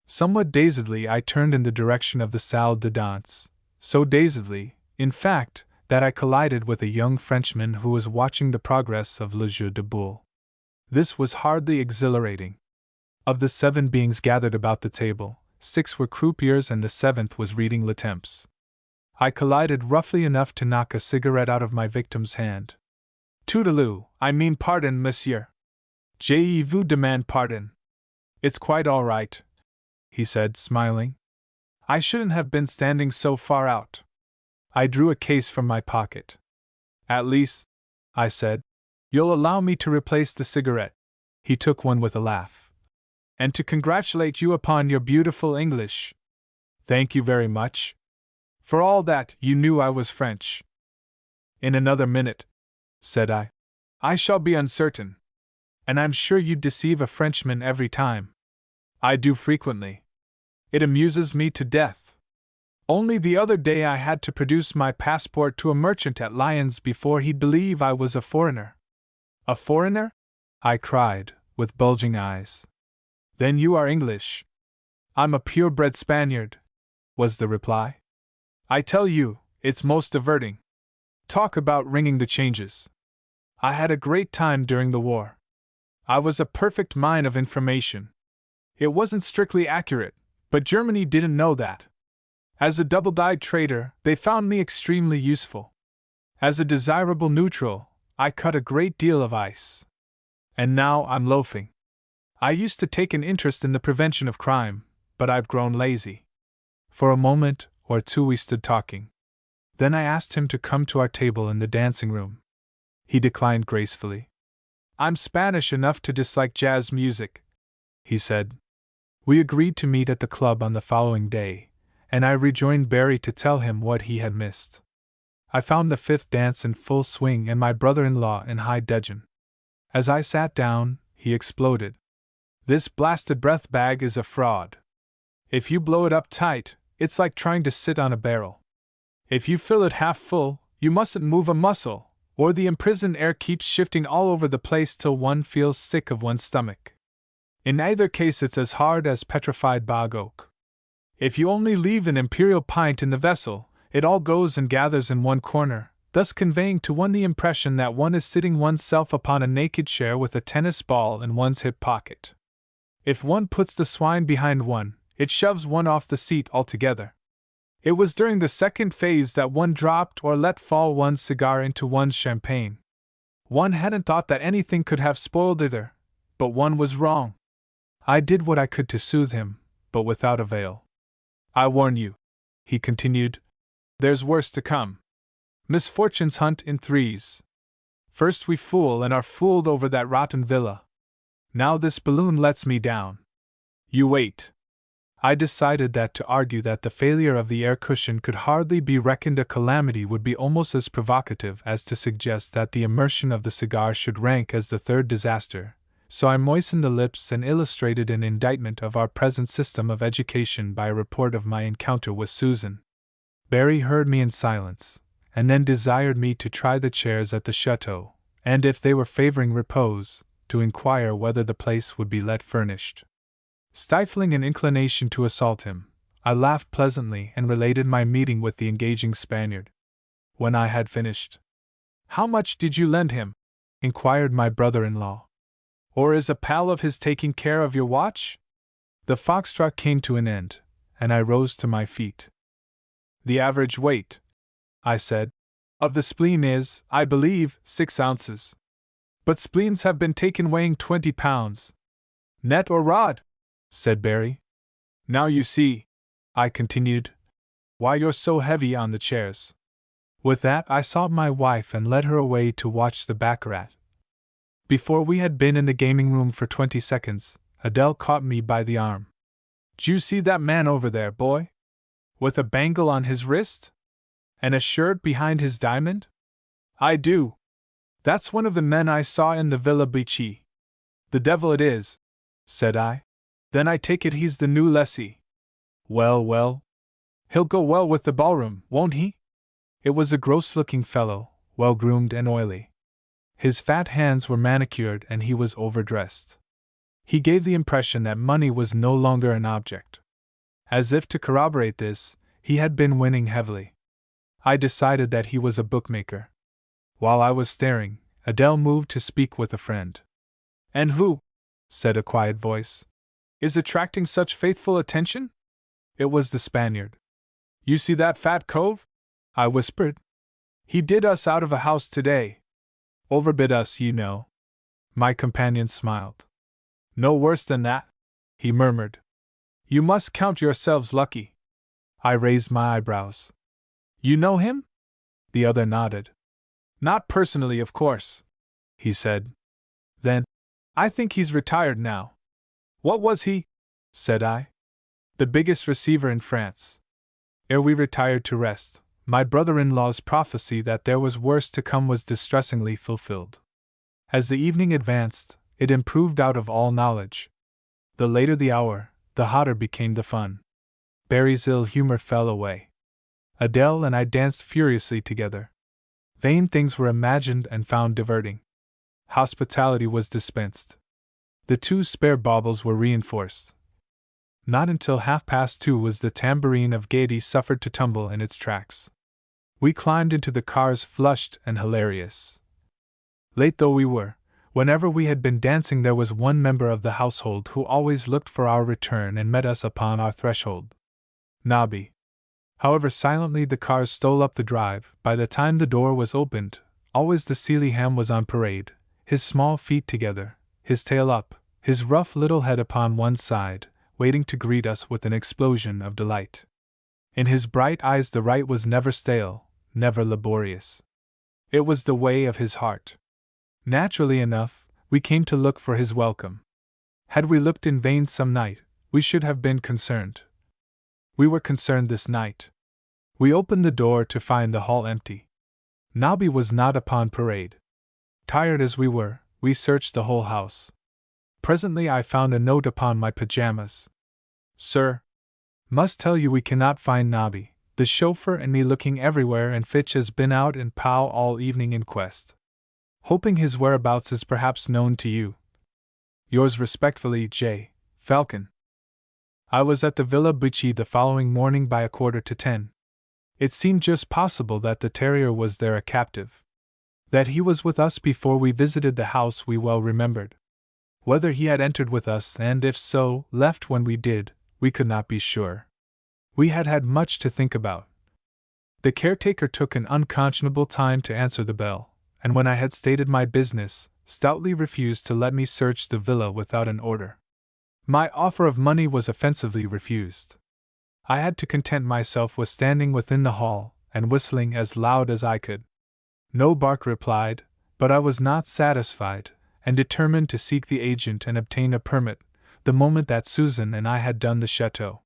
Somewhat dazedly, I turned in the direction of the salle de danse, so dazedly, in fact, that I collided with a young Frenchman who was watching the progress of le jeu de boule. This was hardly exhilarating. Of the 7 beings gathered about the table, 6 were croupiers and the 7th was reading Le Temps. I collided roughly enough to knock a cigarette out of my victim's hand. Toodaloo, I mean pardon, monsieur. Je vous demande pardon. It's quite all right, he said, smiling. I shouldn't have been standing so far out. I drew a case from my pocket. At least, I said, you'll allow me to replace the cigarette. He took one with a laugh. And to congratulate you upon your beautiful English. Thank you very much. For all that, you knew I was French. In another minute, said I shall be uncertain. And I'm sure you'd deceive a Frenchman every time. I do frequently. It amuses me to death. Only the other day I had to produce my passport to a merchant at Lyons before he'd believe I was a foreigner. A foreigner? I cried, with bulging eyes. Then you are English. I'm a purebred Spaniard, was the reply. I tell you, it's most diverting. Talk about ringing the changes. I had a great time during the war. I was a perfect mine of information. It wasn't strictly accurate, but Germany didn't know that. As a double-dyed trader, they found me extremely useful. As a desirable neutral, I cut a great deal of ice. And now I'm loafing. I used to take an interest in the prevention of crime, but I've grown lazy. For a moment or two we stood talking. Then I asked him to come to our table in the dancing room. He declined gracefully. I'm Spanish enough to dislike jazz music, he said. We agreed to meet at the club on the following day, and I rejoined Barry to tell him what he had missed. I found the 5th dance in full swing and my brother-in-law in high dudgeon. As I sat down, he exploded. This blasted breath bag is a fraud. If you blow it up tight, it's like trying to sit on a barrel. If you fill it half full, you mustn't move a muscle, or the imprisoned air keeps shifting all over the place till one feels sick of one's stomach. In either case it's as hard as petrified bog oak. If you only leave an imperial pint in the vessel, it all goes and gathers in one corner, thus conveying to one the impression that one is sitting oneself upon a naked chair with a tennis ball in one's hip pocket. If one puts the swine behind one, it shoves one off the seat altogether. It was during the second phase that one dropped or let fall one's cigar into one's champagne. One hadn't thought that anything could have spoiled either, but one was wrong. I did what I could to soothe him, but without avail. I warn you, he continued, there's worse to come. Misfortunes hunt in threes. First we fool and are fooled over that rotten villa. Now this balloon lets me down. You wait. I decided that to argue that the failure of the air cushion could hardly be reckoned a calamity would be almost as provocative as to suggest that the immersion of the cigar should rank as the third disaster, so I moistened the lips and illustrated an indictment of our present system of education by a report of my encounter with Susan. Barry heard me in silence, and then desired me to try the chairs at the chateau, and if they were favoring repose, to inquire whether the place would be let furnished. Stifling an inclination to assault him, I laughed pleasantly and related my meeting with the engaging Spaniard. When I had finished, "How much did you lend him?" inquired my brother-in-law. "Or is a pal of his taking care of your watch?" The foxtrot came to an end, and I rose to my feet. "The average weight," I said, "of the spleen is, I believe, 6 ounces. But spleens have been taken weighing 20 pounds. Net or rod?" said Barry. "Now you see," I continued, "why you're so heavy on the chairs." With that I sought my wife and led her away to watch the baccarat. Before we had been in the gaming room for 20 seconds, Adele caught me by the arm. "'D'you see that man over there, boy? With a bangle on his wrist? And a shirt behind his diamond?" "I do. That's one of the men I saw in the Villa Bici." "The devil it is," said I. "Then I take it he's the new lessee." "Well, well. He'll go well with the ballroom, won't he?" It was a gross-looking fellow, well-groomed and oily. His fat hands were manicured and he was overdressed. He gave the impression that money was no longer an object. As if to corroborate this, he had been winning heavily. I decided that he was a bookmaker. While I was staring, Adele moved to speak with a friend. "And who," said a quiet voice, "is attracting such faithful attention?" It was the Spaniard. "You see that fat cove?" I whispered. "He did us out of a house today. Overbid us, you know." My companion smiled. "No worse than that," he murmured. "You must count yourselves lucky." I raised my eyebrows. "You know him?" The other nodded. "Not personally, of course," he said. "Then, I think he's retired now." "What was he?" said I. "The biggest receiver in France." Ere we retired to rest, my brother-in-law's prophecy that there was worse to come was distressingly fulfilled. As the evening advanced, it improved out of all knowledge. The later the hour, the hotter became the fun. Barry's ill humor fell away. Adele and I danced furiously together. Vain things were imagined and found diverting. Hospitality was dispensed. The 2 spare baubles were reinforced. Not until 2:30 was the tambourine of gaiety suffered to tumble in its tracks. We climbed into the cars flushed and hilarious. Late though we were, whenever we had been dancing there was one member of the household who always looked for our return and met us upon our threshold. Nobby. However silently the cars stole up the drive, by the time the door was opened, always the Sealyham was on parade, his small feet together, his tail up, his rough little head upon one side, waiting to greet us with an explosion of delight. In his bright eyes the rite was never stale, never laborious. It was the way of his heart. Naturally enough, we came to look for his welcome. Had we looked in vain some night, we should have been concerned. We were concerned this night. We opened the door to find the hall empty. Nobby was not upon parade. Tired as we were, we searched the whole house. Presently I found a note upon my pajamas. "Sir, must tell you we cannot find Nobby, the chauffeur and me looking everywhere and Fitch has been out in Pau all evening in quest. Hoping his whereabouts is perhaps known to you. Yours respectfully, J. Falcon." I was at the Villa Bici the following morning by 9:45. It seemed just possible that the terrier was there a captive. That he was with us before we visited the house we well remembered. Whether he had entered with us and, if so, left when we did, we could not be sure. We had had much to think about. The caretaker took an unconscionable time to answer the bell, and when I had stated my business, stoutly refused to let me search the villa without an order. My offer of money was offensively refused. I had to content myself with standing within the hall and whistling as loud as I could. No bark replied, but I was not satisfied, and determined to seek the agent and obtain a permit, the moment that Susan and I had done the chateau.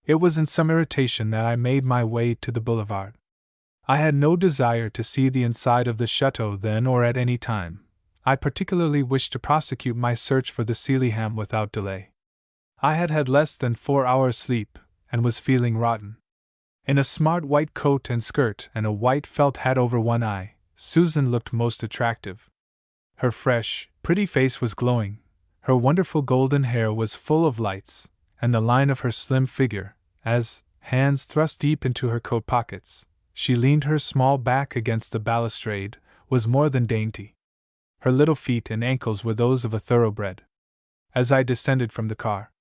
It was in some irritation that I made my way to the boulevard. I had no desire to see the inside of the chateau then or at any time. I particularly wished to prosecute my search for the Sealyham without delay. I had had less than 4 hours' sleep, and was feeling rotten. In a smart white coat and skirt and a white felt hat over one eye, Susan looked most attractive. Her fresh, pretty face was glowing, her wonderful golden hair was full of lights, and the line of her slim figure, as, hands thrust deep into her coat pockets, she leaned her small back against the balustrade, was more than dainty. Her little feet and ankles were those of a thoroughbred. As I descended from the car,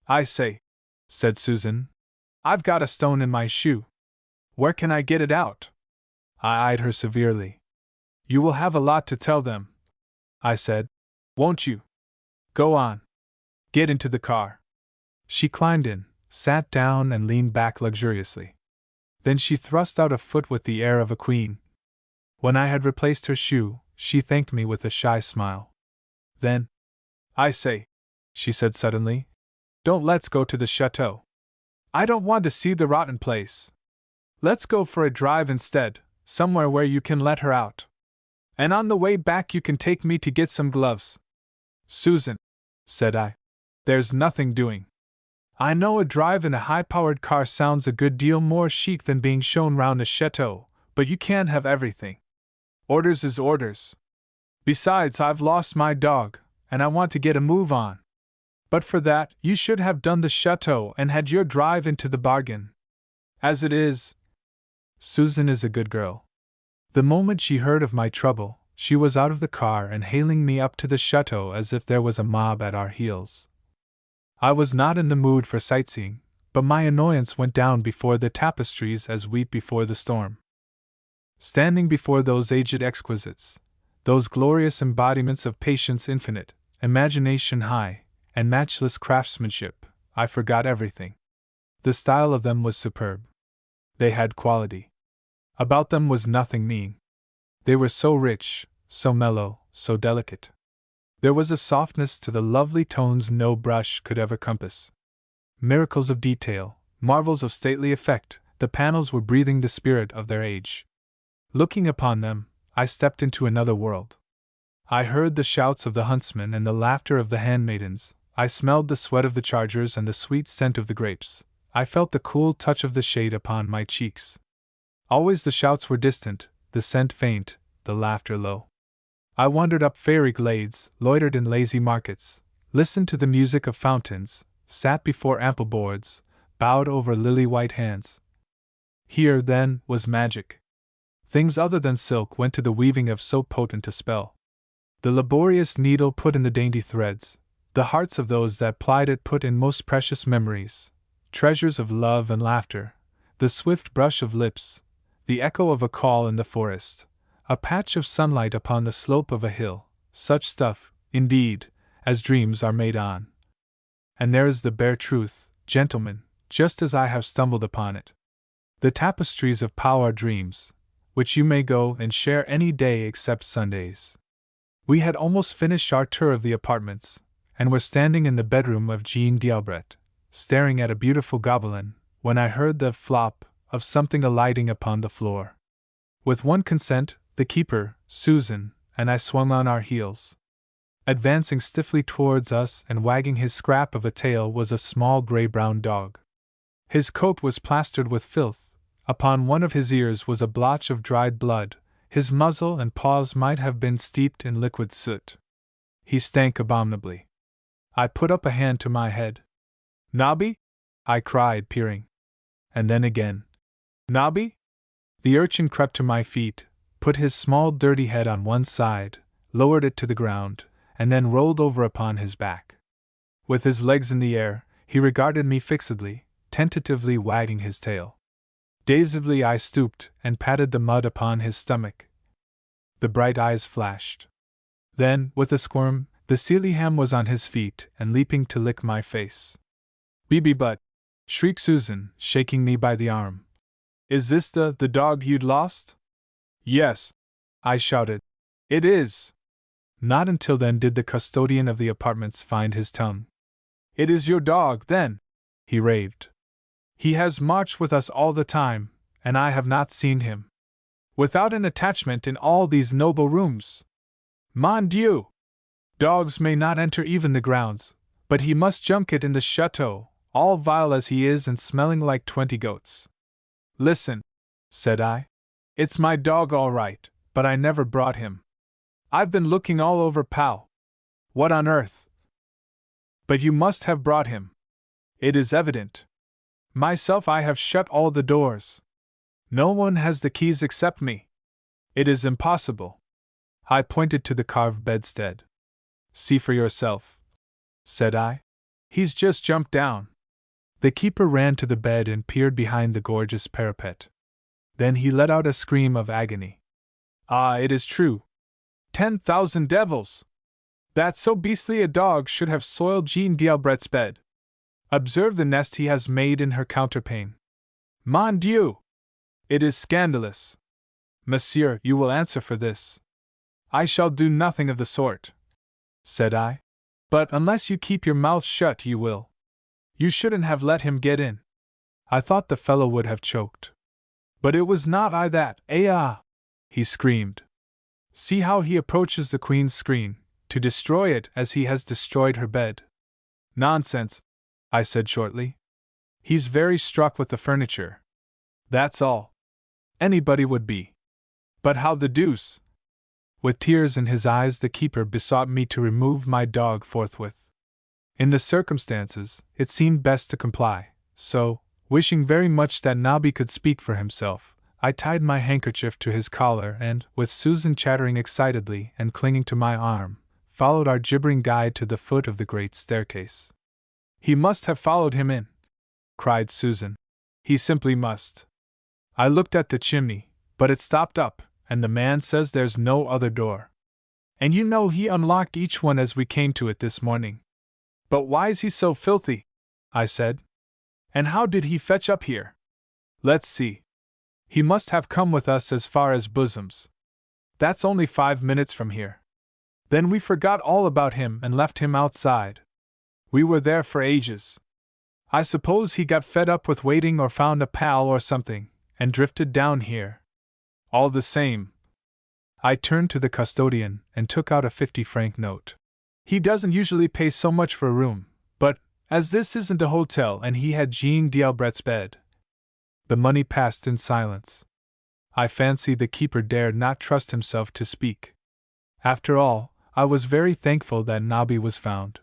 "I say," said Susan, "I've got a stone in my shoe. Where can I get it out?" I eyed her severely. "You will have a lot to tell them," I said. "Won't you? Go on. Get into the car." She climbed in, sat down and leaned back luxuriously. Then she thrust out a foot with the air of a queen. When I had replaced her shoe, she thanked me with a shy smile. Then, "I say, she said suddenly. Don't let's go to the chateau. I don't want to see the rotten place. Let's go for a drive instead, somewhere where you can let her out. And on the way back you can take me to get some gloves. Susan, said I, there's nothing doing. I know a drive in a high-powered car sounds a good deal more chic than being shown round the chateau, but you can't have everything. Orders is orders. Besides, I've lost my dog, and I want to get a move on. But for that, you should have done the chateau and had your drive into the bargain. As it is, Susan is a good girl. The moment she heard of my trouble, she was out of the car and hailing me up to the chateau as if there was a mob at our heels. I was not in the mood for sightseeing, but my annoyance went down before the tapestries as wheat before the storm. Standing before those aged exquisites, those glorious embodiments of patience infinite, imagination high, and matchless craftsmanship, I forgot everything. The style of them was superb. They had quality. About them was nothing mean. They were so rich, so mellow, so delicate. There was a softness to the lovely tones no brush could ever compass. Miracles of detail, marvels of stately effect, the panels were breathing the spirit of their age. Looking upon them, I stepped into another world. I heard the shouts of the huntsmen and the laughter of the handmaidens. I smelled the sweat of the chargers and the sweet scent of the grapes. I felt the cool touch of the shade upon my cheeks. Always the shouts were distant, the scent faint, the laughter low. I wandered up fairy glades, loitered in lazy markets, listened to the music of fountains, sat before ample boards, bowed over lily-white hands. Here, then, was magic. Things other than silk went to the weaving of so potent a spell. The laborious needle put in the dainty threads, the hearts of those that plied it put in most precious memories, treasures of love and laughter, the swift brush of lips, the echo of a call in the forest, a patch of sunlight upon the slope of a hill, such stuff, indeed, as dreams are made on. And there is the bare truth, gentlemen, just as I have stumbled upon it. The tapestries of Pau are dreams, which you may go and share any day except Sundays. We had almost finished our tour of the apartments, and were standing in the bedroom of Jean d'Albret, staring at a beautiful gobelin, when I heard the flop of something alighting upon the floor. With one consent, the keeper, Susan, and I swung on our heels. Advancing stiffly towards us and wagging his scrap of a tail was a small gray-brown dog. His coat was plastered with filth, upon one of his ears was a blotch of dried blood, his muzzle and paws might have been steeped in liquid soot. He stank abominably. I put up a hand to my head. "Nobby?" I cried, peering. And then again. "Nobby?" The urchin crept to my feet, put his small dirty head on one side, lowered it to the ground, and then rolled over upon his back. With his legs in the air, he regarded me fixedly, tentatively wagging his tail. Dazedly I stooped and patted the mud upon his stomach. The bright eyes flashed. Then, with a squirm, the Sealyham was on his feet and leaping to lick my face. "Beebe Butt!" shrieked Susan, shaking me by the arm. "Is this the dog you'd lost?" "Yes," I shouted. "It is." Not until then did the custodian of the apartments find his tongue. "It is your dog, then!" he raved. "He has marched with us all the time, and I have not seen him. Without an attachment in all these noble rooms. Mon Dieu! Dogs may not enter even the grounds, but he must junket in the chateau, all vile as he is and smelling like 20 goats. Listen," said I. "It's my dog all right, but I never brought him. I've been looking all over Pau. What on earth? But you must have brought him. It is evident. Myself, I have shut all the doors. No one has the keys except me. It is impossible." I pointed to the carved bedstead. "See for yourself," said I. "He's just jumped down." The keeper ran to the bed and peered behind the gorgeous parapet. Then he let out a scream of agony. "Ah, it is true. 10,000 devils! That so beastly a dog should have soiled Jean d'Albret's bed. Observe the nest he has made in her counterpane. Mon Dieu! It is scandalous. Monsieur, you will answer for this." "I shall do nothing of the sort," said I. But unless you keep your mouth shut, you will. You shouldn't have let him get in. I thought the fellow would have choked. But it was not I that, he screamed. See how he approaches the Queen's screen, to destroy it as he has destroyed her bed. Nonsense, I said shortly. He's very struck with the furniture. That's all. Anybody would be. But how the deuce? With tears in his eyes, the keeper besought me to remove my dog forthwith. In the circumstances, it seemed best to comply, so, wishing very much that Nobby could speak for himself, I tied my handkerchief to his collar and, with Susan chattering excitedly and clinging to my arm, followed our gibbering guide to the foot of the great staircase. He must have followed him in, cried Susan. He simply must. I looked at the chimney, but it stopped up, and the man says there's no other door. And you know he unlocked each one as we came to it this morning. But why's he so filthy? I said. And how did he fetch up here? Let's see. He must have come with us as far as Bosom's. That's only 5 minutes from here. Then we forgot all about him and left him outside. We were there for ages. I suppose he got fed up with waiting or found a pal or something, and drifted down here. All the same. I turned to the custodian and took out a 50-franc note. He doesn't usually pay so much for a room, but, as this isn't a hotel and he had Jean d'Albret's bed. The money passed in silence. I fancy the keeper dared not trust himself to speak. After all, I was very thankful that Nobby was found.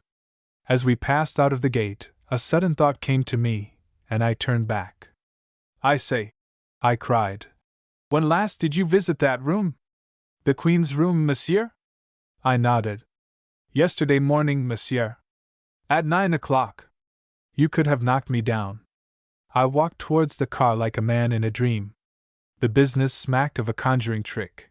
As we passed out of the gate, a sudden thought came to me, and I turned back. I say, I cried. When last did you visit that room? The Queen's room, monsieur? I nodded. Yesterday morning, monsieur. At 9 o'clock. You could have knocked me down. I walked towards the car like a man in a dream. The business smacked of a conjuring trick.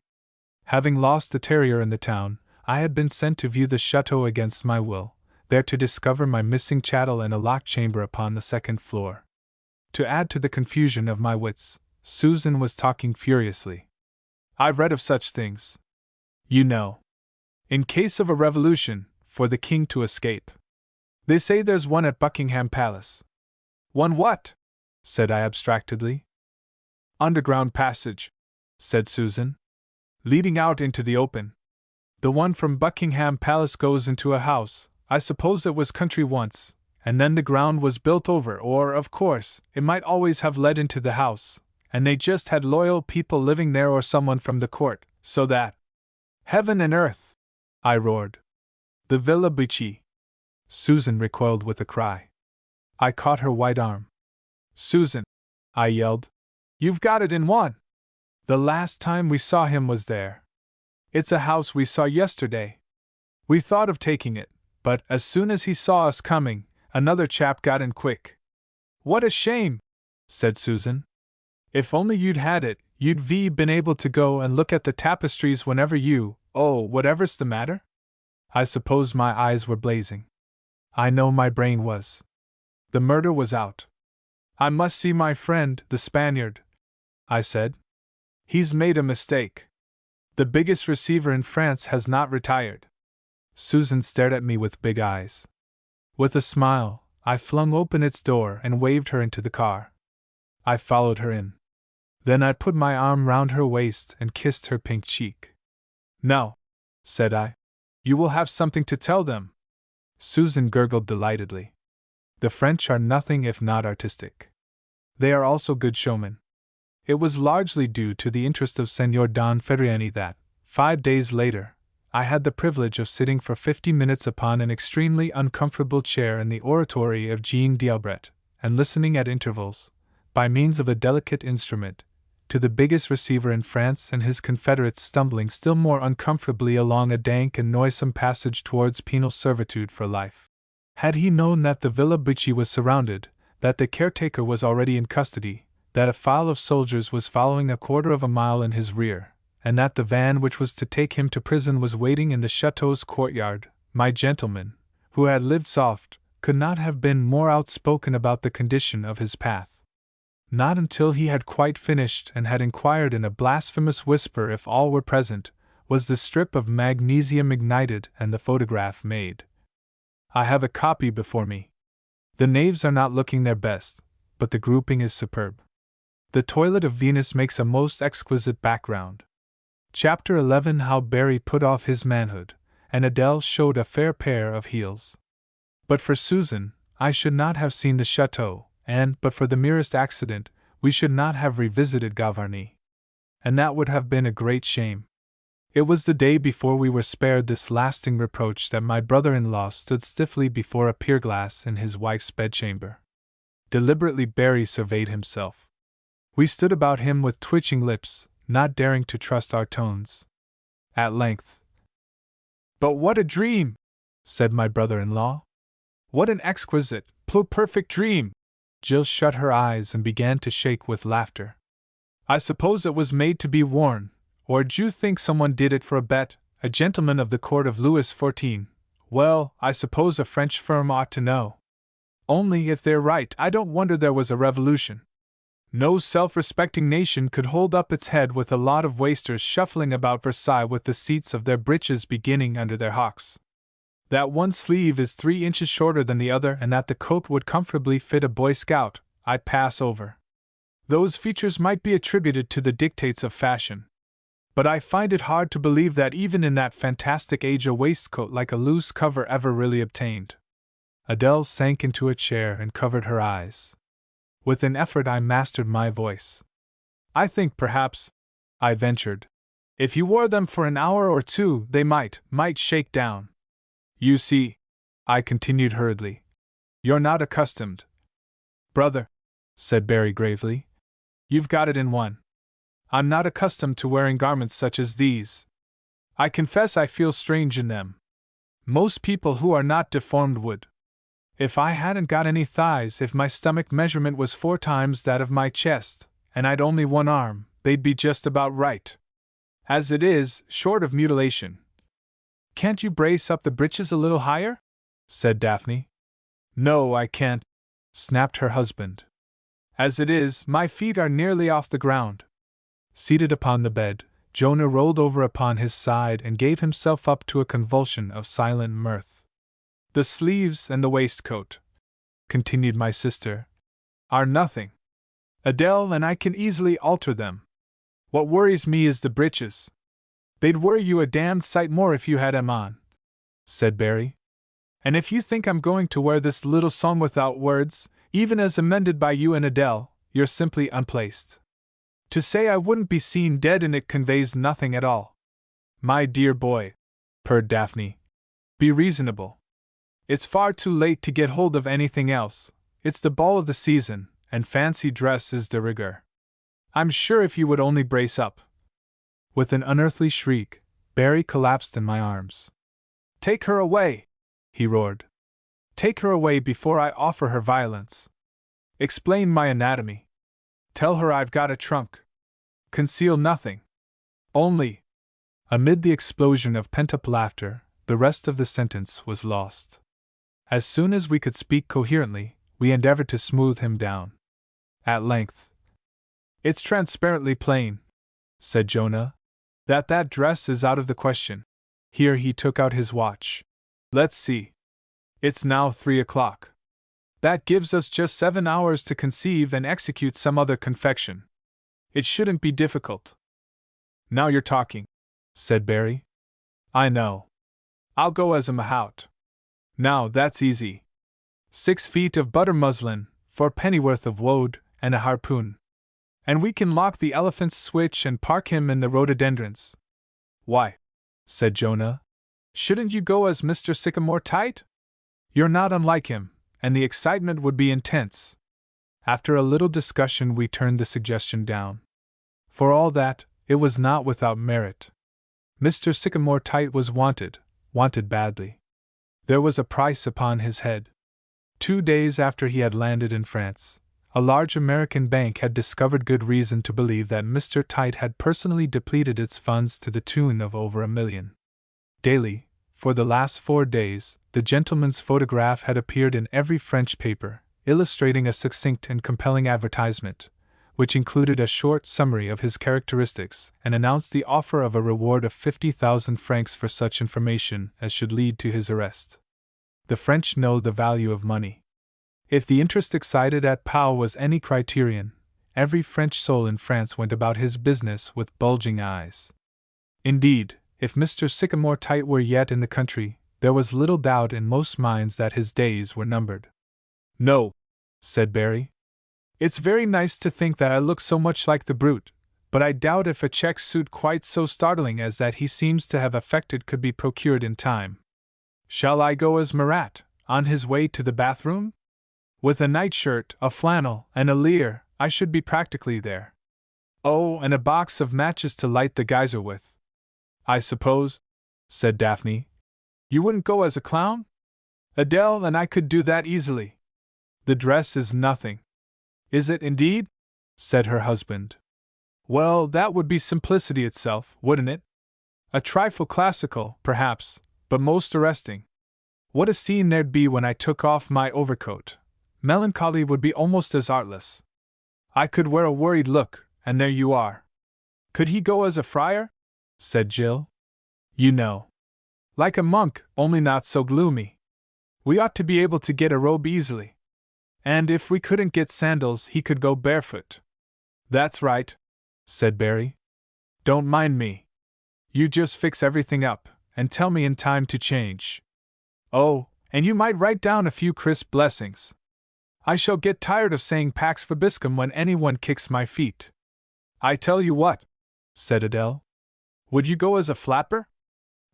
Having lost the terrier in the town, I had been sent to view the chateau against my will, there to discover my missing chattel in a locked chamber upon the 2nd floor. To add to the confusion of my wits, Susan was talking furiously. I've read of such things. You know. In case of a revolution, for the king to escape. They say there's one at Buckingham Palace. One what? Said I abstractedly. Underground passage, said Susan. Leading out into the open. The one from Buckingham Palace goes into a house. I suppose it was country once, and then the ground was built over, or, of course, it might always have led into the house, and they just had loyal people living there or someone from the court, so that… Heaven and earth! I roared. The Villa Bucci. Susan recoiled with a cry. I caught her white arm. Susan, I yelled, you've got it in one! The last time we saw him was there. It's a house we saw yesterday. We thought of taking it, but as soon as he saw us coming, another chap got in quick. What a shame, said Susan. If only you'd had it, you'd been able to go and look at the tapestries whenever whatever's the matter? I suppose my eyes were blazing. I know my brain was. The murder was out. I must see my friend, the Spaniard, I said. He's made a mistake. The biggest receiver in France has not retired. Susan stared at me with big eyes. With a smile, I flung open its door and waved her into the car. I followed her in. Then I put my arm round her waist and kissed her pink cheek. No, said I. You will have something to tell them. Susan gurgled delightedly. The French are nothing if not artistic. They are also good showmen. It was largely due to the interest of Senor Don Federiani that, 5 days later, I had the privilege of sitting for 50 minutes upon an extremely uncomfortable chair in the oratory of Jean d'Albret, and listening at intervals, by means of a delicate instrument, to the biggest receiver in France and his confederates stumbling still more uncomfortably along a dank and noisome passage towards penal servitude for life. Had he known that the Villa Bucci was surrounded, that the caretaker was already in custody, that a file of soldiers was following a quarter of a mile in his rear, and that the van which was to take him to prison was waiting in the chateau's courtyard, my gentleman, who had lived soft, could not have been more outspoken about the condition of his path. Not until he had quite finished and had inquired in a blasphemous whisper if all were present, was the strip of magnesium ignited and the photograph made. I have a copy before me. The knaves are not looking their best, but the grouping is superb. The toilet of Venus makes a most exquisite background. Chapter 11: How Barry Put Off His Manhood, and Adele Showed a Fair Pair of Heels. But for Susan, I should not have seen the chateau, and, but for the merest accident, we should not have revisited Gavarnie. And that would have been a great shame. It was the day before we were spared this lasting reproach that my brother-in-law stood stiffly before a pier-glass in his wife's bedchamber. Deliberately Barry surveyed himself. We stood about him with twitching lips, not daring to trust our tones. At length, "But what a dream!" said my brother-in-law. "What an exquisite, perfect dream!" Jill shut her eyes and began to shake with laughter. "I suppose it was made to be worn, or d'you think someone did it for a bet, a gentleman of the court of Louis XIV? Well, I suppose a French firm ought to know. Only, if they're right, I don't wonder there was a revolution. No self-respecting nation could hold up its head with a lot of wasters shuffling about Versailles with the seats of their breeches beginning under their hocks. That one sleeve is 3 inches shorter than the other, and that the coat would comfortably fit a Boy Scout, I pass over. Those features might be attributed to the dictates of fashion. But I find it hard to believe that even in that fantastic age a waistcoat like a loose cover ever really obtained." Adele sank into a chair and covered her eyes. With an effort I mastered my voice. "I think perhaps," I ventured, "if you wore them for an hour or two they might shake down. You see," I continued hurriedly, "you're not accustomed." "Brother," said Barry gravely, "you've got it in one. I'm not accustomed to wearing garments such as these. I confess I feel strange in them. Most people who are not deformed would. If I hadn't got any thighs, if my stomach measurement was 4 times that of my chest, and I'd only one arm, they'd be just about right. As it is, short of mutilation." "Can't you brace up the breeches a little higher?" said Daphne. "No, I can't," snapped her husband. "As it is, my feet are nearly off the ground." Seated upon the bed, Jonah rolled over upon his side and gave himself up to a convulsion of silent mirth. "The sleeves and the waistcoat," continued my sister, "are nothing. Adele and I can easily alter them. What worries me is the breeches. They'd worry you a damned sight more if you had 'em on," said Barry. "And if you think I'm going to wear this little song without words, even as amended by you and Adele, you're simply unplaced. To say I wouldn't be seen dead in it conveys nothing at all." "My dear boy," purred Daphne, "be reasonable. It's far too late to get hold of anything else. It's the ball of the season, and fancy dress is de rigueur. I'm sure if you would only brace up." With an unearthly shriek, Barry collapsed in my arms. "Take her away!" he roared. "Take her away before I offer her violence. Explain my anatomy. Tell her I've got a trunk. Conceal nothing. Only—" Amid the explosion of pent-up laughter, the rest of the sentence was lost. As soon as we could speak coherently, we endeavored to smooth him down. At length, "It's transparently plain," said Jonah, that dress is out of the question." Here he took out his watch. "Let's see. It's now 3 o'clock. That gives us just 7 hours to conceive and execute some other confection. It shouldn't be difficult." "Now you're talking," said Barry. "I know. I'll go as a mahout. Now that's easy. 6 feet of butter muslin, 4 pennyworth of woad, and a harpoon. And we can lock the elephant's switch and park him in the rhododendrons." "Why," said Jonah, "shouldn't you go as Mr. Sycamore Tight? You're not unlike him, and the excitement would be intense." After a little discussion we turned the suggestion down. For all that, it was not without merit. Mr. Sycamore Tight was wanted badly. There was a price upon his head. 2 days after he had landed in France, a large American bank had discovered good reason to believe that Mr. Tight had personally depleted its funds to the tune of over $1 million. Daily, for the last 4 days, the gentleman's photograph had appeared in every French paper, illustrating a succinct and compelling advertisement, which included a short summary of his characteristics and announced the offer of a reward of 50,000 francs for such information as should lead to his arrest. The French know the value of money. If the interest excited at Pau was any criterion, every French soul in France went about his business with bulging eyes. Indeed, if Mr. Sycamore Tight were yet in the country, there was little doubt in most minds that his days were numbered. "No," said Barry. "It's very nice to think that I look so much like the brute, but I doubt if a check suit quite so startling as that he seems to have affected could be procured in time. Shall I go as Marat, on his way to the bathroom? With a nightshirt, a flannel, and a leer, I should be practically there. Oh, and a box of matches to light the geyser with." "I suppose," said Daphne, "you wouldn't go as a clown?" "Adele and I could do that easily. The dress is nothing." "Is it indeed?" said her husband. "Well, that would be simplicity itself, wouldn't it? A trifle classical, perhaps, but most arresting. What a scene there'd be when I took off my overcoat! Melancholy would be almost as artless. I could wear a worried look, and there you are." "Could he go as a friar?" said Jill. "You know. Like a monk, only not so gloomy. We ought to be able to get a robe easily. And if we couldn't get sandals, he could go barefoot." "That's right," said Barry. "Don't mind me. You just fix everything up, and tell me in time to change. Oh, and you might write down a few crisp blessings. I shall get tired of saying Pax Vobiscum when anyone kicks my feet." "I tell you what," said Adele. "Would you go as a flapper?"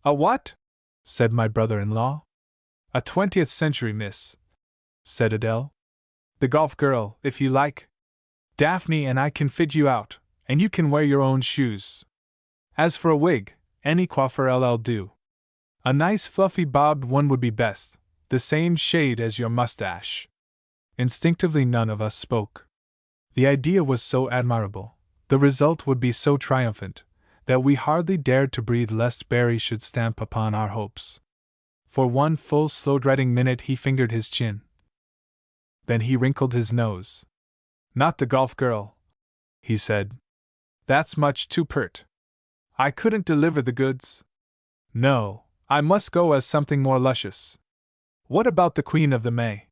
"A what?" said my brother-in-law. "A 20th century miss," said Adele. "The golf girl, if you like. Daphne and I can fit you out, and you can wear your own shoes. As for a wig, any coiffeur LL do. A nice fluffy bobbed one would be best, the same shade as your mustache." Instinctively none of us spoke. The idea was so admirable, the result would be so triumphant, that we hardly dared to breathe lest Barry should stamp upon our hopes. For one full slow-dreading minute he fingered his chin. Then he wrinkled his nose. "Not the golf girl," he said. "That's much too pert. I couldn't deliver the goods. No, I must go as something more luscious. What about the Queen of the May?"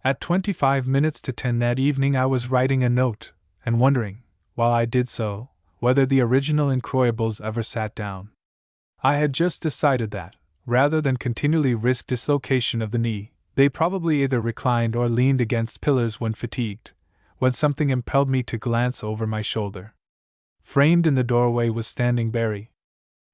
At 25 minutes to 10 that evening I was writing a note, and wondering, while I did so, whether the original incroyables ever sat down. I had just decided that, rather than continually risk dislocation of the knee, they probably either reclined or leaned against pillars when fatigued, when something impelled me to glance over my shoulder. Framed in the doorway was standing Barry.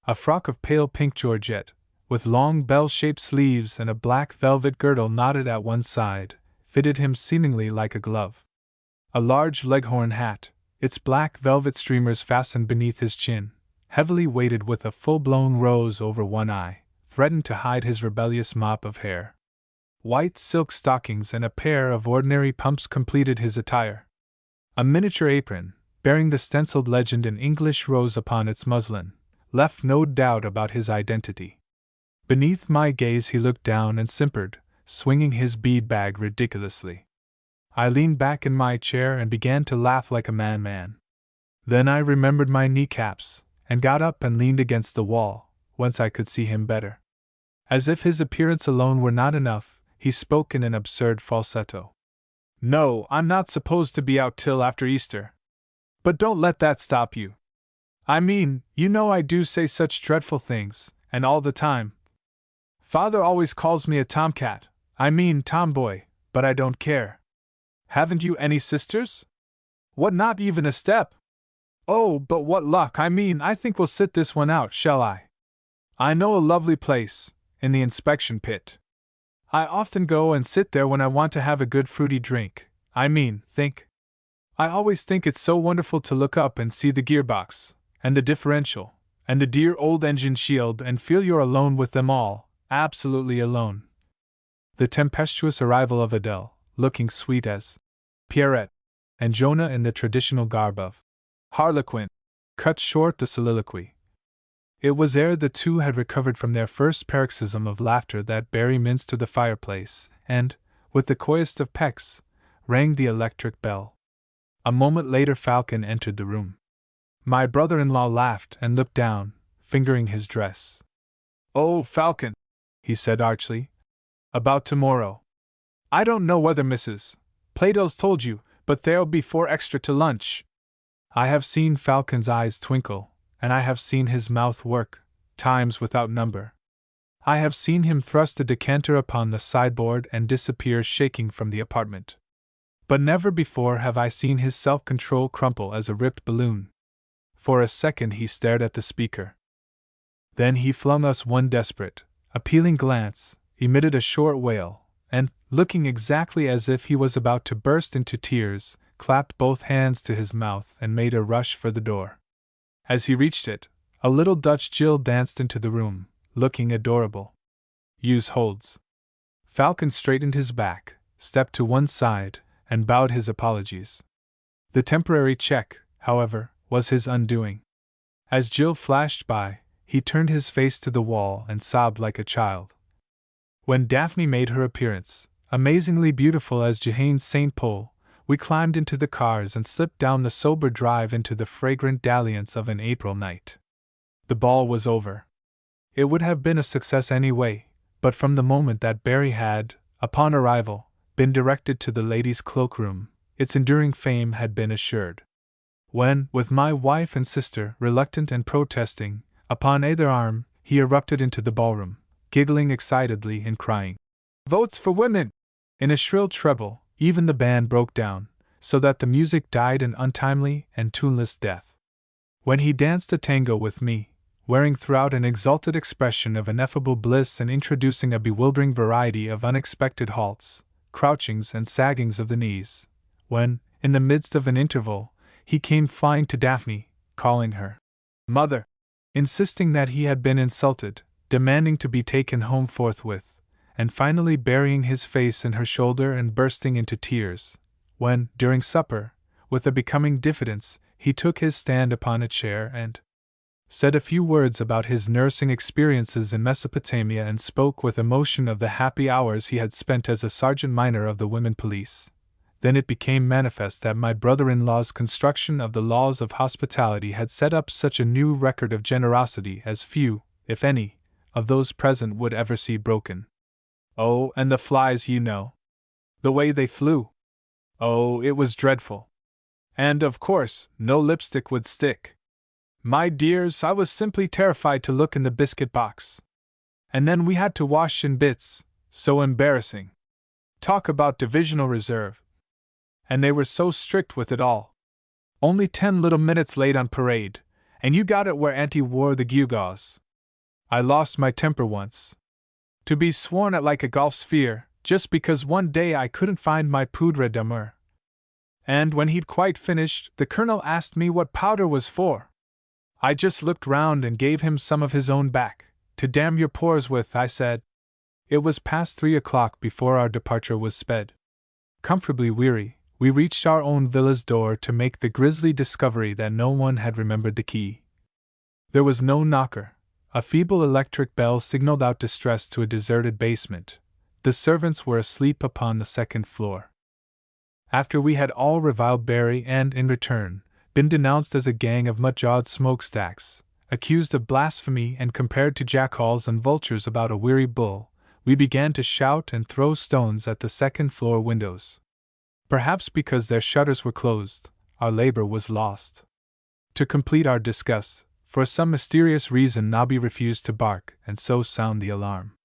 A frock of pale pink georgette, with long bell-shaped sleeves and a black velvet girdle knotted at one side, fitted him seemingly like a glove. A large leghorn hat, its black velvet streamers fastened beneath his chin, heavily weighted with a full-blown rose over one eye, threatened to hide his rebellious mop of hair. White silk stockings and a pair of ordinary pumps completed his attire. A miniature apron, bearing the stenciled legend in English rose upon its muslin, left no doubt about his identity. Beneath my gaze he looked down and simpered, swinging his bead bag ridiculously. I leaned back in my chair and began to laugh like a madman. Then I remembered my kneecaps, and got up and leaned against the wall, whence I could see him better. As if his appearance alone were not enough, he spoke in an absurd falsetto. "No, I'm not supposed to be out till after Easter. But don't let that stop you. I mean, you know I do say such dreadful things, and all the time. Father always calls me a tomcat, I mean tomboy, but I don't care. Haven't you any sisters? What, not even a step? Oh, but what luck! I mean, I think we'll sit this one out, shall I? I know a lovely place, in the inspection pit. I often go and sit there when I want to have a good fruity drink, think. I always think it's so wonderful to look up and see the gearbox, and the differential, and the dear old engine shield and feel you're alone with them all, absolutely alone." The tempestuous arrival of Adele, looking sweet as Pierrette, and Jonah in the traditional garb of Harlequin, cut short the soliloquy. It was ere the two had recovered from their first paroxysm of laughter that Barry minced to the fireplace, and, with the coyest of pecks, rang the electric bell. A moment later Falcon entered the room. My brother-in-law laughed and looked down, fingering his dress. "Oh, Falcon," he said archly, About tomorrow. I don't know whether Mrs. Plato's told you, but there'll be 4 extra to lunch. I have seen Falcon's eyes twinkle, and I have seen his mouth work, times without number. I have seen him thrust a decanter upon the sideboard and disappear shaking from the apartment. But never before have I seen his self-control crumple as a ripped balloon. For a second he stared at the speaker. Then he flung us one desperate, appealing glance, emitted a short wail, and, looking exactly as if he was about to burst into tears, clapped both hands to his mouth and made a rush for the door. As he reached it, a little Dutch Jill danced into the room, looking adorable. Use holds. Falcon straightened his back, stepped to one side, and bowed his apologies. The temporary check, however, was his undoing. As Jill flashed by, he turned his face to the wall and sobbed like a child. When Daphne made her appearance, amazingly beautiful as Jehanne's St. Paul, we climbed into the cars and slipped down the sober drive into the fragrant dalliance of an April night. The ball was over. It would have been a success anyway, but from the moment that Barry had, upon arrival, been directed to the ladies' cloakroom, its enduring fame had been assured. When, with my wife and sister, reluctant and protesting, upon either arm, he erupted into the ballroom, giggling excitedly and crying, "Votes for women!" in a shrill treble, even the band broke down, so that the music died an untimely and tuneless death. When he danced a tango with me, wearing throughout an exalted expression of ineffable bliss and introducing a bewildering variety of unexpected halts, crouchings and saggings of the knees, when, in the midst of an interval, he came flying to Daphne, calling her "Mother," insisting that he had been insulted, demanding to be taken home forthwith, and finally burying his face in her shoulder and bursting into tears, when, during supper, with a becoming diffidence, he took his stand upon a chair and said a few words about his nursing experiences in Mesopotamia and spoke with emotion of the happy hours he had spent as a sergeant minor of the women police. Then it became manifest that my brother-in-law's construction of the laws of hospitality had set up such a new record of generosity as few, if any, of those present would ever see broken. Oh, and the flies, you know. The way they flew. Oh, it was dreadful. And, of course, no lipstick would stick. My dears, I was simply terrified to look in the biscuit box. And then we had to wash in bits, so embarrassing. Talk about divisional reserve. And they were so strict with it all. Only 10 little minutes late on parade, and you got it where Auntie wore the gewgaws. I lost my temper once. To be sworn at like a golf sphere, just because one day I couldn't find my poudre d'amour. And when he'd quite finished, the colonel asked me what powder was for. I just looked round and gave him some of his own back, to damn your pores with, I said. It was past 3 o'clock before our departure was sped. Comfortably weary, we reached our own villa's door to make the grisly discovery that no one had remembered the key. There was no knocker. A feeble electric bell signaled out distress to a deserted basement. The servants were asleep upon the 2nd floor. After we had all reviled Barry and, in return, been denounced as a gang of mud-jawed smokestacks, accused of blasphemy and compared to jackals and vultures about a weary bull, we began to shout and throw stones at the 2nd floor windows. Perhaps because their shutters were closed, our labor was lost. To complete our disgust, for some mysterious reason Nobby refused to bark and so sound the alarm.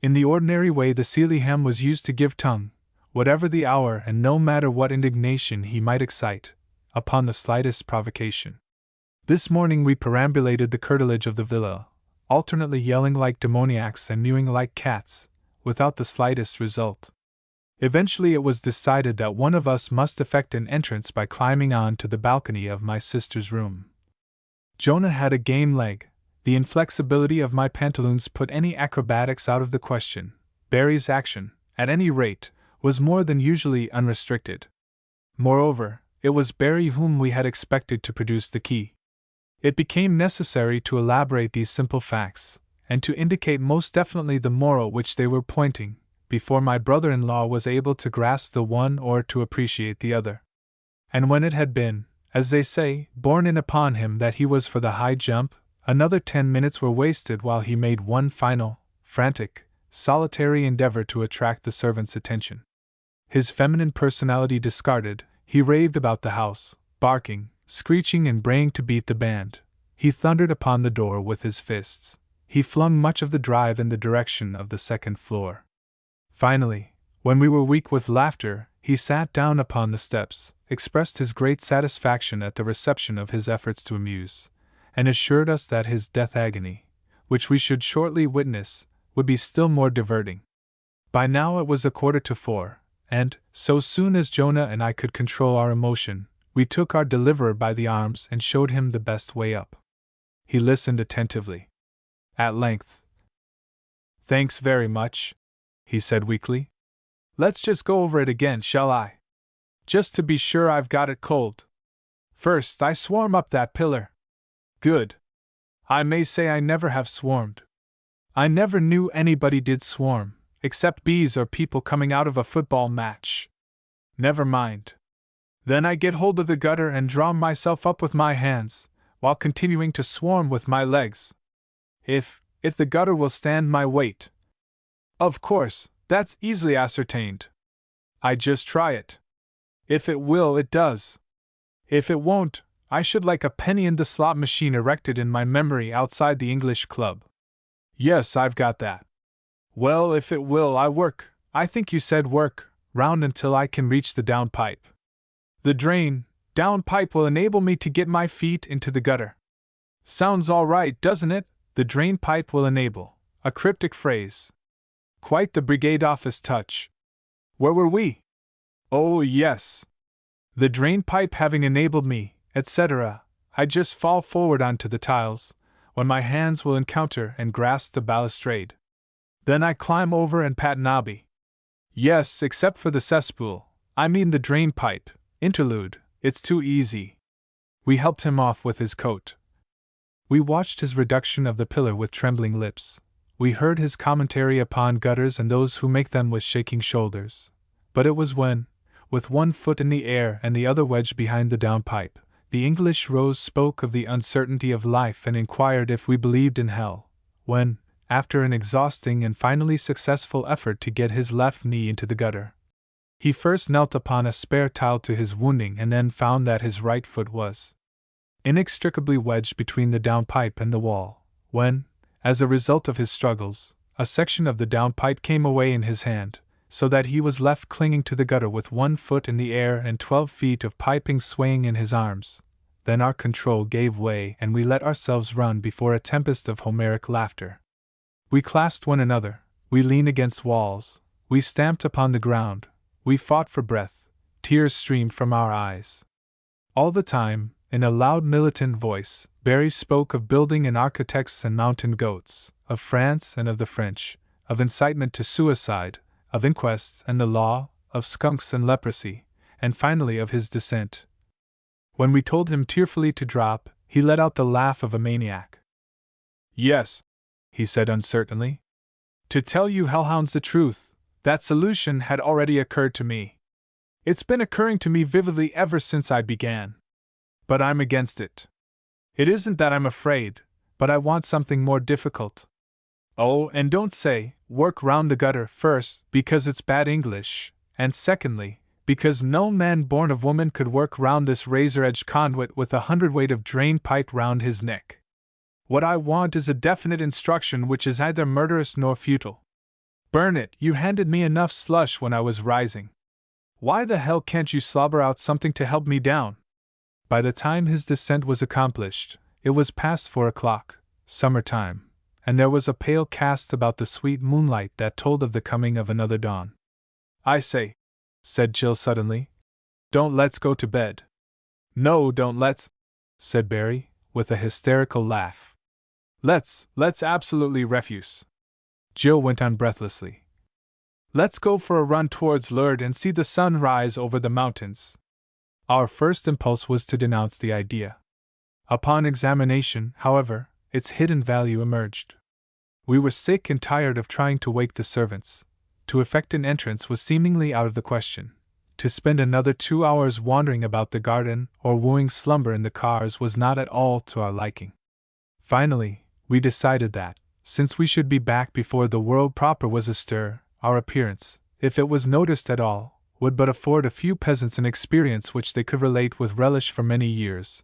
In the ordinary way the Sealyham was used to give tongue, whatever the hour and no matter what indignation he might excite, upon the slightest provocation. This morning we perambulated the curtilage of the villa, alternately yelling like demoniacs and mewing like cats, without the slightest result. Eventually it was decided that one of us must effect an entrance by climbing on to the balcony of my sister's room. Jonah had a game leg. The inflexibility of my pantaloons put any acrobatics out of the question. Barry's action, at any rate, was more than usually unrestricted. Moreover, it was Barry whom we had expected to produce the key. It became necessary to elaborate these simple facts, and to indicate most definitely the moral which they were pointing, before my brother-in-law was able to grasp the one or to appreciate the other. And when it had been, as they say, borne in upon him that he was for the high jump, another 10 minutes were wasted while he made one final, frantic, solitary endeavor to attract the servants' attention. His feminine personality discarded, he raved about the house, barking, screeching and braying to beat the band. He thundered upon the door with his fists. He flung much of the drive in the direction of the second floor. Finally, when we were weak with laughter, he sat down upon the steps, expressed his great satisfaction at the reception of his efforts to amuse, and assured us that his death agony, which we should shortly witness, would be still more diverting. By now it was 3:45, and, so soon as Jonah and I could control our emotion, we took our deliverer by the arms and showed him the best way up. He listened attentively. At length, "Thanks very much," he said weakly. "Let's just go over it again, shall I? Just to be sure I've got it cold. First, I swarm up that pillar. Good. I may say I never have swarmed. I never knew anybody did swarm, except bees or people coming out of a football match. Never mind. Then I get hold of the gutter and draw myself up with my hands, while continuing to swarm with my legs. If the gutter will stand my weight. Of course, that's easily ascertained. I just try it. If it will, it does. If it won't, I should like a penny in the slot machine erected in my memory outside the English Club. Yes, I've got that. Well, if it will, I work, I think you said work, round until I can reach the downpipe. The downpipe will enable me to get my feet into the gutter. Sounds all right, doesn't it? The drain pipe will enable. A cryptic phrase. Quite the brigade office touch. Where were we? Oh, yes. The drain pipe having enabled me, etc., I just fall forward onto the tiles, when my hands will encounter and grasp the balustrade. Then I climb over and pat Nobby. Yes, except for the cesspool, I mean the drain pipe. Interlude, it's too easy. We helped him off with his coat. We watched his reduction of the pillar with trembling lips. We heard his commentary upon gutters and those who make them with shaking shoulders. But it was when, with one foot in the air and the other wedged behind the downpipe, the English rose spoke of the uncertainty of life and inquired if we believed in hell, when, after an exhausting and finally successful effort to get his left knee into the gutter, he first knelt upon a spare tile to his wounding and then found that his right foot was inextricably wedged between the downpipe and the wall, when, as a result of his struggles, a section of the downpipe came away in his hand, so that he was left clinging to the gutter with 1 foot in the air and 12 feet of piping swaying in his arms. Then our control gave way and we let ourselves run before a tempest of Homeric laughter. We clasped one another, we leaned against walls, we stamped upon the ground, we fought for breath, tears streamed from our eyes. All the time, in a loud militant voice, Barry spoke of building and architects and mountain goats, of France and of the French, of incitement to suicide, of inquests and the law, of skunks and leprosy, and finally of his descent. When we told him tearfully to drop, he let out the laugh of a maniac. Yes, he said uncertainly. To tell you hellhounds the truth, that solution had already occurred to me. It's been occurring to me vividly ever since I began. But I'm against it. It isn't that I'm afraid, but I want something more difficult. Oh, and don't say, work round the gutter first, because it's bad English, and secondly, because no man born of woman could work round this razor-edged conduit with 100 weight of drain pipe round his neck. What I want is a definite instruction which is neither murderous nor futile. Burn it, you handed me enough slush when I was rising. Why the hell can't you slobber out something to help me down? By the time his descent was accomplished, it was past 4 o'clock, summertime, and there was a pale cast about the sweet moonlight that told of the coming of another dawn. I say, said Jill suddenly, don't let's go to bed. No, don't let's, said Barry, with a hysterical laugh. Let's absolutely refuse. Jill went on breathlessly. Let's go for a run towards Lourdes and see the sun rise over the mountains. Our first impulse was to denounce the idea. Upon examination, however, its hidden value emerged. We were sick and tired of trying to wake the servants. To effect an entrance was seemingly out of the question. To spend another 2 hours wandering about the garden or wooing slumber in the cars was not at all to our liking. Finally, we decided that, since we should be back before the world proper was astir, our appearance, if it was noticed at all, would but afford a few peasants an experience which they could relate with relish for many years,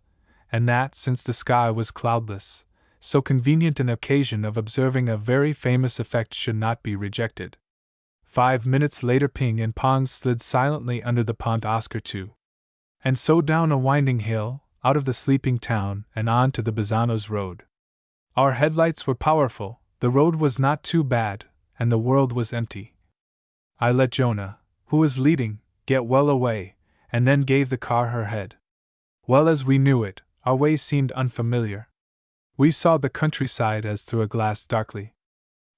and that, since the sky was cloudless, so convenient an occasion of observing a very famous effect should not be rejected. 5 minutes later Ping and Pong slid silently under the Pont Oscar II. And so down a winding hill, out of the sleeping town, and on to the Bazanos road. Our headlights were powerful, the road was not too bad, and the world was empty. I let Jonah, who was leading, get well away, and then gave the car her head. Well as we knew it, our way seemed unfamiliar. We saw the countryside as through a glass darkly.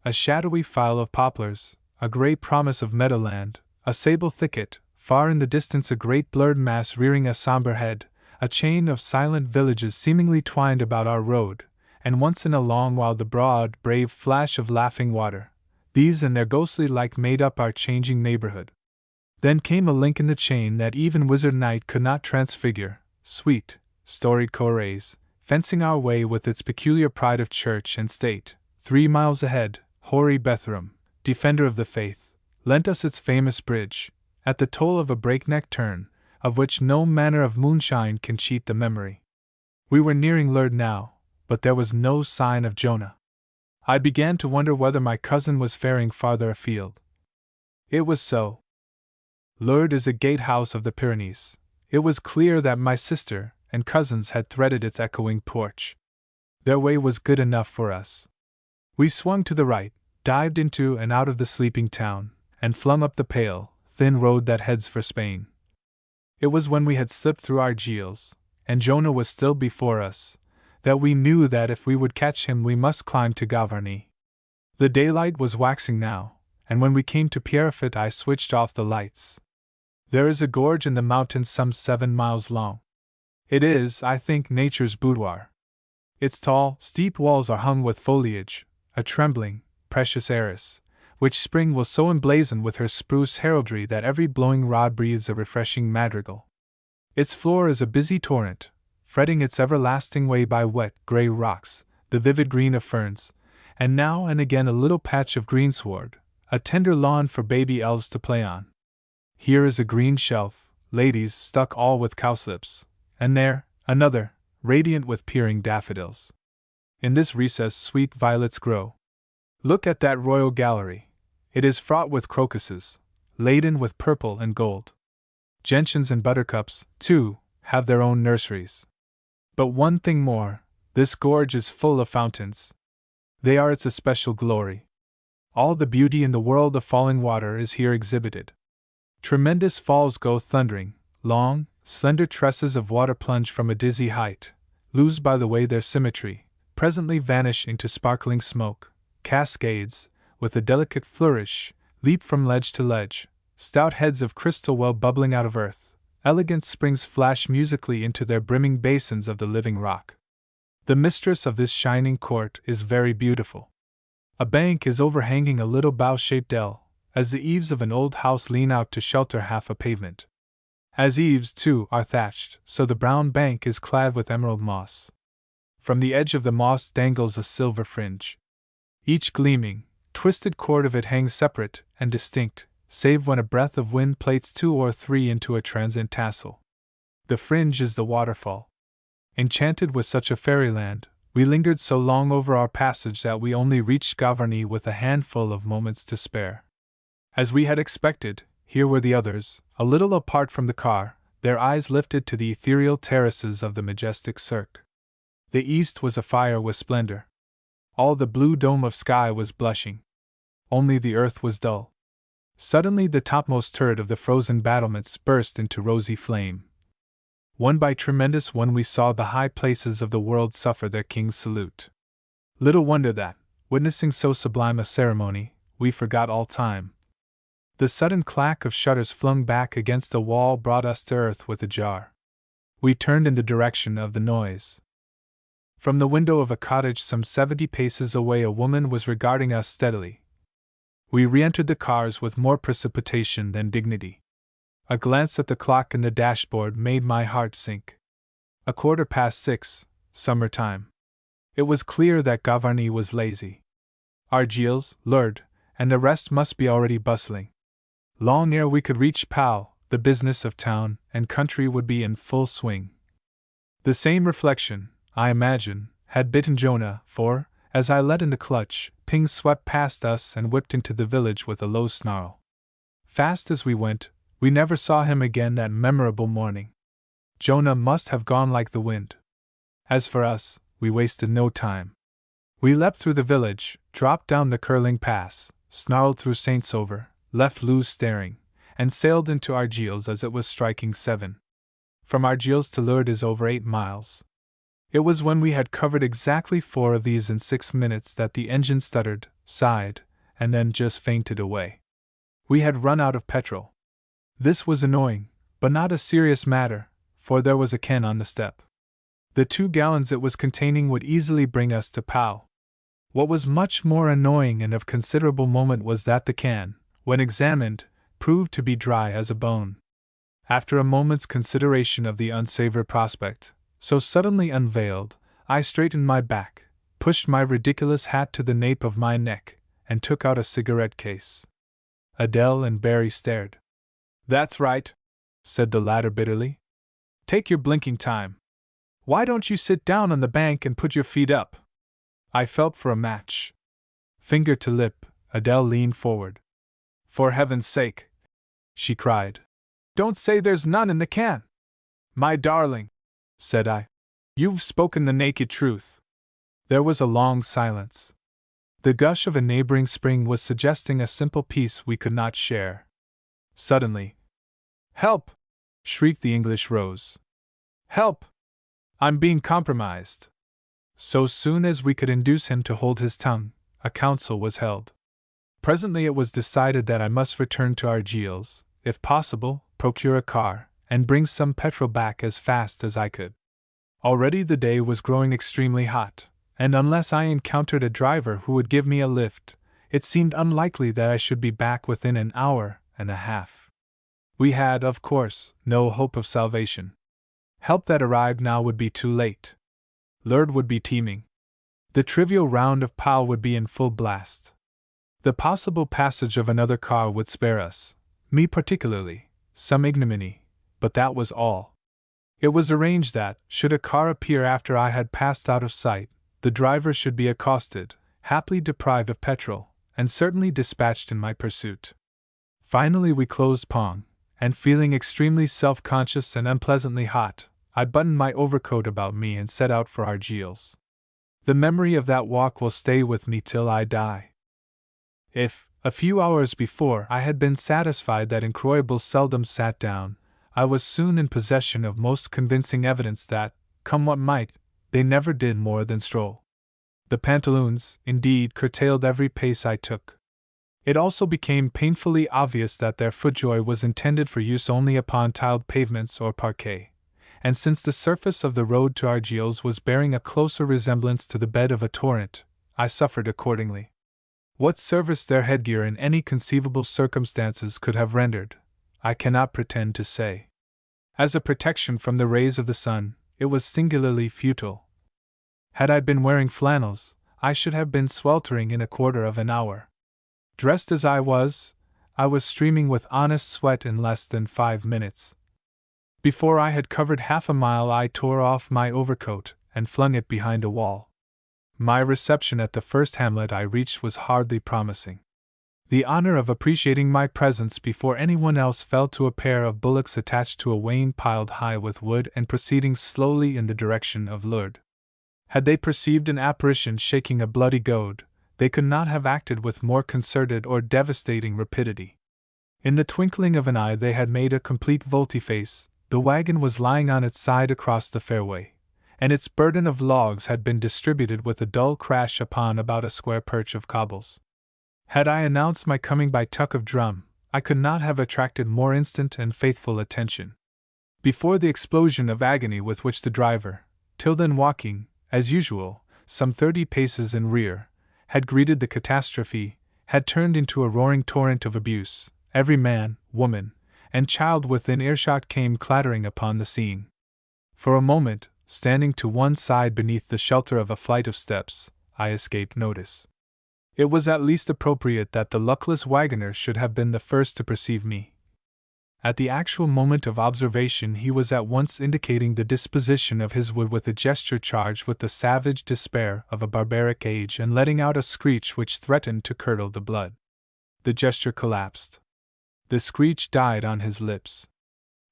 A shadowy file of poplars, a grey promise of meadowland, a sable thicket, far in the distance a great blurred mass rearing a somber head, a chain of silent villages seemingly twined about our road, and once in a long while the broad, brave flash of laughing water. These and their ghostly like made up our changing neighborhood. Then came a link in the chain that even wizard night could not transfigure, sweet, storied Corrèze, fencing our way with its peculiar pride of church and state. 3 miles ahead, hoary Bethlehem, defender of the faith, lent us its famous bridge, at the toll of a breakneck turn, of which no manner of moonshine can cheat the memory. We were nearing Lourdes now, but there was no sign of Jonah. I began to wonder whether my cousin was faring farther afield. It was so. Lourdes is a gatehouse of the Pyrenees. It was clear that my sister and cousins had threaded its echoing porch. Their way was good enough for us. We swung to the right, dived into and out of the sleeping town, and flung up the pale, thin road that heads for Spain. It was when we had slipped through Argilles, and Jonah was still before us, that we knew that if we would catch him we must climb to Gavarnie. The daylight was waxing now, and when we came to Pierrefitte I switched off the lights. There is a gorge in the mountains some 7 miles long. It is, I think, nature's boudoir. Its tall, steep walls are hung with foliage, a trembling, precious heiress, which spring will so emblazon with her spruce heraldry that every blowing rod breathes a refreshing madrigal. Its floor is a busy torrent, fretting its everlasting way by wet, grey rocks, the vivid green of ferns, and now and again a little patch of greensward, a tender lawn for baby elves to play on. Here is a green shelf, ladies stuck all with cowslips, and there, another, radiant with peering daffodils. In this recess sweet violets grow. Look at that royal gallery. It is fraught with crocuses, laden with purple and gold. Gentians and buttercups, too, have their own nurseries. But one thing more, this gorge is full of fountains. They are its especial glory. All the beauty in the world of falling water is here exhibited. Tremendous falls go thundering, long, slender tresses of water plunge from a dizzy height, lose by the way their symmetry, presently vanish into sparkling smoke. Cascades, with a delicate flourish, leap from ledge to ledge, stout heads of crystal well bubbling out of earth, elegant springs flash musically into their brimming basins of the living rock. The mistress of this shining court is very beautiful. A bank is overhanging a little bow-shaped dell, as the eaves of an old house lean out to shelter half a pavement. As eaves, too, are thatched, so the brown bank is clad with emerald moss. From the edge of the moss dangles a silver fringe. Each gleaming, twisted cord of it hangs separate and distinct, save when a breath of wind plaits 2 or 3 into a transient tassel. The fringe is the waterfall. Enchanted with such a fairyland, we lingered so long over our passage that we only reached Gavarnie with a handful of moments to spare. As we had expected, here were the others, a little apart from the car, their eyes lifted to the ethereal terraces of the majestic cirque. The east was afire with splendor. All the blue dome of sky was blushing. Only the earth was dull. Suddenly the topmost turret of the frozen battlements burst into rosy flame. One by tremendous one we saw the high places of the world suffer their king's salute. Little wonder that, witnessing so sublime a ceremony, we forgot all time. The sudden clack of shutters flung back against the wall brought us to earth with a jar. We turned in the direction of the noise. From the window of a cottage some 70 paces away a woman was regarding us steadily. We re-entered the cars with more precipitation than dignity. A glance at the clock in the dashboard made my heart sink. 6:15, summer time. It was clear that Gavarnie was lazy. Argyles, Lurd, and the rest must be already bustling. Long ere we could reach Pau, the business of town and country would be in full swing. The same reflection, I imagine, had bitten Jonah, for, as I let in the clutch, Ping swept past us and whipped into the village with a low snarl. Fast as we went, we never saw him again that memorable morning. Jonah must have gone like the wind. As for us, we wasted no time. We leapt through the village, dropped down the curling pass, snarled through Saint-Sauveur, left Luz staring, and sailed into Argyles as it was striking 7. From Argyles to Lurd is over 8 miles. It was when we had covered exactly 4 of these in 6 minutes that the engine stuttered, sighed, and then just fainted away. We had run out of petrol. This was annoying, but not a serious matter, for there was a can on the step. The 2 gallons it was containing would easily bring us to Pau. What was much more annoying and of considerable moment was that the can, when examined, proved to be dry as a bone. After a moment's consideration of the unsavory prospect, so suddenly unveiled, I straightened my back, pushed my ridiculous hat to the nape of my neck, and took out a cigarette case. Adele and Barry stared. "That's right," said the latter bitterly. "Take your blinking time. Why don't you sit down on the bank and put your feet up?" I felt for a match. Finger to lip, Adele leaned forward. "For heaven's sake," she cried, "don't say there's none in the can!" "My darling," said I, "you've spoken the naked truth." There was a long silence. The gush of a neighboring spring was suggesting a simple peace we could not share. Suddenly, "Help!" shrieked the English Rose. "Help! I'm being compromised." So soon as we could induce him to hold his tongue, a council was held. Presently it was decided that I must return to Argyles, if possible, procure a car, and bring some petrol back as fast as I could. Already the day was growing extremely hot, and unless I encountered a driver who would give me a lift, it seemed unlikely that I should be back within an hour and a half. We had, of course, no hope of salvation. Help that arrived now would be too late. Lurd would be teeming. The trivial round of Pau would be in full blast. The possible passage of another car would spare us, me particularly, some ignominy, but that was all. It was arranged that, should a car appear after I had passed out of sight, the driver should be accosted, haply deprived of petrol, and certainly dispatched in my pursuit. Finally we closed Pong, and feeling extremely self-conscious and unpleasantly hot, I buttoned my overcoat about me and set out for Argyles. The memory of that walk will stay with me till I die. If, a few hours before, I had been satisfied that incroyables seldom sat down, I was soon in possession of most convincing evidence that, come what might, they never did more than stroll. The pantaloons, indeed, curtailed every pace I took. It also became painfully obvious that their footjoy was intended for use only upon tiled pavements or parquet, and since the surface of the road to Argyles was bearing a closer resemblance to the bed of a torrent, I suffered accordingly. What service their headgear in any conceivable circumstances could have rendered, I cannot pretend to say. As a protection from the rays of the sun, it was singularly futile. Had I been wearing flannels, I should have been sweltering in a quarter of an hour. Dressed as I was streaming with honest sweat in less than 5 minutes. Before I had covered half a mile, I tore off my overcoat and flung it behind a wall. My reception at the first hamlet I reached was hardly promising. The honor of appreciating my presence before anyone else fell to a pair of bullocks attached to a wain piled high with wood and proceeding slowly in the direction of Lurd. Had they perceived an apparition shaking a bloody goad, they could not have acted with more concerted or devastating rapidity. In the twinkling of an eye they had made a complete volte-face. The wagon was lying on its side across the fairway, and its burden of logs had been distributed with a dull crash upon about a square perch of cobbles. Had I announced my coming by tuck of drum, I could not have attracted more instant and faithful attention. Before the explosion of agony with which the driver, till then walking, as usual, some 30 paces in rear, had greeted the catastrophe, had turned into a roaring torrent of abuse, every man, woman, and child within earshot came clattering upon the scene. For a moment, standing to one side beneath the shelter of a flight of steps, I escaped notice. It was at least appropriate that the luckless wagoner should have been the first to perceive me. At the actual moment of observation, he was at once indicating the disposition of his wood with a gesture charged with the savage despair of a barbaric age and letting out a screech which threatened to curdle the blood. The gesture collapsed. The screech died on his lips.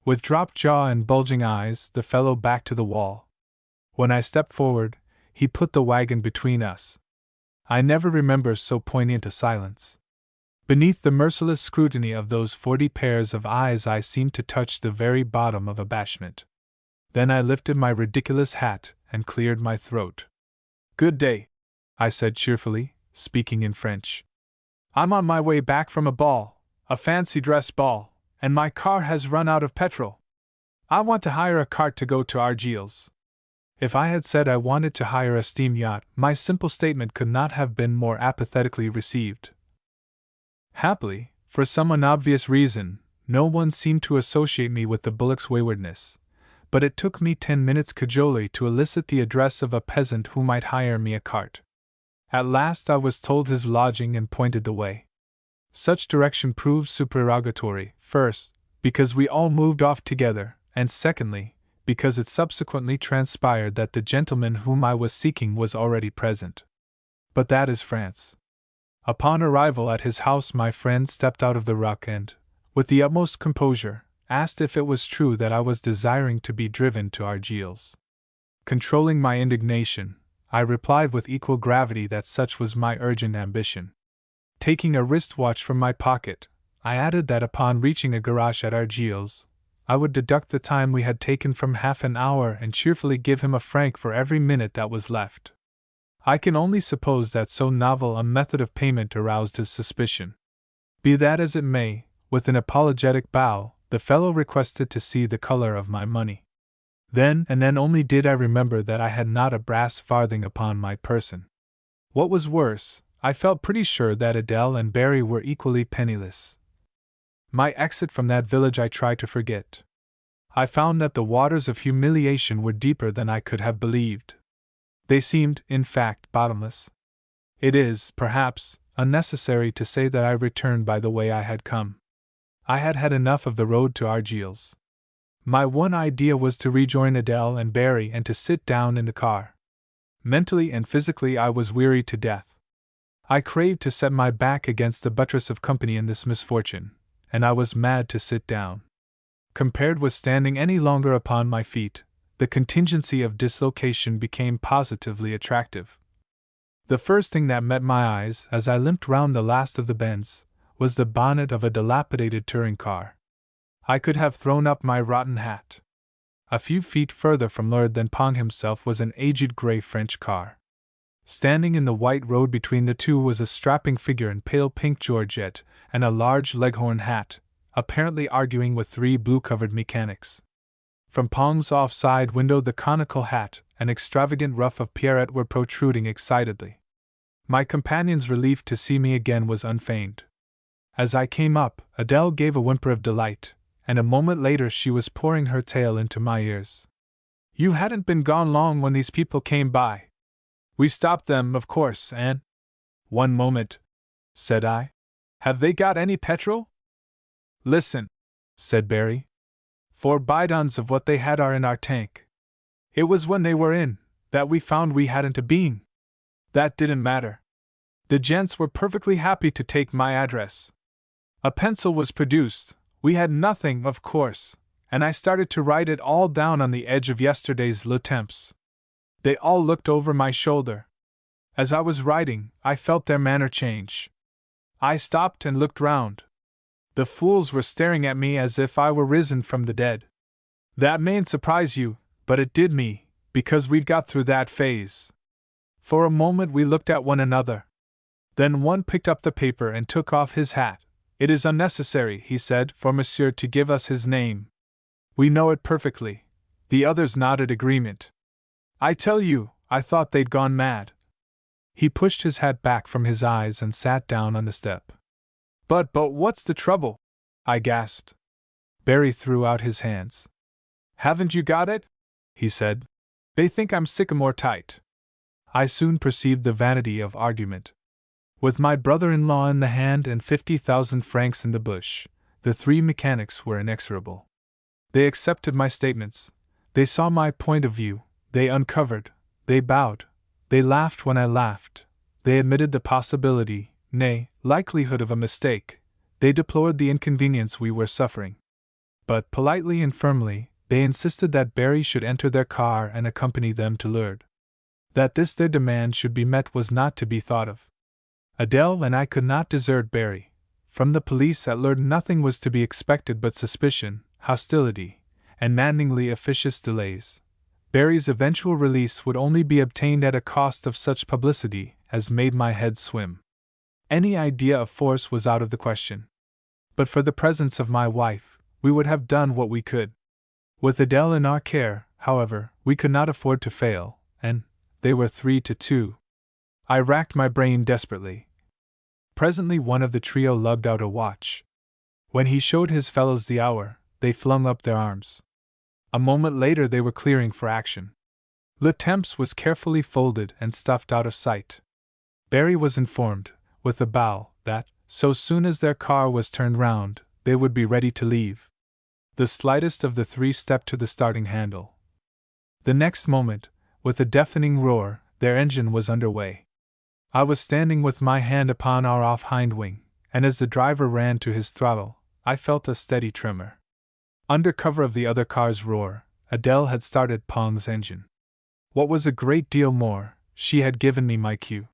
With dropped jaw and bulging eyes, the fellow backed to the wall. When I stepped forward, he put the wagon between us. I never remember so poignant a silence. Beneath the merciless scrutiny of those 40 pairs of eyes I seemed to touch the very bottom of abashment. Then I lifted my ridiculous hat and cleared my throat. "Good day," I said cheerfully, speaking in French. "I'm on my way back from a ball, a fancy dress ball, and my car has run out of petrol. I want to hire a cart to go to Argilles." If I had said I wanted to hire a steam yacht, my simple statement could not have been more apathetically received. Happily, for some unobvious reason, no one seemed to associate me with the bullock's waywardness, but it took me 10 minutes' cajolery to elicit the address of a peasant who might hire me a cart. At last I was told his lodging and pointed the way. Such direction proved supererogatory, first, because we all moved off together, and secondly, because it subsequently transpired that the gentleman whom I was seeking was already present. But that is France. Upon arrival at his house, my friend stepped out of the ruck and, with the utmost composure, asked if it was true that I was desiring to be driven to Argilles. Controlling my indignation, I replied with equal gravity that such was my urgent ambition. Taking a wristwatch from my pocket, I added that upon reaching a garage at Argilles, I would deduct the time we had taken from half an hour and cheerfully give him a franc for every minute that was left. I can only suppose that so novel a method of payment aroused his suspicion. Be that as it may, with an apologetic bow, the fellow requested to see the color of my money. Then and then only did I remember that I had not a brass farthing upon my person. What was worse, I felt pretty sure that Adele and Barry were equally penniless. My exit from that village I tried to forget. I found that the waters of humiliation were deeper than I could have believed. They seemed, in fact, bottomless. It is, perhaps, unnecessary to say that I returned by the way I had come. I had had enough of the road to Argilles. My one idea was to rejoin Adele and Barry and to sit down in the car. Mentally and physically I was weary to death. I craved to set my back against the buttress of company in this misfortune, and I was mad to sit down. Compared with standing any longer upon my feet, the contingency of dislocation became positively attractive. The first thing that met my eyes as I limped round the last of the bends was the bonnet of a dilapidated touring car. I could have thrown up my rotten hat. A few feet further from Lord than Pong himself was an aged grey French car. Standing in the white road between the two was a strapping figure in pale pink georgette and a large leghorn hat, apparently arguing with 3 blue-covered mechanics. From Pong's off-side window the conical hat and extravagant ruff of Pierrette were protruding excitedly. My companion's relief to see me again was unfeigned. As I came up, Adele gave a whimper of delight, and a moment later she was pouring her tale into my ears. "You hadn't been gone long when these people came by. We stopped them, of course, and—" "One moment," said I. "Have they got any petrol?" "Listen," said Barry. 4 bidons of what they had are in our tank. It was when they were in that we found we hadn't a bean. That didn't matter. The gents were perfectly happy to take my address. A pencil was produced, we had nothing, of course, and I started to write it all down on the edge of yesterday's Le Temps. They all looked over my shoulder. As I was writing, I felt their manner change. I stopped and looked round. The fools were staring at me as if I were risen from the dead. That mayn't surprise you, but it did me, because we'd got through that phase. For a moment we looked at one another. Then one picked up the paper and took off his hat. "It is unnecessary," he said, "for monsieur to give us his name. We know it perfectly." The others nodded agreement. I tell you, I thought they'd gone mad. He pushed his hat back from his eyes and sat down on the step. But what's the trouble?" I gasped. Barry threw out his hands. "Haven't you got it?" he said. "They think I'm sycamore tight." I soon perceived the vanity of argument. With my brother-in-law in the hand and 50,000 francs in the bush, the three mechanics were inexorable. They accepted my statements. They saw my point of view. They uncovered. They bowed. They laughed when I laughed. They admitted the possibility, nay, likelihood of a mistake. They deplored the inconvenience we were suffering. But, politely and firmly, they insisted that Barry should enter their car and accompany them to Lourdes. That this their demand should be met was not to be thought of. Adele and I could not desert Barry. From the police at Lourdes nothing was to be expected but suspicion, hostility, and maddeningly officious delays. Barry's eventual release would only be obtained at a cost of such publicity as made my head swim. Any idea of force was out of the question. But for the presence of my wife, we would have done what we could. With Adele in our care, however, we could not afford to fail, and they were 3-2. I racked my brain desperately. Presently one of the trio lugged out a watch. When he showed his fellows the hour, they flung up their arms. A moment later they were clearing for action. Le Temps was carefully folded and stuffed out of sight. Barry was informed, with a bow, that, so soon as their car was turned round, they would be ready to leave. The slightest of the three stepped to the starting handle. The next moment, with a deafening roar, their engine was under way. I was standing with my hand upon our off hind wing, and as the driver ran to his throttle, I felt a steady tremor. Under cover of the other car's roar, Adele had started Pong's engine. What was a great deal more, she had given me my cue.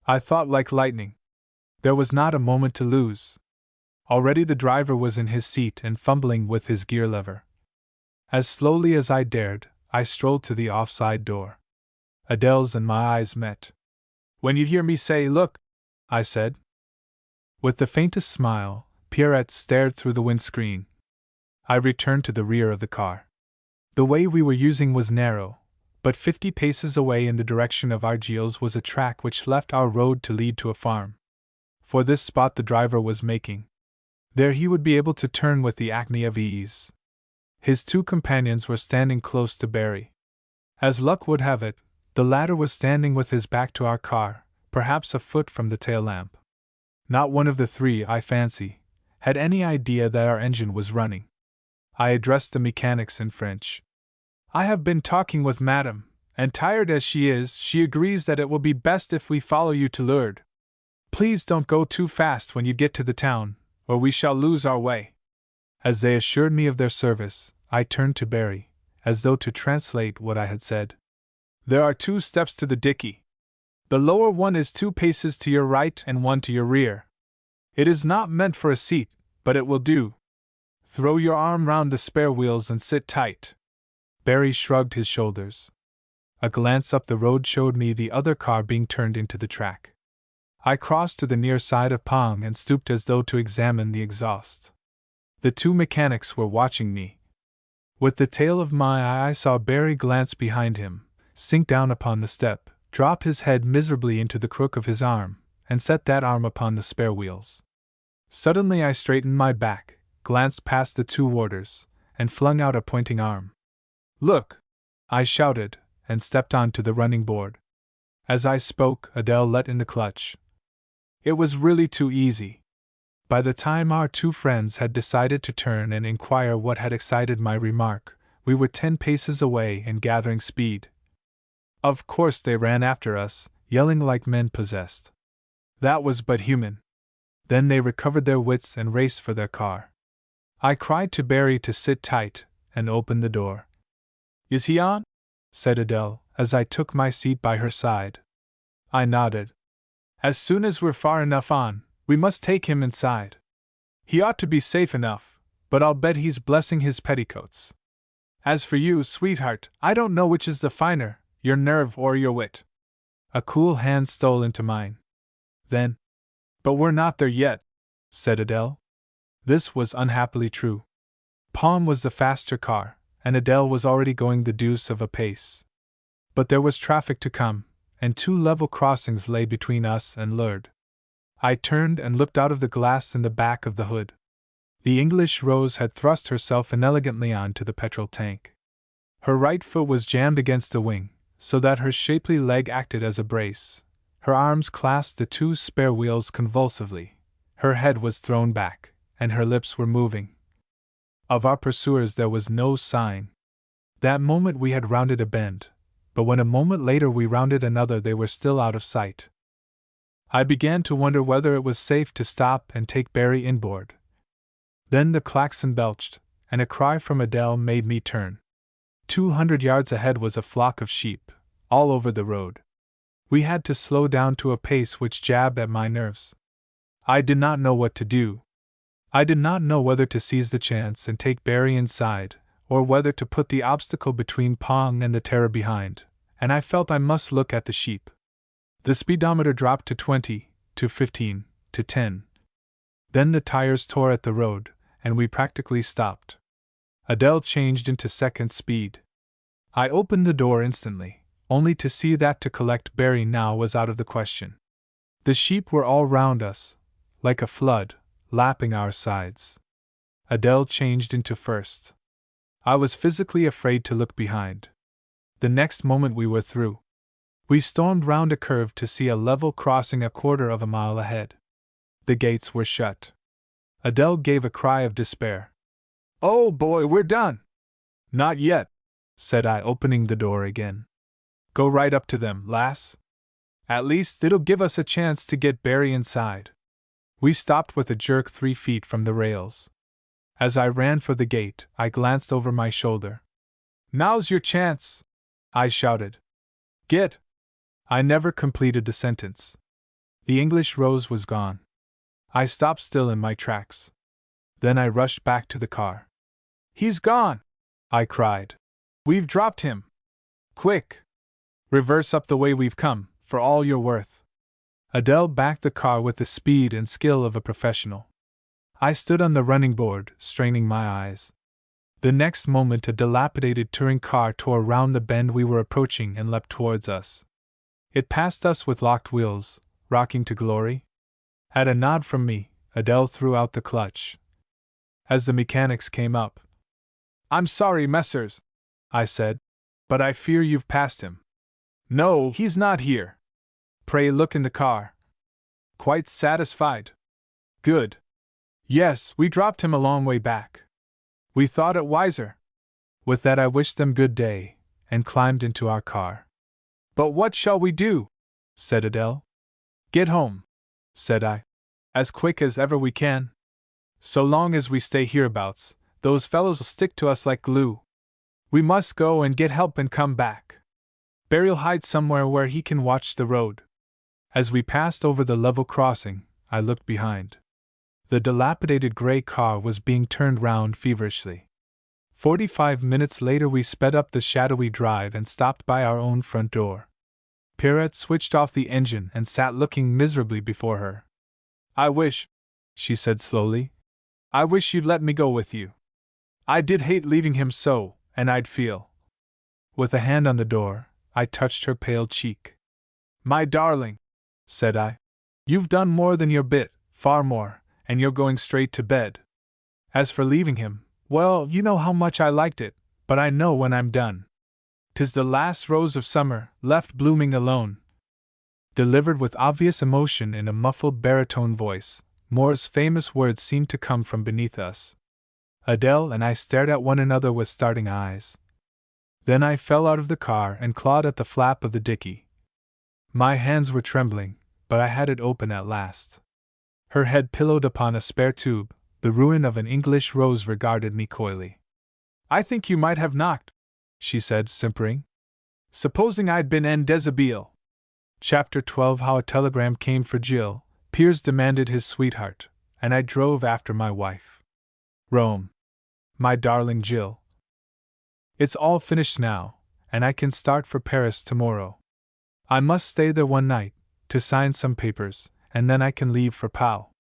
I thought like lightning. There was not a moment to lose. Already the driver was in his seat and fumbling with his gear lever. As slowly as I dared, I strolled to the offside door. Adele's and my eyes met. "When you hear me say, 'Look,'" I said. With the faintest smile, Pierrette stared through the windscreen. I returned to the rear of the car. The way we were using was narrow, but 50 paces away in the direction of Argilles was a track which left our road to lead to a farm. For this spot the driver was making. There he would be able to turn with the acme of ease. His two companions were standing close to Barry. As luck would have it, the latter was standing with his back to our car, perhaps a foot from the tail lamp. Not one of the three, I fancy, had any idea that our engine was running. I addressed the mechanics in French. "I have been talking with Madame, and tired as she is, she agrees that it will be best if we follow you to Lourdes. Please don't go too fast when you get to the town, or we shall lose our way." As they assured me of their service, I turned to Barry, as though to translate what I had said. "There are 2 steps to the dickey. The lower one is 2 paces to your right and 1 to your rear. It is not meant for a seat, but it will do. Throw your arm round the spare wheels and sit tight." Barry shrugged his shoulders. A glance up the road showed me the other car being turned into the track. I crossed to the near side of Pong and stooped as though to examine the exhaust. The 2 mechanics were watching me. With the tail of my eye I saw Barry glance behind him, sink down upon the step, drop his head miserably into the crook of his arm, and set that arm upon the spare wheels. Suddenly I straightened my back, glanced past the 2 warders, and flung out a pointing arm. "Look!" I shouted, and stepped on to the running board. As I spoke, Adele let in the clutch. It was really too easy. By the time our 2 friends had decided to turn and inquire what had excited my remark, we were 10 paces away and gathering speed. Of course they ran after us, yelling like men possessed. That was but human. Then they recovered their wits and raced for their car. I cried to Barry to sit tight, and opened the door. "Is he on?" said Adele, as I took my seat by her side. I nodded. "As soon as we're far enough on, we must take him inside. He ought to be safe enough, but I'll bet he's blessing his petticoats. As for you, sweetheart, I don't know which is the finer, your nerve or your wit." A cool hand stole into mine. Then, "But we're not there yet," said Adele. This was unhappily true. Pong was the faster car, and Adele was already going the deuce of a pace. But there was traffic to come, and 2 level crossings lay between us and Lourdes. I turned and looked out of the glass in the back of the hood. The English Rose had thrust herself inelegantly on to the petrol tank. Her right foot was jammed against the wing, so that her shapely leg acted as a brace. Her arms clasped the two spare wheels convulsively, her head was thrown back, and her lips were moving. Of our pursuers there was no sign. That moment we had rounded a bend, but when a moment later we rounded another they were still out of sight. I began to wonder whether it was safe to stop and take Barry inboard. Then the klaxon belched, and a cry from Adele made me turn. 200 yards ahead was a flock of sheep, all over the road. We had to slow down to a pace which jabbed at my nerves. I did not know what to do. I did not know whether to seize the chance and take Barry inside, or whether to put the obstacle between Pong and the terror behind, and I felt I must look at the sheep. The speedometer dropped to 20, to 15, to 10. Then the tires tore at the road, and we practically stopped. Adele changed into second speed. I opened the door instantly, only to see that to collect Barry now was out of the question. The sheep were all round us, like a flood, lapping our sides. Adele changed into first. I was physically afraid to look behind. The next moment we were through. We stormed round a curve to see a level crossing a quarter of a mile ahead. The gates were shut. Adele gave a cry of despair. "Oh boy, we're done!" "Not yet," said I, opening the door again. "Go right up to them, lass. At least it'll give us a chance to get Barry inside." We stopped with a jerk 3 feet from the rails. As I ran for the gate, I glanced over my shoulder. "Now's your chance!" I shouted. "Get!" I never completed the sentence. The English rose was gone. I stopped still in my tracks. Then I rushed back to the car. "He's gone!" I cried. "We've dropped him! Quick! Reverse up the way we've come, for all you're worth." Adele backed the car with the speed and skill of a professional. I stood on the running board, straining my eyes. The next moment a dilapidated touring car tore round the bend we were approaching and leapt towards us. It passed us with locked wheels, rocking to glory. At a nod from me, Adele threw out the clutch. As the mechanics came up, "I'm sorry, messers," I said, "but I fear you've passed him." "No, he's not here." "Pray look in the car." "Quite satisfied." "Good." "Yes, we dropped him a long way back. We thought it wiser." With that I wished them good day, and climbed into our car. "But what shall we do?" said Adele. "Get home," said I. "As quick as ever we can. So long as we stay hereabouts, those fellows'll stick to us like glue. We must go and get help and come back. Barry'll hide somewhere where he can watch the road." As we passed over the level crossing, I looked behind. The dilapidated gray car was being turned round feverishly. 45 minutes later we sped up the shadowy drive and stopped by our own front door. Pierrette switched off the engine and sat looking miserably before her. "I wish," she said slowly, "I wish you'd let me go with you. I did hate leaving him so, and I'd feel—" With a hand on the door, I touched her pale cheek. "My darling," said I, "you've done more than your bit, far more, and you're going straight to bed. As for leaving him, well, you know how much I liked it, but I know when I'm done. 'Tis the last rose of summer, left blooming alone." Delivered with obvious emotion in a muffled baritone voice, Moore's famous words seemed to come from beneath us. Adele and I stared at one another with starting eyes. Then I fell out of the car and clawed at the flap of the dicky. My hands were trembling, but I had it open at last. Her head pillowed upon a spare tube, the ruin of an English rose regarded me coyly. "I think you might have knocked," she said, simpering. "Supposing I'd been en déshabille." Chapter 12. How a telegram came for Jill. Piers demanded his sweetheart, and I drove after my wife. Rome. My darling Jill. It's all finished now, and I can start for Paris tomorrow. I must stay there one night, to sign some papers, and then I can leave for Pau.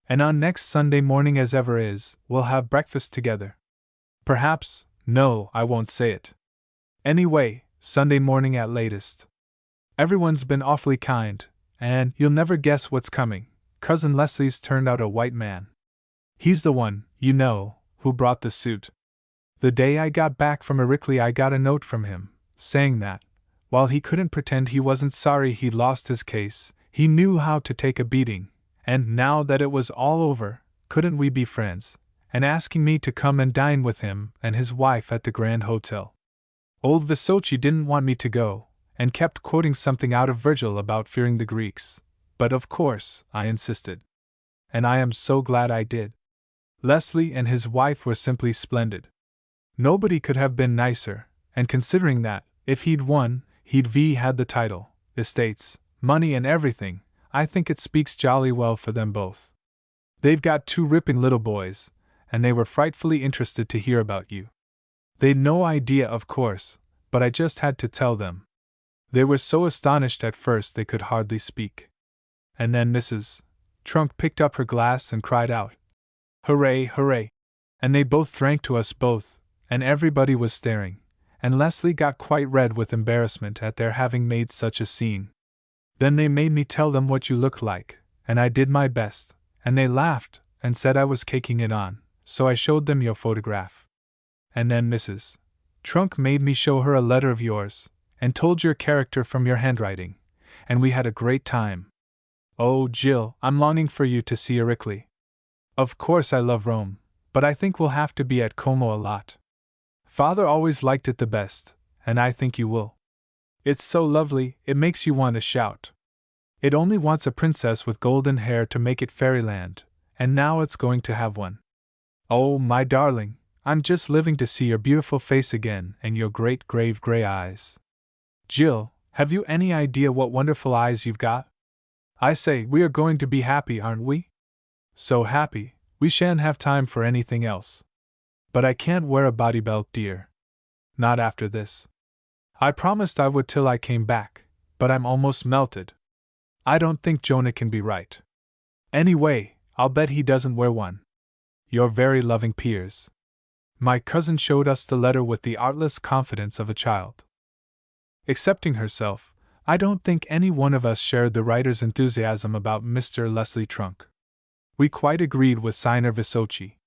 And on next Sunday morning, as ever is, we'll have breakfast together. Perhaps, no, I won't say it. Anyway, Sunday morning at latest. Everyone's been awfully kind, and you'll never guess what's coming. Cousin Leslie's turned out a white man. He's the one, you know, who brought the suit. The day I got back from Erickley I got a note from him, saying that, While he couldn't pretend he wasn't sorry he'd lost his case, he knew how to take a beating, and now that it was all over, couldn't we be friends, and asking me to come and dine with him and his wife at the Grand Hotel. Old Vesocci didn't want me to go, and kept quoting something out of Virgil about fearing the Greeks, but of course, I insisted. And I am so glad I did. Leslie and his wife were simply splendid. Nobody could have been nicer, and considering that, if he'd won, he'd had the title, estates, money and everything, I think it speaks jolly well for them both. They've got 2 ripping little boys, and they were frightfully interested to hear about you. They'd no idea, of course, but I just had to tell them. They were so astonished at first they could hardly speak. And then Mrs. Trunk picked up her glass and cried out, "Hooray, hooray!" And they both drank to us both, and everybody was staring, and Leslie got quite red with embarrassment at their having made such a scene. Then they made me tell them what you looked like, and I did my best, and they laughed and said I was caking it on, so I showed them your photograph. And then Mrs. Trunk made me show her a letter of yours, and told your character from your handwriting, and we had a great time. Oh, Jill, I'm longing for you to see Ericli. Of course I love Rome, but I think we'll have to be at Como a lot. Father always liked it the best, and I think you will. It's so lovely, it makes you want to shout. It only wants a princess with golden hair to make it fairyland, and now it's going to have one. Oh, my darling, I'm just living to see your beautiful face again and your great grave gray eyes. Jill, have you any idea what wonderful eyes you've got? I say, we are going to be happy, aren't we? So happy, we shan't have time for anything else. But I can't wear a body belt, dear. Not after this. I promised I would till I came back, but I'm almost melted. I don't think Jonah can be right. Anyway, I'll bet he doesn't wear one. Your very loving Piers. My cousin showed us the letter with the artless confidence of a child. Excepting herself, I don't think any one of us shared the writer's enthusiasm about Mr. Leslie Trunk. We quite agreed with Signer Vesocci.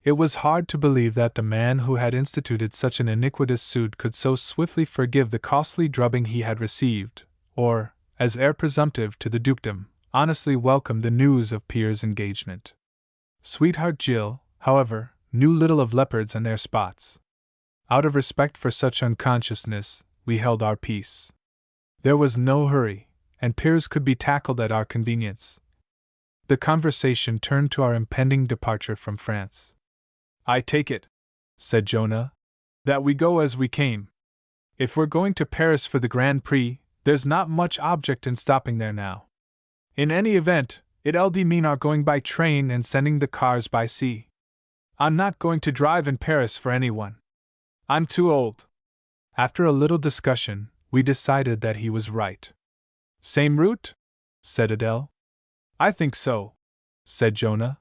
It was hard to believe that the man who had instituted such an iniquitous suit could so swiftly forgive the costly drubbing he had received, or, as heir presumptive to the dukedom, honestly welcome the news of Pierre's engagement. Sweetheart Jill, however, knew little of leopards and their spots. Out of respect for such unconsciousness, we held our peace. There was no hurry, and Piers could be tackled at our convenience. The conversation turned to our impending departure from France. I take it, said Jonah, that we go as we came. If we're going to Paris for the Grand Prix, there's not much object in stopping there now. In any event, it'll mean our going by train and sending the cars by sea. I'm not going to drive in Paris for anyone. I'm too old. After a little discussion, we decided that he was right. Same route? Said Adele. I think so, said Jonah.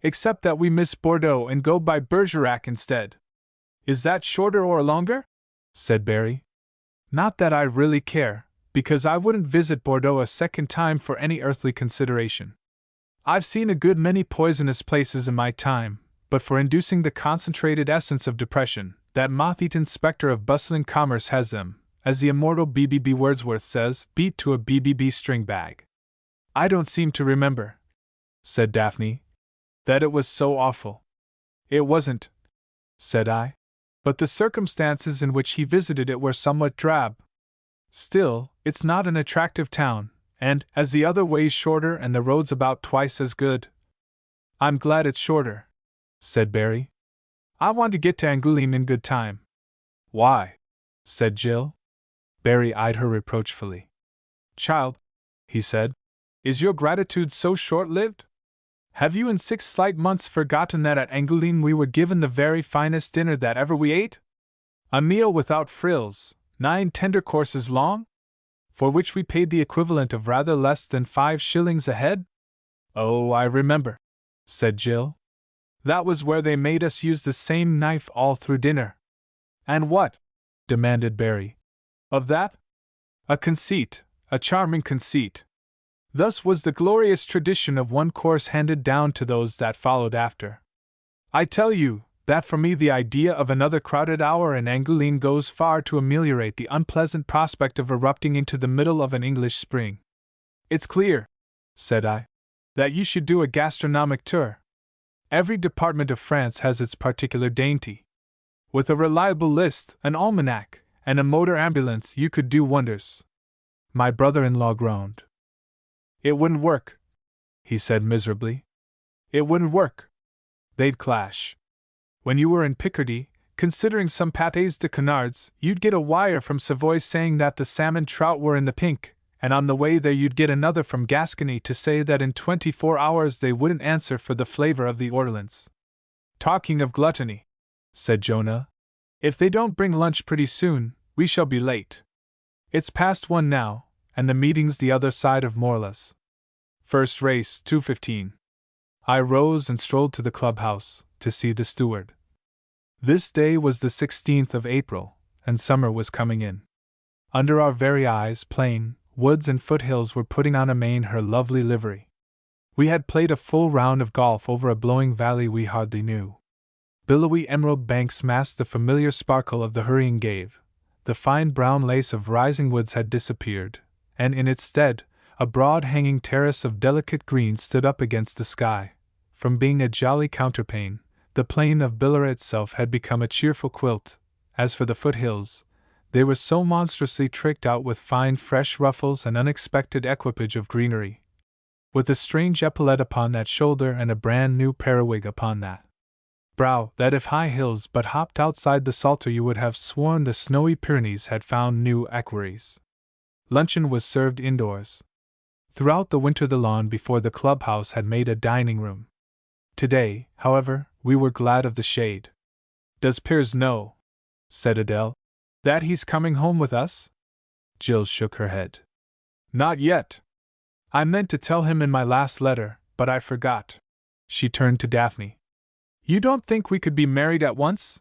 Except that we miss Bordeaux and go by Bergerac instead. Is that shorter or longer? Said Barry. Not that I really care, because I wouldn't visit Bordeaux a second time for any earthly consideration. I've seen a good many poisonous places in my time, but for inducing the concentrated essence of depression, that moth-eaten spectre of bustling commerce has them, as the immortal B.B.B. Wordsworth says, beat to a B.B.B. string bag. I don't seem to remember, said Daphne, that it was so awful. It wasn't, said I, but the circumstances in which he visited it were somewhat drab. Still, it's not an attractive town, and, as the other way's shorter and the roads about twice as good. I'm glad it's shorter, said Barry. I want to get to Angoulême in good time. Why? Said Jill. Barry eyed her reproachfully. Child, he said, is your gratitude so short-lived? Have you in 6 slight months forgotten that at Angoulême we were given the very finest dinner that ever we ate? A meal without frills, 9 tender courses long? For which we paid the equivalent of rather less than 5 shillings a head? Oh, I remember, said Jill. That was where they made us use the same knife all through dinner. And what? Demanded Barry. Of that? A conceit, a charming conceit. Thus was the glorious tradition of one course handed down to those that followed after. I tell you, that for me the idea of another crowded hour in Angoulême goes far to ameliorate the unpleasant prospect of erupting into the middle of an English spring. It's clear, said I, that you should do a gastronomic tour. Every department of France has its particular dainty. With a reliable list, an almanac, and a motor ambulance, you could do wonders. My brother-in-law groaned. It wouldn't work, he said miserably. It wouldn't work. They'd clash. When you were in Picardy, considering some pâtés de canards, you'd get a wire from Savoy saying that the salmon trout were in the pink, and on the way there you'd get another from Gascony to say that in 24 hours they wouldn't answer for the flavor of the ortolans. Talking of gluttony, said Jonah, if they don't bring lunch pretty soon, we shall be late. It's past 1 now, and the meeting's the other side of Morlas. First race, 2:15. I rose and strolled to the clubhouse to see the steward. This day was the 16th of April, and summer was coming in. Under our very eyes, plain, woods and foothills were putting on amain her lovely livery. We had played a full round of golf over a blowing valley we hardly knew. Billowy emerald banks masked the familiar sparkle of the hurrying Gave. The fine brown lace of rising woods had disappeared, and in its stead, a broad hanging terrace of delicate green stood up against the sky. From being a jolly counterpane, the plain of Billera itself had become a cheerful quilt. As for the foothills, they were so monstrously tricked out with fine fresh ruffles and unexpected equipage of greenery, with a strange epaulette upon that shoulder and a brand new periwig upon that brow, that if high hills but hopped outside the Salter you would have sworn the snowy Pyrenees had found new equerries. Luncheon was served indoors. Throughout the winter the lawn before the clubhouse had made a dining room. Today, however, we were glad of the shade. Does Piers know, said Adele, that he's coming home with us? Jill shook her head. Not yet. I meant to tell him in my last letter, but I forgot. She turned to Daphne. You don't think we could be married at once?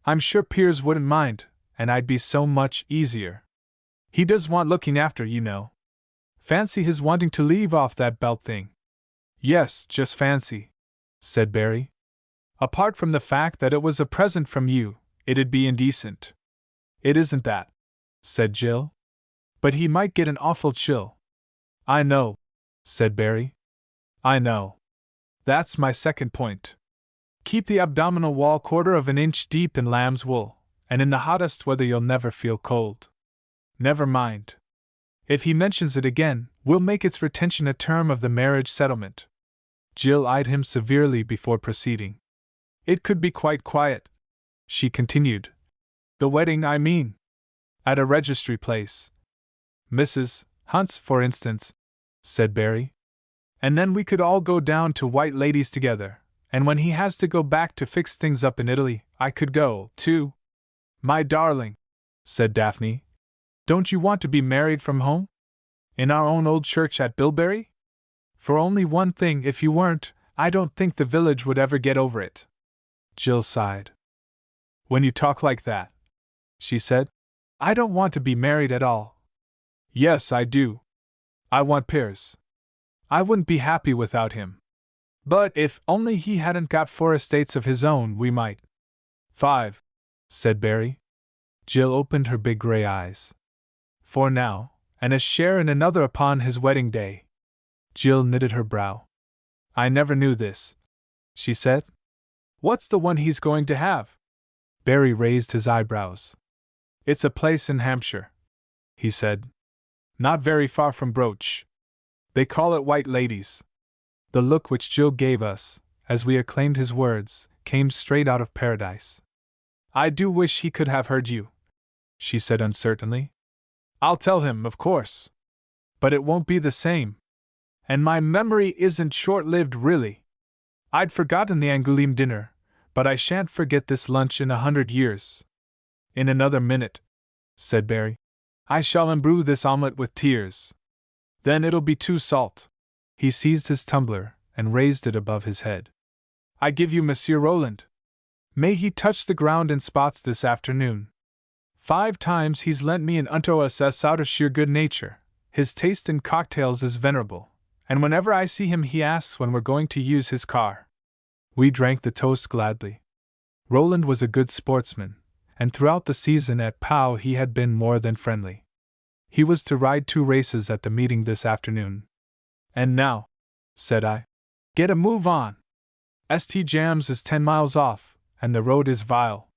I'm sure Piers wouldn't mind, and I'd be so much easier. He does want looking after, you know. Fancy his wanting to leave off that belt thing. Yes, just fancy, said Barry. Apart from the fact that it was a present from you, it'd be indecent. It isn't that, said Jill. But he might get an awful chill. I know, said Barry. I know. That's my second point. Keep the abdominal wall 1/4 of an inch deep in lamb's wool, and in the hottest weather you'll never feel cold. Never mind. If he mentions it again, we'll make its retention a term of the marriage settlement. Jill eyed him severely before proceeding. It could be quite quiet, she continued. The wedding, I mean. At a registry place. Mrs. Hunt's, for instance, said Barry. And then we could all go down to White Ladies together, and when he has to go back to fix things up in Italy, I could go, too. My darling, said Daphne, don't you want to be married from home? In our own old church at Bilberry? For only one thing, if you weren't, I don't think the village would ever get over it. Jill sighed. When you talk like that, she said, I don't want to be married at all. Yes, I do. I want Piers. I wouldn't be happy without him. But if only he hadn't got 4 estates of his own, we might. 5, said Barry. Jill opened her big gray eyes. 4 now, and a share in another upon his wedding day. Jill knitted her brow. I never knew this, she said. What's the one he's going to have? Barry raised his eyebrows. It's a place in Hampshire, he said. Not very far from Broach. They call it White Ladies. The look which Jill gave us, as we acclaimed his words, came straight out of paradise. I do wish he could have heard you, she said uncertainly. I'll tell him, of course. But it won't be the same. And my memory isn't short-lived, really. I'd forgotten the Angoulême dinner, but I shan't forget this lunch in 100 years. In another minute, said Barry, I shall imbrue this omelette with tears. Then it'll be too salt. He seized his tumbler and raised it above his head. I give you Monsieur Roland. May he touch the ground in spots this afternoon. 5 times he's lent me an unto us out of sheer good nature. His taste in cocktails is venerable, and whenever I see him he asks when we're going to use his car. We drank the toast gladly. Roland was a good sportsman, and throughout the season at Pau he had been more than friendly. He was to ride 2 races at the meeting this afternoon. "And now," said I, "get a move on. St. James is 10 miles off, and the road is vile.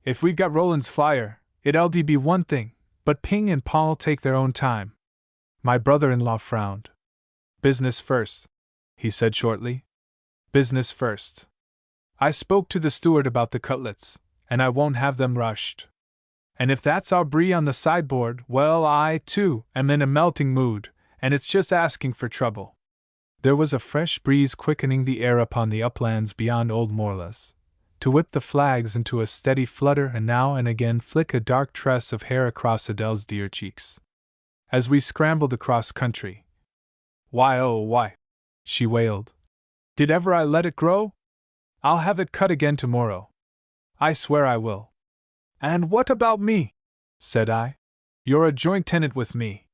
If we got Roland's flyer, it'll be one thing, but Ping and Paul take their own time." My brother-in-law frowned. "Business first," he said shortly. "Business first. I spoke to the steward about the cutlets, and I won't have them rushed. And if that's our brie on the sideboard, well, I, too, am in a melting mood, and it's just asking for trouble." There was a fresh breeze quickening the air upon the uplands beyond Old Morlas, to whip the flags into a steady flutter and now and again flick a dark tress of hair across Adele's dear cheeks. As we scrambled across country, "Why, oh, why," she wailed. "Did ever I let it grow? I'll have it cut again tomorrow. I swear I will." "And what about me?" said I. "You're a joint tenant with me.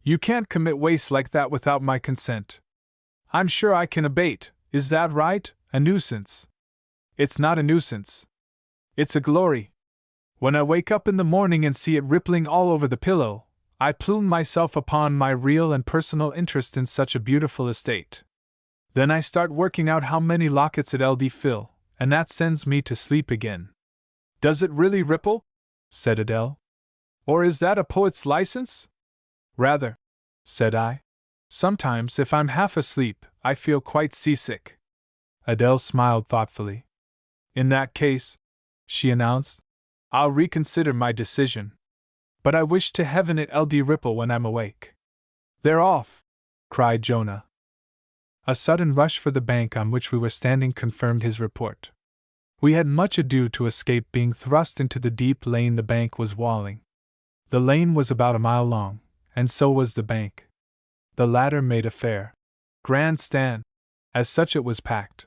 You can't commit waste like that without my consent. I'm sure I can abate, is that right? A nuisance." "It's not a nuisance. It's a glory. When I wake up in the morning and see it rippling all over the pillow, I plume myself upon my real and personal interest in such a beautiful estate. Then I start working out how many lockets it'll fill, and that sends me to sleep again." "Does it really ripple?" said Adele. "Or is that a poet's license?" "Rather," said I. "Sometimes, if I'm half asleep, I feel quite seasick." Adele smiled thoughtfully. "In that case," she announced, "I'll reconsider my decision. But I wish to heaven it'll ripple when I'm awake." "They're off!" cried Jonah. A sudden rush for the bank on which we were standing confirmed his report. We had much ado to escape being thrust into the deep lane the bank was walling. The lane was about a mile long, and so was the bank. The latter made a fair, grand stand. As such it was packed.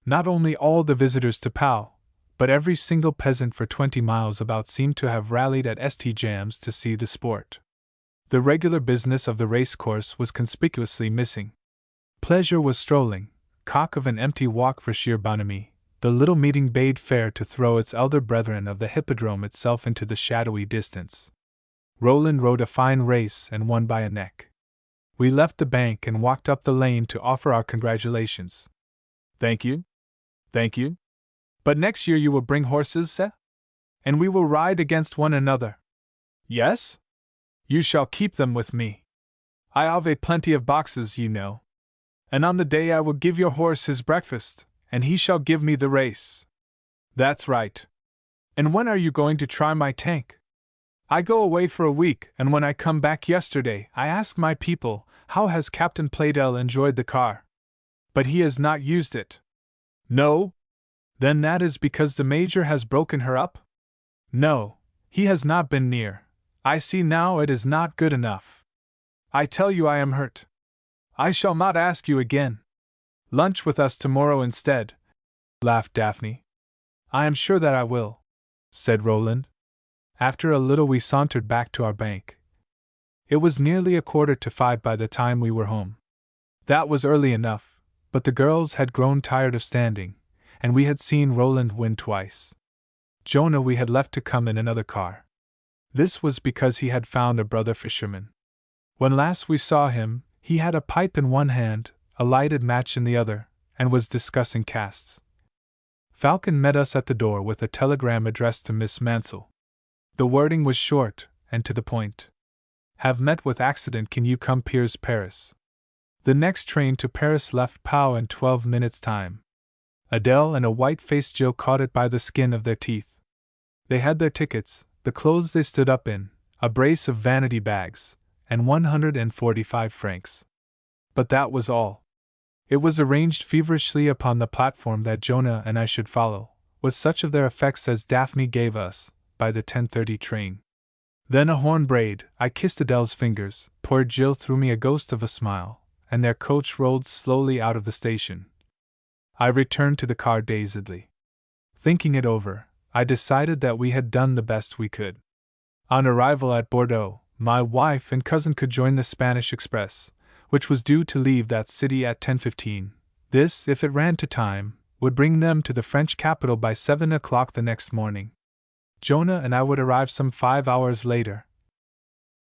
Not only all the visitors to Pau, but every single peasant for 20 miles about seemed to have rallied at St. James to see the sport. The regular business of the racecourse was conspicuously missing. Pleasure was strolling, cock of an empty walk for sheer bonhomie. The little meeting bade fair to throw its elder brethren of the hippodrome itself into the shadowy distance. Roland rode a fine race and won by a neck. We left the bank and walked up the lane to offer our congratulations. "Thank you. Thank you. But next year you will bring horses, eh? And we will ride against one another." "Yes? You shall keep them with me. I have a plenty of boxes, you know. And on the day I will give your horse his breakfast, and he shall give me the race." "That's right. And when are you going to try my tank?" "I go away for a week, and when I come back yesterday, I asked my people, how has Captain Playdell enjoyed the car? But he has not used it." "No? Then that is because the Major has broken her up?" "No, he has not been near. I see now it is not good enough. I tell you I am hurt. I shall not ask you again. Lunch with us tomorrow instead," laughed Daphne. "I am sure that I will," said Roland. After a little we sauntered back to our bank. It was nearly 4:45 by the time we were home. That was early enough, but the girls had grown tired of standing, and we had seen Roland win twice. Jonah we had left to come in another car. This was because he had found a brother fisherman. When last we saw him, he had a pipe in one hand, a lighted match in the other, and was discussing casts. Falcon met us at the door with a telegram addressed to Miss Mansell. The wording was short and to the point. "Have met with accident, can you come Piers Paris?" The next train to Paris left Pau in 12 minutes' time. Adele and a white-faced Jill caught it by the skin of their teeth. They had their tickets, the clothes they stood up in, a brace of vanity bags, and 145 francs. But that was all. It was arranged feverishly upon the platform that Jonah and I should follow, with such of their effects as Daphne gave us, by the 10:30 train. Then a horn brayed, I kissed Adele's fingers, poor Jill threw me a ghost of a smile, and their coach rolled slowly out of the station. I returned to the car dazedly. Thinking it over, I decided that we had done the best we could. On arrival at Bordeaux, my wife and cousin could join the Spanish Express, which was due to leave that city at 10:15. This, if it ran to time, would bring them to the French capital by 7 o'clock the next morning. Jonah and I would arrive some 5 hours later.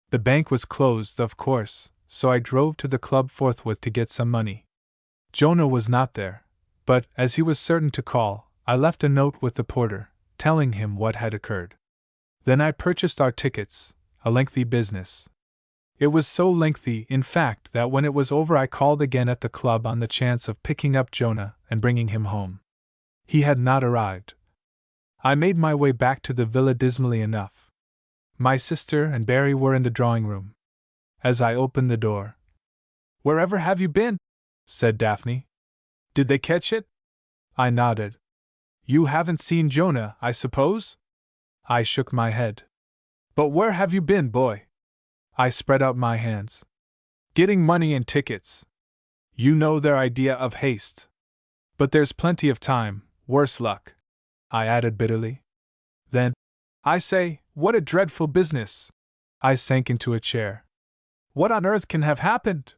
The bank was closed, of course, so I drove to the club forthwith to get some money. Jonah was not there, but, as he was certain to call, I left a note with the porter, telling him what had occurred. Then I purchased our tickets, a lengthy business. It was so lengthy, in fact, that when it was over I called again at the club on the chance of picking up Jonah and bringing him home. He had not arrived. I made my way back to the villa dismally enough. My sister and Barry were in the drawing room. As I opened the door, "Wherever have you been?" said Daphne. "Did they catch it?" I nodded. "You haven't seen Jonah, I suppose?" I shook my head. "But where have you been, boy?" I spread out my hands. "Getting money and tickets. You know their idea of haste. But there's plenty of time, worse luck," I added bitterly. Then, "I say, what a dreadful business!" I sank into a chair. "What on earth can have happened?"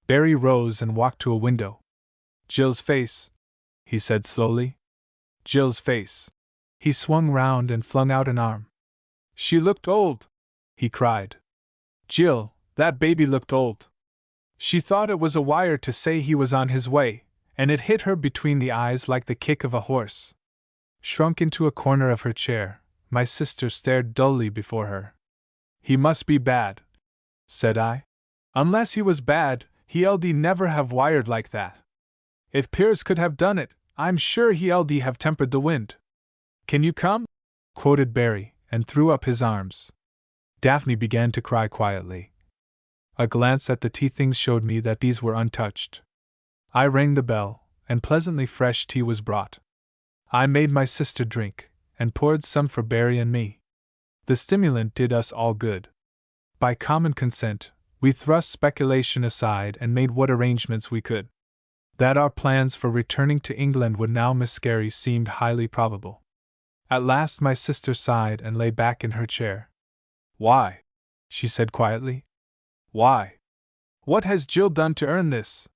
Barry rose and walked to a window. "Jill's face," he said slowly. "Jill's face." He swung round and flung out an arm. "She looked old," he cried. "Jill, that baby looked old. She thought it was a wire to say he was on his way, and it hit her between the eyes like the kick of a horse." Shrunk into a corner of her chair, my sister stared dully before her. "He must be bad," said I. "Unless he was bad, he'd never have wired like that. If Piers could have done it, I'm sure he'd have tempered the wind." "Can you come?" quoted Barry, and threw up his arms. Daphne began to cry quietly. A glance at the tea things showed me that these were untouched. I rang the bell, and pleasantly fresh tea was brought. I made my sister drink, and poured some for Barry and me. The stimulant did us all good. By common consent, we thrust speculation aside and made what arrangements we could. That our plans for returning to England would now miscarry seemed highly probable. At last my sister sighed and lay back in her chair. "Why?" she said quietly. "Why? What has Jill done to earn this?"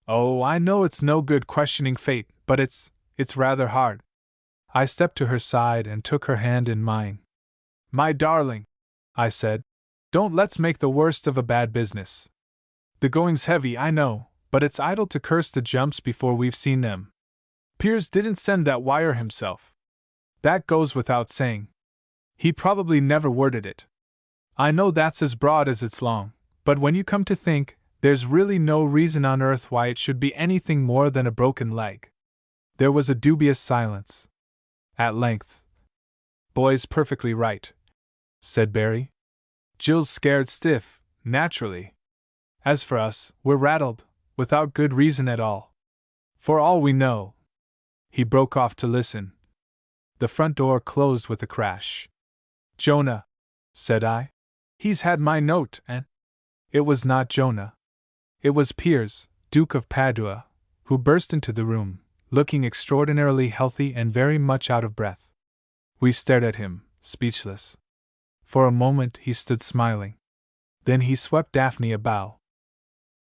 "Oh, I know it's no good questioning fate, but it's rather hard." I stepped to her side and took her hand in mine. "My darling," I said, "don't let's make the worst of a bad business. The going's heavy, I know, but it's idle to curse the jumps before we've seen them. Piers didn't send that wire himself. That goes without saying. He probably never worded it. I know that's as broad as it's long, but when you come to think, there's really no reason on earth why it should be anything more than a broken leg." There was a dubious silence. At length, "Boy's perfectly right," said Barry. "Jill's scared stiff, naturally. As for us, we're rattled, without good reason at all. For all we know." He broke off to listen. The front door closed with a crash. "Jonah," said I. "He's had my note, and—" It was not Jonah. It was Piers, Duke of Padua, who burst into the room, looking extraordinarily healthy and very much out of breath. We stared at him, speechless. For a moment he stood smiling. Then he swept Daphne a bow.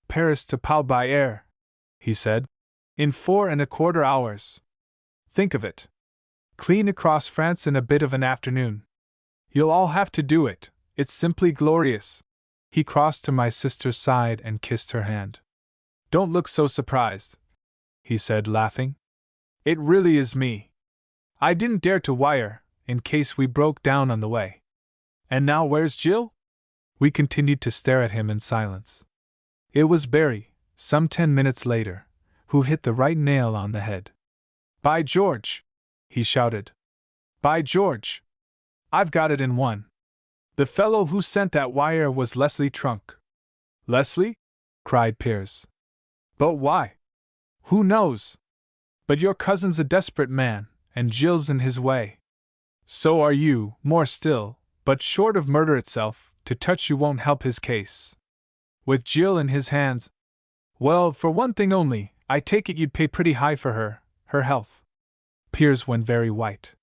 "Paris to Pau by air," he said. "In 4¼ hours. Think of it. Clean across France in a bit of an afternoon. You'll all have to do it, it's simply glorious." He crossed to my sister's side and kissed her hand. "Don't look so surprised," he said, laughing. "It really is me. I didn't dare to wire, in case we broke down on the way. And now where's Jill?" We continued to stare at him in silence. It was Barry, some 10 minutes later, who hit the right nail on the head. "By George!" he shouted. "By George! I've got it in one. The fellow who sent that wire was Leslie Trunk." "Leslie?" cried Piers. "But why?" "Who knows? But your cousin's a desperate man, and Jill's in his way. So are you, more still, but short of murder itself, to touch you won't help his case. With Jill in his hands— Well, for one thing only, I take it you'd pay pretty high for her health." Piers went very white.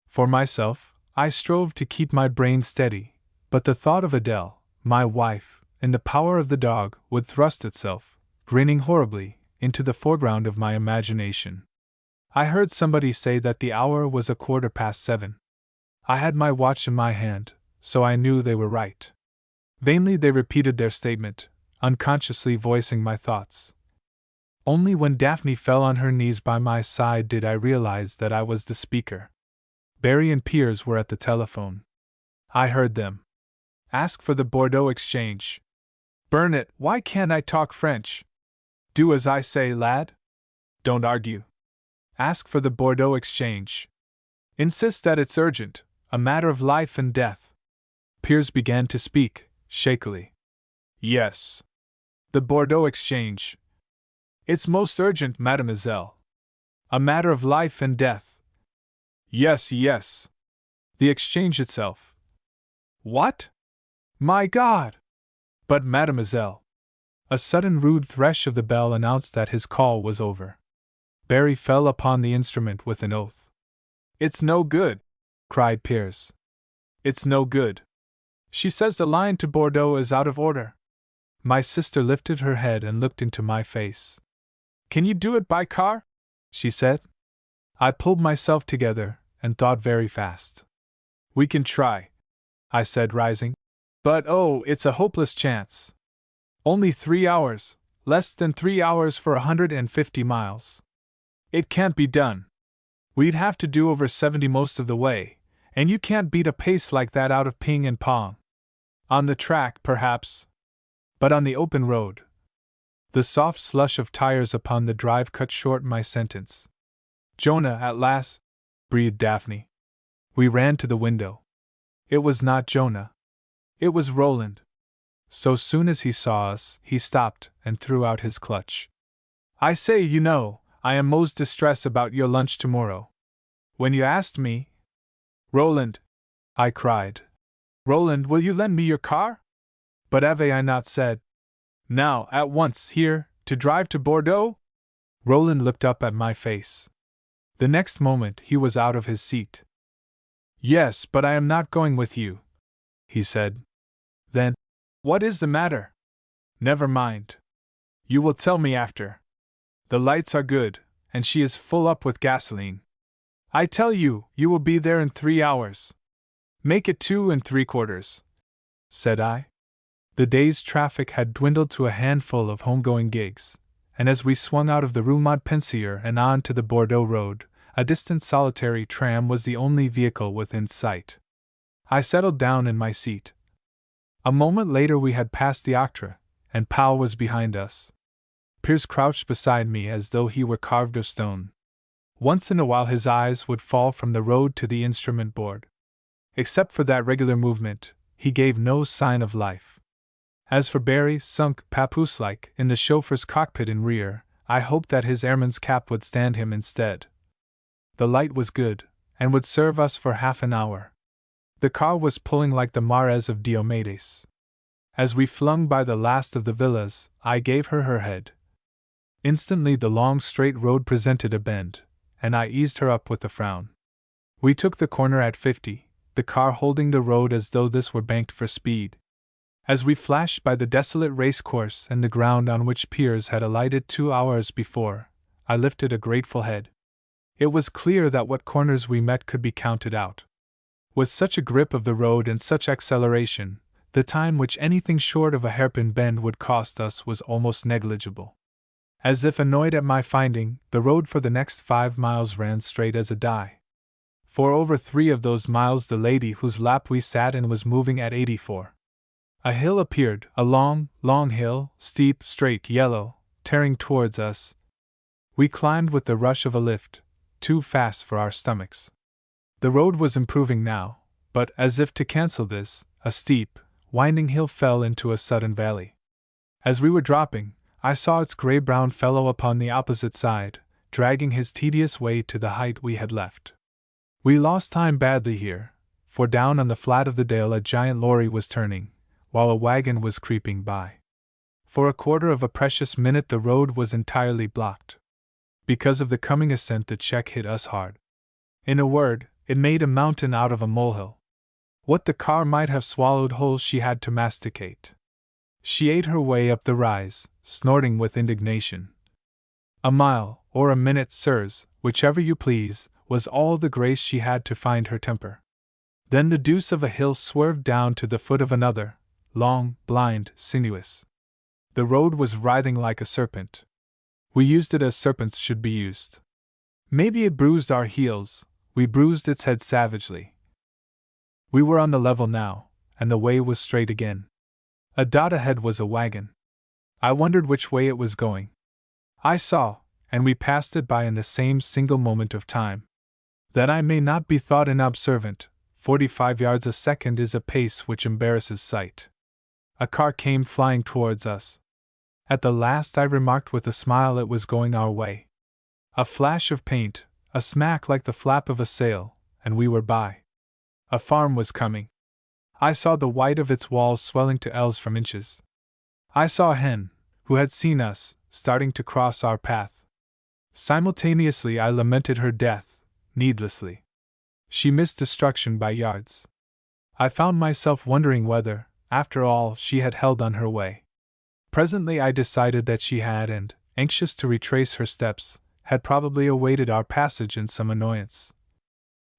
For myself, I strove to keep my brain steady, but the thought of Adele, my wife, in the power of the dog, would thrust itself, grinning horribly, into the foreground of my imagination. I heard somebody say that the hour was 7:15. I had my watch in my hand, so I knew they were right. Vainly they repeated their statement, unconsciously voicing my thoughts. Only when Daphne fell on her knees by my side did I realize that I was the speaker. Barry and Piers were at the telephone. I heard them. Ask for the Bordeaux exchange. Burn it, why can't I talk French? Do as I say, lad. Don't argue. Ask for the Bordeaux exchange. Insist that it's urgent, a matter of life and death. Piers began to speak, shakily. Yes. The Bordeaux exchange. It's most urgent, mademoiselle. A matter of life and death. Yes, yes. The exchange itself. What? My God! But, mademoiselle. A sudden rude thresh of the bell announced that his call was over. Barry fell upon the instrument with an oath. It's no good, cried Piers. It's no good. She says the line to Bordeaux is out of order. My sister lifted her head and looked into my face. Can you do it by car? She said. I pulled myself together and thought very fast. We can try, I said, rising. But oh, it's a hopeless chance. Only 3 hours, less than 3 hours for 150 miles. It can't be done. We'd have to do over 70 most of the way, and you can't beat a pace like that out of Ping and Pong. On the track, perhaps. But on the open road. The soft slush of tires upon the drive cut short my sentence. Jonah, at last, breathed Daphne. We ran to the window. It was not Jonah. It was Roland. So soon as he saw us, he stopped and threw out his clutch. I say, you know, I am most distressed about your lunch tomorrow. When you asked me... Roland, I cried. Roland, will you lend me your car? But have I not said? Now, at once, here, to drive to Bordeaux? Roland looked up at my face. The next moment he was out of his seat. Yes, but I am not going with you, he said. Then, what is the matter? Never mind. You will tell me after. The lights are good, and she is full up with gasoline. I tell you, you will be there in 3 hours. Make it 2 3/4, said I. The day's traffic had dwindled to a handful of homegoing gigs, and as we swung out of the Rue Montpensier and on to the Bordeaux road, a distant solitary tram was the only vehicle within sight. I settled down in my seat. A moment later we had passed the Octroi, and Powell was behind us. Piers crouched beside me as though he were carved of stone. Once in a while his eyes would fall from the road to the instrument board. Except for that regular movement, he gave no sign of life. As for Barry, sunk, papoose-like, in the chauffeur's cockpit in rear, I hoped that his airman's cap would stand him instead. The light was good, and would serve us for half an hour. The car was pulling like the Mares of Diomedes. As we flung by the last of the villas, I gave her her head. Instantly the long straight road presented a bend, and I eased her up with a frown. We took the corner at 50, the car holding the road as though this were banked for speed. As we flashed by the desolate racecourse and the ground on which Piers had alighted 2 hours before, I lifted a grateful head. It was clear that what corners we met could be counted out. With such a grip of the road and such acceleration, the time which anything short of a hairpin bend would cost us was almost negligible. As if annoyed at my finding, the road for the next 5 miles ran straight as a die. For over 3 of those miles the lady whose lap we sat in was moving at 84. A hill appeared, a long, long hill, steep, straight, yellow, tearing towards us. We climbed with the rush of a lift, too fast for our stomachs. The road was improving now, but, as if to cancel this, a steep, winding hill fell into a sudden valley. As we were dropping, I saw its gray-brown fellow upon the opposite side, dragging his tedious way to the height we had left. We lost time badly here, for down on the flat of the dale a giant lorry was turning, while a wagon was creeping by. For a quarter of a precious minute the road was entirely blocked. Because of the coming ascent the check hit us hard. In a word, it made a mountain out of a molehill. What the car might have swallowed whole she had to masticate. She ate her way up the rise, snorting with indignation. A mile, or a minute, sirs, whichever you please, was all the grace she had to find her temper. Then the deuce of a hill swerved down to the foot of another, long, blind, sinuous. The road was writhing like a serpent. We used it as serpents should be used. Maybe it bruised our heels, we bruised its head savagely. We were on the level now, and the way was straight again. A dot ahead was a wagon. I wondered which way it was going. I saw, and we passed it by in the same single moment of time. That I may not be thought inobservant, 45 yards a second is a pace which embarrasses sight. A car came flying towards us. At the last I remarked with a smile it was going our way. A flash of paint, a smack like the flap of a sail, and we were by. A farm was coming. I saw the white of its walls swelling to ells from inches. I saw a hen, who had seen us, starting to cross our path. Simultaneously I lamented her death, needlessly. She missed destruction by yards. I found myself wondering whether, after all, she had held on her way. Presently I decided that she had, and, anxious to retrace her steps, had probably awaited our passage in some annoyance.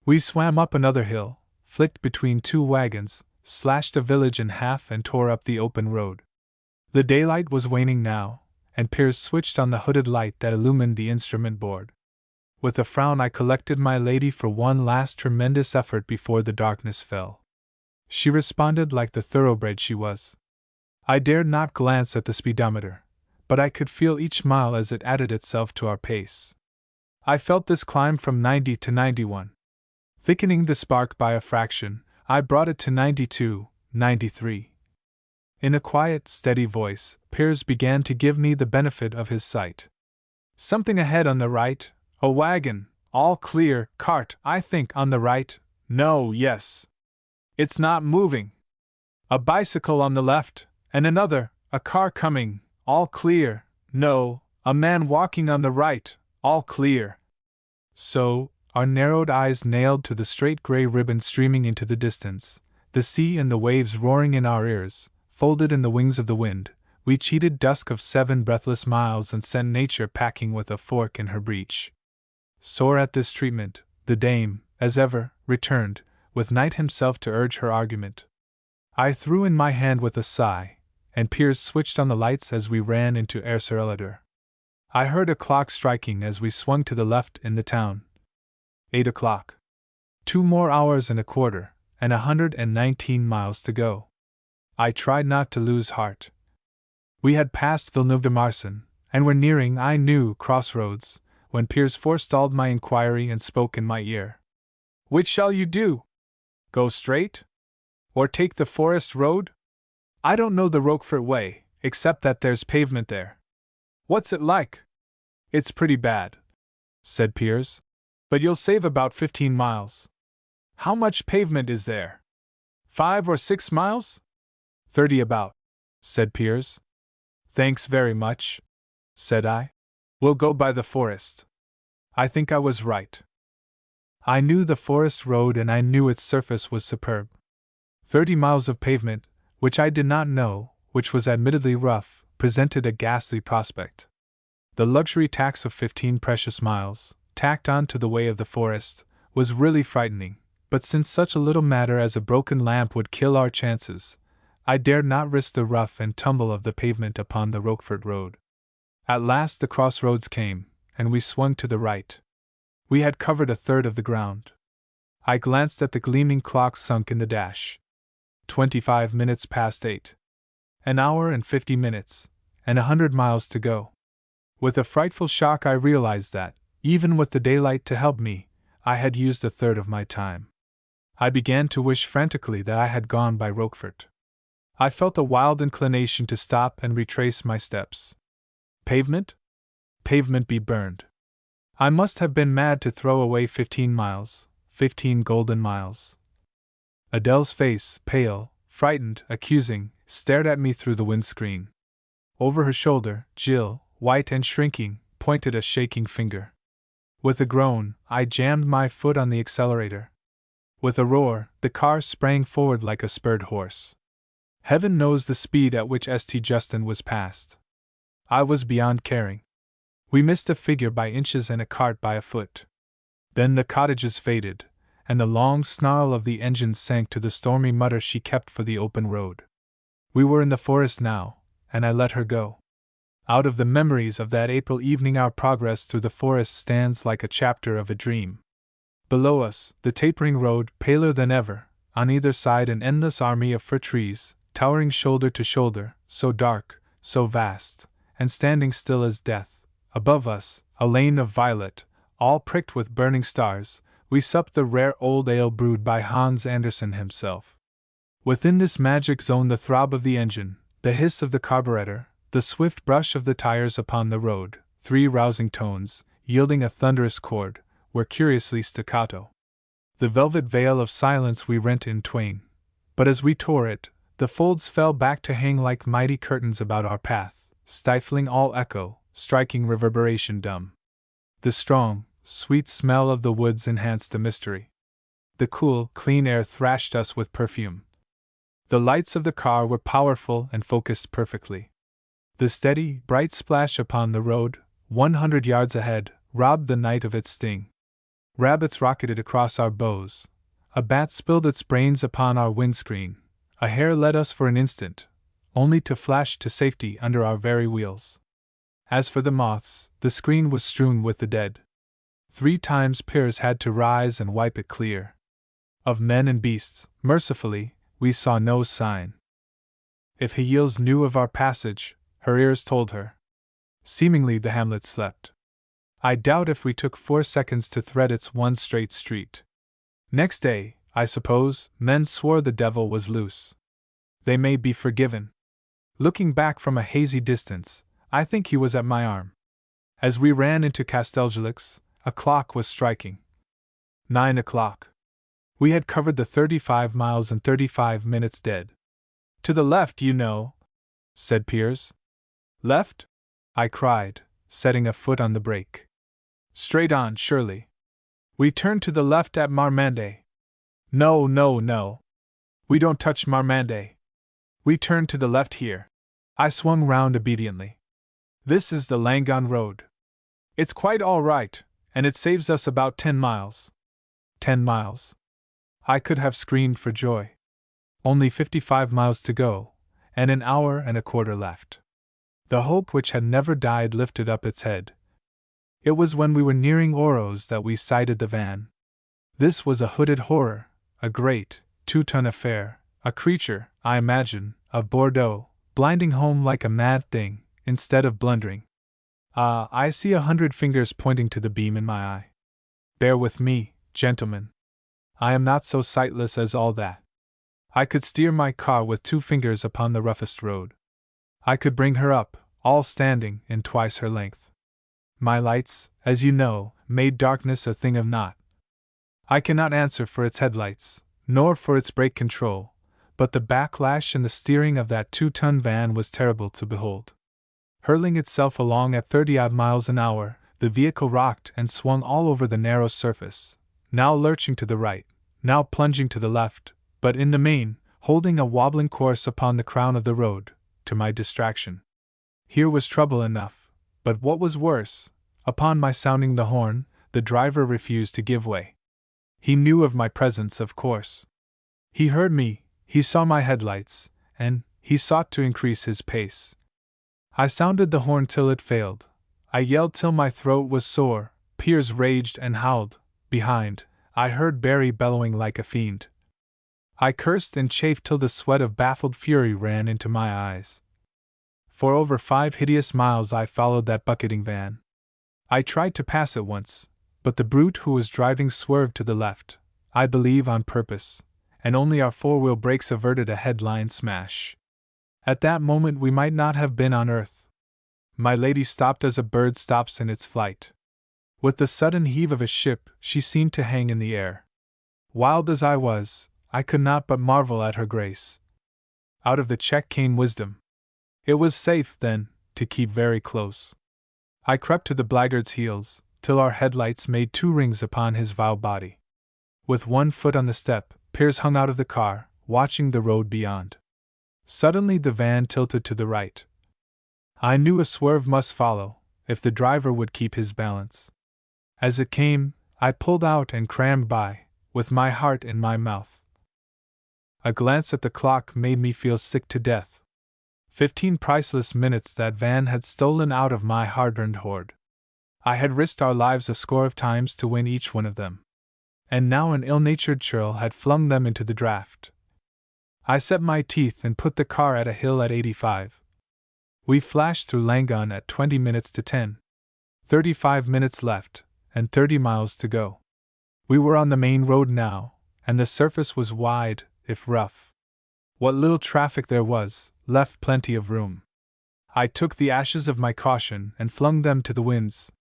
We swam up another hill, flicked between two wagons, slashed a village in half and tore up the open road. The daylight was waning now, and Piers switched on the hooded light that illumined the instrument board. With a frown I collected my lady for one last tremendous effort before the darkness fell. She responded like the thoroughbred she was. I dared not glance at the speedometer, but I could feel each mile as it added itself to our pace. I felt this climb from 90 to 91. Thickening the spark by a fraction, I brought it to 92, 93. In a quiet, steady voice, Piers began to give me the benefit of his sight. Something ahead on the right, a wagon, all clear, cart, I think, on the right, no, yes. It's not moving. A bicycle on the left, and another, a car coming, all clear, no, a man walking on the right, all clear. So, our narrowed eyes nailed to the straight gray ribbon streaming into the distance, the sea and the waves roaring in our ears, folded in the wings of the wind, we cheated dusk of 7 breathless miles and sent nature packing with a fork in her breech. Sore at this treatment, the dame, as ever, returned, with Night himself to urge her argument. I threw in my hand with a sigh, and Piers switched on the lights as we ran into Ercereladur. I heard a clock striking as we swung to the left in the town. 8 o'clock. 2 more hours and a quarter, and 119 miles to go. I tried not to lose heart. We had passed Villeneuve-de-Marsan, and were nearing, I knew, crossroads, when Piers forestalled my inquiry and spoke in my ear. Which shall you do? Go straight? Or take the forest road? I don't know the Roquefort way, except that there's pavement there. What's it like? It's pretty bad, said Piers. But you'll save about 15 miles. How much pavement is there? 5 or 6 miles? 30 about, said Piers. Thanks very much, said I. We'll go by the forest. I think I was right. I knew the forest road and I knew its surface was superb. 30 miles of pavement, which I did not know, which was admittedly rough, presented a ghastly prospect. The luxury tax of 15 precious miles, tacked on to the way of the forest, was really frightening, but since such a little matter as a broken lamp would kill our chances, I dared not risk the rough and tumble of the pavement upon the Roquefort road. At last the crossroads came, and we swung to the right. We had covered a third of the ground. I glanced at the gleaming clock sunk in the dash. 25 minutes past 8. An hour and 50 minutes, and 100 miles to go. With a frightful shock I realized that, even with the daylight to help me, I had used a third of my time. I began to wish frantically that I had gone by Roquefort. I felt a wild inclination to stop and retrace my steps. Pavement? Pavement be burned. I must have been mad to throw away 15 miles, 15 golden miles. Adele's face, pale, frightened, accusing, stared at me through the windscreen. Over her shoulder, Jill, white and shrinking, pointed a shaking finger. With a groan, I jammed my foot on the accelerator. With a roar, the car sprang forward like a spurred horse. Heaven knows the speed at which St. Justin was passed. I was beyond caring. We missed a figure by inches and a cart by a foot. Then the cottages faded, and the long snarl of the engine sank to the stormy mutter she kept for the open road. We were in the forest now, and I let her go. Out of the memories of that April evening our progress through the forest stands like a chapter of a dream. Below us, the tapering road, paler than ever, on either side an endless army of fir trees, towering shoulder to shoulder, so dark, so vast, and standing still as death. Above us, a lane of violet, all pricked with burning stars. We supped the rare old ale brewed by Hans Andersen himself. Within this magic zone the throb of the engine, the hiss of the carburetor, the swift brush of the tires upon the road, three rousing tones, yielding a thunderous chord, were curiously staccato. The velvet veil of silence we rent in twain, but as we tore it, the folds fell back to hang like mighty curtains about our path, stifling all echo, striking reverberation dumb. The strong, sweet smell of the woods enhanced the mystery. The cool, clean air thrashed us with perfume. The lights of the car were powerful and focused perfectly. The steady, bright splash upon the road, 100 yards ahead, robbed the night of its sting. Rabbits rocketed across our bows. A bat spilled its brains upon our windscreen. A hare led us for an instant, only to flash to safety under our very wheels. As for the moths, the screen was strewn with the dead. 3 times Piers had to rise and wipe it clear. Of men and beasts, mercifully, we saw no sign. If Heels knew of our passage, her ears told her. Seemingly the hamlet slept. I doubt if we took 4 seconds to thread its one straight street. Next day, I suppose, men swore the devil was loose. They may be forgiven. Looking back from a hazy distance, I think he was at my arm. As we ran into Castelgelix, a clock was striking. 9 o'clock. We had covered the 35 miles in 35 minutes dead. To the left, you know, said Piers. Left? I cried, setting a foot on the brake. Straight on, surely. We turned to the left at Marmande. No, no, no. We don't touch Marmande. We turned to the left here. I swung round obediently. This is the Langon Road. It's quite all right, and it saves us about 10 miles. 10 miles. I could have screamed for joy. Only 55 miles to go, and an hour and a quarter left. The hope which had never died lifted up its head. It was when we were nearing Oros that we sighted the van. This was a hooded horror, a great, 2-ton affair, a creature, I imagine, of Bordeaux, blinding home like a mad thing, instead of blundering. Ah, I see 100 fingers pointing to the beam in my eye. Bear with me, gentlemen. I am not so sightless as all that. I could steer my car with 2 fingers upon the roughest road. I could bring her up, all standing, in twice her length. My lights, as you know, made darkness a thing of naught. I cannot answer for its headlights, nor for its brake control, but the backlash and the steering of that 2-ton van was terrible to behold. Hurling itself along at 30-odd miles an hour, the vehicle rocked and swung all over the narrow surface, now lurching to the right, now plunging to the left, but in the main, holding a wobbling course upon the crown of the road, to my distraction. Here was trouble enough, but what was worse, upon my sounding the horn, the driver refused to give way. He knew of my presence, of course. He heard me, he saw my headlights, and he sought to increase his pace. I sounded the horn till it failed. I yelled till my throat was sore. Piers raged and howled. Behind, I heard Barry bellowing like a fiend. I cursed and chafed till the sweat of baffled fury ran into my eyes. For over 5 hideous miles I followed that bucketing van. I tried to pass it once, but the brute who was driving swerved to the left, I believe on purpose, and only our 4-wheel brakes averted a headline smash. At that moment we might not have been on earth. My lady stopped as a bird stops in its flight. With the sudden heave of a ship, she seemed to hang in the air. Wild as I was, I could not but marvel at her grace. Out of the check came wisdom. It was safe, then, to keep very close. I crept to the blackguard's heels, till our headlights made 2 rings upon his vile body. With 1 foot on the step, Piers hung out of the car, watching the road beyond. Suddenly the van tilted to the right. I knew a swerve must follow, if the driver would keep his balance. As it came, I pulled out and crammed by, with my heart in my mouth. A glance at the clock made me feel sick to death. 15 priceless minutes that van had stolen out of my hard-earned hoard. I had risked our lives a score of times to win each one of them. And now an ill-natured churl had flung them into the draft. I set my teeth and put the car at a hill at 85. We flashed through Langon at 20 minutes to 10. 35 minutes left, and 30 miles to go. We were on the main road now, and the surface was wide, if rough. What little traffic there was, left plenty of room. I took the ashes of my caution and flung them to the winds.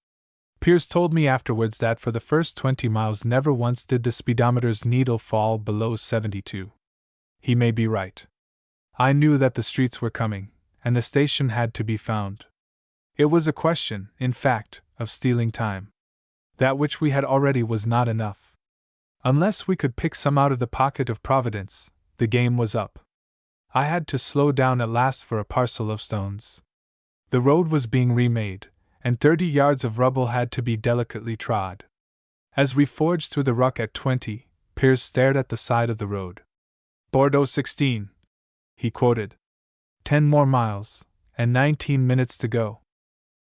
Piers told me afterwards that for the first 20 miles never once did the speedometer's needle fall below 72. He may be right. I knew that the streets were coming, and the station had to be found. It was a question, in fact, of stealing time. That which we had already was not enough. Unless we could pick some out of the pocket of Providence, the game was up. I had to slow down at last for a parcel of stones. The road was being remade, and 30 yards of rubble had to be delicately trod. As we forged through the ruck at 20, Piers stared at the side of the road. Bordeaux 16, he quoted. 10 more miles, and 19 minutes to go.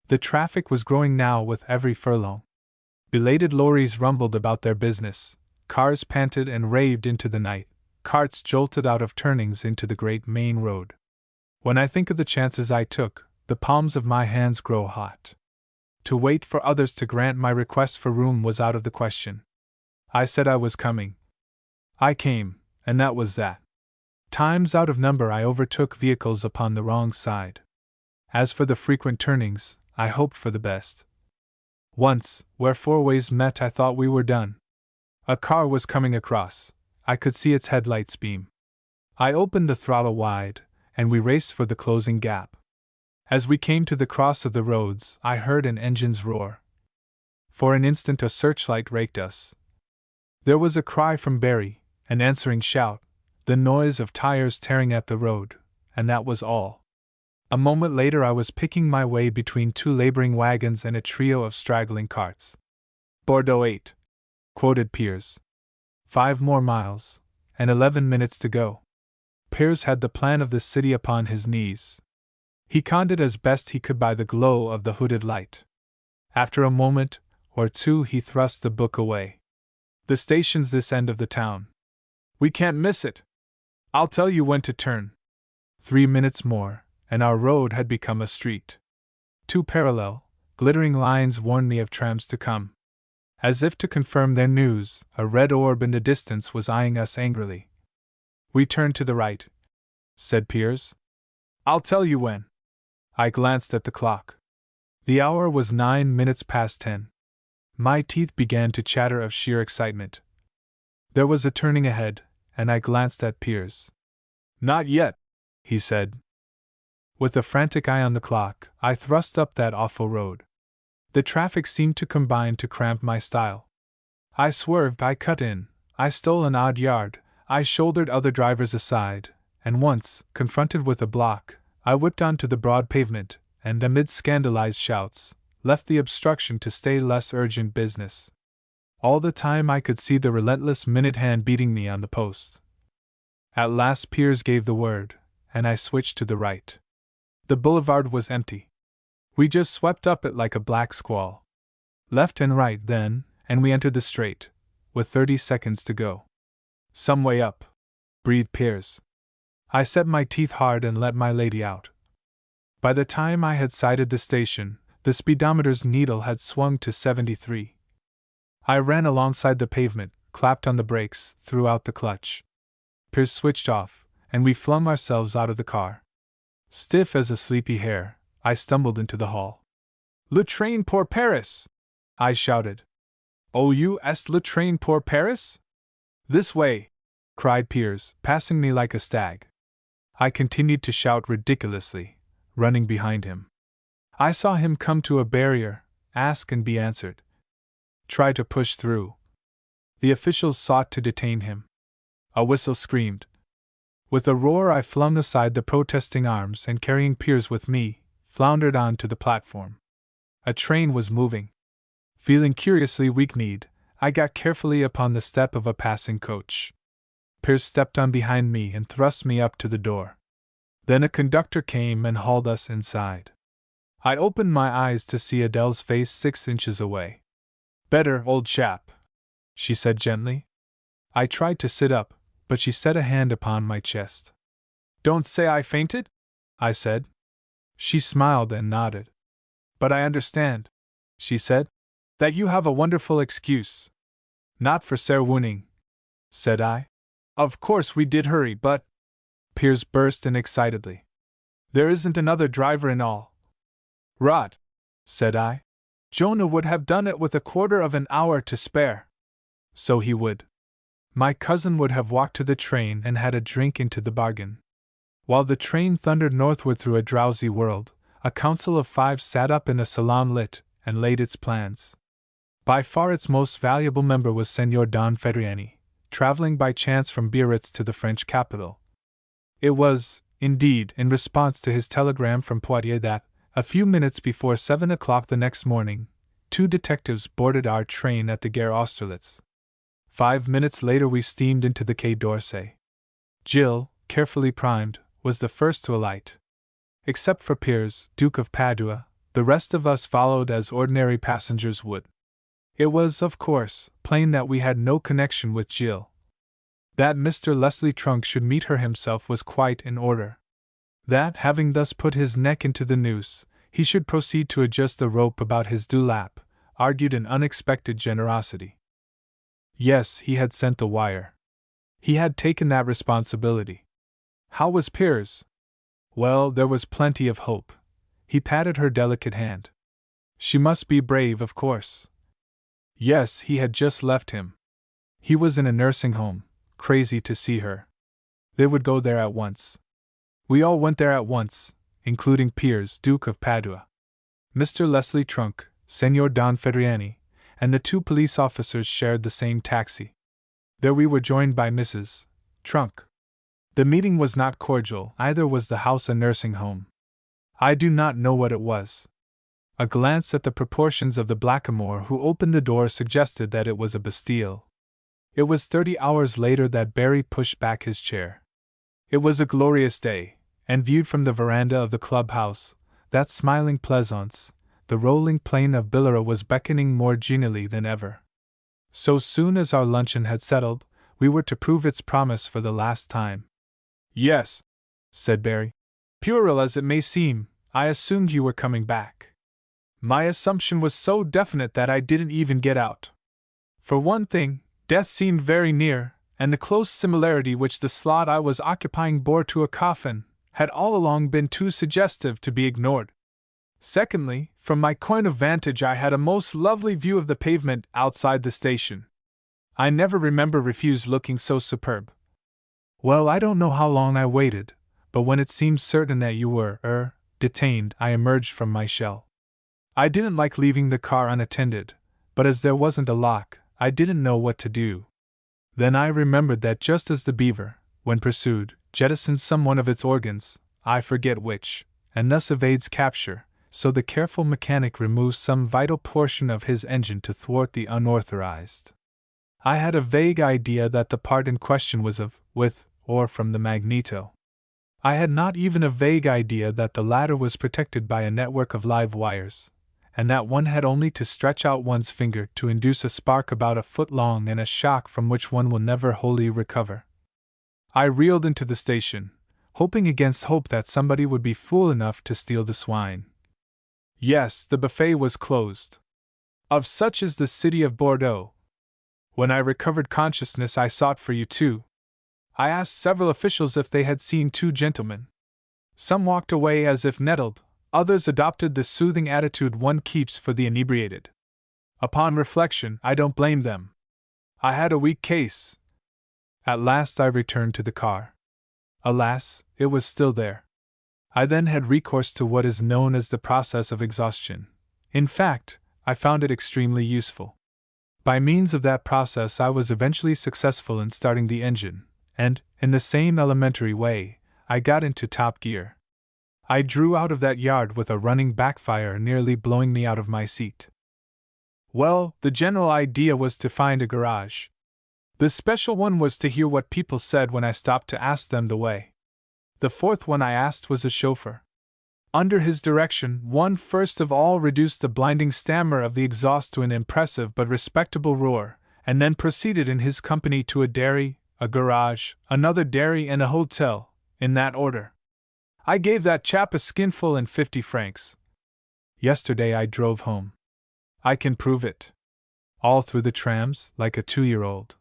The traffic was growing now with every furlong. Belated lorries rumbled about their business, cars panted and raved into the night, carts jolted out of turnings into the great main road. When I think of the chances I took, the palms of my hands grow hot. To wait for others to grant my request for room was out of the question. I said I was coming. I came, and that was that. Times out of number I overtook vehicles upon the wrong side. As for the frequent turnings, I hoped for the best. Once, where four ways met, I thought we were done. A car was coming across. I could see its headlights beam. I opened the throttle wide, and we raced for the closing gap. As we came to the cross of the roads, I heard an engine's roar. For an instant a searchlight raked us. There was a cry from Barry, an answering shout, the noise of tires tearing at the road, and that was all. A moment later I was picking my way between two laboring wagons and a trio of straggling carts. Bordeaux 8, quoted Piers. 5 more miles, and 11 minutes to go. Piers had the plan of the city upon his knees. He conned it as best he could by the glow of the hooded light. After a moment or two he thrust the book away. The station's this end of the town. We can't miss it. I'll tell you when to turn. 3 minutes more, and our road had become a street. 2 parallel, glittering lines warned me of trams to come. As if to confirm their news, a red orb in the distance was eyeing us angrily. We turned to the right, said Piers. I'll tell you when. I glanced at the clock. The hour was 9 minutes past 10. My teeth began to chatter of sheer excitement. There was a turning ahead, and I glanced at Piers. Not yet, he said. With a frantic eye on the clock, I thrust up that awful road. The traffic seemed to combine to cramp my style. I swerved, I cut in, I stole an odd yard, I shouldered other drivers aside, and once, confronted with a block, I whipped onto the broad pavement, and amid scandalized shouts, left the obstruction to stay less urgent business. All the time I could see the relentless minute hand beating me on the post. At last Piers gave the word, and I switched to the right. The boulevard was empty. We just swept up it like a black squall. Left and right then, and we entered the straight, with 30 seconds to go. Some way up, breathed Piers. I set my teeth hard and let my lady out. By the time I had sighted the station, the speedometer's needle had swung to 73. I ran alongside the pavement, clapped on the brakes, threw out the clutch. Piers switched off, and we flung ourselves out of the car. Stiff as a sleepy hare, I stumbled into the hall. Le train pour Paris! I shouted. O.U.S. le train pour Paris? This way! Cried Piers, passing me like a stag. I continued to shout ridiculously, running behind him. I saw him come to a barrier, ask and be answered. Try to push through. The officials sought to detain him. A whistle screamed. With a roar I flung aside the protesting arms and carrying Piers with me, floundered on to the platform. A train was moving. Feeling curiously weak-kneed, I got carefully upon the step of a passing coach. Piers stepped on behind me and thrust me up to the door. Then a conductor came and hauled us inside. I opened my eyes to see Adele's face 6 inches away. "Better, old chap," she said gently. I tried to sit up, but she set a hand upon my chest. "Don't say I fainted?" I said. She smiled and nodded. "But I understand," she said, "that you have a wonderful excuse." "Not for swooning," said I. "Of course we did hurry, but—" Piers burst in excitedly. "There isn't another driver in all." "Rot," said I. "Jonah would have done it with a quarter of an hour to spare." So he would. My cousin would have walked to the train and had a drink into the bargain. While the train thundered northward through a drowsy world, a council of 5 sat up in a salon lit and laid its plans. By far its most valuable member was Senor Don Fedriani, traveling by chance from Biarritz to the French capital. It was, indeed, in response to his telegram from Poitiers that, a few minutes before 7 o'clock the next morning, 2 detectives boarded our train at the Gare Austerlitz. 5 minutes later we steamed into the Quai d'Orsay. Jill, carefully primed, was the first to alight. Except for Piers, Duke of Padua, the rest of us followed as ordinary passengers would. It was, of course, plain that we had no connection with Jill. That Mr. Leslie Trunk should meet her himself was quite in order. That, having thus put his neck into the noose, he should proceed to adjust the rope about his dewlap, argued an unexpected generosity. Yes, he had sent the wire. He had taken that responsibility. How was Piers? Well, there was plenty of hope. He patted her delicate hand. She must be brave, of course. Yes, he had just left him. He was in a nursing home, crazy to see her. They would go there at once. We all went there at once, including Piers, Duke of Padua. Mr. Leslie Trunk, Senor Don Fedriani, and the 2 police officers shared the same taxi. There we were joined by Mrs. Trunk. The meeting was not cordial, either was the house a nursing home. I do not know what it was. A glance at the proportions of the blackamoor who opened the door suggested that it was a bastille. It was 30 hours later that Barry pushed back his chair. It was a glorious day, and viewed from the veranda of the clubhouse, that smiling pleasaunce, the rolling plain of Billera was beckoning more genially than ever. So soon as our luncheon had settled, we were to prove its promise for the last time. "Yes," said Barry. "Puerile as it may seem, I assumed you were coming back. My assumption was so definite that I didn't even get out. For one thing, death seemed very near, and the close similarity which the slot I was occupying bore to a coffin had all along been too suggestive to be ignored. Secondly, from my coign of vantage I had a most lovely view of the pavement outside the station. I never remember refused looking so superb. Well, I don't know how long I waited, but when it seemed certain that you were, detained, I emerged from my shell. I didn't like leaving the car unattended, but as there wasn't a lock, I didn't know what to do. Then I remembered that just as the beaver, when pursued, jettisons some one of its organs, I forget which, and thus evades capture, so the careful mechanic removes some vital portion of his engine to thwart the unauthorized. I had a vague idea that the part in question was of, with, or from the magneto. I had not even a vague idea that the latter was protected by a network of live wires, and that one had only to stretch out one's finger to induce a spark about a foot long and a shock from which one will never wholly recover. I reeled into the station, hoping against hope that somebody would be fool enough to steal the swine. Yes, the buffet was closed. Of such is the city of Bordeaux. When I recovered consciousness I sought for you too. I asked several officials if they had seen 2 gentlemen. Some walked away as if nettled, others adopted the soothing attitude one keeps for the inebriated. Upon reflection, I don't blame them. I had a weak case. At last I returned to the car. Alas, it was still there. I then had recourse to what is known as the process of exhaustion. In fact, I found it extremely useful. By means of that process I was eventually successful in starting the engine, and, in the same elementary way, I got into top gear. I drew out of that yard with a running backfire nearly blowing me out of my seat. Well, the general idea was to find a garage. The special one was to hear what people said when I stopped to ask them the way. The fourth one I asked was a chauffeur. Under his direction, one first of all reduced the blinding stammer of the exhaust to an impressive but respectable roar, and then proceeded in his company to a dairy, a garage, another dairy, and a hotel, in that order. I gave that chap a skinful and 50 francs. Yesterday I drove home. I can prove it. All through the trams, like a 2-year-old.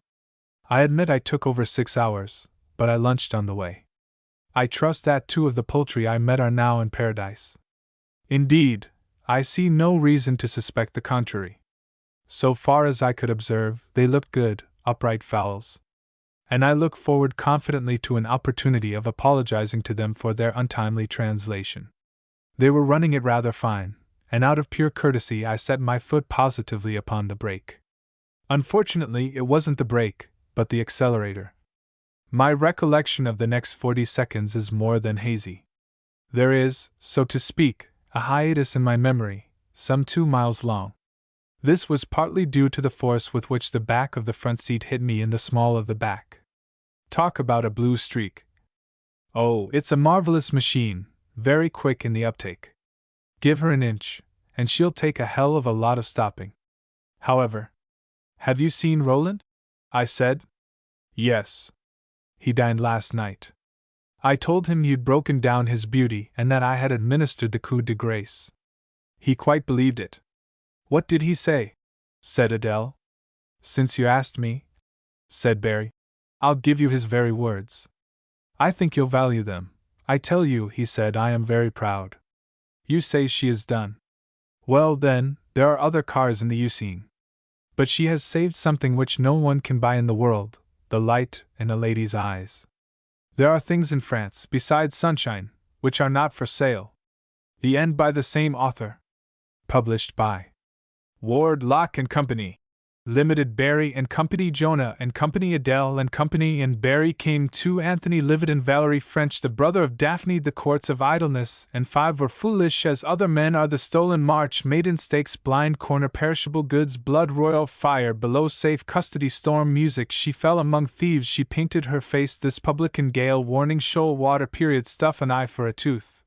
I admit I took over 6 hours, but I lunched on the way. I trust that 2 of the poultry I met are now in paradise. Indeed, I see no reason to suspect the contrary. So far as I could observe, they looked good, upright fowls. And I look forward confidently to an opportunity of apologizing to them for their untimely translation. They were running it rather fine, and out of pure courtesy I set my foot positively upon the brake. Unfortunately, it wasn't the brake, but the accelerator. My recollection of the next 40 seconds is more than hazy. There is, so to speak, a hiatus in my memory, some 2 miles long. This was partly due to the force with which the back of the front seat hit me in the small of the back. Talk about a blue streak. Oh, it's a marvelous machine, very quick in the uptake. Give her an inch, and she'll take a hell of a lot of stopping. However, have you seen Roland? I said. Yes. He dined last night. I told him you'd broken down his beauty and that I had administered the coup de grace. He quite believed it. What did he say? Said Adele. Since you asked me, said Barry, I'll give you his very words. I think you'll value them. I tell you, he said, I am very proud. You say she is done. Well then, there are other cars in the usine. But she has saved something which no one can buy in the world, the light in a lady's eyes. There are things in France, besides sunshine, which are not for sale. The End by the same author. Published by Ward, Lock and Company. Limited. Barry and Company. Jonah and Company. Adele and Company. And Barry came 2 Anthony Livet and Valerie French, the brother of Daphne, the courts of idleness, and 5 were foolish as other men are, the stolen march, maiden stakes, blind corner, perishable goods, blood, royal fire, below safe custody, storm, music, she fell among thieves, she painted her face, this publican gale, warning, shoal water, period, stuff, an eye for a tooth.